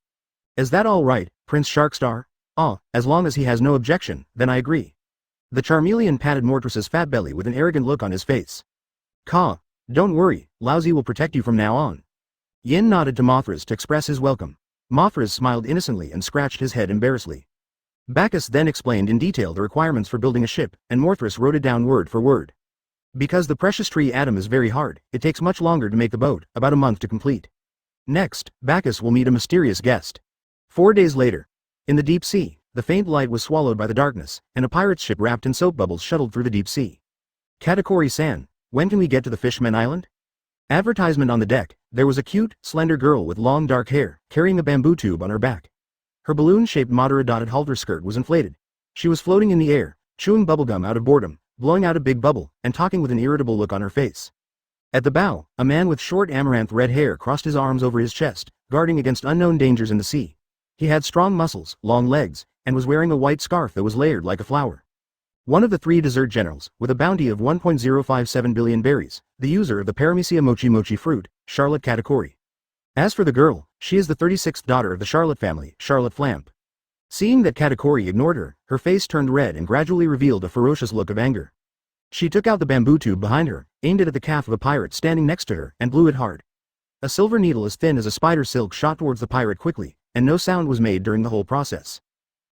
Is that all right, Prince Sharkstar? As long as he has no objection, then I agree. The Charmeleon patted Mortras's fat belly with an arrogant look on his face. Don't worry, Lousy will protect you from now on. Yin nodded to Mothras to express his welcome. Mothras smiled innocently and scratched his head embarrassedly. Bagus then explained in detail the requirements for building a ship, and Morthras wrote it down word for word. Because the precious tree atom is very hard, it takes much longer to make the boat, about a month to complete. Next, Bagus will meet a mysterious guest. 4 days later. In the deep sea, the faint light was swallowed by the darkness, and a pirate's ship wrapped in soap bubbles shuttled through the deep sea. Katakuri San, when can we get to the Fishman Island? Advertisement on the deck. There was a cute, slender girl with long dark hair, carrying a bamboo tube on her back. Her balloon-shaped Madara-dotted halter skirt was inflated. She was floating in the air, chewing bubblegum out of boredom, blowing out a big bubble, and talking with an irritable look on her face. At the bow, a man with short amaranth red hair crossed his arms over his chest, guarding against unknown dangers in the sea. He had strong muscles, long legs, and was wearing a white scarf that was layered like a flower. One of the 3 desert generals, with a bounty of 1.057 billion berries, the user of the Paramecia Mochi Mochi fruit, Charlotte Katakuri. As for the girl, she is the 36th daughter of the Charlotte family, Charlotte Flamp. Seeing that Katakuri ignored her, her face turned red and gradually revealed a ferocious look of anger. She took out the bamboo tube behind her, aimed it at the calf of a pirate standing next to her, and blew it hard. A silver needle as thin as a spider silk shot towards the pirate quickly, and no sound was made during the whole process.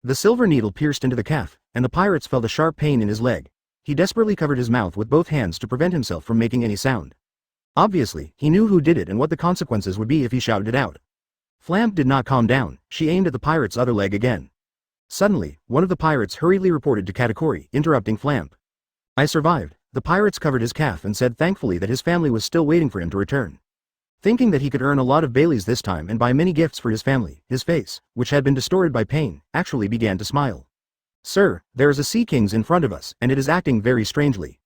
The silver needle pierced into the calf, and the pirates felt a sharp pain in his leg. He desperately covered his mouth with both hands to prevent himself from making any sound. Obviously, he knew who did it and what the consequences would be if he shouted it out. Flamp did not calm down. She aimed at the pirate's other leg again. Suddenly, one of the pirates hurriedly reported to Katakuri, interrupting Flamp. I survived. The pirates covered his calf and said thankfully that his family was still waiting for him to return. Thinking that he could earn a lot of Baileys this time and buy many gifts for his family, his face, which had been distorted by pain, actually began to smile. Sir, there is a sea king's in front of us, and it is acting very strangely.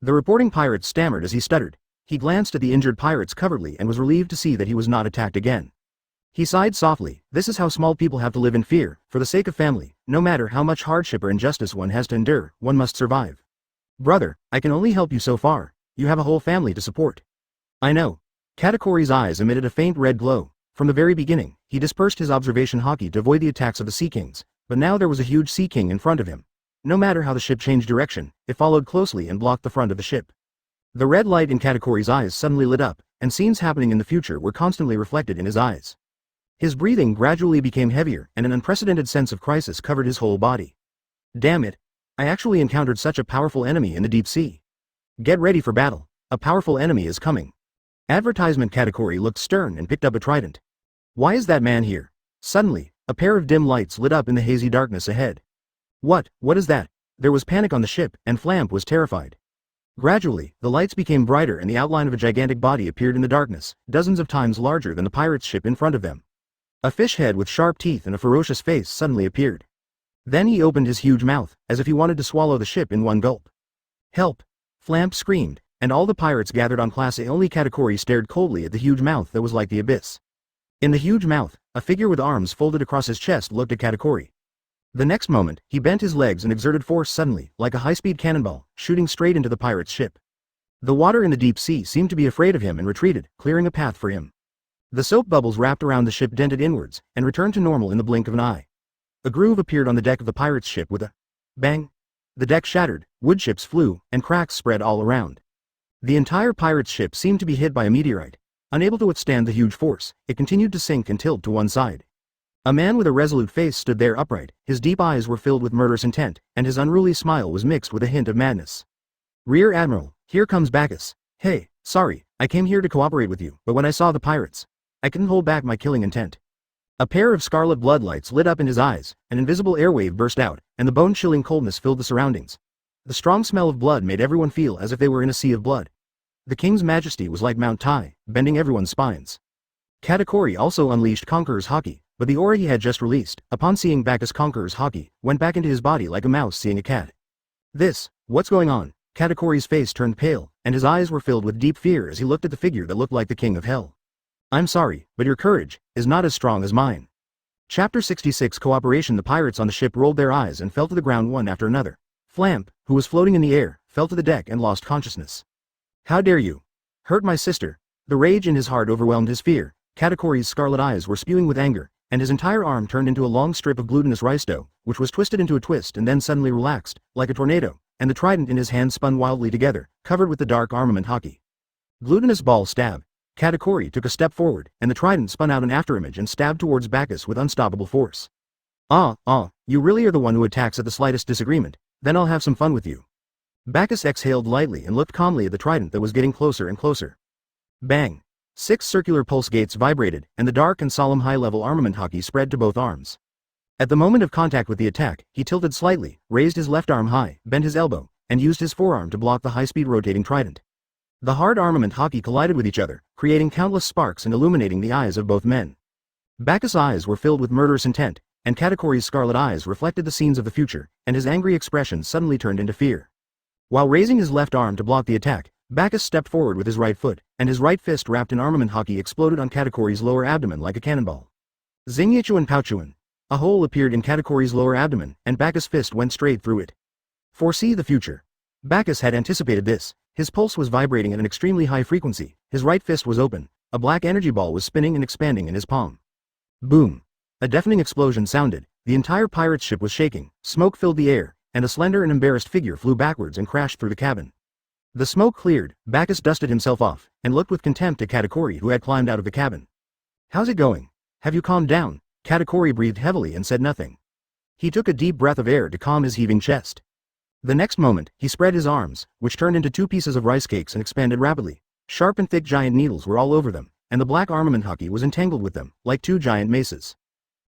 The reporting pirate stammered as he stuttered. He glanced at the injured pirates covertly and was relieved to see that he was not attacked again. He sighed softly. This is how small people have to live in fear, for the sake of family. No matter how much hardship or injustice one has to endure, one must survive. Brother, I can only help you so far. You have a whole family to support. I know. Katakuri's eyes emitted a faint red glow. From the very beginning, he dispersed his observation haki to avoid the attacks of the Sea Kings, but now there was a huge Sea King in front of him. No matter how the ship changed direction, it followed closely and blocked the front of the ship. The red light in Katakuri's eyes suddenly lit up, and scenes happening in the future were constantly reflected in his eyes. His breathing gradually became heavier, and an unprecedented sense of crisis covered his whole body. Damn it! I actually encountered such a powerful enemy in the deep sea. Get ready for battle. A powerful enemy is coming. Advertisement Katakuri looked stern and picked up a trident. Why is that man here? Suddenly, a pair of dim lights lit up in the hazy darkness ahead. What is that? There was panic on the ship, and Flamp was terrified. Gradually, the lights became brighter and the outline of a gigantic body appeared in the darkness, dozens of times larger than the pirate's ship in front of them. A fish head with sharp teeth and a ferocious face suddenly appeared. Then he opened his huge mouth, as if he wanted to swallow the ship in one gulp. Help! Flamp screamed, and all the pirates gathered on Class A. Only Katakuri stared coldly at the huge mouth that was like the abyss. In the huge mouth, a figure with arms folded across his chest looked at Katakuri. The next moment, he bent his legs and exerted force suddenly, like a high-speed cannonball, shooting straight into the pirate's ship. The water in the deep sea seemed to be afraid of him and retreated, clearing a path for him. The soap bubbles wrapped around the ship dented inwards, and returned to normal in the blink of an eye. A groove appeared on the deck of the pirate's ship with a bang. The deck shattered, wood chips flew, and cracks spread all around. The entire pirate's ship seemed to be hit by a meteorite. Unable to withstand the huge force, it continued to sink and tilt to one side. A man with a resolute face stood there upright, his deep eyes were filled with murderous intent, and his unruly smile was mixed with a hint of madness. Rear Admiral, here comes Bagus. Hey, sorry, I came here to cooperate with you, but when I saw the pirates, I couldn't hold back my killing intent. A pair of scarlet bloodlights lit up in his eyes, an invisible airwave burst out, and the bone-chilling coldness filled the surroundings. The strong smell of blood made everyone feel as if they were in a sea of blood. The king's majesty was like Mount Tai, bending everyone's spines. Katakuri also unleashed Conqueror's Haki, but the aura he had just released, upon seeing Bagus Conqueror's Haki, went back into his body like a mouse seeing a cat. What's going on? Katakuri's face turned pale, and his eyes were filled with deep fear as he looked at the figure that looked like the king of hell. I'm sorry, but your courage is not as strong as mine. Chapter 66 Cooperation. The pirates on the ship rolled their eyes and fell to the ground one after another. Flamp, who was floating in the air, fell to the deck and lost consciousness. How dare you hurt my sister? The rage in his heart overwhelmed his fear. Katakuri's scarlet eyes were spewing with anger, and his entire arm turned into a long strip of glutinous rice dough, which was twisted into a twist and then suddenly relaxed, like a tornado, and the trident in his hand spun wildly together, covered with the dark armament Haki. Glutinous ball stab. Katakuri took a step forward, and the trident spun out an afterimage and stabbed towards Bagus with unstoppable force. You really are the one who attacks at the slightest disagreement, then I'll have some fun with you. Bagus exhaled lightly and looked calmly at the trident that was getting closer and closer. Bang! 6 circular pulse gates vibrated, and the dark and solemn high-level armament Haki spread to both arms. At the moment of contact with the attack, he tilted slightly, raised his left arm high, bent his elbow, and used his forearm to block the high-speed rotating trident. The hard armament Haki collided with each other, creating countless sparks and illuminating the eyes of both men. Bagus' eyes were filled with murderous intent, and Katakuri's scarlet eyes reflected the scenes of the future, and his angry expression suddenly turned into fear. While raising his left arm to block the attack, Bagus stepped forward with his right foot, and his right fist wrapped in armament Haki exploded on Katakuri's lower abdomen like a cannonball. Zingyichuan Pouchuan. A hole appeared in Katakuri's lower abdomen, and Bagus' fist went straight through it. Foresee the future. Bagus had anticipated this. His pulse was vibrating at an extremely high frequency, his right fist was open, a black energy ball was spinning and expanding in his palm. Boom! A deafening explosion sounded, the entire pirate's ship was shaking, smoke filled the air, and a slender and embarrassed figure flew backwards and crashed through the cabin. The smoke cleared, Bagus dusted himself off, and looked with contempt at Katakuri who had climbed out of the cabin. How's it going? Have you calmed down? Katakuri breathed heavily and said nothing. He took a deep breath of air to calm his heaving chest. The next moment, he spread his arms, which turned into 2 pieces of rice cakes and expanded rapidly. Sharp and thick giant needles were all over them, and the black armament Haki was entangled with them, like 2 giant maces.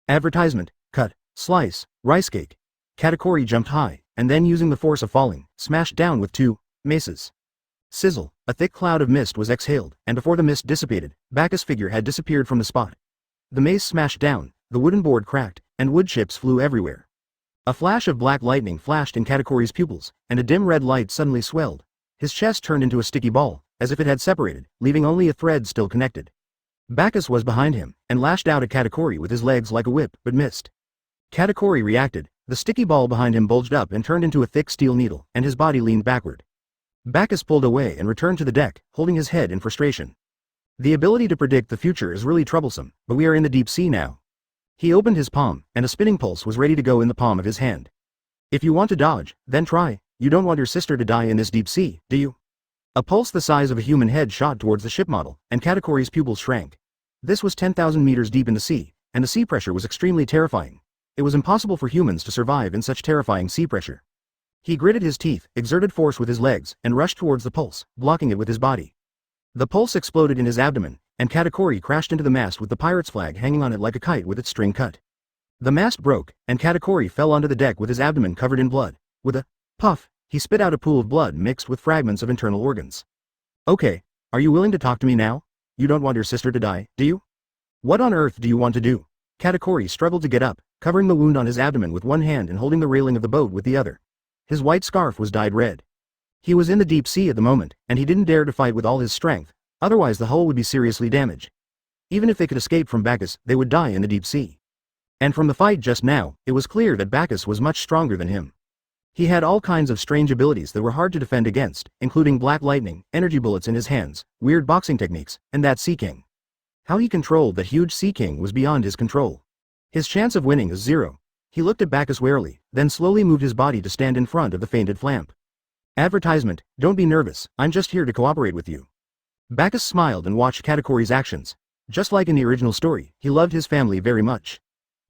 Advertisement, cut, slice, rice cake. Katakuri jumped high, and then using the force of falling, smashed down with 2 maces. Sizzle, a thick cloud of mist was exhaled, and before the mist dissipated, Bagus' figure had disappeared from the spot. The mace smashed down, the wooden board cracked, and wood chips flew everywhere. A flash of black lightning flashed in Katakuri's pupils, and a dim red light suddenly swelled. His chest turned into a sticky ball, as if it had separated, leaving only a thread still connected. Bagus was behind him, and lashed out at Katakuri with his legs like a whip, but missed. Katakuri reacted, the sticky ball behind him bulged up and turned into a thick steel needle, and his body leaned backward. Bagus pulled away and returned to the deck, holding his head in frustration. The ability to predict the future is really troublesome, but we are in the deep sea now. He opened his palm, and a spinning pulse was ready to go in the palm of his hand. If you want to dodge, then try. You don't want your sister to die in this deep sea, do you? A pulse the size of a human head shot towards the ship model, and Katakuri's pupils shrank. This was 10,000 meters deep in the sea, and the sea pressure was extremely terrifying. It was impossible for humans to survive in such terrifying sea pressure. He gritted his teeth, exerted force with his legs, and rushed towards the pulse, blocking it with his body. The pulse exploded in his abdomen, and Katakuri crashed into the mast with the pirate's flag hanging on it like a kite with its string cut. The mast broke, and Katakuri fell onto the deck with his abdomen covered in blood. With a puff, he spit out a pool of blood mixed with fragments of internal organs. Okay, are you willing to talk to me now? You don't want your sister to die, do you? What on earth do you want to do? Katakuri struggled to get up, covering the wound on his abdomen with one hand and holding the railing of the boat with the other. His white scarf was dyed red. He was in the deep sea at the moment, and he didn't dare to fight with all his strength, otherwise the hull would be seriously damaged. Even if they could escape from Bagus, they would die in the deep sea. And from the fight just now, it was clear that Bagus was much stronger than him. He had all kinds of strange abilities that were hard to defend against, including black lightning, energy bullets in his hands, weird boxing techniques, and that Sea King. How he controlled that huge Sea King was beyond his control. His chance of winning is 0. He looked at Bagus warily, then slowly moved his body to stand in front of the fainted Flamp. Advertisement, don't be nervous, I'm just here to cooperate with you. Bagus smiled and watched Katakori's actions. Just like in the original story, he loved his family very much.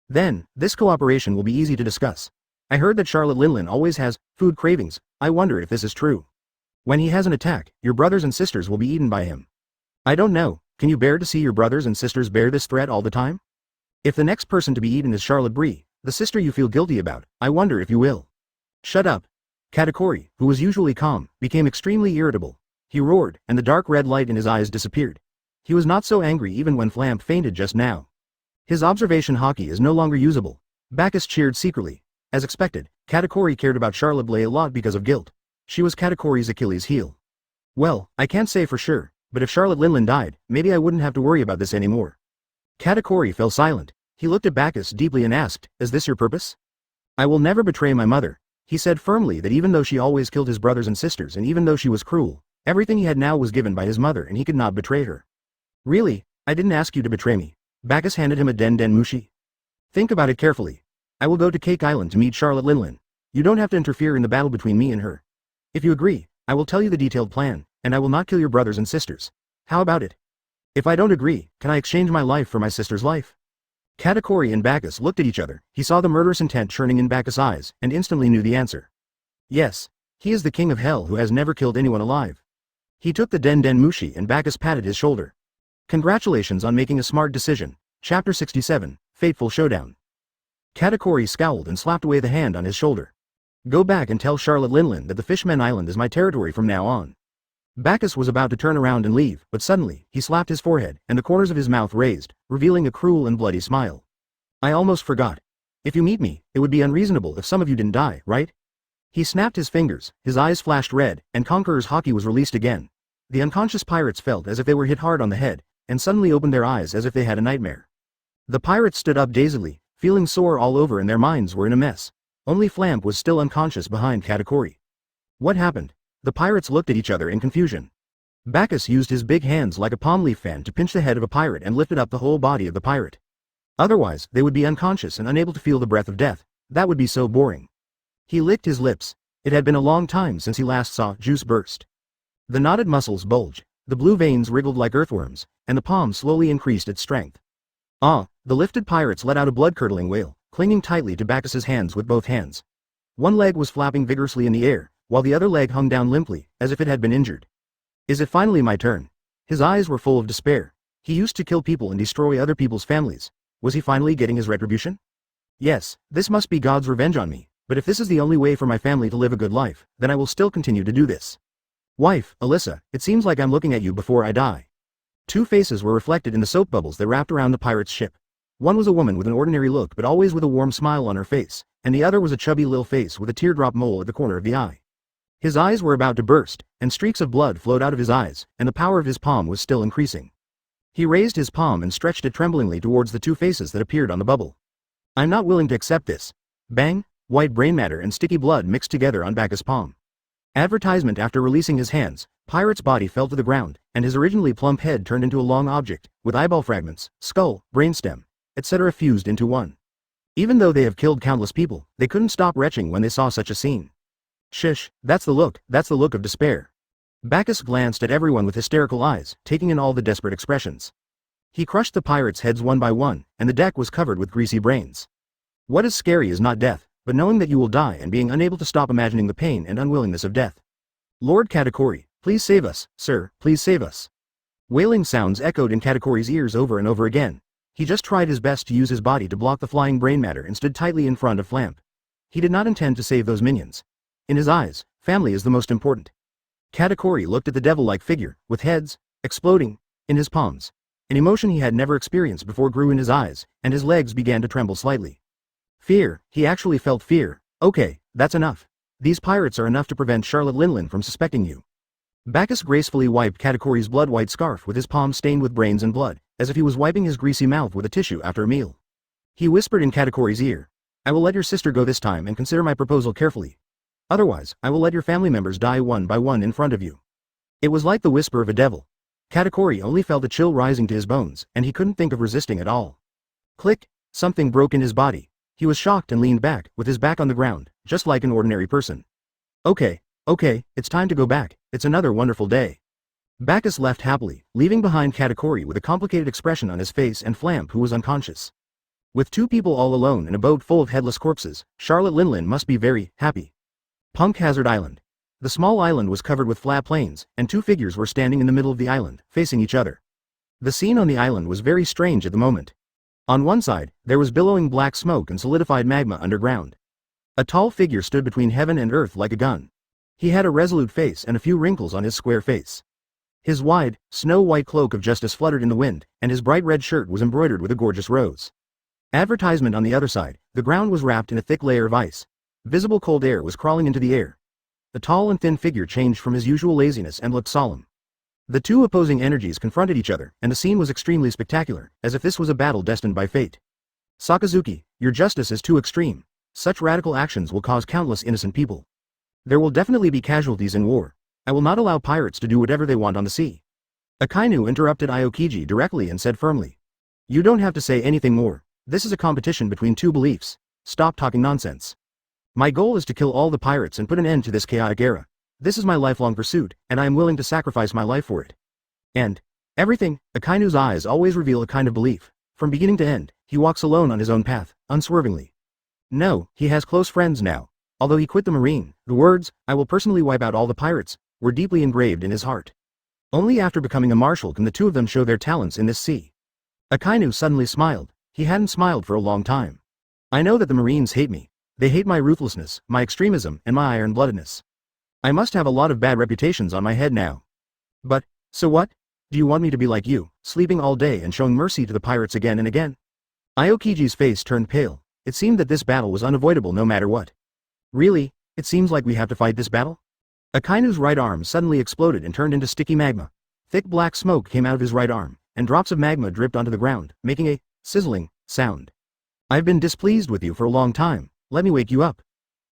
Then, this cooperation will be easy to discuss. I heard that Charlotte Linlin always has food cravings. I wonder if this is true. When he has an attack, your brothers and sisters will be eaten by him. I don't know, can you bear to see your brothers and sisters bear this threat all the time? If the next person to be eaten is Charlotte Brie, the sister you feel guilty about, I wonder if you will. Shut up. Katakori, who was usually calm, became extremely irritable. He roared, and the dark red light in his eyes disappeared. He was not so angry even when Flamp fainted just now. His observation hockey is no longer usable. Bagus cheered secretly. As expected, Katakori cared about Charlotte Blay a lot because of guilt. She was Katakori's Achilles heel. Well, I can't say for sure, but if Charlotte Linlin died, maybe I wouldn't have to worry about this anymore. Katakori fell silent. He looked at Bagus deeply and asked, is this your purpose? I will never betray my mother. He said firmly that even though she always killed his brothers and sisters and even though she was cruel, everything he had now was given by his mother and he could not betray her. Really, I didn't ask you to betray me. Bagus handed him a Den Den Mushi. Think about it carefully. I will go to Cake Island to meet Charlotte Linlin. You don't have to interfere in the battle between me and her. If you agree, I will tell you the detailed plan, and I will not kill your brothers and sisters. How about it? If I don't agree, can I exchange my life for my sister's life? Katakori and Bagus looked at each other. He saw the murderous intent churning in Bagus' eyes, and instantly knew the answer. Yes, he is the king of hell who has never killed anyone alive. He took the Den Den Mushi and Bagus patted his shoulder. Congratulations on making a smart decision. Chapter 67, Fateful Showdown. Katakori scowled and slapped away the hand on his shoulder. Go back and tell Charlotte Linlin that the Fishman Island is my territory from now on. Bagus was about to turn around and leave, but suddenly, he slapped his forehead, and the corners of his mouth raised, revealing a cruel and bloody smile. I almost forgot. If you meet me, it would be unreasonable if some of you didn't die, right? He snapped his fingers, his eyes flashed red, and Conqueror's hockey was released again. The unconscious pirates felt as if they were hit hard on the head, and suddenly opened their eyes as if they had a nightmare. The pirates stood up dazedly, feeling sore all over and their minds were in a mess. Only Flamp was still unconscious behind Katakori. What happened? The pirates looked at each other in confusion. Bagus used his big hands like a palm leaf fan to pinch the head of a pirate and lifted up the whole body of the pirate. Otherwise, they would be unconscious and unable to feel the breath of death. That would be so boring. He licked his lips. It had been a long time since he last saw juice burst. The knotted muscles bulged, the blue veins wriggled like earthworms, and the palm slowly increased its strength. Ah, the lifted pirates let out a blood-curdling wail, clinging tightly to Bacchus's hands with both hands. One leg was flapping vigorously in the air, while the other leg hung down limply, as if it had been injured. Is it finally my turn? His eyes were full of despair. He used to kill people and destroy other people's families. Was he finally getting his retribution? Yes, this must be God's revenge on me, but if this is the only way for my family to live a good life, then I will still continue to do this. Wife, Alyssa, it seems like I'm looking at you before I die. Two faces were reflected in the soap bubbles that wrapped around the pirate's ship. One was a woman with an ordinary look but always with a warm smile on her face, and the other was a chubby little face with a teardrop mole at the corner of the eye. His eyes were about to burst, and streaks of blood flowed out of his eyes, and the power of his palm was still increasing. He raised his palm and stretched it tremblingly towards the two faces that appeared on the bubble. I'm not willing to accept this. Bang! White brain matter and sticky blood mixed together on Bacchus' palm. Advertisement. After releasing his hands, Pirate's body fell to the ground, and his originally plump head turned into a long object, with eyeball fragments, skull, brainstem, etc. fused into one. Even though they have killed countless people, they couldn't stop retching when they saw such a scene. Shish, that's the look of despair. Bacchus glanced at everyone with hysterical eyes, taking in all the desperate expressions. He crushed the pirates' heads one by one, and the deck was covered with greasy brains. What is scary is not death, but knowing that you will die and being unable to stop imagining the pain and unwillingness of death. Lord Katakori, please save us, sir, please save us. Wailing sounds echoed in Katakori's ears over and over again. He just tried his best to use his body to block the flying brain matter and stood tightly in front of Flamp. He did not intend to save those minions. In his eyes, family is the most important. Katakori looked at the devil-like figure, with heads, exploding, in his palms. An emotion he had never experienced before grew in his eyes, and his legs began to tremble slightly. Fear, he actually felt fear. Okay, that's enough. These pirates are enough to prevent Charlotte Linlin from suspecting you. Bagus gracefully wiped Katakori's blood-white scarf with his palm stained with brains and blood, as if he was wiping his greasy mouth with a tissue after a meal. He whispered in Katakori's ear, I will let your sister go this time and consider my proposal carefully. Otherwise, I will let your family members die one by one in front of you. It was like the whisper of a devil. Katakori only felt a chill rising to his bones, and he couldn't think of resisting at all. Click, something broke in his body. He was shocked and leaned back, with his back on the ground, just like an ordinary person. Okay, it's time to go back, it's another wonderful day. Bagus left happily, leaving behind Katakori with a complicated expression on his face and Flamp who was unconscious. With two people all alone in a boat full of headless corpses, Charlotte Linlin must be very happy. Punk Hazard Island. The small island was covered with flat plains, and two figures were standing in the middle of the island, facing each other. The scene on the island was very strange at the moment. On one side, there was billowing black smoke and solidified magma underground. A tall figure stood between heaven and earth like a gun. He had a resolute face and a few wrinkles on his square face. His wide, snow-white cloak of justice fluttered in the wind, and his bright red shirt was embroidered with a gorgeous rose. Advertisement on the other side, the ground was wrapped in a thick layer of ice. Visible cold air was crawling into the air. The tall and thin figure changed from his usual laziness and looked solemn. The two opposing energies confronted each other, and the scene was extremely spectacular, as if this was a battle destined by fate. Sakazuki, your justice is too extreme. Such radical actions will cause countless innocent people. There will definitely be casualties in war. I will not allow pirates to do whatever they want on the sea. Akainu interrupted Aokiji directly and said firmly. You don't have to say anything more. This is a competition between two beliefs. Stop talking nonsense. My goal is to kill all the pirates and put an end to this chaotic era. This is my lifelong pursuit, and I am willing to sacrifice my life for it. And everything, Akainu's eyes always reveal a kind of belief. From beginning to end, he walks alone on his own path, unswervingly. No, he has close friends now. Although he quit the Marine, the words, I will personally wipe out all the pirates, were deeply engraved in his heart. Only after becoming a marshal can the two of them show their talents in this sea. Akainu suddenly smiled. He hadn't smiled for a long time. I know that the Marines hate me. They hate my ruthlessness, my extremism, and my iron-bloodedness. I must have a lot of bad reputations on my head now. But, so what? Do you want me to be like you, sleeping all day and showing mercy to the pirates again and again? Aokiji's face turned pale. It seemed that this battle was unavoidable no matter what. Really? It seems like we have to fight this battle? Akainu's right arm suddenly exploded and turned into sticky magma. Thick black smoke came out of his right arm, and drops of magma dripped onto the ground, making a sizzling sound. I've been displeased with you for a long time. Let me wake you up.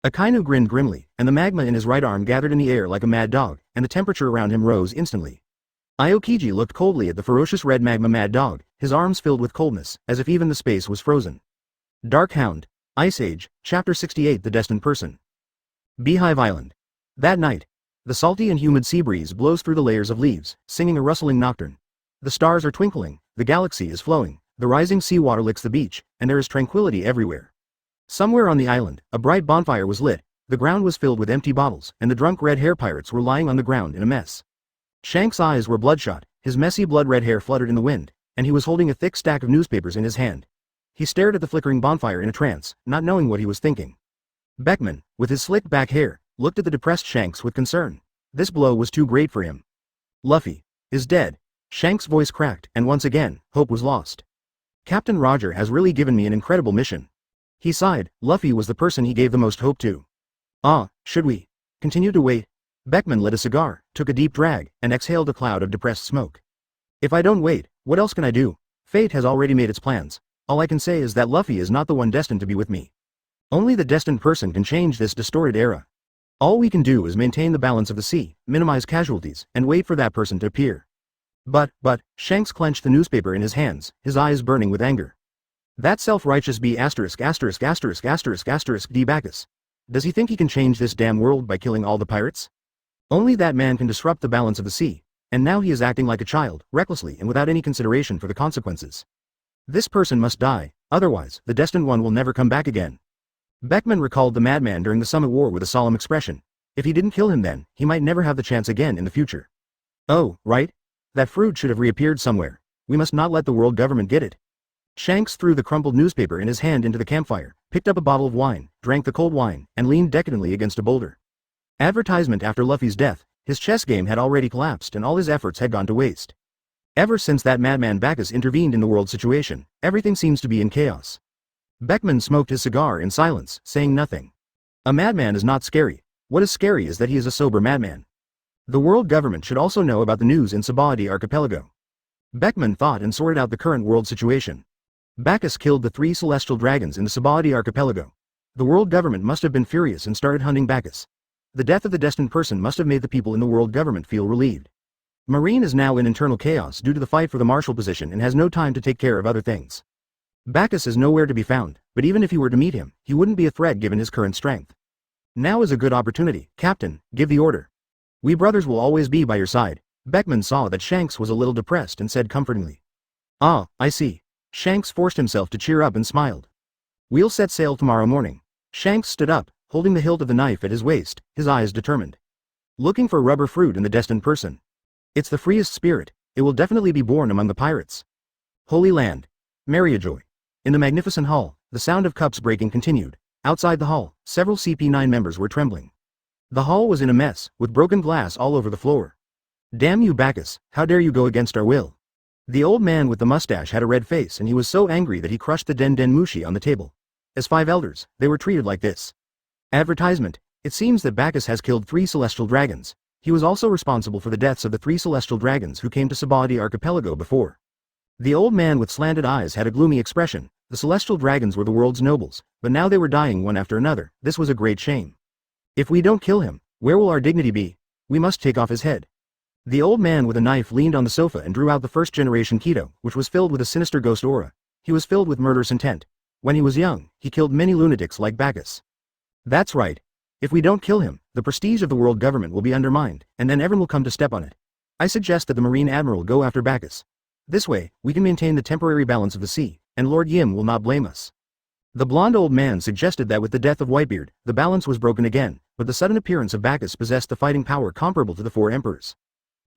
Akainu grinned grimly, and the magma in his right arm gathered in the air like a mad dog, and the temperature around him rose instantly. Aokiji looked coldly at the ferocious red magma mad dog, his arms filled with coldness, as if even the space was frozen. Dark Hound, Ice Age, Chapter 68 The Destined Person. Beehive Island. That night, the salty and humid sea breeze blows through the layers of leaves, singing a rustling nocturne. The stars are twinkling, the galaxy is flowing, the rising seawater licks the beach, and there is tranquility everywhere. Somewhere on the island, a bright bonfire was lit, the ground was filled with empty bottles, and the drunk red-hair pirates were lying on the ground in a mess. Shank's eyes were bloodshot, his messy blood-red hair fluttered in the wind, and he was holding a thick stack of newspapers in his hand. He stared at the flickering bonfire in a trance, not knowing what he was thinking. Beckman, with his slicked back hair, looked at the depressed Shanks with concern. This blow was too great for him. Luffy is dead. Shank's voice cracked, and once again, hope was lost. Captain Roger has really given me an incredible mission. He sighed. Luffy was the person he gave the most hope to. Should we continue to wait? Beckman lit a cigar, took a deep drag, and exhaled a cloud of depressed smoke. If I don't wait, what else can I do? Fate has already made its plans. All I can say is that Luffy is not the one destined to be with me. Only the destined person can change this distorted era. All we can do is maintain the balance of the sea, minimize casualties, and wait for that person to appear. But, Shanks clenched the newspaper in his hands, his eyes burning with anger. That self-righteous B**************** D Bagus. Does he think he can change this damn world by killing all the pirates? Only that man can disrupt the balance of the sea, and now he is acting like a child, recklessly and without any consideration for the consequences. This person must die, otherwise, the destined one will never come back again. Beckman recalled the Madman during the Summit War with a solemn expression. If he didn't kill him then, he might never have the chance again in the future. Oh, right? That fruit should have reappeared somewhere. We must not let the world government get it. Shanks threw the crumpled newspaper in his hand into the campfire, picked up a bottle of wine, drank the cold wine, and leaned decadently against a boulder. Advertisement after Luffy's death, his chess game had already collapsed and all his efforts had gone to waste. Ever since that madman Bagus intervened in the world situation, everything seems to be in chaos. Beckman smoked his cigar in silence, saying nothing. A madman is not scary. What is scary is that he is a sober madman. The world government should also know about the news in Sabaody Archipelago. Beckman thought and sorted out the current world situation. Bagus killed the 3 celestial dragons in the Sabaody Archipelago. The world government must have been furious and started hunting Bagus. The death of the destined person must have made the people in the world government feel relieved. Marine is now in internal chaos due to the fight for the marshal position and has no time to take care of other things. Bagus is nowhere to be found, but even if he were to meet him, he wouldn't be a threat given his current strength. Now is a good opportunity. Captain, give the order. We brothers will always be by your side. Beckman saw that Shanks was a little depressed and said comfortingly. Ah, I see. Shanks forced himself to cheer up and smiled. We'll set sail tomorrow morning. Shanks stood up, holding the hilt of the knife at his waist, his eyes determined. Looking for rubber fruit in the destined person. It's the freest spirit, it will definitely be born among the pirates. Holy Land. Mariajoy. In the magnificent hall, the sound of cups breaking continued. Outside the hall, several CP9 members were trembling. The hall was in a mess, with broken glass all over the floor. Damn you Bagus, how dare you go against our will? The old man with the mustache had a red face and he was so angry that he crushed the Den Mushi on the table. As 5 elders, they were treated like this. Advertisement. It seems that Bagus has killed 3 celestial dragons. He was also responsible for the deaths of the 3 celestial dragons who came to Sabaody Archipelago before. The old man with slanted eyes had a gloomy expression. The celestial dragons were the world's nobles, but now they were dying one after another. This was a great shame. If we don't kill him, where will our dignity be? We must take off his head. The old man with a knife leaned on the sofa and drew out the first generation Keto, which was filled with a sinister ghost aura. He was filled with murderous intent. When he was young, he killed many lunatics like Bagus. That's right. If we don't kill him, the prestige of the world government will be undermined, and then everyone will come to step on it. I suggest that the Marine Admiral go after Bagus. This way, we can maintain the temporary balance of the sea, and Lord Yim will not blame us. The blonde old man suggested that with the death of Whitebeard, the balance was broken again, but the sudden appearance of Bagus possessed the fighting power comparable to the 4 emperors.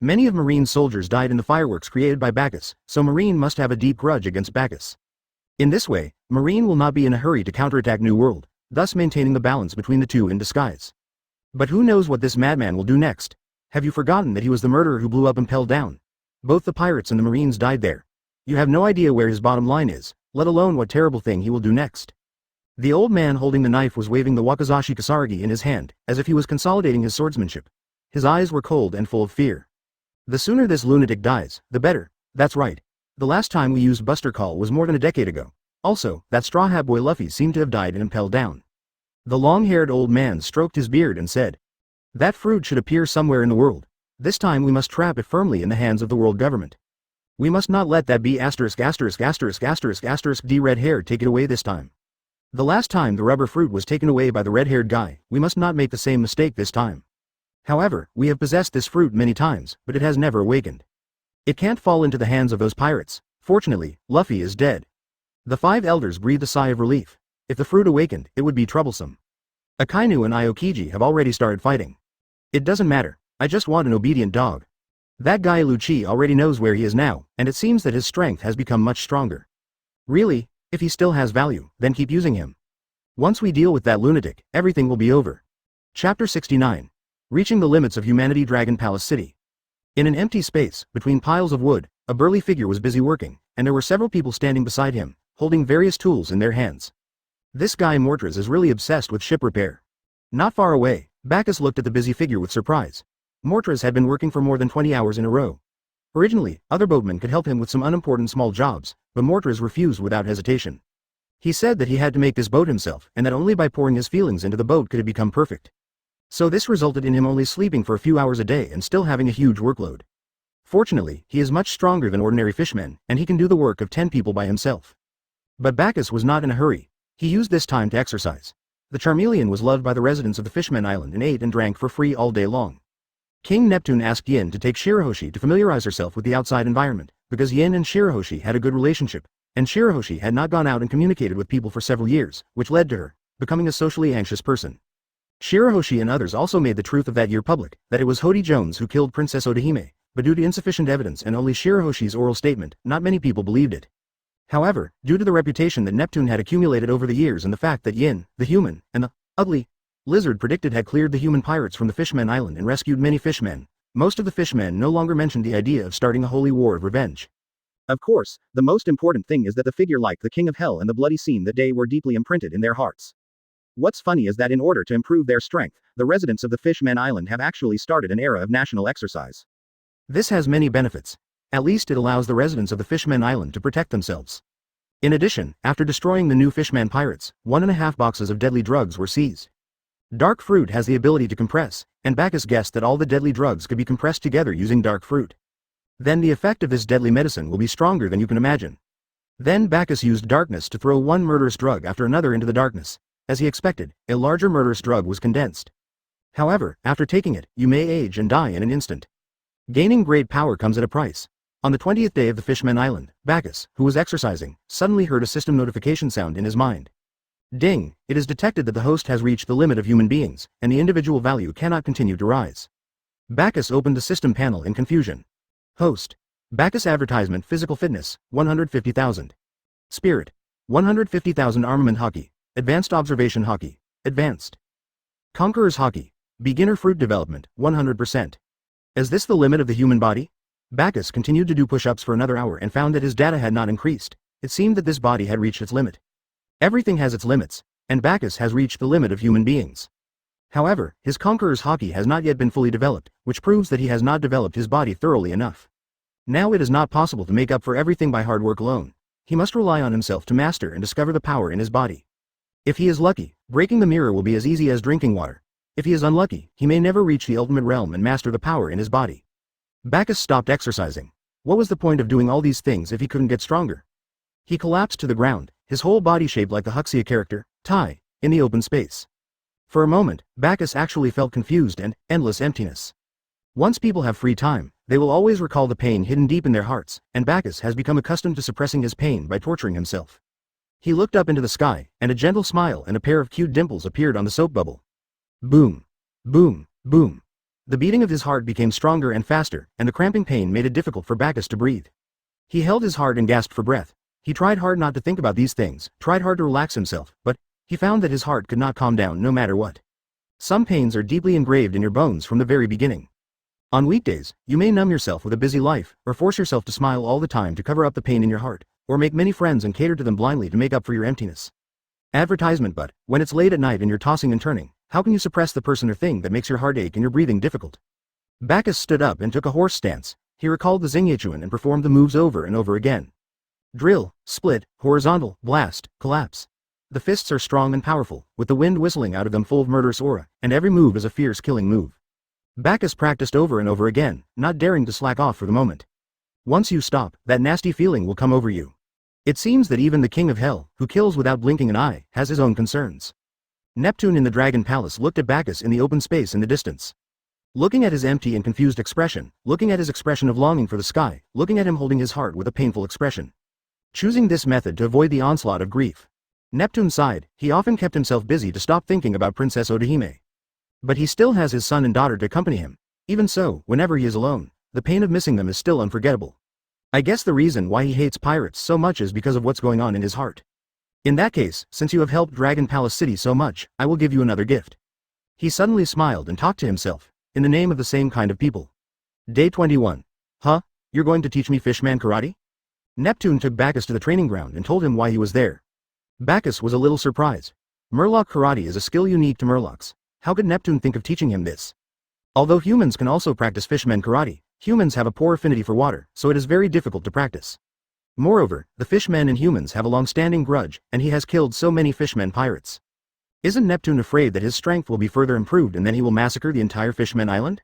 Many of Marine's soldiers died in the fireworks created by Bagus, so Marine must have a deep grudge against Bagus. In this way, Marine will not be in a hurry to counterattack New World, thus maintaining the balance between the two in disguise. But who knows what this madman will do next? Have you forgotten that he was the murderer who blew up Impel Down? Both the pirates and the Marines died there. You have no idea where his bottom line is, let alone what terrible thing he will do next. The old man holding the knife was waving the Wakizashi Kasaragi in his hand, as if he was consolidating his swordsmanship. His eyes were cold and full of fear. The sooner this lunatic dies, the better. That's right. The last time we used Buster Call was more than a decade ago. Also, that Straw Hat Boy Luffy seemed to have died and impelled down. The long-haired old man stroked his beard and said, that fruit should appear somewhere in the world. This time we must trap it firmly in the hands of the world government. We must not let that be ******** D red hair take it away this time. The last time the rubber fruit was taken away by the red-haired guy, we must not make the same mistake this time. However, we have possessed this fruit many times, but it has never awakened. It can't fall into the hands of those pirates. Fortunately, Luffy is dead. The 5 elders breathed a sigh of relief. If the fruit awakened, it would be troublesome. Akainu and Aokiji have already started fighting. It doesn't matter, I just want an obedient dog. That guy Lucci already knows where he is now, and it seems that his strength has become much stronger. Really, if he still has value, then keep using him. Once we deal with that lunatic, everything will be over. Chapter 69. Reaching the limits of humanity. Dragon Palace City. In an empty space, between piles of wood, a burly figure was busy working, and there were several people standing beside him, holding various tools in their hands. This guy Mortras is really obsessed with ship repair. Not far away, Bagus looked at the busy figure with surprise. Mortras had been working for more than 20 hours in a row. Originally, other boatmen could help him with some unimportant small jobs, but Mortras refused without hesitation. He said that he had to make this boat himself, and that only by pouring his feelings into the boat could it become perfect. So this resulted in him only sleeping for a few hours a day and still having a huge workload. Fortunately, he is much stronger than ordinary fishmen, and he can do the work of 10 people by himself. But Bagus was not in a hurry. He used this time to exercise. The Charmeleon was loved by the residents of the Fishmen Island and ate and drank for free all day long. King Neptune asked Yin to take Shirahoshi to familiarize herself with the outside environment, because Yin and Shirahoshi had a good relationship, and Shirahoshi had not gone out and communicated with people for several years, which led to her becoming a socially anxious person. Shirahoshi and others also made the truth of that year public, that it was Hody Jones who killed Princess Odahime, but due to insufficient evidence and only Shirahoshi's oral statement, not many people believed it. However, due to the reputation that Neptune had accumulated over the years and the fact that Yin, the human, and the ugly lizard predicted had cleared the human pirates from the Fishmen Island and rescued many fishmen, most of the fishmen no longer mentioned the idea of starting a holy war of revenge. Of course, the most important thing is that the figure like the King of Hell and the bloody scene that day were deeply imprinted in their hearts. What's funny is that in order to improve their strength, the residents of the Fishman Island have actually started an era of national exercise. This has many benefits. At least it allows the residents of the Fishman Island to protect themselves. In addition, after destroying the new Fishman pirates, 1.5 boxes of deadly drugs were seized. Dark fruit has the ability to compress, and Bagus guessed that all the deadly drugs could be compressed together using dark fruit. Then the effect of this deadly medicine will be stronger than you can imagine. Then Bagus used darkness to throw one murderous drug after another into the darkness. As he expected, a larger murderous drug was condensed. However, after taking it, you may age and die in an instant. Gaining great power comes at a price. On the 20th day of the Fishman Island, Bagus, who was exercising, suddenly heard a system notification sound in his mind. Ding! It is detected that the host has reached the limit of human beings, and the individual value cannot continue to rise. Bagus opened the system panel in confusion. Host. Bagus advertisement physical fitness, 150,000. Spirit. 150,000 armament hockey. Advanced observation hockey. Advanced. Conqueror's hockey. Beginner fruit development, 100%. Is this the limit of the human body? Bagus continued to do push-ups for another hour and found that his data had not increased. It seemed that this body had reached its limit. Everything has its limits, and Bagus has reached the limit of human beings. However, his Conqueror's hockey has not yet been fully developed, which proves that he has not developed his body thoroughly enough. Now it is not possible to make up for everything by hard work alone. He must rely on himself to master and discover the power in his body. If he is lucky, breaking the mirror will be as easy as drinking water. If he is unlucky, he may never reach the ultimate realm and master the power in his body. Bagus stopped exercising. What was the point of doing all these things if he couldn't get stronger? He collapsed to the ground, his whole body shaped like the Huxia character, Tai, in the open space. For a moment, Bagus actually felt confused and endless emptiness. Once people have free time, they will always recall the pain hidden deep in their hearts, and Bagus has become accustomed to suppressing his pain by torturing himself. He looked up into the sky, and a gentle smile and a pair of cute dimples appeared on the soap bubble. Boom. Boom. Boom. The beating of his heart became stronger and faster, and the cramping pain made it difficult for Bagus to breathe. He held his heart and gasped for breath. He tried hard not to think about these things, tried hard to relax himself, but he found that his heart could not calm down no matter what. Some pains are deeply engraved in your bones from the very beginning. On weekdays, you may numb yourself with a busy life, or force yourself to smile all the time to cover up the pain in your heart, or make many friends and cater to them blindly to make up for your emptiness. Advertisement. But when it's late at night and you're tossing and turning, how can you suppress the person or thing that makes your heart ache and your breathing difficult? Bagus stood up and took a horse stance. He recalled the Zhang Ye and performed the moves over and over again. Drill, split, horizontal, blast, collapse. The fists are strong and powerful, with the wind whistling out of them full of murderous aura, and every move is a fierce killing move. Bagus practiced over and over again, not daring to slack off for the moment. Once you stop, that nasty feeling will come over you. It seems that even the King of Hell, who kills without blinking an eye, has his own concerns. Neptune in the Dragon Palace looked at Bagus in the open space in the distance. Looking at his empty and confused expression, looking at his expression of longing for the sky, looking at him holding his heart with a painful expression. Choosing this method to avoid the onslaught of grief. Neptune sighed. He often kept himself busy to stop thinking about Princess Odahime. But he still has his son and daughter to accompany him. Even so, whenever he is alone, the pain of missing them is still unforgettable. I guess the reason why he hates pirates so much is because of what's going on in his heart. In that case, since you have helped Dragon Palace City so much, I will give you another gift. He suddenly smiled and talked to himself, in the name of the same kind of people. Day 21. Huh? You're going to teach me fishman karate? Neptune took Bagus to the training ground and told him why he was there. Bagus was a little surprised. Murloc karate is a skill unique to Murlocs. How could Neptune think of teaching him this? Although humans can also practice fishman karate, humans have a poor affinity for water, so it is very difficult to practice. Moreover, the fishmen and humans have a long-standing grudge, and he has killed so many fishmen pirates. Isn't Neptune afraid that his strength will be further improved and then he will massacre the entire Fishman Island?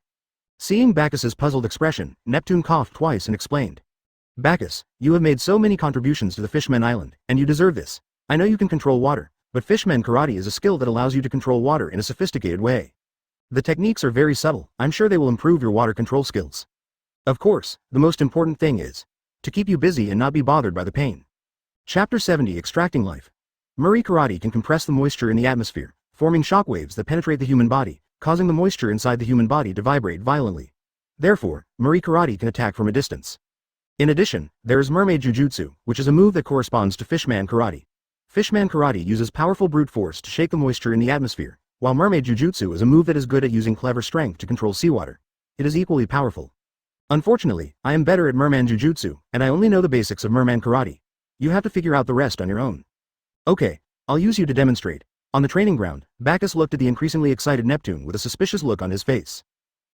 Seeing Bacchus's puzzled expression, Neptune coughed twice and explained. Bagus, you have made so many contributions to the Fishman Island, and you deserve this. I know you can control water, but Fishman Karate is a skill that allows you to control water in a sophisticated way. The techniques are very subtle. I'm sure they will improve your water control skills. Of course, the most important thing is to keep you busy and not be bothered by the pain. Chapter 70 Extracting Life. Murray Karate can compress the moisture in the atmosphere, forming shockwaves that penetrate the human body, causing the moisture inside the human body to vibrate violently. Therefore, Murray Karate can attack from a distance. In addition, there is Mermaid Jujutsu, which is a move that corresponds to Fishman Karate. Fishman Karate uses powerful brute force to shake the moisture in the atmosphere, while Mermaid Jujutsu is a move that is good at using clever strength to control seawater. It is equally powerful. Unfortunately, I am better at merman jujutsu, and I only know the basics of merman karate. You have to figure out the rest on your own. Okay, I'll use you to demonstrate. On the training ground, Bagus looked at the increasingly excited Neptune with a suspicious look on his face.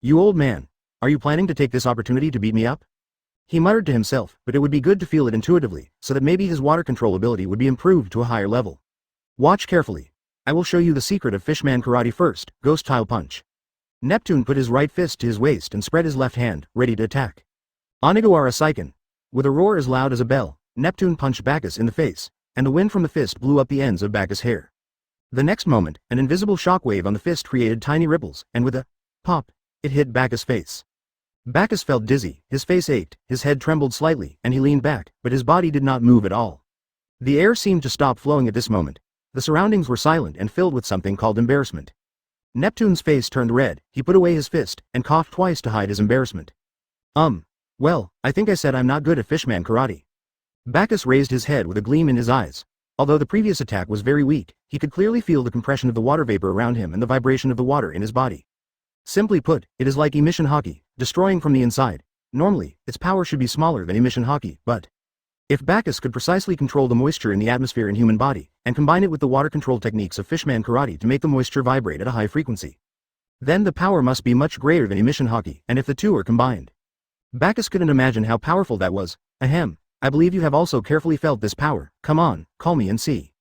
You old man. Are you planning to take this opportunity to beat me up? He muttered to himself, but it would be good to feel it intuitively, so that maybe his water control ability would be improved to a higher level. Watch carefully. I will show you the secret of Fishman Karate first, Ghost Tile Punch. Neptune put his right fist to his waist and spread his left hand, ready to attack. Onigawara Seiken. With a roar as loud as a bell, Neptune punched Bagus in the face, and the wind from the fist blew up the ends of Bagus' hair. The next moment, an invisible shockwave on the fist created tiny ripples, and with a pop, it hit Bagus' face. Bagus felt dizzy, his face ached, his head trembled slightly, and he leaned back, but his body did not move at all. The air seemed to stop flowing at this moment. The surroundings were silent and filled with something called embarrassment. Neptune's face turned red, he put away his fist, and coughed twice to hide his embarrassment. Well, I think I said I'm not good at Fishman Karate. Bagus raised his head with a gleam in his eyes. Although the previous attack was very weak, he could clearly feel the compression of the water vapor around him and the vibration of the water in his body. Simply put, it is like emission hockey, destroying from the inside. Normally, its power should be smaller than emission hockey, but if Bagus could precisely control the moisture in the atmosphere and human body, and combine it with the water control techniques of Fishman Karate to make the moisture vibrate at a high frequency, then the power must be much greater than emission hockey, and if the two are combined. Bagus couldn't imagine how powerful that was. Ahem, I believe you have also carefully felt this power. Come on, call me and see.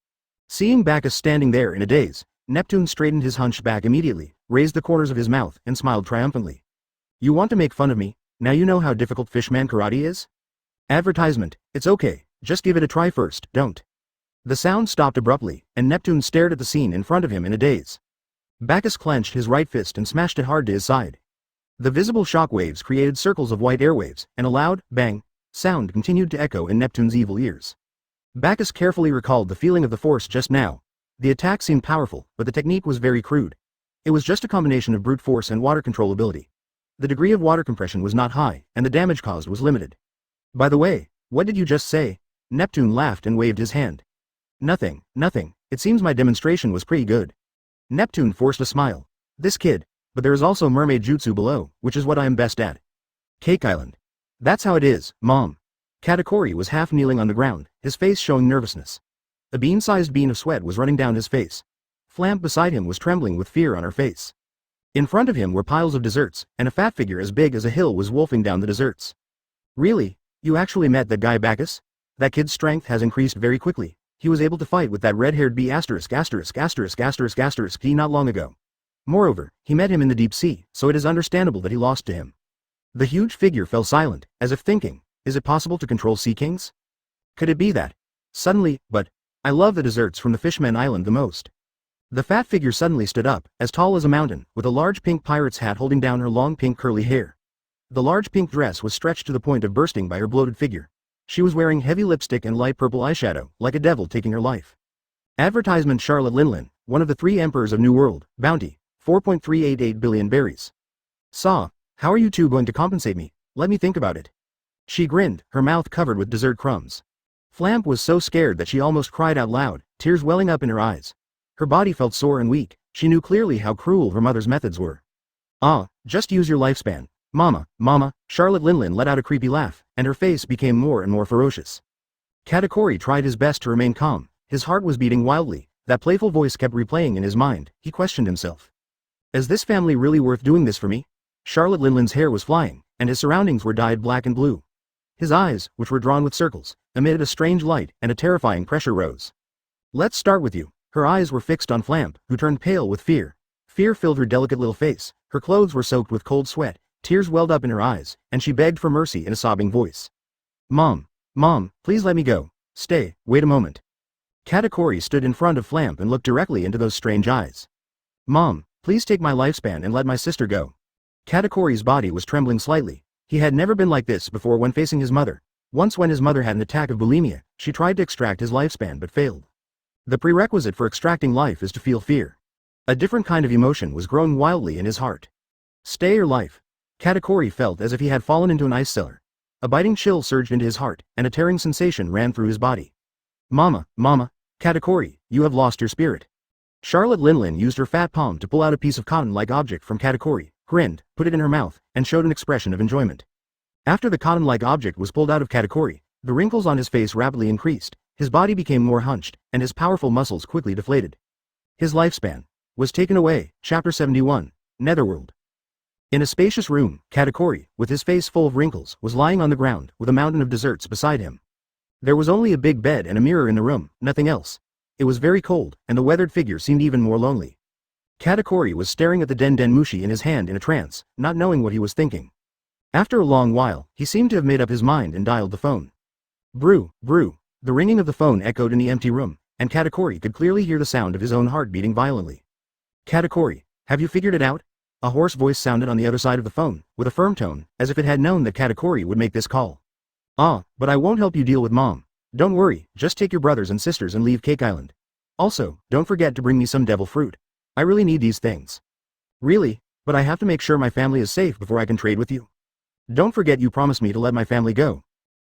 Seeing Bagus standing there in a daze, Neptune straightened his hunched back immediately, raised the corners of his mouth, and smiled triumphantly. You want to make fun of me? Now you know how difficult Fishman Karate is? Advertisement, it's okay, just give it a try first, don't. The sound stopped abruptly, and Neptune stared at the scene in front of him in a daze. Bagus clenched his right fist and smashed it hard to his side. The visible shock waves created circles of white airwaves, and a loud, bang, sound continued to echo in Neptune's evil ears. Bagus carefully recalled the feeling of the force just now. The attack seemed powerful, but the technique was very crude. It was just a combination of brute force and water control ability. The degree of water compression was not high, and the damage caused was limited. By the way, what did you just say? Neptune laughed and waved his hand. Nothing. It seems my demonstration was pretty good. Neptune forced a smile. This kid. But there is also mermaid jutsu below, which is what I am best at. Cake Island. That's how it is, Mom. Katakuri was half kneeling on the ground, his face showing nervousness. A bean-sized bean of sweat was running down his face. Flamp beside him was trembling with fear on her face. In front of him were piles of desserts, and a fat figure as big as a hill was wolfing down the desserts. Really? You actually met that guy Bagus? That kid's strength has increased very quickly. He was able to fight with that red-haired bee ***** not long ago. Moreover, he met him in the deep sea, so it is understandable that he lost to him. The huge figure fell silent, as if thinking, is it possible to control sea kings? Could it be that? Suddenly, but I love the desserts from the Fishman Island the most. The fat figure suddenly stood up, as tall as a mountain, with a large pink pirate's hat holding down her long pink curly hair. The large pink dress was stretched to the point of bursting by her bloated figure. She was wearing heavy lipstick and light purple eyeshadow, like a devil taking her life. Advertisement Charlotte Linlin, one of the 3 emperors of New World, bounty, 4.388 billion berries. Saw, how are you two going to compensate me? Let me think about it. She grinned, her mouth covered with dessert crumbs. Flamp was so scared that she almost cried out loud, tears welling up in her eyes. Her body felt sore and weak, she knew clearly how cruel her mother's methods were. Just use your lifespan. Mama, Charlotte Linlin let out a creepy laugh, and her face became more and more ferocious. Katakuri tried his best to remain calm, his heart was beating wildly, that playful voice kept replaying in his mind, he questioned himself. Is this family really worth doing this for me? Charlotte Linlin's hair was flying, and his surroundings were dyed black and blue. His eyes, which were drawn with circles, emitted a strange light, and a terrifying pressure rose. Let's start with you. Her eyes were fixed on Flamp, who turned pale with fear. Fear filled her delicate little face, her clothes were soaked with cold sweat, tears welled up in her eyes, and she begged for mercy in a sobbing voice. Mom, please let me go. Stay, wait a moment. Katakuri stood in front of Flamp and looked directly into those strange eyes. Mom, please take my lifespan and let my sister go. Katakuri's body was trembling slightly. He had never been like this before when facing his mother. Once when his mother had an attack of bulimia, she tried to extract his lifespan but failed. The prerequisite for extracting life is to feel fear. A different kind of emotion was growing wildly in his heart. Stay or life. Katakuri felt as if he had fallen into an ice cellar. A biting chill surged into his heart, and a tearing sensation ran through his body. Mama, Katakuri, you have lost your spirit. Charlotte Linlin used her fat palm to pull out a piece of cotton-like object from Katakuri, grinned, put it in her mouth, and showed an expression of enjoyment. After the cotton-like object was pulled out of Katakuri, the wrinkles on his face rapidly increased, his body became more hunched, and his powerful muscles quickly deflated. His lifespan was taken away. Chapter 71, Netherworld. In a spacious room, Katakuri, with his face full of wrinkles, was lying on the ground, with a mountain of desserts beside him. There was only a big bed and a mirror in the room, nothing else. It was very cold, and the weathered figure seemed even more lonely. Katakuri was staring at the Den Den Mushi in his hand in a trance, not knowing what he was thinking. After a long while, he seemed to have made up his mind and dialed the phone. Brew, brew. The ringing of the phone echoed in the empty room, and Katakuri could clearly hear the sound of his own heart beating violently. Katakuri, have you figured it out? A hoarse voice sounded on the other side of the phone, with a firm tone, as if it had known that Katakuri would make this call. Ah, but I won't help you deal with Mom. Don't worry, just take your brothers and sisters and leave Cake Island. Also, don't forget to bring me some devil fruit. I really need these things. Really? But I have to make sure my family is safe before I can trade with you. Don't forget you promised me to let my family go.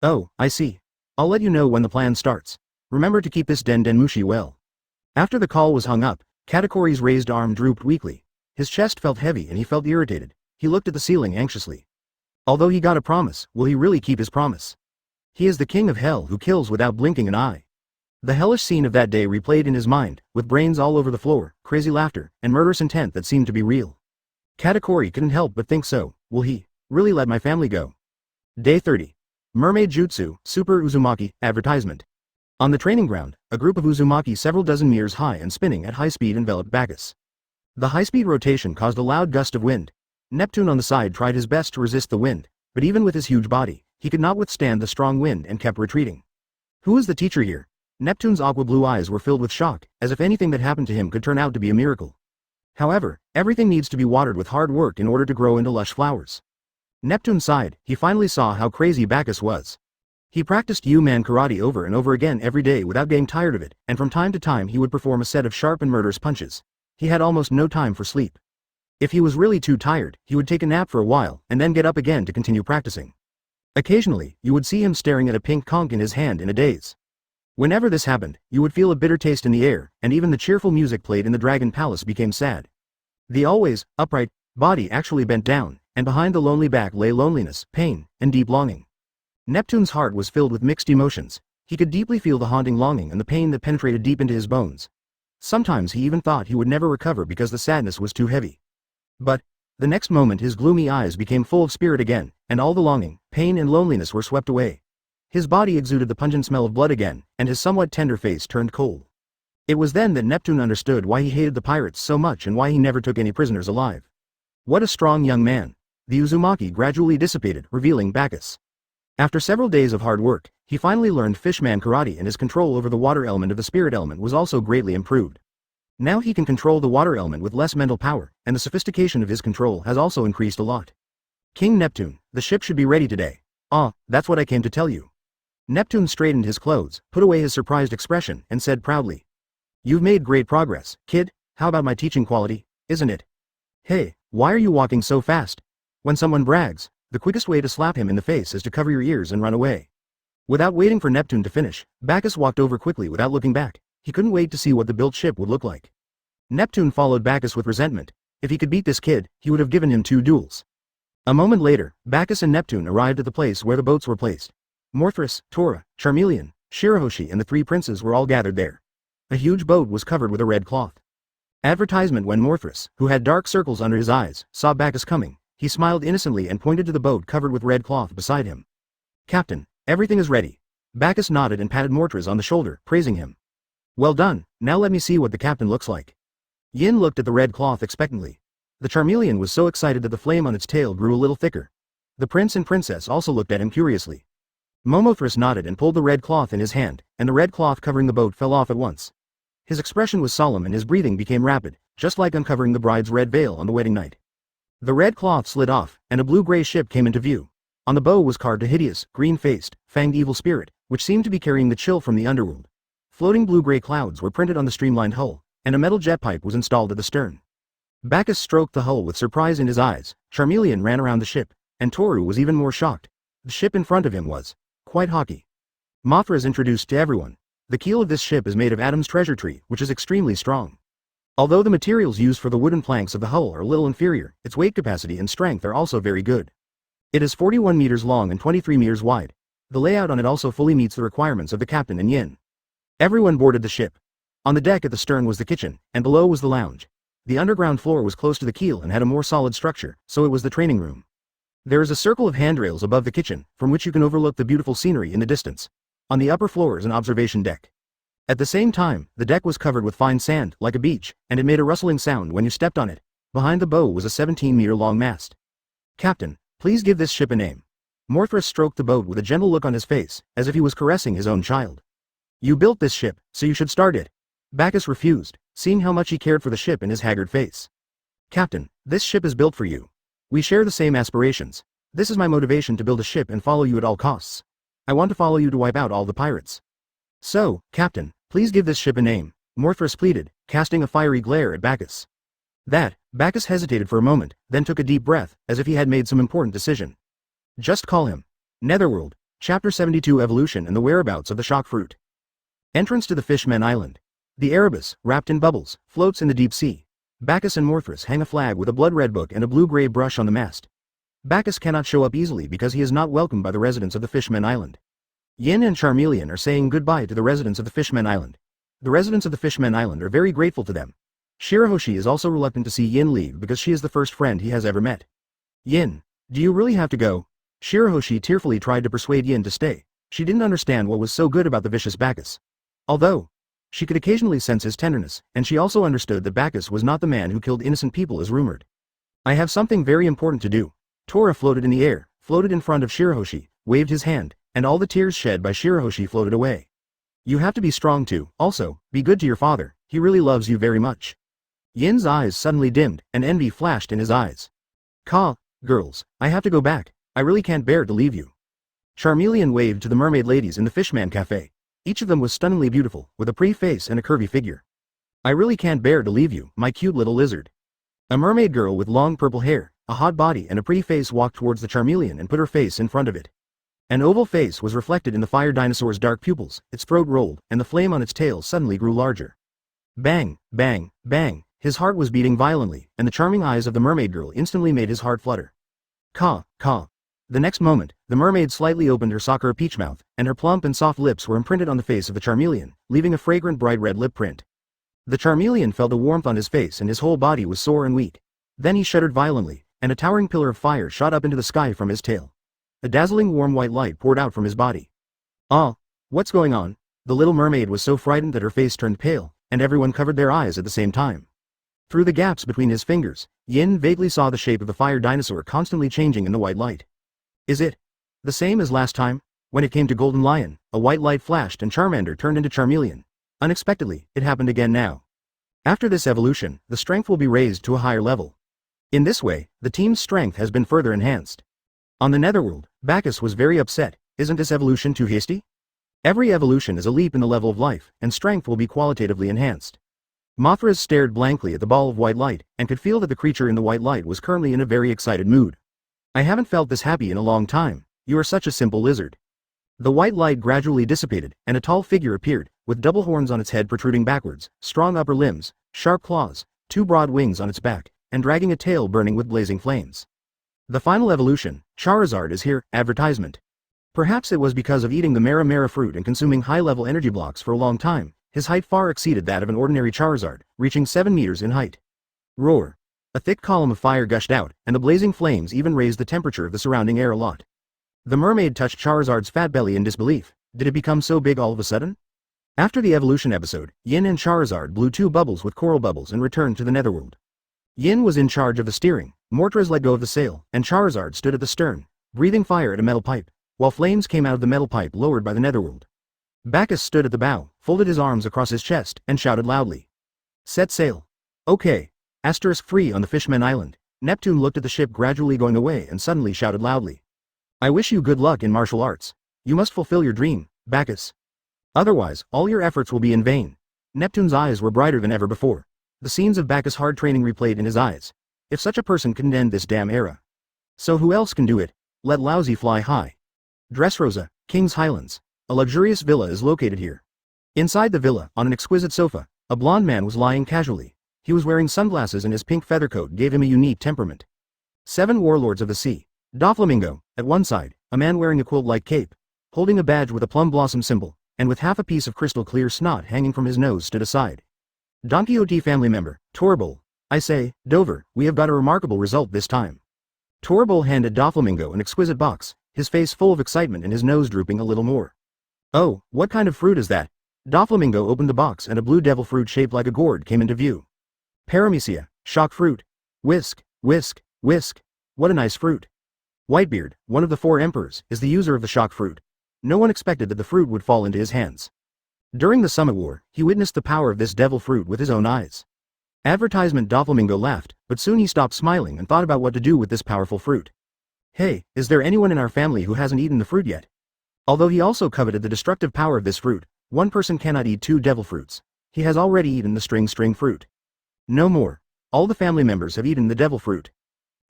Oh, I see. I'll let you know when the plan starts. Remember to keep this Den Den Mushi well. After the call was hung up, Katakuri's raised arm drooped weakly. His chest felt heavy and he felt irritated. He looked at the ceiling anxiously. Although he got a promise, will he really keep his promise? He is the king of hell who kills without blinking an eye. The hellish scene of that day replayed in his mind, with brains all over the floor, crazy laughter, and murderous intent that seemed to be real. Katakuri couldn't help but think so. Will he really let my family go? Day 30. Mermaid Jutsu, Super Uzumaki, Advertisement. On the training ground, a group of Uzumaki several dozen meters high and spinning at high speed enveloped Bagus. The high-speed rotation caused a loud gust of wind. Neptune on the side tried his best to resist the wind, but even with his huge body, he could not withstand the strong wind and kept retreating. Who is the teacher here? Neptune's aqua-blue eyes were filled with shock, as if anything that happened to him could turn out to be a miracle. However, everything needs to be watered with hard work in order to grow into lush flowers. Neptune sighed. He finally saw how crazy Bagus was. He practiced U-Man karate over and over again every day without getting tired of it, and from time to time he would perform a set of sharp and murderous punches. He had almost no time for sleep. If he was really too tired, he would take a nap for a while, and then get up again to continue practicing. Occasionally, you would see him staring at a pink conch in his hand in a daze. Whenever this happened, you would feel a bitter taste in the air, and even the cheerful music played in the Dragon Palace became sad. The always upright body actually bent down, and behind the lonely back lay loneliness, pain, and deep longing. Neptune's heart was filled with mixed emotions. He could deeply feel the haunting longing and the pain that penetrated deep into his bones. Sometimes he even thought he would never recover because the sadness was too heavy. But, the next moment his gloomy eyes became full of spirit again, and all the longing, pain and loneliness were swept away. His body exuded the pungent smell of blood again, and his somewhat tender face turned cold. It was then that Neptune understood why he hated the pirates so much and why he never took any prisoners alive. What a strong young man. The Uzumaki gradually dissipated, revealing Bagus. After several days of hard work, he finally learned Fishman karate, and his control over the water element of the spirit element was also greatly improved. Now he can control the water element with less mental power, and the sophistication of his control has also increased a lot. King Neptune, the ship should be ready today. Ah, that's what I came to tell you. Neptune straightened his clothes, put away his surprised expression, and said proudly. You've made great progress, kid. How about my teaching quality, isn't it? Hey, why are you walking so fast? When someone brags, the quickest way to slap him in the face is to cover your ears and run away. Without waiting for Neptune to finish, Bagus walked over quickly without looking back. He couldn't wait to see what the built ship would look like. Neptune followed Bagus with resentment. If he could beat this kid, he would have given him 2 duels. A moment later, Bagus and Neptune arrived at the place where the boats were placed. Morthris, Tora, Charmeleon, Shirahoshi and the 3 princes were all gathered there. A huge boat was covered with a red cloth. Advertisement. When Morthris, who had dark circles under his eyes, saw Bagus coming, he smiled innocently and pointed to the boat covered with red cloth beside him. Captain, everything is ready. Bagus nodded and patted Morthris on the shoulder, praising him. Well done, now let me see what the captain looks like. Yin looked at the red cloth expectantly. The Charmeleon was so excited that the flame on its tail grew a little thicker. The prince and princess also looked at him curiously. Momothris nodded and pulled the red cloth in his hand, and the red cloth covering the boat fell off at once. His expression was solemn and his breathing became rapid, just like uncovering the bride's red veil on the wedding night. The red cloth slid off, and a blue-gray ship came into view. On the bow was carved a hideous, green-faced, fanged evil spirit, which seemed to be carrying the chill from the underworld. Floating blue-gray clouds were printed on the streamlined hull, and a metal jet pipe was installed at the stern. Bagus stroked the hull with surprise in his eyes. Charmeleon ran around the ship, and Toru was even more shocked. The ship in front of him was quite Hawkeye. Mothra is introduced to everyone. The keel of this ship is made of Adam's treasure tree, which is extremely strong. Although the materials used for the wooden planks of the hull are a little inferior, its weight capacity and strength are also very good. It is 41 meters long and 23 meters wide. The layout on it also fully meets the requirements of the captain and Yin. Everyone boarded the ship. On the deck at the stern was the kitchen, and below was the lounge. The underground floor was close to the keel and had a more solid structure, so it was the training room. There is a circle of handrails above the kitchen, from which you can overlook the beautiful scenery in the distance. On the upper floor is an observation deck. At the same time, the deck was covered with fine sand, like a beach, and it made a rustling sound when you stepped on it. Behind the bow was a 17-meter-long mast. Captain, please give this ship a name. Morthras stroked the boat with a gentle look on his face, as if he was caressing his own child. You built this ship, so you should start it. Bagus refused, seeing how much he cared for the ship in his haggard face. Captain, this ship is built for you. We share the same aspirations. This is my motivation to build a ship and follow you at all costs. I want to follow you to wipe out all the pirates. So, Captain, please give this ship a name, Morthras pleaded, casting a fiery glare at Bagus. Bagus hesitated for a moment, then took a deep breath, as if he had made some important decision. Just call him. Netherworld, Chapter 72 Evolution and the Whereabouts of the Shock Fruit. Entrance to the Fishmen Island. The Erebus, wrapped in bubbles, floats in the deep sea. Bagus and Morthras hang a flag with a blood-red book and a blue-gray brush on the mast. Bagus cannot show up easily because he is not welcomed by the residents of the Fishmen Island. Yin and Charmeleon are saying goodbye to the residents of the Fishmen Island. The residents of the Fishmen Island are very grateful to them. Shirahoshi is also reluctant to see Yin leave because she is the first friend he has ever met. Yin, do you really have to go? Shirahoshi tearfully tried to persuade Yin to stay. She didn't understand what was so good about the vicious Bagus. Although she could occasionally sense his tenderness, and she also understood that Bagus was not the man who killed innocent people as rumored. I have something very important to do. Tora floated in the air, floated in front of Shirahoshi, waved his hand, and all the tears shed by Shirahoshi floated away. You have to be strong too. Also, be good to your father, he really loves you very much. Yin's eyes suddenly dimmed, and envy flashed in his eyes. Girls, I have to go back. I really can't bear to leave you. Charmeleon waved to the mermaid ladies in the Fishman Cafe. Each of them was stunningly beautiful, with a pretty face and a curvy figure. I really can't bear to leave you, my cute little lizard. A mermaid girl with long purple hair, a hot body and a pretty face walked towards the Charmeleon and put her face in front of it. An oval face was reflected in the fire dinosaur's dark pupils, its throat rolled, and the flame on its tail suddenly grew larger. Bang, bang, bang. His heart was beating violently, and the charming eyes of the mermaid girl instantly made his heart flutter. Caw. The next moment, the mermaid slightly opened her Sakura peach mouth, and her plump and soft lips were imprinted on the face of the Charmeleon, leaving a fragrant bright red lip print. The Charmeleon felt a warmth on his face and his whole body was sore and weak. Then he shuddered violently, and a towering pillar of fire shot up into the sky from his tail. A dazzling warm white light poured out from his body. What's going on? The little mermaid was so frightened that her face turned pale, and everyone covered their eyes at the same time. Through the gaps between his fingers, Yin vaguely saw the shape of the fire dinosaur constantly changing in the white light. Is it the same as last time? When it came to Golden Lion, a white light flashed and Charmander turned into Charmeleon. Unexpectedly, it happened again now. After this evolution, the strength will be raised to a higher level. In this way, the team's strength has been further enhanced. On the Netherworld, Bagus was very upset. Isn't this evolution too hasty? Every evolution is a leap in the level of life, and strength will be qualitatively enhanced. Mothras stared blankly at the ball of white light, and could feel that the creature in the white light was currently in a very excited mood. I haven't felt this happy in a long time. You are such a simple lizard. The white light gradually dissipated, and a tall figure appeared, with double horns on its head protruding backwards, strong upper limbs, sharp claws, two broad wings on its back, and dragging a tail burning with blazing flames. The final evolution, Charizard is here, advertisement. Perhaps it was because of eating the Mara fruit and consuming high-level energy blocks for a long time. His height far exceeded that of an ordinary Charizard, reaching 7 meters in height. Roar. A thick column of fire gushed out, and the blazing flames even raised the temperature of the surrounding air a lot. The mermaid touched Charizard's fat belly in disbelief. Did it become so big all of a sudden? After the evolution episode, Yin and Charizard blew 2 bubbles with coral bubbles and returned to the Netherworld. Yin was in charge of the steering, Morthras let go of the sail, and Charizard stood at the stern, breathing fire at a metal pipe, while flames came out of the metal pipe lowered by the Netherworld. Bagus stood at the bow, folded his arms across his chest, and shouted loudly. Set sail. Okay. Free on the Fishman Island. Neptune looked at the ship gradually going away and suddenly shouted loudly. I wish you good luck in martial arts. You must fulfill your dream, Bagus. Otherwise, all your efforts will be in vain. Neptune's eyes were brighter than ever before. The scenes of Bagus' hard training replayed in his eyes. If such a person can end this damn era. So who else can do it? Let Lousy fly high. Dressrosa, King's Highlands. A luxurious villa is located here. Inside the villa, on an exquisite sofa, a blond man was lying casually. He was wearing sunglasses and his pink feather coat gave him a unique temperament. 7 warlords of the sea. Doflamingo, at one side, a man wearing a quilt-like cape, holding a badge with a plum blossom symbol, and with half a piece of crystal clear snot hanging from his nose stood aside. Don Quixote family member, Torbull. I say, Dover, we have got a remarkable result this time. Torbull handed Doflamingo an exquisite box, his face full of excitement and his nose drooping a little more. Oh, what kind of fruit is that? Doflamingo opened the box and a blue devil fruit shaped like a gourd came into view. Paramecia, shock fruit. Whisk, whisk, whisk. What a nice fruit. Whitebeard, one of the 4 emperors, is the user of the shock fruit. No one expected that the fruit would fall into his hands. During the Summit War, he witnessed the power of this devil fruit with his own eyes. Advertisement Doflamingo laughed, but soon he stopped smiling and thought about what to do with this powerful fruit. Hey, is there anyone in our family who hasn't eaten the fruit yet? Although he also coveted the destructive power of this fruit, one person cannot eat 2 devil fruits. He has already eaten the string fruit. No more. All the family members have eaten the devil fruit.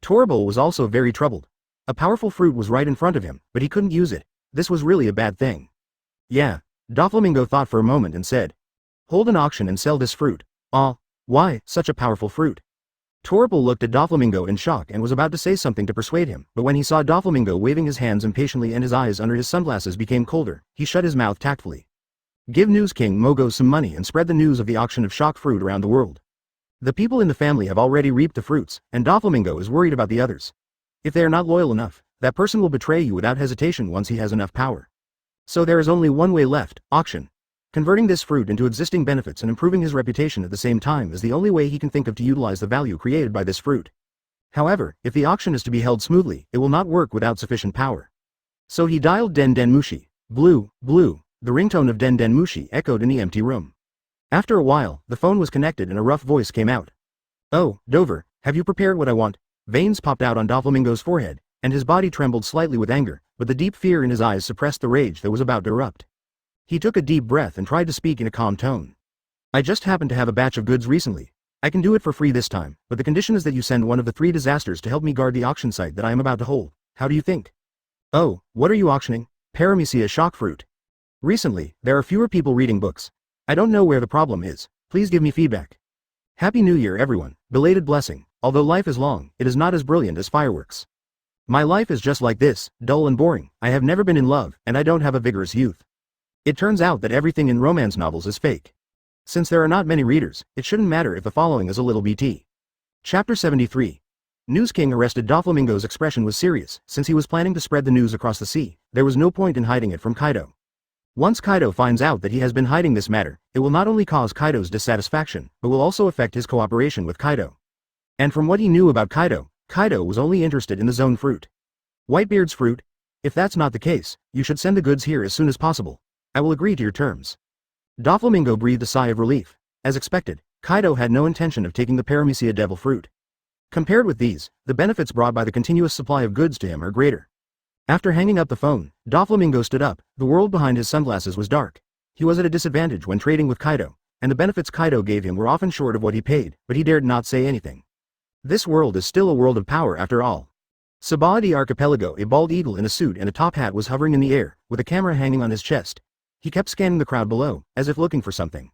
Torbull was also very troubled. A powerful fruit was right in front of him, but he couldn't use it. This was really a bad thing. Yeah. Doflamingo thought for a moment and said, hold an auction and sell this fruit. Why, such a powerful fruit? Torbull looked at Doflamingo in shock and was about to say something to persuade him, but when he saw Doflamingo waving his hands impatiently and his eyes under his sunglasses became colder, he shut his mouth tactfully. Give News King Mogo some money and spread the news of the auction of shock fruit around the world. The people in the family have already reaped the fruits, and Doflamingo is worried about the others. If they are not loyal enough, that person will betray you without hesitation once he has enough power. So there is only one way left, auction. Converting this fruit into existing benefits and improving his reputation at the same time is the only way he can think of to utilize the value created by this fruit. However, if the auction is to be held smoothly, it will not work without sufficient power. So he dialed Den Den Mushi. Blue, blue. The ringtone of Den Den Mushi echoed in the empty room. After a while, the phone was connected and a rough voice came out. Oh, Dover, have you prepared what I want? Veins popped out on Doflamingo's forehead, and his body trembled slightly with anger, but the deep fear in his eyes suppressed the rage that was about to erupt. He took a deep breath and tried to speak in a calm tone. I just happened to have a batch of goods recently. I can do it for free this time, but the condition is that you send one of the 3 disasters to help me guard the auction site that I am about to hold. How do you think? Oh, what are you auctioning? Paramecia shock fruit. Recently, there are fewer people reading books. I don't know where the problem is. Please give me feedback. Happy New Year everyone, belated blessing. Although life is long, it is not as brilliant as fireworks. My life is just like this, dull and boring. I have never been in love, and I don't have a vigorous youth. It turns out that everything in romance novels is fake. Since there are not many readers, it shouldn't matter if the following is a little BT. Chapter 73. News King arrested Doflamingo's expression was serious, since he was planning to spread the news across the sea. There was no point in hiding it from Kaido. Once Kaido finds out that he has been hiding this matter, it will not only cause Kaido's dissatisfaction, but will also affect his cooperation with Kaido. And from what he knew about Kaido, Kaido was only interested in the zone fruit. Whitebeard's fruit? If that's not the case, you should send the goods here as soon as possible. I will agree to your terms. Doflamingo breathed a sigh of relief. As expected, Kaido had no intention of taking the Paramecia devil fruit. Compared with these, the benefits brought by the continuous supply of goods to him are greater. After hanging up the phone, Doflamingo stood up. The world behind his sunglasses was dark. He was at a disadvantage when trading with Kaido, and the benefits Kaido gave him were often short of what he paid, but he dared not say anything. This world is still a world of power after all. Sabaody Archipelago, a bald eagle in a suit and a top hat was hovering in the air, with a camera hanging on his chest. He kept scanning the crowd below, as if looking for something.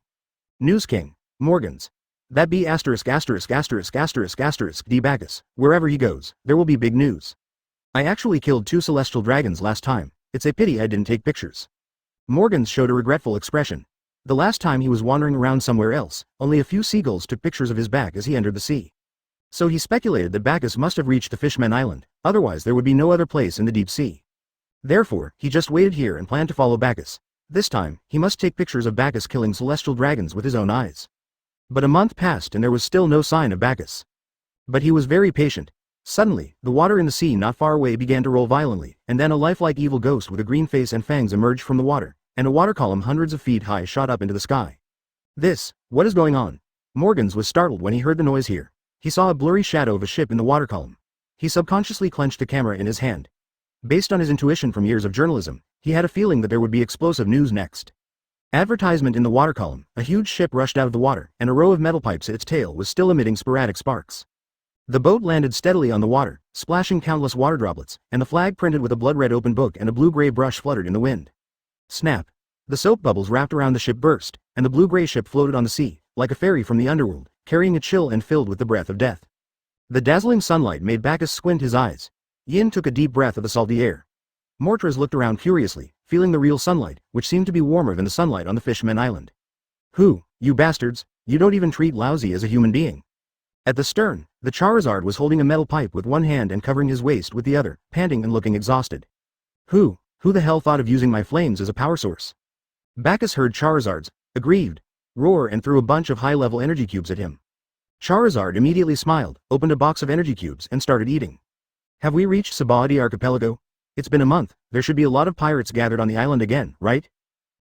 News King, Morgans. That be asterisk asterisk asterisk asterisk asterisk D Bagus. Wherever he goes, there will be big news. I actually killed 2 celestial dragons last time. It's a pity I didn't take pictures. Morgans showed a regretful expression. The last time he was wandering around somewhere else, only a few seagulls took pictures of his back as he entered the sea. So he speculated that Bagus must have reached the Fishman Island, otherwise there would be no other place in the deep sea. Therefore, he just waited here and planned to follow Bagus. This time, he must take pictures of Bagus killing celestial dragons with his own eyes. But a month passed and there was still no sign of Bagus. But he was very patient. Suddenly, the water in the sea not far away began to roll violently, and then a lifelike evil ghost with a green face and fangs emerged from the water, and a water column hundreds of feet high shot up into the sky. What is going on? Morgans was startled when he heard the noise here. He saw a blurry shadow of a ship in the water column. He subconsciously clenched the camera in his hand. Based on his intuition from years of journalism, he had a feeling that there would be explosive news next. Advertisement in the water column, a huge ship rushed out of the water, and a row of metal pipes at its tail was still emitting sporadic sparks. The boat landed steadily on the water, splashing countless water droplets, and the flag printed with a blood-red open book and a blue-gray brush fluttered in the wind. Snap! The soap bubbles wrapped around the ship burst, and the blue-gray ship floated on the sea, like a fairy from the underworld, carrying a chill and filled with the breath of death. The dazzling sunlight made Bagus squint his eyes. Yin took a deep breath of the salty air. Mortras looked around curiously, feeling the real sunlight, which seemed to be warmer than the sunlight on the Fishman Island. Who, you bastards, you don't even treat Lousy as a human being. At the stern, the Charizard was holding a metal pipe with one hand and covering his waist with the other, panting and looking exhausted. Who the hell thought of using my flames as a power source? Bagus heard Charizard's, aggrieved, roar and threw a bunch of high-level energy cubes at him. Charizard immediately smiled, opened a box of energy cubes and started eating. Have we reached Sabaody Archipelago? It's been a month, there should be a lot of pirates gathered on the island again, right?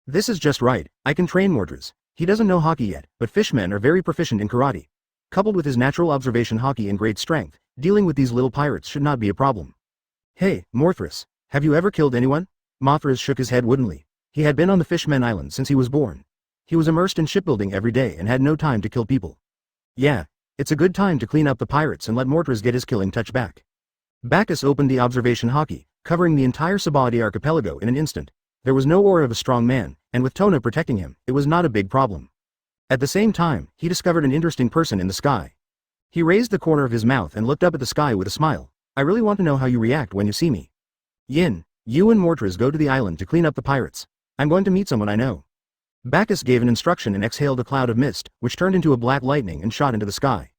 This is just right, I can train Mortras. He doesn't know hockey yet, but fishmen are very proficient in karate. Coupled with his natural observation hockey and great strength, dealing with these little pirates should not be a problem. Hey, Mortras, have you ever killed anyone? Mothras shook his head woodenly. He had been on the Fishman Island since he was born. He was immersed in shipbuilding every day and had no time to kill people. Yeah, it's a good time to clean up the pirates and let Mortras get his killing touch back. Bagus opened the observation hockey, covering the entire Sabaody Archipelago in an instant. There was no aura of a strong man, and with Tona protecting him, it was not a big problem. At the same time, he discovered an interesting person in the sky. He raised the corner of his mouth and looked up at the sky with a smile. I really want to know how you react when you see me. Yin, you and Mortras go to the island to clean up the pirates. I'm going to meet someone I know. Bagus gave an instruction and exhaled a cloud of mist, which turned into a black lightning and shot into the sky.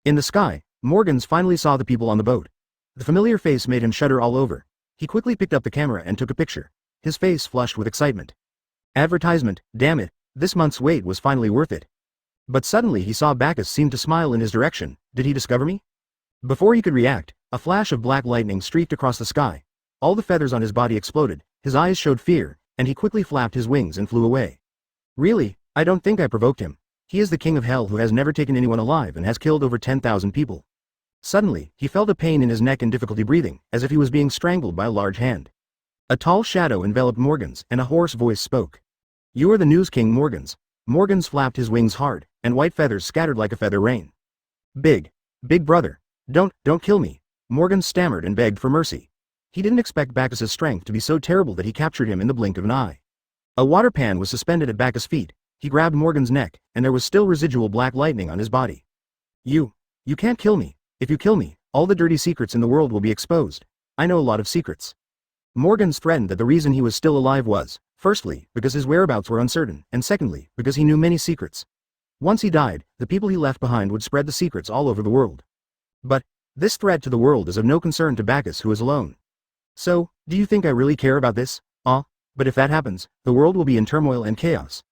In the sky, Morgans finally saw the people on the boat. The familiar face made him shudder all over. He quickly picked up the camera and took a picture. His face flushed with excitement. Advertisement, damn it, this month's wait was finally worth it. But suddenly he saw Bagus seem to smile in his direction. Did he discover me? Before he could react, a flash of black lightning streaked across the sky. All the feathers on his body exploded, his eyes showed fear, and he quickly flapped his wings and flew away. Really, I don't think I provoked him. He is the king of hell who has never taken anyone alive and has killed over 10,000 people. Suddenly, he felt a pain in his neck and difficulty breathing, as if he was being strangled by a large hand. A tall shadow enveloped Morgans, and a hoarse voice spoke. You are the news king Morgans. Morgans flapped his wings hard, and white feathers scattered like a feather rain. Big brother. Don't kill me. Morgans stammered and begged for mercy. He didn't expect Bacchus's strength to be so terrible that he captured him in the blink of an eye. A water pan was suspended at Bacchus' feet. He grabbed Morgan's neck, and there was still residual black lightning on his body. You can't kill me. If you kill me, all the dirty secrets in the world will be exposed. I know a lot of secrets. Morgans threatened that the reason he was still alive was, firstly, because his whereabouts were uncertain, and secondly, because he knew many secrets. Once he died, the people he left behind would spread the secrets all over the world. But this threat to the world is of no concern to Bacchus, who is alone. So, do you think I really care about this? But if that happens, the world will be in turmoil and chaos.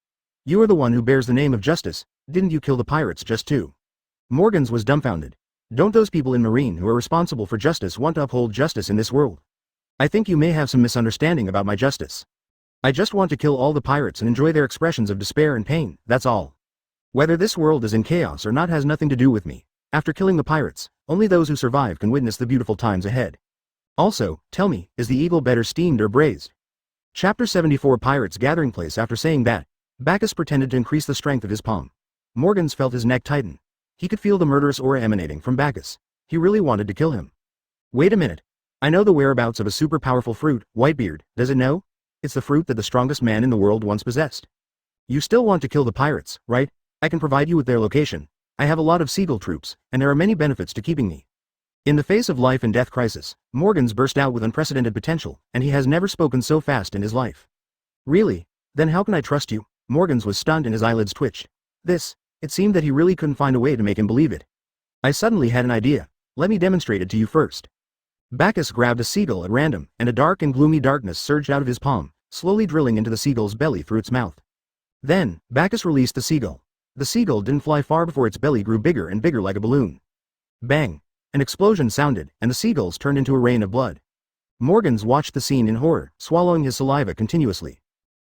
You are the one who bears the name of justice. Didn't you kill the pirates just too? Morgans was dumbfounded. Don't those people in Marine who are responsible for justice want to uphold justice in this world? I think you may have some misunderstanding about my justice. I just want to kill all the pirates and enjoy their expressions of despair and pain, that's all. Whether this world is in chaos or not has nothing to do with me. After killing the pirates, only those who survive can witness the beautiful times ahead. Also, tell me, is the eagle better steamed or braised? Chapter 74 Pirates Gathering Place. After saying that, Bacchus pretended to increase the strength of his palm. Morgans felt his neck tighten. He could feel the murderous aura emanating from Bacchus. He really wanted to kill him. Wait a minute. I know the whereabouts of a super powerful fruit, Whitebeard, does it know? It's the fruit that the strongest man in the world once possessed. You still want to kill the pirates, right? I can provide you with their location. I have a lot of seagull troops, and there are many benefits to keeping me. In the face of life and death crisis, Morgans burst out with unprecedented potential, and he has never spoken so fast in his life. Really? Then how can I trust you? Morgans was stunned and his eyelids twitched. It seemed that he really couldn't find a way to make him believe it. I suddenly had an idea. Let me demonstrate it to you first. Bacchus grabbed a seagull at random, and a dark and gloomy darkness surged out of his palm, slowly drilling into the seagull's belly through its mouth. Then, Bacchus released the seagull. The seagull didn't fly far before its belly grew bigger and bigger like a balloon. Bang! An explosion sounded, and the seagulls turned into a rain of blood. Morgans watched the scene in horror, swallowing his saliva continuously.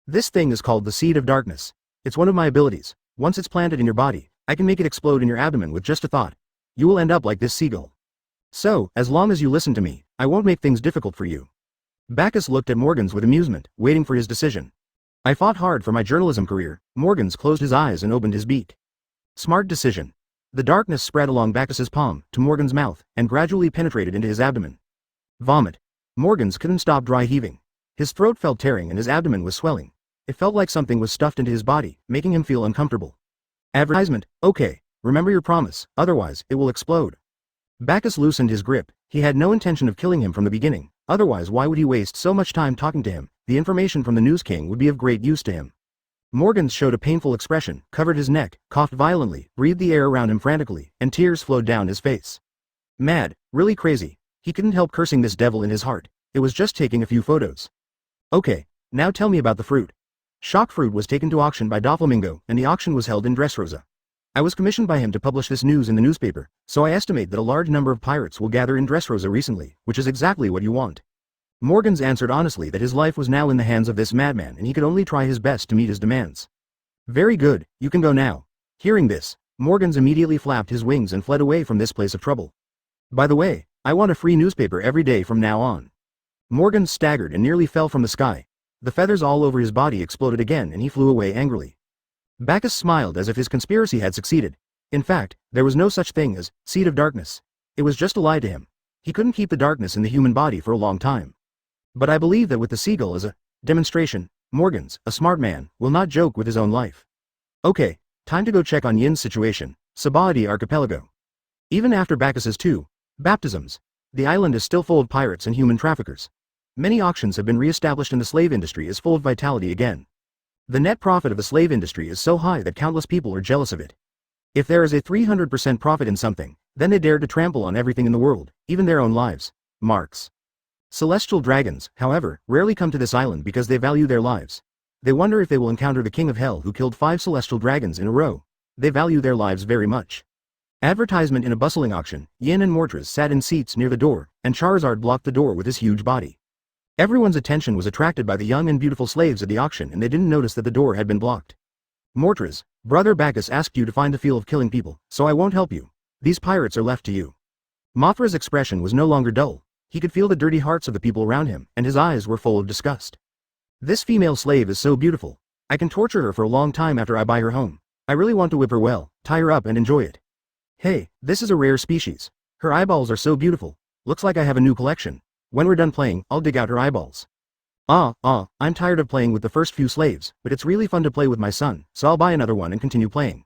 This thing is called the Seed of Darkness. It's one of my abilities. Once it's planted in your body, I can make it explode in your abdomen with just a thought. You will end up like this seagull. So, as long as you listen to me, I won't make things difficult for you. Bacchus looked at Morgans with amusement, waiting for his decision. I fought hard for my journalism career. Morgans closed his eyes and opened his beak. Smart decision. The darkness spread along Bacchus's palm, to Morgan's mouth, and gradually penetrated into his abdomen. Vomit. Morgans couldn't stop dry heaving. His throat felt tearing and his abdomen was swelling. It felt like something was stuffed into his body, making him feel uncomfortable. Advertisement. Okay, remember your promise, otherwise, it will explode. Bagus loosened his grip. He had no intention of killing him from the beginning, otherwise why would he waste so much time talking to him? The information from the News King would be of great use to him. Morgans showed a painful expression, covered his neck, coughed violently, breathed the air around him frantically, and tears flowed down his face. Mad, really crazy. He couldn't help cursing this devil in his heart. It was just taking a few photos. Okay, now tell me about the fruit. Shock fruit was taken to auction by Doflamingo, and the auction was held in Dressrosa. I was commissioned by him to publish this news in the newspaper, so I estimate that a large number of pirates will gather in Dressrosa recently, which is exactly what you want. Morgans answered honestly that his life was now in the hands of this madman and he could only try his best to meet his demands. Very good, you can go now. Hearing this, Morgans immediately flapped his wings and fled away from this place of trouble. By the way, I want a free newspaper every day from now on. Morgans staggered and nearly fell from the sky. The feathers all over his body exploded again and he flew away angrily. Bagus smiled as if his conspiracy had succeeded. In fact, there was no such thing as seed of darkness. It was just a lie to him. He couldn't keep the darkness in the human body for a long time. But I believe that with the seagull as a demonstration, Morgans, a smart man, will not joke with his own life. Okay, time to go check on Yin's situation, Sabaody Archipelago. Even after Bacchus's two baptisms, the island is still full of pirates and human traffickers. Many auctions have been re-established and the slave industry is full of vitality again. The net profit of the slave industry is so high that countless people are jealous of it. If there is a 300% profit in something, then they dare to trample on everything in the world, even their own lives. Marx. Celestial dragons, however, rarely come to this island because they value their lives. They wonder if they will encounter the king of hell who killed 5 celestial dragons in a row. They value their lives very much. Advertisement in a bustling auction, Yin and Mortras sat in seats near the door, and Charizard blocked the door with his huge body. Everyone's attention was attracted by the young and beautiful slaves at the auction and they didn't notice that the door had been blocked. Mortras, brother Bagus asked you to find the feel of killing people, so I won't help you. These pirates are left to you. Mothra's expression was no longer dull. He could feel the dirty hearts of the people around him, and his eyes were full of disgust. This female slave is so beautiful. I can torture her for a long time after I buy her home. I really want to whip her well, tie her up and enjoy it. Hey, this is a rare species. Her eyeballs are so beautiful. Looks like I have a new collection. When we're done playing, I'll dig out her eyeballs. I'm tired of playing with the first few slaves, but it's really fun to play with my son, so I'll buy another one and continue playing.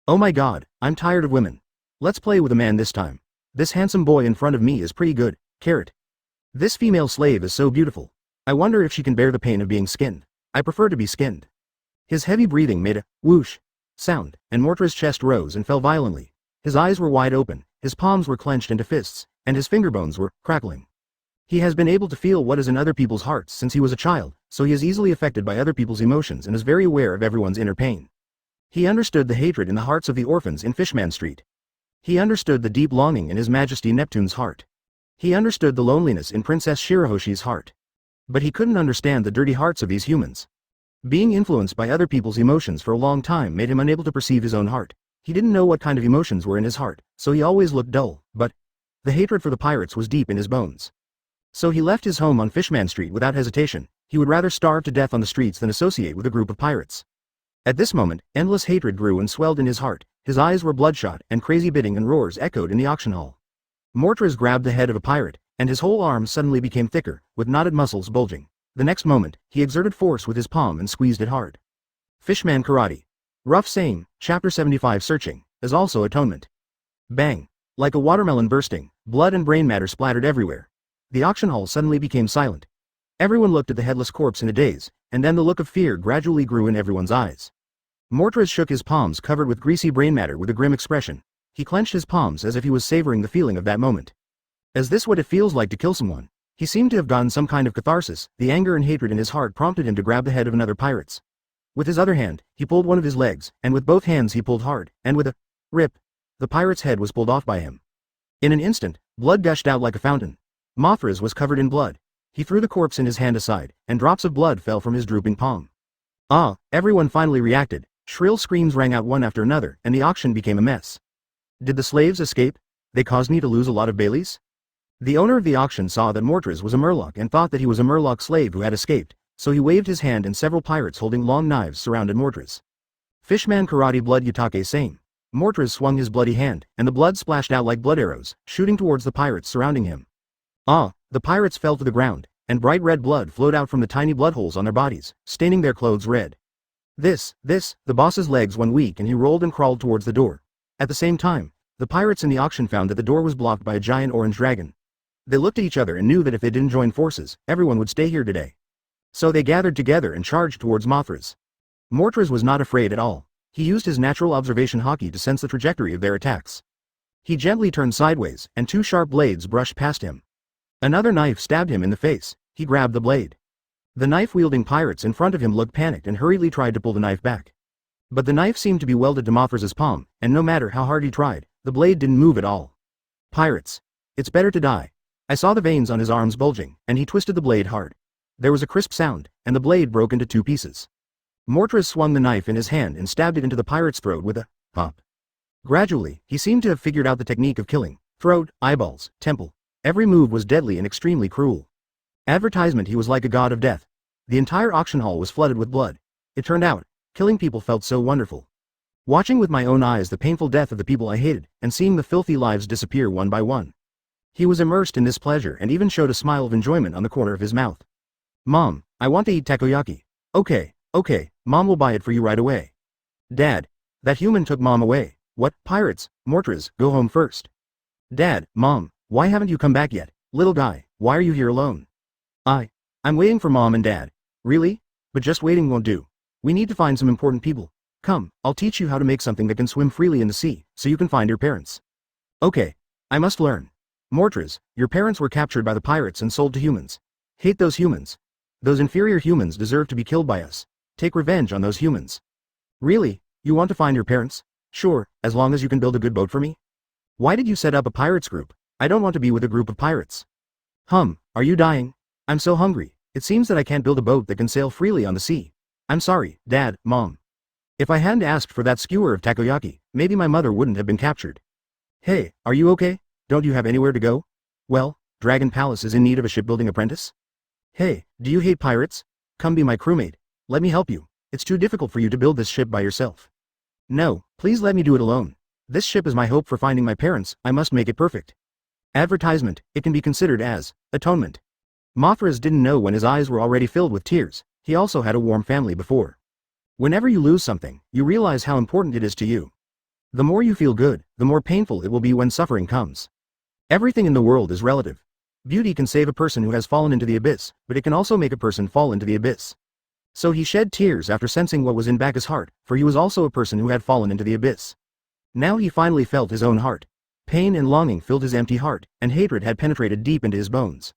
Oh my god, I'm tired of women. Let's play with a man this time. This handsome boy in front of me is pretty good. Carrot. This female slave is so beautiful. I wonder if she can bear the pain of being skinned. I prefer to be skinned. His heavy breathing made a whoosh sound, and Mortra's chest rose and fell violently. His eyes were wide open, his palms were clenched into fists, and his fingerbones were crackling. He has been able to feel what is in other people's hearts since he was a child, so he is easily affected by other people's emotions and is very aware of everyone's inner pain. He understood the hatred in the hearts of the orphans in Fishman Street. He understood the deep longing in His Majesty Neptune's heart. He understood the loneliness in Princess Shirahoshi's heart. But he couldn't understand the dirty hearts of these humans. Being influenced by other people's emotions for a long time made him unable to perceive his own heart. He didn't know what kind of emotions were in his heart, so he always looked dull, but the hatred for the pirates was deep in his bones. So he left his home on Fishman Street without hesitation. He would rather starve to death on the streets than associate with a group of pirates. At this moment, endless hatred grew and swelled in his heart. His eyes were bloodshot, and crazy bidding and roars echoed in the auction hall. Mortras grabbed the head of a pirate, and his whole arm suddenly became thicker, with knotted muscles bulging. The next moment, he exerted force with his palm and squeezed it hard. Fishman Karate. Rough Sane, Chapter 75 Searching, is also atonement. Bang. Like a watermelon bursting, blood and brain matter splattered everywhere. The auction hall suddenly became silent. Everyone looked at the headless corpse in a daze, and then the look of fear gradually grew in everyone's eyes. Mortras shook his palms covered with greasy brain matter with a grim expression. He clenched his palms as if he was savoring the feeling of that moment. Is this what it feels like to kill someone? He seemed to have gotten some kind of catharsis. The anger and hatred in his heart prompted him to grab the head of another pirate's. With his other hand, he pulled one of his legs, and with both hands he pulled hard, and with a rip, the pirate's head was pulled off by him. In an instant, blood gushed out like a fountain. Mothra's was covered in blood. He threw the corpse in his hand aside, and drops of blood fell from his drooping palm. Everyone finally reacted. Shrill screams rang out one after another, and the auction became a mess. Did the slaves escape? They caused me to lose a lot of Baileys? The owner of the auction saw that Mortras was a Murloc and thought that he was a Murloc slave who had escaped, so he waved his hand and several pirates holding long knives surrounded Mortras. Fishman Karate Blood Yutake Same. Mortras swung his bloody hand, and the blood splashed out like blood arrows, shooting towards the pirates surrounding him. The pirates fell to the ground, and bright red blood flowed out from the tiny blood holes on their bodies, staining their clothes red. The boss's legs went weak and he rolled and crawled towards the door. At the same time, The pirates in the auction found that the door was blocked by a giant orange dragon. They looked at each other and knew that if they didn't join forces, everyone would stay here today. So they gathered together and charged towards Mothras. Mortras was not afraid at all. He used his natural observation Hawkeye to sense the trajectory of their attacks. He gently turned sideways, and two sharp blades brushed past him. Another knife stabbed him in the face. He grabbed the blade. The knife-wielding pirates in front of him looked panicked and hurriedly tried to pull the knife back. But the knife seemed to be welded to Mothras's palm, and no matter how hard he tried, the blade didn't move at all. Pirates. It's better to die. I saw the veins on his arms bulging, and he twisted the blade hard. There was a crisp sound, and the blade broke into two pieces. Mortras swung the knife in his hand and stabbed it into the pirate's throat with a pop. Gradually, he seemed to have figured out the technique of killing. Throat, eyeballs, temple. Every move was deadly and extremely cruel. Advertisement: he was like a god of death. The entire auction hall was flooded with blood. It turned out, killing people felt so wonderful. Watching with my own eyes the painful death of the people I hated, and seeing the filthy lives disappear one by one. He was immersed in this pleasure and even showed a smile of enjoyment on the corner of his mouth. Mom, I want to eat takoyaki. Okay, Mom will buy it for you right away. Dad, that human took Mom away. What, pirates? Mortras, go home first. Dad, Mom, why haven't you come back yet? Little guy, why are you here alone? I'm waiting for Mom and Dad. Really? But just waiting won't do. We need to find some important people. Come, I'll teach you how to make something that can swim freely in the sea, so you can find your parents. Okay, I must learn. Mortras, your parents were captured by the pirates and sold to humans. Hate those humans. Those inferior humans deserve to be killed by us. Take revenge on those humans. Really? You want to find your parents? Sure, as long as you can build a good boat for me. Why did you set up a pirates group? I don't want to be with a group of pirates. Are you dying? I'm so hungry. It seems that I can't build a boat that can sail freely on the sea. I'm sorry, Dad, Mom. If I hadn't asked for that skewer of takoyaki, maybe my mother wouldn't have been captured. Hey, are you okay? Don't you have anywhere to go? Well, Dragon Palace is in need of a shipbuilding apprentice. Hey, do you hate pirates? Come be my crewmate. Let me help you. It's too difficult for you to build this ship by yourself. No, please let me do it alone. This ship is my hope for finding my parents. I must make it perfect. Advertisement: it can be considered as atonement. Mothras didn't know when his eyes were already filled with tears. He also had a warm family before. Whenever you lose something, you realize how important it is to you. The more you feel good, the more painful it will be when suffering comes. Everything in the world is relative. Beauty can save a person who has fallen into the abyss, but it can also make a person fall into the abyss. So he shed tears after sensing what was in Bagus' heart, for he was also a person who had fallen into the abyss. Now he finally felt his own heart. Pain and longing filled his empty heart, and hatred had penetrated deep into his bones.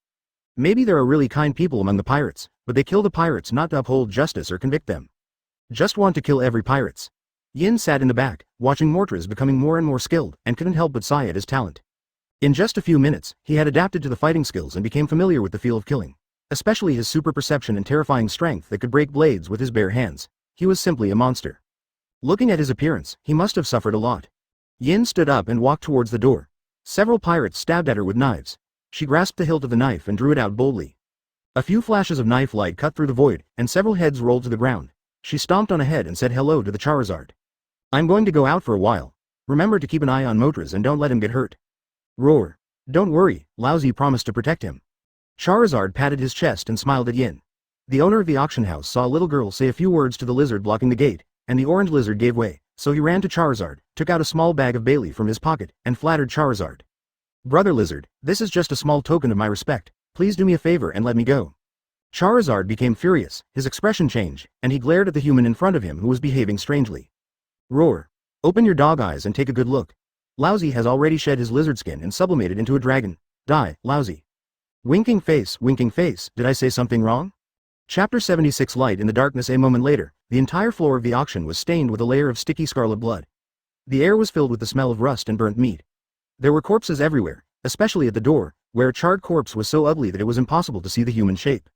Maybe there are really kind people among the pirates, but they kill the pirates not to uphold justice or convict them. Just want to kill every pirates. Yin sat in the back, watching Mortras becoming more and more skilled, and couldn't help but sigh at his talent. In just a few minutes, he had adapted to the fighting skills and became familiar with the feel of killing. Especially his super perception and terrifying strength that could break blades with his bare hands. He was simply a monster. Looking at his appearance, he must have suffered a lot. Yin stood up and walked towards the door. Several pirates stabbed at her with knives. She grasped the hilt of the knife and drew it out boldly. A few flashes of knife light cut through the void, and several heads rolled to the ground. She stomped on a head and said hello to the Charizard. I'm going to go out for a while. Remember to keep an eye on Mortras and don't let him get hurt. Roar. Don't worry, Lousy promised to protect him. Charizard patted his chest and smiled at Yin. The owner of the auction house saw a little girl say a few words to the lizard blocking the gate, and the orange lizard gave way, so he ran to Charizard, took out a small bag of Bailey from his pocket, and flattered Charizard. Brother Lizard, this is just a small token of my respect. Please do me a favor and let me go. Charizard became furious, his expression changed, and he glared at the human in front of him who was behaving strangely. Roar. Open your dog eyes and take a good look. Lousy has already shed his lizard skin and sublimated into a dragon. Die, Lousy. Winking face, did I say something wrong? Chapter 76. Light in the darkness. A moment later, the entire floor of the auction was stained with a layer of sticky scarlet blood. The air was filled with the smell of rust and burnt meat. There were corpses everywhere, especially at the door, where a charred corpse was so ugly that it was impossible to see the human shape.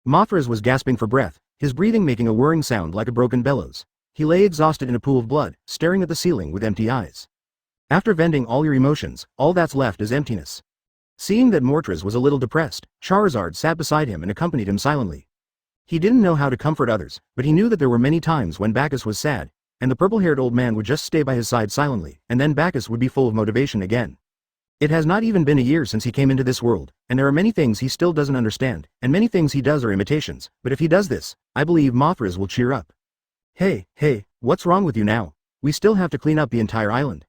Mothras was gasping for breath, his breathing making a whirring sound like a broken bellows. He lay exhausted in a pool of blood, staring at the ceiling with empty eyes. After venting all your emotions, all that's left is emptiness. Seeing that Mortras was a little depressed, Charizard sat beside him and accompanied him silently. He didn't know how to comfort others, but he knew that there were many times when Bagus was sad, and the purple-haired old man would just stay by his side silently, and then Bagus would be full of motivation again. It has not even been a year since he came into this world, and there are many things he still doesn't understand, and many things he does are imitations, but if he does this, I believe Mothras will cheer up. Hey, what's wrong with you now? We still have to clean up the entire island.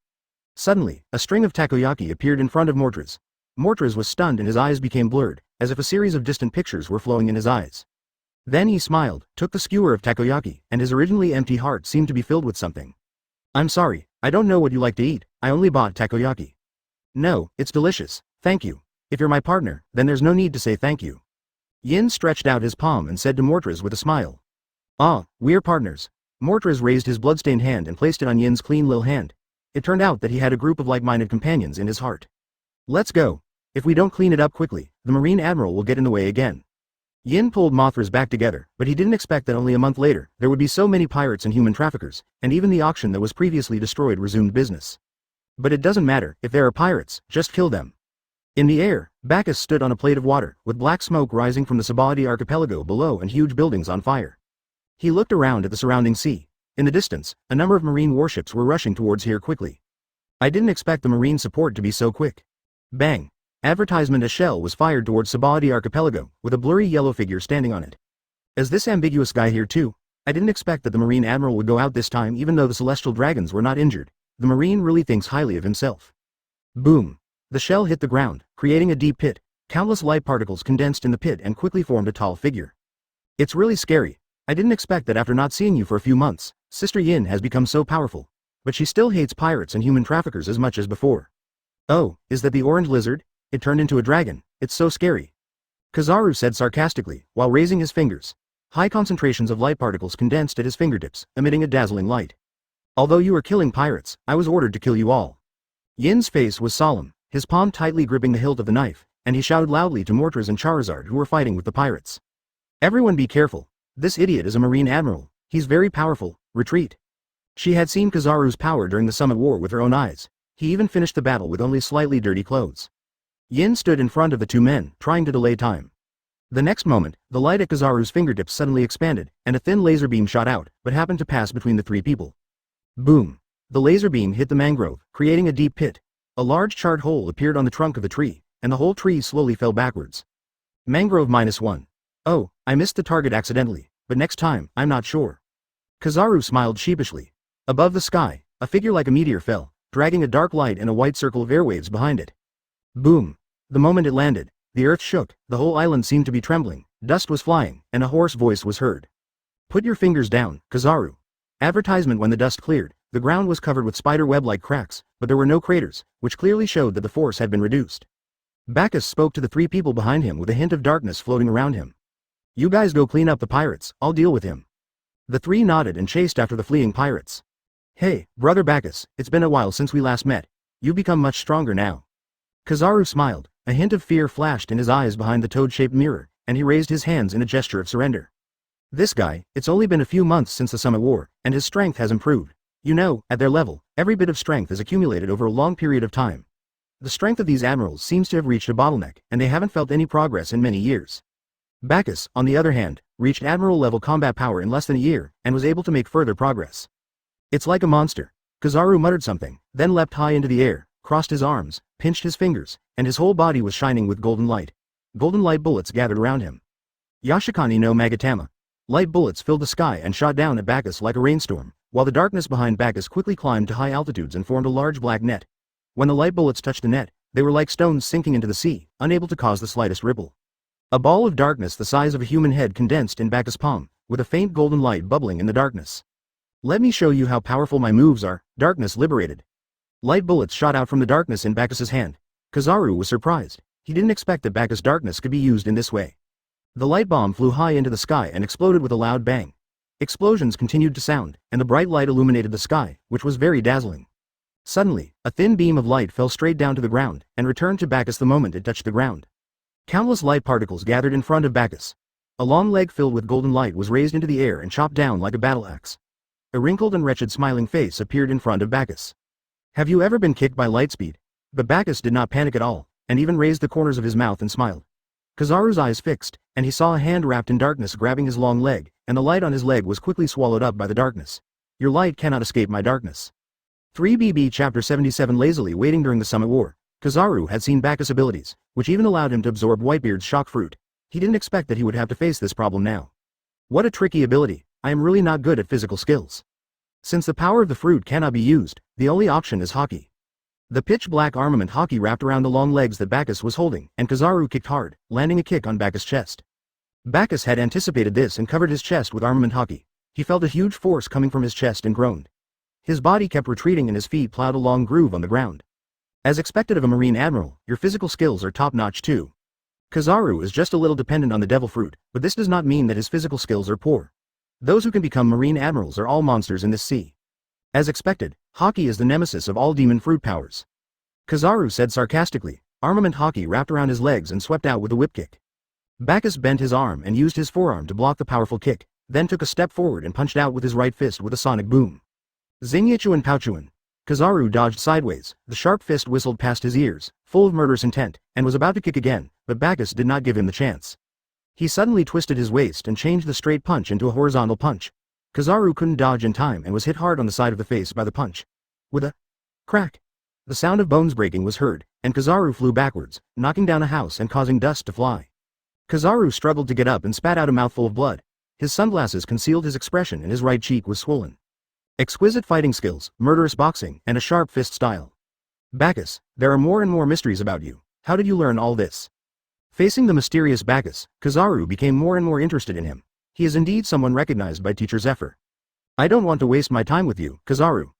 Suddenly, a string of takoyaki appeared in front of Mortraz. Mortraz was stunned and his eyes became blurred, as if a series of distant pictures were flowing in his eyes. Then he smiled, took the skewer of takoyaki, and his originally empty heart seemed to be filled with something. I'm sorry, I don't know what you like to eat, I only bought takoyaki. No, it's delicious, thank you. If you're my partner, then there's no need to say thank you. Yin stretched out his palm and said to Mortraz with a smile. Ah, we're partners. Mortraz raised his bloodstained hand and placed it on Yin's clean little hand. It turned out that he had a group of like-minded companions in his heart. Let's go. If we don't clean it up quickly, the Marine Admiral will get in the way again. Yin pulled Mothra's back together, but he didn't expect that only a month later, there would be so many pirates and human traffickers, and even the auction that was previously destroyed resumed business. But it doesn't matter, if there are pirates, just kill them. In the air, Bagus stood on a plate of water, with black smoke rising from the Sabaody archipelago below and huge buildings on fire. He looked around at the surrounding sea. In the distance, a number of marine warships were rushing towards here quickly. I didn't expect the marine support to be so quick. Bang! Advertisement a shell was fired towards Sabaody archipelago, with a blurry yellow figure standing on it. Is this ambiguous guy here too? I didn't expect that the Marine Admiral would go out this time even though the celestial dragons were not injured. The Marine really thinks highly of himself. Boom! The shell hit the ground, creating a deep pit. Countless light particles condensed in the pit and quickly formed a tall figure. It's really scary. I didn't expect that after not seeing you for a few months, Sister Yin has become so powerful. But she still hates pirates and human traffickers as much as before. Oh, is that the orange lizard? It turned into a dragon, it's so scary. Kizaru said sarcastically, while raising his fingers. High concentrations of light particles condensed at his fingertips, emitting a dazzling light. Although you were killing pirates, I was ordered to kill you all. Yin's face was solemn, his palm tightly gripping the hilt of the knife, and he shouted loudly to Mortraz and Charizard who were fighting with the pirates. Everyone be careful. This idiot is a Marine Admiral. He's very powerful. Retreat. She had seen Kizaru's power during the Summit War with her own eyes. He even finished the battle with only slightly dirty clothes. Yin stood in front of the two men, trying to delay time. The next moment, the light at Kizaru's fingertips suddenly expanded, and a thin laser beam shot out, but happened to pass between the three people. Boom! The laser beam hit the mangrove, creating a deep pit. A large charred hole appeared on the trunk of the tree, and the whole tree slowly fell backwards. Mangrove -1. Oh, I missed the target accidentally, but next time, I'm not sure. Kizaru smiled sheepishly. Above the sky, a figure like a meteor fell, dragging a dark light and a white circle of airwaves behind it. Boom! The moment it landed, the earth shook, the whole island seemed to be trembling, dust was flying, and a hoarse voice was heard. Put your fingers down, Kizaru. Advertisement. When the dust cleared, the ground was covered with spider web-like cracks, but there were no craters, which clearly showed that the force had been reduced. Bagus spoke to the three people behind him with a hint of darkness floating around him. You guys go clean up the pirates, I'll deal with him. The three nodded and chased after the fleeing pirates. Hey, brother Bagus, it's been a while since we last met. You've become much stronger now. Kizaru smiled, a hint of fear flashed in his eyes behind the toad-shaped mirror, and he raised his hands in a gesture of surrender. This guy, it's only been a few months since the Summit War, and his strength has improved. You know, at their level, every bit of strength is accumulated over a long period of time. The strength of these admirals seems to have reached a bottleneck, and they haven't felt any progress in many years. Bagus, on the other hand, reached admiral-level combat power in less than a year, and was able to make further progress. It's like a monster. Kizaru muttered something, then leapt high into the air, crossed his arms, pinched his fingers, and his whole body was shining with golden light. Golden light bullets gathered around him. Yashikani no Magatama. Light bullets filled the sky and shot down at Bagus like a rainstorm, while the darkness behind Bagus quickly climbed to high altitudes and formed a large black net. When the light bullets touched the net, they were like stones sinking into the sea, unable to cause the slightest ripple. A ball of darkness the size of a human head condensed in Bagus' palm, with a faint golden light bubbling in the darkness. Let me show you how powerful my moves are. Darkness liberated. Light bullets shot out from the darkness in Bagus' hand. Kizaru was surprised. He didn't expect that Bagus' darkness could be used in this way. The light bomb flew high into the sky and exploded with a loud bang. Explosions continued to sound, and the bright light illuminated the sky, which was very dazzling. Suddenly, a thin beam of light fell straight down to the ground, and returned to Bagus the moment it touched the ground. Countless light particles gathered in front of Bagus. A long leg filled with golden light was raised into the air and chopped down like a battle axe. A wrinkled and wretched smiling face appeared in front of Bagus. Have you ever been kicked by lightspeed? But Bagus did not panic at all, and even raised the corners of his mouth and smiled. Kizaru's eyes fixed, and he saw a hand wrapped in darkness grabbing his long leg, and the light on his leg was quickly swallowed up by the darkness. Your light cannot escape my darkness. 3BB Chapter 77. Lazily waiting during the Summit War, Kizaru had seen Bagus' abilities, which even allowed him to absorb Whitebeard's shock fruit. He didn't expect that he would have to face this problem now. What a tricky ability. I am really not good at physical skills. Since the power of the fruit cannot be used, the only option is hockey. The pitch-black armament Hawkeye wrapped around the long legs that Bagus was holding, and Kizaru kicked hard, landing a kick on Bagus' chest. Bagus had anticipated this and covered his chest with armament Hawkeye. He felt a huge force coming from his chest and groaned. His body kept retreating and his feet plowed a long groove on the ground. As expected of a Marine Admiral, your physical skills are top-notch too. Kizaru is just a little dependent on the devil fruit, but this does not mean that his physical skills are poor. Those who can become Marine Admirals are all monsters in this sea. As expected, Hawkeye is the nemesis of all demon fruit powers. Kizaru said sarcastically. Armament Hawkeye wrapped around his legs and swept out with a whip kick. Bagus bent his arm and used his forearm to block the powerful kick, then took a step forward and punched out with his right fist with a sonic boom. Zhang Ye and Pouchuan. Kizaru dodged sideways, the sharp fist whistled past his ears, full of murderous intent, and was about to kick again, but Bagus did not give him the chance. He suddenly twisted his waist and changed the straight punch into a horizontal punch. Kizaru couldn't dodge in time and was hit hard on the side of the face by the punch. With a crack. The sound of bones breaking was heard, and Kizaru flew backwards, knocking down a house and causing dust to fly. Kizaru struggled to get up and spat out a mouthful of blood. His sunglasses concealed his expression and his right cheek was swollen. Exquisite fighting skills, murderous boxing, and a sharp fist style. Bagus, there are more and more mysteries about you. How did you learn all this? Facing the mysterious Bagus, Kizaru became more and more interested in him. He is indeed someone recognized by Teacher Zephyr. I don't want to waste my time with you, Kizaru.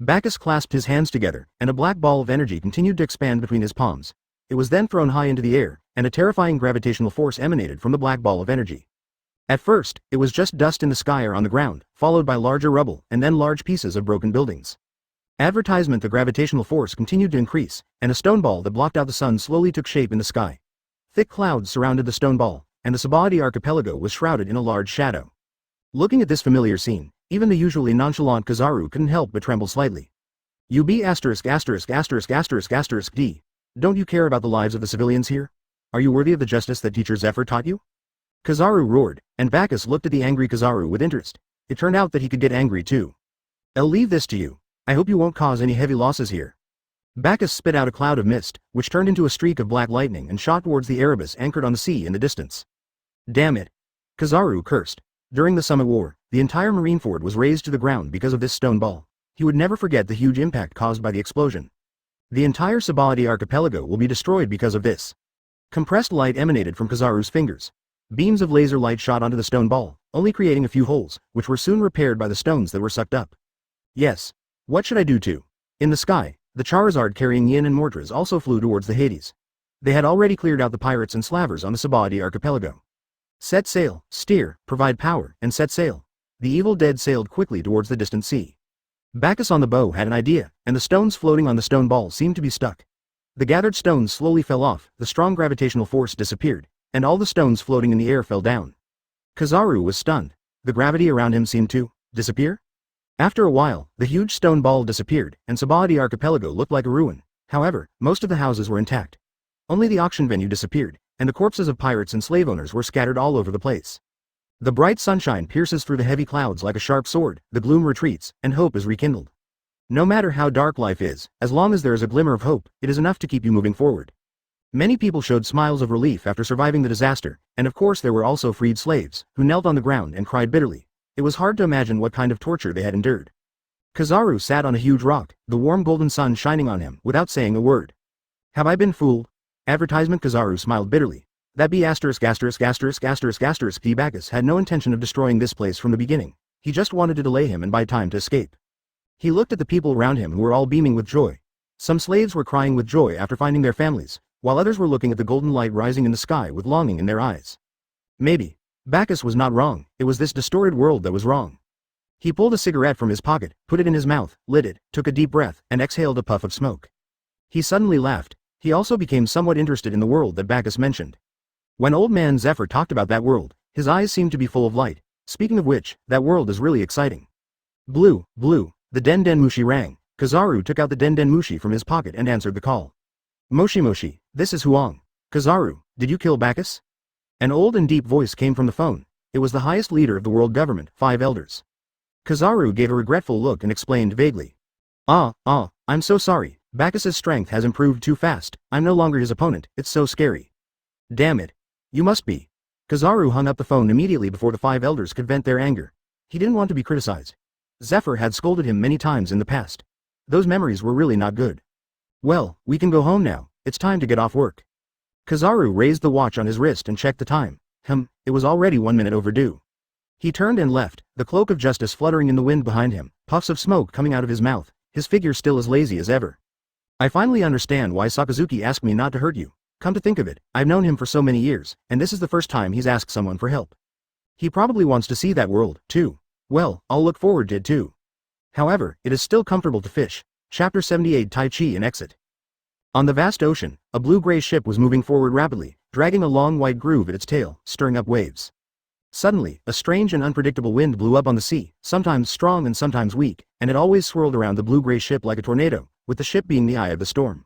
Bagus clasped his hands together, and a black ball of energy continued to expand between his palms. It was then thrown high into the air, and a terrifying gravitational force emanated from the black ball of energy. At first, it was just dust in the sky or on the ground, followed by larger rubble, and then large pieces of broken buildings. Advertisement. The gravitational force continued to increase, and a stone ball that blocked out the sun slowly took shape in the sky. Thick clouds surrounded the stone ball, and the Sabadi archipelago was shrouded in a large shadow. Looking at this familiar scene, even the usually nonchalant Kizaru couldn't help but tremble slightly. You be asterisk asterisk asterisk asterisk asterisk D. Don't you care about the lives of the civilians here? Are you worthy of the justice that Teacher Zephyr taught you? Kizaru roared, and Bagus looked at the angry Kizaru with interest. It turned out that he could get angry too. I'll leave this to you. I hope you won't cause any heavy losses here. Bagus spit out a cloud of mist, which turned into a streak of black lightning and shot towards the Erebus anchored on the sea in the distance. Damn it. Kizaru cursed. During the Summit War, the entire Marineford was razed to the ground because of this stone ball. He would never forget the huge impact caused by the explosion. The entire Sabadi archipelago will be destroyed because of this. Compressed light emanated from Kizaru's fingers. Beams of laser light shot onto the stone ball, only creating a few holes, which were soon repaired by the stones that were sucked up. Yes. What should I do to? In the sky, the Charizard carrying Yin and Mortras also flew towards the Hades. They had already cleared out the pirates and slavers on the Sabadi archipelago. Set sail, steer, provide power, and set sail. The evil dead sailed quickly towards the distant sea. Bagus on the bow had an idea, and the stones floating on the stone ball seemed to be stuck. The gathered stones slowly fell off, the strong gravitational force disappeared, and all the stones floating in the air fell down. Kizaru was stunned. The gravity around him seemed to disappear? After a while, the huge stone ball disappeared, and Sabadi archipelago looked like a ruin. However, most of the houses were intact. Only the auction venue disappeared, and the corpses of pirates and slave owners were scattered all over the place. The bright sunshine pierces through the heavy clouds like a sharp sword, the gloom retreats, and hope is rekindled. No matter how dark life is, as long as there is a glimmer of hope, it is enough to keep you moving forward. Many people showed smiles of relief after surviving the disaster, and of course there were also freed slaves, who knelt on the ground and cried bitterly. It was hard to imagine what kind of torture they had endured. Kizaru sat on a huge rock, the warm golden sun shining on him, without saying a word. Have I been fooled? Advertisement. Kizaru smiled bitterly. That be asterisk asterisk asterisk asterisk asterisk D. Bagus had no intention of destroying this place from the beginning. He just wanted to delay him and buy time to escape. He looked at the people around him who were all beaming with joy. Some slaves were crying with joy after finding their families, while others were looking at the golden light rising in the sky with longing in their eyes. Maybe. Bagus was not wrong, it was this distorted world that was wrong. He pulled a cigarette from his pocket, put it in his mouth, lit it, took a deep breath, and exhaled a puff of smoke. He suddenly laughed. He also became somewhat interested in the world that Bagus mentioned. When old man Zephyr talked about that world, his eyes seemed to be full of light. Speaking of which, that world is really exciting. Blue, blue, the Den Den Mushi rang. Kizaru took out the Den Den Mushi from his pocket and answered the call. Moshi Moshi, this is Huang. Kizaru, did you kill Bagus? An old and deep voice came from the phone. It was the highest leader of the world government, 5 elders. Kizaru gave a regretful look and explained vaguely. I'm so sorry. Bacchus's strength has improved too fast. I'm no longer his opponent. It's so scary. Damn it. You must be. Kizaru hung up the phone immediately before the 5 elders could vent their anger. He didn't want to be criticized. Zephyr had scolded him many times in the past. Those memories were really not good. Well, we can go home now, it's time to get off work. Kizaru raised the watch on his wrist and checked the time. It was already 1 minute overdue. He turned and left, the cloak of justice fluttering in the wind behind him, puffs of smoke coming out of his mouth, his figure still as lazy as ever. I finally understand why Sakazuki asked me not to hurt you. Come to think of it, I've known him for so many years, and this is the first time he's asked someone for help. He probably wants to see that world, too. Well, I'll look forward to it too. However, it is still comfortable to fish. Chapter 78 Tai Chi and Exit. On the vast ocean, a blue-gray ship was moving forward rapidly, dragging a long white groove at its tail, stirring up waves. Suddenly, a strange and unpredictable wind blew up on the sea, sometimes strong and sometimes weak, and it always swirled around the blue-gray ship like a tornado, with the ship being the eye of the storm.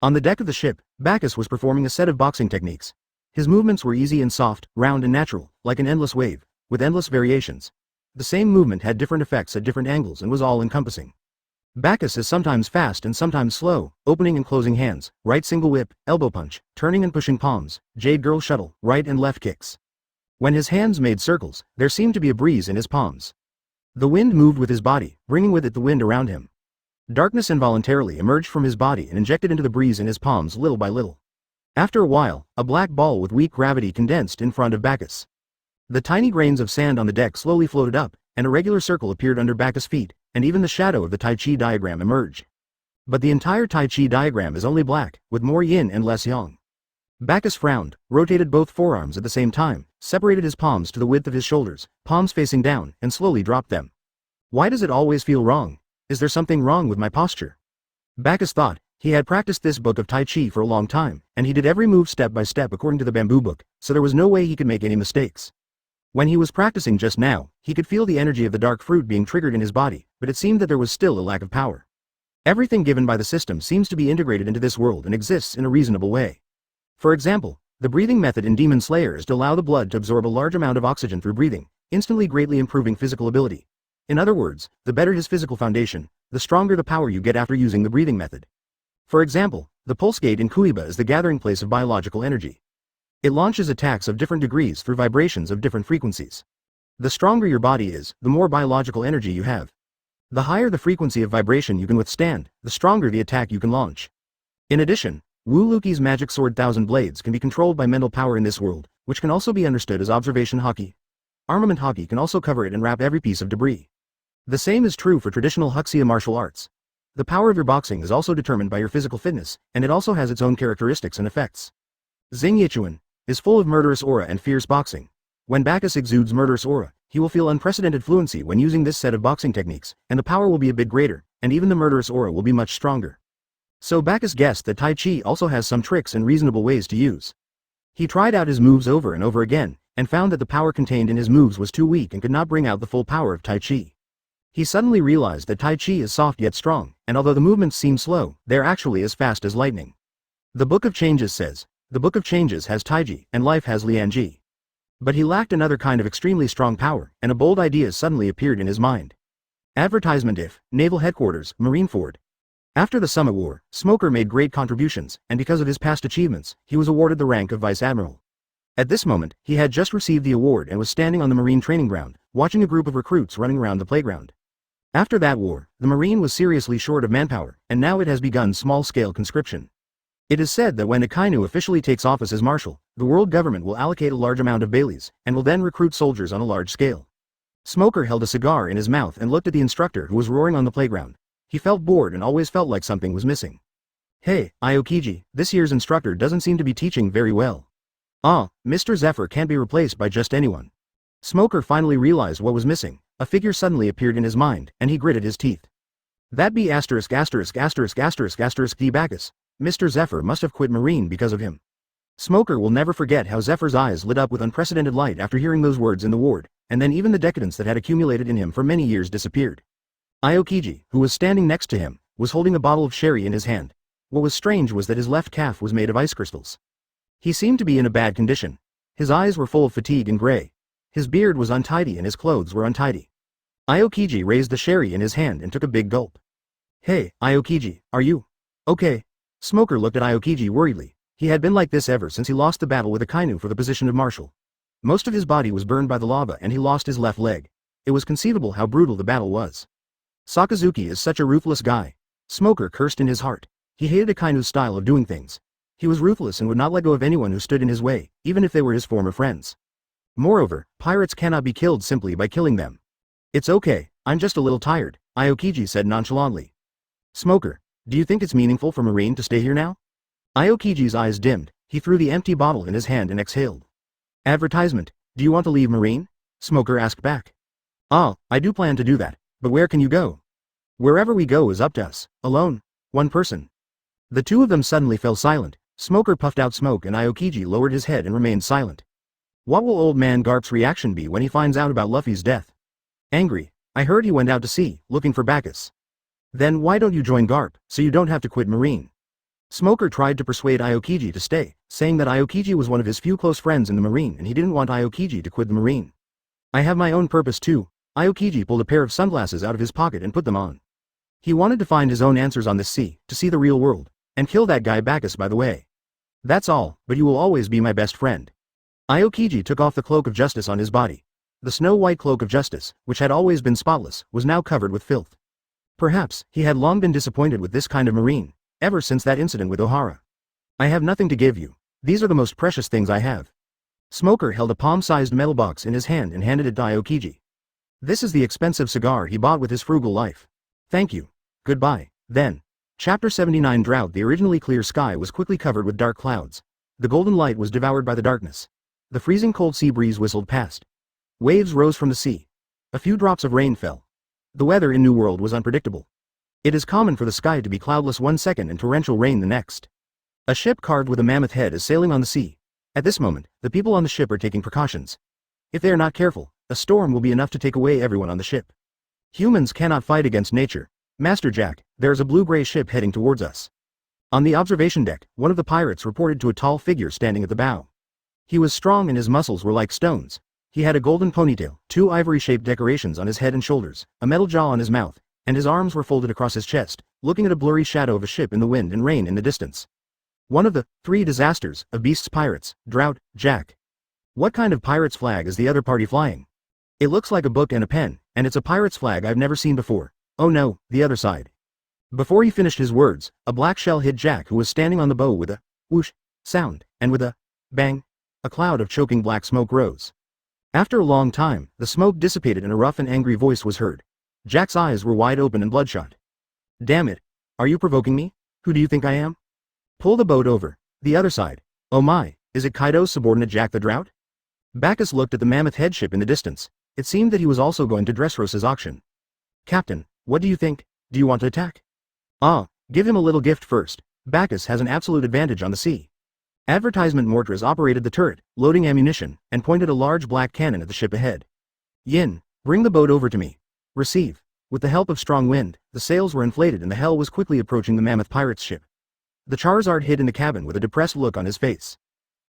On the deck of the ship, Bagus was performing a set of boxing techniques. His movements were easy and soft, round and natural, like an endless wave, with endless variations. The same movement had different effects at different angles and was all-encompassing. Bagus is sometimes fast and sometimes slow, opening and closing hands, right single whip, elbow punch, turning and pushing palms, jade girl shuttle, right and left kicks. When his hands made circles, there seemed to be a breeze in his palms. The wind moved with his body, bringing with it the wind around him. Darkness involuntarily emerged from his body and injected into the breeze in his palms little by little. After a while, a black ball with weak gravity condensed in front of Bagus. The tiny grains of sand on the deck slowly floated up, and a regular circle appeared under Bagus' feet, and even the shadow of the Tai Chi diagram emerged. But the entire Tai Chi diagram is only black, with more yin and less yang. Bagus frowned, rotated both forearms at the same time, separated his palms to the width of his shoulders, palms facing down, and slowly dropped them. Why does it always feel wrong? Is there something wrong with my posture? Bagus thought. He had practiced this book of Tai Chi for a long time, and he did every move step by step according to the bamboo book, so there was no way he could make any mistakes. When he was practicing just now, he could feel the energy of the dark fruit being triggered in his body, but it seemed that there was still a lack of power. Everything given by the system seems to be integrated into this world and exists in a reasonable way. For example, the breathing method in Demon Slayer is to allow the blood to absorb a large amount of oxygen through breathing, instantly greatly improving physical ability. In other words, the better his physical foundation, the stronger the power you get after using the breathing method. For example, the pulse gate in Kuiba is the gathering place of biological energy. It launches attacks of different degrees through vibrations of different frequencies. The stronger your body is, the more biological energy you have. The higher the frequency of vibration you can withstand, the stronger the attack you can launch. In addition, Wu Luqi's magic sword Thousand Blades can be controlled by mental power in this world, which can also be understood as observation haki. Armament haki can also cover it and wrap every piece of debris. The same is true for traditional Huxia martial arts. The power of your boxing is also determined by your physical fitness, and it also has its own characteristics and effects. Zhang Ye is full of murderous aura and fierce boxing. When Bagus exudes murderous aura, he will feel unprecedented fluency when using this set of boxing techniques, and the power will be a bit greater, and even the murderous aura will be much stronger. So Bagus guessed that Tai Chi also has some tricks and reasonable ways to use. He tried out his moves over and over again, and found that the power contained in his moves was too weak and could not bring out the full power of Tai Chi. He suddenly realized that Tai Chi is soft yet strong, and although the movements seem slow, they are actually as fast as lightning. The Book of Changes says, the Book of Changes has Taiji, and life has Lianji. But he lacked another kind of extremely strong power, and a bold idea suddenly appeared in his mind. Advertisement if, Naval Headquarters, Marineford. After the Summit War, Smoker made great contributions, and because of his past achievements, he was awarded the rank of Vice Admiral. At this moment, he had just received the award and was standing on the Marine training ground, watching a group of recruits running around the playground. After that war, the Marine was seriously short of manpower, and now it has begun small-scale conscription. It is said that when Akainu officially takes office as marshal, the world government will allocate a large amount of baileys, and will then recruit soldiers on a large scale. Smoker held a cigar in his mouth and looked at the instructor who was roaring on the playground. He felt bored and always felt like something was missing. Hey, Aokiji, this year's instructor doesn't seem to be teaching very well. Mr. Zephyr can't be replaced by just anyone. Smoker finally realized what was missing. A figure suddenly appeared in his mind, and he gritted his teeth. That be ********* D. Bagus. Mr. Zephyr must have quit Marine because of him. Smoker will never forget how Zephyr's eyes lit up with unprecedented light after hearing those words in the ward, and then even the decadence that had accumulated in him for many years disappeared. Aokiji, who was standing next to him, was holding a bottle of sherry in his hand. What was strange was that his left calf was made of ice crystals. He seemed to be in a bad condition. His eyes were full of fatigue and gray. His beard was untidy and his clothes were untidy. Aokiji raised the sherry in his hand and took a big gulp. Hey, Aokiji, are you okay? Smoker looked at Aokiji worriedly. He had been like this ever since he lost the battle with Akainu for the position of marshal. Most of his body was burned by the lava and he lost his left leg. It was conceivable how brutal the battle was. Sakazuki is such a ruthless guy. Smoker cursed in his heart. He hated Akainu's style of doing things. He was ruthless and would not let go of anyone who stood in his way, even if they were his former friends. Moreover, pirates cannot be killed simply by killing them. It's okay, I'm just a little tired, Aokiji said nonchalantly. Smoker, do you think it's meaningful for Marine to stay here now? Aokiji's eyes dimmed, he threw the empty bottle in his hand and exhaled. Advertisement, do you want to leave Marine? Smoker asked back. Ah, I do plan to do that, but where can you go? Wherever we go is up to us, alone, one person. The two of them suddenly fell silent. Smoker puffed out smoke and Aokiji lowered his head and remained silent. What will old man Garp's reaction be when he finds out about Luffy's death? Angry. I heard he went out to sea, looking for Bagus. Then why don't you join Garp, so you don't have to quit Marine? Smoker tried to persuade Aokiji to stay, saying that Aokiji was one of his few close friends in the Marine and he didn't want Aokiji to quit the Marine. I have my own purpose too. Aokiji pulled a pair of sunglasses out of his pocket and put them on. He wanted to find his own answers on this sea, to see the real world, and kill that guy Bagus by the way. That's all, but you will always be my best friend. Aokiji took off the cloak of justice on his body. The snow-white cloak of justice, which had always been spotless, was now covered with filth. Perhaps, he had long been disappointed with this kind of Marine, ever since that incident with Ohara. I have nothing to give you. These are the most precious things I have. Smoker held a palm-sized metal box in his hand and handed it to Aokiji. This is the expensive cigar he bought with his frugal life. Thank you. Goodbye. Then. Chapter 79 Drought. The originally clear sky was quickly covered with dark clouds. The golden light was devoured by the darkness. The freezing cold sea breeze whistled past. Waves rose from the sea. A few drops of rain fell. The weather in New World was unpredictable. It is common for the sky to be cloudless one second and torrential rain the next. A ship carved with a mammoth head is sailing on the sea. At this moment, the people on the ship are taking precautions. If they are not careful, a storm will be enough to take away everyone on the ship. Humans cannot fight against nature. Master Jack, there is a blue-gray ship heading towards us. On the observation deck, one of the pirates reported to a tall figure standing at the bow. He was strong and his muscles were like stones. He had a golden ponytail, 2 ivory-shaped decorations on his head and shoulders, a metal jaw on his mouth, and his arms were folded across his chest, looking at a blurry shadow of a ship in the wind and rain in the distance. One of the 3 disasters of Beast's pirates, Drought, Jack. What kind of pirate's flag is the other party flying? It looks like a book and a pen, and it's a pirate's flag I've never seen before. Oh no, the other side. Before he finished his words, a black shell hit Jack, who was standing on the bow with a whoosh sound, and with a bang, a cloud of choking black smoke rose. After a long time, the smoke dissipated and a rough and angry voice was heard. Jack's eyes were wide open and bloodshot. Damn it. Are you provoking me? Who do you think I am? Pull the boat over. The other side. Oh my, is it Kaido's subordinate Jack the Drought? Bagus looked at the mammoth headship in the distance. It seemed that he was also going to Dressrosa's auction. Captain, what do you think? Do you want to attack? Ah, give him a little gift first. Bagus has an absolute advantage on the sea. Advertisement Mortras operated the turret, loading ammunition, and pointed a large black cannon at the ship ahead. Yin, bring the boat over to me. Receive. With the help of strong wind, the sails were inflated and the Hell was quickly approaching the mammoth pirate's ship. The Charizard hid in the cabin with a depressed look on his face.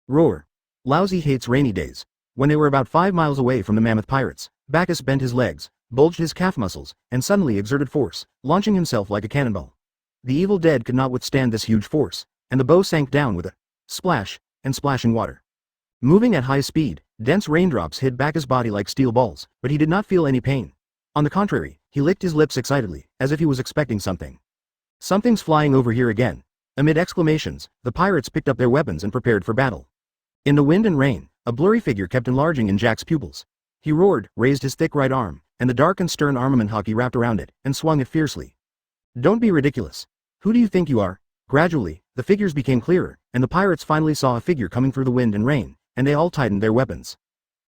Roar. Lousy hates rainy days. When they were about 5 miles away from the mammoth pirates, Bagus bent his legs, bulged his calf muscles, and suddenly exerted force, launching himself like a cannonball. The evil dead could not withstand this huge force, and the bow sank down with a splash, and splashing water. Moving at high speed, dense raindrops hit Bagus' body like steel balls, but he did not feel any pain. On the contrary, he licked his lips excitedly, as if he was expecting something. Something's flying over here again. Amid exclamations, the pirates picked up their weapons and prepared for battle. In the wind and rain, a blurry figure kept enlarging in Jack's pupils. He roared, raised his thick right arm, and the dark and stern armament hockey wrapped around it, and swung it fiercely. Don't be ridiculous. Who do you think you are? Gradually, the figures became clearer, and the pirates finally saw a figure coming through the wind and rain, and they all tightened their weapons.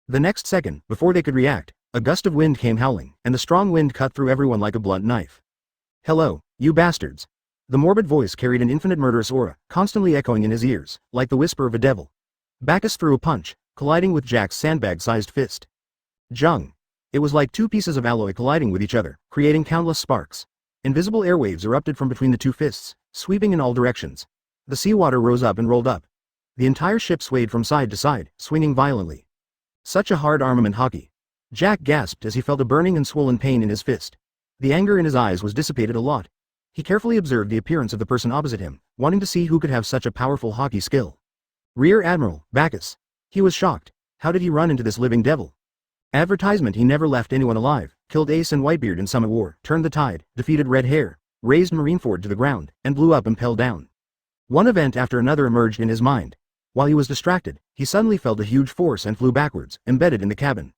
The next second, before they could react, a gust of wind came howling, and the strong wind cut through everyone like a blunt knife. Hello, you bastards. The morbid voice carried an infinite murderous aura, constantly echoing in his ears, like the whisper of a devil. Bagus threw a punch, colliding with Jack's sandbag-sized fist. Jung. It was like 2 pieces of alloy colliding with each other, creating countless sparks. Invisible airwaves erupted from between the 2 fists, sweeping in all directions. The seawater rose up and rolled up. The entire ship swayed from side to side, swinging violently. Such a hard armament hockey. Jack gasped as he felt a burning and swollen pain in his fist. The anger in his eyes was dissipated a lot. He carefully observed the appearance of the person opposite him, wanting to see who could have such a powerful hockey skill. Rear Admiral, Bagus. He was shocked. How did he run into this living devil? Advertisement: he never left anyone alive, killed Ace and Whitebeard in Summit War, turned the tide, defeated Red Hair. raised Marineford to the ground, and blew up and impelled down. One event after another emerged in his mind. While he was distracted, he suddenly felt a huge force and flew backwards, embedded in the cabin.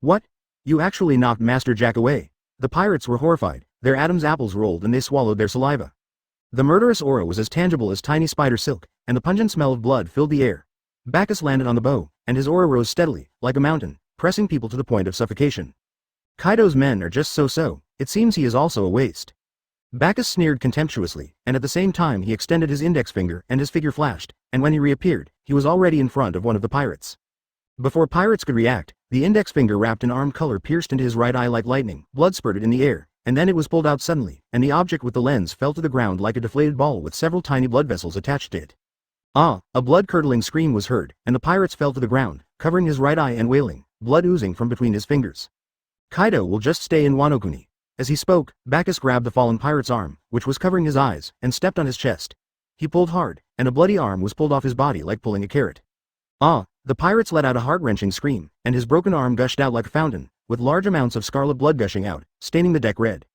What? You actually knocked Master Jack away. The pirates were horrified, their Adam's apples rolled and they swallowed their saliva. The murderous aura was as tangible as tiny spider silk, and the pungent smell of blood filled the air. Bagus landed on the bow, and his aura rose steadily, like a mountain, pressing people to the point of suffocation. Kaido's men are just so-so, it seems he is also a waste. Bagus sneered contemptuously, and at the same time he extended his index finger and his figure flashed, and when he reappeared, he was already in front of one of the pirates. Before pirates could react, the index finger wrapped in arm color pierced into his right eye like lightning, blood spurted in the air, and then it was pulled out suddenly, and the object with the lens fell to the ground like a deflated ball with several tiny blood vessels attached to it. Ah! A blood-curdling scream was heard, and the pirates fell to the ground, covering his right eye and wailing, blood oozing from between his fingers. Kaido will just stay in Wano Kuni. As he spoke, Bagus grabbed the fallen pirate's arm, which was covering his eyes, and stepped on his chest. He pulled hard, and a bloody arm was pulled off his body like pulling a carrot. Ah! The pirates let out a heart-wrenching scream, and his broken arm gushed out like a fountain, with large amounts of scarlet blood gushing out, staining the deck red.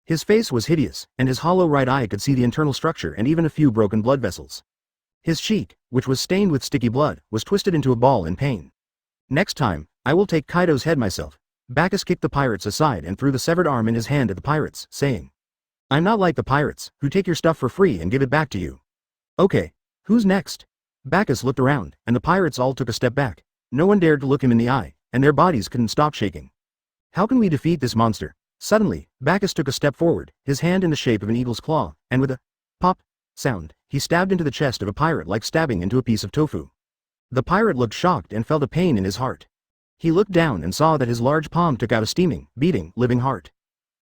His face was hideous, and his hollow right eye could see the internal structure and even a few broken blood vessels. His cheek, which was stained with sticky blood, was twisted into a ball in pain. Next time, I will take Kaido's head myself. Bagus kicked the pirates aside and threw the severed arm in his hand at the pirates, saying, I'm not like the pirates, who take your stuff for free and give it back to you. Okay, who's next? Bagus looked around, and the pirates all took a step back. No one dared to look him in the eye, and their bodies couldn't stop shaking. How can we defeat this monster? Suddenly, Bagus took a step forward, his hand in the shape of an eagle's claw, and with a pop sound, he stabbed into the chest of a pirate like stabbing into a piece of tofu. The pirate looked shocked and felt a pain in his heart. He looked down and saw that his large palm took out a steaming, beating, living heart.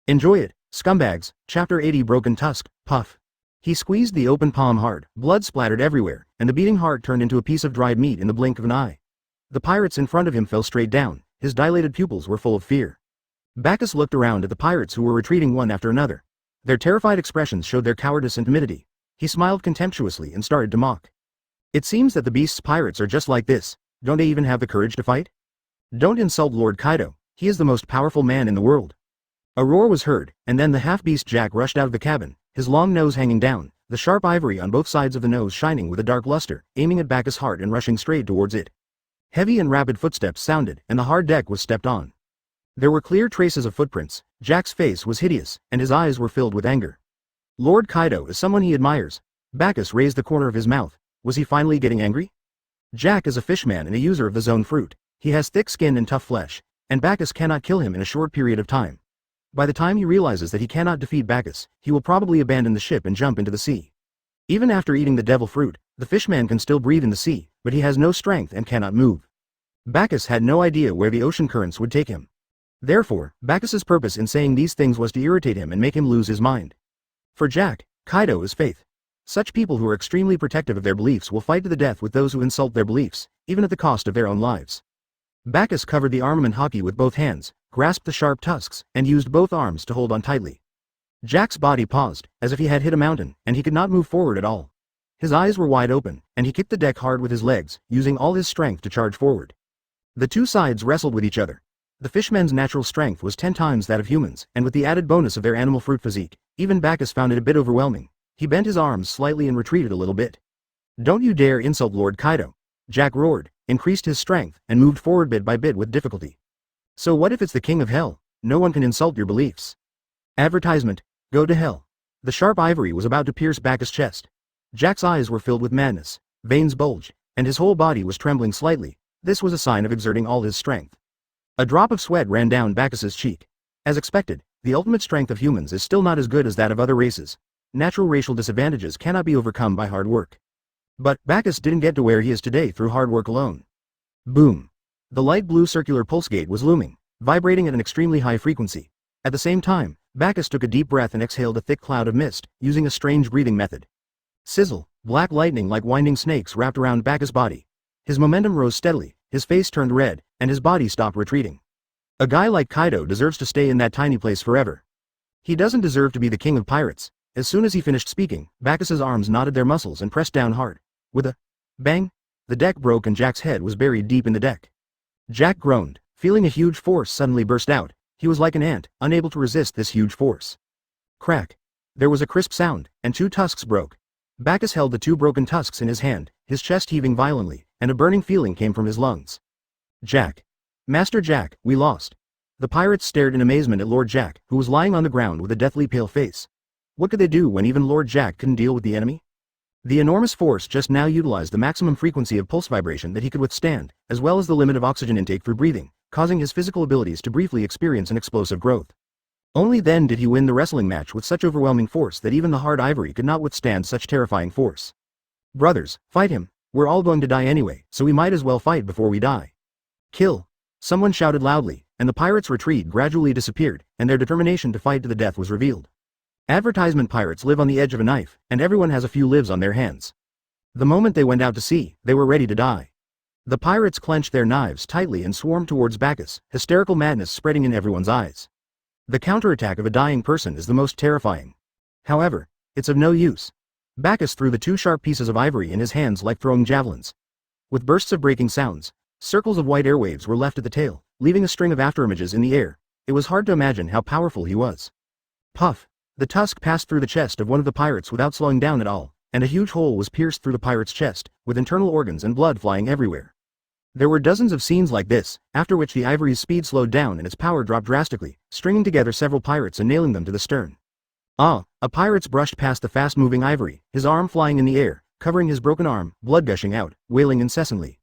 Enjoy it, scumbags. Chapter 80 Broken Tusk, puff. He squeezed the open palm hard, blood splattered everywhere, and the beating heart turned into a piece of dried meat in the blink of an eye. The pirates in front of him fell straight down, his dilated pupils were full of fear. Bagus looked around at the pirates who were retreating one after another. Their terrified expressions showed their cowardice and timidity. He smiled contemptuously and started to mock. It seems that the beast's pirates are just like this, don't they even have the courage to fight? Don't insult Lord Kaido, he is the most powerful man in the world. A roar was heard, and then the half-beast Jack rushed out of the cabin, his long nose hanging down, the sharp ivory on both sides of the nose shining with a dark luster, aiming at Bagus' heart and rushing straight towards it. Heavy and rapid footsteps sounded, and the hard deck was stepped on. There were clear traces of footprints. Jack's face was hideous, and his eyes were filled with anger. Lord Kaido is someone he admires. Bagus raised the corner of his mouth. Was he finally getting angry? Jack is a fishman and a user of the zone fruit. He has thick skin and tough flesh, and Bagus cannot kill him in a short period of time. By the time he realizes that he cannot defeat Bagus, he will probably abandon the ship and jump into the sea. Even after eating the devil fruit, the fishman can still breathe in the sea, but he has no strength and cannot move. Bagus had no idea where the ocean currents would take him. Therefore, Bagus's purpose in saying these things was to irritate him and make him lose his mind. For Jack, Kaido is faith. Such people who are extremely protective of their beliefs will fight to the death with those who insult their beliefs, even at the cost of their own lives. Bagus covered the armament Hawkeye with both hands, grasped the sharp tusks, and used both arms to hold on tightly. Jack's body paused, as if he had hit a mountain, and he could not move forward at all. His eyes were wide open, and he kicked the deck hard with his legs, using all his strength to charge forward. The two sides wrestled with each other. The fishmen's natural strength was 10 times that of humans, and with the added bonus of their animal fruit physique, even Bagus found it a bit overwhelming. He bent his arms slightly and retreated a little bit. Don't you dare insult Lord Kaido. Jack roared, increased his strength, and moved forward bit by bit with difficulty. So what if it's the king of hell? No one can insult your beliefs. Advertisement, go to hell. The sharp ivory was about to pierce Bagus' chest. Jack's eyes were filled with madness, veins bulged, and his whole body was trembling slightly. This was a sign of exerting all his strength. A drop of sweat ran down Bagus's cheek. As expected, the ultimate strength of humans is still not as good as that of other races. Natural racial disadvantages cannot be overcome by hard work. But Bagus didn't get to where he is today through hard work alone. Boom. The light blue circular pulse gate was looming, vibrating at an extremely high frequency. At the same time, Bagus took a deep breath and exhaled a thick cloud of mist, using a strange breathing method. Sizzle, black lightning like winding snakes wrapped around Bagus' body. His momentum rose steadily, his face turned red, and his body stopped retreating. A guy like Kaido deserves to stay in that tiny place forever. He doesn't deserve to be the king of pirates. As soon as he finished speaking, Bagus's arms knotted their muscles and pressed down hard. With a bang, the deck broke and Jack's head was buried deep in the deck. Jack groaned, feeling a huge force suddenly burst out. He was like an ant, unable to resist this huge force. Crack. There was a crisp sound, and 2 tusks broke. Bagus held the 2 broken tusks in his hand, his chest heaving violently, and a burning feeling came from his lungs. Jack. Master Jack, we lost. The pirates stared in amazement at Lord Jack, who was lying on the ground with a deathly pale face. What could they do when even Lord Jack couldn't deal with the enemy? The enormous force just now utilized the maximum frequency of pulse vibration that he could withstand, as well as the limit of oxygen intake for breathing, causing his physical abilities to briefly experience an explosive growth. Only then did he win the wrestling match with such overwhelming force that even the hard ivory could not withstand such terrifying force. Brothers, fight him. We're all going to die anyway, so we might as well fight before we die. Kill. Someone shouted loudly, and the pirates' retreat gradually disappeared, and their determination to fight to the death was revealed. Advertisement pirates live on the edge of a knife, and everyone has a few lives on their hands. The moment they went out to sea, they were ready to die. The pirates clenched their knives tightly and swarmed towards Bagus, hysterical madness spreading in everyone's eyes. The counterattack of a dying person is the most terrifying. However, it's of no use. Bagus threw the 2 sharp pieces of ivory in his hands like throwing javelins. With bursts of breaking sounds, circles of white airwaves were left at the tail, leaving a string of afterimages in the air. It was hard to imagine how powerful he was. Puff. The tusk passed through the chest of one of the pirates without slowing down at all, and a huge hole was pierced through the pirate's chest, with internal organs and blood flying everywhere. There were dozens of scenes like this, after which the ivory's speed slowed down and its power dropped drastically, stringing together several pirates and nailing them to the stern. Ah! A pirate's brushed past the fast-moving ivory, his arm flying in the air, covering his broken arm, blood gushing out, wailing incessantly.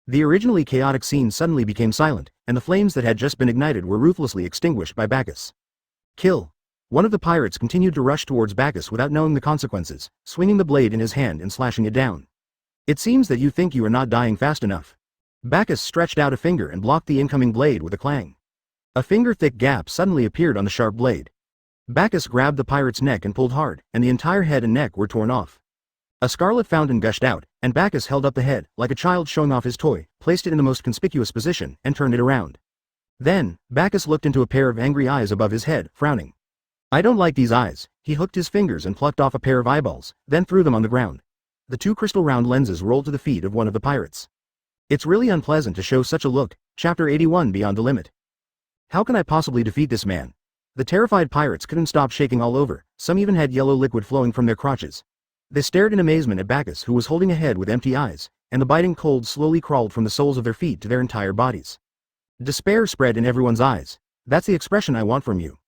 The originally chaotic scene suddenly became silent, and the flames that had just been ignited were ruthlessly extinguished by Bagus. Kill. One of the pirates continued to rush towards Bagus without knowing the consequences, swinging the blade in his hand and slashing it down. It seems that you think you are not dying fast enough. Bagus stretched out a finger and blocked the incoming blade with a clang. A finger-thick gap suddenly appeared on the sharp blade. Bagus grabbed the pirate's neck and pulled hard, and the entire head and neck were torn off. A scarlet fountain gushed out, and Bagus held up the head, like a child showing off his toy, placed it in the most conspicuous position, and turned it around. Then, Bagus looked into a pair of angry eyes above his head, frowning. I don't like these eyes. He hooked his fingers and plucked off a pair of eyeballs, then threw them on the ground. The 2 crystal round lenses rolled to the feet of one of the pirates. It's really unpleasant to show such a look. Chapter 81 Beyond the Limit. How can I possibly defeat this man? The terrified pirates couldn't stop shaking all over, some even had yellow liquid flowing from their crotches. They stared in amazement at Bagus, who was holding a head with empty eyes, and the biting cold slowly crawled from the soles of their feet to their entire bodies. Despair spread in everyone's eyes. That's the expression I want from you.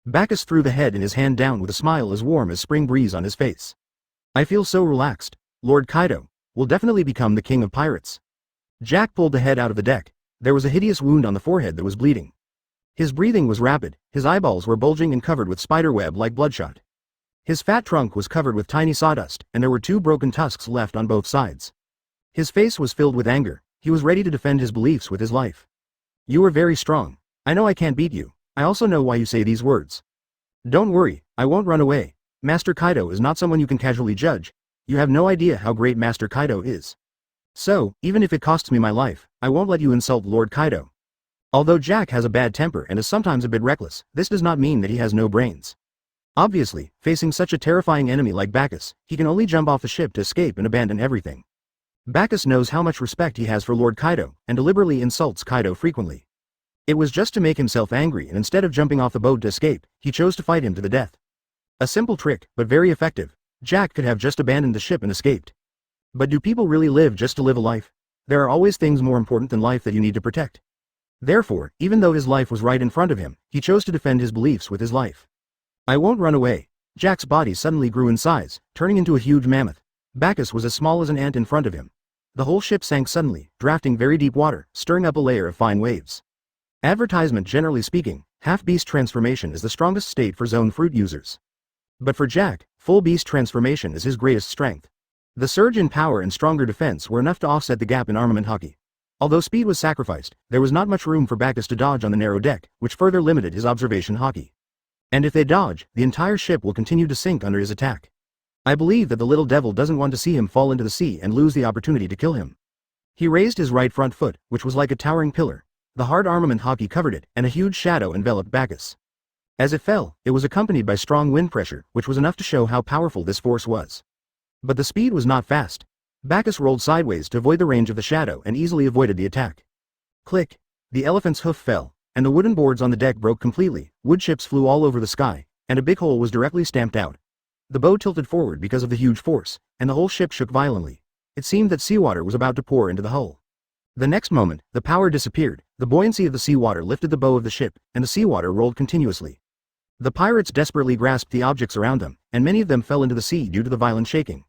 Bagus threw the head in his hand down with a smile as warm as spring breeze on his face. I feel so relaxed. Lord Kaido will definitely become the king of pirates. Jack pulled the head out of the deck. There was a hideous wound on the forehead that was bleeding. His breathing was rapid, his eyeballs were bulging and covered with spiderweb like bloodshot. His fat trunk was covered with tiny sawdust, and there were 2 broken tusks left on both sides. His face was filled with anger. He was ready to defend his beliefs with his life. You are very strong. I know I can't beat you. I also know why you say these words. Don't worry, I won't run away. Master Kaido is not someone you can casually judge. You have no idea how great Master Kaido is. So, even if it costs me my life, I won't let you insult Lord Kaido. Although Jack has a bad temper and is sometimes a bit reckless, this does not mean that he has no brains. Obviously, facing such a terrifying enemy like Bagus, he can only jump off the ship to escape and abandon everything. Bagus knows how much respect he has for Lord Kaido, and deliberately insults Kaido frequently. It was just to make himself angry, and instead of jumping off the boat to escape, he chose to fight him to the death. A simple trick, but very effective. Jack could have just abandoned the ship and escaped. But do people really live just to live a life? There are always things more important than life that you need to protect. Therefore, even though his life was right in front of him, he chose to defend his beliefs with his life. I won't run away. Jack's body suddenly grew in size, turning into a huge mammoth. Bagus was as small as an ant in front of him. The whole ship sank suddenly, drafting very deep water, stirring up a layer of fine waves. Advertisement generally speaking, half-beast transformation is the strongest state for zone fruit users. But for Jack, full beast transformation is his greatest strength. The surge in power and stronger defense were enough to offset the gap in armament hockey. Although speed was sacrificed, there was not much room for Bagus to dodge on the narrow deck, which further limited his observation hockey. And if they dodge, the entire ship will continue to sink under his attack. I believe that the little devil doesn't want to see him fall into the sea and lose the opportunity to kill him. He raised his right front foot, which was like a towering pillar. The hard armament hockey covered it, and a huge shadow enveloped Bagus. As it fell, it was accompanied by strong wind pressure, which was enough to show how powerful this force was. But the speed was not fast. Bagus rolled sideways to avoid the range of the shadow and easily avoided the attack. Click! The elephant's hoof fell, and the wooden boards on the deck broke completely. Wood chips flew all over the sky, and a big hole was directly stamped out. The bow tilted forward because of the huge force, and the whole ship shook violently. It seemed that seawater was about to pour into the hull. The next moment, the power disappeared, the buoyancy of the seawater lifted the bow of the ship, and the seawater rolled continuously. The pirates desperately grasped the objects around them, and many of them fell into the sea due to the violent shaking.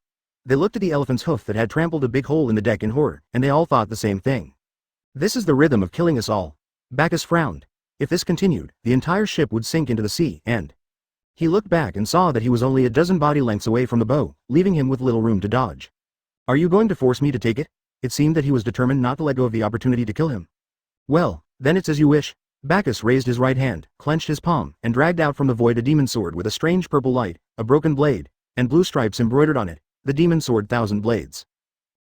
They looked at the elephant's hoof that had trampled a big hole in the deck in horror, and they all thought the same thing. This is the rhythm of killing us all. Bagus frowned. If this continued, the entire ship would sink into the sea, and he looked back and saw that he was only a dozen body lengths away from the bow, leaving him with little room to dodge. Are you going to force me to take it? It seemed that he was determined not to let go of the opportunity to kill him. Well, then it's as you wish. Bagus raised his right hand, clenched his palm, and dragged out from the void a demon sword with a strange purple light, a broken blade, and blue stripes embroidered on it, the demon sword 1,000 blades.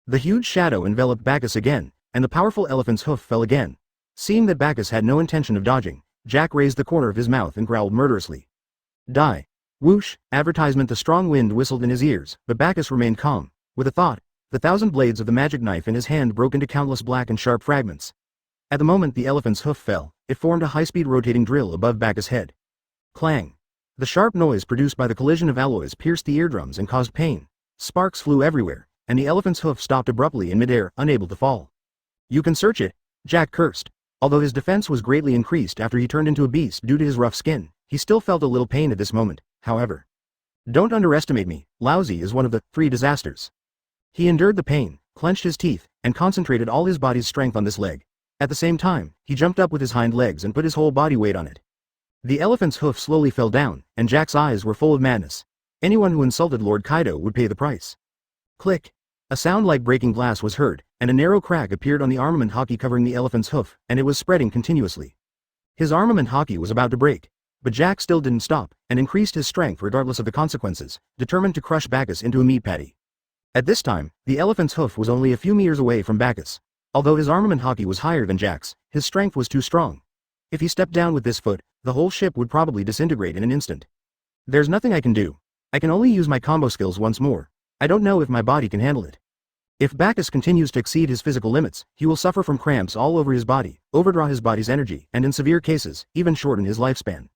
The huge shadow enveloped Bagus again, and the powerful elephant's hoof fell again. Seeing that Bagus had no intention of dodging, Jack raised the corner of his mouth and growled murderously. Die. Whoosh, advertisement. The strong wind whistled in his ears, but Bagus remained calm. With a thought, the 1,000 blades of the magic knife in his hand broke into countless black and sharp fragments. At the moment the elephant's hoof fell, it formed a high-speed rotating drill above Bagus' head. Clang. The sharp noise produced by the collision of alloys pierced the eardrums and caused pain. Sparks flew everywhere, and the elephant's hoof stopped abruptly in midair, unable to fall. You can search it, Jack cursed. Although his defense was greatly increased after he turned into a beast due to his rough skin, he still felt a little pain at this moment, however. Don't underestimate me, lousy is one of the 3 disasters. He endured the pain, clenched his teeth, and concentrated all his body's strength on this leg. At the same time, he jumped up with his hind legs and put his whole body weight on it. The elephant's hoof slowly fell down, and Jack's eyes were full of madness. Anyone who insulted Lord Kaido would pay the price. Click. A sound like breaking glass was heard, and a narrow crack appeared on the armament hockey covering the elephant's hoof, and it was spreading continuously. His armament hockey was about to break. But Jack still didn't stop, and increased his strength regardless of the consequences, determined to crush Bagus into a meat patty. At this time, the elephant's hoof was only a few meters away from Bagus. Although his armament hockey was higher than Jack's, his strength was too strong. If he stepped down with this foot, the whole ship would probably disintegrate in an instant. There's nothing I can do. I can only use my combo skills once more. I don't know if my body can handle it. If Bagus continues to exceed his physical limits, he will suffer from cramps all over his body, overdraw his body's energy, and in severe cases, even shorten his lifespan.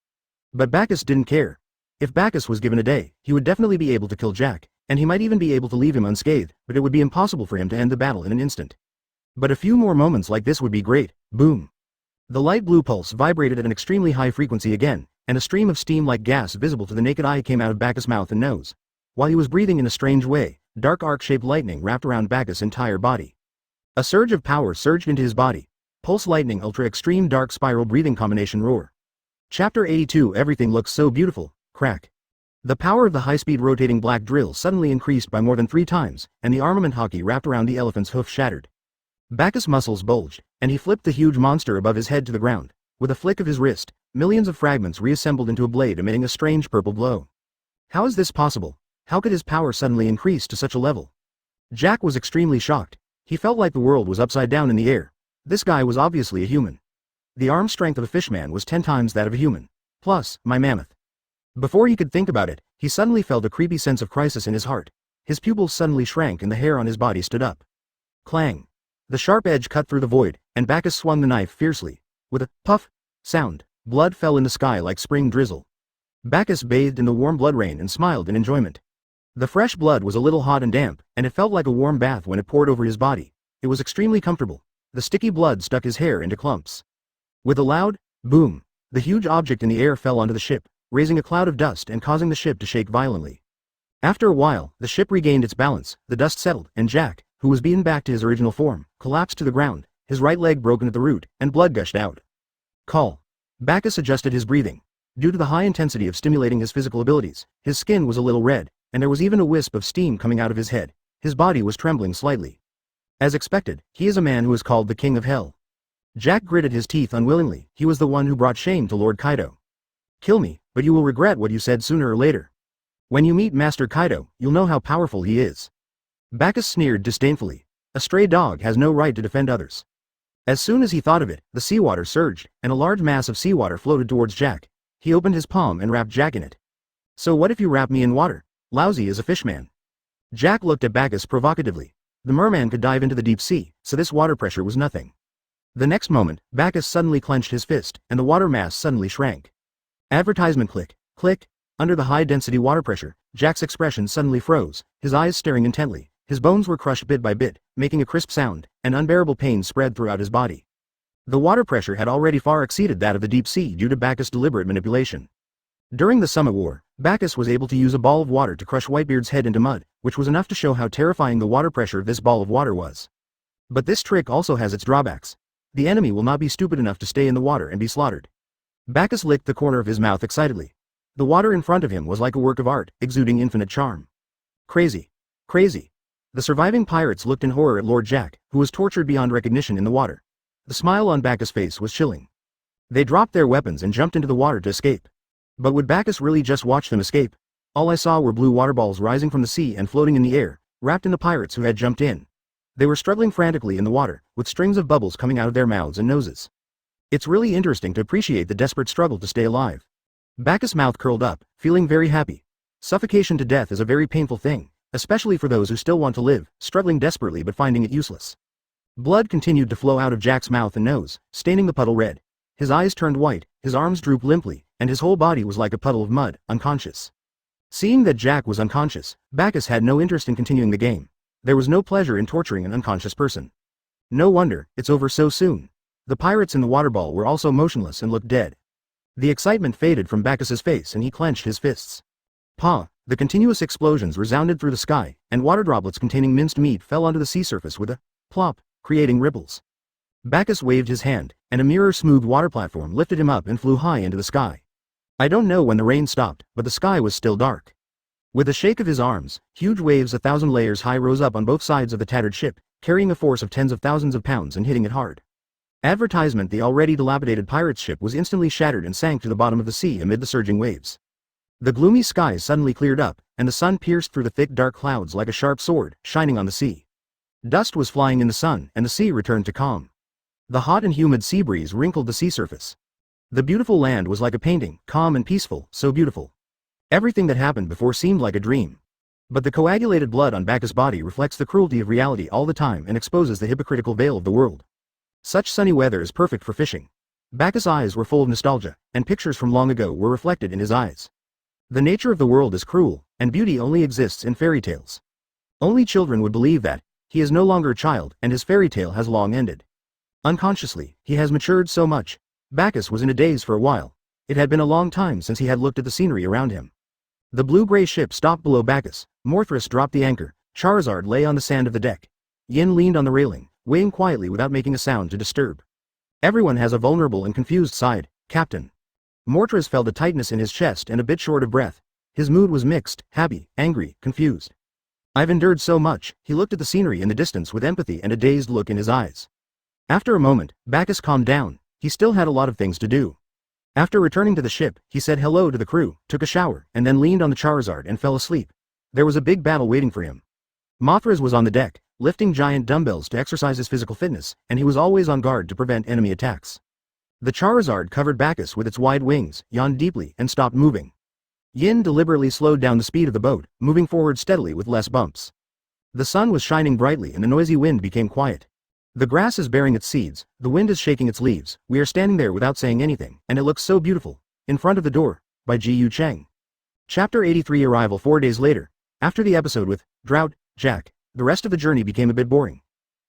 But Bagus didn't care. If Bagus was given a day, he would definitely be able to kill Jack, and he might even be able to leave him unscathed, but it would be impossible for him to end the battle in an instant. But a few more moments like this would be great. Boom. The light blue pulse vibrated at an extremely high frequency again, and a stream of steam-like gas visible to the naked eye came out of Bagus' mouth and nose. While he was breathing in a strange way, dark arc-shaped lightning wrapped around Bagus' entire body. A surge of power surged into his body. Pulse lightning ultra extreme dark spiral breathing combination roar. Chapter 82. Everything looks so beautiful. Crack. The power of the high-speed rotating black drill suddenly increased by more than 3 times, and the armament hockey wrapped around the elephant's hoof shattered. Bagus' muscles bulged, and he flipped the huge monster above his head to the ground. With a flick of his wrist, millions of fragments reassembled into a blade emitting a strange purple glow. How is this possible? How could his power suddenly increase to such a level? Jack was extremely shocked. He felt like the world was upside down in the air. This guy was obviously a human. The arm strength of a fishman was 10 times that of a human. Plus, my mammoth. Before he could think about it, he suddenly felt a creepy sense of crisis in his heart. His pupils suddenly shrank and the hair on his body stood up. Clang. The sharp edge cut through the void, and Bagus swung the knife fiercely. With a puff sound, blood fell in the sky like spring drizzle. Bagus bathed in the warm blood rain and smiled in enjoyment. The fresh blood was a little hot and damp, and it felt like a warm bath when it poured over his body. It was extremely comfortable. The sticky blood stuck his hair into clumps. With a loud boom, the huge object in the air fell onto the ship, raising a cloud of dust and causing the ship to shake violently. After a while, the ship regained its balance, the dust settled, and Jack, who was beaten back to his original form, collapsed to the ground, his right leg broken at the root, and blood gushed out. Call. Bagus adjusted his breathing. Due to the high intensity of stimulating his physical abilities, his skin was a little red, and there was even a wisp of steam coming out of his head. His body was trembling slightly. As expected, he is a man who is called the King of Hell. Jack gritted his teeth unwillingly. He was the one who brought shame to Lord Kaido. Kill me, but you will regret what you said sooner or later. When you meet Master Kaido, you'll know how powerful he is. Bagus sneered disdainfully. A stray dog has no right to defend others. As soon as he thought of it, the seawater surged, and a large mass of seawater floated towards Jack. He opened his palm and wrapped Jack in it. So what if you wrap me in water? Lousy is a fishman. Jack looked at Bagus provocatively. The merman could dive into the deep sea, so this water pressure was nothing. The next moment, Bagus suddenly clenched his fist, and the water mass suddenly shrank. Advertisement click, click. Under the high-density water pressure, Jack's expression suddenly froze, his eyes staring intently. His bones were crushed bit by bit, making a crisp sound, and unbearable pain spread throughout his body. The water pressure had already far exceeded that of the deep sea due to Bagus' deliberate manipulation. During the Summit War, Bagus was able to use a ball of water to crush Whitebeard's head into mud, which was enough to show how terrifying the water pressure of this ball of water was. But this trick also has its drawbacks. The enemy will not be stupid enough to stay in the water and be slaughtered. Bagus licked the corner of his mouth excitedly. The water in front of him was like a work of art, exuding infinite charm. Crazy. Crazy. The surviving pirates looked in horror at Lord Jack, who was tortured beyond recognition in the water. The smile on Bagus' face was chilling. They dropped their weapons and jumped into the water to escape. But would Bagus really just watch them escape? All I saw were blue water balls rising from the sea and floating in the air, wrapped in the pirates who had jumped in. They were struggling frantically in the water, with strings of bubbles coming out of their mouths and noses. It's really interesting to appreciate the desperate struggle to stay alive. Bagus' mouth curled up, feeling very happy. Suffocation to death is a very painful thing, especially for those who still want to live, struggling desperately but finding it useless. Blood continued to flow out of Jack's mouth and nose, staining the puddle red. His eyes turned white, his arms drooped limply, and his whole body was like a puddle of mud, unconscious. Seeing that Jack was unconscious, Bagus had no interest in continuing the game. There was no pleasure in torturing an unconscious person. No wonder, it's over so soon. The pirates in the water ball were also motionless and looked dead. The excitement faded from Bagus' face and he clenched his fists. Pah! The continuous explosions resounded through the sky, and water droplets containing minced meat fell onto the sea surface with a plop, creating ripples. Bagus waved his hand, and a mirror-smooth water platform lifted him up and flew high into the sky. I don't know when the rain stopped, but the sky was still dark. With a shake of his arms, huge waves 1,000 layers high rose up on both sides of the tattered ship, carrying a force of tens of thousands of pounds and hitting it hard. Advertisement: the already dilapidated pirate's ship was instantly shattered and sank to the bottom of the sea amid the surging waves. The gloomy skies suddenly cleared up, and the sun pierced through the thick dark clouds like a sharp sword, shining on the sea. Dust was flying in the sun, and the sea returned to calm. The hot and humid sea breeze wrinkled the sea surface. The beautiful land was like a painting, calm and peaceful, so beautiful. Everything that happened before seemed like a dream. But the coagulated blood on Bagus' body reflects the cruelty of reality all the time and exposes the hypocritical veil of the world. Such sunny weather is perfect for fishing. Bagus' eyes were full of nostalgia, and pictures from long ago were reflected in his eyes. The nature of the world is cruel, and beauty only exists in fairy tales. Only children would believe that. He is no longer a child, and his fairy tale has long ended. Unconsciously, he has matured so much. Bagus was in a daze for a while. It had been a long time since he had looked at the scenery around him. The blue-gray ship stopped below Bagus. Morthress dropped the anchor. Charizard lay on the sand of the deck. Yin leaned on the railing, weighing quietly without making a sound to disturb. Everyone has a vulnerable and confused side, Captain. Morthress felt a tightness in his chest and a bit short of breath. His mood was mixed, happy, angry, confused. I've endured so much. He looked at the scenery in the distance with empathy and a dazed look in his eyes. After a moment, Bagus calmed down. He still had a lot of things to do. After returning to the ship, he said hello to the crew, took a shower, and then leaned on the Charizard and fell asleep. There was a big battle waiting for him. Mothras was on the deck, lifting giant dumbbells to exercise his physical fitness, and he was always on guard to prevent enemy attacks. The Charizard covered Bagus with its wide wings, yawned deeply, and stopped moving. Yin deliberately slowed down the speed of the boat, moving forward steadily with less bumps. The sun was shining brightly and the noisy wind became quiet. The grass is bearing its seeds, the wind is shaking its leaves, we are standing there without saying anything, and it looks so beautiful. In Front of the Door, by Ji-Yu Cheng. Chapter 83. Arrival 4 days later. After the episode with Drought, Jack, the rest of the journey became a bit boring.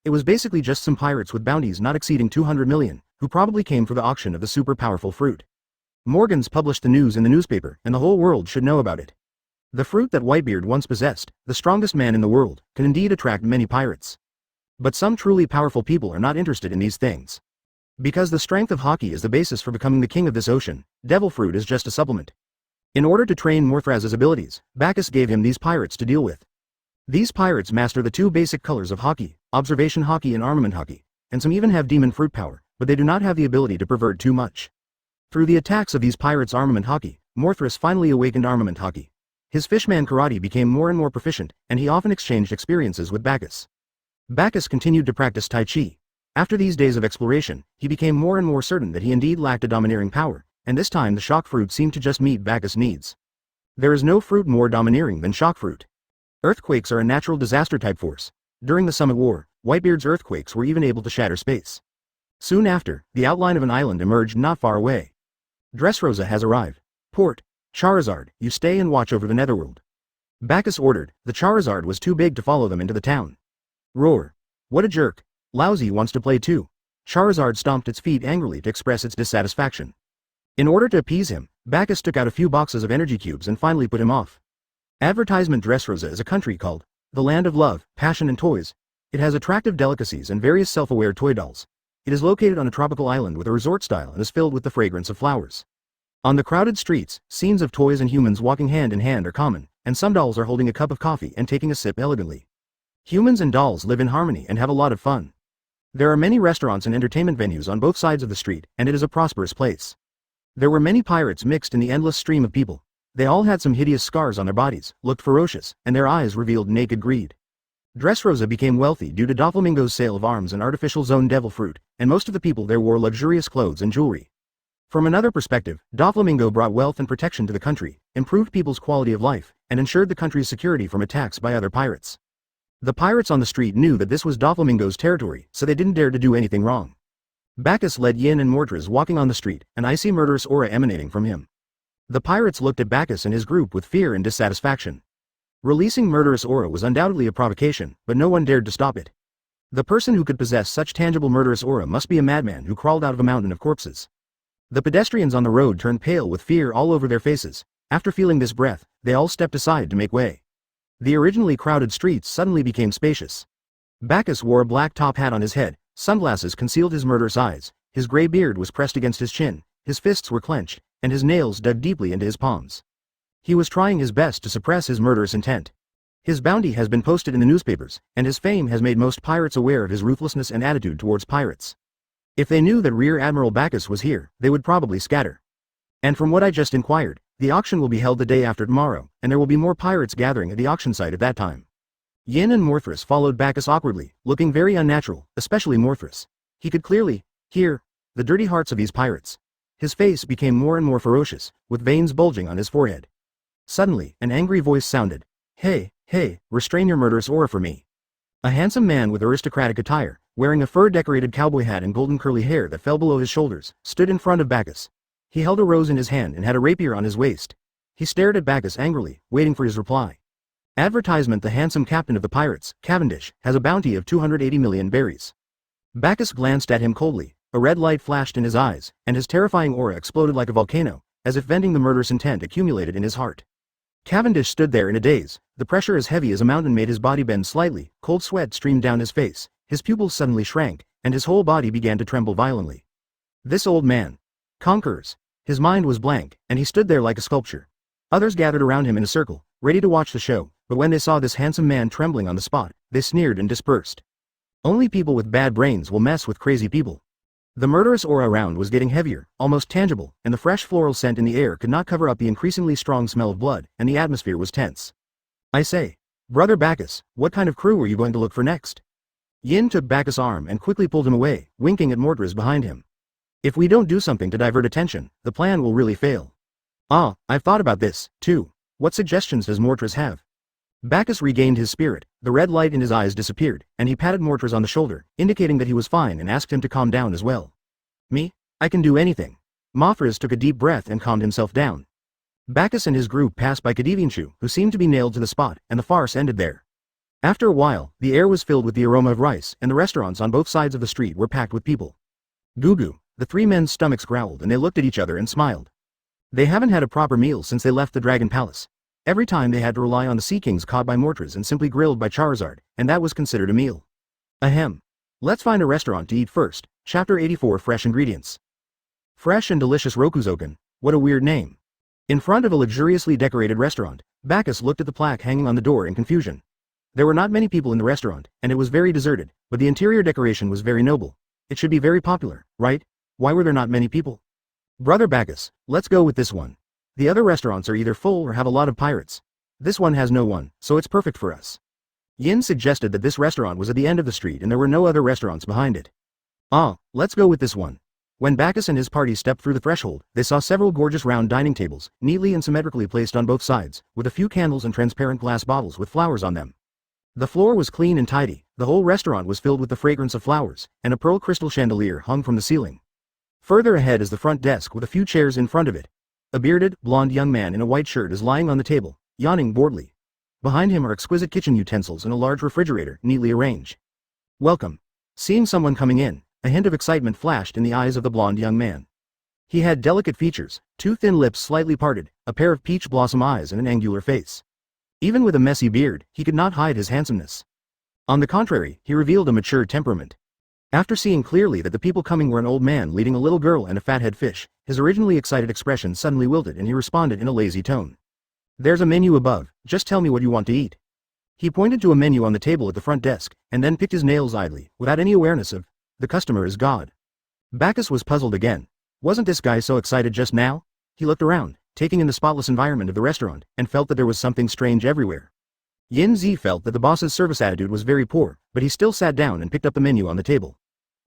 It was basically just some pirates with bounties not exceeding 200 million, who probably came for the auction of the super powerful fruit. Morgans published the news in the newspaper, and the whole world should know about it. The fruit that Whitebeard once possessed, the strongest man in the world, can indeed attract many pirates. But some truly powerful people are not interested in these things. Because the strength of Hawkeye is the basis for becoming the king of this ocean, devil fruit is just a supplement. In order to train Morthras's abilities, Bagus gave him these pirates to deal with. These pirates master the two basic colors of Hawkeye, observation Hawkeye and armament Hawkeye, and some even have demon fruit power, but they do not have the ability to pervert too much. Through the attacks of these pirates' armament Hawkeye, Morthras finally awakened armament Hawkeye. His fishman karate became more and more proficient, and he often exchanged experiences with Bagus. Bagus continued to practice Tai Chi. After these days of exploration, he became more and more certain that he indeed lacked a domineering power, and this time the shock fruit seemed to just meet Bagus' needs. There is no fruit more domineering than shock fruit. Earthquakes are a natural disaster-type force. During the Summit War, Whitebeard's earthquakes were even able to shatter space. Soon after, the outline of an island emerged not far away. Dressrosa has arrived. Port. Charizard, you stay and watch over the netherworld. Bagus ordered. The Charizard was too big to follow them into the town. Roar. What a jerk. Lousy wants to play too. Charizard stomped its feet angrily to express its dissatisfaction. In order to appease him, Bagus took out a few boxes of energy cubes and finally put him off. Advertisement. Dressrosa is a country called the land of love, passion and toys. It has attractive delicacies and various self-aware toy dolls. It is located on a tropical island with a resort style and is filled with the fragrance of flowers. On the crowded streets, scenes of toys and humans walking hand in hand are common, and some dolls are holding a cup of coffee and taking a sip elegantly. Humans and dolls live in harmony and have a lot of fun. There are many restaurants and entertainment venues on both sides of the street, and it is a prosperous place. There were many pirates mixed in the endless stream of people. They all had some hideous scars on their bodies, looked ferocious, and their eyes revealed naked greed. Dressrosa became wealthy due to Doflamingo's sale of arms and artificial zone devil fruit, and most of the people there wore luxurious clothes and jewelry. From another perspective, Doflamingo brought wealth and protection to the country, improved people's quality of life, and ensured the country's security from attacks by other pirates. The pirates on the street knew that this was Doflamingo's territory, so they didn't dare to do anything wrong. Bagus led Yin and Mortraz walking on the street, an icy murderous aura emanating from him. The pirates looked at Bagus and his group with fear and dissatisfaction. Releasing murderous aura was undoubtedly a provocation, but no one dared to stop it. The person who could possess such tangible murderous aura must be a madman who crawled out of a mountain of corpses. The pedestrians on the road turned pale with fear all over their faces. After feeling this breath, they all stepped aside to make way. The originally crowded streets suddenly became spacious. Bagus wore a black top hat on his head, sunglasses concealed his murderous eyes, his gray beard was pressed against his chin, his fists were clenched, and his nails dug deeply into his palms. He was trying his best to suppress his murderous intent. His bounty has been posted in the newspapers, and his fame has made most pirates aware of his ruthlessness and attitude towards pirates. If they knew that Rear Admiral Bagus was here, they would probably scatter. And from what I just inquired, the auction will be held the day after tomorrow, and there will be more pirates gathering at the auction site at that time. Yin and Mortraz followed Bagus awkwardly, looking very unnatural, especially Mortraz. He could clearly hear the dirty hearts of these pirates. His face became more and more ferocious, with veins bulging on his forehead. Suddenly, an angry voice sounded. Hey, restrain your murderous aura for me. A handsome man with aristocratic attire, wearing a fur-decorated cowboy hat and golden curly hair that fell below his shoulders, stood in front of Bagus. He held a rose in his hand and had a rapier on his waist. He stared at Bagus angrily, waiting for his reply. Advertisement. The handsome captain of the pirates, Cavendish, has a bounty of 280 million berries. Bagus glanced at him coldly. A red light flashed in his eyes, and his terrifying aura exploded like a volcano, as if venting the murderous intent accumulated in his heart. Cavendish stood there in a daze. The pressure as heavy as a mountain made his body bend slightly, cold sweat streamed down his face, his pupils suddenly shrank, and his whole body began to tremble violently. This old man. Conquerors. His mind was blank, and he stood there like a sculpture. Others gathered around him in a circle, ready to watch the show, but when they saw this handsome man trembling on the spot, they sneered and dispersed. Only people with bad brains will mess with crazy people. The murderous aura around was getting heavier, almost tangible, and the fresh floral scent in the air could not cover up the increasingly strong smell of blood, and the atmosphere was tense. I say, Brother Bagus, what kind of crew are you going to look for next? Yin took Bagus' arm and quickly pulled him away, winking at Mortraz behind him. If we don't do something to divert attention, the plan will really fail. Ah, I've thought about this, too. What suggestions does Mortraz have? Bagus regained his spirit, the red light in his eyes disappeared, and he patted Mortraz on the shoulder, indicating that he was fine and asked him to calm down as well. Me? I can do anything. Mortraz took a deep breath and calmed himself down. Bagus and his group passed by Kadivinshu, who seemed to be nailed to the spot, and the farce ended there. After a while, the air was filled with the aroma of rice, and the restaurants on both sides of the street were packed with people. Goo. The three men's stomachs growled and they looked at each other and smiled. They haven't had a proper meal since they left the Dragon Palace. Every time they had to rely on the sea kings caught by Mortraz and simply grilled by Charizard, and that was considered a meal. Ahem. Let's find a restaurant to eat first. Chapter 84. Fresh ingredients. Fresh and delicious Rokuzokan. What a weird name. In front of a luxuriously decorated restaurant, Bagus looked at the plaque hanging on the door in confusion. There were not many people in the restaurant, and it was very deserted, but the interior decoration was very noble. It should be very popular, right? Why were there not many people? Brother Bagus, let's go with this one. The other restaurants are either full or have a lot of pirates. This one has no one, so it's perfect for us. Yin suggested that this restaurant was at the end of the street and there were no other restaurants behind it. Ah, let's go with this one. When Bagus and his party stepped through the threshold, they saw several gorgeous round dining tables, neatly and symmetrically placed on both sides, with a few candles and transparent glass bottles with flowers on them. The floor was clean and tidy, the whole restaurant was filled with the fragrance of flowers, and a pearl crystal chandelier hung from the ceiling. Further ahead is the front desk with a few chairs in front of it. A bearded, blonde young man in a white shirt is lying on the table, yawning boredly. Behind him are exquisite kitchen utensils and a large refrigerator, neatly arranged. Welcome. Seeing someone coming in, a hint of excitement flashed in the eyes of the blonde young man. He had delicate features, two thin lips slightly parted, a pair of peach blossom eyes and an angular face. Even with a messy beard, he could not hide his handsomeness. On the contrary, he revealed a mature temperament. After seeing clearly that the people coming were an old man leading a little girl and a fathead fish, his originally excited expression suddenly wilted and he responded in a lazy tone. There's a menu above, just tell me what you want to eat. He pointed to a menu on the table at the front desk, and then picked his nails idly, without any awareness of, the customer is God. Bagus was puzzled again. Wasn't this guy so excited just now? He looked around, taking in the spotless environment of the restaurant, and felt that there was something strange everywhere. Yin Zi felt that the boss's service attitude was very poor, but he still sat down and picked up the menu on the table.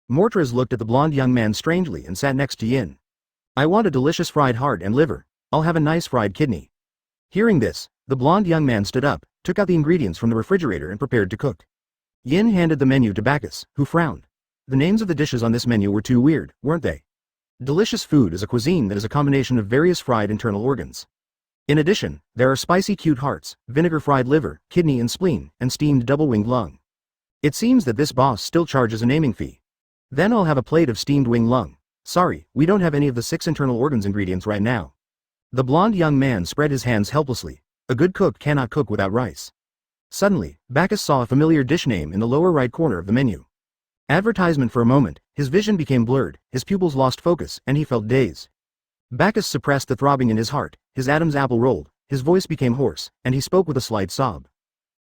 Mortraz looked at the blonde young man strangely and sat next to Yin. I want a delicious fried heart and liver. I'll have a nice fried kidney. Hearing this, the blonde young man stood up, took out the ingredients from the refrigerator and prepared to cook. Yin handed the menu to Bagus, who frowned. The names of the dishes on this menu were too weird, weren't they? Delicious food is a cuisine that is a combination of various fried internal organs. In addition, there are spicy cute hearts, vinegar fried liver, kidney and spleen, and steamed double-winged lung. It seems that this boss still charges a naming fee. Then I'll have a plate of steamed wing lung. Sorry, we don't have any of the 6 internal organs ingredients right now. The blonde young man spread his hands helplessly. A good cook cannot cook without rice. Suddenly, Bagus saw a familiar dish name in the lower right corner of the menu. Advertisement. For a moment, his vision became blurred, his pupils lost focus, and he felt dazed. Bagus suppressed the throbbing in his heart, his Adam's apple rolled, his voice became hoarse, and he spoke with a slight sob.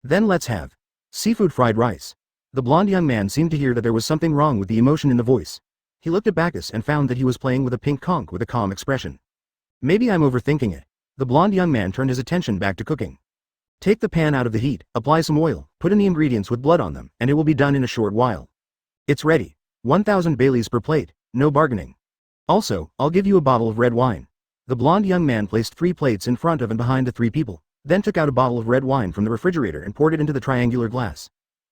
Then let's have seafood fried rice. The blonde young man seemed to hear that there was something wrong with the emotion in the voice. He looked at Bagus and found that he was playing with a pink conch with a calm expression. Maybe I'm overthinking it. The blonde young man turned his attention back to cooking. Take the pan out of the heat, apply some oil, put in the ingredients with blood on them, and it will be done in a short while. It's ready. 1,000 Baileys per plate, no bargaining. Also, I'll give you a bottle of red wine. The blonde young man placed 3 plates in front of and behind the 3 people, then took out a bottle of red wine from the refrigerator and poured it into the triangular glass.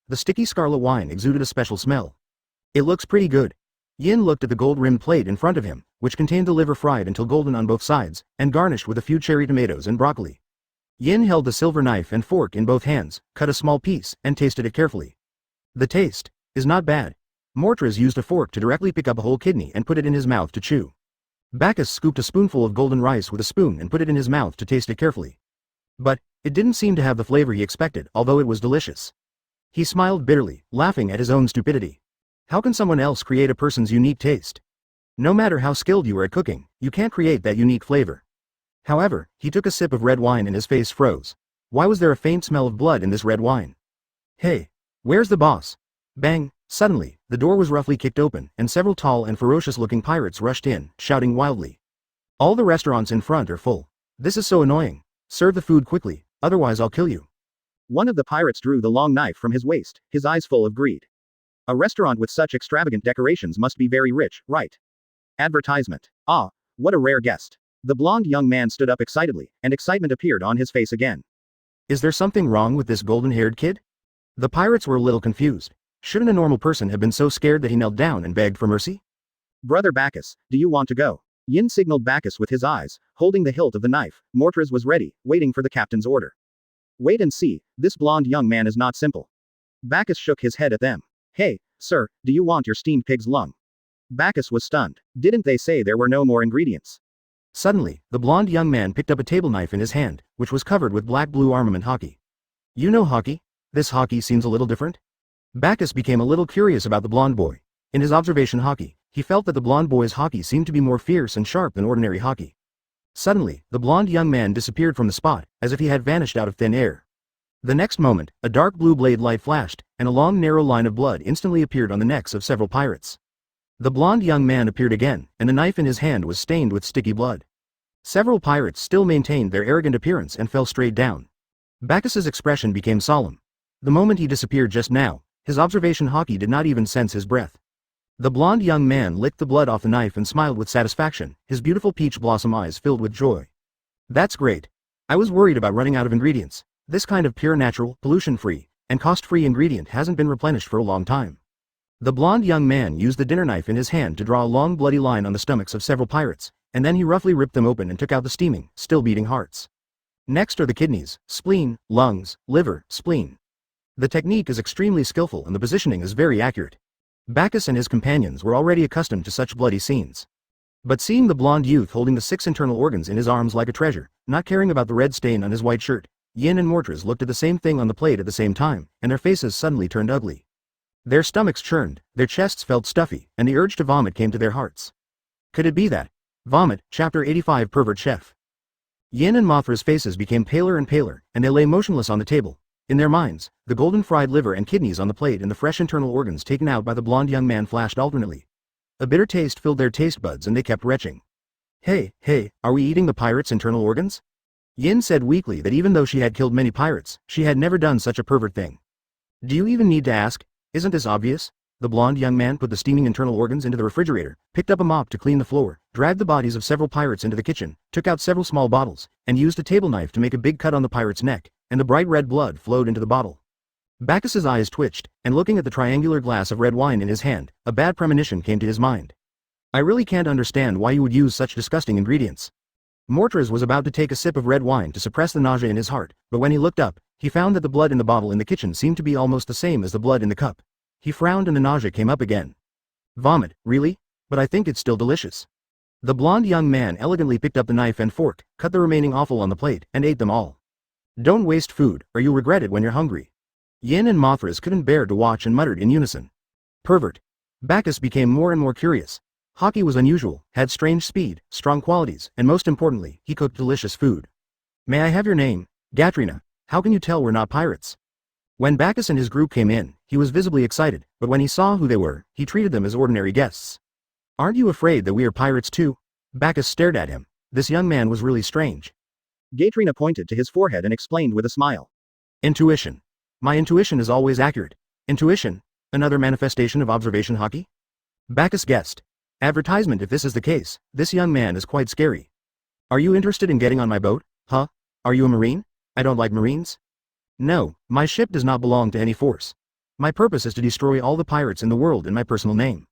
The sticky scarlet wine exuded a special smell. It looks pretty good. Yin looked at the gold-rimmed plate in front of him, which contained the liver fried until golden on both sides, and garnished with a few cherry tomatoes and broccoli. Yin held the silver knife and fork in both hands, cut a small piece, and tasted it carefully. The taste is not bad. Mortraz used a fork to directly pick up a whole kidney and put it in his mouth to chew. Bagus scooped a spoonful of golden rice with a spoon and put it in his mouth to taste it carefully. But it didn't seem to have the flavor he expected, although it was delicious. He smiled bitterly, laughing at his own stupidity. How can someone else create a person's unique taste? No matter how skilled you are at cooking, you can't create that unique flavor. However, he took a sip of red wine and his face froze. Why was there a faint smell of blood in this red wine? Hey, where's the boss? Bang! Suddenly, the door was roughly kicked open, and several tall and ferocious-looking pirates rushed in, shouting wildly. All the restaurants in front are full. This is so annoying. Serve the food quickly, otherwise I'll kill you. One of the pirates drew the long knife from his waist, his eyes full of greed. A restaurant with such extravagant decorations must be very rich, right? Advertisement. Ah, what a rare guest. The blonde young man stood up excitedly, and excitement appeared on his face again. Is there something wrong with this golden-haired kid? The pirates were a little confused. Shouldn't a normal person have been so scared that he knelt down and begged for mercy? Brother Bagus, do you want to go? Yin signaled Bagus with his eyes, holding the hilt of the knife. Mortraz was ready, waiting for the captain's order. Wait and see, this blonde young man is not simple. Bagus shook his head at them. Hey, sir, do you want your steamed pig's lung? Bagus was stunned. Didn't they say there were no more ingredients? Suddenly, the blonde young man picked up a table knife in his hand, which was covered with black-blue armament hockey. You know hockey? This hockey seems a little different? Bagus became a little curious about the blonde boy. In his observation hockey, he felt that the blonde boy's hockey seemed to be more fierce and sharp than ordinary hockey. Suddenly, the blonde young man disappeared from the spot, as if he had vanished out of thin air. The next moment, a dark blue blade light flashed, and a long narrow line of blood instantly appeared on the necks of several pirates. The blonde young man appeared again, and the knife in his hand was stained with sticky blood. Several pirates still maintained their arrogant appearance and fell straight down. Bacchus's expression became solemn. The moment he disappeared just now, his observation hockey did not even sense his breath. The blonde young man licked the blood off the knife and smiled with satisfaction, his beautiful peach blossom eyes filled with joy. That's great. I was worried about running out of ingredients. This kind of pure natural, pollution-free, and cost-free ingredient hasn't been replenished for a long time. The blonde young man used the dinner knife in his hand to draw a long bloody line on the stomachs of several pirates, and then he roughly ripped them open and took out the steaming, still beating hearts. Next are the kidneys, spleen, lungs, liver, spleen. The technique is extremely skillful and the positioning is very accurate. Bagus and his companions were already accustomed to such bloody scenes. But seeing the blonde youth holding the 6 internal organs in his arms like a treasure, not caring about the red stain on his white shirt, Yin and Mortars looked at the same thing on the plate at the same time, and their faces suddenly turned ugly. Their stomachs churned, their chests felt stuffy, and the urge to vomit came to their hearts. Could it be that? Vomit, Chapter 85 Pervert Chef. Yin and Mothra's faces became paler and paler, and they lay motionless on the table. In their minds, the golden fried liver and kidneys on the plate and the fresh internal organs taken out by the blonde young man flashed alternately. A bitter taste filled their taste buds and they kept retching. Hey, are we eating the pirates' internal organs? Yin said weakly that even though she had killed many pirates, she had never done such a pervert thing. Do you even need to ask? Isn't this obvious? The blonde young man put the steaming internal organs into the refrigerator, picked up a mop to clean the floor, dragged the bodies of several pirates into the kitchen, took out several small bottles, and used a table knife to make a big cut on the pirate's neck, and the bright red blood flowed into the bottle. Bacchus's eyes twitched, and looking at the triangular glass of red wine in his hand, a bad premonition came to his mind. I really can't understand why you would use such disgusting ingredients. Mortars was about to take a sip of red wine to suppress the nausea in his heart, but when he looked up, he found that the blood in the bottle in the kitchen seemed to be almost the same as the blood in the cup. He frowned and the nausea came up again. Vomit, really? But I think it's still delicious. The blonde young man elegantly picked up the knife and fork, cut the remaining offal on the plate, and ate them all. Don't waste food, or you'll regret it when you're hungry. Yin and Mothras couldn't bear to watch and muttered in unison. Pervert. Bagus became more and more curious. Hawkeye was unusual, had strange speed, strong qualities, and most importantly, he cooked delicious food. May I have your name? Gatrina. How can you tell we're not pirates? When Bagus and his group came in, he was visibly excited, but when he saw who they were, he treated them as ordinary guests. Aren't you afraid that we are pirates too? Bagus stared at him. This young man was really strange. Gatrina pointed to his forehead and explained with a smile. Intuition. My intuition is always accurate. Intuition? Another manifestation of observation Hawkeye? Bagus guessed. Advertisement. If this is the case, this young man is quite scary. Are you interested in getting on my boat? Huh? Are you a marine? I don't like marines. No, my ship does not belong to any force. My purpose is to destroy all the pirates in the world in my personal name.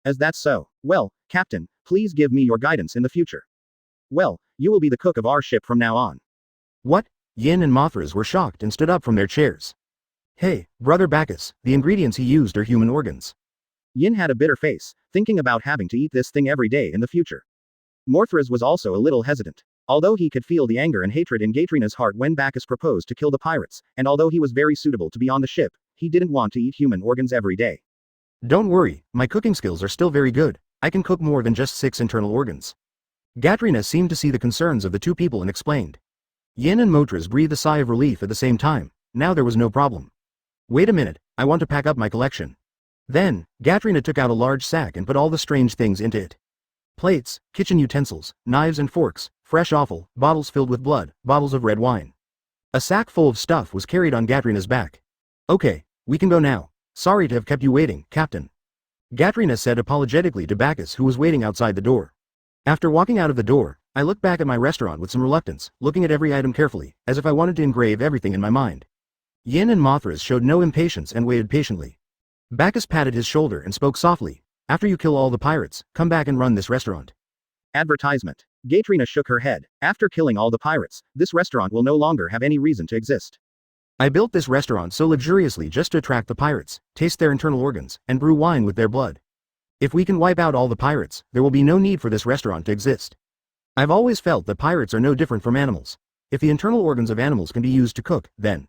As that's so, well, Captain, please give me your guidance in the future. Well, you will be the cook of our ship from now on. What? Yin and Mothras were shocked and stood up from their chairs. Hey, brother Bagus, the ingredients he used are human organs. Yin had a bitter face, thinking about having to eat this thing every day in the future. Morthras was also a little hesitant. Although he could feel the anger and hatred in Gatrina's heart when Bagus proposed to kill the pirates, and although he was very suitable to be on the ship, he didn't want to eat human organs every day. Don't worry, my cooking skills are still very good. I can cook more than just 6 internal organs. Gatrina seemed to see the concerns of the two people and explained. Yin and Mortars breathed a sigh of relief at the same time. Now there was no problem. Wait a minute, I want to pack up my collection. Then, Gatrina took out a large sack and put all the strange things into it. Plates, kitchen utensils, knives and forks, fresh offal, bottles filled with blood, bottles of red wine. A sack full of stuff was carried on Gatrina's back. Okay, we can go now. Sorry to have kept you waiting, Captain. Gatrina said apologetically to Bagus who was waiting outside the door. After walking out of the door, I looked back at my restaurant with some reluctance, looking at every item carefully, as if I wanted to engrave everything in my mind. Yin and Mothras showed no impatience and waited patiently. Bagus patted his shoulder and spoke softly. After you kill all the pirates, come back and run this restaurant. Advertisement. Gatrina shook her head. After killing all the pirates, this restaurant will no longer have any reason to exist. I built this restaurant so luxuriously just to attract the pirates, taste their internal organs, and brew wine with their blood. If we can wipe out all the pirates, there will be no need for this restaurant to exist. I've always felt that pirates are no different from animals. If the internal organs of animals can be used to cook, then.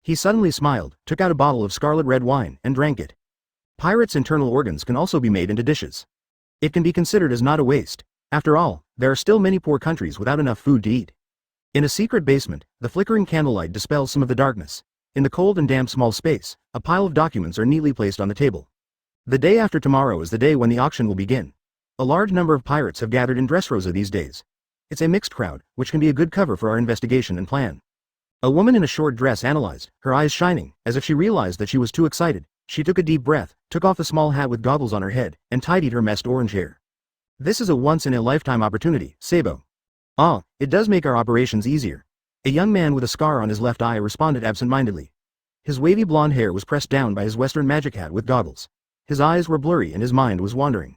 He suddenly smiled, took out a bottle of scarlet red wine, and drank it. Pirates' internal organs can also be made into dishes. It can be considered as not a waste. After all, there are still many poor countries without enough food to eat. In a secret basement, the flickering candlelight dispels some of the darkness. In the cold and damp small space, a pile of documents are neatly placed on the table. The day after tomorrow is the day when the auction will begin. A large number of pirates have gathered in Dressrosa these days. It's a mixed crowd, which can be a good cover for our investigation and plan. A woman in a short dress analyzed, her eyes shining, as if she realized that she was too excited. She took a deep breath, took off the small hat with goggles on her head, and tidied her messed orange hair. This is a once-in-a-lifetime opportunity, Sabo. Ah, it does make our operations easier. A young man with a scar on his left eye responded absent-mindedly. His wavy blonde hair was pressed down by his Western magic hat with goggles. His eyes were blurry and his mind was wandering.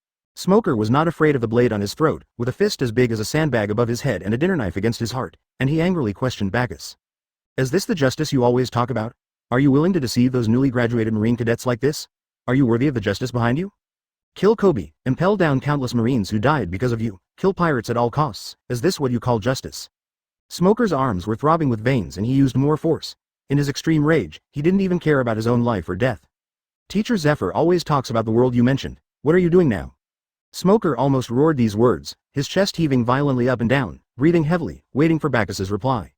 Smoker was not afraid of the blade on his throat, with a fist as big as a sandbag above his head and a dinner knife against his heart, and he angrily questioned Bagus. Is this the justice you always talk about? Are you willing to deceive those newly graduated Marine cadets like this? Are you worthy of the justice behind you? Kill Kobe, impel down countless Marines who died because of you, kill pirates at all costs, is this what you call justice? Smoker's arms were throbbing with veins and he used more force. In his extreme rage, he didn't even care about his own life or death. Teacher Zephyr always talks about the world you mentioned. What are you doing now? Smoker almost roared these words, his chest heaving violently up and down, breathing heavily, waiting for Bacchus's reply.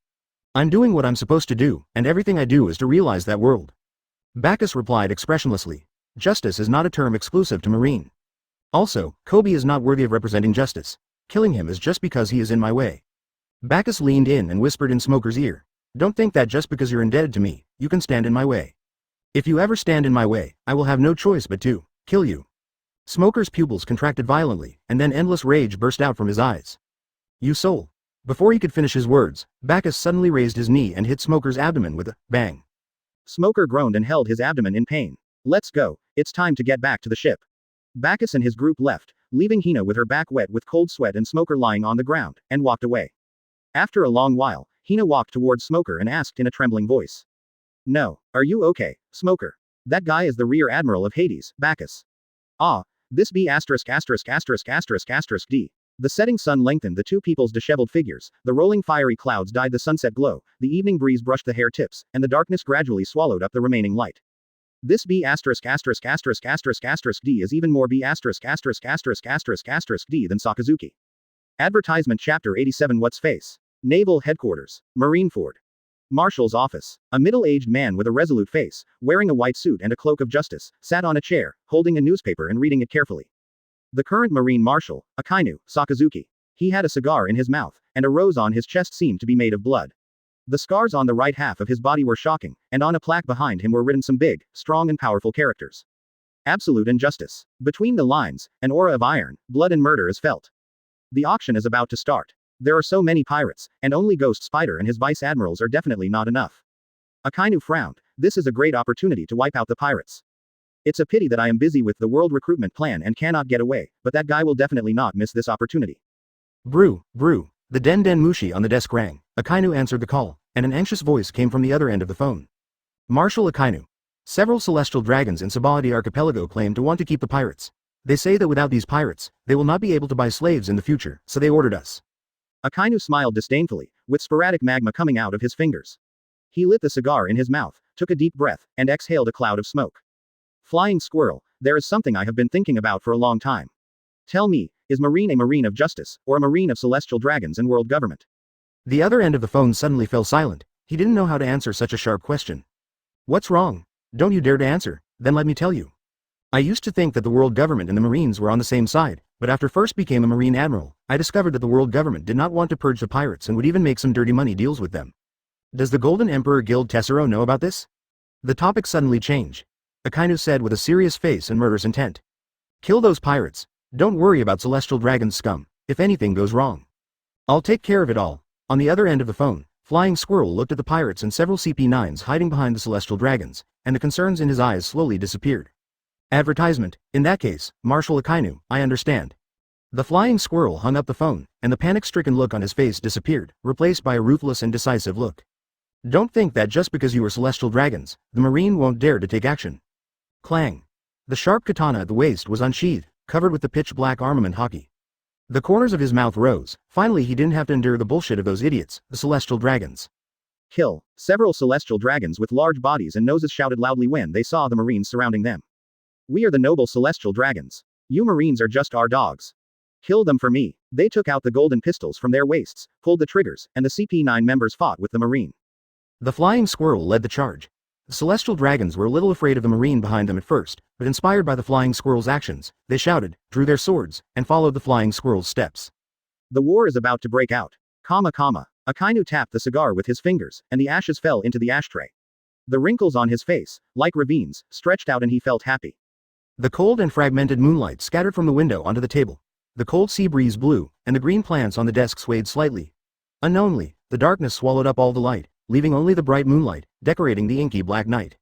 I'm doing what I'm supposed to do, and everything I do is to realize that world. Bacchus replied expressionlessly. Justice is not a term exclusive to Marine. Also, Kobe is not worthy of representing justice. Killing him is just because he is in my way. Bacchus leaned in and whispered in Smoker's ear. Don't think that just because you're indebted to me, you can stand in my way. If you ever stand in my way, I will have no choice but to kill you. Smoker's pupils contracted violently, and then endless rage burst out from his eyes. You soul. Before he could finish his words, Bacchus suddenly raised his knee and hit Smoker's abdomen with a bang. Smoker groaned and held his abdomen in pain. Let's go, it's time to get back to the ship. Bacchus and his group left, leaving Hina with her back wet with cold sweat and Smoker lying on the ground, and walked away. After a long while, Hina walked towards Smoker and asked in a trembling voice. No, are you okay, Smoker? That guy is the Rear Admiral of Hades, Bacchus. Ah, this B*****************. D. The setting sun lengthened the two people's disheveled figures, the rolling fiery clouds dyed the sunset glow, the evening breeze brushed the hair tips, and the darkness gradually swallowed up the remaining light. This B*********** D is even more B******** D than Sakazuki. Advertisement Chapter 87 What's Face? Naval Headquarters. Marineford. Marshal's office. A middle-aged man with a resolute face, wearing a white suit and a cloak of justice, sat on a chair, holding a newspaper and reading it carefully. The current Marine Marshal, Akainu Sakazuki. He had a cigar in his mouth, and a rose on his chest seemed to be made of blood. The scars on the right half of his body were shocking, and on a plaque behind him were written some big, strong and powerful characters. Absolute injustice. Between the lines, an aura of iron, blood and murder is felt. The auction is about to start. There are so many pirates, and only Ghost Spider and his vice admirals are definitely not enough. Akainu frowned. This is a great opportunity to wipe out the pirates. It's a pity that I am busy with the world recruitment plan and cannot get away, but that guy will definitely not miss this opportunity. Brew. The Den Mushi on the desk rang. Akainu answered the call, and an anxious voice came from the other end of the phone. Marshal Akainu. Several celestial dragons in Sabaody Archipelago claim to want to keep the pirates. They say that without these pirates, they will not be able to buy slaves in the future, so they ordered us. Akainu smiled disdainfully, with sporadic magma coming out of his fingers. He lit the cigar in his mouth, took a deep breath, and exhaled a cloud of smoke. Flying Squirrel, there is something I have been thinking about for a long time. Tell me, is Marine a Marine of justice, or a Marine of celestial dragons and world government? The other end of the phone suddenly fell silent. He didn't know how to answer such a sharp question. What's wrong? Don't you dare to answer, then let me tell you. I used to think that the world government and the Marines were on the same side, but after first became a Marine Admiral, I discovered that the world government did not want to purge the pirates and would even make some dirty money deals with them. Does the Golden Emperor Guild Tessero know about this? The topic suddenly changed. Akainu said with a serious face and murderous intent. Kill those pirates. Don't worry about celestial dragons scum, if anything goes wrong. I'll take care of it all. On the other end of the phone, Flying Squirrel looked at the pirates and several CP9s hiding behind the celestial dragons, and the concerns in his eyes slowly disappeared. Advertisement. In that case, Marshal Akainu, I understand. The Flying Squirrel hung up the phone, and the panic-stricken look on his face disappeared, replaced by a ruthless and decisive look. Don't think that just because you are celestial dragons, the Marine won't dare to take action. Clang. The sharp katana at the waist was unsheathed, covered with the pitch-black armament hockey. The corners of his mouth rose. Finally he didn't have to endure the bullshit of those idiots, the celestial dragons. Kill. Several celestial dragons with large bodies and noses shouted loudly when they saw the Marines surrounding them. We are the noble celestial dragons. You Marines are just our dogs. Kill them for me. They took out the golden pistols from their waists, pulled the triggers, and the CP9 members fought with the Marine. The Flying Squirrel led the charge. The celestial dragons were a little afraid of the Marine behind them at first, but inspired by the Flying Squirrel's actions, they shouted, drew their swords, and followed the Flying Squirrel's steps. The war is about to break out. Akainu tapped the cigar with his fingers, and the ashes fell into the ashtray. The wrinkles on his face, like ravines, stretched out and he felt happy. The cold and fragmented moonlight scattered from the window onto the table. The cold sea breeze blew, and the green plants on the desk swayed slightly. Unknowingly, the darkness swallowed up all the light, leaving only the bright moonlight, decorating the inky black night.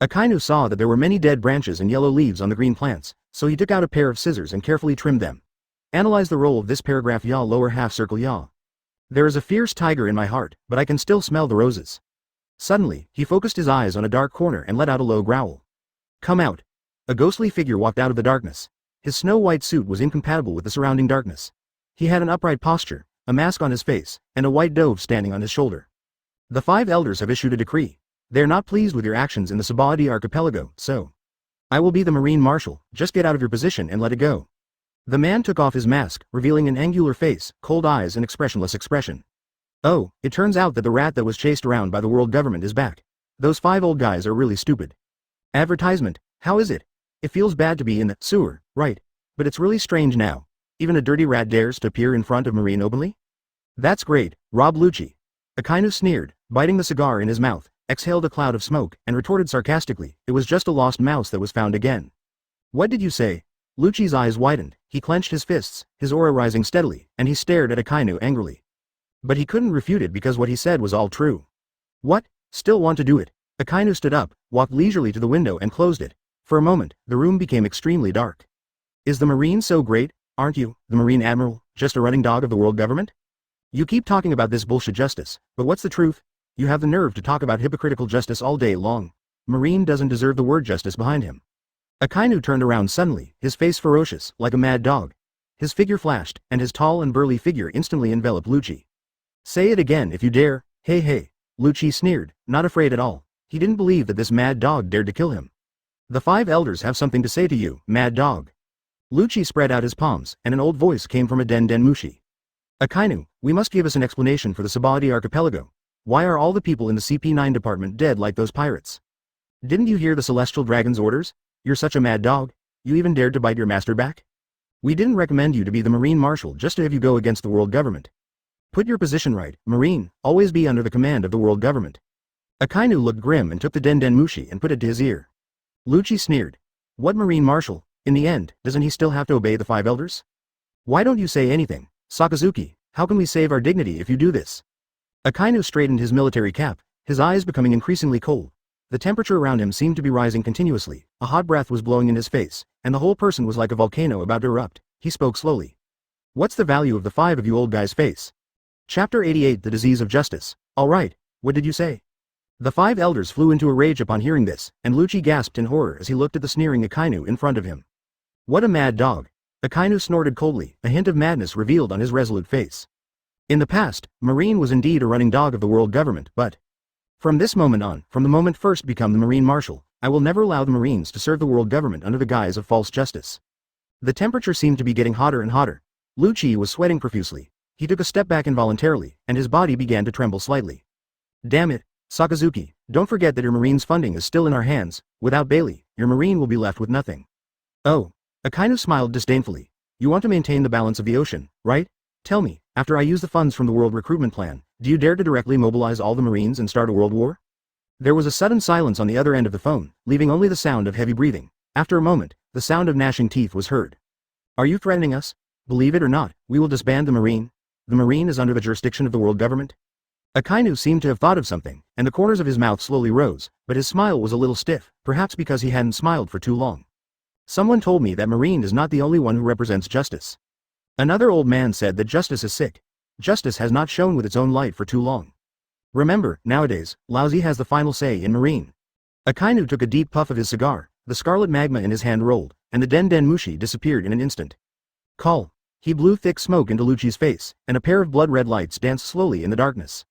Akainu saw that there were many dead branches and yellow leaves on the green plants, so he took out a pair of scissors and carefully trimmed them. Analyze the roll of this paragraph yaw lower half circle yaw. There is a fierce tiger in my heart, but I can still smell the roses. Suddenly, he focused his eyes on a dark corner and let out a low growl. Come out. A ghostly figure walked out of the darkness. His snow-white suit was incompatible with the surrounding darkness. He had an upright posture, a mask on his face, and a white dove standing on his shoulder. The 5 elders have issued a decree. They are not pleased with your actions in the Sabaody archipelago, so I will be the Marine Marshal, just get out of your position and let it go. The man took off his mask, revealing an angular face, cold eyes and expressionless expression. Oh, it turns out that the rat that was chased around by the world government is back. Those 5 old guys are really stupid. Advertisement, how is it? It feels bad to be in the sewer, right? But it's really strange now. Even a dirty rat dares to appear in front of Marine openly? That's great, Rob Lucci. Akainu sneered, biting the cigar in his mouth, exhaled a cloud of smoke, and retorted sarcastically, it was just a lost mouse that was found again. What did you say? Lucci's eyes widened, he clenched his fists, his aura rising steadily, and he stared at Akainu angrily. But he couldn't refute it because what he said was all true. What? Still want to do it? Akainu stood up, walked leisurely to the window and closed it. For a moment, the room became extremely dark. Is the Marine so great? Aren't you, the Marine Admiral, just a running dog of the world government? You keep talking about this bullshit justice, but what's the truth? You have the nerve to talk about hypocritical justice all day long. Marine doesn't deserve the word justice behind him. Akainu turned around suddenly, his face ferocious, like a mad dog. His figure flashed, and his tall and burly figure instantly enveloped Lucci. Say it again if you dare, hey hey. Lucci sneered, not afraid at all. He didn't believe that this mad dog dared to kill him. The 5 elders have something to say to you, mad dog. Lucci spread out his palms, and an old voice came from a Den Mushi. Akainu, we must give us an explanation for the Sabaody archipelago. Why are all the people in the CP9 department dead like those pirates? Didn't you hear the Celestial Dragon's orders? You're such a mad dog. You even dared to bite your master back? We didn't recommend you to be the Marine Marshal just to have you go against the world government. Put your position right, Marine, always be under the command of the world government. Akainu looked grim and took the Den Mushi and put it to his ear. Lucci sneered. What Marine Marshal? In the end, doesn't he still have to obey the 5 elders? Why don't you say anything? Sakazuki, how can we save our dignity if you do this? Akainu straightened his military cap, his eyes becoming increasingly cold. The temperature around him seemed to be rising continuously, a hot breath was blowing in his face, and the whole person was like a volcano about to erupt. He spoke slowly. What's the value of the 5 of you old guys' face? Chapter 88 The Disease of Justice. Alright, what did you say? The 5 elders flew into a rage upon hearing this, and Lucci gasped in horror as he looked at the sneering Akainu in front of him. What a mad dog. Akainu snorted coldly, a hint of madness revealed on his resolute face. In the past, Marine was indeed a running dog of the world government, but from this moment on, from the moment first become the Marine Marshal, I will never allow the Marines to serve the world government under the guise of false justice. The temperature seemed to be getting hotter and hotter. Lucci was sweating profusely. He took a step back involuntarily, and his body began to tremble slightly. Damn it, Sakazuki, don't forget that your Marine's funding is still in our hands. Without Bailey, your Marine will be left with nothing. Oh. Akainu smiled disdainfully. You want to maintain the balance of the ocean, right? Tell me, after I use the funds from the world recruitment plan, do you dare to directly mobilize all the Marines and start a world war? There was a sudden silence on the other end of the phone, leaving only the sound of heavy breathing. After a moment, the sound of gnashing teeth was heard. Are you threatening us? Believe it or not, we will disband the Marine. The Marine is under the jurisdiction of the world government. Akainu seemed to have thought of something, and the corners of his mouth slowly rose, but his smile was a little stiff, perhaps because he hadn't smiled for too long. Someone told me that Marine is not the only one who represents justice. Another old man said that justice is sick. Justice has not shone with its own light for too long. Remember, nowadays, Lousy has the final say in Marine. Akainu took a deep puff of his cigar, the scarlet magma in his hand rolled, and the Den Mushi disappeared in an instant. Call. He blew thick smoke into Lucci's face, and a pair of blood-red lights danced slowly in the darkness.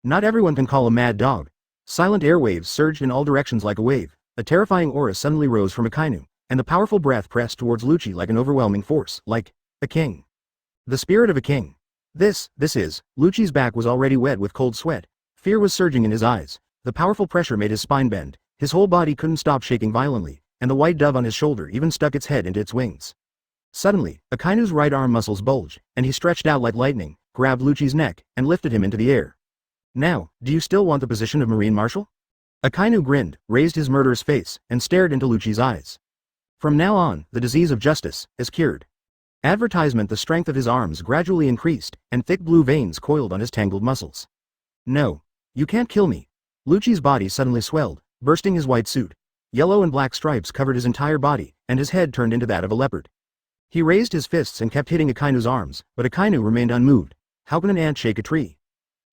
Not everyone can call a mad dog. Silent airwaves surged in all directions like a wave. A terrifying aura suddenly rose from Akainu, and the powerful breath pressed towards Lucci like an overwhelming force, like a king. The spirit of a king. This is, Lucci's back was already wet with cold sweat. Fear was surging in his eyes. The powerful pressure made his spine bend. His whole body couldn't stop shaking violently, and the white dove on his shoulder even stuck its head into its wings. Suddenly, Akainu's right arm muscles bulged, and he stretched out like lightning, grabbed Lucci's neck, and lifted him into the air. Now, do you still want the position of Marine Marshal? Akainu grinned, raised his murderous face, and stared into Lucci's eyes. From now on, the disease of justice is cured. Advertisement. The strength of his arms gradually increased, and thick blue veins coiled on his tangled muscles. No. You can't kill me. Lucci's body suddenly swelled, bursting his white suit. Yellow and black stripes covered his entire body, and his head turned into that of a leopard. He raised his fists and kept hitting Akainu's arms, but Akainu remained unmoved. How can an ant shake a tree?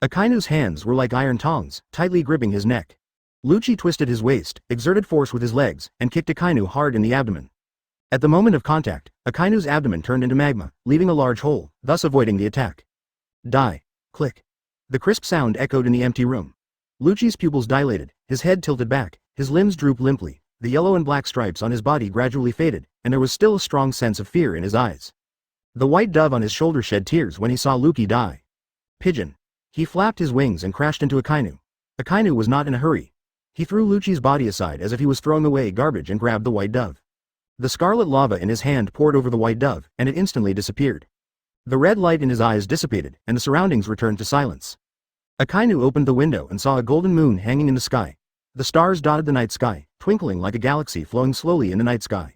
Akainu's hands were like iron tongs, tightly gripping his neck. Lucci twisted his waist, exerted force with his legs, and kicked Akainu hard in the abdomen. At the moment of contact, Akainu's abdomen turned into magma, leaving a large hole, thus avoiding the attack. Die. Click. The crisp sound echoed in the empty room. Lucci's pupils dilated, his head tilted back, his limbs drooped limply, the yellow and black stripes on his body gradually faded, and there was still a strong sense of fear in his eyes. The white dove on his shoulder shed tears when he saw Lucci die. Pigeon. He flapped his wings and crashed into Akainu. Akainu was not in a hurry. He threw Lucci's body aside as if he was throwing away garbage and grabbed the white dove. The scarlet lava in his hand poured over the white dove, and it instantly disappeared. The red light in his eyes dissipated, and the surroundings returned to silence. Akainu opened the window and saw a golden moon hanging in the sky. The stars dotted the night sky, twinkling like a galaxy flowing slowly in the night sky.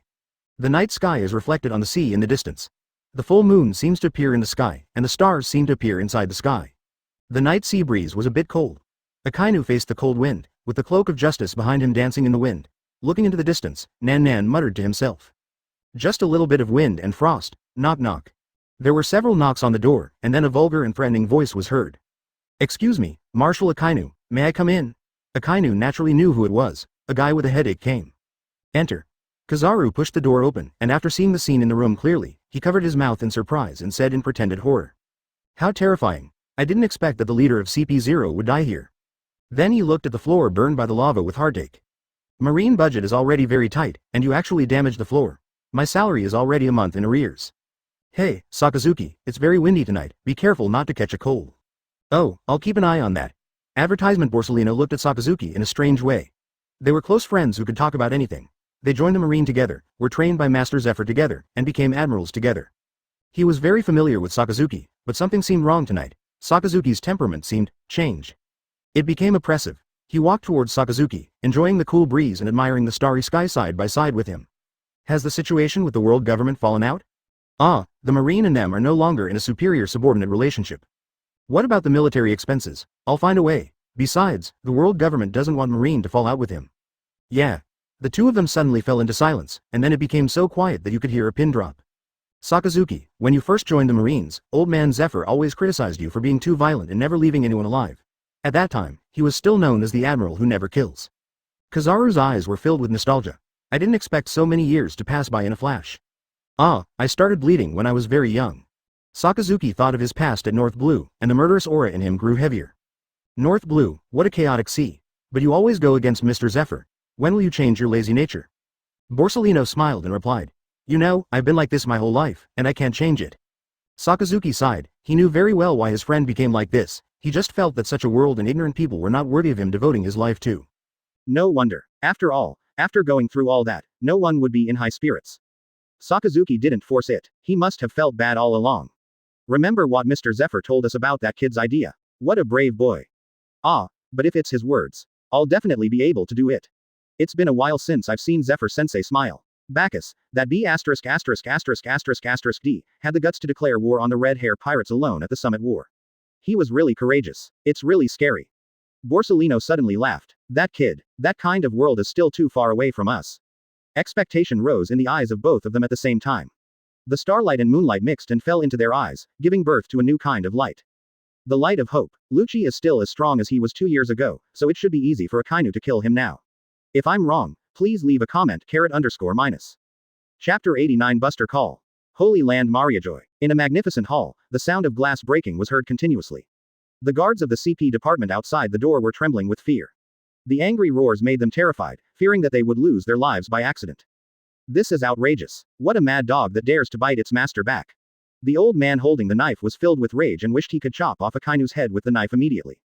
The night sky is reflected on the sea in the distance. The full moon seems to appear in the sky, and the stars seem to appear inside the sky. The night sea breeze was a bit cold. Akainu faced the cold wind, with the cloak of justice behind him dancing in the wind. Looking into the distance, Nan muttered to himself. Just a little bit of wind and frost, knock knock. There were several knocks on the door, and then a vulgar and threatening voice was heard. Excuse me, Marshal Akainu, may I come in? Akainu naturally knew who it was. A guy with a headache came. Enter. Kizaru pushed the door open, and after seeing the scene in the room clearly, he covered his mouth in surprise and said in pretended horror. How terrifying. I didn't expect that the leader of CP0 would die here. Then he looked at the floor burned by the lava with heartache. Marine budget is already very tight, and you actually damaged the floor. My salary is already a month in arrears. Hey, Sakazuki, it's very windy tonight, be careful not to catch a cold. Oh, I'll keep an eye on that. Advertisement. Borsellino looked at Sakazuki in a strange way. They were close friends who could talk about anything. They joined the Marine together, were trained by Master Zephyr together, and became admirals together. He was very familiar with Sakazuki, but something seemed wrong tonight. Sakazuki's temperament seemed changed. It became oppressive. He walked towards Sakazuki, enjoying the cool breeze and admiring the starry sky side by side with him. Has the situation with the world government fallen out? Ah, the Marine and them are no longer in a superior-subordinate relationship. What about the military expenses? I'll find a way. Besides, the world government doesn't want Marine to fall out with him. Yeah. The two of them suddenly fell into silence, and then it became so quiet that you could hear a pin drop. Sakazuki, when you first joined the Marines, old man Zephyr always criticized you for being too violent and never leaving anyone alive. At that time, he was still known as the Admiral who never kills. Kizaru's eyes were filled with nostalgia. I didn't expect so many years to pass by in a flash. Ah, I started bleeding when I was very young. Sakazuki thought of his past at North Blue, and the murderous aura in him grew heavier. North Blue, what a chaotic sea. But you always go against Mr. Zephyr. When will you change your lazy nature? Borsellino smiled and replied. You know, I've been like this my whole life, and I can't change it. Sakazuki sighed. He knew very well why his friend became like this. He just felt that such a world and ignorant people were not worthy of him devoting his life to. No wonder. After all, after going through all that, no one would be in high spirits. Sakazuki didn't force it. He must have felt bad all along. Remember what Mr. Zephyr told us about that kid's idea. What a brave boy. Ah, but if it's his words, I'll definitely be able to do it. It's been a while since I've seen Zephyr-sensei smile. Bagus, that B**********D, had the guts to declare war on the Red Hair Pirates alone at the Summit War. He was really courageous. It's really scary. Borsellino suddenly laughed. That kid, that kind of world is still too far away from us. Expectation rose in the eyes of both of them at the same time. The starlight and moonlight mixed and fell into their eyes, giving birth to a new kind of light. The light of hope. Lucci is still as strong as he was 2 years ago, so it should be easy for Akainu to kill him now. If I'm wrong, please leave a comment _. Chapter 89 Buster Call. Holy Land Mariajoy. In a magnificent hall, the sound of glass breaking was heard continuously. The guards of the CP department outside the door were trembling with fear. The angry roars made them terrified, fearing that they would lose their lives by accident. This is outrageous. What a mad dog that dares to bite its master back. The old man holding the knife was filled with rage and wished he could chop off Akainu's head with the knife immediately.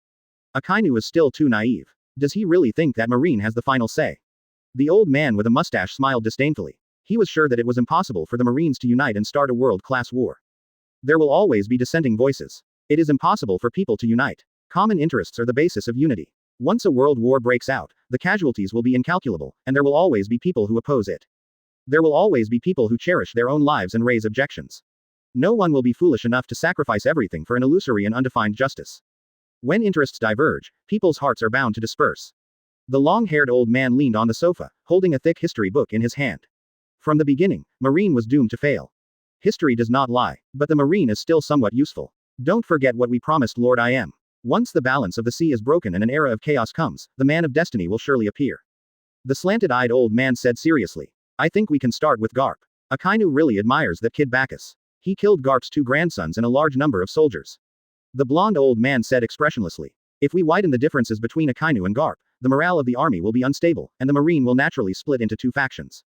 Akainu is still too naive. Does he really think that Marine has the final say? The old man with a mustache smiled disdainfully. He was sure that it was impossible for the Marines to unite and start a world-class war. There will always be dissenting voices. It is impossible for people to unite. Common interests are the basis of unity. Once a world war breaks out, the casualties will be incalculable, and there will always be people who oppose it. There will always be people who cherish their own lives and raise objections. No one will be foolish enough to sacrifice everything for an illusory and undefined justice. When interests diverge, people's hearts are bound to disperse. The long-haired old man leaned on the sofa, holding a thick history book in his hand. From the beginning, Marine was doomed to fail. History does not lie, but the Marine is still somewhat useful. Don't forget what we promised Lord I Am. Once the balance of the sea is broken and an era of chaos comes, the man of destiny will surely appear. The slanted-eyed old man said seriously. I think we can start with Garp. Akainu really admires that kid Bagus. He killed Garp's 2 grandsons and a large number of soldiers. The blond old man said expressionlessly. If we widen the differences between Akainu and Garp, the morale of the army will be unstable, and the marine will naturally split into two factions.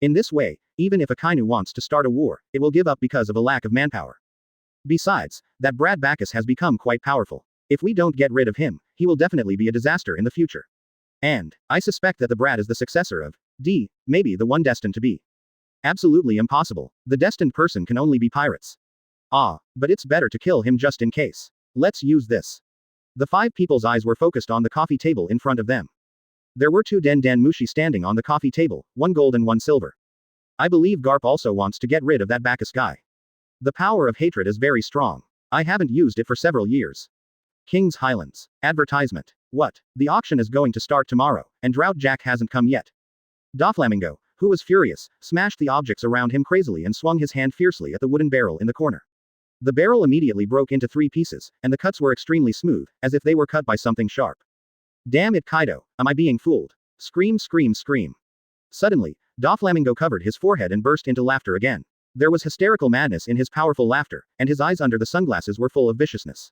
In this way, even if Akainu wants to start a war, it will give up because of a lack of manpower. Besides, that Brad Bagus has become quite powerful. If we don't get rid of him, he will definitely be a disaster in the future. And, I suspect that the Brad is the successor of D, maybe the one destined to be. Absolutely impossible. The destined person can only be pirates. Ah, but it's better to kill him just in case. Let's use this. The five people's eyes were focused on the coffee table in front of them. There were two Den Den Mushi standing on the coffee table, one gold and one silver. I believe Garp also wants to get rid of that Bacchus guy. The power of hatred is very strong. I haven't used it for several years. King's Highlands. Advertisement. What? The auction is going to start tomorrow, and Drought Jack hasn't come yet. Doflamingo, who was furious, smashed the objects around him crazily and swung his hand fiercely at the wooden barrel in the corner. The barrel immediately broke into 3 pieces, and the cuts were extremely smooth, as if they were cut by something sharp. Damn it, Kaido, am I being fooled? Scream, scream, scream. Suddenly, Doflamingo covered his forehead and burst into laughter again. There was hysterical madness in his powerful laughter, and his eyes under the sunglasses were full of viciousness.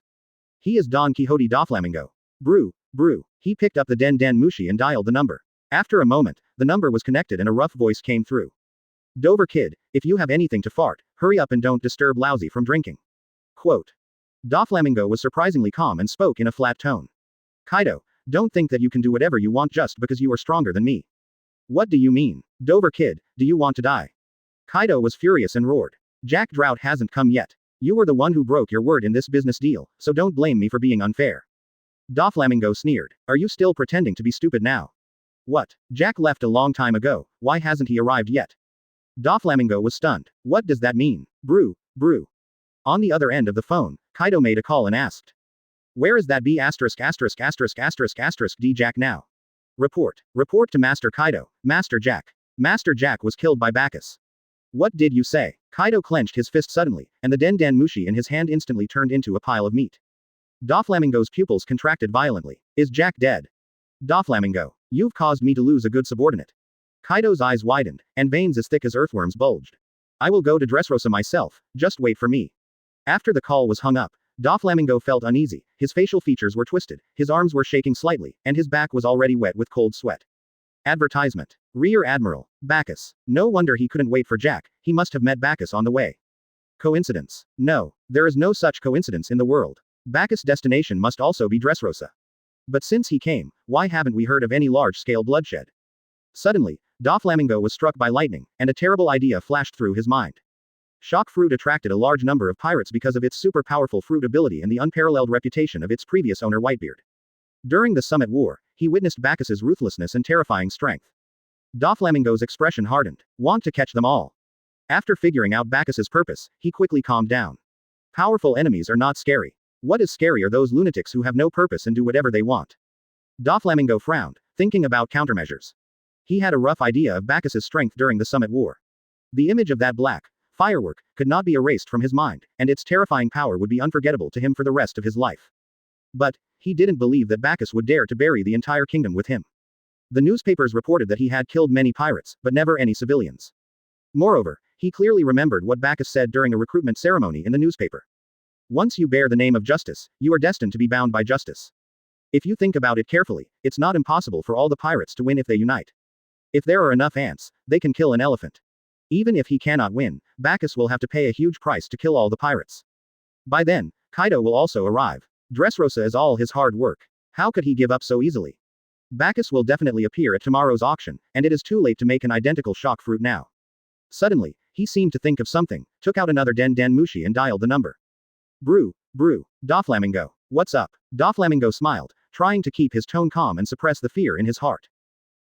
He is Don Quixote Doflamingo. Brew, brew. He picked up the Den Den Mushi and dialed the number. After a moment, the number was connected and a rough voice came through. Dover kid, if you have anything to fart, hurry up and don't disturb Lousy from drinking. Quote. Doflamingo was surprisingly calm and spoke in a flat tone. Kaido, don't think that you can do whatever you want just because you are stronger than me. What do you mean? Dover kid, do you want to die? Kaido was furious and roared. Jack Drought hasn't come yet. You were the one who broke your word in this business deal, so don't blame me for being unfair. Doflamingo sneered. Are you still pretending to be stupid now? What? Jack left a long time ago, why hasn't he arrived yet? Doflamingo was stunned. What does that mean? Brew, brew. On the other end of the phone, Kaido made a call and asked. Where is that B********** D Jack now? Report. Report to Master Kaido. Master Jack. Master Jack was killed by Bacchus. What did you say? Kaido clenched his fist suddenly, and the Den Den Mushi in his hand instantly turned into a pile of meat. Doflamingo's pupils contracted violently. Is Jack dead? Doflamingo, you've caused me to lose a good subordinate. Kaido's eyes widened, and veins as thick as earthworms bulged. I will go to Dressrosa myself, just wait for me. After the call was hung up, Doflamingo felt uneasy, his facial features were twisted, his arms were shaking slightly, and his back was already wet with cold sweat. Advertisement. Rear Admiral, Bacchus. No wonder he couldn't wait for Jack, he must have met Bacchus on the way. Coincidence? No, there is no such coincidence in the world. Bacchus' destination must also be Dressrosa. But since he came, why haven't we heard of any large-scale bloodshed? Suddenly, Doflamingo was struck by lightning, and a terrible idea flashed through his mind. Shock Fruit attracted a large number of pirates because of its super-powerful fruit ability and the unparalleled reputation of its previous owner Whitebeard. During the Summit War, he witnessed Bacchus's ruthlessness and terrifying strength. Doflamingo's expression hardened. Want to catch them all. After figuring out Bacchus's purpose, he quickly calmed down. Powerful enemies are not scary. What is scary are those lunatics who have no purpose and do whatever they want. Doflamingo frowned, thinking about countermeasures. He had a rough idea of Bacchus's strength during the Summit War. The image of that black firework could not be erased from his mind, and its terrifying power would be unforgettable to him for the rest of his life. But he didn't believe that Bacchus would dare to bury the entire kingdom with him. The newspapers reported that he had killed many pirates, but never any civilians. Moreover, he clearly remembered what Bagus said during a recruitment ceremony in the newspaper. Once you bear the name of justice, you are destined to be bound by justice. If you think about it carefully, it's not impossible for all the pirates to win if they unite. If there are enough ants, they can kill an elephant. Even if he cannot win, Bacchus will have to pay a huge price to kill all the pirates. By then, Kaido will also arrive. Dressrosa is all his hard work. How could he give up so easily? Bacchus will definitely appear at tomorrow's auction, and it is too late to make an identical shock fruit now. Suddenly, he seemed to think of something, took out another Den Den Mushi and dialed the number. Brew, brew. Doflamingo. What's up? Doflamingo smiled, trying to keep his tone calm and suppress the fear in his heart.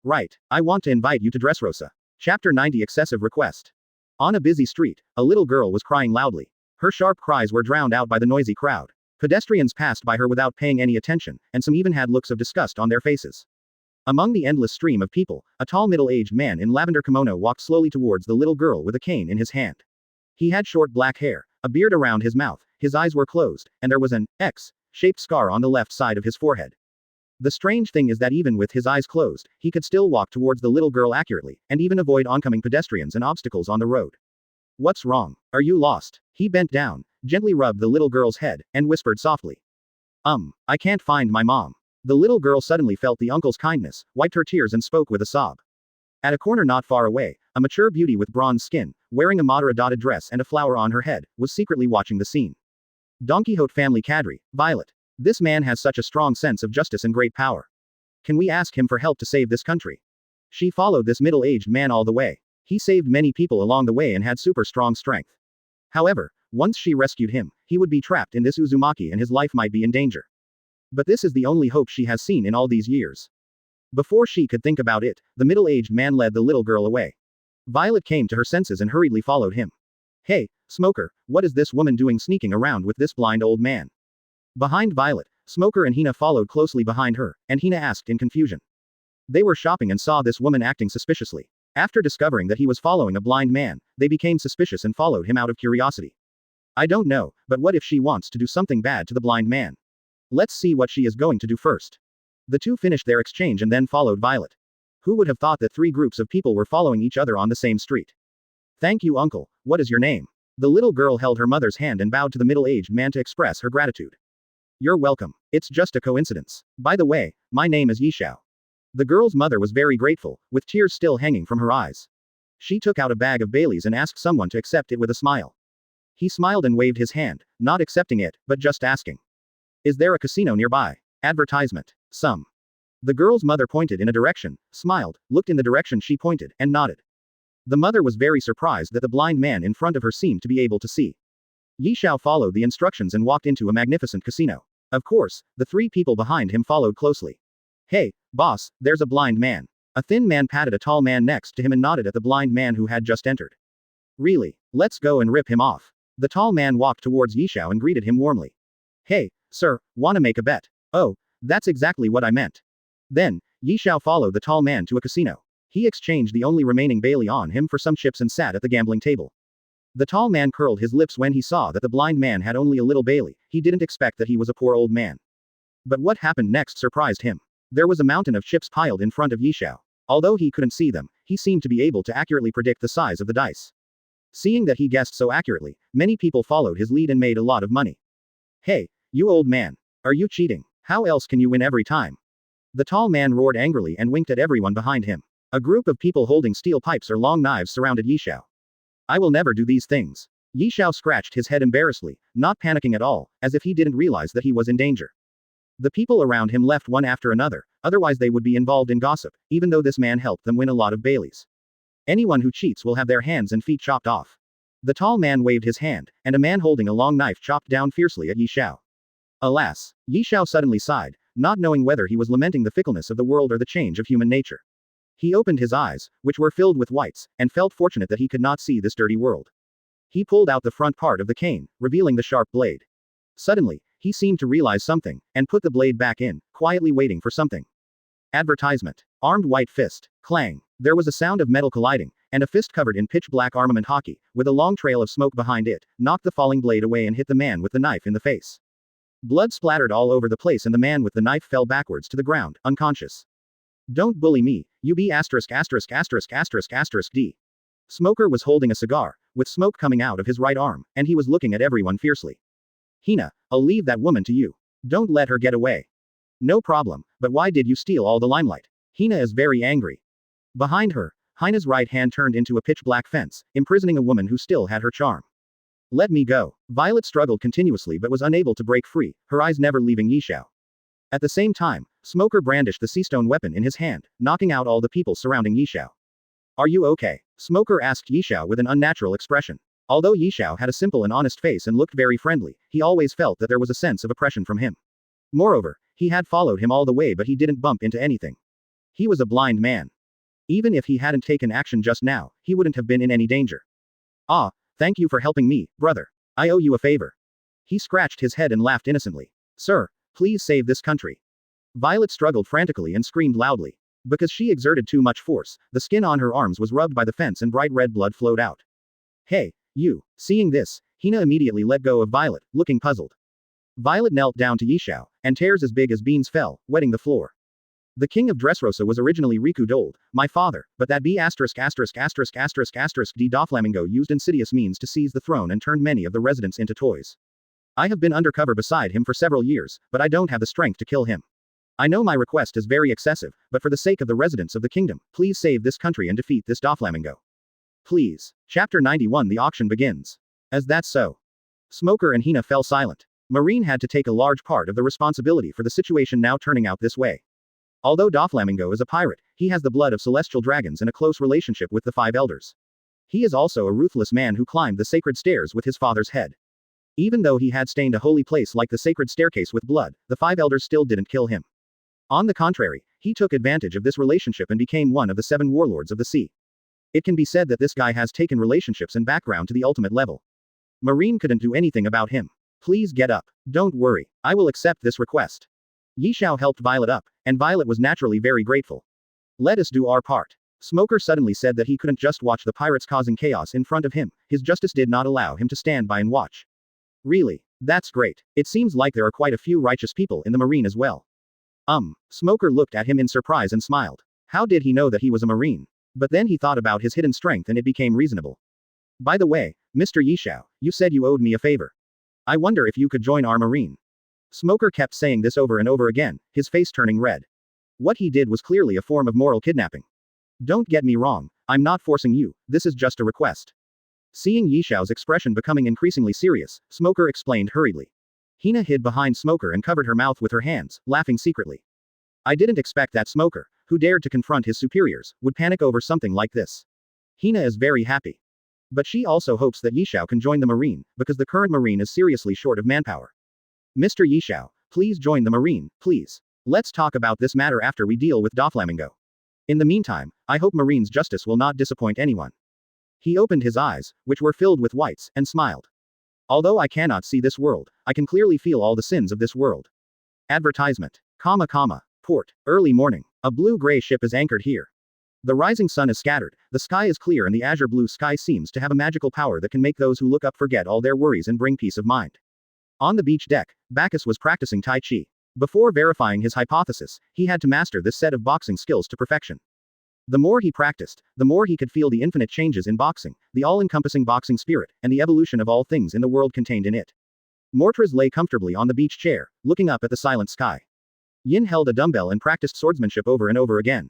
Right, I want to invite you to Dressrosa. Chapter 90 Excessive Request. On a busy street, a little girl was crying loudly. Her sharp cries were drowned out by the noisy crowd. Pedestrians passed by her without paying any attention, and some even had looks of disgust on their faces. Among the endless stream of people, a tall middle-aged man in lavender kimono walked slowly towards the little girl with a cane in his hand. He had short black hair, a beard around his mouth, his eyes were closed, and there was an X-shaped scar on the left side of his forehead. The strange thing is that even with his eyes closed, he could still walk towards the little girl accurately, and even avoid oncoming pedestrians and obstacles on the road. What's wrong? Are you lost? He bent down, gently rubbed the little girl's head, and whispered softly. I can't find my mom. The little girl suddenly felt the uncle's kindness, wiped her tears and spoke with a sob. At a corner not far away, a mature beauty with bronze skin, wearing a Madara dotted dress and a flower on her head, was secretly watching the scene. Don Quixote family cadre, Violet. This man has such a strong sense of justice and great power. Can we ask him for help to save this country? She followed this middle-aged man all the way. He saved many people along the way and had super strong strength. However, once she rescued him, he would be trapped in this Uzumaki and his life might be in danger. But this is the only hope she has seen in all these years. Before she could think about it, the middle-aged man led the little girl away. Violet came to her senses and hurriedly followed him. Hey, Smoker, what is this woman doing sneaking around with this blind old man? Behind Violet, Smoker and Hina followed closely behind her, and Hina asked in confusion. They were shopping and saw this woman acting suspiciously. After discovering that he was following a blind man, they became suspicious and followed him out of curiosity. I don't know, but what if she wants to do something bad to the blind man? Let's see what she is going to do first. The two finished their exchange and then followed Violet. Who would have thought that 3 groups of people were following each other on the same street? Thank you, uncle. What is your name? The little girl held her mother's hand and bowed to the middle-aged man to express her gratitude. You're welcome. It's just a coincidence. By the way, my name is Yishao. The girl's mother was very grateful, with tears still hanging from her eyes. She took out a bag of Bailey's and asked someone to accept it with a smile. He smiled and waved his hand, not accepting it, but just asking. Is there a casino nearby? Advertisement. Some. The girl's mother pointed in a direction, smiled, looked in the direction she pointed, and nodded. The mother was very surprised that the blind man in front of her seemed to be able to see. Yishao followed the instructions and walked into a magnificent casino. Of course, the 3 people behind him followed closely. Hey, boss, there's a blind man. A thin man patted a tall man next to him and nodded at the blind man who had just entered. Really? Let's go and rip him off. The tall man walked towards Yishao and greeted him warmly. Hey, sir, wanna make a bet? Oh, that's exactly what I meant. Then, Yishao followed the tall man to a casino. He exchanged the only remaining Bailey on him for some chips and sat at the gambling table. The tall man curled his lips when he saw that the blind man had only a little Bailey. He didn't expect that he was a poor old man. But what happened next surprised him. There was a mountain of chips piled in front of Yishao. Although he couldn't see them, he seemed to be able to accurately predict the size of the dice. Seeing that he guessed so accurately, many people followed his lead and made a lot of money. Hey, you old man. Are you cheating? How else can you win every time? The tall man roared angrily and winked at everyone behind him. A group of people holding steel pipes or long knives surrounded Yishao. I will never do these things. Yishao scratched his head embarrassedly, not panicking at all, as if he didn't realize that he was in danger. The people around him left one after another, otherwise they would be involved in gossip, even though this man helped them win a lot of Baileys. Anyone who cheats will have their hands and feet chopped off. The tall man waved his hand, and a man holding a long knife chopped down fiercely at Yishao. Alas, Yishao suddenly sighed, not knowing whether he was lamenting the fickleness of the world or the change of human nature. He opened his eyes, which were filled with whites, and felt fortunate that he could not see this dirty world. He pulled out the front part of the cane, revealing the sharp blade. Suddenly, he seemed to realize something, and put the blade back in, quietly waiting for something. Advertisement. Armed white fist. Clang. There was a sound of metal colliding, and a fist covered in pitch-black armament hockey, with a long trail of smoke behind it, knocked the falling blade away and hit the man with the knife in the face. Blood splattered all over the place and the man with the knife fell backwards to the ground, unconscious. Don't bully me, you be asterisk asterisk asterisk asterisk asterisk D. Smoker was holding a cigar, with smoke coming out of his right arm, and he was looking at everyone fiercely. Hina, I'll leave that woman to you. Don't let her get away. No problem, but why did you steal all the limelight? Hina is very angry. Behind her, Hina's right hand turned into a pitch-black fence, imprisoning a woman who still had her charm. Let me go. Violet struggled continuously but was unable to break free, her eyes never leaving Yishao. At the same time, Smoker brandished the sea-stone weapon in his hand, knocking out all the people surrounding Yishao. Are you okay? Smoker asked Yishao with an unnatural expression. Although Yishao had a simple and honest face and looked very friendly, he always felt that there was a sense of oppression from him. Moreover, he had followed him all the way but he didn't bump into anything. He was a blind man. Even if he hadn't taken action just now, he wouldn't have been in any danger. Ah, thank you for helping me, brother. I owe you a favor. He scratched his head and laughed innocently. Sir, please save this country. Violet struggled frantically and screamed loudly. Because she exerted too much force, the skin on her arms was rubbed by the fence and bright red blood flowed out. Hey, you. Seeing this, Hina immediately let go of Violet, looking puzzled. Violet knelt down to Yishao, and tears as big as beans fell, wetting the floor. The king of Dressrosa was originally Riku Dold, my father, but that B*********** D. Doflamingo used insidious means to seize the throne and turned many of the residents into toys. I have been undercover beside him for several years, but I don't have the strength to kill him. I know my request is very excessive, but for the sake of the residents of the kingdom, please save this country and defeat this Doflamingo. Please. Chapter 91. The auction begins. As that's so. Smoker and Hina fell silent. Marine had to take a large part of the responsibility for the situation now turning out this way. Although Doflamingo is a pirate, he has the blood of celestial dragons and a close relationship with the five elders. He is also a ruthless man who climbed the sacred stairs with his father's head. Even though he had stained a holy place like the sacred staircase with blood, the five elders still didn't kill him. On the contrary, he took advantage of this relationship and became one of the 7 warlords of the sea. It can be said that this guy has taken relationships and background to the ultimate level. Marine couldn't do anything about him. Please get up. Don't worry, I will accept this request. Yishao helped Violet up, and Violet was naturally very grateful. Let us do our part. Smoker suddenly said that he couldn't just watch the pirates causing chaos in front of him, his justice did not allow him to stand by and watch. Really? That's great. It seems like there are quite a few righteous people in the Marine as well. Smoker looked at him in surprise and smiled. How did he know that he was a Marine? But then he thought about his hidden strength and it became reasonable. By the way, Mr. Yishao, you said you owed me a favor. I wonder if you could join our Marine. Smoker kept saying this over and over again, his face turning red. What he did was clearly a form of moral kidnapping. Don't get me wrong, I'm not forcing you, this is just a request. Seeing Yishao's expression becoming increasingly serious, Smoker explained hurriedly. Hina hid behind Smoker and covered her mouth with her hands, laughing secretly. I didn't expect that Smoker, who dared to confront his superiors, would panic over something like this. Hina is very happy. But she also hopes that Yishao can join the Marine, because the current Marine is seriously short of manpower. Mr. Yishao, please join the Marine, please. Let's talk about this matter after we deal with Doflamingo. In the meantime, I hope Marine's justice will not disappoint anyone. He opened his eyes, which were filled with whites, and smiled. Although I cannot see this world, I can clearly feel all the sins of this world. Advertisement. Port. Early morning. A blue-gray ship is anchored here. The rising sun is scattered, the sky is clear and the azure blue sky seems to have a magical power that can make those who look up forget all their worries and bring peace of mind. On the beach deck, Bagus was practicing Tai Chi. Before verifying his hypothesis, he had to master this set of boxing skills to perfection. The more he practiced, the more he could feel the infinite changes in boxing, the all-encompassing boxing spirit, and the evolution of all things in the world contained in it. Mortraz lay comfortably on the beach chair, looking up at the silent sky. Yin held a dumbbell and practiced swordsmanship over and over again.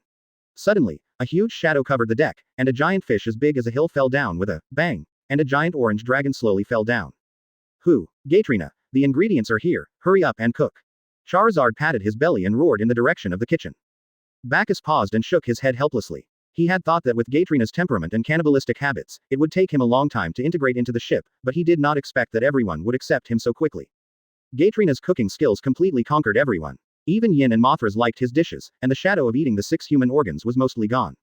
Suddenly, a huge shadow covered the deck, and a giant fish as big as a hill fell down with a bang, and a giant orange dragon slowly fell down. Gatrina, the ingredients are here, hurry up and cook. Charizard patted his belly and roared in the direction of the kitchen. Bagus paused and shook his head helplessly. He had thought that with Gatrina's temperament and cannibalistic habits, it would take him a long time to integrate into the ship, but he did not expect that everyone would accept him so quickly. Gatrina's cooking skills completely conquered everyone. Even Yin and Mothras liked his dishes, and the shadow of eating the 6 human organs was mostly gone.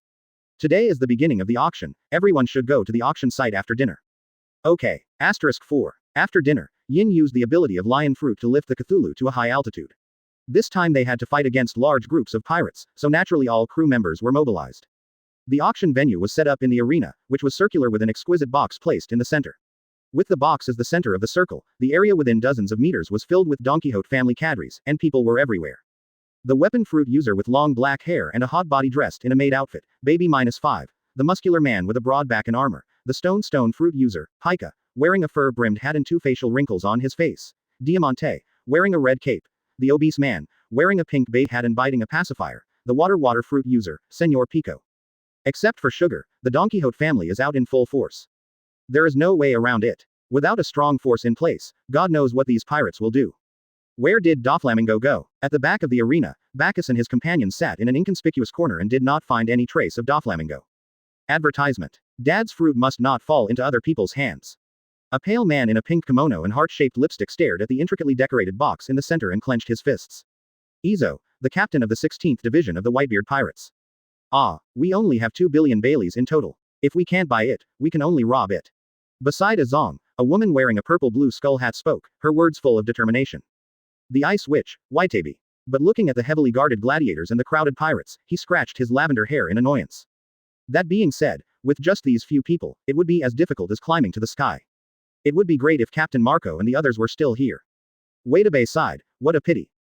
Today is the beginning of the auction, everyone should go to the auction site after dinner. Okay. 4. After dinner, Yin used the ability of lion fruit to lift the Cthulhu to a high altitude. This time they had to fight against large groups of pirates, so naturally all crew members were mobilized. The auction venue was set up in the arena, which was circular with an exquisite box placed in the center. With the box as the center of the circle, the area within dozens of meters was filled with Don Quixote family cadres, and people were everywhere. The weapon fruit user with long black hair and a hot body dressed in a maid outfit, baby -5, the muscular man with a broad back and armor, the stone fruit user, Pika, wearing a fur-brimmed hat and 2 facial wrinkles on his face, Diamante, wearing a red cape, the obese man, wearing a pink bait hat and biting a pacifier, the water fruit user, Senor Pico. Except for Sugar, the Don Quixote family is out in full force. There is no way around it. Without a strong force in place, God knows what these pirates will do. Where did Doflamingo go? At the back of the arena, Bagus and his companions sat in an inconspicuous corner and did not find any trace of Doflamingo. Advertisement. Dad's fruit must not fall into other people's hands. A pale man in a pink kimono and heart-shaped lipstick stared at the intricately decorated box in the center and clenched his fists. Izo, the captain of the 16th Division of the Whitebeard Pirates. We only have 2 billion Baileys in total. If we can't buy it, we can only rob it. Beside Azong, a woman wearing a purple-blue skull hat spoke, her words full of determination. The Ice Witch, Waitabi. But looking at the heavily guarded gladiators and the crowded pirates, he scratched his lavender hair in annoyance. That being said, with just these few people, it would be as difficult as climbing to the sky. It would be great if Captain Marco and the others were still here. Waitabe sighed, what a pity.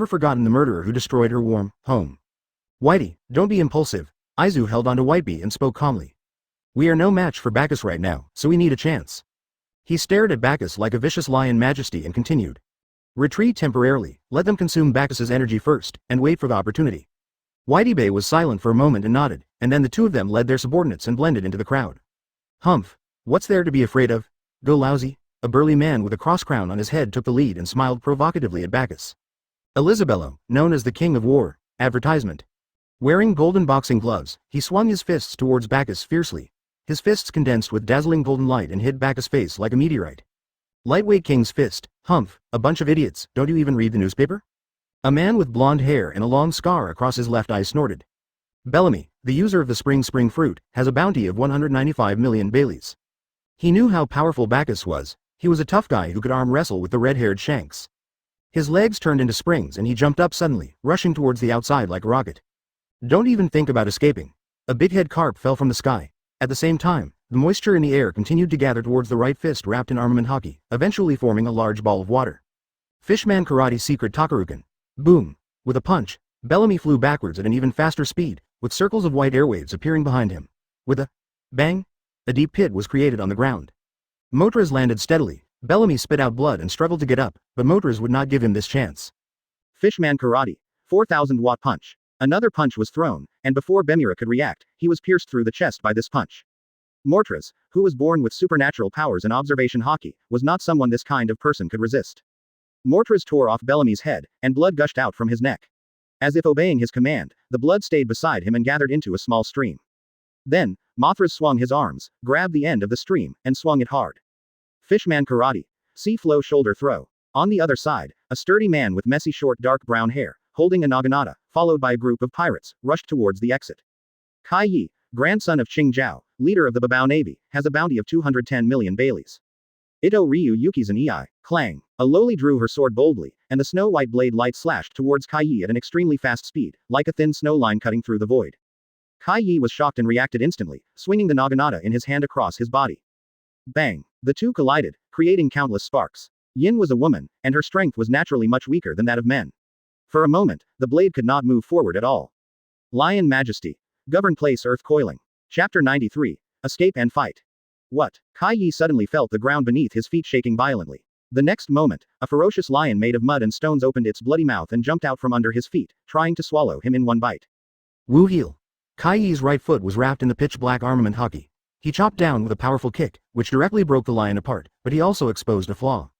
never forgotten the murderer who destroyed her warm home. Whitey, don't be impulsive. Izu held onto Whiteby and spoke calmly. We are no match for Bagus right now, so we need a chance. He stared at Bagus like a vicious lion majesty and continued. Retreat temporarily, let them consume Bacchus's energy first, and wait for the opportunity. Whitey was silent for a moment and nodded, and then the two of them led their subordinates and blended into the crowd. Humph, what's there to be afraid of? Go lousy. A burly man with a cross crown on his head took the lead and smiled provocatively at Bagus. Elisabello, known as the King of War, advertisement. Wearing golden boxing gloves, he swung his fists towards Bagus fiercely. His fists condensed with dazzling golden light and hit Bacchus' face like a meteorite. Lightweight King's fist, humph, a bunch of idiots, don't you even read the newspaper? A man with blonde hair and a long scar across his left eye snorted. Bellamy, the user of the spring fruit, has a bounty of 195 million Baileys. He knew how powerful Bagus was. He was a tough guy who could arm wrestle with the red-haired Shanks. His legs turned into springs and he jumped up suddenly, rushing towards the outside like a rocket. Don't even think about escaping. A big-head carp fell from the sky. At the same time, the moisture in the air continued to gather towards the right fist wrapped in armament hockey, eventually forming a large ball of water. Fishman Karate Secret Takaruken. Boom. With a punch, Bellamy flew backwards at an even faster speed, with circles of white airwaves appearing behind him. With a bang, a deep pit was created on the ground. Motras landed steadily. Bellamy spit out blood and struggled to get up, but Motras would not give him this chance. Fishman Karate. 4,000-watt punch. Another punch was thrown, and before Bemira could react, he was pierced through the chest by this punch. Motras, who was born with supernatural powers and observation hockey, was not someone this kind of person could resist. Motras tore off Bellamy's head, and blood gushed out from his neck. As if obeying his command, the blood stayed beside him and gathered into a small stream. Then, Motras swung his arms, grabbed the end of the stream, and swung it hard. Fishman Karate. Sea flow shoulder throw. On the other side, a sturdy man with messy short dark brown hair, holding a naginata, followed by a group of pirates, rushed towards the exit. Kai Yi, grandson of Qing Zhao, leader of the Babao Navy, has a bounty of 210 million Baileys. Ito Ryu Yuki's an Ei. Clang. A lowly drew her sword boldly, and the snow-white blade light slashed towards Kai Yi at an extremely fast speed, like a thin snow line cutting through the void. Kai Yi was shocked and reacted instantly, swinging the naginata in his hand across his body. Bang. The two collided, creating countless sparks. Yin was a woman, and her strength was naturally much weaker than that of men. For a moment, the blade could not move forward at all. Lion Majesty. Govern place earth coiling. Chapter 93. Escape and fight. What? Kai Yi suddenly felt the ground beneath his feet shaking violently. The next moment, a ferocious lion made of mud and stones opened its bloody mouth and jumped out from under his feet, trying to swallow him in one bite. Wu heel. Kai Yi's right foot was wrapped in the pitch-black armament hockey. He chopped down with a powerful kick, which directly broke the lion apart, but he also exposed a flaw.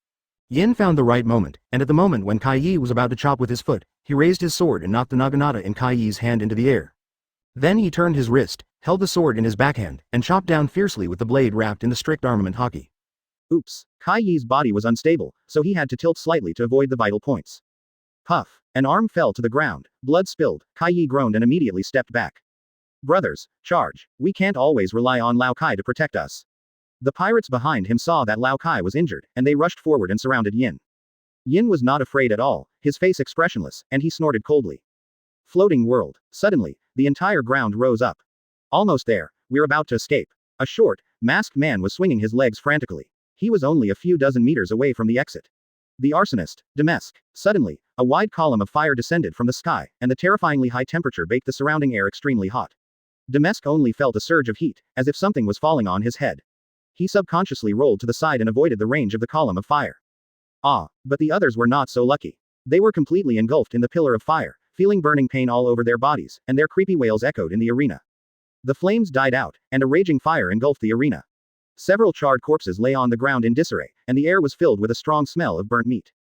Yin found the right moment, and at the moment when Kai Yi was about to chop with his foot, he raised his sword and knocked the naginata in Kai Yi's hand into the air. Then he turned his wrist, held the sword in his backhand, and chopped down fiercely with the blade wrapped in the strict armament hockey. Oops. Kai Yi's body was unstable, so he had to tilt slightly to avoid the vital points. Puff. An arm fell to the ground, blood spilled, Kai Yi groaned and immediately stepped back. Brothers, charge. We can't always rely on Lao Kai to protect us. The pirates behind him saw that Lao Kai was injured, and they rushed forward and surrounded Yin. Yin was not afraid at all, his face expressionless, and he snorted coldly. Floating world. Suddenly, the entire ground rose up. Almost there, we're about to escape. A short, masked man was swinging his legs frantically. He was only a few dozen meters away from the exit. The arsonist, Damask. Suddenly, a wide column of fire descended from the sky, and the terrifyingly high temperature baked the surrounding air extremely hot. Damask only felt a surge of heat, as if something was falling on his head. He subconsciously rolled to the side and avoided the range of the column of fire. But the others were not so lucky. They were completely engulfed in the pillar of fire, feeling burning pain all over their bodies, and their creepy wails echoed in the arena. The flames died out, and a raging fire engulfed the arena. Several charred corpses lay on the ground in disarray, and the air was filled with a strong smell of burnt meat.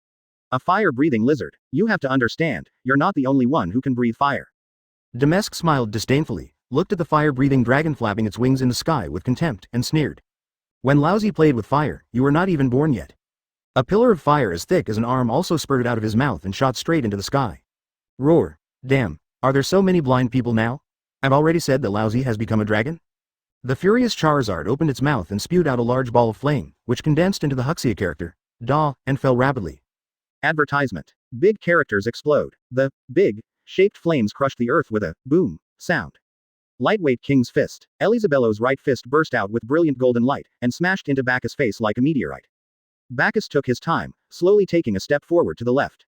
A fire-breathing lizard. You have to understand, you're not the only one who can breathe fire. Damask smiled disdainfully, looked at the fire-breathing dragon flapping its wings in the sky with contempt, and sneered. When Lousy played with fire, you were not even born yet. A pillar of fire as thick as an arm also spurted out of his mouth and shot straight into the sky. Roar. Damn, are there so many blind people now? I've already said that Lousy has become a dragon? The furious Charizard opened its mouth and spewed out a large ball of flame, which condensed into the Huxia character, Da, and fell rapidly. Advertisement. Big characters explode. The big, shaped flames crushed the earth with a boom sound. Lightweight King's Fist. Elisabello's right fist burst out with brilliant golden light, and smashed into Bacchus' face like a meteorite. Bacchus took his time, slowly taking a step forward to the left.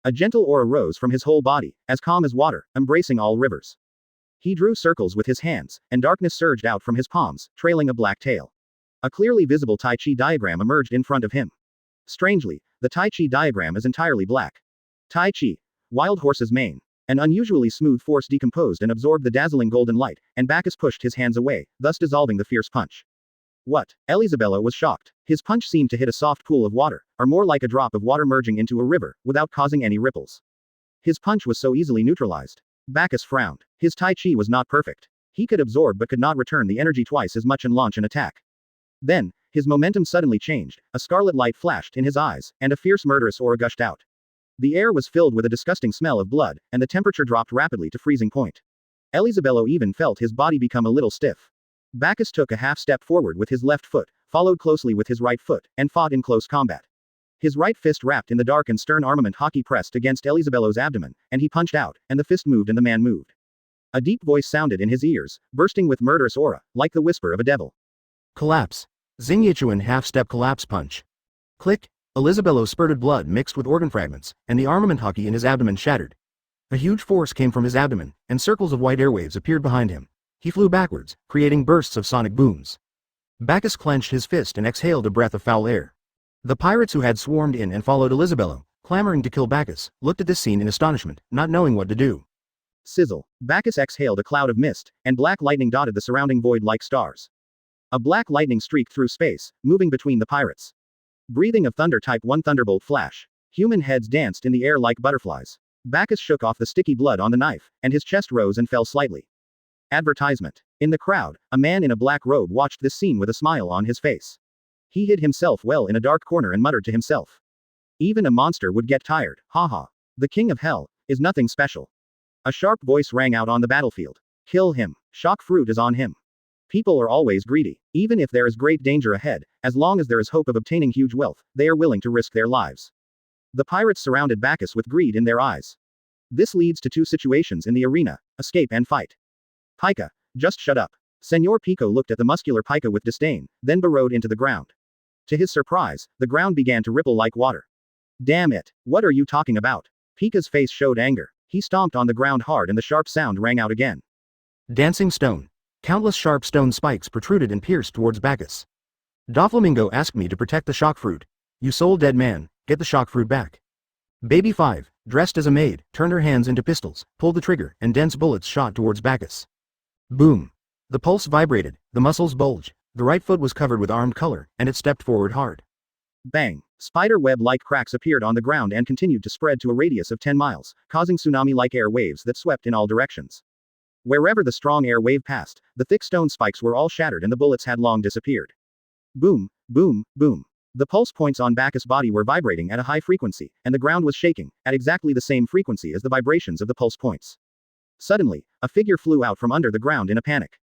A gentle aura rose from his whole body, as calm as water, embracing all rivers. He drew circles with his hands, and darkness surged out from his palms, trailing a black tail. A clearly visible Tai Chi diagram emerged in front of him. Strangely, the Tai Chi diagram is entirely black. Tai Chi. Wild horse's mane. An unusually smooth force decomposed and absorbed the dazzling golden light, and Bacchus pushed his hands away, thus dissolving the fierce punch. What? Elisabello was shocked. His punch seemed to hit a soft pool of water, or more like a drop of water merging into a river, without causing any ripples. His punch was so easily neutralized. Bacchus frowned. His Tai Chi was not perfect. He could absorb but could not return the energy twice as much and launch an attack. Then, his momentum suddenly changed, a scarlet light flashed in his eyes, and a fierce murderous aura gushed out. The air was filled with a disgusting smell of blood, and the temperature dropped rapidly to freezing point. Elisabello even felt his body become a little stiff. Bagus took a half step forward with his left foot, followed closely with his right foot, and fought in close combat. His right fist wrapped in the dark and stern armament Hawkeye pressed against Elisabello's abdomen, and he punched out, and the fist moved and the man moved. A deep voice sounded in his ears, bursting with murderous aura, like the whisper of a devil. Collapse. Zhang Ye half-step collapse punch. Click. Elisabello spurted blood mixed with organ fragments, and the armament Hawkeye in his abdomen shattered. A huge force came from his abdomen, and circles of white airwaves appeared behind him. He flew backwards, creating bursts of sonic booms. Bagus clenched his fist and exhaled a breath of foul air. The pirates who had swarmed in and followed Elisabello, clamoring to kill Bagus, looked at this scene in astonishment, not knowing what to do. Sizzle. Bagus exhaled a cloud of mist, and black lightning dotted the surrounding void like stars. A black lightning streaked through space, moving between the pirates. Breathing of thunder type 1 thunderbolt flash. Human heads danced in the air like butterflies. Bagus shook off the sticky blood on the knife, and his chest rose and fell slightly. Advertisement. In the crowd, a man in a black robe watched this scene with a smile on his face. He hid himself well in a dark corner and muttered to himself. Even a monster would get tired, haha. The king of hell is nothing special. A sharp voice rang out on the battlefield. Kill him. Shock fruit is on him. People are always greedy. Even if there is great danger ahead, as long as there is hope of obtaining huge wealth, they are willing to risk their lives. The pirates surrounded Bagus with greed in their eyes. This leads to two situations in the arena: escape and fight. Pica, just shut up. Senor Pico looked at the muscular Pica with disdain, then burrowed into the ground. To his surprise, the ground began to ripple like water. Damn it, what are you talking about? Pica's face showed anger. He stomped on the ground hard and the sharp sound rang out again. Dancing stone. Countless sharp stone spikes protruded and pierced towards Bagus. Doflamingo asked me to protect the shock fruit. You soul dead man, get the shock fruit back. Baby 5, dressed as a maid, turned her hands into pistols, pulled the trigger, and dense bullets shot towards Bagus. Boom. The pulse vibrated, the muscles bulged, the right foot was covered with armed color, and it stepped forward hard. Bang. Spider web-like cracks appeared on the ground and continued to spread to a radius of 10 miles, causing tsunami-like air waves that swept in all directions. Wherever the strong air wave passed, the thick stone spikes were all shattered and the bullets had long disappeared. Boom, boom, boom. The pulse points on Bagus' body were vibrating at a high frequency, and the ground was shaking, at exactly the same frequency as the vibrations of the pulse points. Suddenly, a figure flew out from under the ground in a panic.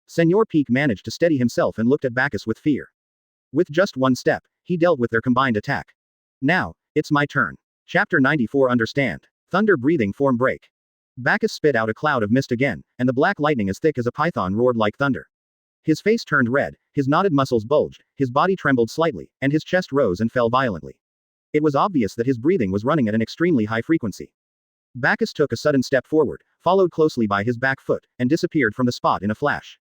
Senor Peak managed to steady himself and looked at Bagus with fear. With just one step, he dealt with their combined attack. Now, it's my turn. Chapter 94 Understand. Thunder breathing form break. Bagus spit out a cloud of mist again, and the black lightning as thick as a python roared like thunder. His face turned red, his knotted muscles bulged, his body trembled slightly, and his chest rose and fell violently. It was obvious that his breathing was running at an extremely high frequency. Bagus took a sudden step forward, followed closely by his back foot, and disappeared from the spot in a flash.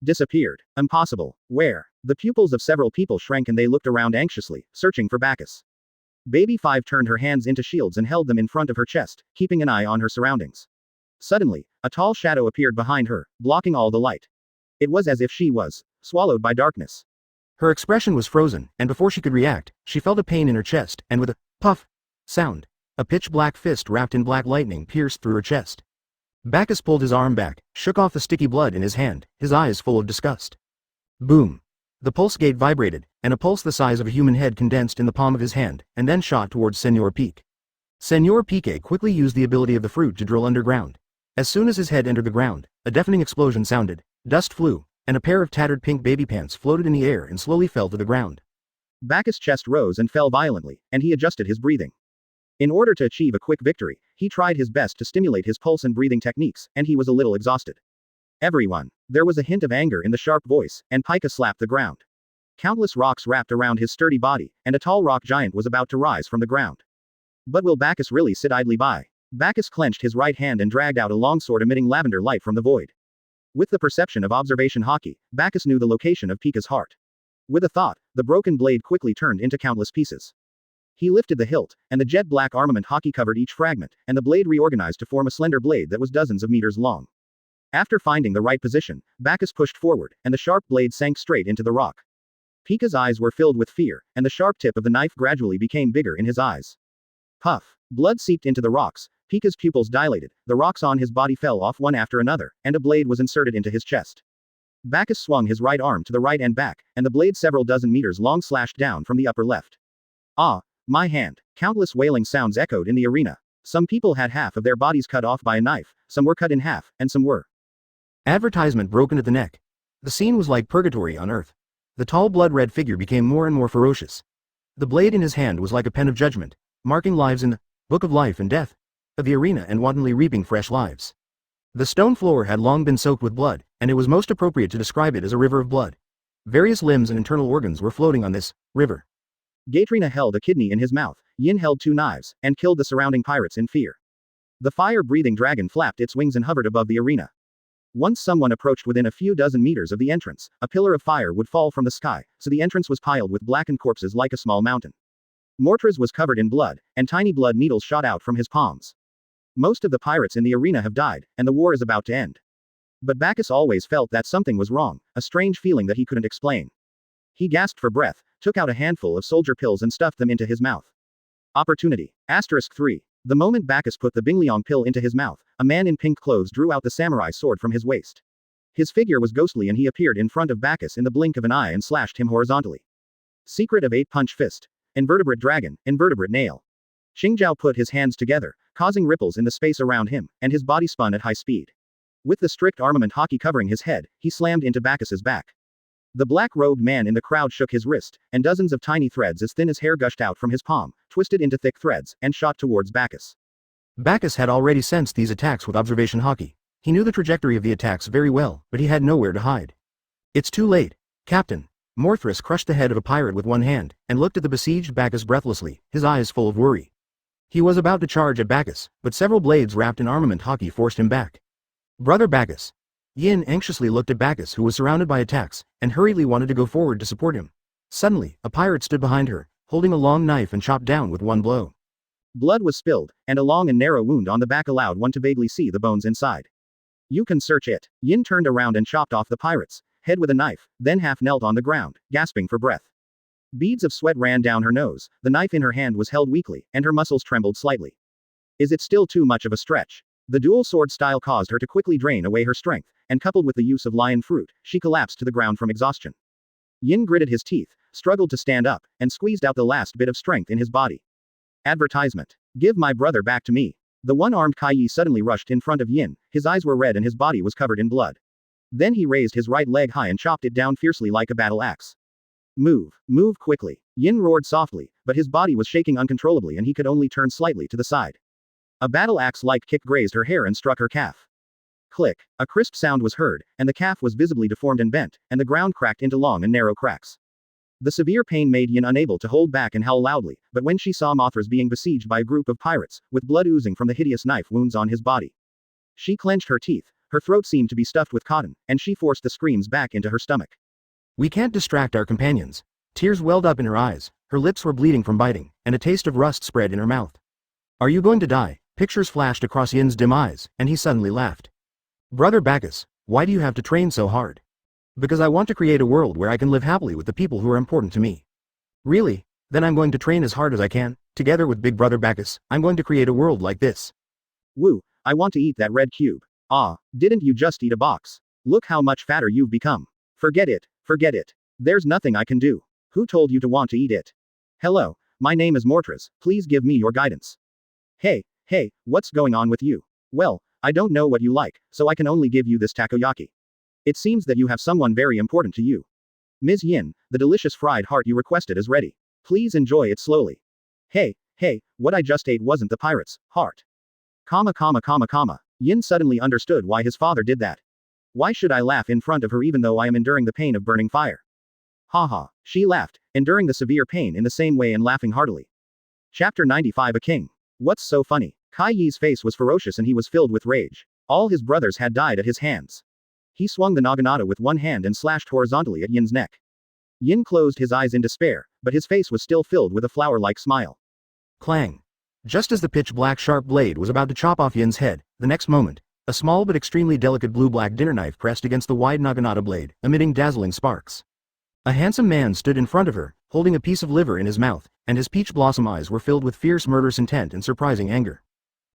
Disappeared. Impossible. Where? The pupils of several people shrank and they looked around anxiously, searching for Bagus. Baby 5 turned her hands into shields and held them in front of her chest, keeping an eye on her surroundings. Suddenly, a tall shadow appeared behind her, blocking all the light. It was as if she was swallowed by darkness. Her expression was frozen, and before she could react, she felt a pain in her chest, and with a puff sound, a pitch-black fist wrapped in black lightning pierced through her chest. Bagus pulled his arm back, shook off the sticky blood in his hand, his eyes full of disgust. Boom. The pulse gate vibrated, and a pulse the size of a human head condensed in the palm of his hand, and then shot towards Senor Peak. Senor Pique quickly used the ability of the fruit to drill underground. As soon as his head entered the ground, a deafening explosion sounded, dust flew, and a pair of tattered pink baby pants floated in the air and slowly fell to the ground. Bagus' chest rose and fell violently, and he adjusted his breathing. In order to achieve a quick victory, he tried his best to stimulate his pulse and breathing techniques, and he was a little exhausted. Everyone. There was a hint of anger in the sharp voice, and Pica slapped the ground. Countless rocks wrapped around his sturdy body, and a tall rock giant was about to rise from the ground. But will Bagus really sit idly by? Bagus clenched his right hand and dragged out a long sword emitting lavender light from the void. With the perception of observation Hawkeye, Bagus knew the location of Pica's heart. With a thought, the broken blade quickly turned into countless pieces. He lifted the hilt, and the jet-black armament Hawkeye covered each fragment, and the blade reorganized to form a slender blade that was dozens of meters long. After finding the right position, Bagus pushed forward, and the sharp blade sank straight into the rock. Pica's eyes were filled with fear, and the sharp tip of the knife gradually became bigger in his eyes. Puff. Blood seeped into the rocks, Pica's pupils dilated, the rocks on his body fell off one after another, and a blade was inserted into his chest. Bagus swung his right arm to the right and back, and the blade several dozen meters long slashed down from the upper left. Ah! My hand. Countless wailing sounds echoed in the arena. Some people had half of their bodies cut off by a knife, some were cut in half, and some were. Advertisement broken at the neck. The scene was like purgatory on earth. The tall blood-red figure became more and more ferocious. The blade in his hand was like a pen of judgment, marking lives in the book of life and death of the arena and wantonly reaping fresh lives. The stone floor had long been soaked with blood, and it was most appropriate to describe it as a river of blood. Various limbs and internal organs were floating on this river. Gatrina held a kidney in his mouth, Yin held 2 knives, and killed the surrounding pirates in fear. The fire-breathing dragon flapped its wings and hovered above the arena. Once someone approached within a few dozen meters of the entrance, a pillar of fire would fall from the sky, so the entrance was piled with blackened corpses like a small mountain. Mortraz was covered in blood, and tiny blood needles shot out from his palms. Most of the pirates in the arena have died, and the war is about to end. But Bagus always felt that something was wrong, a strange feeling that he couldn't explain. He gasped for breath, took out a handful of soldier pills and stuffed them into his mouth. Opportunity. *3. The moment Bagus put the Bingliong pill into his mouth, a man in pink clothes drew out the samurai sword from his waist. His figure was ghostly and he appeared in front of Bagus in the blink of an eye and slashed him horizontally. Secret of 8-punch fist. Invertebrate dragon, invertebrate nail. Xingjiao put his hands together, causing ripples in the space around him, and his body spun at high speed. With the strict armament hockey covering his head, he slammed into Bacchus's back. The black-robed man in the crowd shook his wrist, and dozens of tiny threads as thin as hair gushed out from his palm, twisted into thick threads, and shot towards Bagus. Bagus had already sensed these attacks with observation hockey. He knew the trajectory of the attacks very well, but he had nowhere to hide. It's too late, Captain. Morthras crushed the head of a pirate with one hand, and looked at the besieged Bagus breathlessly, his eyes full of worry. He was about to charge at Bagus, but several blades wrapped in armament hockey forced him back. Brother Bagus. Yin anxiously looked at Bagus, who was surrounded by attacks, and hurriedly wanted to go forward to support him. Suddenly, a pirate stood behind her, holding a long knife and chopped down with one blow. Blood was spilled, and a long and narrow wound on the back allowed one to vaguely see the bones inside. You can search it. Yin turned around and chopped off the pirate's head with a knife, then half knelt on the ground, gasping for breath. Beads of sweat ran down her nose, the knife in her hand was held weakly, and her muscles trembled slightly. Is it still too much of a stretch? The dual sword style caused her to quickly drain away her strength, and coupled with the use of lion fruit, she collapsed to the ground from exhaustion. Yin gritted his teeth, struggled to stand up, and squeezed out the last bit of strength in his body. Advertisement. Give my brother back to me. The one-armed Kai suddenly rushed in front of Yin, his eyes were red and his body was covered in blood. Then he raised his right leg high and chopped it down fiercely like a battle axe. Move. Move quickly. Yin roared softly, but his body was shaking uncontrollably and he could only turn slightly to the side. A battle axe-like kick grazed her hair and struck her calf. Click. A crisp sound was heard, and the calf was visibly deformed and bent, and the ground cracked into long and narrow cracks. The severe pain made Yin unable to hold back and howl loudly, but when she saw Mothras being besieged by a group of pirates, with blood oozing from the hideous knife wounds on his body, she clenched her teeth, her throat seemed to be stuffed with cotton, and she forced the screams back into her stomach. We can't distract our companions. Tears welled up in her eyes, her lips were bleeding from biting, and a taste of rust spread in her mouth. Are you going to die? Pictures flashed across Yin's dim eyes, and he suddenly laughed. Brother Bagus, why do you have to train so hard? Because I want to create a world where I can live happily with the people who are important to me. Really? Then I'm going to train as hard as I can. Together with Big Brother Bagus, I'm going to create a world like this. Woo, I want to eat that red cube. Ah, didn't you just eat a box? Look how much fatter you've become. Forget it, forget it. There's nothing I can do. Who told you to want to eat it? Hello, my name is Mortraz, please give me your guidance. Hey, what's going on with you? Well, I don't know what you like, so I can only give you this takoyaki. It seems that you have someone very important to you. Ms. Yin, the delicious fried heart you requested is ready. Please enjoy it slowly. Hey, what I just ate wasn't the pirate's heart. Yin suddenly understood why his father did that. Why should I laugh in front of her even though I am enduring the pain of burning fire? Haha, she laughed, enduring the severe pain in the same way and laughing heartily. Chapter 95 A King. What's so funny? Kai Yi's face was ferocious and he was filled with rage. All his brothers had died at his hands. He swung the naginata with one hand and slashed horizontally at Yin's neck. Yin closed his eyes in despair, but his face was still filled with a flower-like smile. Clang. Just as the pitch-black sharp blade was about to chop off Yin's head, the next moment, a small but extremely delicate blue-black dinner knife pressed against the wide naginata blade, emitting dazzling sparks. A handsome man stood in front of her, holding a piece of liver in his mouth, and his peach blossom eyes were filled with fierce murderous intent and surprising anger.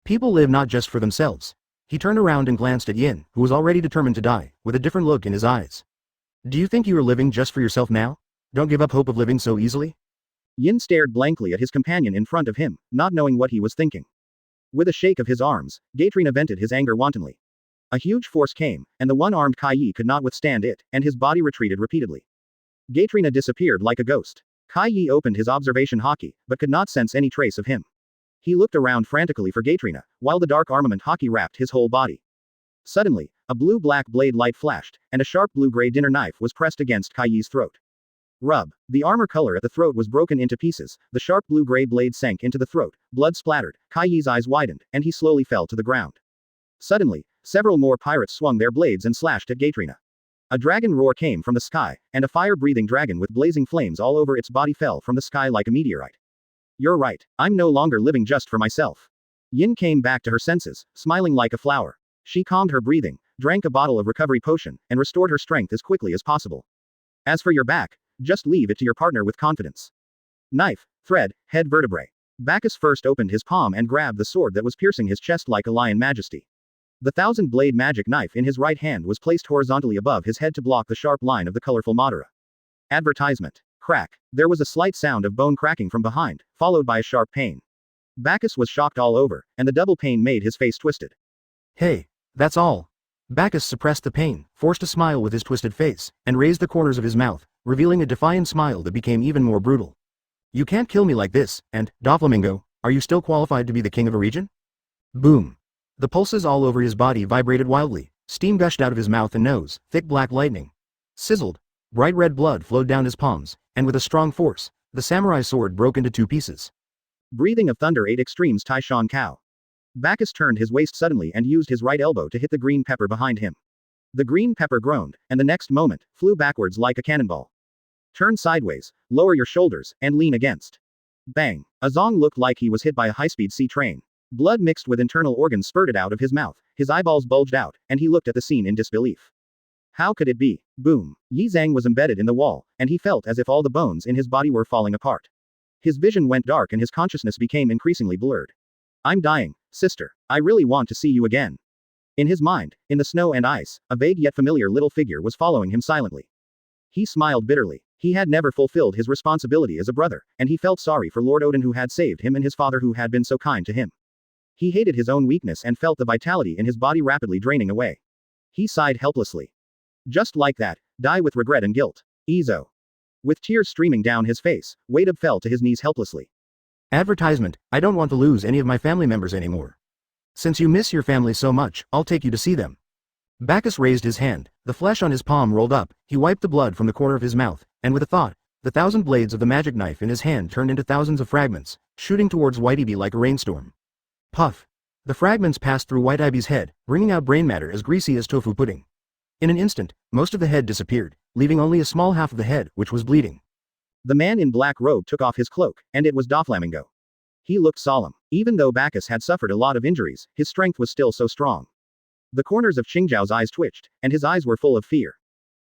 People live not just for themselves. He turned around and glanced at Yin, who was already determined to die, with a different look in his eyes. Do you think you are living just for yourself now? Don't give up hope of living so easily? Yin stared blankly at his companion in front of him, not knowing what he was thinking. With a shake of his arms, Gaitrina vented his anger wantonly. A huge force came, and the one-armed Kai Yi could not withstand it, and his body retreated repeatedly. Gaitrina disappeared like a ghost. Kai Yi opened his observation Hawkeye, but could not sense any trace of him. He looked around frantically for Gaitrina, while the dark armament Hawkeye wrapped his whole body. Suddenly, a blue-black blade light flashed, and a sharp blue-gray dinner knife was pressed against Kai Yi's throat. Rub. The armor color at the throat was broken into pieces, the sharp blue-gray blade sank into the throat, blood splattered, Kai Yi's eyes widened, and he slowly fell to the ground. Suddenly, several more pirates swung their blades and slashed at Gaitrina. A dragon roar came from the sky, and a fire-breathing dragon with blazing flames all over its body fell from the sky like a meteorite. You're right, I'm no longer living just for myself. Yin came back to her senses, smiling like a flower. She calmed her breathing, drank a bottle of recovery potion, and restored her strength as quickly as possible. As for your back, just leave it to your partner with confidence. Knife, thread, head vertebrae. Bagus first opened his palm and grabbed the sword that was piercing his chest like a lion majesty. The thousand-blade magic knife in his right hand was placed horizontally above his head to block the sharp line of the colorful Madara. Advertisement. Crack. There was a slight sound of bone cracking from behind, followed by a sharp pain. Bagus was shocked all over, and the double pain made his face twisted. Hey, that's all. Bagus suppressed the pain, forced a smile with his twisted face, and raised the corners of his mouth, revealing a defiant smile that became even more brutal. You can't kill me like this, and, Doflamingo, are you still qualified to be the king of a region? Boom. The pulses all over his body vibrated wildly, steam gushed out of his mouth and nose, thick black lightning sizzled, bright red blood flowed down his palms, and with a strong force, the samurai sword broke into two pieces. Breathing of thunder 8 extremes Taishan Cow. Bagus turned his waist suddenly and used his right elbow to hit the green pepper behind him. The green pepper groaned, and the next moment, flew backwards like a cannonball. Turn sideways, lower your shoulders, and lean against. Bang! Azong looked like he was hit by a high-speed sea train. Blood mixed with internal organs spurted out of his mouth, his eyeballs bulged out, and he looked at the scene in disbelief. How could it be? Boom! Yi Zhang was embedded in the wall, and he felt as if all the bones in his body were falling apart. His vision went dark and his consciousness became increasingly blurred. I'm dying, sister. I really want to see you again. In his mind, in the snow and ice, a vague yet familiar little figure was following him silently. He smiled bitterly. He had never fulfilled his responsibility as a brother, and he felt sorry for Lord Odin who had saved him and his father who had been so kind to him. He hated his own weakness and felt the vitality in his body rapidly draining away. He sighed helplessly. Just like that, die with regret and guilt. Izo. With tears streaming down his face, Wadub fell to his knees helplessly. Advertisement, I don't want to lose any of my family members anymore. Since you miss your family so much, I'll take you to see them. Bagus raised his hand, the flesh on his palm rolled up, he wiped the blood from the corner of his mouth, and with a thought, the thousand blades of the magic knife in his hand turned into thousands of fragments, shooting towards Whiteyby like a rainstorm. Puff. The fragments passed through Whiteyeby's head, bringing out brain matter as greasy as tofu pudding. In an instant, most of the head disappeared, leaving only a small half of the head, which was bleeding. The man in black robe took off his cloak, and it was Doflamingo. He looked solemn. Even though Bagus had suffered a lot of injuries, his strength was still so strong. The corners of Qingzhao's eyes twitched, and his eyes were full of fear.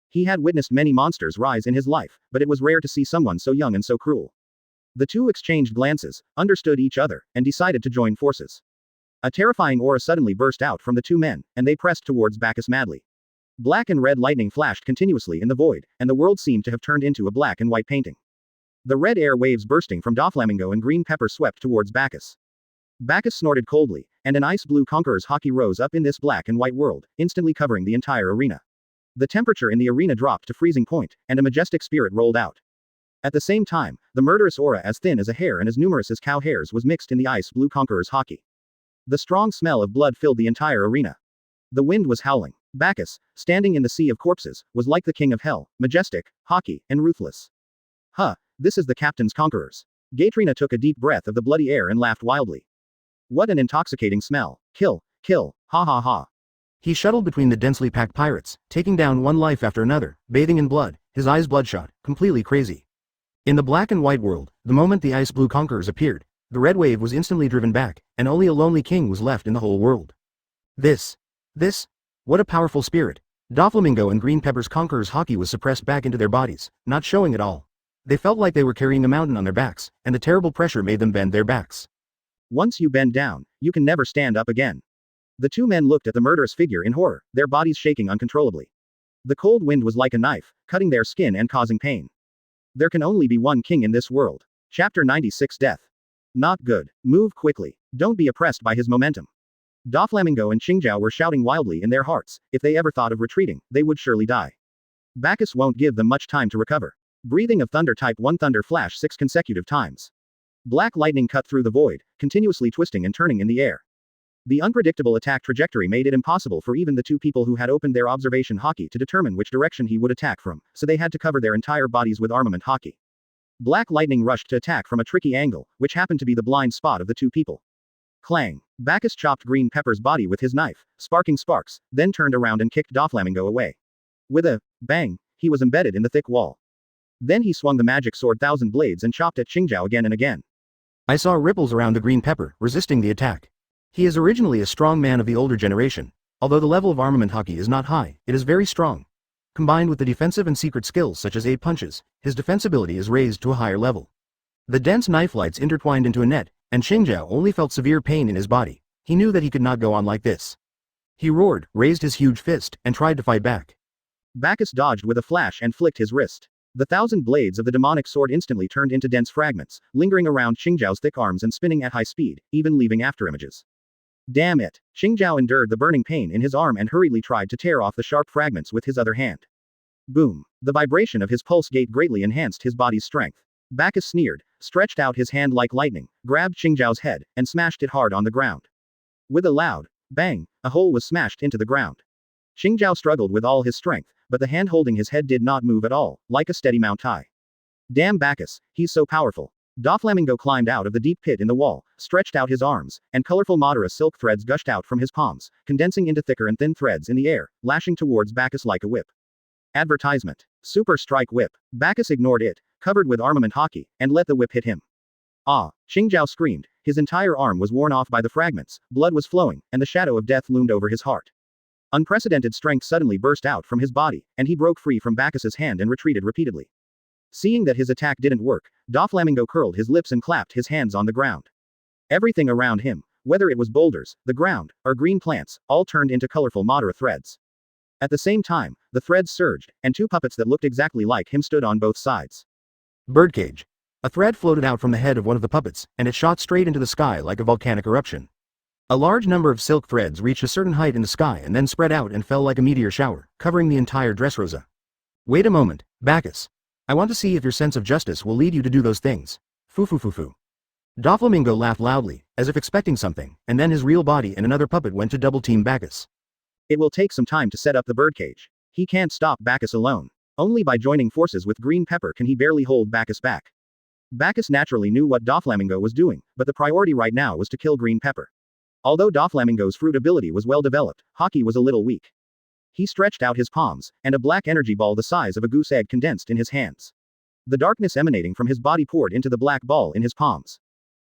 He had witnessed many monsters rise in his life, but it was rare to see someone so young and so cruel. The two exchanged glances, understood each other, and decided to join forces. A terrifying aura suddenly burst out from the two men, and they pressed towards Bagus madly. Black and red lightning flashed continuously in the void, and the world seemed to have turned into a black and white painting. The red air waves bursting from Doflamingo and green pepper swept towards Bagus. Bagus snorted coldly, and an ice-blue conqueror's Hawkeye rose up in this black and white world, instantly covering the entire arena. The temperature in the arena dropped to freezing point, and a majestic spirit rolled out. At the same time, the murderous aura as thin as a hair and as numerous as cow hairs was mixed in the ice-blue conqueror's Hawkeye. The strong smell of blood filled the entire arena. The wind was howling. Bagus, standing in the sea of corpses, was like the king of hell, majestic, Hawkeye, and ruthless. This is the captain's conquerors. Gaitrina took a deep breath of the bloody air and laughed wildly. What an intoxicating smell. Kill, kill, ha ha ha. He shuttled between the densely packed pirates, taking down one life after another, bathing in blood, his eyes bloodshot, completely crazy. In the black and white world, the moment the ice-blue conquerors appeared, the red wave was instantly driven back, and only a lonely king was left in the whole world. What a powerful spirit. Doflamingo and Green Pepper's conqueror's Hawkeye was suppressed back into their bodies, not showing at all. They felt like they were carrying a mountain on their backs, and the terrible pressure made them bend their backs. Once you bend down, you can never stand up again. The two men looked at the murderous figure in horror, their bodies shaking uncontrollably. The cold wind was like a knife, cutting their skin and causing pain. There can only be one king in this world. Chapter 96 Death. Not good. Move quickly. Don't be oppressed by his momentum. Doflamingo and Qingjiao were shouting wildly in their hearts. If they ever thought of retreating, they would surely die. Bagus won't give them much time to recover. Breathing of thunder type 1 thunder flash 6 consecutive times. Black lightning cut through the void, continuously twisting and turning in the air. The unpredictable attack trajectory made it impossible for even the two people who had opened their observation Hawkeye to determine which direction he would attack from, so they had to cover their entire bodies with armament Hawkeye. Black lightning rushed to attack from a tricky angle, which happened to be the blind spot of the two people. Clang. Bagus chopped Green Pepper's body with his knife, sparking sparks, then turned around and kicked Doflamingo away. With a bang, he was embedded in the thick wall. Then he swung the magic sword Thousand Blades and chopped at Qingjiao again and again. I saw ripples around the Green Pepper, resisting the attack. He is originally a strong man of the older generation. Although the level of armament Hawkeye is not high, it is very strong. Combined with the defensive and secret skills such as 8 punches, his defensibility is raised to a higher level. The dense knife lights intertwined into a net, and Qingjiao only felt severe pain in his body. He knew that he could not go on like this. He roared, raised his huge fist, and tried to fight back. Bagus dodged with a flash and flicked his wrist. The 1,000 blades of the demonic sword instantly turned into dense fragments, lingering around Qingjiao's thick arms and spinning at high speed, even leaving afterimages. Damn it! Qingjiao endured the burning pain in his arm and hurriedly tried to tear off the sharp fragments with his other hand. Boom! The vibration of his pulse gate greatly enhanced his body's strength. Bagus sneered, stretched out his hand like lightning, grabbed Qingjiao's head, and smashed it hard on the ground. With a loud bang, a hole was smashed into the ground. Qingjiao struggled with all his strength, but the hand holding his head did not move at all, like a steady Mount Tai. Damn Bagus, he's so powerful. Doflamingo climbed out of the deep pit in the wall, stretched out his arms, and colorful Madara silk threads gushed out from his palms, condensing into thicker and thin threads in the air, lashing towards Bagus like a whip. Advertisement. Super Strike Whip. Bagus ignored it, covered with armament Hawkeye, and let the whip hit him. Ah! Qingjiao screamed, his entire arm was worn off by the fragments, blood was flowing, and the shadow of death loomed over his heart. Unprecedented strength suddenly burst out from his body, and he broke free from Bacchus's hand and retreated repeatedly. Seeing that his attack didn't work, Doflamingo curled his lips and clapped his hands on the ground. Everything around him, whether it was boulders, the ground, or green plants, all turned into colorful Madara threads. At the same time, the threads surged, and 2 puppets that looked exactly like him stood on both sides. Birdcage. A thread floated out from the head of one of the puppets, and it shot straight into the sky like a volcanic eruption. A large number of silk threads reached a certain height in the sky and then spread out and fell like a meteor shower, covering the entire Dressrosa. Wait a moment, Bacchus. I want to see if your sense of justice will lead you to do those things. Foo. Doflamingo laughed loudly, as if expecting something, and then his real body and another puppet went to double-team Bacchus. It will take some time to set up the birdcage. He can't stop Bacchus alone. Only by joining forces with Green Pepper can he barely hold Bacchus back. Bacchus naturally knew what Doflamingo was doing, but the priority right now was to kill Green Pepper. Although Doflamingo's fruit ability was well developed, Hawkeye was a little weak. He stretched out his palms, and a black energy ball the size of a goose egg condensed in his hands. The darkness emanating from his body poured into the black ball in his palms.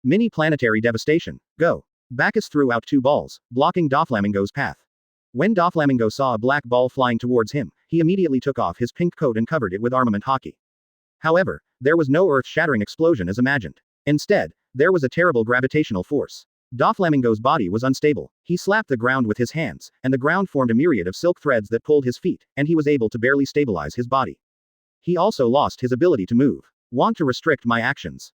Mini planetary devastation, go! Bacchus threw out 2 balls, blocking Doflamingo's path. When Doflamingo saw a black ball flying towards him, he immediately took off his pink coat and covered it with armament Hawkeye. However, there was no earth-shattering explosion as imagined. Instead, there was a terrible gravitational force. Doflamingo's body was unstable. He slapped the ground with his hands, and the ground formed a myriad of silk threads that pulled his feet, and he was able to barely stabilize his body. He also lost his ability to move. Want to restrict my actions?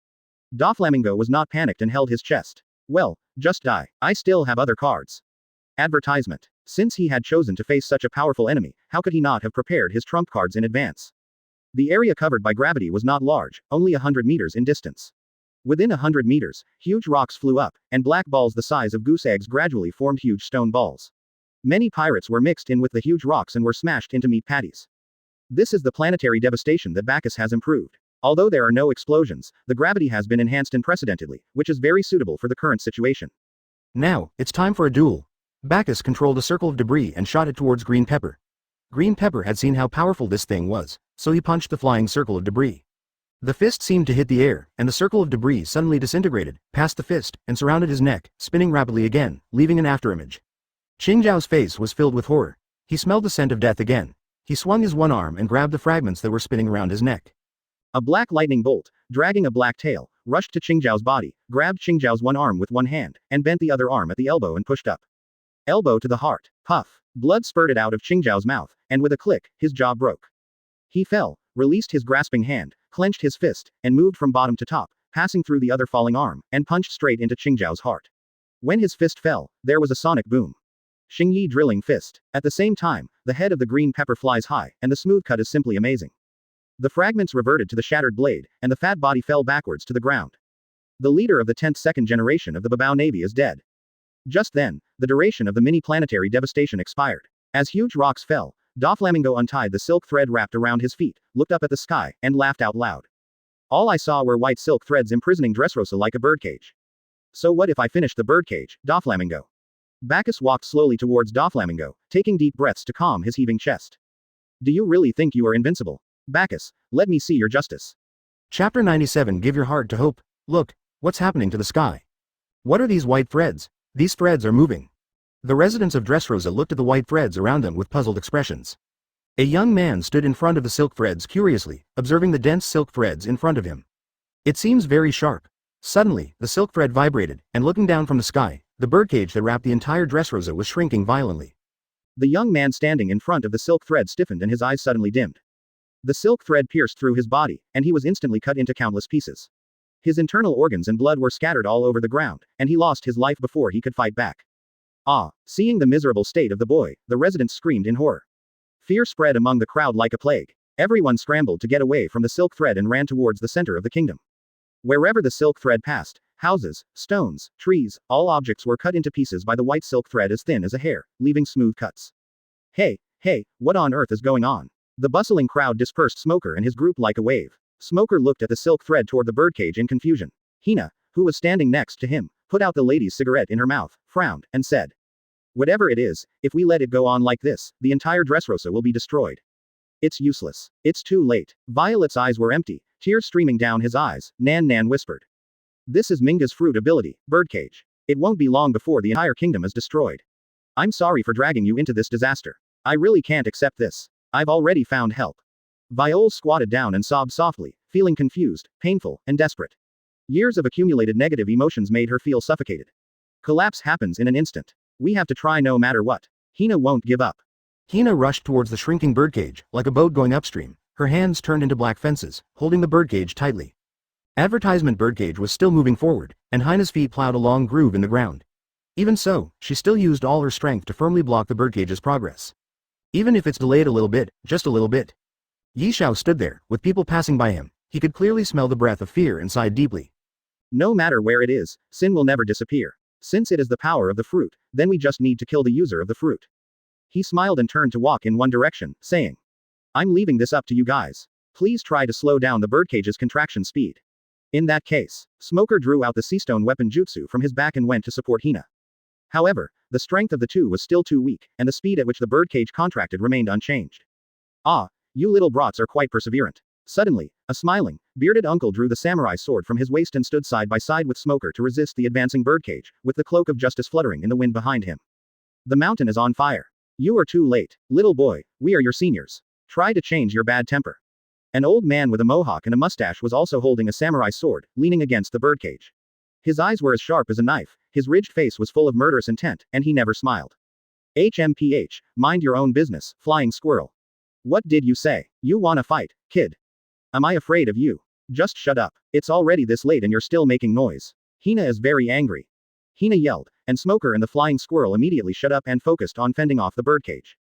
Doflamingo was not panicked and held his chest. Well, just die. I still have other cards. Advertisement. Since he had chosen to face such a powerful enemy, how could he not have prepared his trump cards in advance? The area covered by gravity was not large, only 100 meters in distance. Within 100 meters, huge rocks flew up, and black balls the size of goose eggs gradually formed huge stone balls. Many pirates were mixed in with the huge rocks and were smashed into meat patties. This is the planetary devastation that Bacchus has improved. Although there are no explosions, the gravity has been enhanced unprecedentedly, which is very suitable for the current situation. Now, it's time for a duel. Bacchus controlled a circle of debris and shot it towards Green Pepper. Green Pepper had seen how powerful this thing was, so he punched the flying circle of debris. The fist seemed to hit the air, and the circle of debris suddenly disintegrated, past the fist, and surrounded his neck, spinning rapidly again, leaving an afterimage. Qingjiao's face was filled with horror. He smelled the scent of death again. He swung his one arm and grabbed the fragments that were spinning around his neck. A black lightning bolt, dragging a black tail, rushed to Qingjiao's body, grabbed Qingjiao's one arm with one hand, and bent the other arm at the elbow and pushed up. Elbow to the heart. Puff. Blood spurted out of Qingjiao's mouth, and with a click, his jaw broke. He fell, released his grasping hand, clenched his fist, and moved from bottom to top, passing through the other falling arm, and punched straight into Qingjiao's heart. When his fist fell, there was a sonic boom. Zhang Ye drilling fist. At the same time, the head of the green pepper flies high, and the smooth cut is simply amazing. The fragments reverted to the shattered blade, and the fat body fell backwards to the ground. The leader of the 10th second generation of the Babao Navy is dead. Just then, the duration of the mini-planetary devastation expired. As huge rocks fell, Doflamingo untied the silk thread wrapped around his feet, looked up at the sky, and laughed out loud. All I saw were white silk threads imprisoning Dressrosa like a birdcage. So what if I finished the birdcage, Doflamingo? Bagus walked slowly towards Doflamingo, taking deep breaths to calm his heaving chest. Do you really think you are invincible? Bagus, let me see your justice. Chapter 97. Give your heart to hope. Look, what's happening to the sky? What are these white threads? These threads are moving. The residents of Dressrosa looked at the white threads around them with puzzled expressions. A young man stood in front of the silk threads curiously, observing the dense silk threads in front of him. It seems very sharp. Suddenly, the silk thread vibrated, and looking down from the sky, the birdcage that wrapped the entire Dressrosa was shrinking violently. The young man standing in front of the silk thread stiffened and his eyes suddenly dimmed. The silk thread pierced through his body, and he was instantly cut into countless pieces. His internal organs and blood were scattered all over the ground, and he lost his life before he could fight back. Ah! Seeing the miserable state of the boy, the residents screamed in horror. Fear spread among the crowd like a plague. Everyone scrambled to get away from the silk thread and ran towards the center of the kingdom. Wherever the silk thread passed, houses, stones, trees, all objects were cut into pieces by the white silk thread as thin as a hair, leaving smooth cuts. Hey, what on earth is going on? The bustling crowd dispersed Smoker and his group like a wave. Smoker looked at the silk thread toward the birdcage in confusion. Hina, who was standing next to him, put out the lady's cigarette in her mouth, frowned, and said, "Whatever it is, if we let it go on like this, the entire Dressrosa will be destroyed. It's useless. It's too late." Violet's eyes were empty, tears streaming down his eyes. Nan whispered. "This is Minga's fruit ability, birdcage. It won't be long before the entire kingdom is destroyed. I'm sorry for dragging you into this disaster. I really can't accept this. I've already found help." Viole squatted down and sobbed softly, feeling confused, painful, and desperate. Years of accumulated negative emotions made her feel suffocated. Collapse happens in an instant. We have to try no matter what. Hina won't give up. Hina rushed towards the shrinking birdcage, like a boat going upstream, her hands turned into black fences, holding the birdcage tightly. Advertisement birdcage was still moving forward, and Hina's feet plowed a long groove in the ground. Even so, she still used all her strength to firmly block the birdcage's progress. Even if it's delayed a little bit, just a little bit. Yishao stood there, with people passing by him. He could clearly smell the breath of fear and sighed deeply. No matter where it is, sin will never disappear. Since it is the power of the fruit, then we just need to kill the user of the fruit. He smiled and turned to walk in one direction, saying, "I'm leaving this up to you guys. Please try to slow down the birdcage's contraction speed." In that case, Smoker drew out the Seastone weapon jutsu from his back and went to support Hina. However, the strength of the two was still too weak, and the speed at which the birdcage contracted remained unchanged. "Ah, you little brats are quite perseverant." Suddenly, a smiling, bearded uncle drew the samurai sword from his waist and stood side by side with Smoker to resist the advancing birdcage, with the cloak of justice fluttering in the wind behind him. "The mountain is on fire. You are too late, little boy, we are your seniors. Try to change your bad temper." An old man with a mohawk and a mustache was also holding a samurai sword, leaning against the birdcage. His eyes were as sharp as a knife, his ridged face was full of murderous intent, and he never smiled. "HMPH, mind your own business, flying squirrel. What did you say? You wanna fight, kid? Am I afraid of you? Just shut up. It's already this late and you're still making noise." Hina is very angry. Hina yelled, and Smoker and the flying squirrel immediately shut up and focused on fending off the birdcage.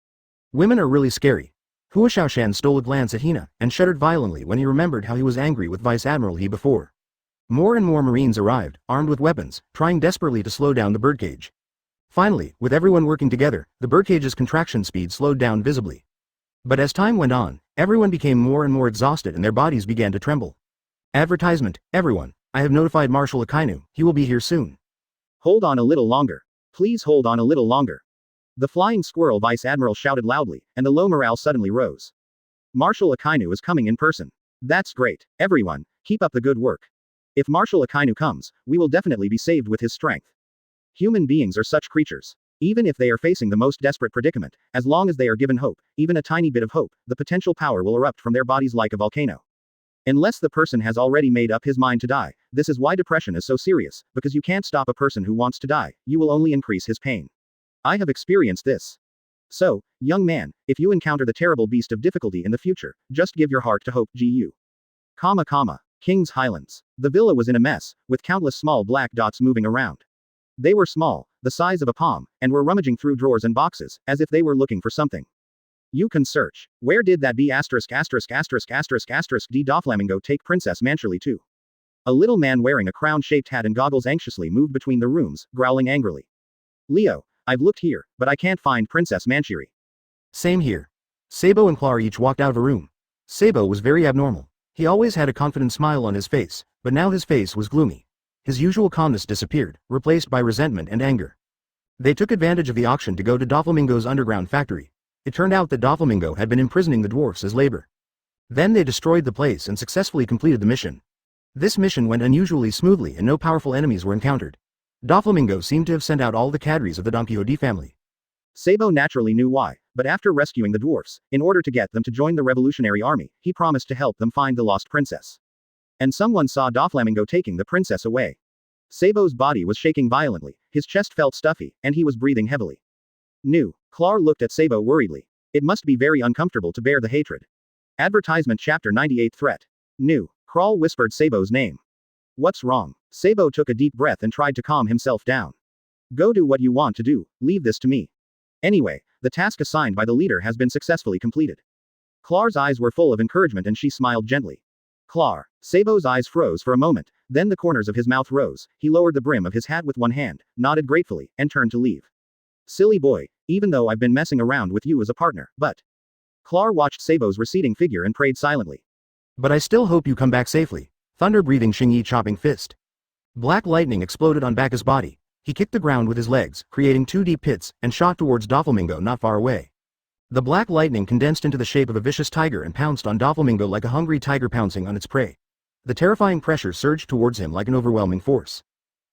Women are really scary. Hua Xiaoshan stole a glance at Hina, and shuddered violently when he remembered how he was angry with Vice Admiral He before. More and more Marines arrived, armed with weapons, trying desperately to slow down the birdcage. Finally, with everyone working together, the birdcage's contraction speed slowed down visibly. But as time went on, everyone became more and more exhausted and their bodies began to tremble. Advertisement, everyone, I have notified Marshal Akainu, he will be here soon. Hold on a little longer. Please hold on a little longer. The flying squirrel vice admiral shouted loudly, and the low morale suddenly rose. Marshal Akainu is coming in person. That's great. Everyone, keep up the good work. If Marshal Akainu comes, we will definitely be saved with his strength. Human beings are such creatures. Even if they are facing the most desperate predicament, as long as they are given hope, even a tiny bit of hope, the potential power will erupt from their bodies like a volcano. Unless the person has already made up his mind to die, this is why depression is so serious, because you can't stop a person who wants to die, you will only increase his pain. I have experienced this. So, young man, if you encounter the terrible beast of difficulty in the future, just give your heart to hope. Gu. King's Highlands. The villa was in a mess, with countless small black dots moving around. They were small, the size of a palm, and were rummaging through drawers and boxes, as if they were looking for something. You can search. Where did that be ********** D. Doflamingo take Princess Mancherly to? A little man wearing a crown-shaped hat and goggles anxiously moved between the rooms, growling angrily. Leo, I've looked here, but I can't find Princess Mancherly. Same here. Sabo and Clar each walked out of a room. Sabo was very abnormal. He always had a confident smile on his face, but now his face was gloomy. His usual calmness disappeared, replaced by resentment and anger. They took advantage of the auction to go to Doflamingo's underground factory. It turned out that Doflamingo had been imprisoning the dwarfs as labor. Then they destroyed the place and successfully completed the mission. This mission went unusually smoothly and no powerful enemies were encountered. Doflamingo seemed to have sent out all the cadres of the Don Quixote family. Sabo naturally knew why, but after rescuing the dwarfs, in order to get them to join the revolutionary army, he promised to help them find the lost princess. And someone saw Doflamingo taking the princess away. Sabo's body was shaking violently, his chest felt stuffy, and he was breathing heavily. New. Clar looked at Sabo worriedly. It must be very uncomfortable to bear the hatred. Advertisement Chapter 98 Threat. New. Kral whispered Sabo's name. What's wrong? Sabo took a deep breath and tried to calm himself down. Go do what you want to do, leave this to me. Anyway, the task assigned by the leader has been successfully completed. Clar's eyes were full of encouragement and she smiled gently. Clar. Sabo's eyes froze for a moment, then the corners of his mouth rose, he lowered the brim of his hat with one hand, nodded gratefully, and turned to leave. Silly boy, even though I've been messing around with you as a partner, but... Clar watched Sabo's receding figure and prayed silently. But I still hope you come back safely. Thunder-breathing Zhang Ye chopping fist. Black lightning exploded on Bagus' body. He kicked the ground with his legs, creating 2 deep pits, and shot towards Doflamingo not far away. The black lightning condensed into the shape of a vicious tiger and pounced on Doflamingo like a hungry tiger pouncing on its prey. The terrifying pressure surged towards him like an overwhelming force.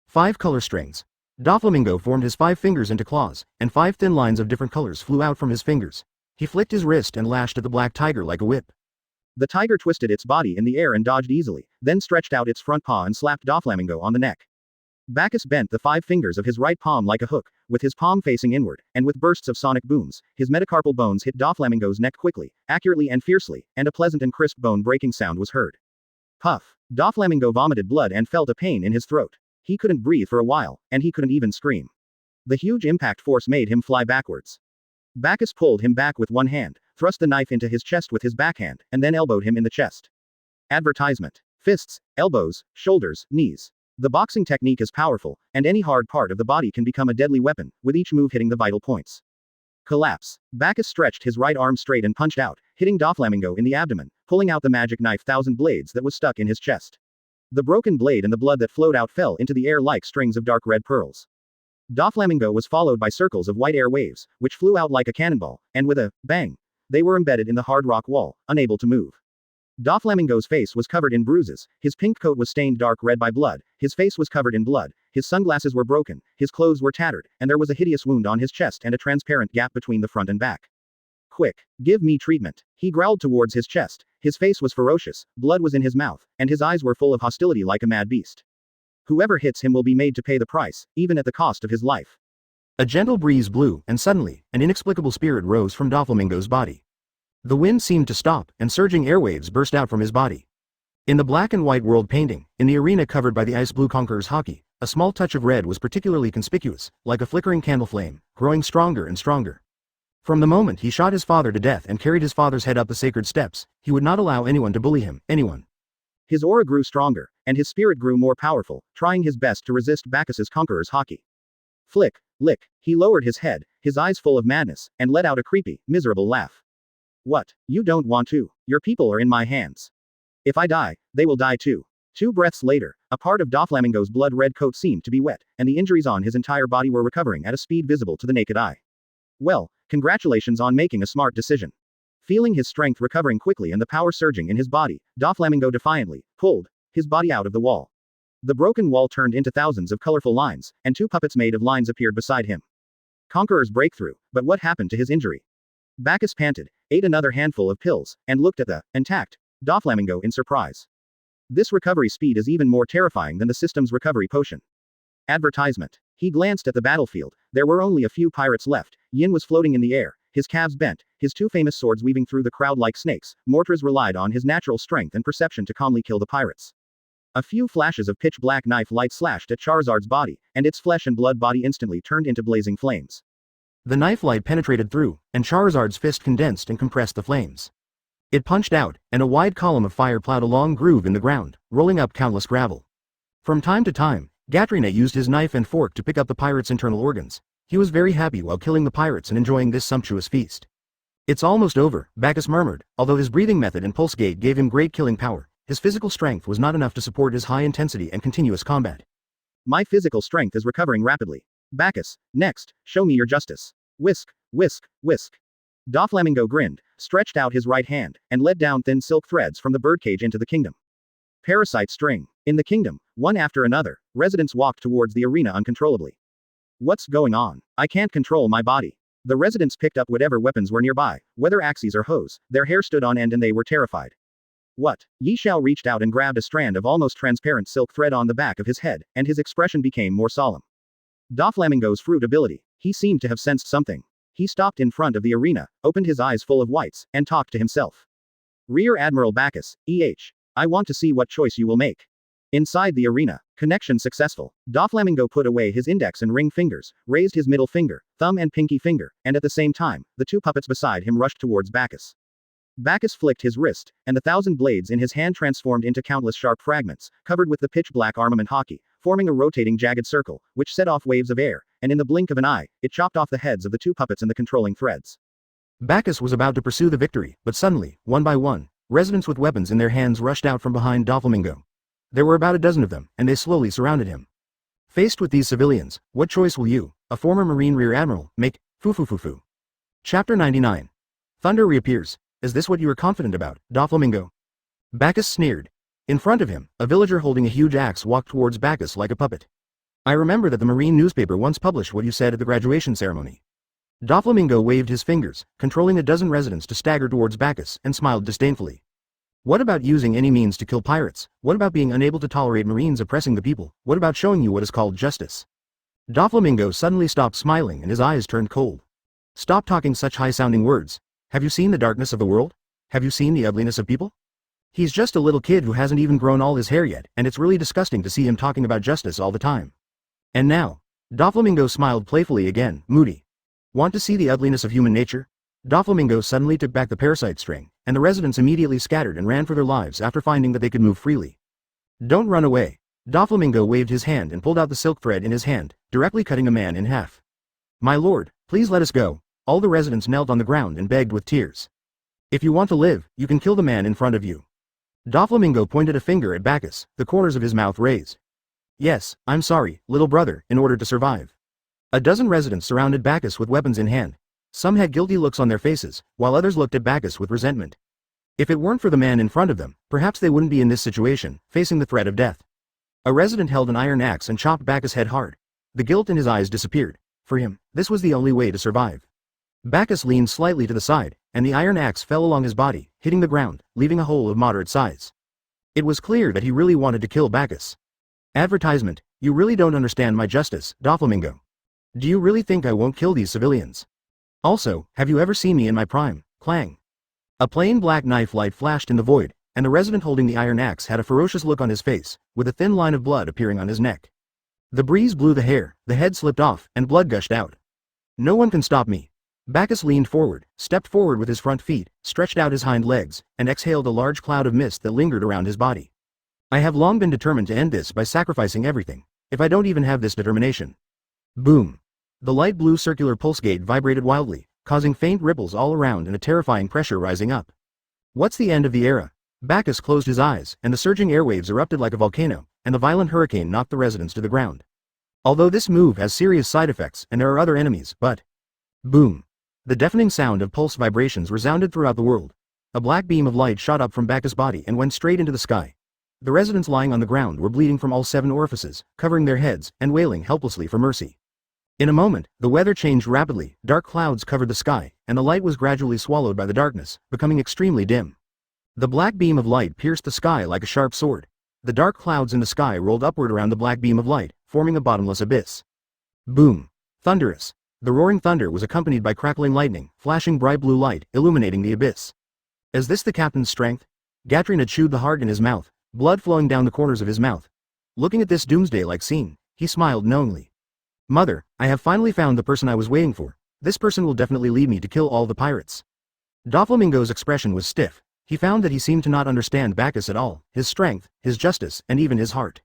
5 color strings. Doflamingo formed his 5 fingers into claws, and 5 thin lines of different colors flew out from his fingers. He flicked his wrist and lashed at the black tiger like a whip. The tiger twisted its body in the air and dodged easily, then stretched out its front paw and slapped Doflamingo on the neck. Bagus bent the 5 fingers of his right palm like a hook, with his palm facing inward, and with bursts of sonic booms, his metacarpal bones hit Doflamingo's neck quickly, accurately and fiercely, and a pleasant and crisp bone-breaking sound was heard. Puff. Doflamingo vomited blood and felt a pain in his throat. He couldn't breathe for a while, and he couldn't even scream. The huge impact force made him fly backwards. Bagus pulled him back with one hand, thrust the knife into his chest with his backhand, and then elbowed him in the chest. Advertisement. Fists, elbows, shoulders, knees. The boxing technique is powerful, and any hard part of the body can become a deadly weapon, with each move hitting the vital points. Collapse. Bagus stretched his right arm straight and punched out, hitting Doflamingo in the abdomen, pulling out the magic knife thousand blades that was stuck in his chest. The broken blade and the blood that flowed out fell into the air like strings of dark red pearls. Doflamingo was followed by circles of white air waves, which flew out like a cannonball, and with a bang, they were embedded in the hard rock wall, unable to move. Doflamingo's face was covered in bruises, his pink coat was stained dark red by blood, his face was covered in blood, his sunglasses were broken, his clothes were tattered, and there was a hideous wound on his chest and a transparent gap between the front and back. Quick, give me treatment. He growled towards his chest, his face was ferocious, blood was in his mouth, and his eyes were full of hostility like a mad beast. Whoever hits him will be made to pay the price, even at the cost of his life. A gentle breeze blew, and suddenly, an inexplicable spirit rose from Doflamingo's body. The wind seemed to stop, and surging airwaves burst out from his body. In the black and white world painting, in the arena covered by the ice blue conqueror's Hawkeye, a small touch of red was particularly conspicuous, like a flickering candle flame, growing stronger and stronger. From the moment he shot his father to death and carried his father's head up the sacred steps, he would not allow anyone to bully him, anyone. His aura grew stronger, and his spirit grew more powerful, trying his best to resist Bacchus's conqueror's Hawkeye. Flick, lick, he lowered his head, his eyes full of madness, and let out a creepy, miserable laugh. What? You don't want to? Your people are in my hands. If I die, they will die too. 2 breaths later, a part of Doflamingo's blood-red coat seemed to be wet, and the injuries on his entire body were recovering at a speed visible to the naked eye. Well, congratulations on making a smart decision. Feeling his strength recovering quickly and the power surging in his body, Doflamingo defiantly pulled his body out of the wall. The broken wall turned into thousands of colorful lines, and 2 puppets made of lines appeared beside him. Conqueror's breakthrough, but what happened to his injury? Bacchus panted, ate another handful of pills, and looked at the intact Doflamingo in surprise. This recovery speed is even more terrifying than the system's recovery potion. Advertisement. He glanced at the battlefield. There were only a few pirates left. Yin was floating in the air, his calves bent, his 2 famous swords weaving through the crowd like snakes. Mortras relied on his natural strength and perception to calmly kill the pirates. A few flashes of pitch-black knife light slashed at Charizard's body, and its flesh and blood body instantly turned into blazing flames. The knife light penetrated through, and Charizard's fist condensed and compressed the flames. It punched out, and a wide column of fire plowed a long groove in the ground, rolling up countless gravel. From time to time, Gatrina used his knife and fork to pick up the pirate's internal organs. He was very happy while killing the pirates and enjoying this sumptuous feast. "It's almost over," Bagus murmured. Although his breathing method and pulse gate gave him great killing power, his physical strength was not enough to support his high intensity and continuous combat. "My physical strength is recovering rapidly. Bagus, next, show me your justice." Whisk, whisk, whisk. Doflamingo grinned, stretched out his right hand, and led down thin silk threads from the birdcage into the kingdom. Parasite string. In the kingdom, one after another, residents walked towards the arena uncontrollably. "What's going on? I can't control my body." The residents picked up whatever weapons were nearby, whether axes or hoes. Their hair stood on end and they were terrified. "What?" Yi Xiao reached out and grabbed a strand of almost transparent silk thread on the back of his head, and his expression became more solemn. Doflamingo's fruit ability. He seemed to have sensed something. He stopped in front of the arena, opened his eyes full of whites, and talked to himself. "Rear Admiral Bagus, I want to see what choice you will make." Inside the arena. Connection successful. Doflamingo put away his index and ring fingers, raised his middle finger, thumb and pinky finger, and at the same time, the two puppets beside him rushed towards Bagus. Bagus flicked his wrist, and the 1,000 blades in his hand transformed into countless sharp fragments, covered with the pitch-black armament hockey, forming a rotating jagged circle, which set off waves of air, and in the blink of an eye, it chopped off the heads of the two puppets and the controlling threads. Bagus was about to pursue the victory, but suddenly, one by one, residents with weapons in their hands rushed out from behind Doflamingo. There were about a dozen of them, and they slowly surrounded him. Faced with these civilians, what choice will you, a former Marine Rear Admiral, make? Foo. Chapter 99. Thunder reappears. Is this what you were confident about, Doflamingo? Bagus sneered. In front of him, a villager holding a huge axe walked towards Bagus like a puppet. "I remember that the Marine newspaper once published what you said at the graduation ceremony." Doflamingo waved his fingers, controlling a dozen residents to stagger towards Bagus, and smiled disdainfully. "What about using any means to kill pirates? What about being unable to tolerate Marines oppressing the people? What about showing you what is called justice?" Doflamingo suddenly stopped smiling and his eyes turned cold. "Stop talking such high-sounding words. Have you seen the darkness of the world? Have you seen the ugliness of people? He's just a little kid who hasn't even grown all his hair yet, and it's really disgusting to see him talking about justice all the time." And now, Doflamingo smiled playfully again, moody. "Want to see the ugliness of human nature?" Doflamingo suddenly took back the parasite string, and the residents immediately scattered and ran for their lives after finding that they could move freely. "Don't run away." Doflamingo waved his hand and pulled out the silk thread in his hand, directly cutting a man in half. "My lord, please let us go." All the residents knelt on the ground and begged with tears. "If you want to live, you can kill the man in front of you." Doflamingo pointed a finger at Bagus, the corners of his mouth raised. "Yes, I'm sorry, little brother, in order to survive." A dozen residents surrounded Bagus with weapons in hand. Some had guilty looks on their faces, while others looked at Bagus with resentment. If it weren't for the man in front of them, perhaps they wouldn't be in this situation, facing the threat of death. A resident held an iron axe and chopped Bagus' head hard. The guilt in his eyes disappeared. For him, this was the only way to survive. Bagus leaned slightly to the side, and the iron axe fell along his body, hitting the ground, leaving a hole of moderate size. It was clear that he really wanted to kill Bagus. Advertisement: "You really don't understand my justice, Doflamingo. Do you really think I won't kill these civilians? Also, have you ever seen me in my prime?" Clang. A plain black knife light flashed in the void, and the resident holding the iron axe had a ferocious look on his face, with a thin line of blood appearing on his neck. The breeze blew the hair, the head slipped off, and blood gushed out. "No one can stop me." Bagus leaned forward, stepped forward with his front feet, stretched out his hind legs, and exhaled a large cloud of mist that lingered around his body. "I have long been determined to end this by sacrificing everything, if I don't even have this determination." Boom. The light blue circular pulse gate vibrated wildly, causing faint ripples all around and a terrifying pressure rising up. "What's the end of the era?" Bagus closed his eyes, and the surging airwaves erupted like a volcano, and the violent hurricane knocked the residents to the ground. Although this move has serious side effects and there are other enemies, but... Boom. The deafening sound of pulse vibrations resounded throughout the world. A black beam of light shot up from Bagus' body and went straight into the sky. The residents lying on the ground were bleeding from all 7 orifices, covering their heads, and wailing helplessly for mercy. In a moment, the weather changed rapidly, dark clouds covered the sky, and the light was gradually swallowed by the darkness, becoming extremely dim. The black beam of light pierced the sky like a sharp sword. The dark clouds in the sky rolled upward around the black beam of light, forming a bottomless abyss. Boom. Thunderous. The roaring thunder was accompanied by crackling lightning, flashing bright blue light, illuminating the abyss. Is this the captain's strength? Gatrina chewed the heart in his mouth, blood flowing down the corners of his mouth. Looking at this doomsday-like scene, he smiled knowingly. Mother, I have finally found the person I was waiting for. This person will definitely lead me to kill all the pirates. Doflamingo's expression was stiff. He found that he seemed to not understand Bagus at all, his strength, his justice, and even his heart.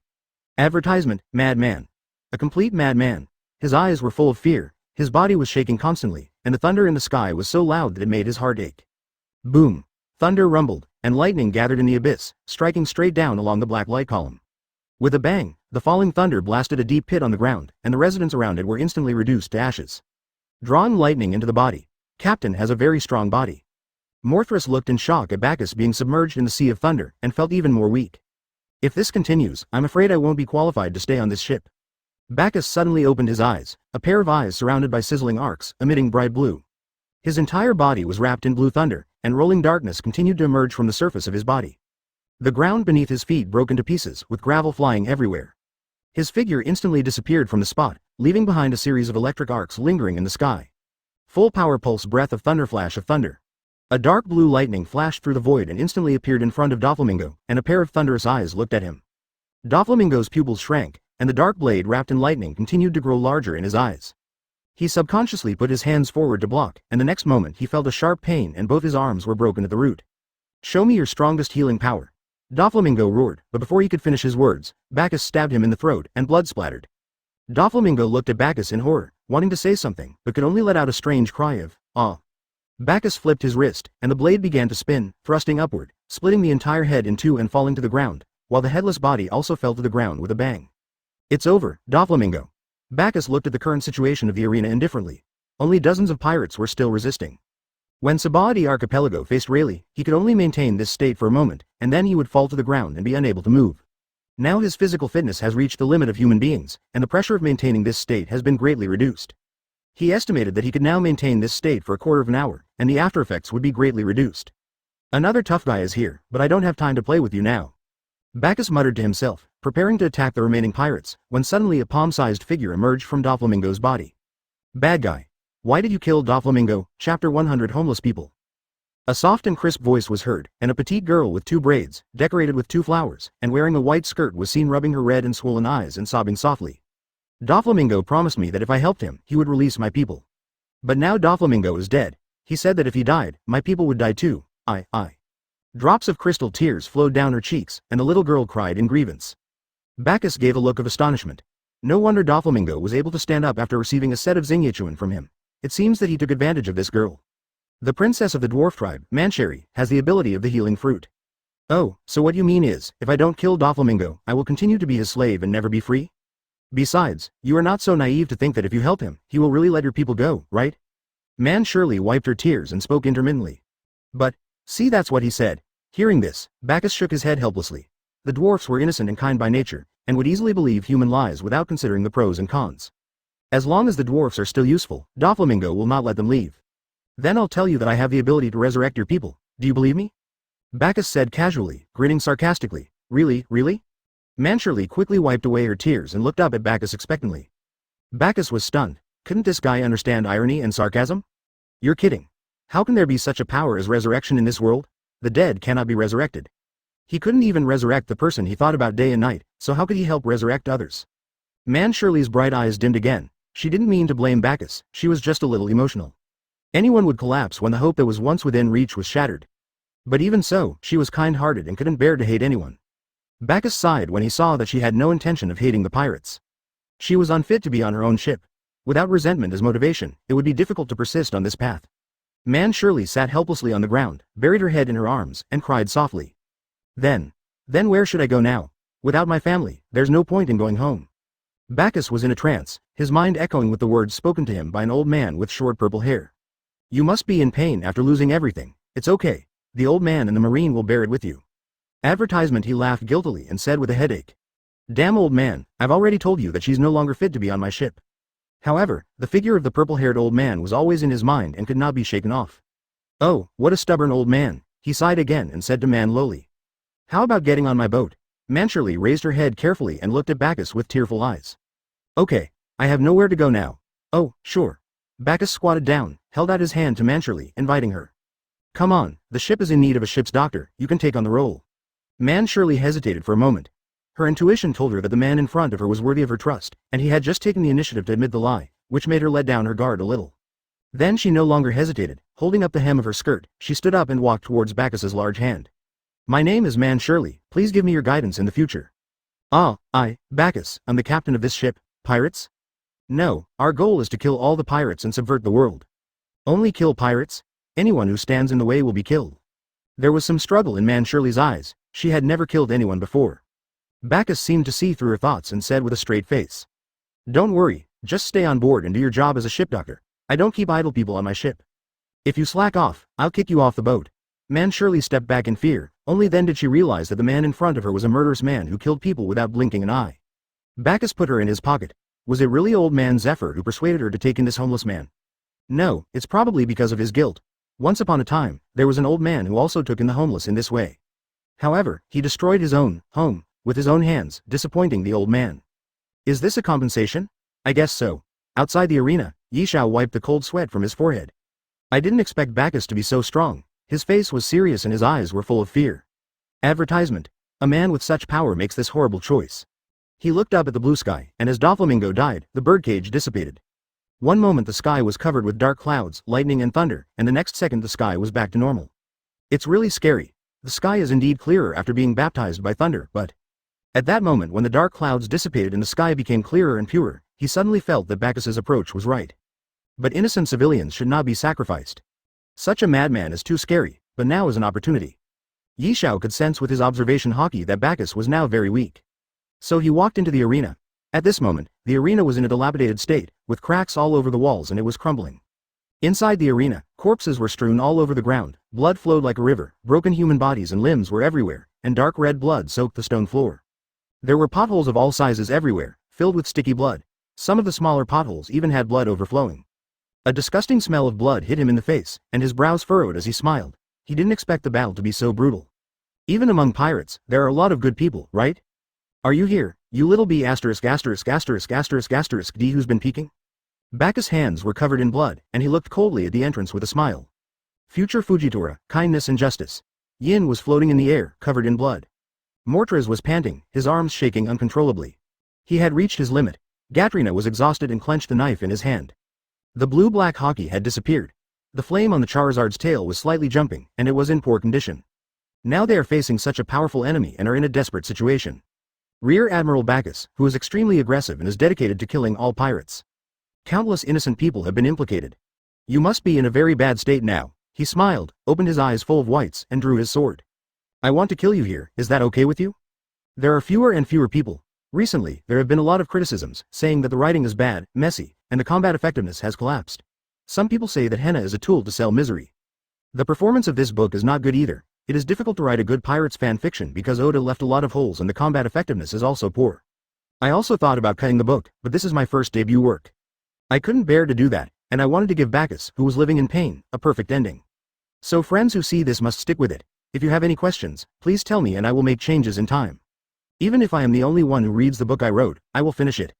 Advertisement, Madman. A complete madman. His eyes were full of fear, his body was shaking constantly, and the thunder in the sky was so loud that it made his heart ache. Boom. Thunder rumbled, and lightning gathered in the abyss, striking straight down along the black light column. With a bang, the falling thunder blasted a deep pit on the ground, and the residents around it were instantly reduced to ashes. Drawing lightning into the body. Captain has a very strong body. Morthrus looked in shock at Bagus being submerged in the sea of thunder, and felt even more weak. If this continues, I'm afraid I won't be qualified to stay on this ship. Bagus suddenly opened his eyes, a pair of eyes surrounded by sizzling arcs, emitting bright blue. His entire body was wrapped in blue thunder, and rolling darkness continued to emerge from the surface of his body. The ground beneath his feet broke into pieces, with gravel flying everywhere. His figure instantly disappeared from the spot, leaving behind a series of electric arcs lingering in the sky. Full power pulse breath of thunder flash of thunder. A dark blue lightning flashed through the void and instantly appeared in front of Doflamingo, and a pair of thunderous eyes looked at him. Doflamingo's pupils shrank, and the dark blade wrapped in lightning continued to grow larger in his eyes. He subconsciously put his hands forward to block, and the next moment he felt a sharp pain and both his arms were broken at the root. Show me your strongest healing power. Doflamingo roared, but before he could finish his words, Bagus stabbed him in the throat and blood splattered. Doflamingo looked at Bagus in horror, wanting to say something, but could only let out a strange cry of, "Ah." Bagus flipped his wrist, and the blade began to spin, thrusting upward, splitting the entire head in two and falling to the ground, while the headless body also fell to the ground with a bang. It's over, Doflamingo. Bagus looked at the current situation of the arena indifferently. Only dozens of pirates were still resisting. When Sabaody Archipelago faced Rayleigh, he could only maintain this state for a moment, and then he would fall to the ground and be unable to move. Now his physical fitness has reached the limit of human beings, and the pressure of maintaining this state has been greatly reduced. He estimated that he could now maintain this state for a quarter of an hour, and the aftereffects would be greatly reduced. Another tough guy is here, but I don't have time to play with you now. Bagus muttered to himself, preparing to attack the remaining pirates, when suddenly a palm-sized figure emerged from Doflamingo's body. Bad guy. Why did you kill Doflamingo? Chapter 100 Homeless People. A soft and crisp voice was heard, and a petite girl with 2 braids, decorated with 2 flowers, and wearing a white skirt was seen rubbing her red and swollen eyes and sobbing softly. Doflamingo promised me that if I helped him, he would release my people. But now Doflamingo is dead. He said that if he died, my people would die too. I. Drops of crystal tears flowed down her cheeks, and the little girl cried in grievance. Bagus gave a look of astonishment. No wonder Doflamingo was able to stand up after receiving a set of Xingyichuan from him. It seems that he took advantage of this girl. The princess of the dwarf tribe, Mancheri, has the ability of the healing fruit. Oh, so what you mean is, if I don't kill Doflamingo, I will continue to be his slave and never be free? Besides, you are not so naive to think that if you help him, he will really let your people go, right? Mancheri wiped her tears and spoke intermittently. But, see, that's what he said. Hearing this, Bagus shook his head helplessly. The dwarfs were innocent and kind by nature, and would easily believe human lies without considering the pros and cons. As long as the dwarfs are still useful, Doflamingo will not let them leave. Then I'll tell you that I have the ability to resurrect your people. Do you believe me? Bagus said casually, grinning sarcastically. Really, really? Mancheri quickly wiped away her tears and looked up at Bagus expectantly. Bagus was stunned. Couldn't this guy understand irony and sarcasm? You're kidding. How can there be such a power as resurrection in this world? The dead cannot be resurrected. He couldn't even resurrect the person he thought about day and night, so how could he help resurrect others? Mancheri's bright eyes dimmed again. She didn't mean to blame Bagus, she was just a little emotional. Anyone would collapse when the hope that was once within reach was shattered. But even so, she was kind-hearted and couldn't bear to hate anyone. Bagus sighed when he saw that she had no intention of hating the pirates. She was unfit to be on her own ship. Without resentment as motivation, it would be difficult to persist on this path. Mancheri sat helplessly on the ground, buried her head in her arms, and cried softly. Then where should I go now? Without my family, there's no point in going home. Bagus was in a trance, his mind echoing with the words spoken to him by an old man with short purple hair. You must be in pain after losing everything. It's okay. The old man and the marine will bear it with you. Advertisement. He laughed guiltily and said with a headache. Damn old man, I've already told you that she's no longer fit to be on my ship. However, the figure of the purple-haired old man was always in his mind and could not be shaken off. Oh, what a stubborn old man, he sighed again and said to Man lowly. How about getting on my boat? Mancheri raised her head carefully and looked at Bagus with tearful eyes. Okay, I have nowhere to go now. Oh, sure. Bagus squatted down, held out his hand to Mancheri, inviting her. Come on, the ship is in need of a ship's doctor, you can take on the role. Man Shirley hesitated for a moment. Her intuition told her that the man in front of her was worthy of her trust, and he had just taken the initiative to admit the lie, which made her let down her guard a little. Then she no longer hesitated. Holding up the hem of her skirt, she stood up and walked towards Bacchus's large hand. My name is Man Shirley, please give me your guidance in the future. Ah, Bacchus, I'm the captain of this ship. Pirates? No, our goal is to kill all the pirates and subvert the world. Only kill pirates? Anyone who stands in the way will be killed. There was some struggle in Man Shirley's eyes. She had never killed anyone before. Bagus seemed to see through her thoughts and said with a straight face. Don't worry, just stay on board and do your job as a ship doctor. I don't keep idle people on my ship. If you slack off, I'll kick you off the boat. Man Shirley stepped back in fear, only then did she realize that the man in front of her was a murderous man who killed people without blinking an eye. Bacchus put her in his pocket. Was it really old man Zephyr who persuaded her to take in this homeless man? No, it's probably because of his guilt. Once upon a time, there was an old man who also took in the homeless in this way. However, he destroyed his own home with his own hands, disappointing the old man. Is this a compensation? I guess so. Outside the arena, Yi Xiao wiped the cold sweat from his forehead. I didn't expect Bacchus to be so strong. His face was serious and his eyes were full of fear. Advertisement. A man with such power makes this horrible choice. He looked up at the blue sky, and as Doflamingo died, the birdcage dissipated. One moment the sky was covered with dark clouds, lightning and thunder, and the next second the sky was back to normal. It's really scary. The sky is indeed clearer after being baptized by thunder, but... At that moment when the dark clouds dissipated and the sky became clearer and purer, he suddenly felt that Bacchus's approach was right. But innocent civilians should not be sacrificed. Such a madman is too scary, but now is an opportunity. Yi Xiao could sense with his observation Hawkeye that Bacchus was now very weak. So he walked into the arena. At this moment, the arena was in a dilapidated state, with cracks all over the walls and it was crumbling. Inside the arena, corpses were strewn all over the ground, blood flowed like a river, broken human bodies and limbs were everywhere, and dark red blood soaked the stone floor. There were potholes of all sizes everywhere, filled with sticky blood. Some of the smaller potholes even had blood overflowing. A disgusting smell of blood hit him in the face, and his brows furrowed as he smiled. He didn't expect the battle to be so brutal. Even among pirates, there are a lot of good people, right? Are you here, you little b*************** D who's been peeking? Bacchus' hands were covered in blood, and he looked coldly at the entrance with a smile. Future Fujitora, kindness and justice. Yin was floating in the air, covered in blood. Mortraz was panting, his arms shaking uncontrollably. He had reached his limit. Gatrina was exhausted and clenched the knife in his hand. The blue-black Hawkeye had disappeared. The flame on the Charizard's tail was slightly jumping, and it was in poor condition. Now they are facing such a powerful enemy and are in a desperate situation. Rear Admiral Bagus, who is extremely aggressive and is dedicated to killing all pirates. Countless innocent people have been implicated. You must be in a very bad state now. He smiled, opened his eyes full of whites, and drew his sword. I want to kill you here, is that okay with you? There are fewer and fewer people. Recently, there have been a lot of criticisms, saying that the writing is bad, messy, and the combat effectiveness has collapsed. Some people say that henna is a tool to sell misery. The performance of this book is not good either. It is difficult to write a good pirates fan fiction because Oda left a lot of holes and the combat effectiveness is also poor. I also thought about cutting the book, but this is my first debut work. I couldn't bear to do that, and I wanted to give Bacchus, who was living in pain, a perfect ending. So friends who see this must stick with it. If you have any questions, please tell me and I will make changes in time. Even if I am the only one who reads the book I wrote, I will finish it.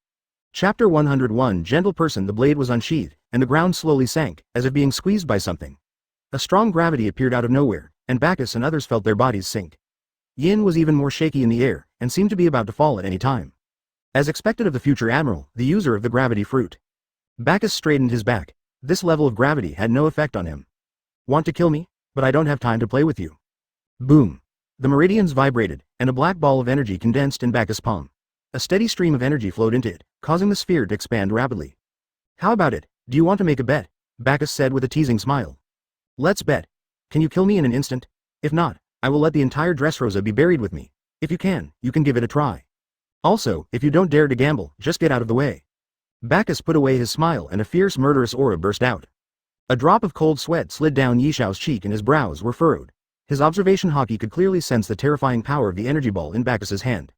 Chapter 101 Gentle person. The blade was unsheathed, and the ground slowly sank, as if being squeezed by something. A strong gravity appeared out of nowhere, and Bacchus and others felt their bodies sink. Yin was even more shaky in the air, and seemed to be about to fall at any time. As expected of the future admiral, the user of the gravity fruit. Bacchus straightened his back. This level of gravity had no effect on him. Want to kill me? But I don't have time to play with you. Boom. The meridians vibrated, and a black ball of energy condensed in Bacchus' palm. A steady stream of energy flowed into it, causing the sphere to expand rapidly. How about it? Do you want to make a bet? Bacchus said with a teasing smile. Let's bet. Can you kill me in an instant? If not, I will let the entire Dressrosa be buried with me. If you can give it a try. Also, if you don't dare to gamble, just get out of the way. Bacchus put away his smile and a fierce murderous aura burst out. A drop of cold sweat slid down Yi Xiao's cheek and his brows were furrowed. His observation Hawkeye could clearly sense the terrifying power of the energy ball in Bacchus's hand.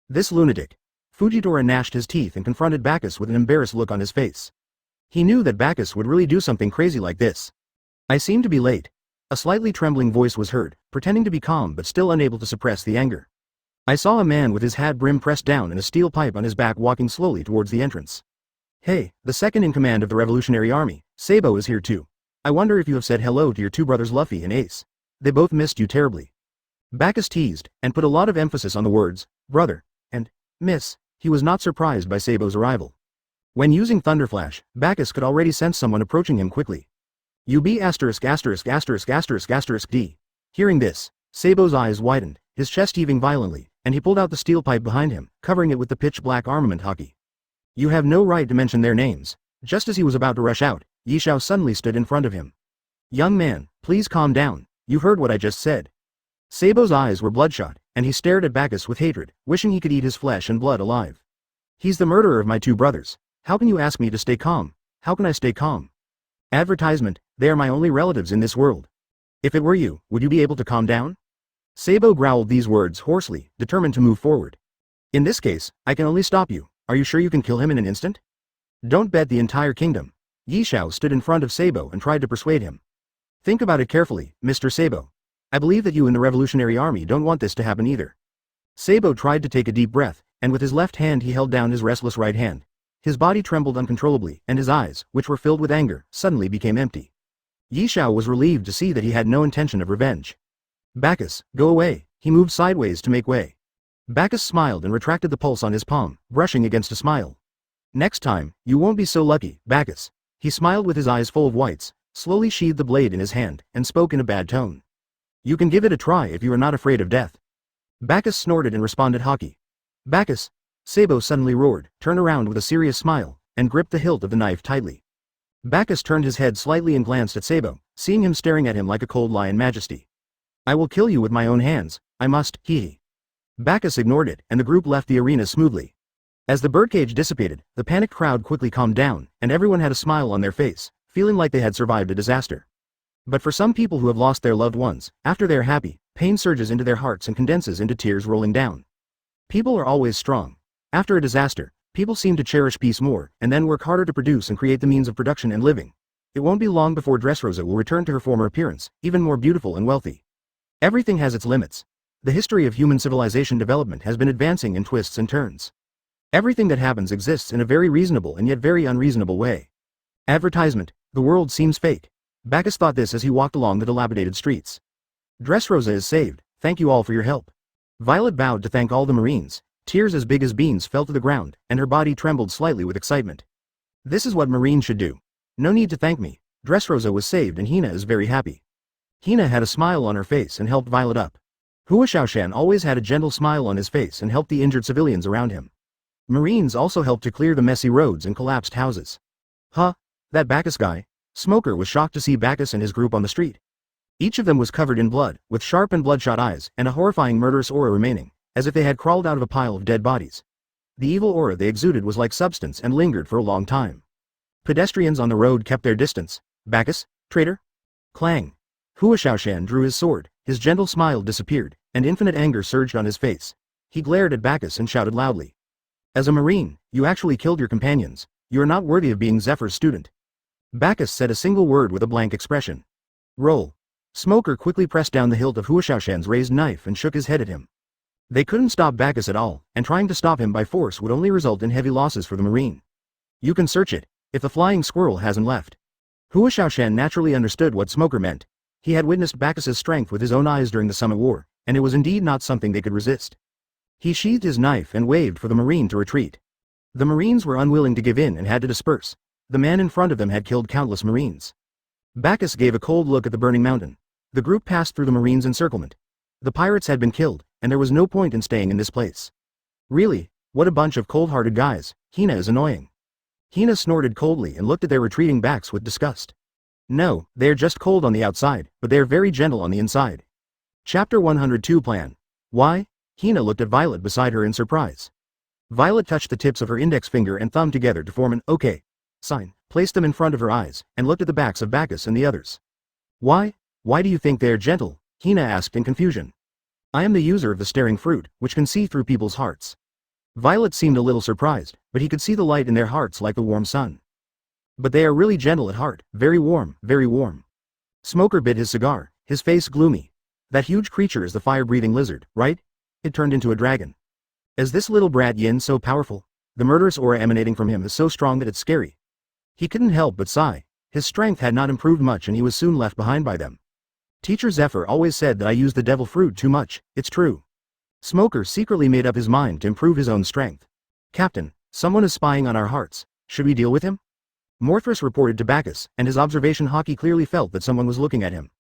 This lunatic. Fujitora gnashed his teeth and confronted Bacchus with an embarrassed look on his face. He knew that Bacchus would really do something crazy like this. I seem to be late. A slightly trembling voice was heard, pretending to be calm but still unable to suppress the anger. I saw a man with his hat brim pressed down and a steel pipe on his back walking slowly towards the entrance. Hey, the second in command of the Revolutionary Army, Sabo is here too. I wonder if you have said hello to your two brothers Luffy and Ace. They both missed you terribly. Bagus teased, and put a lot of emphasis on the words, brother, and miss. He was not surprised by Sabo's arrival. When using Thunderflash, Bagus could already sense someone approaching him quickly. UB**************************************************************************************************************************************************************************************************************************************************************************************Sabo was chest-heaving violently, and he pulled out the steel pipe behind him, covering it with the pitch-black armament Hawkeye. You have no right to mention their names. Just as he was about to rush out, Ye Xiao suddenly stood in front of him. Young man, please calm down. You heard what I just said. Sabo's eyes were bloodshot, and he stared at Bagus with hatred, wishing he could eat his flesh and blood alive. He's the murderer of my two brothers. How can you ask me to stay calm? How can I stay calm? Advertisement, they are my only relatives in this world. If it were you, would you be able to calm down? Sabo growled these words hoarsely, determined to move forward. In this case, I can only stop you. Are you sure you can kill him in an instant? Don't bet the entire kingdom. Ye Xiao stood in front of Sabo and tried to persuade him. Think about it carefully, Mr. Sabo. I believe that you in the Revolutionary Army don't want this to happen either. Sabo tried to take a deep breath, and with his left hand he held down his restless right hand. His body trembled uncontrollably, and his eyes, which were filled with anger, suddenly became empty. Ye Xiao was relieved to see that he had no intention of revenge. Bagus, go away. He moved sideways to make way. Bagus smiled and retracted the pulse on his palm, brushing against a smile. Next time, you won't be so lucky, Bagus. He smiled with his eyes full of whites, slowly sheathed the blade in his hand, and spoke in a bad tone. You can give it a try if you are not afraid of death. Bagus snorted and responded Hawkeye. Bagus, Sabo suddenly roared, turned around with a serious smile, and gripped the hilt of the knife tightly. Bagus turned his head slightly and glanced at Sabo, seeing him staring at him like a cold lion majesty. I will kill you with my own hands, I must, hee. Bagus ignored it, and the group left the arena smoothly. As the birdcage dissipated, the panicked crowd quickly calmed down, and everyone had a smile on their face, feeling like they had survived a disaster. But for some people who have lost their loved ones, after they are happy, pain surges into their hearts and condenses into tears rolling down. People are always strong. After a disaster, people seem to cherish peace more, and then work harder to produce and create the means of production and living. It won't be long before Dressrosa will return to her former appearance, even more beautiful and wealthy. Everything has its limits. The history of human civilization development has been advancing in twists and turns. Everything that happens exists in a very reasonable and yet very unreasonable way. Advertisement, the world seems fake. Bagus thought this as he walked along the dilapidated streets. Dressrosa is saved, thank you all for your help. Violet bowed to thank all the Marines. Tears as big as beans fell to the ground, and her body trembled slightly with excitement. This is what Marines should do. No need to thank me. Dressrosa was saved and Hina is very happy. Hina had a smile on her face and helped Violet up. Hua Xiaoshan always had a gentle smile on his face and helped the injured civilians around him. Marines also helped to clear the messy roads and collapsed houses. Huh? That Bagus guy? Smoker was shocked to see Bagus and his group on the street. Each of them was covered in blood, with sharp and bloodshot eyes, and a horrifying murderous aura remaining, as if they had crawled out of a pile of dead bodies. The evil aura they exuded was like substance and lingered for a long time. Pedestrians on the road kept their distance. Bagus? Traitor? Clang. Hua Xiaoshan drew his sword, his gentle smile disappeared, and infinite anger surged on his face. He glared at Bagus and shouted loudly. As a Marine, you actually killed your companions. You are not worthy of being Zephyr's student. Bagus said a single word with a blank expression. Roll. Smoker quickly pressed down the hilt of Hua Xiaoshan's raised knife and shook his head at him. They couldn't stop Bagus at all, and trying to stop him by force would only result in heavy losses for the Marine. You can search it, if the flying squirrel hasn't left. Hua Xiaoshan naturally understood what Smoker meant. He had witnessed Bacchus's strength with his own eyes during the Summit War, and it was indeed not something they could resist. He sheathed his knife and waved for the Marine to retreat. The Marines were unwilling to give in and had to disperse. The man in front of them had killed countless Marines. Bacchus gave a cold look at the burning mountain. The group passed through the Marines' encirclement. The pirates had been killed, and there was no point in staying in this place. Really, what a bunch of cold-hearted guys. Hina is annoying. Hina snorted coldly and looked at their retreating backs with disgust. No, they are just cold on the outside, but they are very gentle on the inside. Chapter 102 Plan. Why? Hina looked at Violet beside her in surprise. Violet touched the tips of her index finger and thumb together to form an OK sign, placed them in front of her eyes, and looked at the backs of Bagus and the others. Why? Why do you think they are gentle? Hina asked in confusion. I am the user of the staring fruit, which can see through people's hearts. Violet seemed a little surprised, but he could see the light in their hearts like the warm sun. But they are really gentle at heart, very warm, very warm. Smoker bit his cigar, his face gloomy. That huge creature is the fire-breathing lizard, right? It turned into a dragon. Is this little brat Yin so powerful? The murderous aura emanating from him is so strong that it's scary. He couldn't help but sigh. His strength had not improved much and he was soon left behind by them. Teacher Zephyr always said that I use the devil fruit too much, it's true. Smoker secretly made up his mind to improve his own strength. Captain, someone is spying on our hearts, should we deal with him? Morthris reported to Bagus, and his observation Hawkeye clearly felt that someone was looking at him.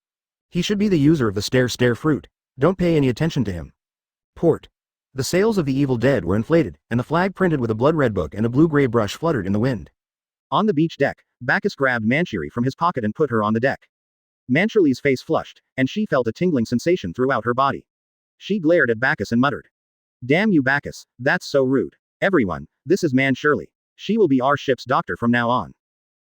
He should be the user of the stare fruit, don't pay any attention to him. Port. The sails of the Evil Dead were inflated, and the flag printed with a blood-red book and a blue-gray brush fluttered in the wind. On the beach deck, Bagus grabbed Manchuri from his pocket and put her on the deck. Manchuri's face flushed, and she felt a tingling sensation throughout her body. She glared at Bagus and muttered. Damn you Bagus, that's so rude. Everyone, this is Manchuri. She will be our ship's doctor from now on.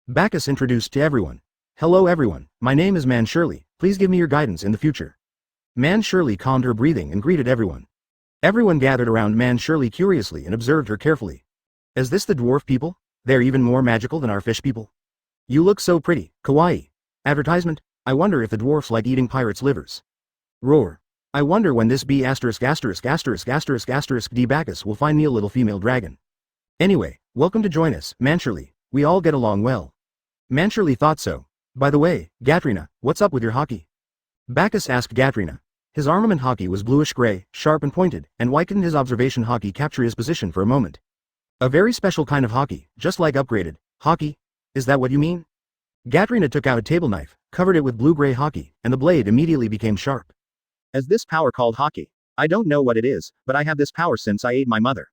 Bagus introduced to everyone. Hello everyone, my name is Manchuri, please give me your guidance in the future. Manchuri calmed her breathing and greeted everyone. Everyone gathered around Manchuri curiously and observed her carefully. Is this the dwarf people? They're even more magical than our fish people. You look so pretty, kawaii. Advertisement, I wonder if the dwarfs like eating pirates' livers. Roar. I wonder when this B**************** D Bagus will find me a little female dragon. Anyway, welcome to join us, Manchuri, we all get along well. Manchuri thought so. By the way, Gatrina, what's up with your hockey? Bagus asked Gatrina. His armament hockey was bluish-gray, sharp and pointed, and why couldn't his observation hockey capture his position for a moment? A very special kind of hockey, just like upgraded hockey? Is that what you mean? Gatrina took out a table knife, covered it with blue-gray hockey, and the blade immediately became sharp. Is this power called hockey? I don't know what it is, but I have this power since I ate my mother.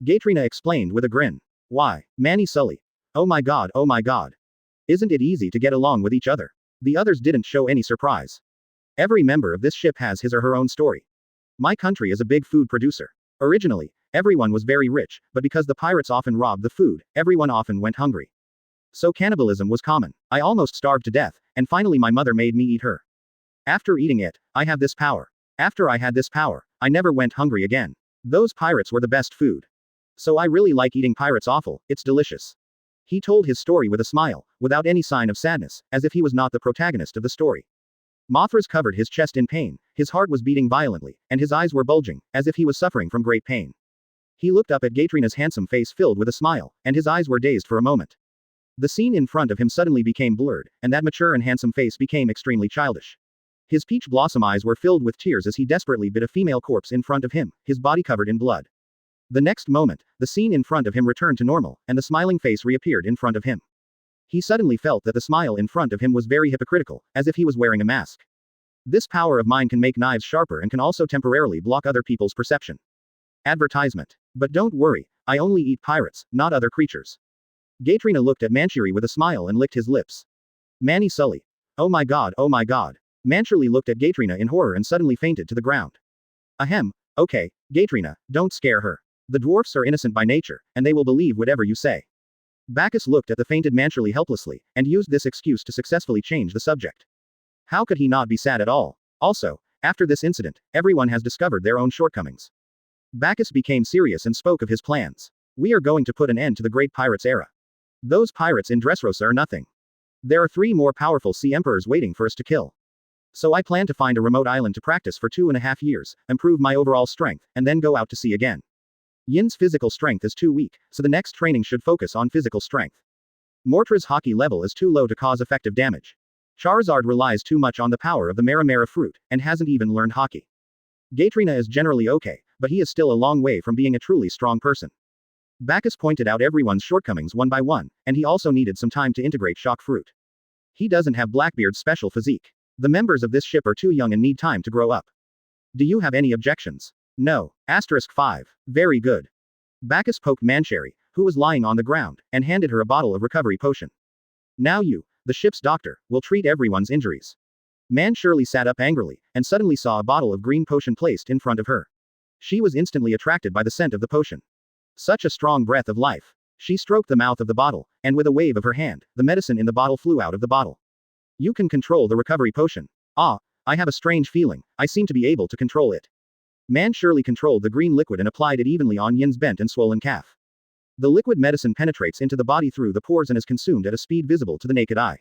Gatrina explained with a grin. Why, Manny Sully. Oh my god, oh my god. Isn't it easy to get along with each other? The others didn't show any surprise. Every member of this ship has his or her own story. My country is a big food producer. Originally, everyone was very rich, but because the pirates often robbed the food, everyone often went hungry. So cannibalism was common. I almost starved to death, and finally my mother made me eat her. After eating it, I have this power. After I had this power, I never went hungry again. Those pirates were the best food. So I really like eating pirates offal, it's delicious. He told his story with a smile, without any sign of sadness, as if he was not the protagonist of the story. Mothras covered his chest in pain, his heart was beating violently, and his eyes were bulging, as if he was suffering from great pain. He looked up at Gatrina's handsome face filled with a smile, and his eyes were dazed for a moment. The scene in front of him suddenly became blurred, and that mature and handsome face became extremely childish. His peach blossom eyes were filled with tears as he desperately bit a female corpse in front of him, his body covered in blood. The next moment, the scene in front of him returned to normal, and the smiling face reappeared in front of him. He suddenly felt that the smile in front of him was very hypocritical, as if he was wearing a mask. This power of mine can make knives sharper and can also temporarily block other people's perception. Advertisement. But don't worry, I only eat pirates, not other creatures. Gatrina looked at Manchuri with a smile and licked his lips. Manny Sully. Oh my god, oh my god. Manchuri looked at Gatrina in horror and suddenly fainted to the ground. Ahem, okay, Gatrina, don't scare her. The dwarfs are innocent by nature, and they will believe whatever you say. Bagus looked at the fainted Manchuri helplessly, and used this excuse to successfully change the subject. How could he not be sad at all? Also, after this incident, everyone has discovered their own shortcomings. Bagus became serious and spoke of his plans. We are going to put an end to the Great Pirates era. Those pirates in Dressrosa are nothing. There are 3 more powerful sea emperors waiting for us to kill. So I plan to find a remote island to practice for 2.5 years, improve my overall strength, and then go out to sea again. Yin's physical strength is too weak, so the next training should focus on physical strength. Mortra's hockey level is too low to cause effective damage. Charizard relies too much on the power of the Mara fruit, and hasn't even learned hockey. Gatrina is generally okay, but he is still a long way from being a truly strong person. Bagus pointed out everyone's shortcomings one by one, and he also needed some time to integrate shock fruit. He doesn't have Blackbeard's special physique. The members of this ship are too young and need time to grow up. Do you have any objections? No. *5. Very good. Bagus poked Manchuri, who was lying on the ground, and handed her a bottle of recovery potion. Now you, the ship's doctor, will treat everyone's injuries. Manchuri sat up angrily, and suddenly saw a bottle of green potion placed in front of her. She was instantly attracted by the scent of the potion. Such a strong breath of life. She stroked the mouth of the bottle, and with a wave of her hand, the medicine in the bottle flew out of the bottle. You can control the recovery potion. Ah, I have a strange feeling, I seem to be able to control it. Manchuri controlled the green liquid and applied it evenly on Yin's bent and swollen calf. The liquid medicine penetrates into the body through the pores and is consumed at a speed visible to the naked eye.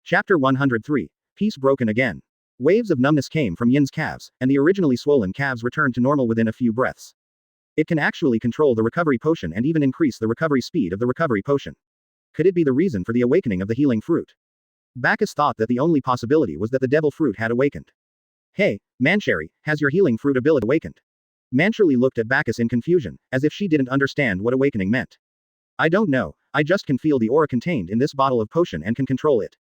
Chapter 103. Peace broken again. Waves of numbness came from Yin's calves, and the originally swollen calves returned to normal within a few breaths. It can actually control the recovery potion and even increase the recovery speed of the recovery potion. Could it be the reason for the awakening of the healing fruit? Bagus thought that the only possibility was that the devil fruit had awakened. Hey, Mancheri, has your healing fruit ability awakened? Mancherly looked at Bagus in confusion, as if she didn't understand what awakening meant. I don't know, I just can feel the aura contained in this bottle of potion and can control it.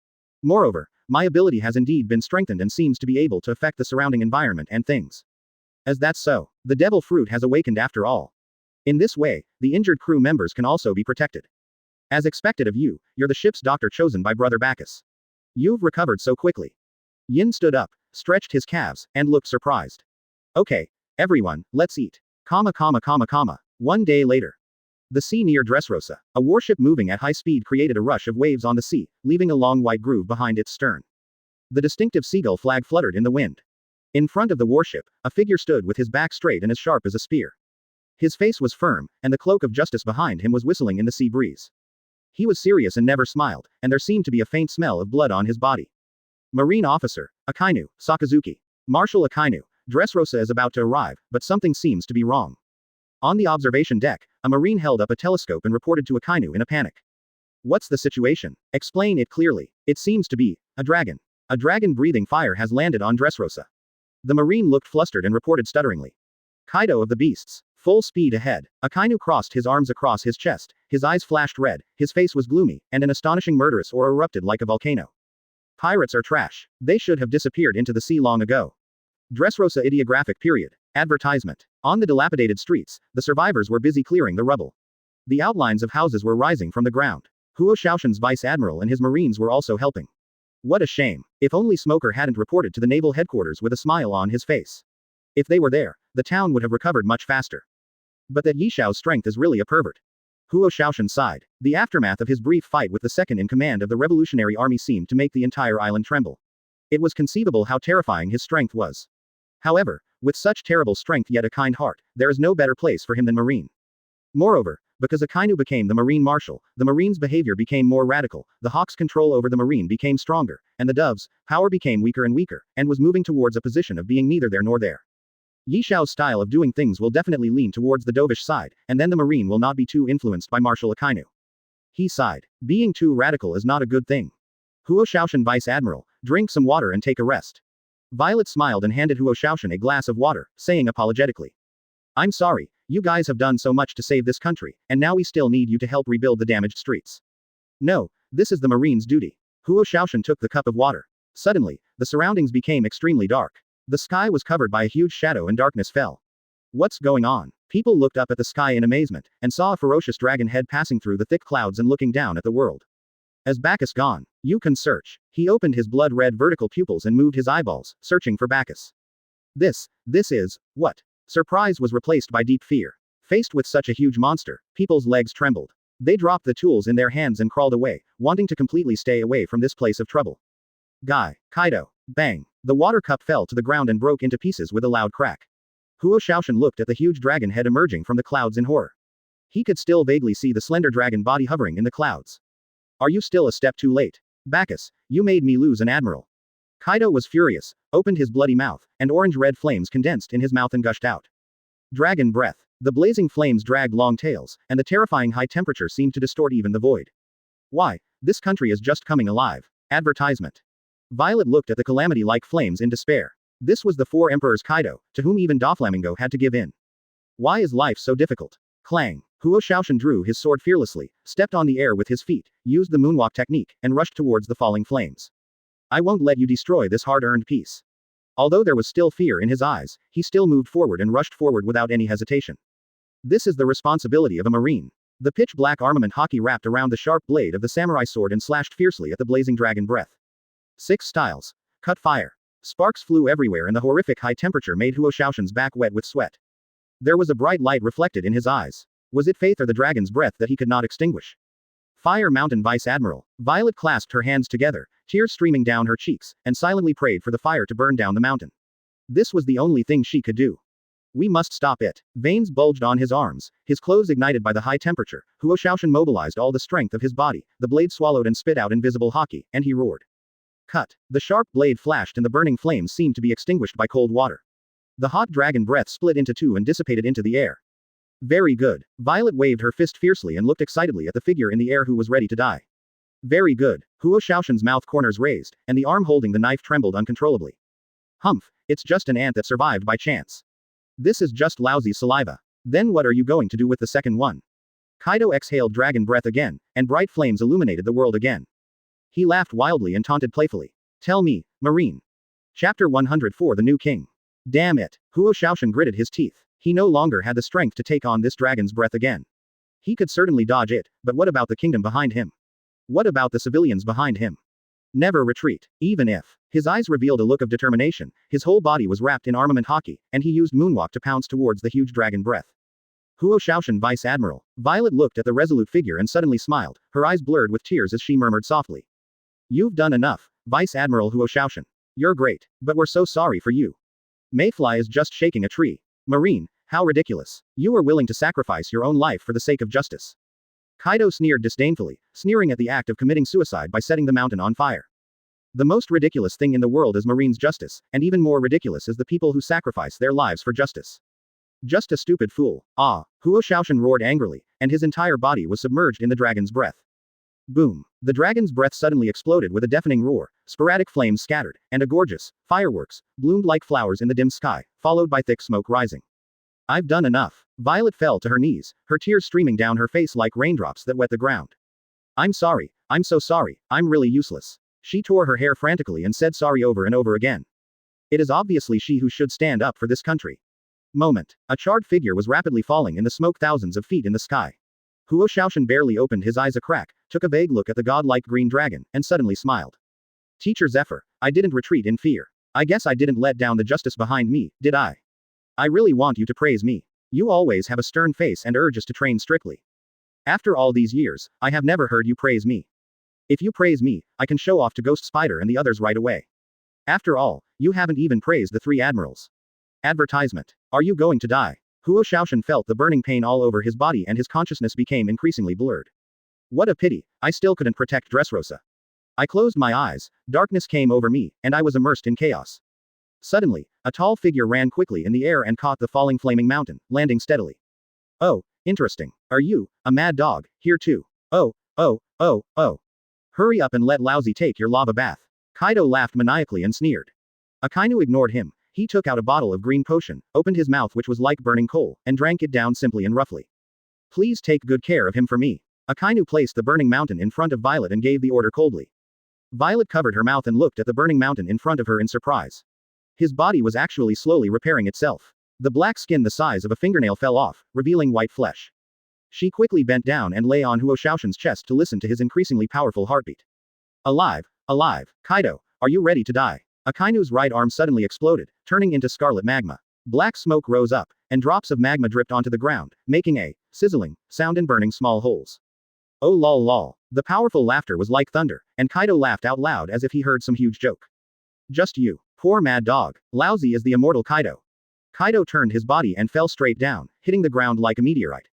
Moreover, my ability has indeed been strengthened and seems to be able to affect the surrounding environment and things. As that's so, the devil fruit has awakened after all. In this way, the injured crew members can also be protected. As expected of you, you're the ship's doctor chosen by Brother Bagus. You've recovered so quickly. Yin stood up, stretched his calves, and looked surprised. Okay, everyone, let's eat. 1 day later. The sea near Dressrosa, a warship moving at high speed created a rush of waves on the sea, leaving a long white groove behind its stern. The distinctive seagull flag fluttered in the wind. In front of the warship, a figure stood with his back straight and as sharp as a spear. His face was firm, and the cloak of justice behind him was whistling in the sea breeze. He was serious and never smiled, and there seemed to be a faint smell of blood on his body. Marine Officer, Akainu, Sakazuki. Marshal Akainu, Dressrosa is about to arrive, but something seems to be wrong. On the observation deck, a Marine held up a telescope and reported to Akainu in a panic. What's the situation? Explain it clearly. It seems to be a dragon. A dragon breathing fire has landed on Dressrosa. The Marine looked flustered and reported stutteringly. Kaido of the beasts. Full speed ahead. Akainu crossed his arms across his chest, his eyes flashed red, his face was gloomy, and an astonishing murderous aura erupted like a volcano. Pirates are trash. They should have disappeared into the sea long ago. Dressrosa ideographic period. Advertisement. On the dilapidated streets, the survivors were busy clearing the rubble. The outlines of houses were rising from the ground. Huo Shaoshan's vice admiral and his marines were also helping. What a shame. If only Smoker hadn't reported to the naval headquarters with a smile on his face. If they were there, the town would have recovered much faster. But that Yishao's strength is really a pervert. Huo Shaoshan sighed. The aftermath of his brief fight with the second in command of the revolutionary army seemed to make the entire island tremble. It was conceivable how terrifying his strength was. However, with such terrible strength yet a kind heart, there is no better place for him than Marine. Moreover, because Akainu became the Marine Marshal, the Marine's behavior became more radical, the Hawk's control over the Marine became stronger, and the Dove's power became weaker and weaker, and was moving towards a position of being neither there nor there. Yishao's style of doing things will definitely lean towards the dovish side, and then the Marine will not be too influenced by Marshal Akainu. He sighed. Being too radical is not a good thing. Huo Shaoshan Vice Admiral, drink some water and take a rest. Violet smiled and handed Huo Shaoshan a glass of water, saying apologetically. I'm sorry, you guys have done so much to save this country, and now we still need you to help rebuild the damaged streets. No, this is the Marine's duty. Huo Shaoshan took the cup of water. Suddenly, the surroundings became extremely dark. The sky was covered by a huge shadow and darkness fell. What's going on? People looked up at the sky in amazement, and saw a ferocious dragon head passing through the thick clouds and looking down at the world. As Bagus gone, you can search. He opened his blood-red vertical pupils and moved his eyeballs, searching for Bagus. This is, what? Surprise was replaced by deep fear. Faced with such a huge monster, people's legs trembled. They dropped the tools in their hands and crawled away, wanting to completely stay away from this place of trouble. Kaido. Bang. The water cup fell to the ground and broke into pieces with a loud crack. Huo Shaoshan looked at the huge dragon head emerging from the clouds in horror. He could still vaguely see the slender dragon body hovering in the clouds. Are you still a step too late? Bagus, you made me lose an admiral. Kaido was furious, opened his bloody mouth, and orange-red flames condensed in his mouth and gushed out. Dragon breath. The blazing flames dragged long tails, and the terrifying high temperature seemed to distort even the void. Why, this country is just coming alive. Advertisement. Violet looked at the calamity-like flames in despair. This was the four emperors Kaido, to whom even Doflamingo had to give in. Why is life so difficult? Clang. Huo Shaoshan drew his sword fearlessly, stepped on the air with his feet, used the moonwalk technique, and rushed towards the falling flames. I won't let you destroy this hard-earned peace. Although there was still fear in his eyes, he still moved forward and rushed forward without any hesitation. This is the responsibility of a marine. The pitch-black armament Hawkeye wrapped around the sharp blade of the samurai sword and slashed fiercely at the blazing dragon breath. 6 styles. Cut fire. Sparks flew everywhere and the horrific high temperature made Huo Shaoshan's back wet with sweat. There was a bright light reflected in his eyes. Was it faith or the dragon's breath that he could not extinguish? Fire Mountain Vice Admiral. Violet clasped her hands together, tears streaming down her cheeks, and silently prayed for the fire to burn down the mountain. This was the only thing she could do. We must stop it. Veins bulged on his arms, his clothes ignited by the high temperature. Huo Shaoshan mobilized all the strength of his body, the blade swallowed and spit out invisible Hawkeye, and he roared. Cut. The sharp blade flashed and the burning flames seemed to be extinguished by cold water. The hot dragon breath split into two and dissipated into the air. Very good. Violet waved her fist fiercely and looked excitedly at the figure in the air who was ready to die. Very good. Huo Shaoshan's mouth corners raised, and the arm holding the knife trembled uncontrollably. Humph, it's just an ant that survived by chance. This is just lousy saliva. Then what are you going to do with the second one? Kaido exhaled dragon breath again, and bright flames illuminated the world again. He laughed wildly and taunted playfully. Tell me, Marine. Chapter 104 The New King. Damn it. Huo Shaoshan gritted his teeth. He no longer had the strength to take on this dragon's breath again. He could certainly dodge it, but what about the kingdom behind him? What about the civilians behind him? Never retreat, even if. His eyes revealed a look of determination, his whole body was wrapped in armament hockey, and he used moonwalk to pounce towards the huge dragon breath. Huo Shaoshan Vice Admiral. Violet looked at the resolute figure and suddenly smiled, her eyes blurred with tears as she murmured softly. You've done enough, Vice Admiral Huo Shaoshan. You're great, but we're so sorry for you. Mayfly is just shaking a tree. Marine, how ridiculous. You are willing to sacrifice your own life for the sake of justice. Kaido sneered disdainfully, sneering at the act of committing suicide by setting the mountain on fire. The most ridiculous thing in the world is Marine's justice, and even more ridiculous is the people who sacrifice their lives for justice. Just a stupid fool. Ah, Huo Shaoshan roared angrily, and his entire body was submerged in the dragon's breath. Boom. The dragon's breath suddenly exploded with a deafening roar, sporadic flames scattered, and a gorgeous fireworks bloomed like flowers in the dim sky, followed by thick smoke rising. I've done enough. Violet fell to her knees, her tears streaming down her face like raindrops that wet the ground. I'm sorry, I'm so sorry, I'm really useless. She tore her hair frantically and said sorry over and over again. It is obviously she who should stand up for this country. Moment. A charred figure was rapidly falling in the smoke thousands of feet in the sky. Huo Shaoshan barely opened his eyes a crack, took a vague look at the godlike green dragon, and suddenly smiled. Teacher Zephyr, I didn't retreat in fear. I guess I didn't let down the justice behind me, did I? I really want you to praise me. You always have a stern face and urge us to train strictly. After all these years, I have never heard you praise me. If you praise me, I can show off to Ghost Spider and the others right away. After all, you haven't even praised the 3 admirals. Advertisement. Are you going to die? Huo Shaoshan felt the burning pain all over his body and his consciousness became increasingly blurred. What a pity, I still couldn't protect Dressrosa. I closed my eyes, darkness came over me, and I was immersed in chaos. Suddenly, a tall figure ran quickly in the air and caught the falling flaming mountain, landing steadily. Oh, interesting. Are you, a mad dog, here too? Oh. Hurry up and let Lousy take your lava bath. Kaido laughed maniacally and sneered. Akainu ignored him. He took out a bottle of green potion, opened his mouth which was like burning coal, and drank it down simply and roughly. Please take good care of him for me. Akainu placed the burning mountain in front of Violet and gave the order coldly. Violet covered her mouth and looked at the burning mountain in front of her in surprise. His body was actually slowly repairing itself. The black skin the size of a fingernail fell off, revealing white flesh. She quickly bent down and lay on Huo Shaoshan's chest to listen to his increasingly powerful heartbeat. Alive, alive, Kaido, are you ready to die? Akainu's right arm suddenly exploded, turning into scarlet magma. Black smoke rose up, and drops of magma dripped onto the ground, making a sizzling sound and burning small holes. Oh lol lol. The powerful laughter was like thunder, and Kaido laughed out loud as if he heard some huge joke. Just you. Poor mad dog. Lousy is the immortal Kaido. Kaido turned his body and fell straight down, hitting the ground like a meteorite.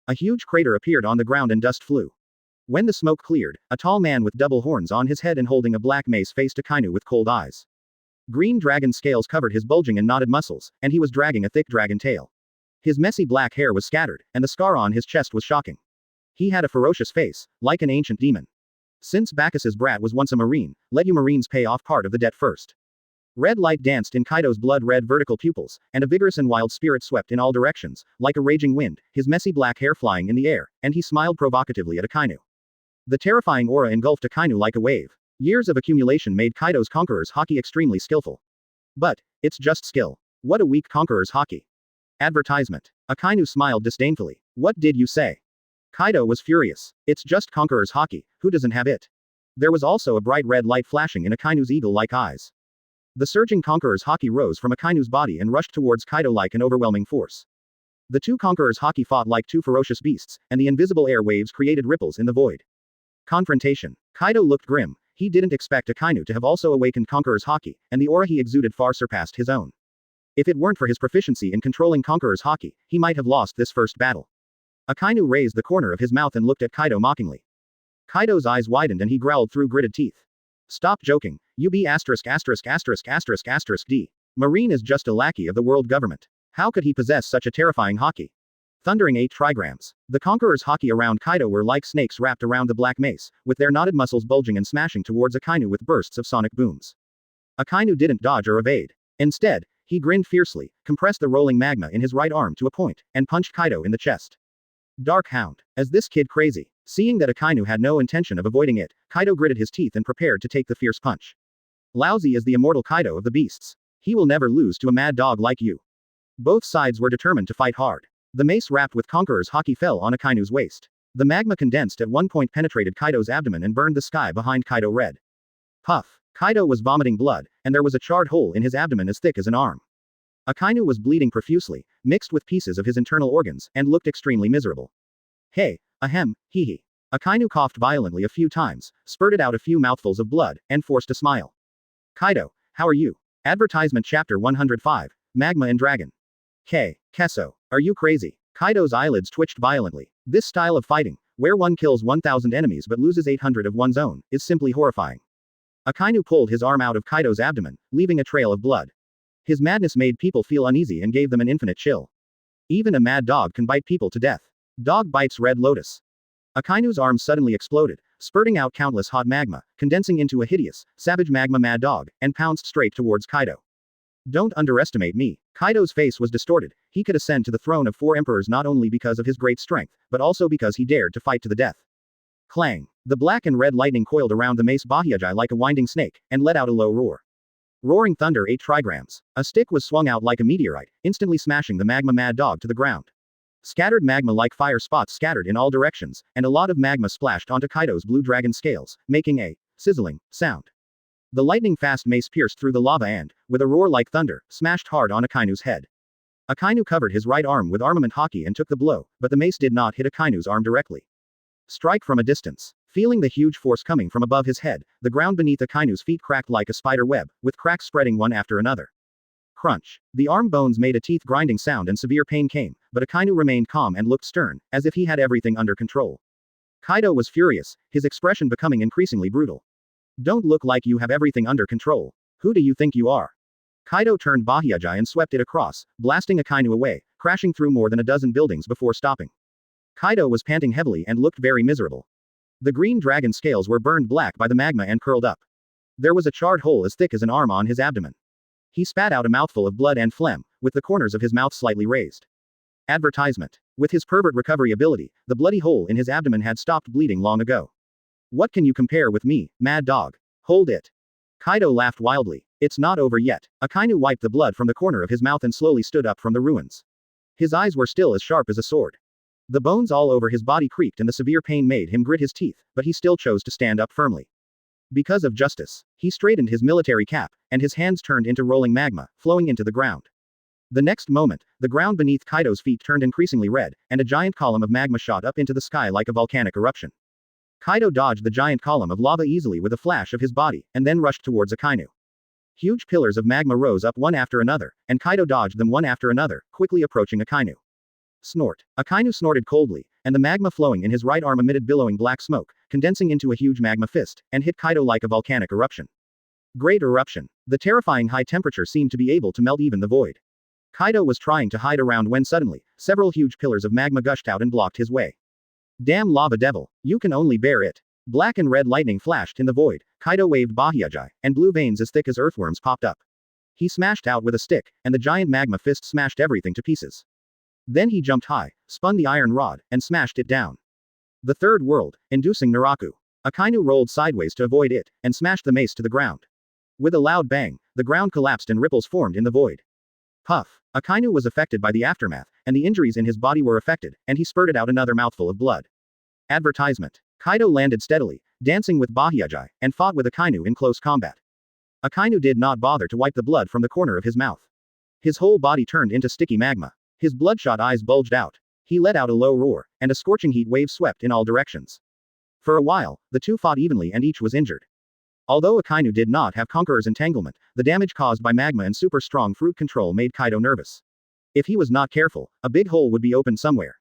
A huge crater appeared on the ground and dust flew. When the smoke cleared, a tall man with double horns on his head and holding a black mace faced Akainu with cold eyes. Green dragon scales covered his bulging and knotted muscles, and he was dragging a thick dragon tail. His messy black hair was scattered, and the scar on his chest was shocking. He had a ferocious face, like an ancient demon. Since Bacchus's brat was once a marine, let you marines pay off part of the debt first. Red light danced in Kaido's blood-red vertical pupils, and a vigorous and wild spirit swept in all directions, like a raging wind, his messy black hair flying in the air, and he smiled provocatively at Akainu. The terrifying aura engulfed Akainu like a wave. Years of accumulation made Kaido's conqueror's haki extremely skillful. But, it's just skill. What a weak conqueror's haki. Advertisement. Akainu smiled disdainfully. What did you say? Kaido was furious. It's just conqueror's haki, who doesn't have it? There was also a bright red light flashing in Akainu's eagle-like eyes. The surging conqueror's haki rose from Akainu's body and rushed towards Kaido like an overwhelming force. The two conquerors' haki fought like two ferocious beasts, and the invisible air waves created ripples in the void. Confrontation. Kaido looked grim. He didn't expect Akainu to have also awakened conqueror's haki, and the aura he exuded far surpassed his own. If it weren't for his proficiency in controlling conqueror's haki, he might have lost this first battle. Akainu raised the corner of his mouth and looked at Kaido mockingly. Kaido's eyes widened and he growled through gritted teeth. Stop joking. You be ******************. Marine is just a lackey of the world government. How could he possess such a terrifying haki? Thundering 8 trigrams. The Conqueror's Haki around Kaido were like snakes wrapped around the black mace, with their knotted muscles bulging and smashing towards Akainu with bursts of sonic booms. Akainu didn't dodge or evade. Instead, he grinned fiercely, compressed the rolling magma in his right arm to a point, and punched Kaido in the chest. Dark Hound. Is this kid crazy? Seeing that Akainu had no intention of avoiding it, Kaido gritted his teeth and prepared to take the fierce punch. Lousy is the immortal Kaido of the beasts. He will never lose to a mad dog like you. Both sides were determined to fight hard. The mace wrapped with Conqueror's Haki fell on Akainu's waist. The magma condensed at one point penetrated Kaido's abdomen and burned the sky behind Kaido red. Puff. Kaido was vomiting blood, and there was a charred hole in his abdomen as thick as an arm. Akainu was bleeding profusely, mixed with pieces of his internal organs, and looked extremely miserable. Hey, ahem, hee. Akainu coughed violently a few times, spurted out a few mouthfuls of blood, and forced a smile. Kaido, how are you? Advertisement Chapter 105, Magma and Dragon. Kesso, are you crazy? Kaido's eyelids twitched violently. This style of fighting, where one kills 1,000 enemies but loses 800 of one's own, is simply horrifying. Akainu pulled his arm out of Kaido's abdomen, leaving a trail of blood. His madness made people feel uneasy and gave them an infinite chill. Even a mad dog can bite people to death. Dog bites Red Lotus. Akainu's arm suddenly exploded, spurting out countless hot magma, condensing into a hideous, savage magma mad dog, and pounced straight towards Kaido. Don't underestimate me. Kaido's face was distorted. He could ascend to the throne of 4 emperors not only because of his great strength, but also because he dared to fight to the death. Clang. The black and red lightning coiled around the mace Bahiajai like a winding snake, and let out a low roar. Roaring thunder 8 trigrams. A stick was swung out like a meteorite, instantly smashing the magma mad dog to the ground. Scattered magma like fire spots scattered in all directions, and a lot of magma splashed onto Kaido's blue dragon scales, making a sizzling sound. The lightning-fast mace pierced through the lava and, with a roar like thunder, smashed hard on Akainu's head. Akainu covered his right arm with armament Haki and took the blow, but the mace did not hit Akainu's arm directly. Strike from a distance. Feeling the huge force coming from above his head, the ground beneath Akainu's feet cracked like a spider web, with cracks spreading one after another. Crunch. The arm bones made a teeth-grinding sound and severe pain came, but Akainu remained calm and looked stern, as if he had everything under control. Kaido was furious, his expression becoming increasingly brutal. Don't look like you have everything under control. Who do you think you are? Kaido turned Bahiajai and swept it across, blasting Akainu away, crashing through more than a dozen buildings before stopping. Kaido was panting heavily and looked very miserable. The green dragon scales were burned black by the magma and curled up. There was a charred hole as thick as an arm on his abdomen. He spat out a mouthful of blood and phlegm, with the corners of his mouth slightly raised. Advertisement. With his pervert recovery ability, the bloody hole in his abdomen had stopped bleeding long ago. What can you compare with me, mad dog? Hold it. Kaido laughed wildly. It's not over yet. Akainu wiped the blood from the corner of his mouth and slowly stood up from the ruins. His eyes were still as sharp as a sword. The bones all over his body creaked and the severe pain made him grit his teeth, but he still chose to stand up firmly. Because of justice. He straightened his military cap, and his hands turned into rolling magma, flowing into the ground. The next moment, the ground beneath Kaido's feet turned increasingly red, and a giant column of magma shot up into the sky like a volcanic eruption. Kaido dodged the giant column of lava easily with a flash of his body, and then rushed towards Akainu. Huge pillars of magma rose up one after another, and Kaido dodged them one after another, quickly approaching Akainu. Snort. Akainu snorted coldly, and the magma flowing in his right arm emitted billowing black smoke, condensing into a huge magma fist, and hit Kaido like a volcanic eruption. Great eruption. The terrifying high temperature seemed to be able to melt even the void. Kaido was trying to hide around when suddenly, several huge pillars of magma gushed out and blocked his way. Damn lava devil, you can only bear it. Black and red lightning flashed in the void, Kaido waved Bahiajai, and blue veins as thick as earthworms popped up. He smashed out with a stick, and the giant magma fist smashed everything to pieces. Then he jumped high, spun the iron rod, and smashed it down. The third world, inducing Naraku. Akainu rolled sideways to avoid it, and smashed the mace to the ground. With a loud bang, the ground collapsed and ripples formed in the void. Puff. Akainu was affected by the aftermath, and the injuries in his body were affected, and he spurted out another mouthful of blood. Advertisement. Kaido landed steadily, dancing with Bahiajai, and fought with Akainu in close combat. Akainu did not bother to wipe the blood from the corner of his mouth. His whole body turned into sticky magma. His bloodshot eyes bulged out. He let out a low roar, and a scorching heat wave swept in all directions. For a while, the two fought evenly and each was injured. Although Akainu did not have Conqueror's entanglement, the damage caused by magma and super strong fruit control made Kaido nervous. If he was not careful, a big hole would be opened somewhere.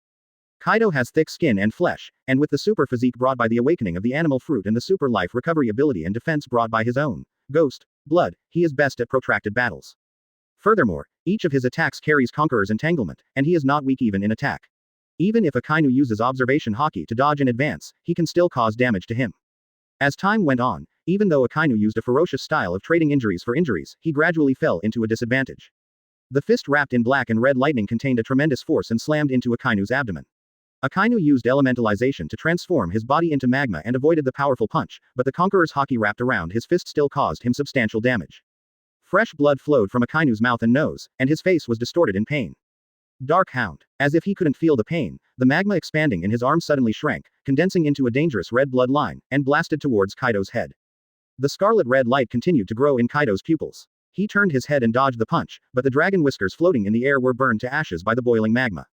Kaido has thick skin and flesh, and with the super physique brought by the awakening of the animal fruit and the super life recovery ability and defense brought by his own ghost blood, he is best at protracted battles. Furthermore, each of his attacks carries Conqueror's entanglement, and he is not weak even in attack. Even if Akainu uses observation Haki to dodge in advance, he can still cause damage to him. As time went on, even though Akainu used a ferocious style of trading injuries for injuries, he gradually fell into a disadvantage. The fist wrapped in black and red lightning contained a tremendous force and slammed into Akainu's abdomen. Akainu used elementalization to transform his body into magma and avoided the powerful punch, but the Conqueror's Haki wrapped around his fist still caused him substantial damage. Fresh blood flowed from Akainu's mouth and nose, and his face was distorted in pain. Dark Hound. As if he couldn't feel the pain, the magma expanding in his arm suddenly shrank, condensing into a dangerous red blood line, and blasted towards Kaido's head. The scarlet red light continued to grow in Kaido's pupils. He turned his head and dodged the punch, but the dragon whiskers floating in the air were burned to ashes by the boiling magma.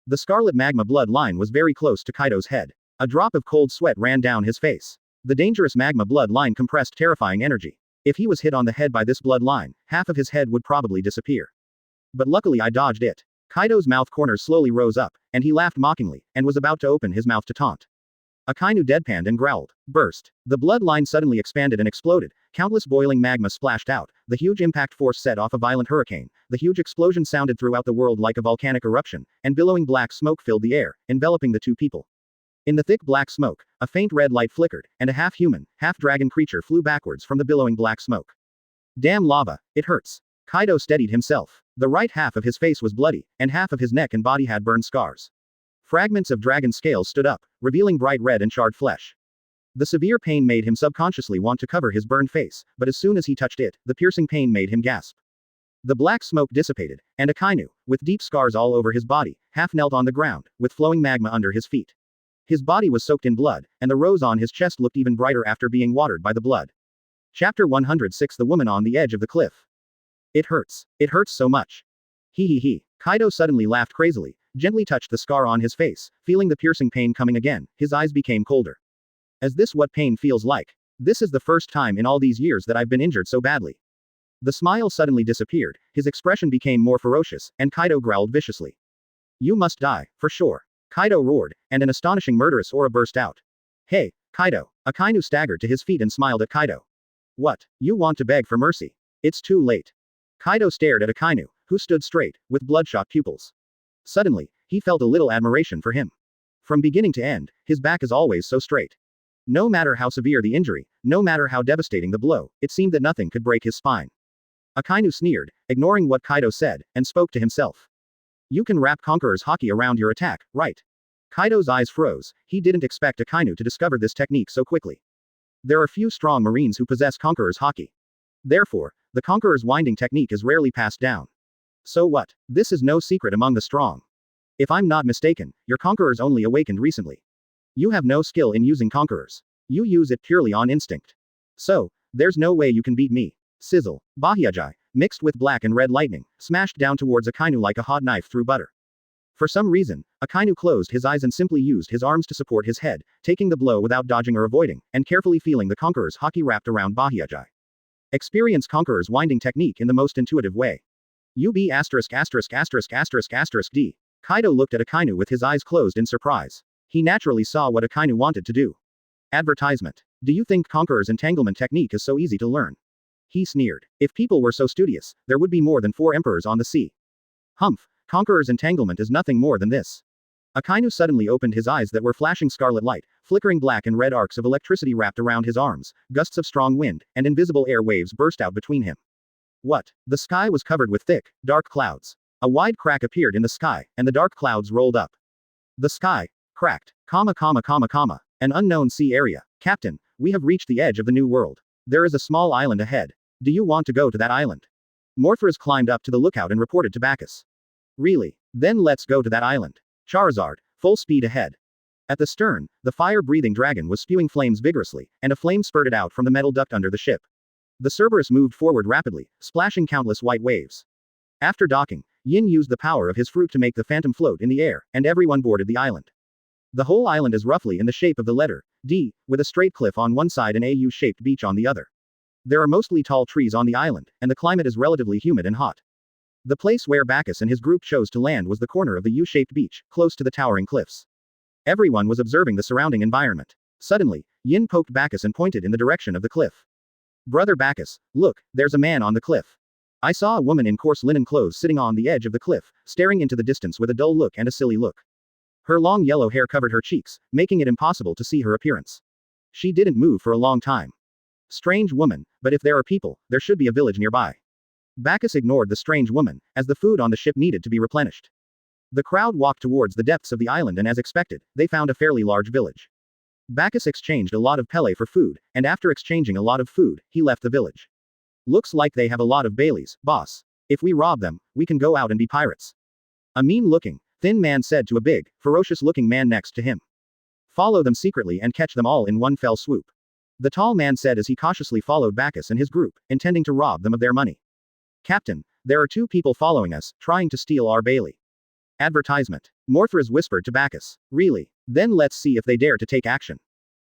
The scarlet magma blood line was very close to Kaido's head. A drop of cold sweat ran down his face. The dangerous magma blood line compressed terrifying energy. If he was hit on the head by this blood line, half of his head would probably disappear. But luckily I dodged it. Kaido's mouth corners slowly rose up, and he laughed mockingly, and was about to open his mouth to taunt. Akainu deadpanned and growled. Burst. The blood line suddenly expanded and exploded, countless boiling magma splashed out, the huge impact force set off a violent hurricane, the huge explosion sounded throughout the world like a volcanic eruption, and billowing black smoke filled the air, enveloping the two people. In the thick black smoke, a faint red light flickered, and a half-human, half-dragon creature flew backwards from the billowing black smoke. Damn lava, it hurts. Kaido steadied himself. The right half of his face was bloody, and half of his neck and body had burned scars. Fragments of dragon scales stood up, revealing bright red and charred flesh. The severe pain made him subconsciously want to cover his burned face, but as soon as he touched it, the piercing pain made him gasp. The black smoke dissipated, and Akainu, with deep scars all over his body, half knelt on the ground, with flowing magma under his feet. His body was soaked in blood, and the rose on his chest looked even brighter after being watered by the blood. Chapter 106 The Woman on the Edge of the Cliff. It hurts. It hurts so much. He. Kaido suddenly laughed crazily, gently touched the scar on his face, feeling the piercing pain coming again, his eyes became colder. Is this what pain feels like? This is the first time in all these years that I've been injured so badly. The smile suddenly disappeared, his expression became more ferocious, and Kaido growled viciously. You must die, for sure. Kaido roared, and an astonishing murderous aura burst out. Hey, Kaido. Akainu staggered to his feet and smiled at Kaido. What? You want to beg for mercy? It's too late. Kaido stared at Akainu, who stood straight, with bloodshot pupils. Suddenly, he felt a little admiration for him. From beginning to end, his back is always so straight. No matter how severe the injury, no matter how devastating the blow, it seemed that nothing could break his spine. Akainu sneered, ignoring what Kaido said, and spoke to himself. You can wrap Conqueror's Haki around your attack, right? Kaido's eyes froze, he didn't expect Akainu to discover this technique so quickly. There are few strong marines who possess Conqueror's Haki. Therefore, the Conqueror's winding technique is rarely passed down. So what? This is no secret among the strong. If I'm not mistaken, your Conqueror's only awakened recently. You have no skill in using Conquerors. You use it purely on instinct. So, there's no way you can beat me. Sizzle. Bahiajai, mixed with black and red lightning, smashed down towards Akainu like a hot knife through butter. For some reason, Akainu closed his eyes and simply used his arms to support his head, taking the blow without dodging or avoiding, and carefully feeling the Conqueror's Haki wrapped around Bahiajai. Experience Conqueror's winding technique in the most intuitive way. UB************************************************************************************************************************************************************************************************************************************************** He naturally saw what Akainu wanted to do. Advertisement. Do you think Conqueror's entanglement technique is so easy to learn? He sneered. If people were so studious, there would be more than 4 emperors on the sea. Humph, Conqueror's entanglement is nothing more than this. Akainu suddenly opened his eyes that were flashing scarlet light, flickering black and red arcs of electricity wrapped around his arms, gusts of strong wind, and invisible air waves burst out between him. What? The sky was covered with thick, dark clouds. A wide crack appeared in the sky, and the dark clouds rolled up. The sky cracked. An unknown sea area. Captain, we have reached the edge of the new world. There is a small island ahead. Do you want to go to that island? Morphras climbed up to the lookout and reported to Bagus. Really? Then let's go to that island. Charizard, full speed ahead. At the stern, the fire-breathing dragon was spewing flames vigorously, and a flame spurted out from the metal duct under the ship. The Cerberus moved forward rapidly, splashing countless white waves. After docking, Yin used the power of his fruit to make the phantom float in the air, and everyone boarded the island. The whole island is roughly in the shape of the letter D, with a straight cliff on one side and a U-shaped beach on the other. There are mostly tall trees on the island, and the climate is relatively humid and hot. The place where Bagus and his group chose to land was the corner of the U-shaped beach, close to the towering cliffs. Everyone was observing the surrounding environment. Suddenly, Yin poked Bagus and pointed in the direction of the cliff. Brother Bagus, look, there's a man on the cliff. I saw a woman in coarse linen clothes sitting on the edge of the cliff, staring into the distance with a dull look and a silly look. Her long yellow hair covered her cheeks, making it impossible to see her appearance. She didn't move for a long time. Strange woman, but if there are people, there should be a village nearby. Bagus ignored the strange woman, as the food on the ship needed to be replenished. The crowd walked towards the depths of the island and as expected, they found a fairly large village. Bagus exchanged a lot of pele for food, and after exchanging a lot of food, he left the village. Looks like they have a lot of Baileys, boss. If we rob them, we can go out and be pirates. A mean-looking, thin man said to a big, ferocious-looking man next to him. Follow them secretly and catch them all in one fell swoop. The tall man said as he cautiously followed Bagus and his group, intending to rob them of their money. Captain, there are 2 people following us, trying to steal our Bailey. Advertisement. Morthras whispered to Bagus. Really? Then let's see if they dare to take action.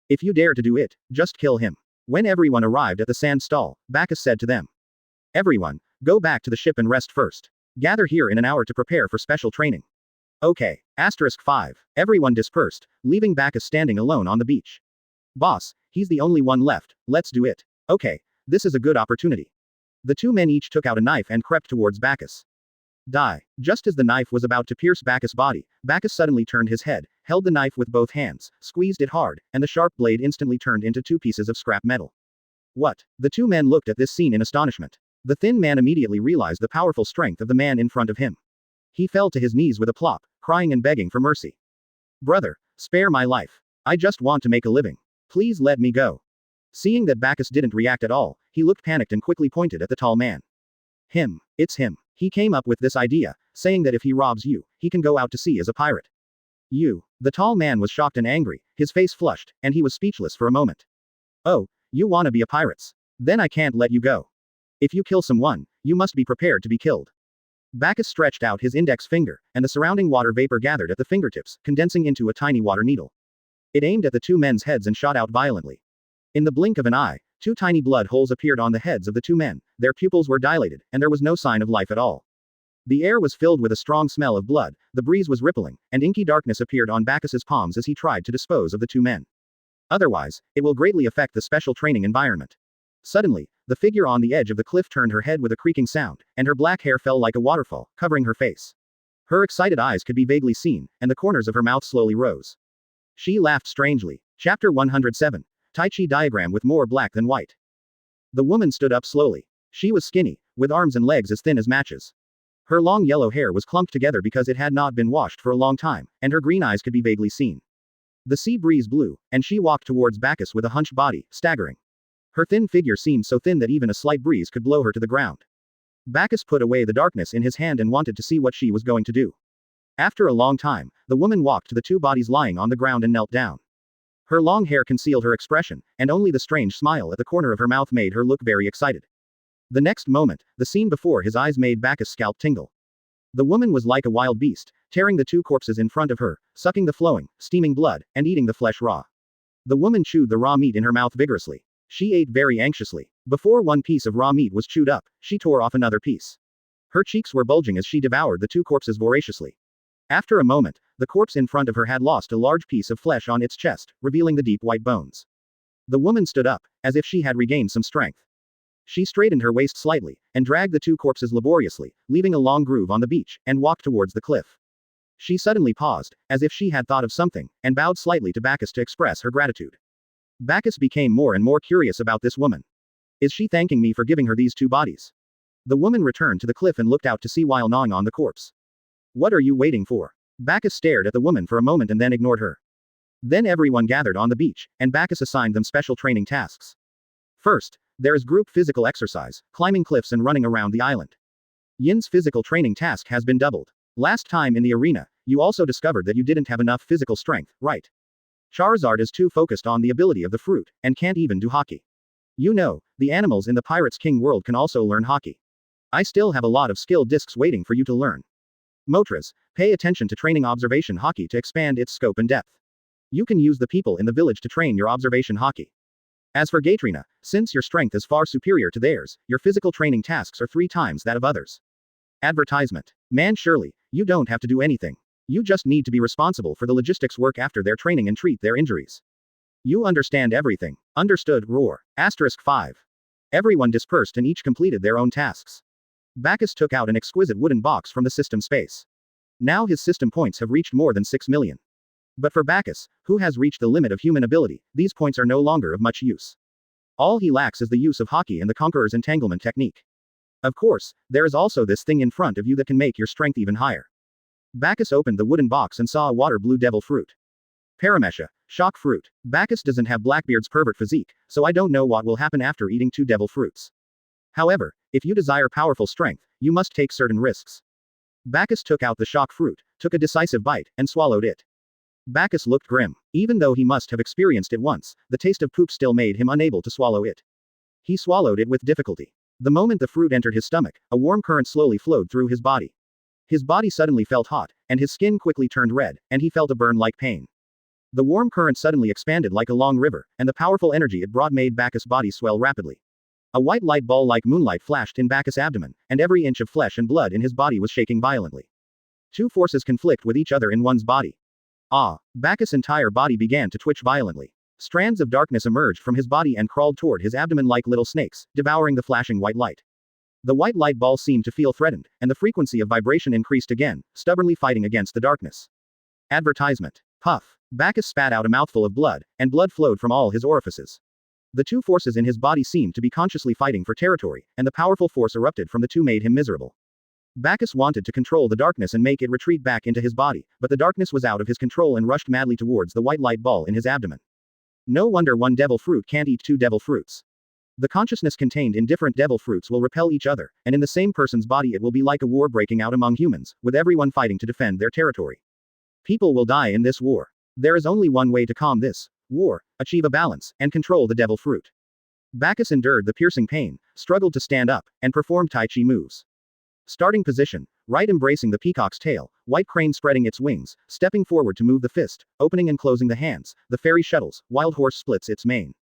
If you dare to do it, just kill him. When everyone arrived at the sand stall, Bagus said to them. Everyone, go back to the ship and rest first. Gather here in an hour to prepare for special training. Okay. *5. Everyone dispersed, leaving Bagus standing alone on the beach. Boss, he's the only one left, let's do it. Okay. This is a good opportunity. The 2 men each took out a knife and crept towards Bagus. Die. Just as the knife was about to pierce Bagus' body, Bagus suddenly turned his head, held the knife with both hands, squeezed it hard, and the sharp blade instantly turned into 2 pieces of scrap metal. What? The 2 men looked at this scene in astonishment. The thin man immediately realized the powerful strength of the man in front of him. He fell to his knees with a plop, crying and begging for mercy. Brother, spare my life. I just want to make a living. Please let me go. Seeing that Bagus didn't react at all, he looked panicked and quickly pointed at the tall man. Him. It's him. He came up with this idea, saying that if he robs you, he can go out to sea as a pirate. You. The tall man was shocked and angry, his face flushed, and he was speechless for a moment. Oh, you wanna be a pirate? Then I can't let you go. If you kill someone, you must be prepared to be killed. Bagus stretched out his index finger, and the surrounding water vapor gathered at the fingertips, condensing into a tiny water needle. It aimed at the 2 men's heads and shot out violently. In the blink of an eye, 2 tiny blood holes appeared on the heads of the 2 men, their pupils were dilated, and there was no sign of life at all. The air was filled with a strong smell of blood, the breeze was rippling, and inky darkness appeared on Bacchus's palms as he tried to dispose of the 2 men. Otherwise, it will greatly affect the special training environment. Suddenly, the figure on the edge of the cliff turned her head with a creaking sound, and her black hair fell like a waterfall, covering her face. Her excited eyes could be vaguely seen, and the corners of her mouth slowly rose. She laughed strangely. Chapter 107. Tai Chi diagram with more black than white. The woman stood up slowly. She was skinny, with arms and legs as thin as matches. Her long yellow hair was clumped together because it had not been washed for a long time, and her green eyes could be vaguely seen. The sea breeze blew, and she walked towards Bagus with a hunched body, staggering. Her thin figure seemed so thin that even a slight breeze could blow her to the ground. Bagus put away the darkness in his hand and wanted to see what she was going to do. After a long time, the woman walked to the 2 bodies lying on the ground and knelt down. Her long hair concealed her expression, and only the strange smile at the corner of her mouth made her look very excited. The next moment, the scene before his eyes made Bacchus' scalp tingle. The woman was like a wild beast, tearing the 2 corpses in front of her, sucking the flowing, steaming blood, and eating the flesh raw. The woman chewed the raw meat in her mouth vigorously. She ate very anxiously. Before one piece of raw meat was chewed up, she tore off another piece. Her cheeks were bulging as she devoured the 2 corpses voraciously. After a moment, the corpse in front of her had lost a large piece of flesh on its chest, revealing the deep white bones. The woman stood up, as if she had regained some strength. She straightened her waist slightly, and dragged the 2 corpses laboriously, leaving a long groove on the beach, and walked towards the cliff. She suddenly paused, as if she had thought of something, and bowed slightly to Bacchus to express her gratitude. Bacchus became more and more curious about this woman. Is she thanking me for giving her these 2 bodies? The woman returned to the cliff and looked out to sea while gnawing on the corpse. What are you waiting for? Bacchus stared at the woman for a moment and then ignored her. Then everyone gathered on the beach, and Bacchus assigned them special training tasks. First, there is group physical exercise, climbing cliffs and running around the island. Yin's physical training task has been doubled. Last time in the arena, you also discovered that you didn't have enough physical strength, right? Charizard is too focused on the ability of the fruit, and can't even do hockey. You know, the animals in the Pirates King world can also learn hockey. I still have a lot of skill discs waiting for you to learn. Motras, pay attention to training observation hockey to expand its scope and depth. You can use the people in the village to train your observation hockey. As for Gatrina, since your strength is far superior to theirs, your physical training tasks are 3 times that of others. Advertisement. Man, surely, you don't have to do anything. You just need to be responsible for the logistics work after their training and treat their injuries. You understand everything. Understood, roar. *5. Everyone dispersed and each completed their own tasks. Bacchus took out an exquisite wooden box from the system space. Now his system points have reached more than 6 million. But for Bagus, who has reached the limit of human ability, these points are no longer of much use. All he lacks is the use of Hawkeye and the Conqueror's entanglement technique. Of course, there is also this thing in front of you that can make your strength even higher. Bagus opened the wooden box and saw a water blue devil fruit. Paramesha, shock fruit. Bagus doesn't have Blackbeard's pervert physique, so I don't know what will happen after eating 2 devil fruits. However, if you desire powerful strength, you must take certain risks. Bagus took out the shock fruit, took a decisive bite, and swallowed it. Bagus looked grim. Even though he must have experienced it once, the taste of poop still made him unable to swallow it. He swallowed it with difficulty. The moment the fruit entered his stomach, a warm current slowly flowed through his body. His body suddenly felt hot, and his skin quickly turned red, and he felt a burn-like pain. The warm current suddenly expanded like a long river, and the powerful energy it brought made Bagus' body swell rapidly. A white light ball like moonlight flashed in Bagus' abdomen, and every inch of flesh and blood in his body was shaking violently. 2 forces conflict with each other in one's body. Bagus' entire body began to twitch violently. Strands of darkness emerged from his body and crawled toward his abdomen like little snakes, devouring the flashing white light. The white light ball seemed to feel threatened, and the frequency of vibration increased again, stubbornly fighting against the darkness. Advertisement. Puff. Bagus spat out a mouthful of blood, and blood flowed from all his orifices. The 2 forces in his body seemed to be consciously fighting for territory, and the powerful force erupted from the 2 made him miserable. Bagus wanted to control the darkness and make it retreat back into his body, but the darkness was out of his control and rushed madly towards the white light ball in his abdomen. No wonder 1 devil fruit can't eat 2 devil fruits. The consciousness contained in different devil fruits will repel each other, and in the same person's body it will be like a war breaking out among humans, with everyone fighting to defend their territory. People will die in this war. There is only one way to calm this war, achieve a balance, and control the devil fruit. Bagus endured the piercing pain, struggled to stand up, and performed Tai Chi moves. Starting position, right embracing the peacock's tail, white crane spreading its wings, stepping forward to move the fist, opening and closing the hands, the fairy shuttles, wild horse splits its mane.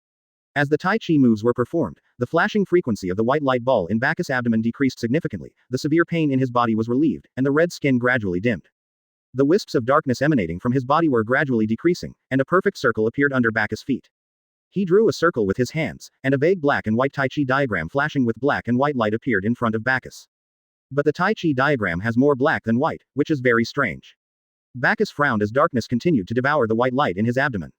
As the Tai Chi moves were performed, the flashing frequency of the white light ball in Bagus' abdomen decreased significantly, the severe pain in his body was relieved, and the red skin gradually dimmed. The wisps of darkness emanating from his body were gradually decreasing, and a perfect circle appeared under Bagus' feet. He drew a circle with his hands, and a vague black and white Tai Chi diagram flashing with black and white light appeared in front of Bagus. But the Tai Chi diagram has more black than white, which is very strange. Bagus frowned as darkness continued to devour the white light in his abdomen.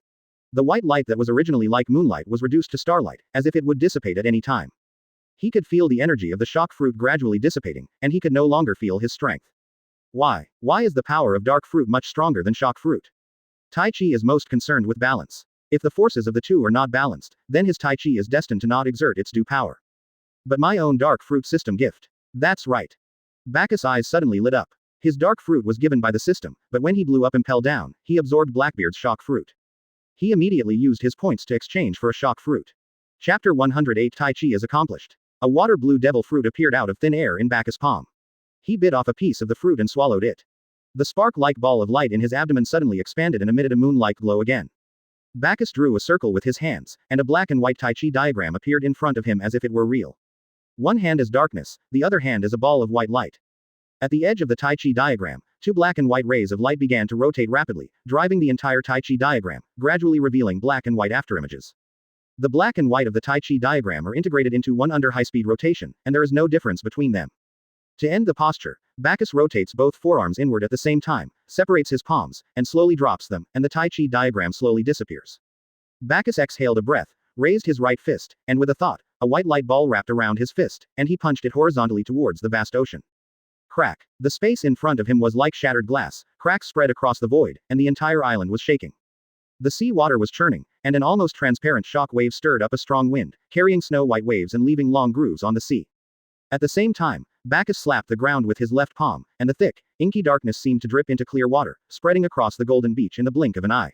The white light that was originally like moonlight was reduced to starlight, as if it would dissipate at any time. He could feel the energy of the shock fruit gradually dissipating, and he could no longer feel his strength. Why is the power of dark fruit much stronger than shock fruit? Tai Chi is most concerned with balance. If the forces of the 2 are not balanced, then his Tai Chi is destined to not exert its due power. But my own dark fruit system gift. That's right. Bagus' eyes suddenly lit up. His dark fruit was given by the system, but when he blew up and fell down, he absorbed Blackbeard's shock fruit. He immediately used his points to exchange for a shock fruit. Chapter 108 Tai Chi is accomplished. A water blue devil fruit appeared out of thin air in Bagus' palm. He bit off a piece of the fruit and swallowed it. The spark-like ball of light in his abdomen suddenly expanded and emitted a moon-like glow again. Bagus drew a circle with his hands, and a black and white Tai Chi diagram appeared in front of him as if it were real. One hand is darkness, the other hand is a ball of white light. At the edge of the Tai Chi diagram, 2 black and white rays of light began to rotate rapidly, driving the entire Tai Chi diagram, gradually revealing black and white afterimages. The black and white of the Tai Chi diagram are integrated into one under high-speed rotation, and there is no difference between them. To end the posture, Bagus rotates both forearms inward at the same time, separates his palms, and slowly drops them, and the Tai Chi diagram slowly disappears. Bagus exhaled a breath, raised his right fist, and with a thought, a white light ball wrapped around his fist, and he punched it horizontally towards the vast ocean. Crack. The space in front of him was like shattered glass, cracks spread across the void, and the entire island was shaking. The sea water was churning, and an almost transparent shock wave stirred up a strong wind, carrying snow-white waves and leaving long grooves on the sea. At the same time, Bagus slapped the ground with his left palm, and the thick, inky darkness seemed to drip into clear water, spreading across the golden beach in the blink of an eye.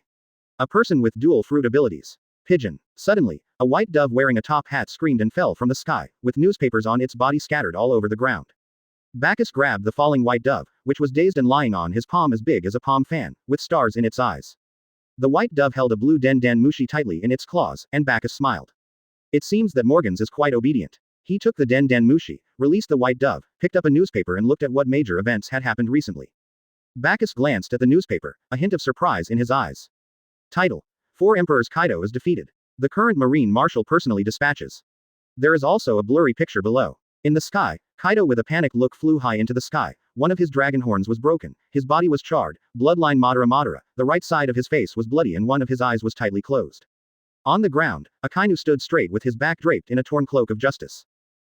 A person with dual fruit abilities. Pigeon. Suddenly, a white dove wearing a top hat screamed and fell from the sky, with newspapers on its body scattered all over the ground. Bagus grabbed the falling white dove, which was dazed and lying on his palm as big as a palm fan, with stars in its eyes. The white dove held a blue den den mushi tightly in its claws, and Bagus smiled. It seems that Morgans is quite obedient. He took the den den mushi, released the white dove, picked up a newspaper and looked at what major events had happened recently. Bagus glanced at the newspaper, a hint of surprise in his eyes. Title: 4 Emperors Kaido is defeated. The current Marine Marshal personally dispatches. There is also a blurry picture below. In the sky, Kaido with a panicked look flew high into the sky, one of his dragon horns was broken, his body was charred, bloodline Madara Madara, the right side of his face was bloody and one of his eyes was tightly closed. On the ground, Akainu stood straight with his back draped in a torn cloak of justice.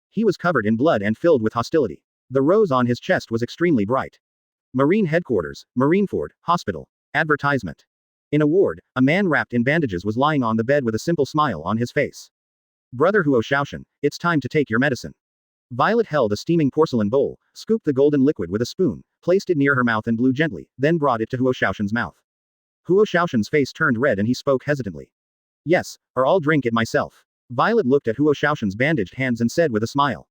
He was covered in blood and filled with hostility. The rose on his chest was extremely bright. Marine Headquarters, Marineford, Hospital. Advertisement. In a ward, a man wrapped in bandages was lying on the bed with a simple smile on his face. Brother Huo Shaoshan, it's time to take your medicine. Violet held a steaming porcelain bowl, scooped the golden liquid with a spoon, placed it near her mouth and blew gently, then brought it to Huo Shaoshan's mouth. Huo Shaoshan's face turned red and he spoke hesitantly. Yes, or I'll drink it myself. Violet looked at Huo Shaoshan's bandaged hands and said with a smile.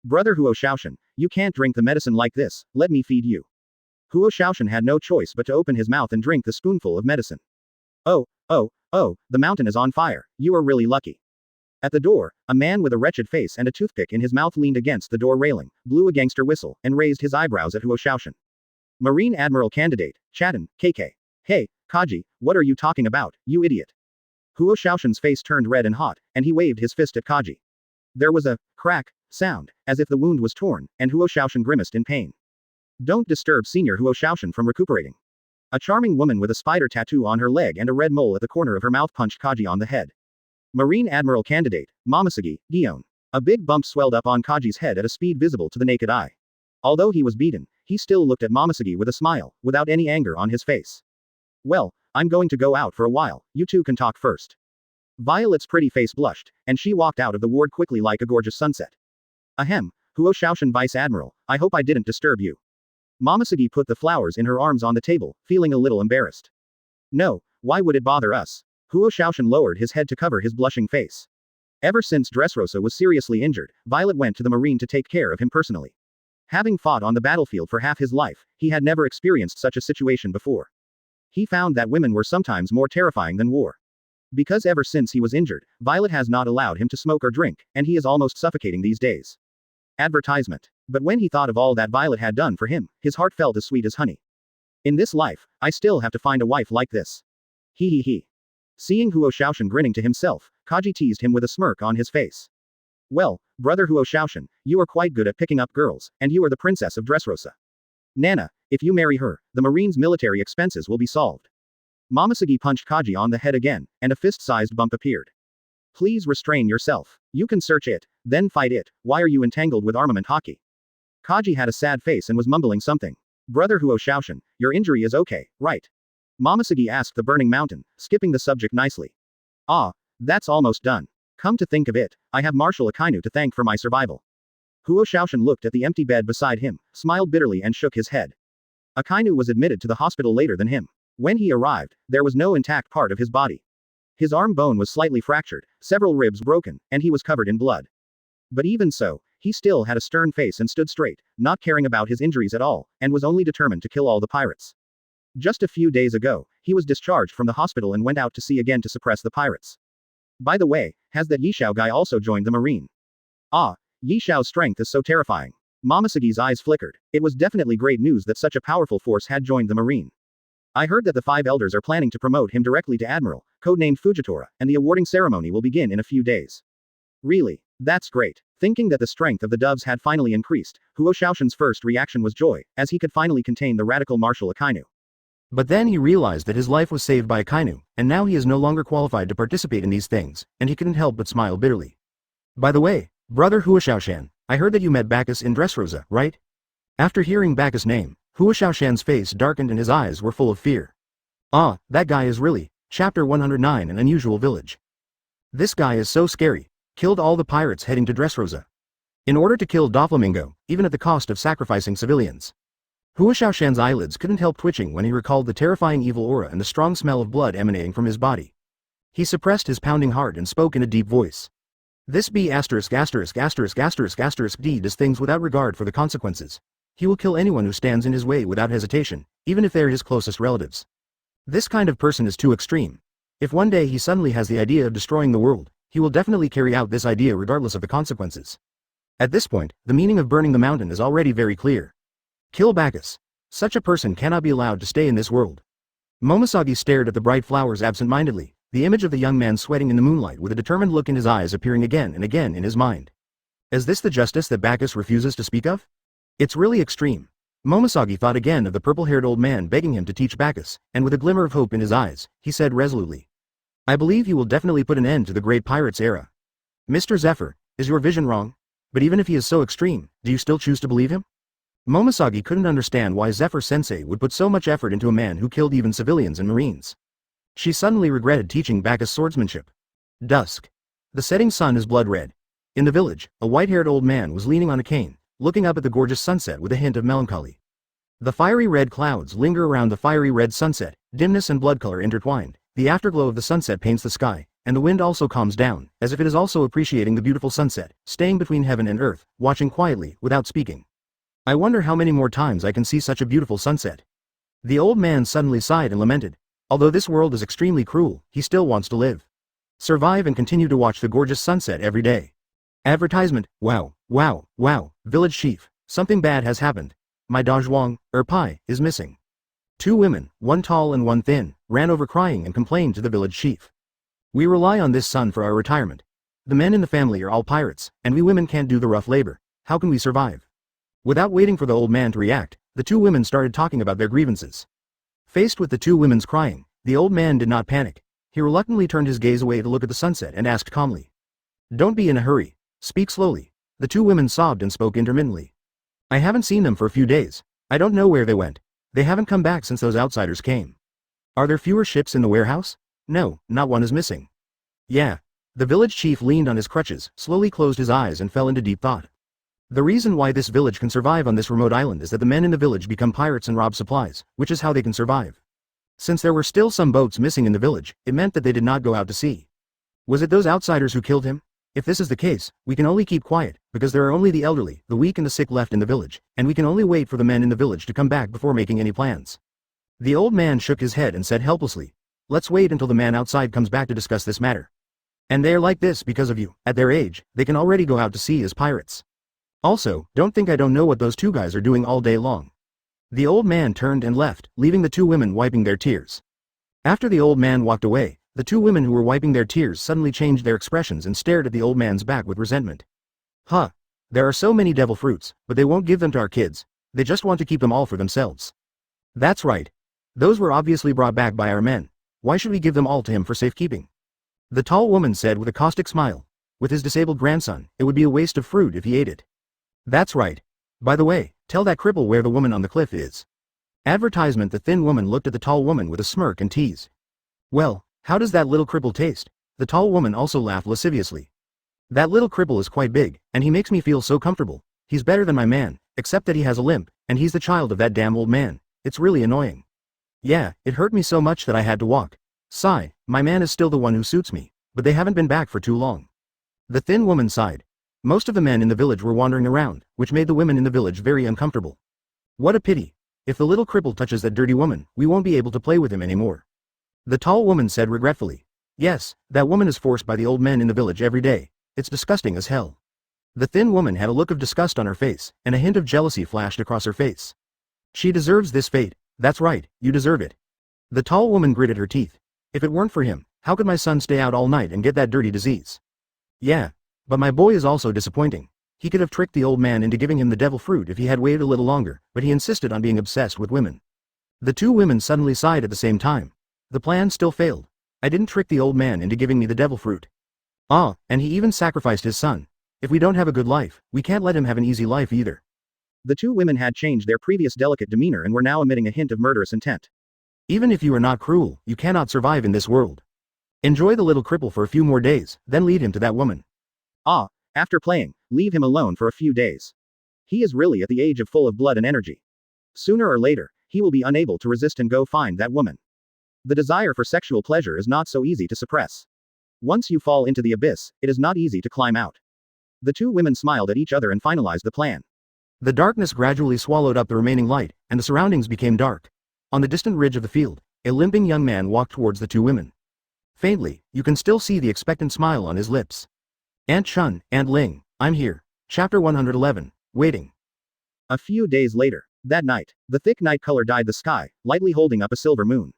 Brother Huo Shaoshan, you can't drink the medicine like this, let me feed you. Huo Shaoshan had no choice but to open his mouth and drink the spoonful of medicine. Oh, the mountain is on fire, you are really lucky. At the door, a man with a wretched face and a toothpick in his mouth leaned against the door railing, blew a gangster whistle, and raised his eyebrows at Huo Shaoshan. Marine Admiral Candidate, Chatten, KK. Hey, Kaji, what are you talking about, you idiot? Huo Shaoshan's face turned red and hot, and he waved his fist at Kaji. There was a crack sound, as if the wound was torn, and Huo Shaoshan grimaced in pain. Don't disturb Senior Huo Shaoshan from recuperating. A charming woman with a spider tattoo on her leg and a red mole at the corner of her mouth punched Kaji on the head. Marine Admiral Candidate, Momosugi, Gion. A big bump swelled up on Kaji's head at a speed visible to the naked eye. Although he was beaten, he still looked at Momosugi with a smile, without any anger on his face. Well, I'm going to go out for a while, you two can talk first. Violet's pretty face blushed, and she walked out of the ward quickly like a gorgeous sunset. Ahem, Huo Shaoshan Vice Admiral, I hope I didn't disturb you. Momosugi put the flowers in her arms on the table, feeling a little embarrassed. No, why would it bother us? Huo Shaoshan lowered his head to cover his blushing face. Ever since Dressrosa was seriously injured, Violet went to the Marine to take care of him personally. Having fought on the battlefield for half his life, he had never experienced such a situation before. He found that women were sometimes more terrifying than war. Because ever since he was injured, Violet has not allowed him to smoke or drink, and he is almost suffocating these days. Advertisement. But when he thought of all that Violet had done for him, his heart felt as sweet as honey. In this life, I still have to find a wife like this. He. Seeing Huo Shaoshan grinning to himself, Kaji teased him with a smirk on his face. Well, brother Huo Shaoshan, you are quite good at picking up girls, and you are the princess of Dressrosa. Nana, if you marry her, the Marine's military expenses will be solved. Momosugi punched Kaji on the head again, and a fist-sized bump appeared. Please restrain yourself. You can search it, then fight it, why are you entangled with armament hockey? Kaji had a sad face and was mumbling something. Brother Huo Shaoshan, your injury is okay, right? Momosugi asked the burning mountain, skipping the subject nicely. Ah, that's almost done. Come to think of it, I have Marshal Akainu to thank for my survival. Huo Shaoshan looked at the empty bed beside him, smiled bitterly and shook his head. Akainu was admitted to the hospital later than him. When he arrived, there was no intact part of his body. His arm bone was slightly fractured, several ribs broken, and he was covered in blood. But even so, he still had a stern face and stood straight, not caring about his injuries at all, and was only determined to kill all the pirates. Just a few days ago, he was discharged from the hospital and went out to sea again to suppress the pirates. By the way, has that Yishao guy also joined the Marine? Ah, Yishao's strength is so terrifying. Momosugi's eyes flickered. It was definitely great news that such a powerful force had joined the Marine. I heard that the 5 elders are planning to promote him directly to Admiral, codenamed Fujitora, and the awarding ceremony will begin in a few days. Really? That's great. Thinking that the strength of the doves had finally increased, Huo Shaoshan's first reaction was joy, as he could finally contain the radical Marshal Akainu. But then he realized that his life was saved by Akainu, and now he is no longer qualified to participate in these things, and he couldn't help but smile bitterly. By the way, brother Huo Shaoshan, I heard that you met Bagus in Dressrosa, right? After hearing Bagus' name, Huo Shaoshan's face darkened and his eyes were full of fear. Ah, that guy is really, Chapter 109 An Unusual Village. This guy is so scary, killed all the pirates heading to Dressrosa. In order to kill Doflamingo, even at the cost of sacrificing civilians. Huo Shaoshan's eyelids couldn't help twitching when he recalled the terrifying evil aura and the strong smell of blood emanating from his body. He suppressed his pounding heart and spoke in a deep voice. This B*********** D does things without regard for the consequences. He will kill anyone who stands in his way without hesitation, even if they're his closest relatives. This kind of person is too extreme. If one day he suddenly has the idea of destroying the world, he will definitely carry out this idea regardless of the consequences. At this point, the meaning of burning the mountain is already very clear. Kill Bagus. Such a person cannot be allowed to stay in this world. Momosugi stared at the bright flowers absent-mindedly, the image of the young man sweating in the moonlight with a determined look in his eyes appearing again and again in his mind. Is this the justice that Bagus refuses to speak of? It's really extreme. Momoshagi thought again of the purple-haired old man begging him to teach Bagus, and with a glimmer of hope in his eyes, he said resolutely. I believe he will definitely put an end to the great pirates era. Mr. Zephyr, is your vision wrong? But even if he is so extreme, do you still choose to believe him? Momoshagi couldn't understand why Zephyr-sensei would put so much effort into a man who killed even civilians and marines. She suddenly regretted teaching Bagus swordsmanship. Dusk. The setting sun is blood red. In the village, a white-haired old man was leaning on a cane, looking up at the gorgeous sunset with a hint of melancholy. The fiery red clouds linger around the fiery red sunset, dimness and blood color intertwined, the afterglow of the sunset paints the sky, and the wind also calms down, as if it is also appreciating the beautiful sunset, staying between heaven and earth, watching quietly, without speaking. I wonder how many more times I can see such a beautiful sunset. The old man suddenly sighed and lamented. Although this world is extremely cruel, he still wants to live. Survive and continue to watch the gorgeous sunset every day. Advertisement, wow, wow, wow, village chief, something bad has happened. My Dazhuang, Pai, is missing. 2 women, one tall and one thin, ran over crying and complained to the village chief. We rely on this son for our retirement. The men in the family are all pirates, and we women can't do the rough labor. How can we survive? Without waiting for the old man to react, the 2 women started talking about their grievances. Faced with the 2 women's crying, the old man did not panic. He reluctantly turned his gaze away to look at the sunset and asked calmly. Don't be in a hurry. Speak slowly. The 2 women sobbed and spoke intermittently. I haven't seen them for a few days. I don't know where they went. They haven't come back since those outsiders came. Are there fewer ships in the warehouse? No, not one is missing. Yeah. The village chief leaned on his crutches, slowly closed his eyes and fell into deep thought. The reason why this village can survive on this remote island is that the men in the village become pirates and rob supplies, which is how they can survive. Since there were still some boats missing in the village, it meant that they did not go out to sea. Was it those outsiders who killed him? If this is the case, we can only keep quiet, because there are only the elderly, the weak and the sick left in the village, and we can only wait for the men in the village to come back before making any plans. The old man shook his head and said helplessly, let's wait until the man outside comes back to discuss this matter. And they are like this because of you. At their age, they can already go out to sea as pirates. Also, don't think I don't know what those 2 guys are doing all day long. The old man turned and left, leaving the 2 women wiping their tears. After the old man walked away, the 2 women who were wiping their tears suddenly changed their expressions and stared at the old man's back with resentment. Huh. There are so many devil fruits, but they won't give them to our kids. They just want to keep them all for themselves. That's right. Those were obviously brought back by our men. Why should we give them all to him for safekeeping? The tall woman said with a caustic smile. With his disabled grandson, it would be a waste of fruit if he ate it. That's right. By the way, tell that cripple where the woman on the cliff is. Advertisement. The thin woman looked at the tall woman with a smirk and teased. Well, how does that little cripple taste? The tall woman also laughed lasciviously. That little cripple is quite big, and he makes me feel so comfortable. He's better than my man, except that he has a limp, and he's the child of that damn old man. It's really annoying. Yeah, it hurt me so much that I had to walk. Sigh, my man is still the one who suits me, but they haven't been back for too long. The thin woman sighed. Most of the men in the village were wandering around, which made the women in the village very uncomfortable. What a pity. If the little cripple touches that dirty woman, we won't be able to play with him anymore. The tall woman said regretfully. Yes, that woman is forced by the old men in the village every day. It's disgusting as hell. The thin woman had a look of disgust on her face, and a hint of jealousy flashed across her face. She deserves this fate. That's right, you deserve it. The tall woman gritted her teeth. If it weren't for him, how could my son stay out all night and get that dirty disease? Yeah. But my boy is also disappointing. He could have tricked the old man into giving him the devil fruit if he had waited a little longer, but he insisted on being obsessed with women. The 2 women suddenly sighed at the same time. The plan still failed. I didn't trick the old man into giving me the devil fruit. Ah, and he even sacrificed his son. If we don't have a good life, we can't let him have an easy life either. The 2 women had changed their previous delicate demeanor and were now emitting a hint of murderous intent. Even if you are not cruel, you cannot survive in this world. Enjoy the little cripple for a few more days, then lead him to that woman. Ah, after playing, leave him alone for a few days. He is really at the age of full of blood and energy. Sooner or later, he will be unable to resist and go find that woman. The desire for sexual pleasure is not so easy to suppress. Once you fall into the abyss, it is not easy to climb out. The 2 women smiled at each other and finalized the plan. The darkness gradually swallowed up the remaining light, and the surroundings became dark. On the distant ridge of the field, a limping young man walked towards the 2 women. Faintly, you can still see the expectant smile on his lips. Aunt Chun, Aunt Ling, I'm here. Chapter 111, Waiting. A few days later, that night, the thick night color dyed the sky, lightly holding up a silver moon.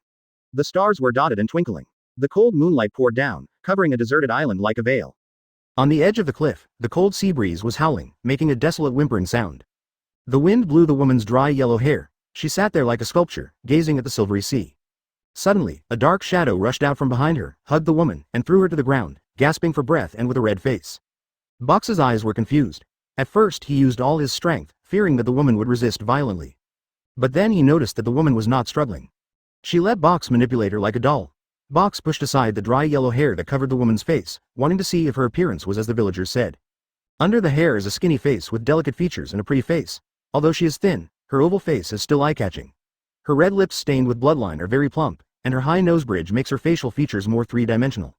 The stars were dotted and twinkling. The cold moonlight poured down, covering a deserted island like a veil. On the edge of the cliff, the cold sea breeze was howling, making a desolate whimpering sound. The wind blew the woman's dry yellow hair. She sat there like a sculpture, gazing at the silvery sea. Suddenly, a dark shadow rushed out from behind her, hugged the woman, and threw her to the ground, gasping for breath and with a red face. Box's eyes were confused. At first he used all his strength, fearing that the woman would resist violently. But then he noticed that the woman was not struggling. She let Box manipulate her like a doll. Box pushed aside the dry yellow hair that covered the woman's face, wanting to see if her appearance was as the villagers said. Under the hair is a skinny face with delicate features and a pretty face. Although she is thin, her oval face is still eye-catching. Her red lips stained with bloodline are very plump, and her high nose bridge makes her facial features more three-dimensional.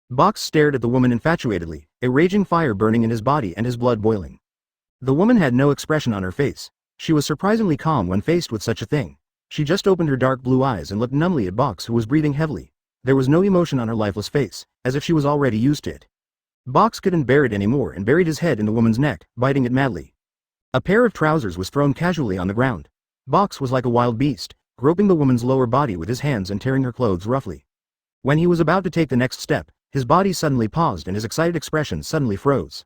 Box stared at the woman infatuatedly, a raging fire burning in his body and his blood boiling. The woman had no expression on her face. She was surprisingly calm when faced with such a thing. She just opened her dark blue eyes and looked numbly at Box, who was breathing heavily. There was no emotion on her lifeless face, as if she was already used to it. Box couldn't bear it anymore and buried his head in the woman's neck, biting it madly. A pair of trousers was thrown casually on the ground. Box was like a wild beast, groping the woman's lower body with his hands and tearing her clothes roughly. When he was about to take the next step, his body suddenly paused and his excited expression suddenly froze.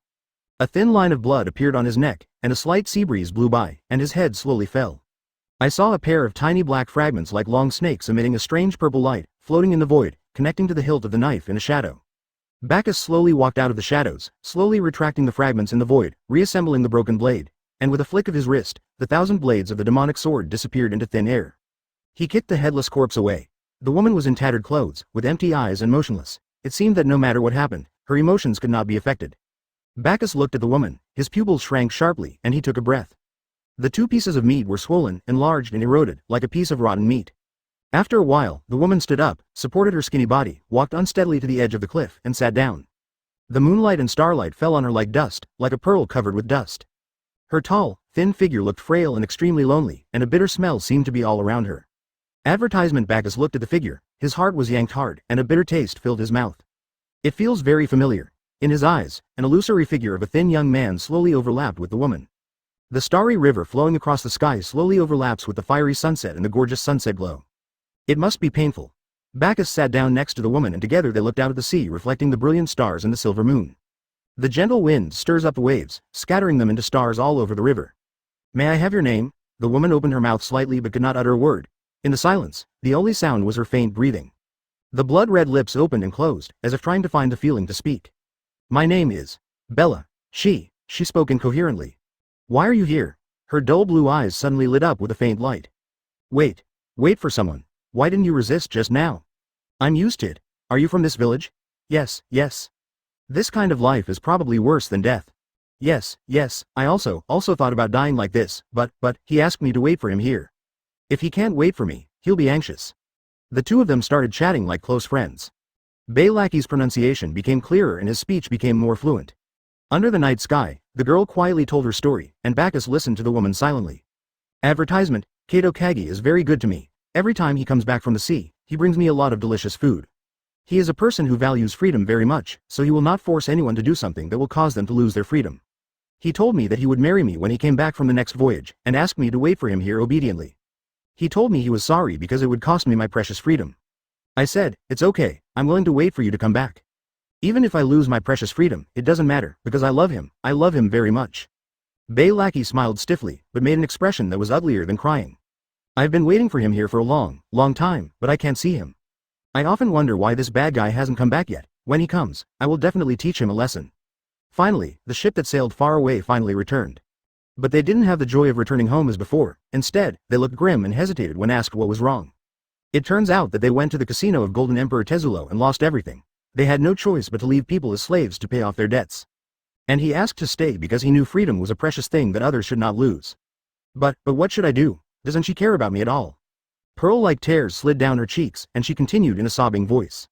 A thin line of blood appeared on his neck, and a slight sea breeze blew by, and his head slowly fell. I saw a pair of tiny black fragments like long snakes emitting a strange purple light, floating in the void, connecting to the hilt of the knife in a shadow. Bagus slowly walked out of the shadows, slowly retracting the fragments in the void, reassembling the broken blade, and with a flick of his wrist, the 1,000 blades of the demonic sword disappeared into thin air. He kicked the headless corpse away. The woman was in tattered clothes, with empty eyes and motionless. It seemed that no matter what happened, her emotions could not be affected. Bagus looked at the woman, his pupils shrank sharply, and he took a breath. The 2 pieces of meat were swollen, enlarged and eroded, like a piece of rotten meat. After a while, the woman stood up, supported her skinny body, walked unsteadily to the edge of the cliff, and sat down. The moonlight and starlight fell on her like dust, like a pearl covered with dust. Her tall, thin figure looked frail and extremely lonely, and a bitter smell seemed to be all around her. Advertisement. Bagus looked at the figure, his heart was yanked hard, and a bitter taste filled his mouth. It feels very familiar. In his eyes, an illusory figure of a thin young man slowly overlapped with the woman. The starry river flowing across the sky slowly overlaps with the fiery sunset and the gorgeous sunset glow. It must be painful. Bagus sat down next to the woman and together they looked out at the sea reflecting the brilliant stars and the silver moon. The gentle wind stirs up the waves, scattering them into stars all over the river. May I have your name? The woman opened her mouth slightly but could not utter a word. In the silence, the only sound was her faint breathing. The blood-red lips opened and closed, as if trying to find the feeling to speak. My name is Bella. She spoke incoherently. Why are you here? Her dull blue eyes suddenly lit up with a faint light. Wait for someone. Why didn't you resist just now? I'm used to it. Are you from this village? Yes. This kind of life is probably worse than death. Yes, I also thought about dying like this, but he asked me to wait for him here. If he can't wait for me, he'll be anxious. The 2 of them started chatting like close friends. Baylaki's pronunciation became clearer and his speech became more fluent. Under the night sky, the girl quietly told her story, and Bagus listened to the woman silently. Advertisement. Kato Kagi is very good to me. Every time he comes back from the sea, he brings me a lot of delicious food. He is a person who values freedom very much, so he will not force anyone to do something that will cause them to lose their freedom. He told me that he would marry me when he came back from the next voyage, and asked me to wait for him here obediently. He told me he was sorry because it would cost me my precious freedom. I said, it's okay, I'm willing to wait for you to come back. Even if I lose my precious freedom, it doesn't matter, because I love him very much. Baylaki smiled stiffly, but made an expression that was uglier than crying. I've been waiting for him here for a long time, but I can't see him. I often wonder why this bad guy hasn't come back yet. When he comes, I will definitely teach him a lesson. Finally, the ship that sailed far away finally returned. But they didn't have the joy of returning home as before. Instead, they looked grim and hesitated when asked what was wrong. It turns out that they went to the casino of Golden Emperor Tezulo and lost everything. They had no choice but to leave people as slaves to pay off their debts. And he asked to stay because he knew freedom was a precious thing that others should not lose. But what should I do? Doesn't she care about me at all? Pearl-like tears slid down her cheeks, and she continued in a sobbing voice.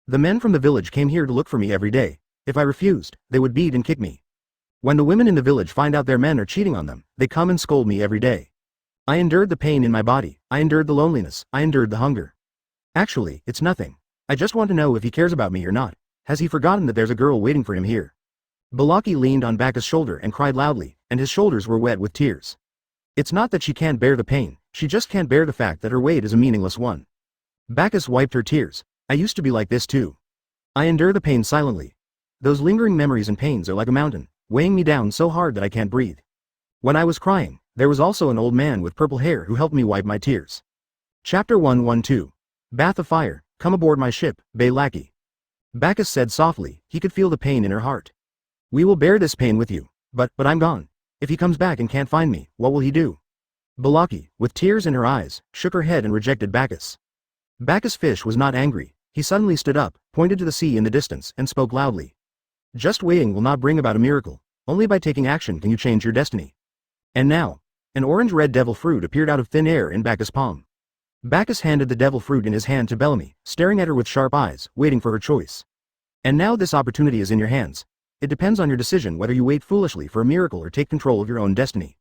The men from the village came here to look for me every day. If I refused, they would beat and kick me. When the women in the village find out their men are cheating on them, they come and scold me every day. I endured the pain in my body, I endured the loneliness, I endured the hunger. Actually, it's nothing. I just want to know if he cares about me or not. Has he forgotten that there's a girl waiting for him here? Balaki leaned on Bakus' shoulder and cried loudly, and his shoulders were wet with tears. It's not that she can't bear the pain, she just can't bear the fact that her weight is a meaningless one. Bakus wiped her tears. I used to be like this too. I endure the pain silently. Those lingering memories and pains are like a mountain, weighing me down so hard that I can't breathe. When I was crying, There was also an old man with purple hair who helped me wipe my tears. Chapter 112. Bath of Fire, come aboard my ship, Bay Lackey. Bagus said softly, he could feel the pain in her heart. We will bear this pain with you, but I'm gone. If he comes back and can't find me, what will he do? Balaki, with tears in her eyes, shook her head and rejected Bagus. Bagus Fish was not angry. He suddenly stood up, pointed to the sea in the distance, and spoke loudly. Just waiting will not bring about a miracle. Only by taking action can you change your destiny. And now, an orange-red devil fruit appeared out of thin air in Bagus' palm. Bagus handed the devil fruit in his hand to Bellamy, staring at her with sharp eyes, waiting for her choice. And now this opportunity is in your hands. It depends on your decision whether you wait foolishly for a miracle or take control of your own destiny.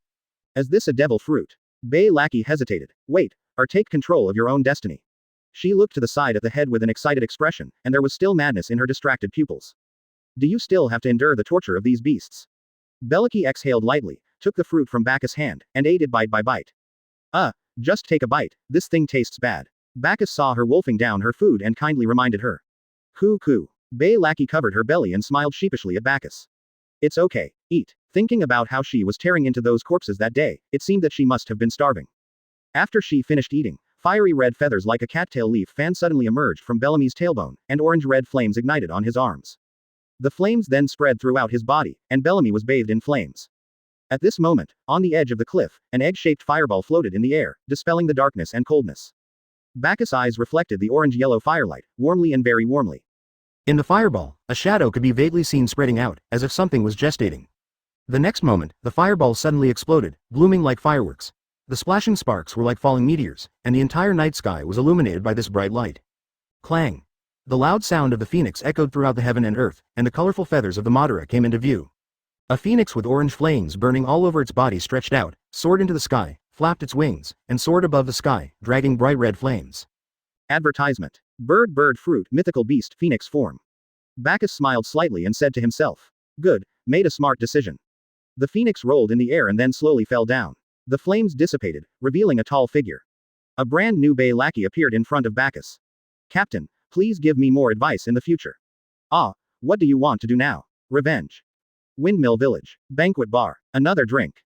Is this a devil fruit? Bay Lackey hesitated. Wait, or take control of your own destiny. She looked to the side of the head with an excited expression, and there was still madness in her distracted pupils. Do you still have to endure the torture of these beasts? Belaki exhaled lightly, took the fruit from Bacchus' hand, and ate it bite by bite. Just take a bite, this thing tastes bad. Bacchus saw her wolfing down her food and kindly reminded her. Coo. Bay Lackey covered her belly and smiled sheepishly at Bacchus. It's okay, eat. Thinking about how she was tearing into those corpses that day, it seemed that she must have been starving. After she finished eating, fiery red feathers like a cattail leaf fan suddenly emerged from Bellamy's tailbone, and orange-red flames ignited on his arms. The flames then spread throughout his body, and Bellamy was bathed in flames. At this moment, on the edge of the cliff, an egg-shaped fireball floated in the air, dispelling the darkness and coldness. Bacchus' eyes reflected the orange-yellow firelight, warmly and very warmly. In the fireball, a shadow could be vaguely seen spreading out, as if something was gestating. The next moment, the fireball suddenly exploded, blooming like fireworks. The splashing sparks were like falling meteors, and the entire night sky was illuminated by this bright light. Clang! The loud sound of the phoenix echoed throughout the heaven and earth, and the colorful feathers of the Madara came into view. A phoenix with orange flames burning all over its body stretched out, soared into the sky, flapped its wings, and soared above the sky, dragging bright red flames. Advertisement. Bird fruit mythical beast phoenix form. Bacchus smiled slightly and said to himself. Good, made a smart decision. The phoenix rolled in the air and then slowly fell down. The flames dissipated, revealing a tall figure. A brand new Bay Lackey appeared in front of Bacchus. Captain, please give me more advice in the future. What do you want to do now? Revenge. Windmill Village. Banquet bar. Another drink.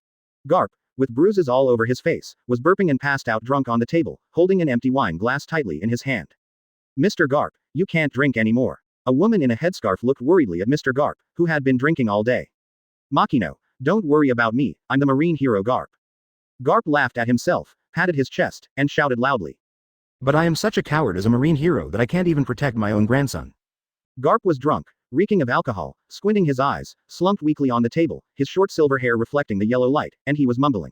Garp, with bruises all over his face, was burping and passed out drunk on the table, holding an empty wine glass tightly in his hand. Mr. Garp, you can't drink anymore. A woman in a headscarf looked worriedly at Mr. Garp, who had been drinking all day. Makino, don't worry about me, I'm the marine hero Garp. Garp laughed at himself, patted his chest, and shouted loudly. But I am such a coward as a marine hero that I can't even protect my own grandson. Garp was drunk, reeking of alcohol, squinting his eyes, slumped weakly on the table, his short silver hair reflecting the yellow light, and he was mumbling.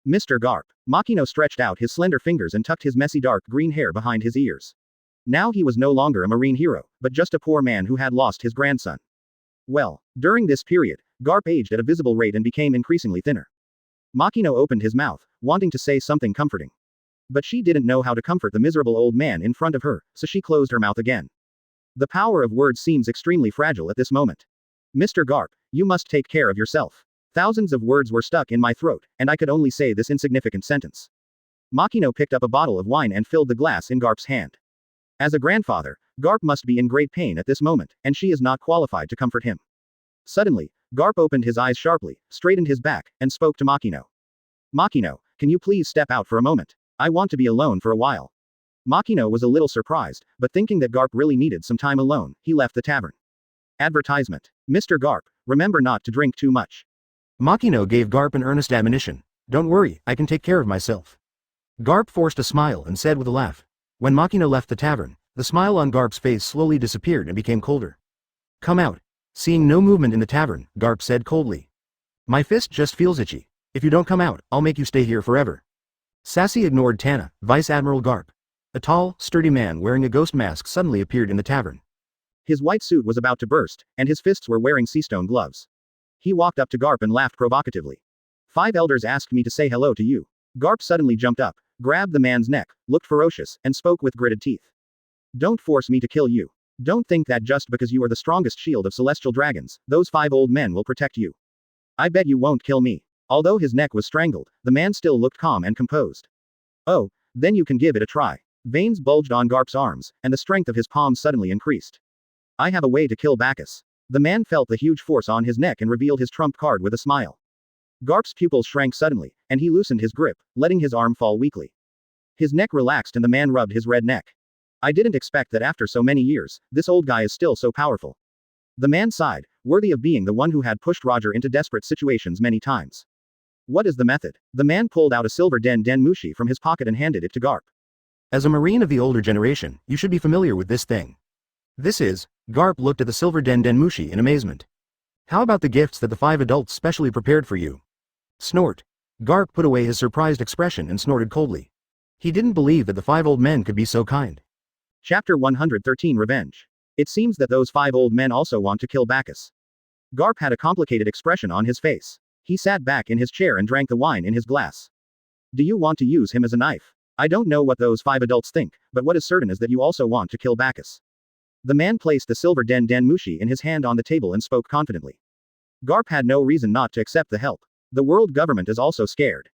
Mr. Garp. Makino stretched out his slender fingers and tucked his messy dark green hair behind his ears. Now he was no longer a marine hero, but just a poor man who had lost his grandson. Well, during this period, Garp aged at a visible rate and became increasingly thinner. Makino opened his mouth, wanting to say something comforting. But she didn't know how to comfort the miserable old man in front of her, so she closed her mouth again. The power of words seems extremely fragile at this moment. Mr. Garp, you must take care of yourself. Thousands of words were stuck in my throat, and I could only say this insignificant sentence. Makino picked up a bottle of wine and filled the glass in Garp's hand. As a grandfather, Garp must be in great pain at this moment, and she is not qualified to comfort him. Suddenly, Garp opened his eyes sharply, straightened his back, and spoke to Makino. Makino, can you please step out for a moment? I want to be alone for a while. Makino was a little surprised, but thinking that Garp really needed some time alone, he left the tavern. Advertisement. Mr. Garp, remember not to drink too much. Makino gave Garp an earnest admonition. Don't worry, I can take care of myself. Garp forced a smile and said with a laugh. When Makino left the tavern, the smile on Garp's face slowly disappeared and became colder. Come out. Seeing no movement in the tavern, Garp said coldly. My fist just feels itchy. If you don't come out, I'll make you stay here forever. Sassy ignored Tana, Vice Admiral Garp. A tall, sturdy man wearing a ghost mask suddenly appeared in the tavern. His white suit was about to burst, and his fists were wearing seastone gloves. He walked up to Garp and laughed provocatively. 5 elders asked me to say hello to you. Garp suddenly jumped up, grabbed the man's neck, looked ferocious, and spoke with gritted teeth. Don't force me to kill you. Don't think that just because you are the strongest shield of celestial dragons, those 5 old men will protect you. I bet you won't kill me. Although his neck was strangled, the man still looked calm and composed. Oh, then you can give it a try. Veins bulged on Garp's arms, and the strength of his palms suddenly increased. I have a way to kill Bacchus. The man felt the huge force on his neck and revealed his trump card with a smile. Garp's pupils shrank suddenly, and he loosened his grip, letting his arm fall weakly. His neck relaxed and the man rubbed his red neck. I didn't expect that after so many years, this old guy is still so powerful. The man sighed, worthy of being the one who had pushed Roger into desperate situations many times. What is the method? The man pulled out a silver den mushi from his pocket and handed it to Garp. As a Marine of the older generation, you should be familiar with this thing. This is, Garp looked at the silver den mushi in amazement. How about the gifts that the 5 adults specially prepared for you? Snort. Garp put away his surprised expression and snorted coldly. He didn't believe that the 5 old men could be so kind. Chapter 113 Revenge. It seems that those 5 old men also want to kill Bagus. Garp had a complicated expression on his face. He sat back in his chair and drank the wine in his glass. Do you want to use him as a knife? I don't know what those 5 adults think, but what is certain is that you also want to kill Bagus. The man placed the silver den mushi in his hand on the table and spoke confidently. Garp had no reason not to accept the help. The world government is also scared.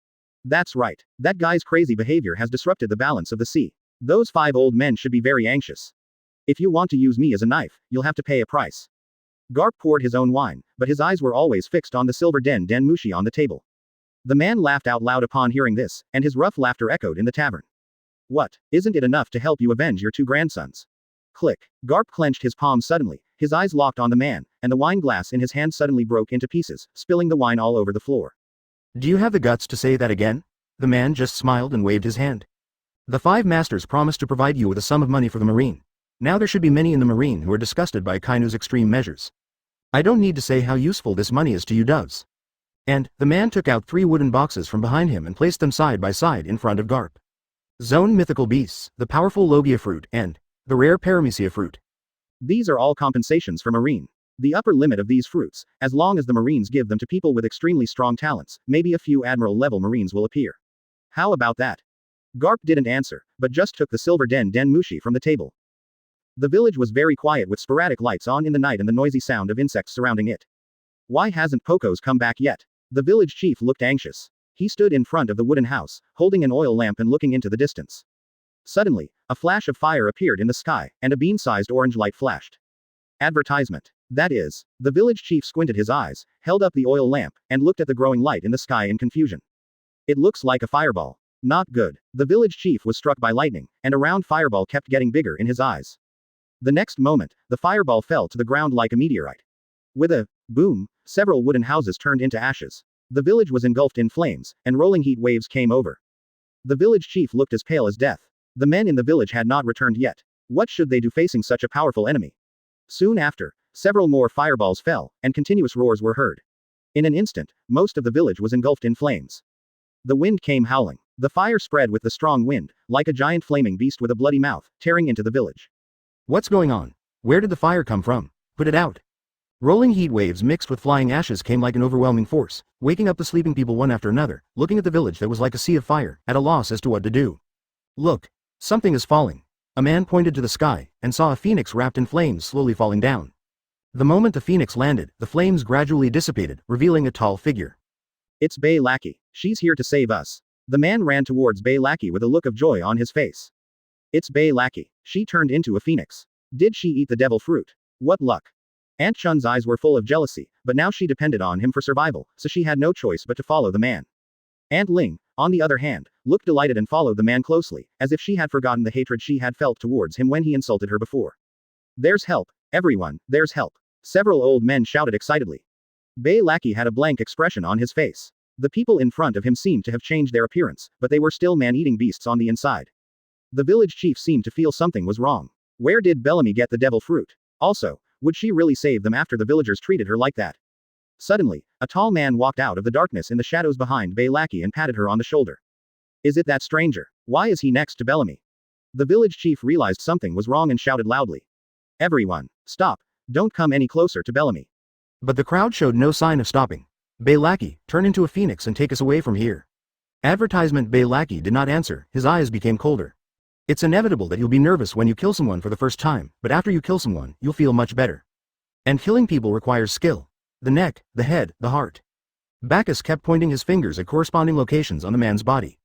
That's right. That guy's crazy behavior has disrupted the balance of the sea. Those 5 old men should be very anxious. If you want to use me as a knife, you'll have to pay a price. Garp poured his own wine, but his eyes were always fixed on the silver den mushi on the table. The man laughed out loud upon hearing this, and his rough laughter echoed in the tavern. What, isn't it enough to help you avenge your 2 grandsons? Click. Garp clenched his palm suddenly, his eyes locked on the man, and the wine glass in his hand suddenly broke into pieces, spilling the wine all over the floor. Do you have the guts to say that again? The man just smiled and waved his hand. The 5 masters promised to provide you with a sum of money for the Marine. Now there should be many in the Marine who are disgusted by Kainu's extreme measures. I don't need to say how useful this money is to you doves. And, the man took out 3 wooden boxes from behind him and placed them side by side in front of Garp. Zone mythical beasts, the powerful Logia fruit, and the rare Paramecia fruit. These are all compensations for Marine. The upper limit of these fruits, as long as the Marines give them to people with extremely strong talents, maybe a few Admiral-level Marines will appear. How about that? Garp didn't answer, but just took the silver den mushi from the table. The village was very quiet with sporadic lights on in the night and the noisy sound of insects surrounding it. Why hasn't Pocos come back yet? The village chief looked anxious. He stood in front of the wooden house, holding an oil lamp and looking into the distance. Suddenly, a flash of fire appeared in the sky, and a bean-sized orange light flashed. Advertisement. That is, the village chief squinted his eyes, held up the oil lamp, and looked at the growing light in the sky in confusion. It looks like a fireball. Not good. The village chief was struck by lightning, and a round fireball kept getting bigger in his eyes. The next moment, the fireball fell to the ground like a meteorite. With a boom, several wooden houses turned into ashes. The village was engulfed in flames, and rolling heat waves came over. The village chief looked as pale as death. The men in the village had not returned yet. What should they do facing such a powerful enemy? Soon after, several more fireballs fell, and continuous roars were heard. In an instant, most of the village was engulfed in flames. The wind came howling. The fire spread with the strong wind, like a giant flaming beast with a bloody mouth, tearing into the village. What's going on? Where did the fire come from? Put it out. Rolling heat waves mixed with flying ashes came like an overwhelming force, waking up the sleeping people one after another, looking at the village that was like a sea of fire, at a loss as to what to do. Look. Something is falling. A man pointed to the sky, and saw a phoenix wrapped in flames slowly falling down. The moment the phoenix landed, the flames gradually dissipated, revealing a tall figure. It's Bay Lackey. She's here to save us. The man ran towards Bay Lackey with a look of joy on his face. It's Bay Lackey. She turned into a phoenix. Did she eat the devil fruit? What luck. Aunt Chun's eyes were full of jealousy, but now she depended on him for survival, so she had no choice but to follow the man. Aunt Ling, on the other hand, looked delighted and followed the man closely, as if she had forgotten the hatred she had felt towards him when he insulted her before. There's help. Everyone, there's help. Several old men shouted excitedly. Bay Lackey had a blank expression on his face. The people in front of him seemed to have changed their appearance, but they were still man-eating beasts on the inside. The village chief seemed to feel something was wrong. Where did Bellamy get the devil fruit? Also, would she really save them after the villagers treated her like that? Suddenly, a tall man walked out of the darkness in the shadows behind Bay Lackey and patted her on the shoulder. Is it that stranger? Why is he next to Bellamy? The village chief realized something was wrong and shouted loudly. Everyone, stop. Don't come any closer to Bellamy. But the crowd showed no sign of stopping. Bay Lackey, turn into a phoenix and take us away from here. Advertisement. Bay Lackey did not answer, his eyes became colder. It's inevitable that you'll be nervous when you kill someone for the first time, but after you kill someone, you'll feel much better. And killing people requires skill. The neck, the head, the heart. Bagus kept pointing his fingers at corresponding locations on the man's body.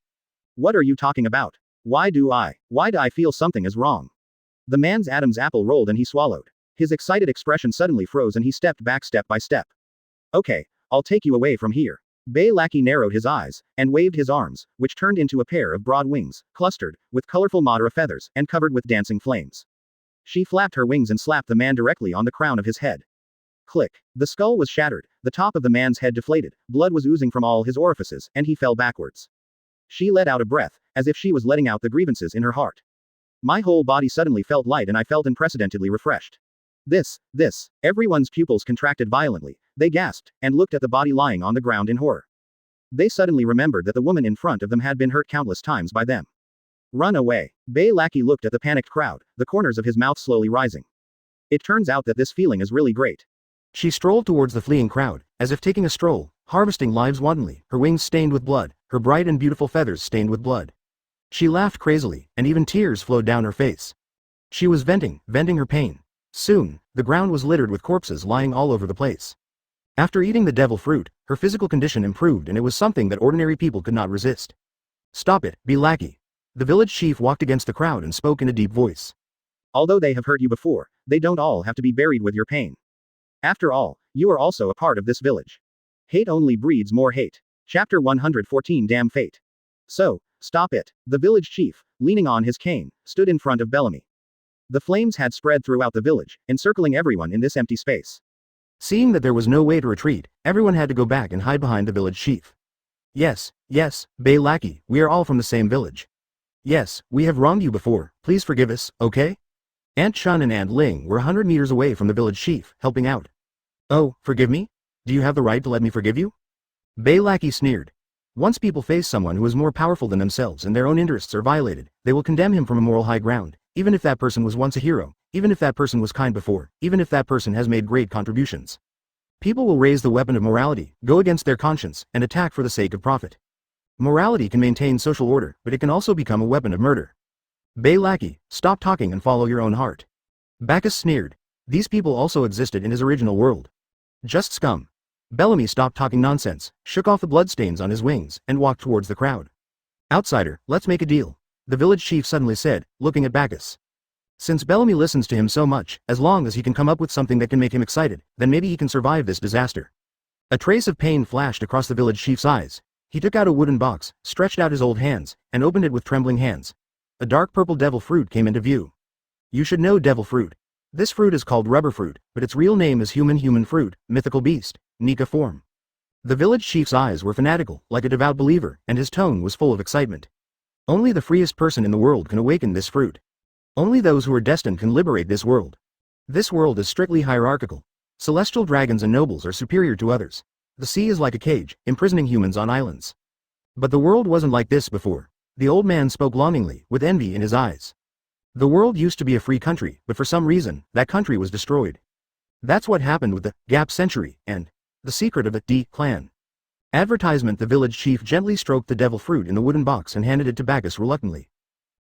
What are you talking about? Why do I feel something is wrong? The man's Adam's apple rolled and he swallowed. His excited expression suddenly froze and he stepped back step by step. Okay, I'll take you away from here. Bay Lackey narrowed his eyes, and waved his arms, which turned into a pair of broad wings, clustered, with colorful Madara feathers, and covered with dancing flames. She flapped her wings and slapped the man directly on the crown of his head. Click. The skull was shattered, the top of the man's head deflated, blood was oozing from all his orifices, and he fell backwards. She let out a breath, as if she was letting out the grievances in her heart. My whole body suddenly felt light and I felt unprecedentedly refreshed. This. Everyone's pupils contracted violently, they gasped, and looked at the body lying on the ground in horror. They suddenly remembered that the woman in front of them had been hurt countless times by them. Run away. Bay Lackey looked at the panicked crowd, the corners of his mouth slowly rising. It turns out that this feeling is really great. She strolled towards the fleeing crowd, as if taking a stroll, harvesting lives wantonly, her wings stained with blood, her bright and beautiful feathers stained with blood. She laughed crazily, and even tears flowed down her face. She was venting her pain. Soon, the ground was littered with corpses lying all over the place. After eating the devil fruit, her physical condition improved and it was something that ordinary people could not resist. Stop it, Bay Lackey. The village chief walked against the crowd and spoke in a deep voice. Although they have hurt you before, they don't all have to be buried with your pain. After all, you are also a part of this village. Hate only breeds more hate. Chapter 114 Damn Fate. So, stop it. The village chief, leaning on his cane, stood in front of Bellamy. The flames had spread throughout the village, encircling everyone in this empty space. Seeing that there was no way to retreat, everyone had to go back and hide behind the village chief. Yes, Bay Lackey, we are all from the same village. Yes, we have wronged you before, please forgive us, okay? Aunt Chun and Aunt Ling were 100 meters away from the village chief, helping out. Oh, forgive me? Do you have the right to let me forgive you? Bay Lackey sneered. Once people face someone who is more powerful than themselves and their own interests are violated, they will condemn him from a moral high ground, even if that person was once a hero, even if that person was kind before, even if that person has made great contributions. People will raise the weapon of morality, go against their conscience, and attack for the sake of profit. Morality can maintain social order, but it can also become a weapon of murder. Bay Lackey, stop talking and follow your own heart. Bagus sneered. These people also existed in his original world. Just scum. Bellamy stopped talking nonsense, shook off the bloodstains on his wings, and walked towards the crowd. Outsider, let's make a deal, the village chief suddenly said, looking at Bagus. Since Bellamy listens to him so much, as long as he can come up with something that can make him excited, then maybe he can survive this disaster. A trace of pain flashed across the village chief's eyes. He took out a wooden box, stretched out his old hands, and opened it with trembling hands. A dark purple devil fruit came into view. You should know devil fruit. This fruit is called rubber fruit, but its real name is human fruit, mythical beast, Nika form. The village chief's eyes were fanatical, like a devout believer, and his tone was full of excitement. Only the freest person in the world can awaken this fruit. Only those who are destined can liberate this world. This world is strictly hierarchical. Celestial dragons and nobles are superior to others. The sea is like a cage, imprisoning humans on islands. But the world wasn't like this before. The old man spoke longingly, with envy in his eyes. The world used to be a free country, but for some reason, that country was destroyed. That's what happened with the Gap Century, and the secret of the D clan. Advertisement. The village chief gently stroked the devil fruit in the wooden box and handed it to Bagus reluctantly.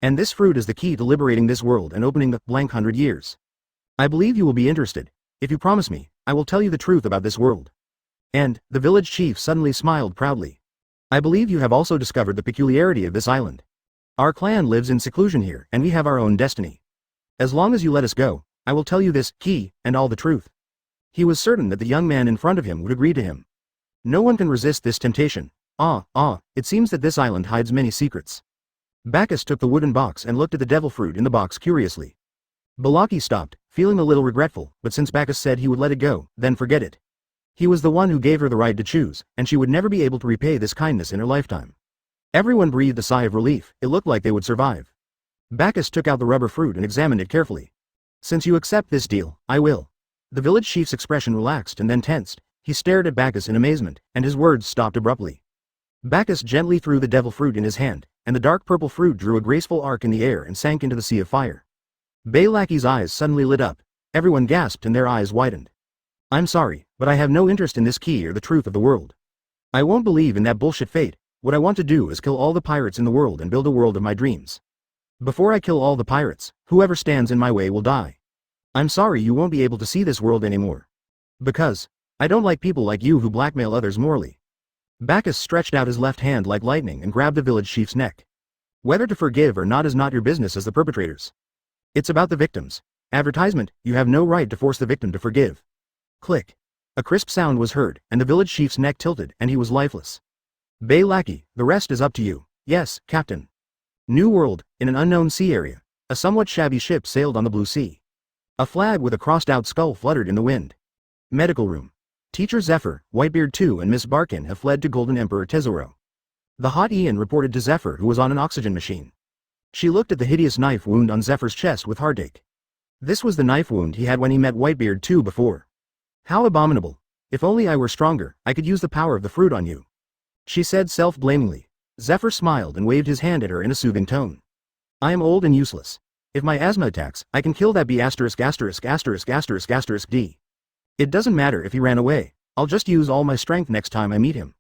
And this fruit is the key to liberating this world and opening the blank 100 years. I believe you will be interested. If you promise me, I will tell you the truth about this world. And, the village chief suddenly smiled proudly. I believe you have also discovered the peculiarity of this island. Our clan lives in seclusion here, and we have our own destiny. As long as you let us go, I will tell you this key, and all the truth. He was certain that the young man in front of him would agree to him. No one can resist this temptation. It seems that this island hides many secrets. Bagus took the wooden box and looked at the devil fruit in the box curiously. Balaki stopped, feeling a little regretful, but since Bagus said he would let it go, then forget it. He was the one who gave her the right to choose, and she would never be able to repay this kindness in her lifetime. Everyone breathed a sigh of relief. It looked like they would survive. Bagus took out the rubber fruit and examined it carefully. Since you accept this deal, I will. The village chief's expression relaxed and then tensed. He stared at Bagus in amazement, and his words stopped abruptly. Bagus gently threw the devil fruit in his hand, and the dark purple fruit drew a graceful arc in the air and sank into the sea of fire. Bay Lackey's eyes suddenly lit up. Everyone gasped and their eyes widened. I'm sorry, but I have no interest in this key or the truth of the world. I won't believe in that bullshit fate. What I want to do is kill all the pirates in the world and build a world of my dreams. Before I kill all the pirates, whoever stands in my way will die. I'm sorry you won't be able to see this world anymore. Because I don't like people like you who blackmail others morally. Bagus stretched out his left hand like lightning and grabbed the village chief's neck. Whether to forgive or not is not your business as the perpetrators. It's about the victims. Advertisement, you have no right to force the victim to forgive. Click. A crisp sound was heard, and the village chief's neck tilted, and he was lifeless. Bay Lackey, the rest is up to you. Yes, Captain. New World, in an unknown sea area. A somewhat shabby ship sailed on the blue sea. A flag with a crossed-out skull fluttered in the wind. Medical room. Teacher Zephyr, Whitebeard 2 and Miss Barkin have fled to Golden Emperor Tesoro. The hot Ian reported to Zephyr, who was on an oxygen machine. She looked at the hideous knife wound on Zephyr's chest with heartache. This was the knife wound he had when he met Whitebeard 2 before. How abominable. If only I were stronger, I could use the power of the fruit on you, she said self-blamingly. Zephyr smiled and waved his hand at her in a soothing tone. I am old and useless. If my asthma attacks, I can kill that bee ******************. It doesn't matter if he ran away. I'll just use all my strength next time I meet him.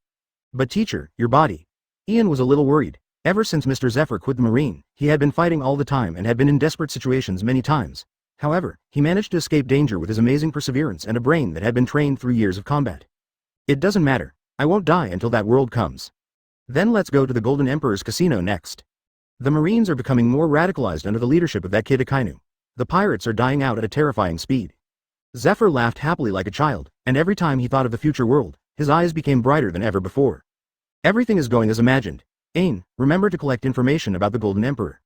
But teacher, your body. Ian was a little worried. Ever since Mr. Zephyr quit the Marine, he had been fighting all the time and had been in desperate situations many times. However, he managed to escape danger with his amazing perseverance and a brain that had been trained through years of combat. It doesn't matter. I won't die until that world comes. Then let's go to the Golden Emperor's casino next. The Marines are becoming more radicalized under the leadership of that kid Akainu. The pirates are dying out at a terrifying speed. Zephyr laughed happily like a child, and every time he thought of the future world, his eyes became brighter than ever before. Everything is going as imagined. Ain, remember to collect information about the Golden Emperor.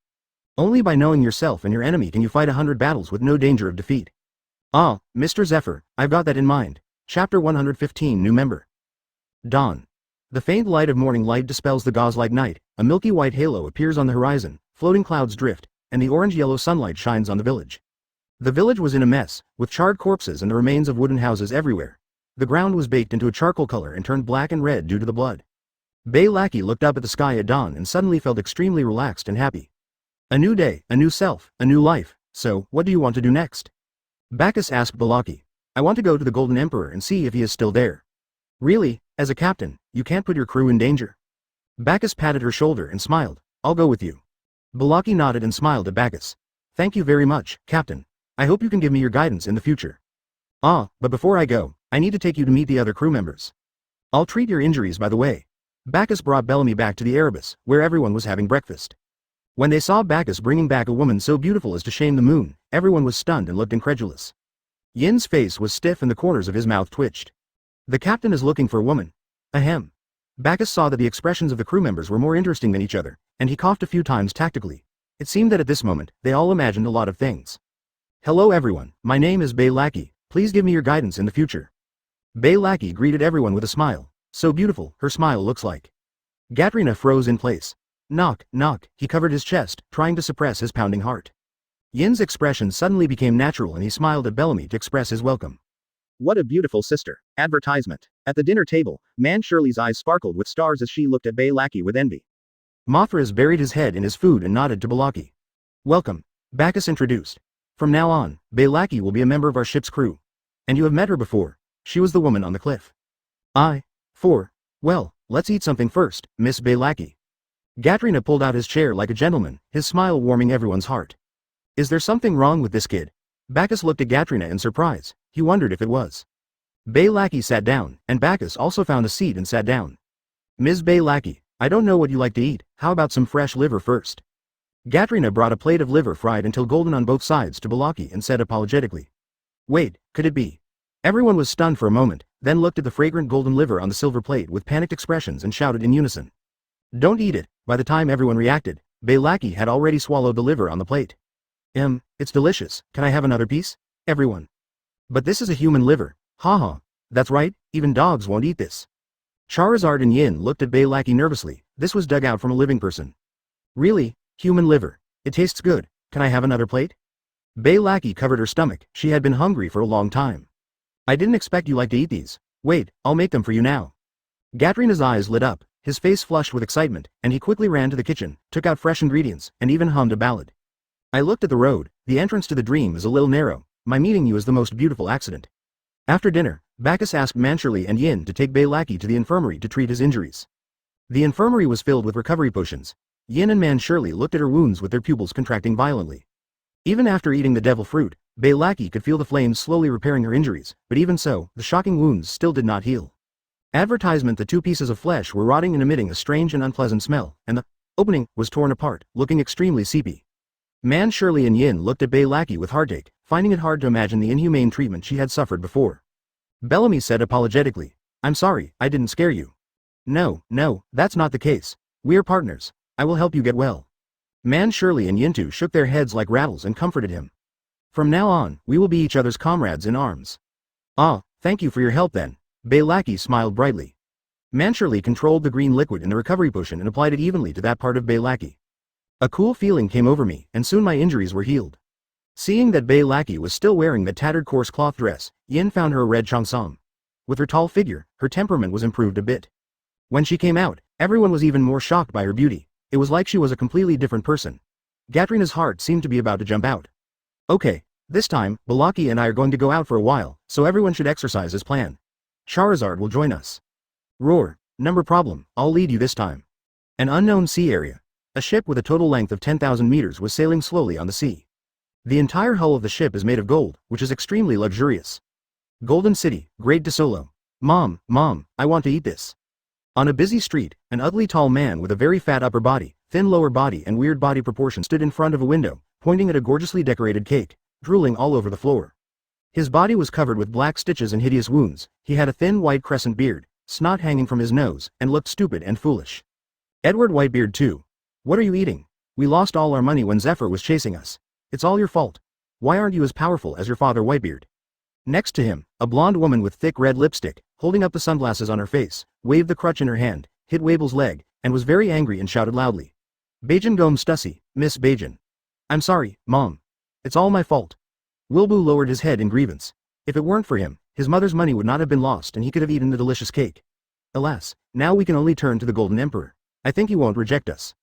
Only by knowing yourself and your enemy can you fight 100 battles with no danger of defeat. Ah, Mr. Zephyr, I've got that in mind. Chapter 115 New Member. Dawn. The faint light of morning light dispels the gauze-like night, a milky white halo appears on the horizon, floating clouds drift, and the orange-yellow sunlight shines on the village. The village was in a mess, with charred corpses and the remains of wooden houses everywhere. The ground was baked into a charcoal color and turned black and red due to the blood. Bay Lackey looked up at the sky at dawn and suddenly felt extremely relaxed and happy. A new day, a new self, a new life. So, what do you want to do next? Bagus asked Balaki. I want to go to the Golden Emperor and see if he is still there. Really? As a captain, you can't put your crew in danger? Bagus patted her shoulder and smiled. I'll go with you. Balaki nodded and smiled at Bagus. Thank you very much, Captain. I hope you can give me your guidance in the future. Ah, but before I go, I need to take you to meet the other crew members. I'll treat your injuries by the way. Bagus brought Bellamy back to the Erebus, where everyone was having breakfast. When they saw Bagus bringing back a woman so beautiful as to shame the moon, everyone was stunned and looked incredulous. Yin's face was stiff and the corners of his mouth twitched. The captain is looking for a woman. Ahem. Bagus saw that the expressions of the crew members were more interesting than each other, and he coughed a few times tactically. It seemed that at this moment, they all imagined a lot of things. Hello everyone, my name is Bay Lackey, please give me your guidance in the future. Bay Lackey greeted everyone with a smile. So beautiful, her smile looks like. Gatrina froze in place. Knock, knock, he covered his chest, trying to suppress his pounding heart. Yin's expression suddenly became natural and he smiled at Bellamy to express his welcome. What a beautiful sister. Advertisement. At the dinner table, Man Shirley's eyes sparkled with stars as she looked at Bay Lackey with envy. Mothras buried his head in his food and nodded to Balaki. Welcome. Bagus introduced. From now on, Bay Lackey will be a member of our ship's crew. And you have met her before. She was the woman on the cliff. Well, let's eat something first, Miss Bay Lackey. Gatrina pulled out his chair like a gentleman, his smile warming everyone's heart. Is there something wrong with this kid? Bagus looked at Gatrina in surprise. He wondered if it was. Bay Lackey sat down, and Bagus also found a seat and sat down. Ms. Bay Lackey, I don't know what you like to eat, how about some fresh liver first? Gatrina brought a plate of liver fried until golden on both sides to Balaki and said apologetically. Wait, could it be? Everyone was stunned for a moment, then looked at the fragrant golden liver on the silver plate with panicked expressions and shouted in unison. Don't eat it. By the time everyone reacted, Bay Lackey had already swallowed the liver on the plate. It's delicious, can I have another piece? Everyone. But this is a human liver. Haha. That's right, even dogs won't eat this. Charizard and Yin looked at Bay Lackey nervously. This was dug out from a living person. Really? Human liver. It tastes good. Can I have another plate? Bay Lackey covered her stomach. She had been hungry for a long time. I didn't expect you like to eat these. Wait, I'll make them for you now. Gatrina's eyes lit up, his face flushed with excitement, and he quickly ran to the kitchen, took out fresh ingredients, and even hummed a ballad. I looked at the road. The entrance to the dream is a little narrow. My meeting you is the most beautiful accident. After dinner, Bagus asked Manshirley and Yin to take Bay Lackey to the infirmary to treat his injuries. The infirmary was filled with recovery potions. Yin and Manshirley looked at her wounds with their pupils contracting violently. Even after eating the devil fruit, Bay Lackey could feel the flames slowly repairing her injuries, but even so, the shocking wounds still did not heal. Advertisement: the two pieces of flesh were rotting and emitting a strange and unpleasant smell, and the opening was torn apart, looking extremely seepy. Man Shirley and Yin looked at Bay Lackey with heartache, finding it hard to imagine the inhumane treatment she had suffered before. Bellamy said apologetically. I'm sorry, I didn't scare you. No, that's not the case. We're partners. I will help you get well. Man Shirley and Yintu shook their heads like rattles and comforted him. From now on, we will be each other's comrades in arms. Ah, thank you for your help then. Baylaki smiled brightly. Manshirley controlled the green liquid in the recovery potion and applied it evenly to that part of Baylaki. A cool feeling came over me, and soon my injuries were healed. Seeing that Baylaki was still wearing the tattered coarse cloth dress, Yin found her a red cheongsam. With her tall figure, her temperament was improved a bit. When she came out, everyone was even more shocked by her beauty. It was like she was a completely different person. Gatrina's heart seemed to be about to jump out. Okay, this time, Balaki and I are going to go out for a while, so everyone should exercise as planned. Charizard will join us. Roar, number problem, I'll lead you this time. An unknown sea area. A ship with a total length of 10,000 meters was sailing slowly on the sea. The entire hull of the ship is made of gold, which is extremely luxurious. Golden City, Great DeSolo. Mom, I want to eat this. On a busy street, an ugly tall man with a very fat upper body, thin lower body and weird body proportions stood in front of a window, pointing at a gorgeously decorated cake, drooling all over the floor. His body was covered with black stitches and hideous wounds, he had a thin white crescent beard, snot hanging from his nose, and looked stupid and foolish. Edward Whitebeard too. What are you eating? We lost all our money when Zephyr was chasing us. It's all your fault. Why aren't you as powerful as your father Whitebeard? Next to him, a blonde woman with thick red lipstick, holding up the sunglasses on her face, waved the crutch in her hand, hit Wabel's leg, and was very angry and shouted loudly. Bajan Gom Stussy, Miss Bajan. I'm sorry, Mom. It's all my fault. Wilbur lowered his head in grievance. If it weren't for him, his mother's money would not have been lost and he could have eaten the delicious cake. Alas, now we can only turn to the Golden Emperor. I think he won't reject us.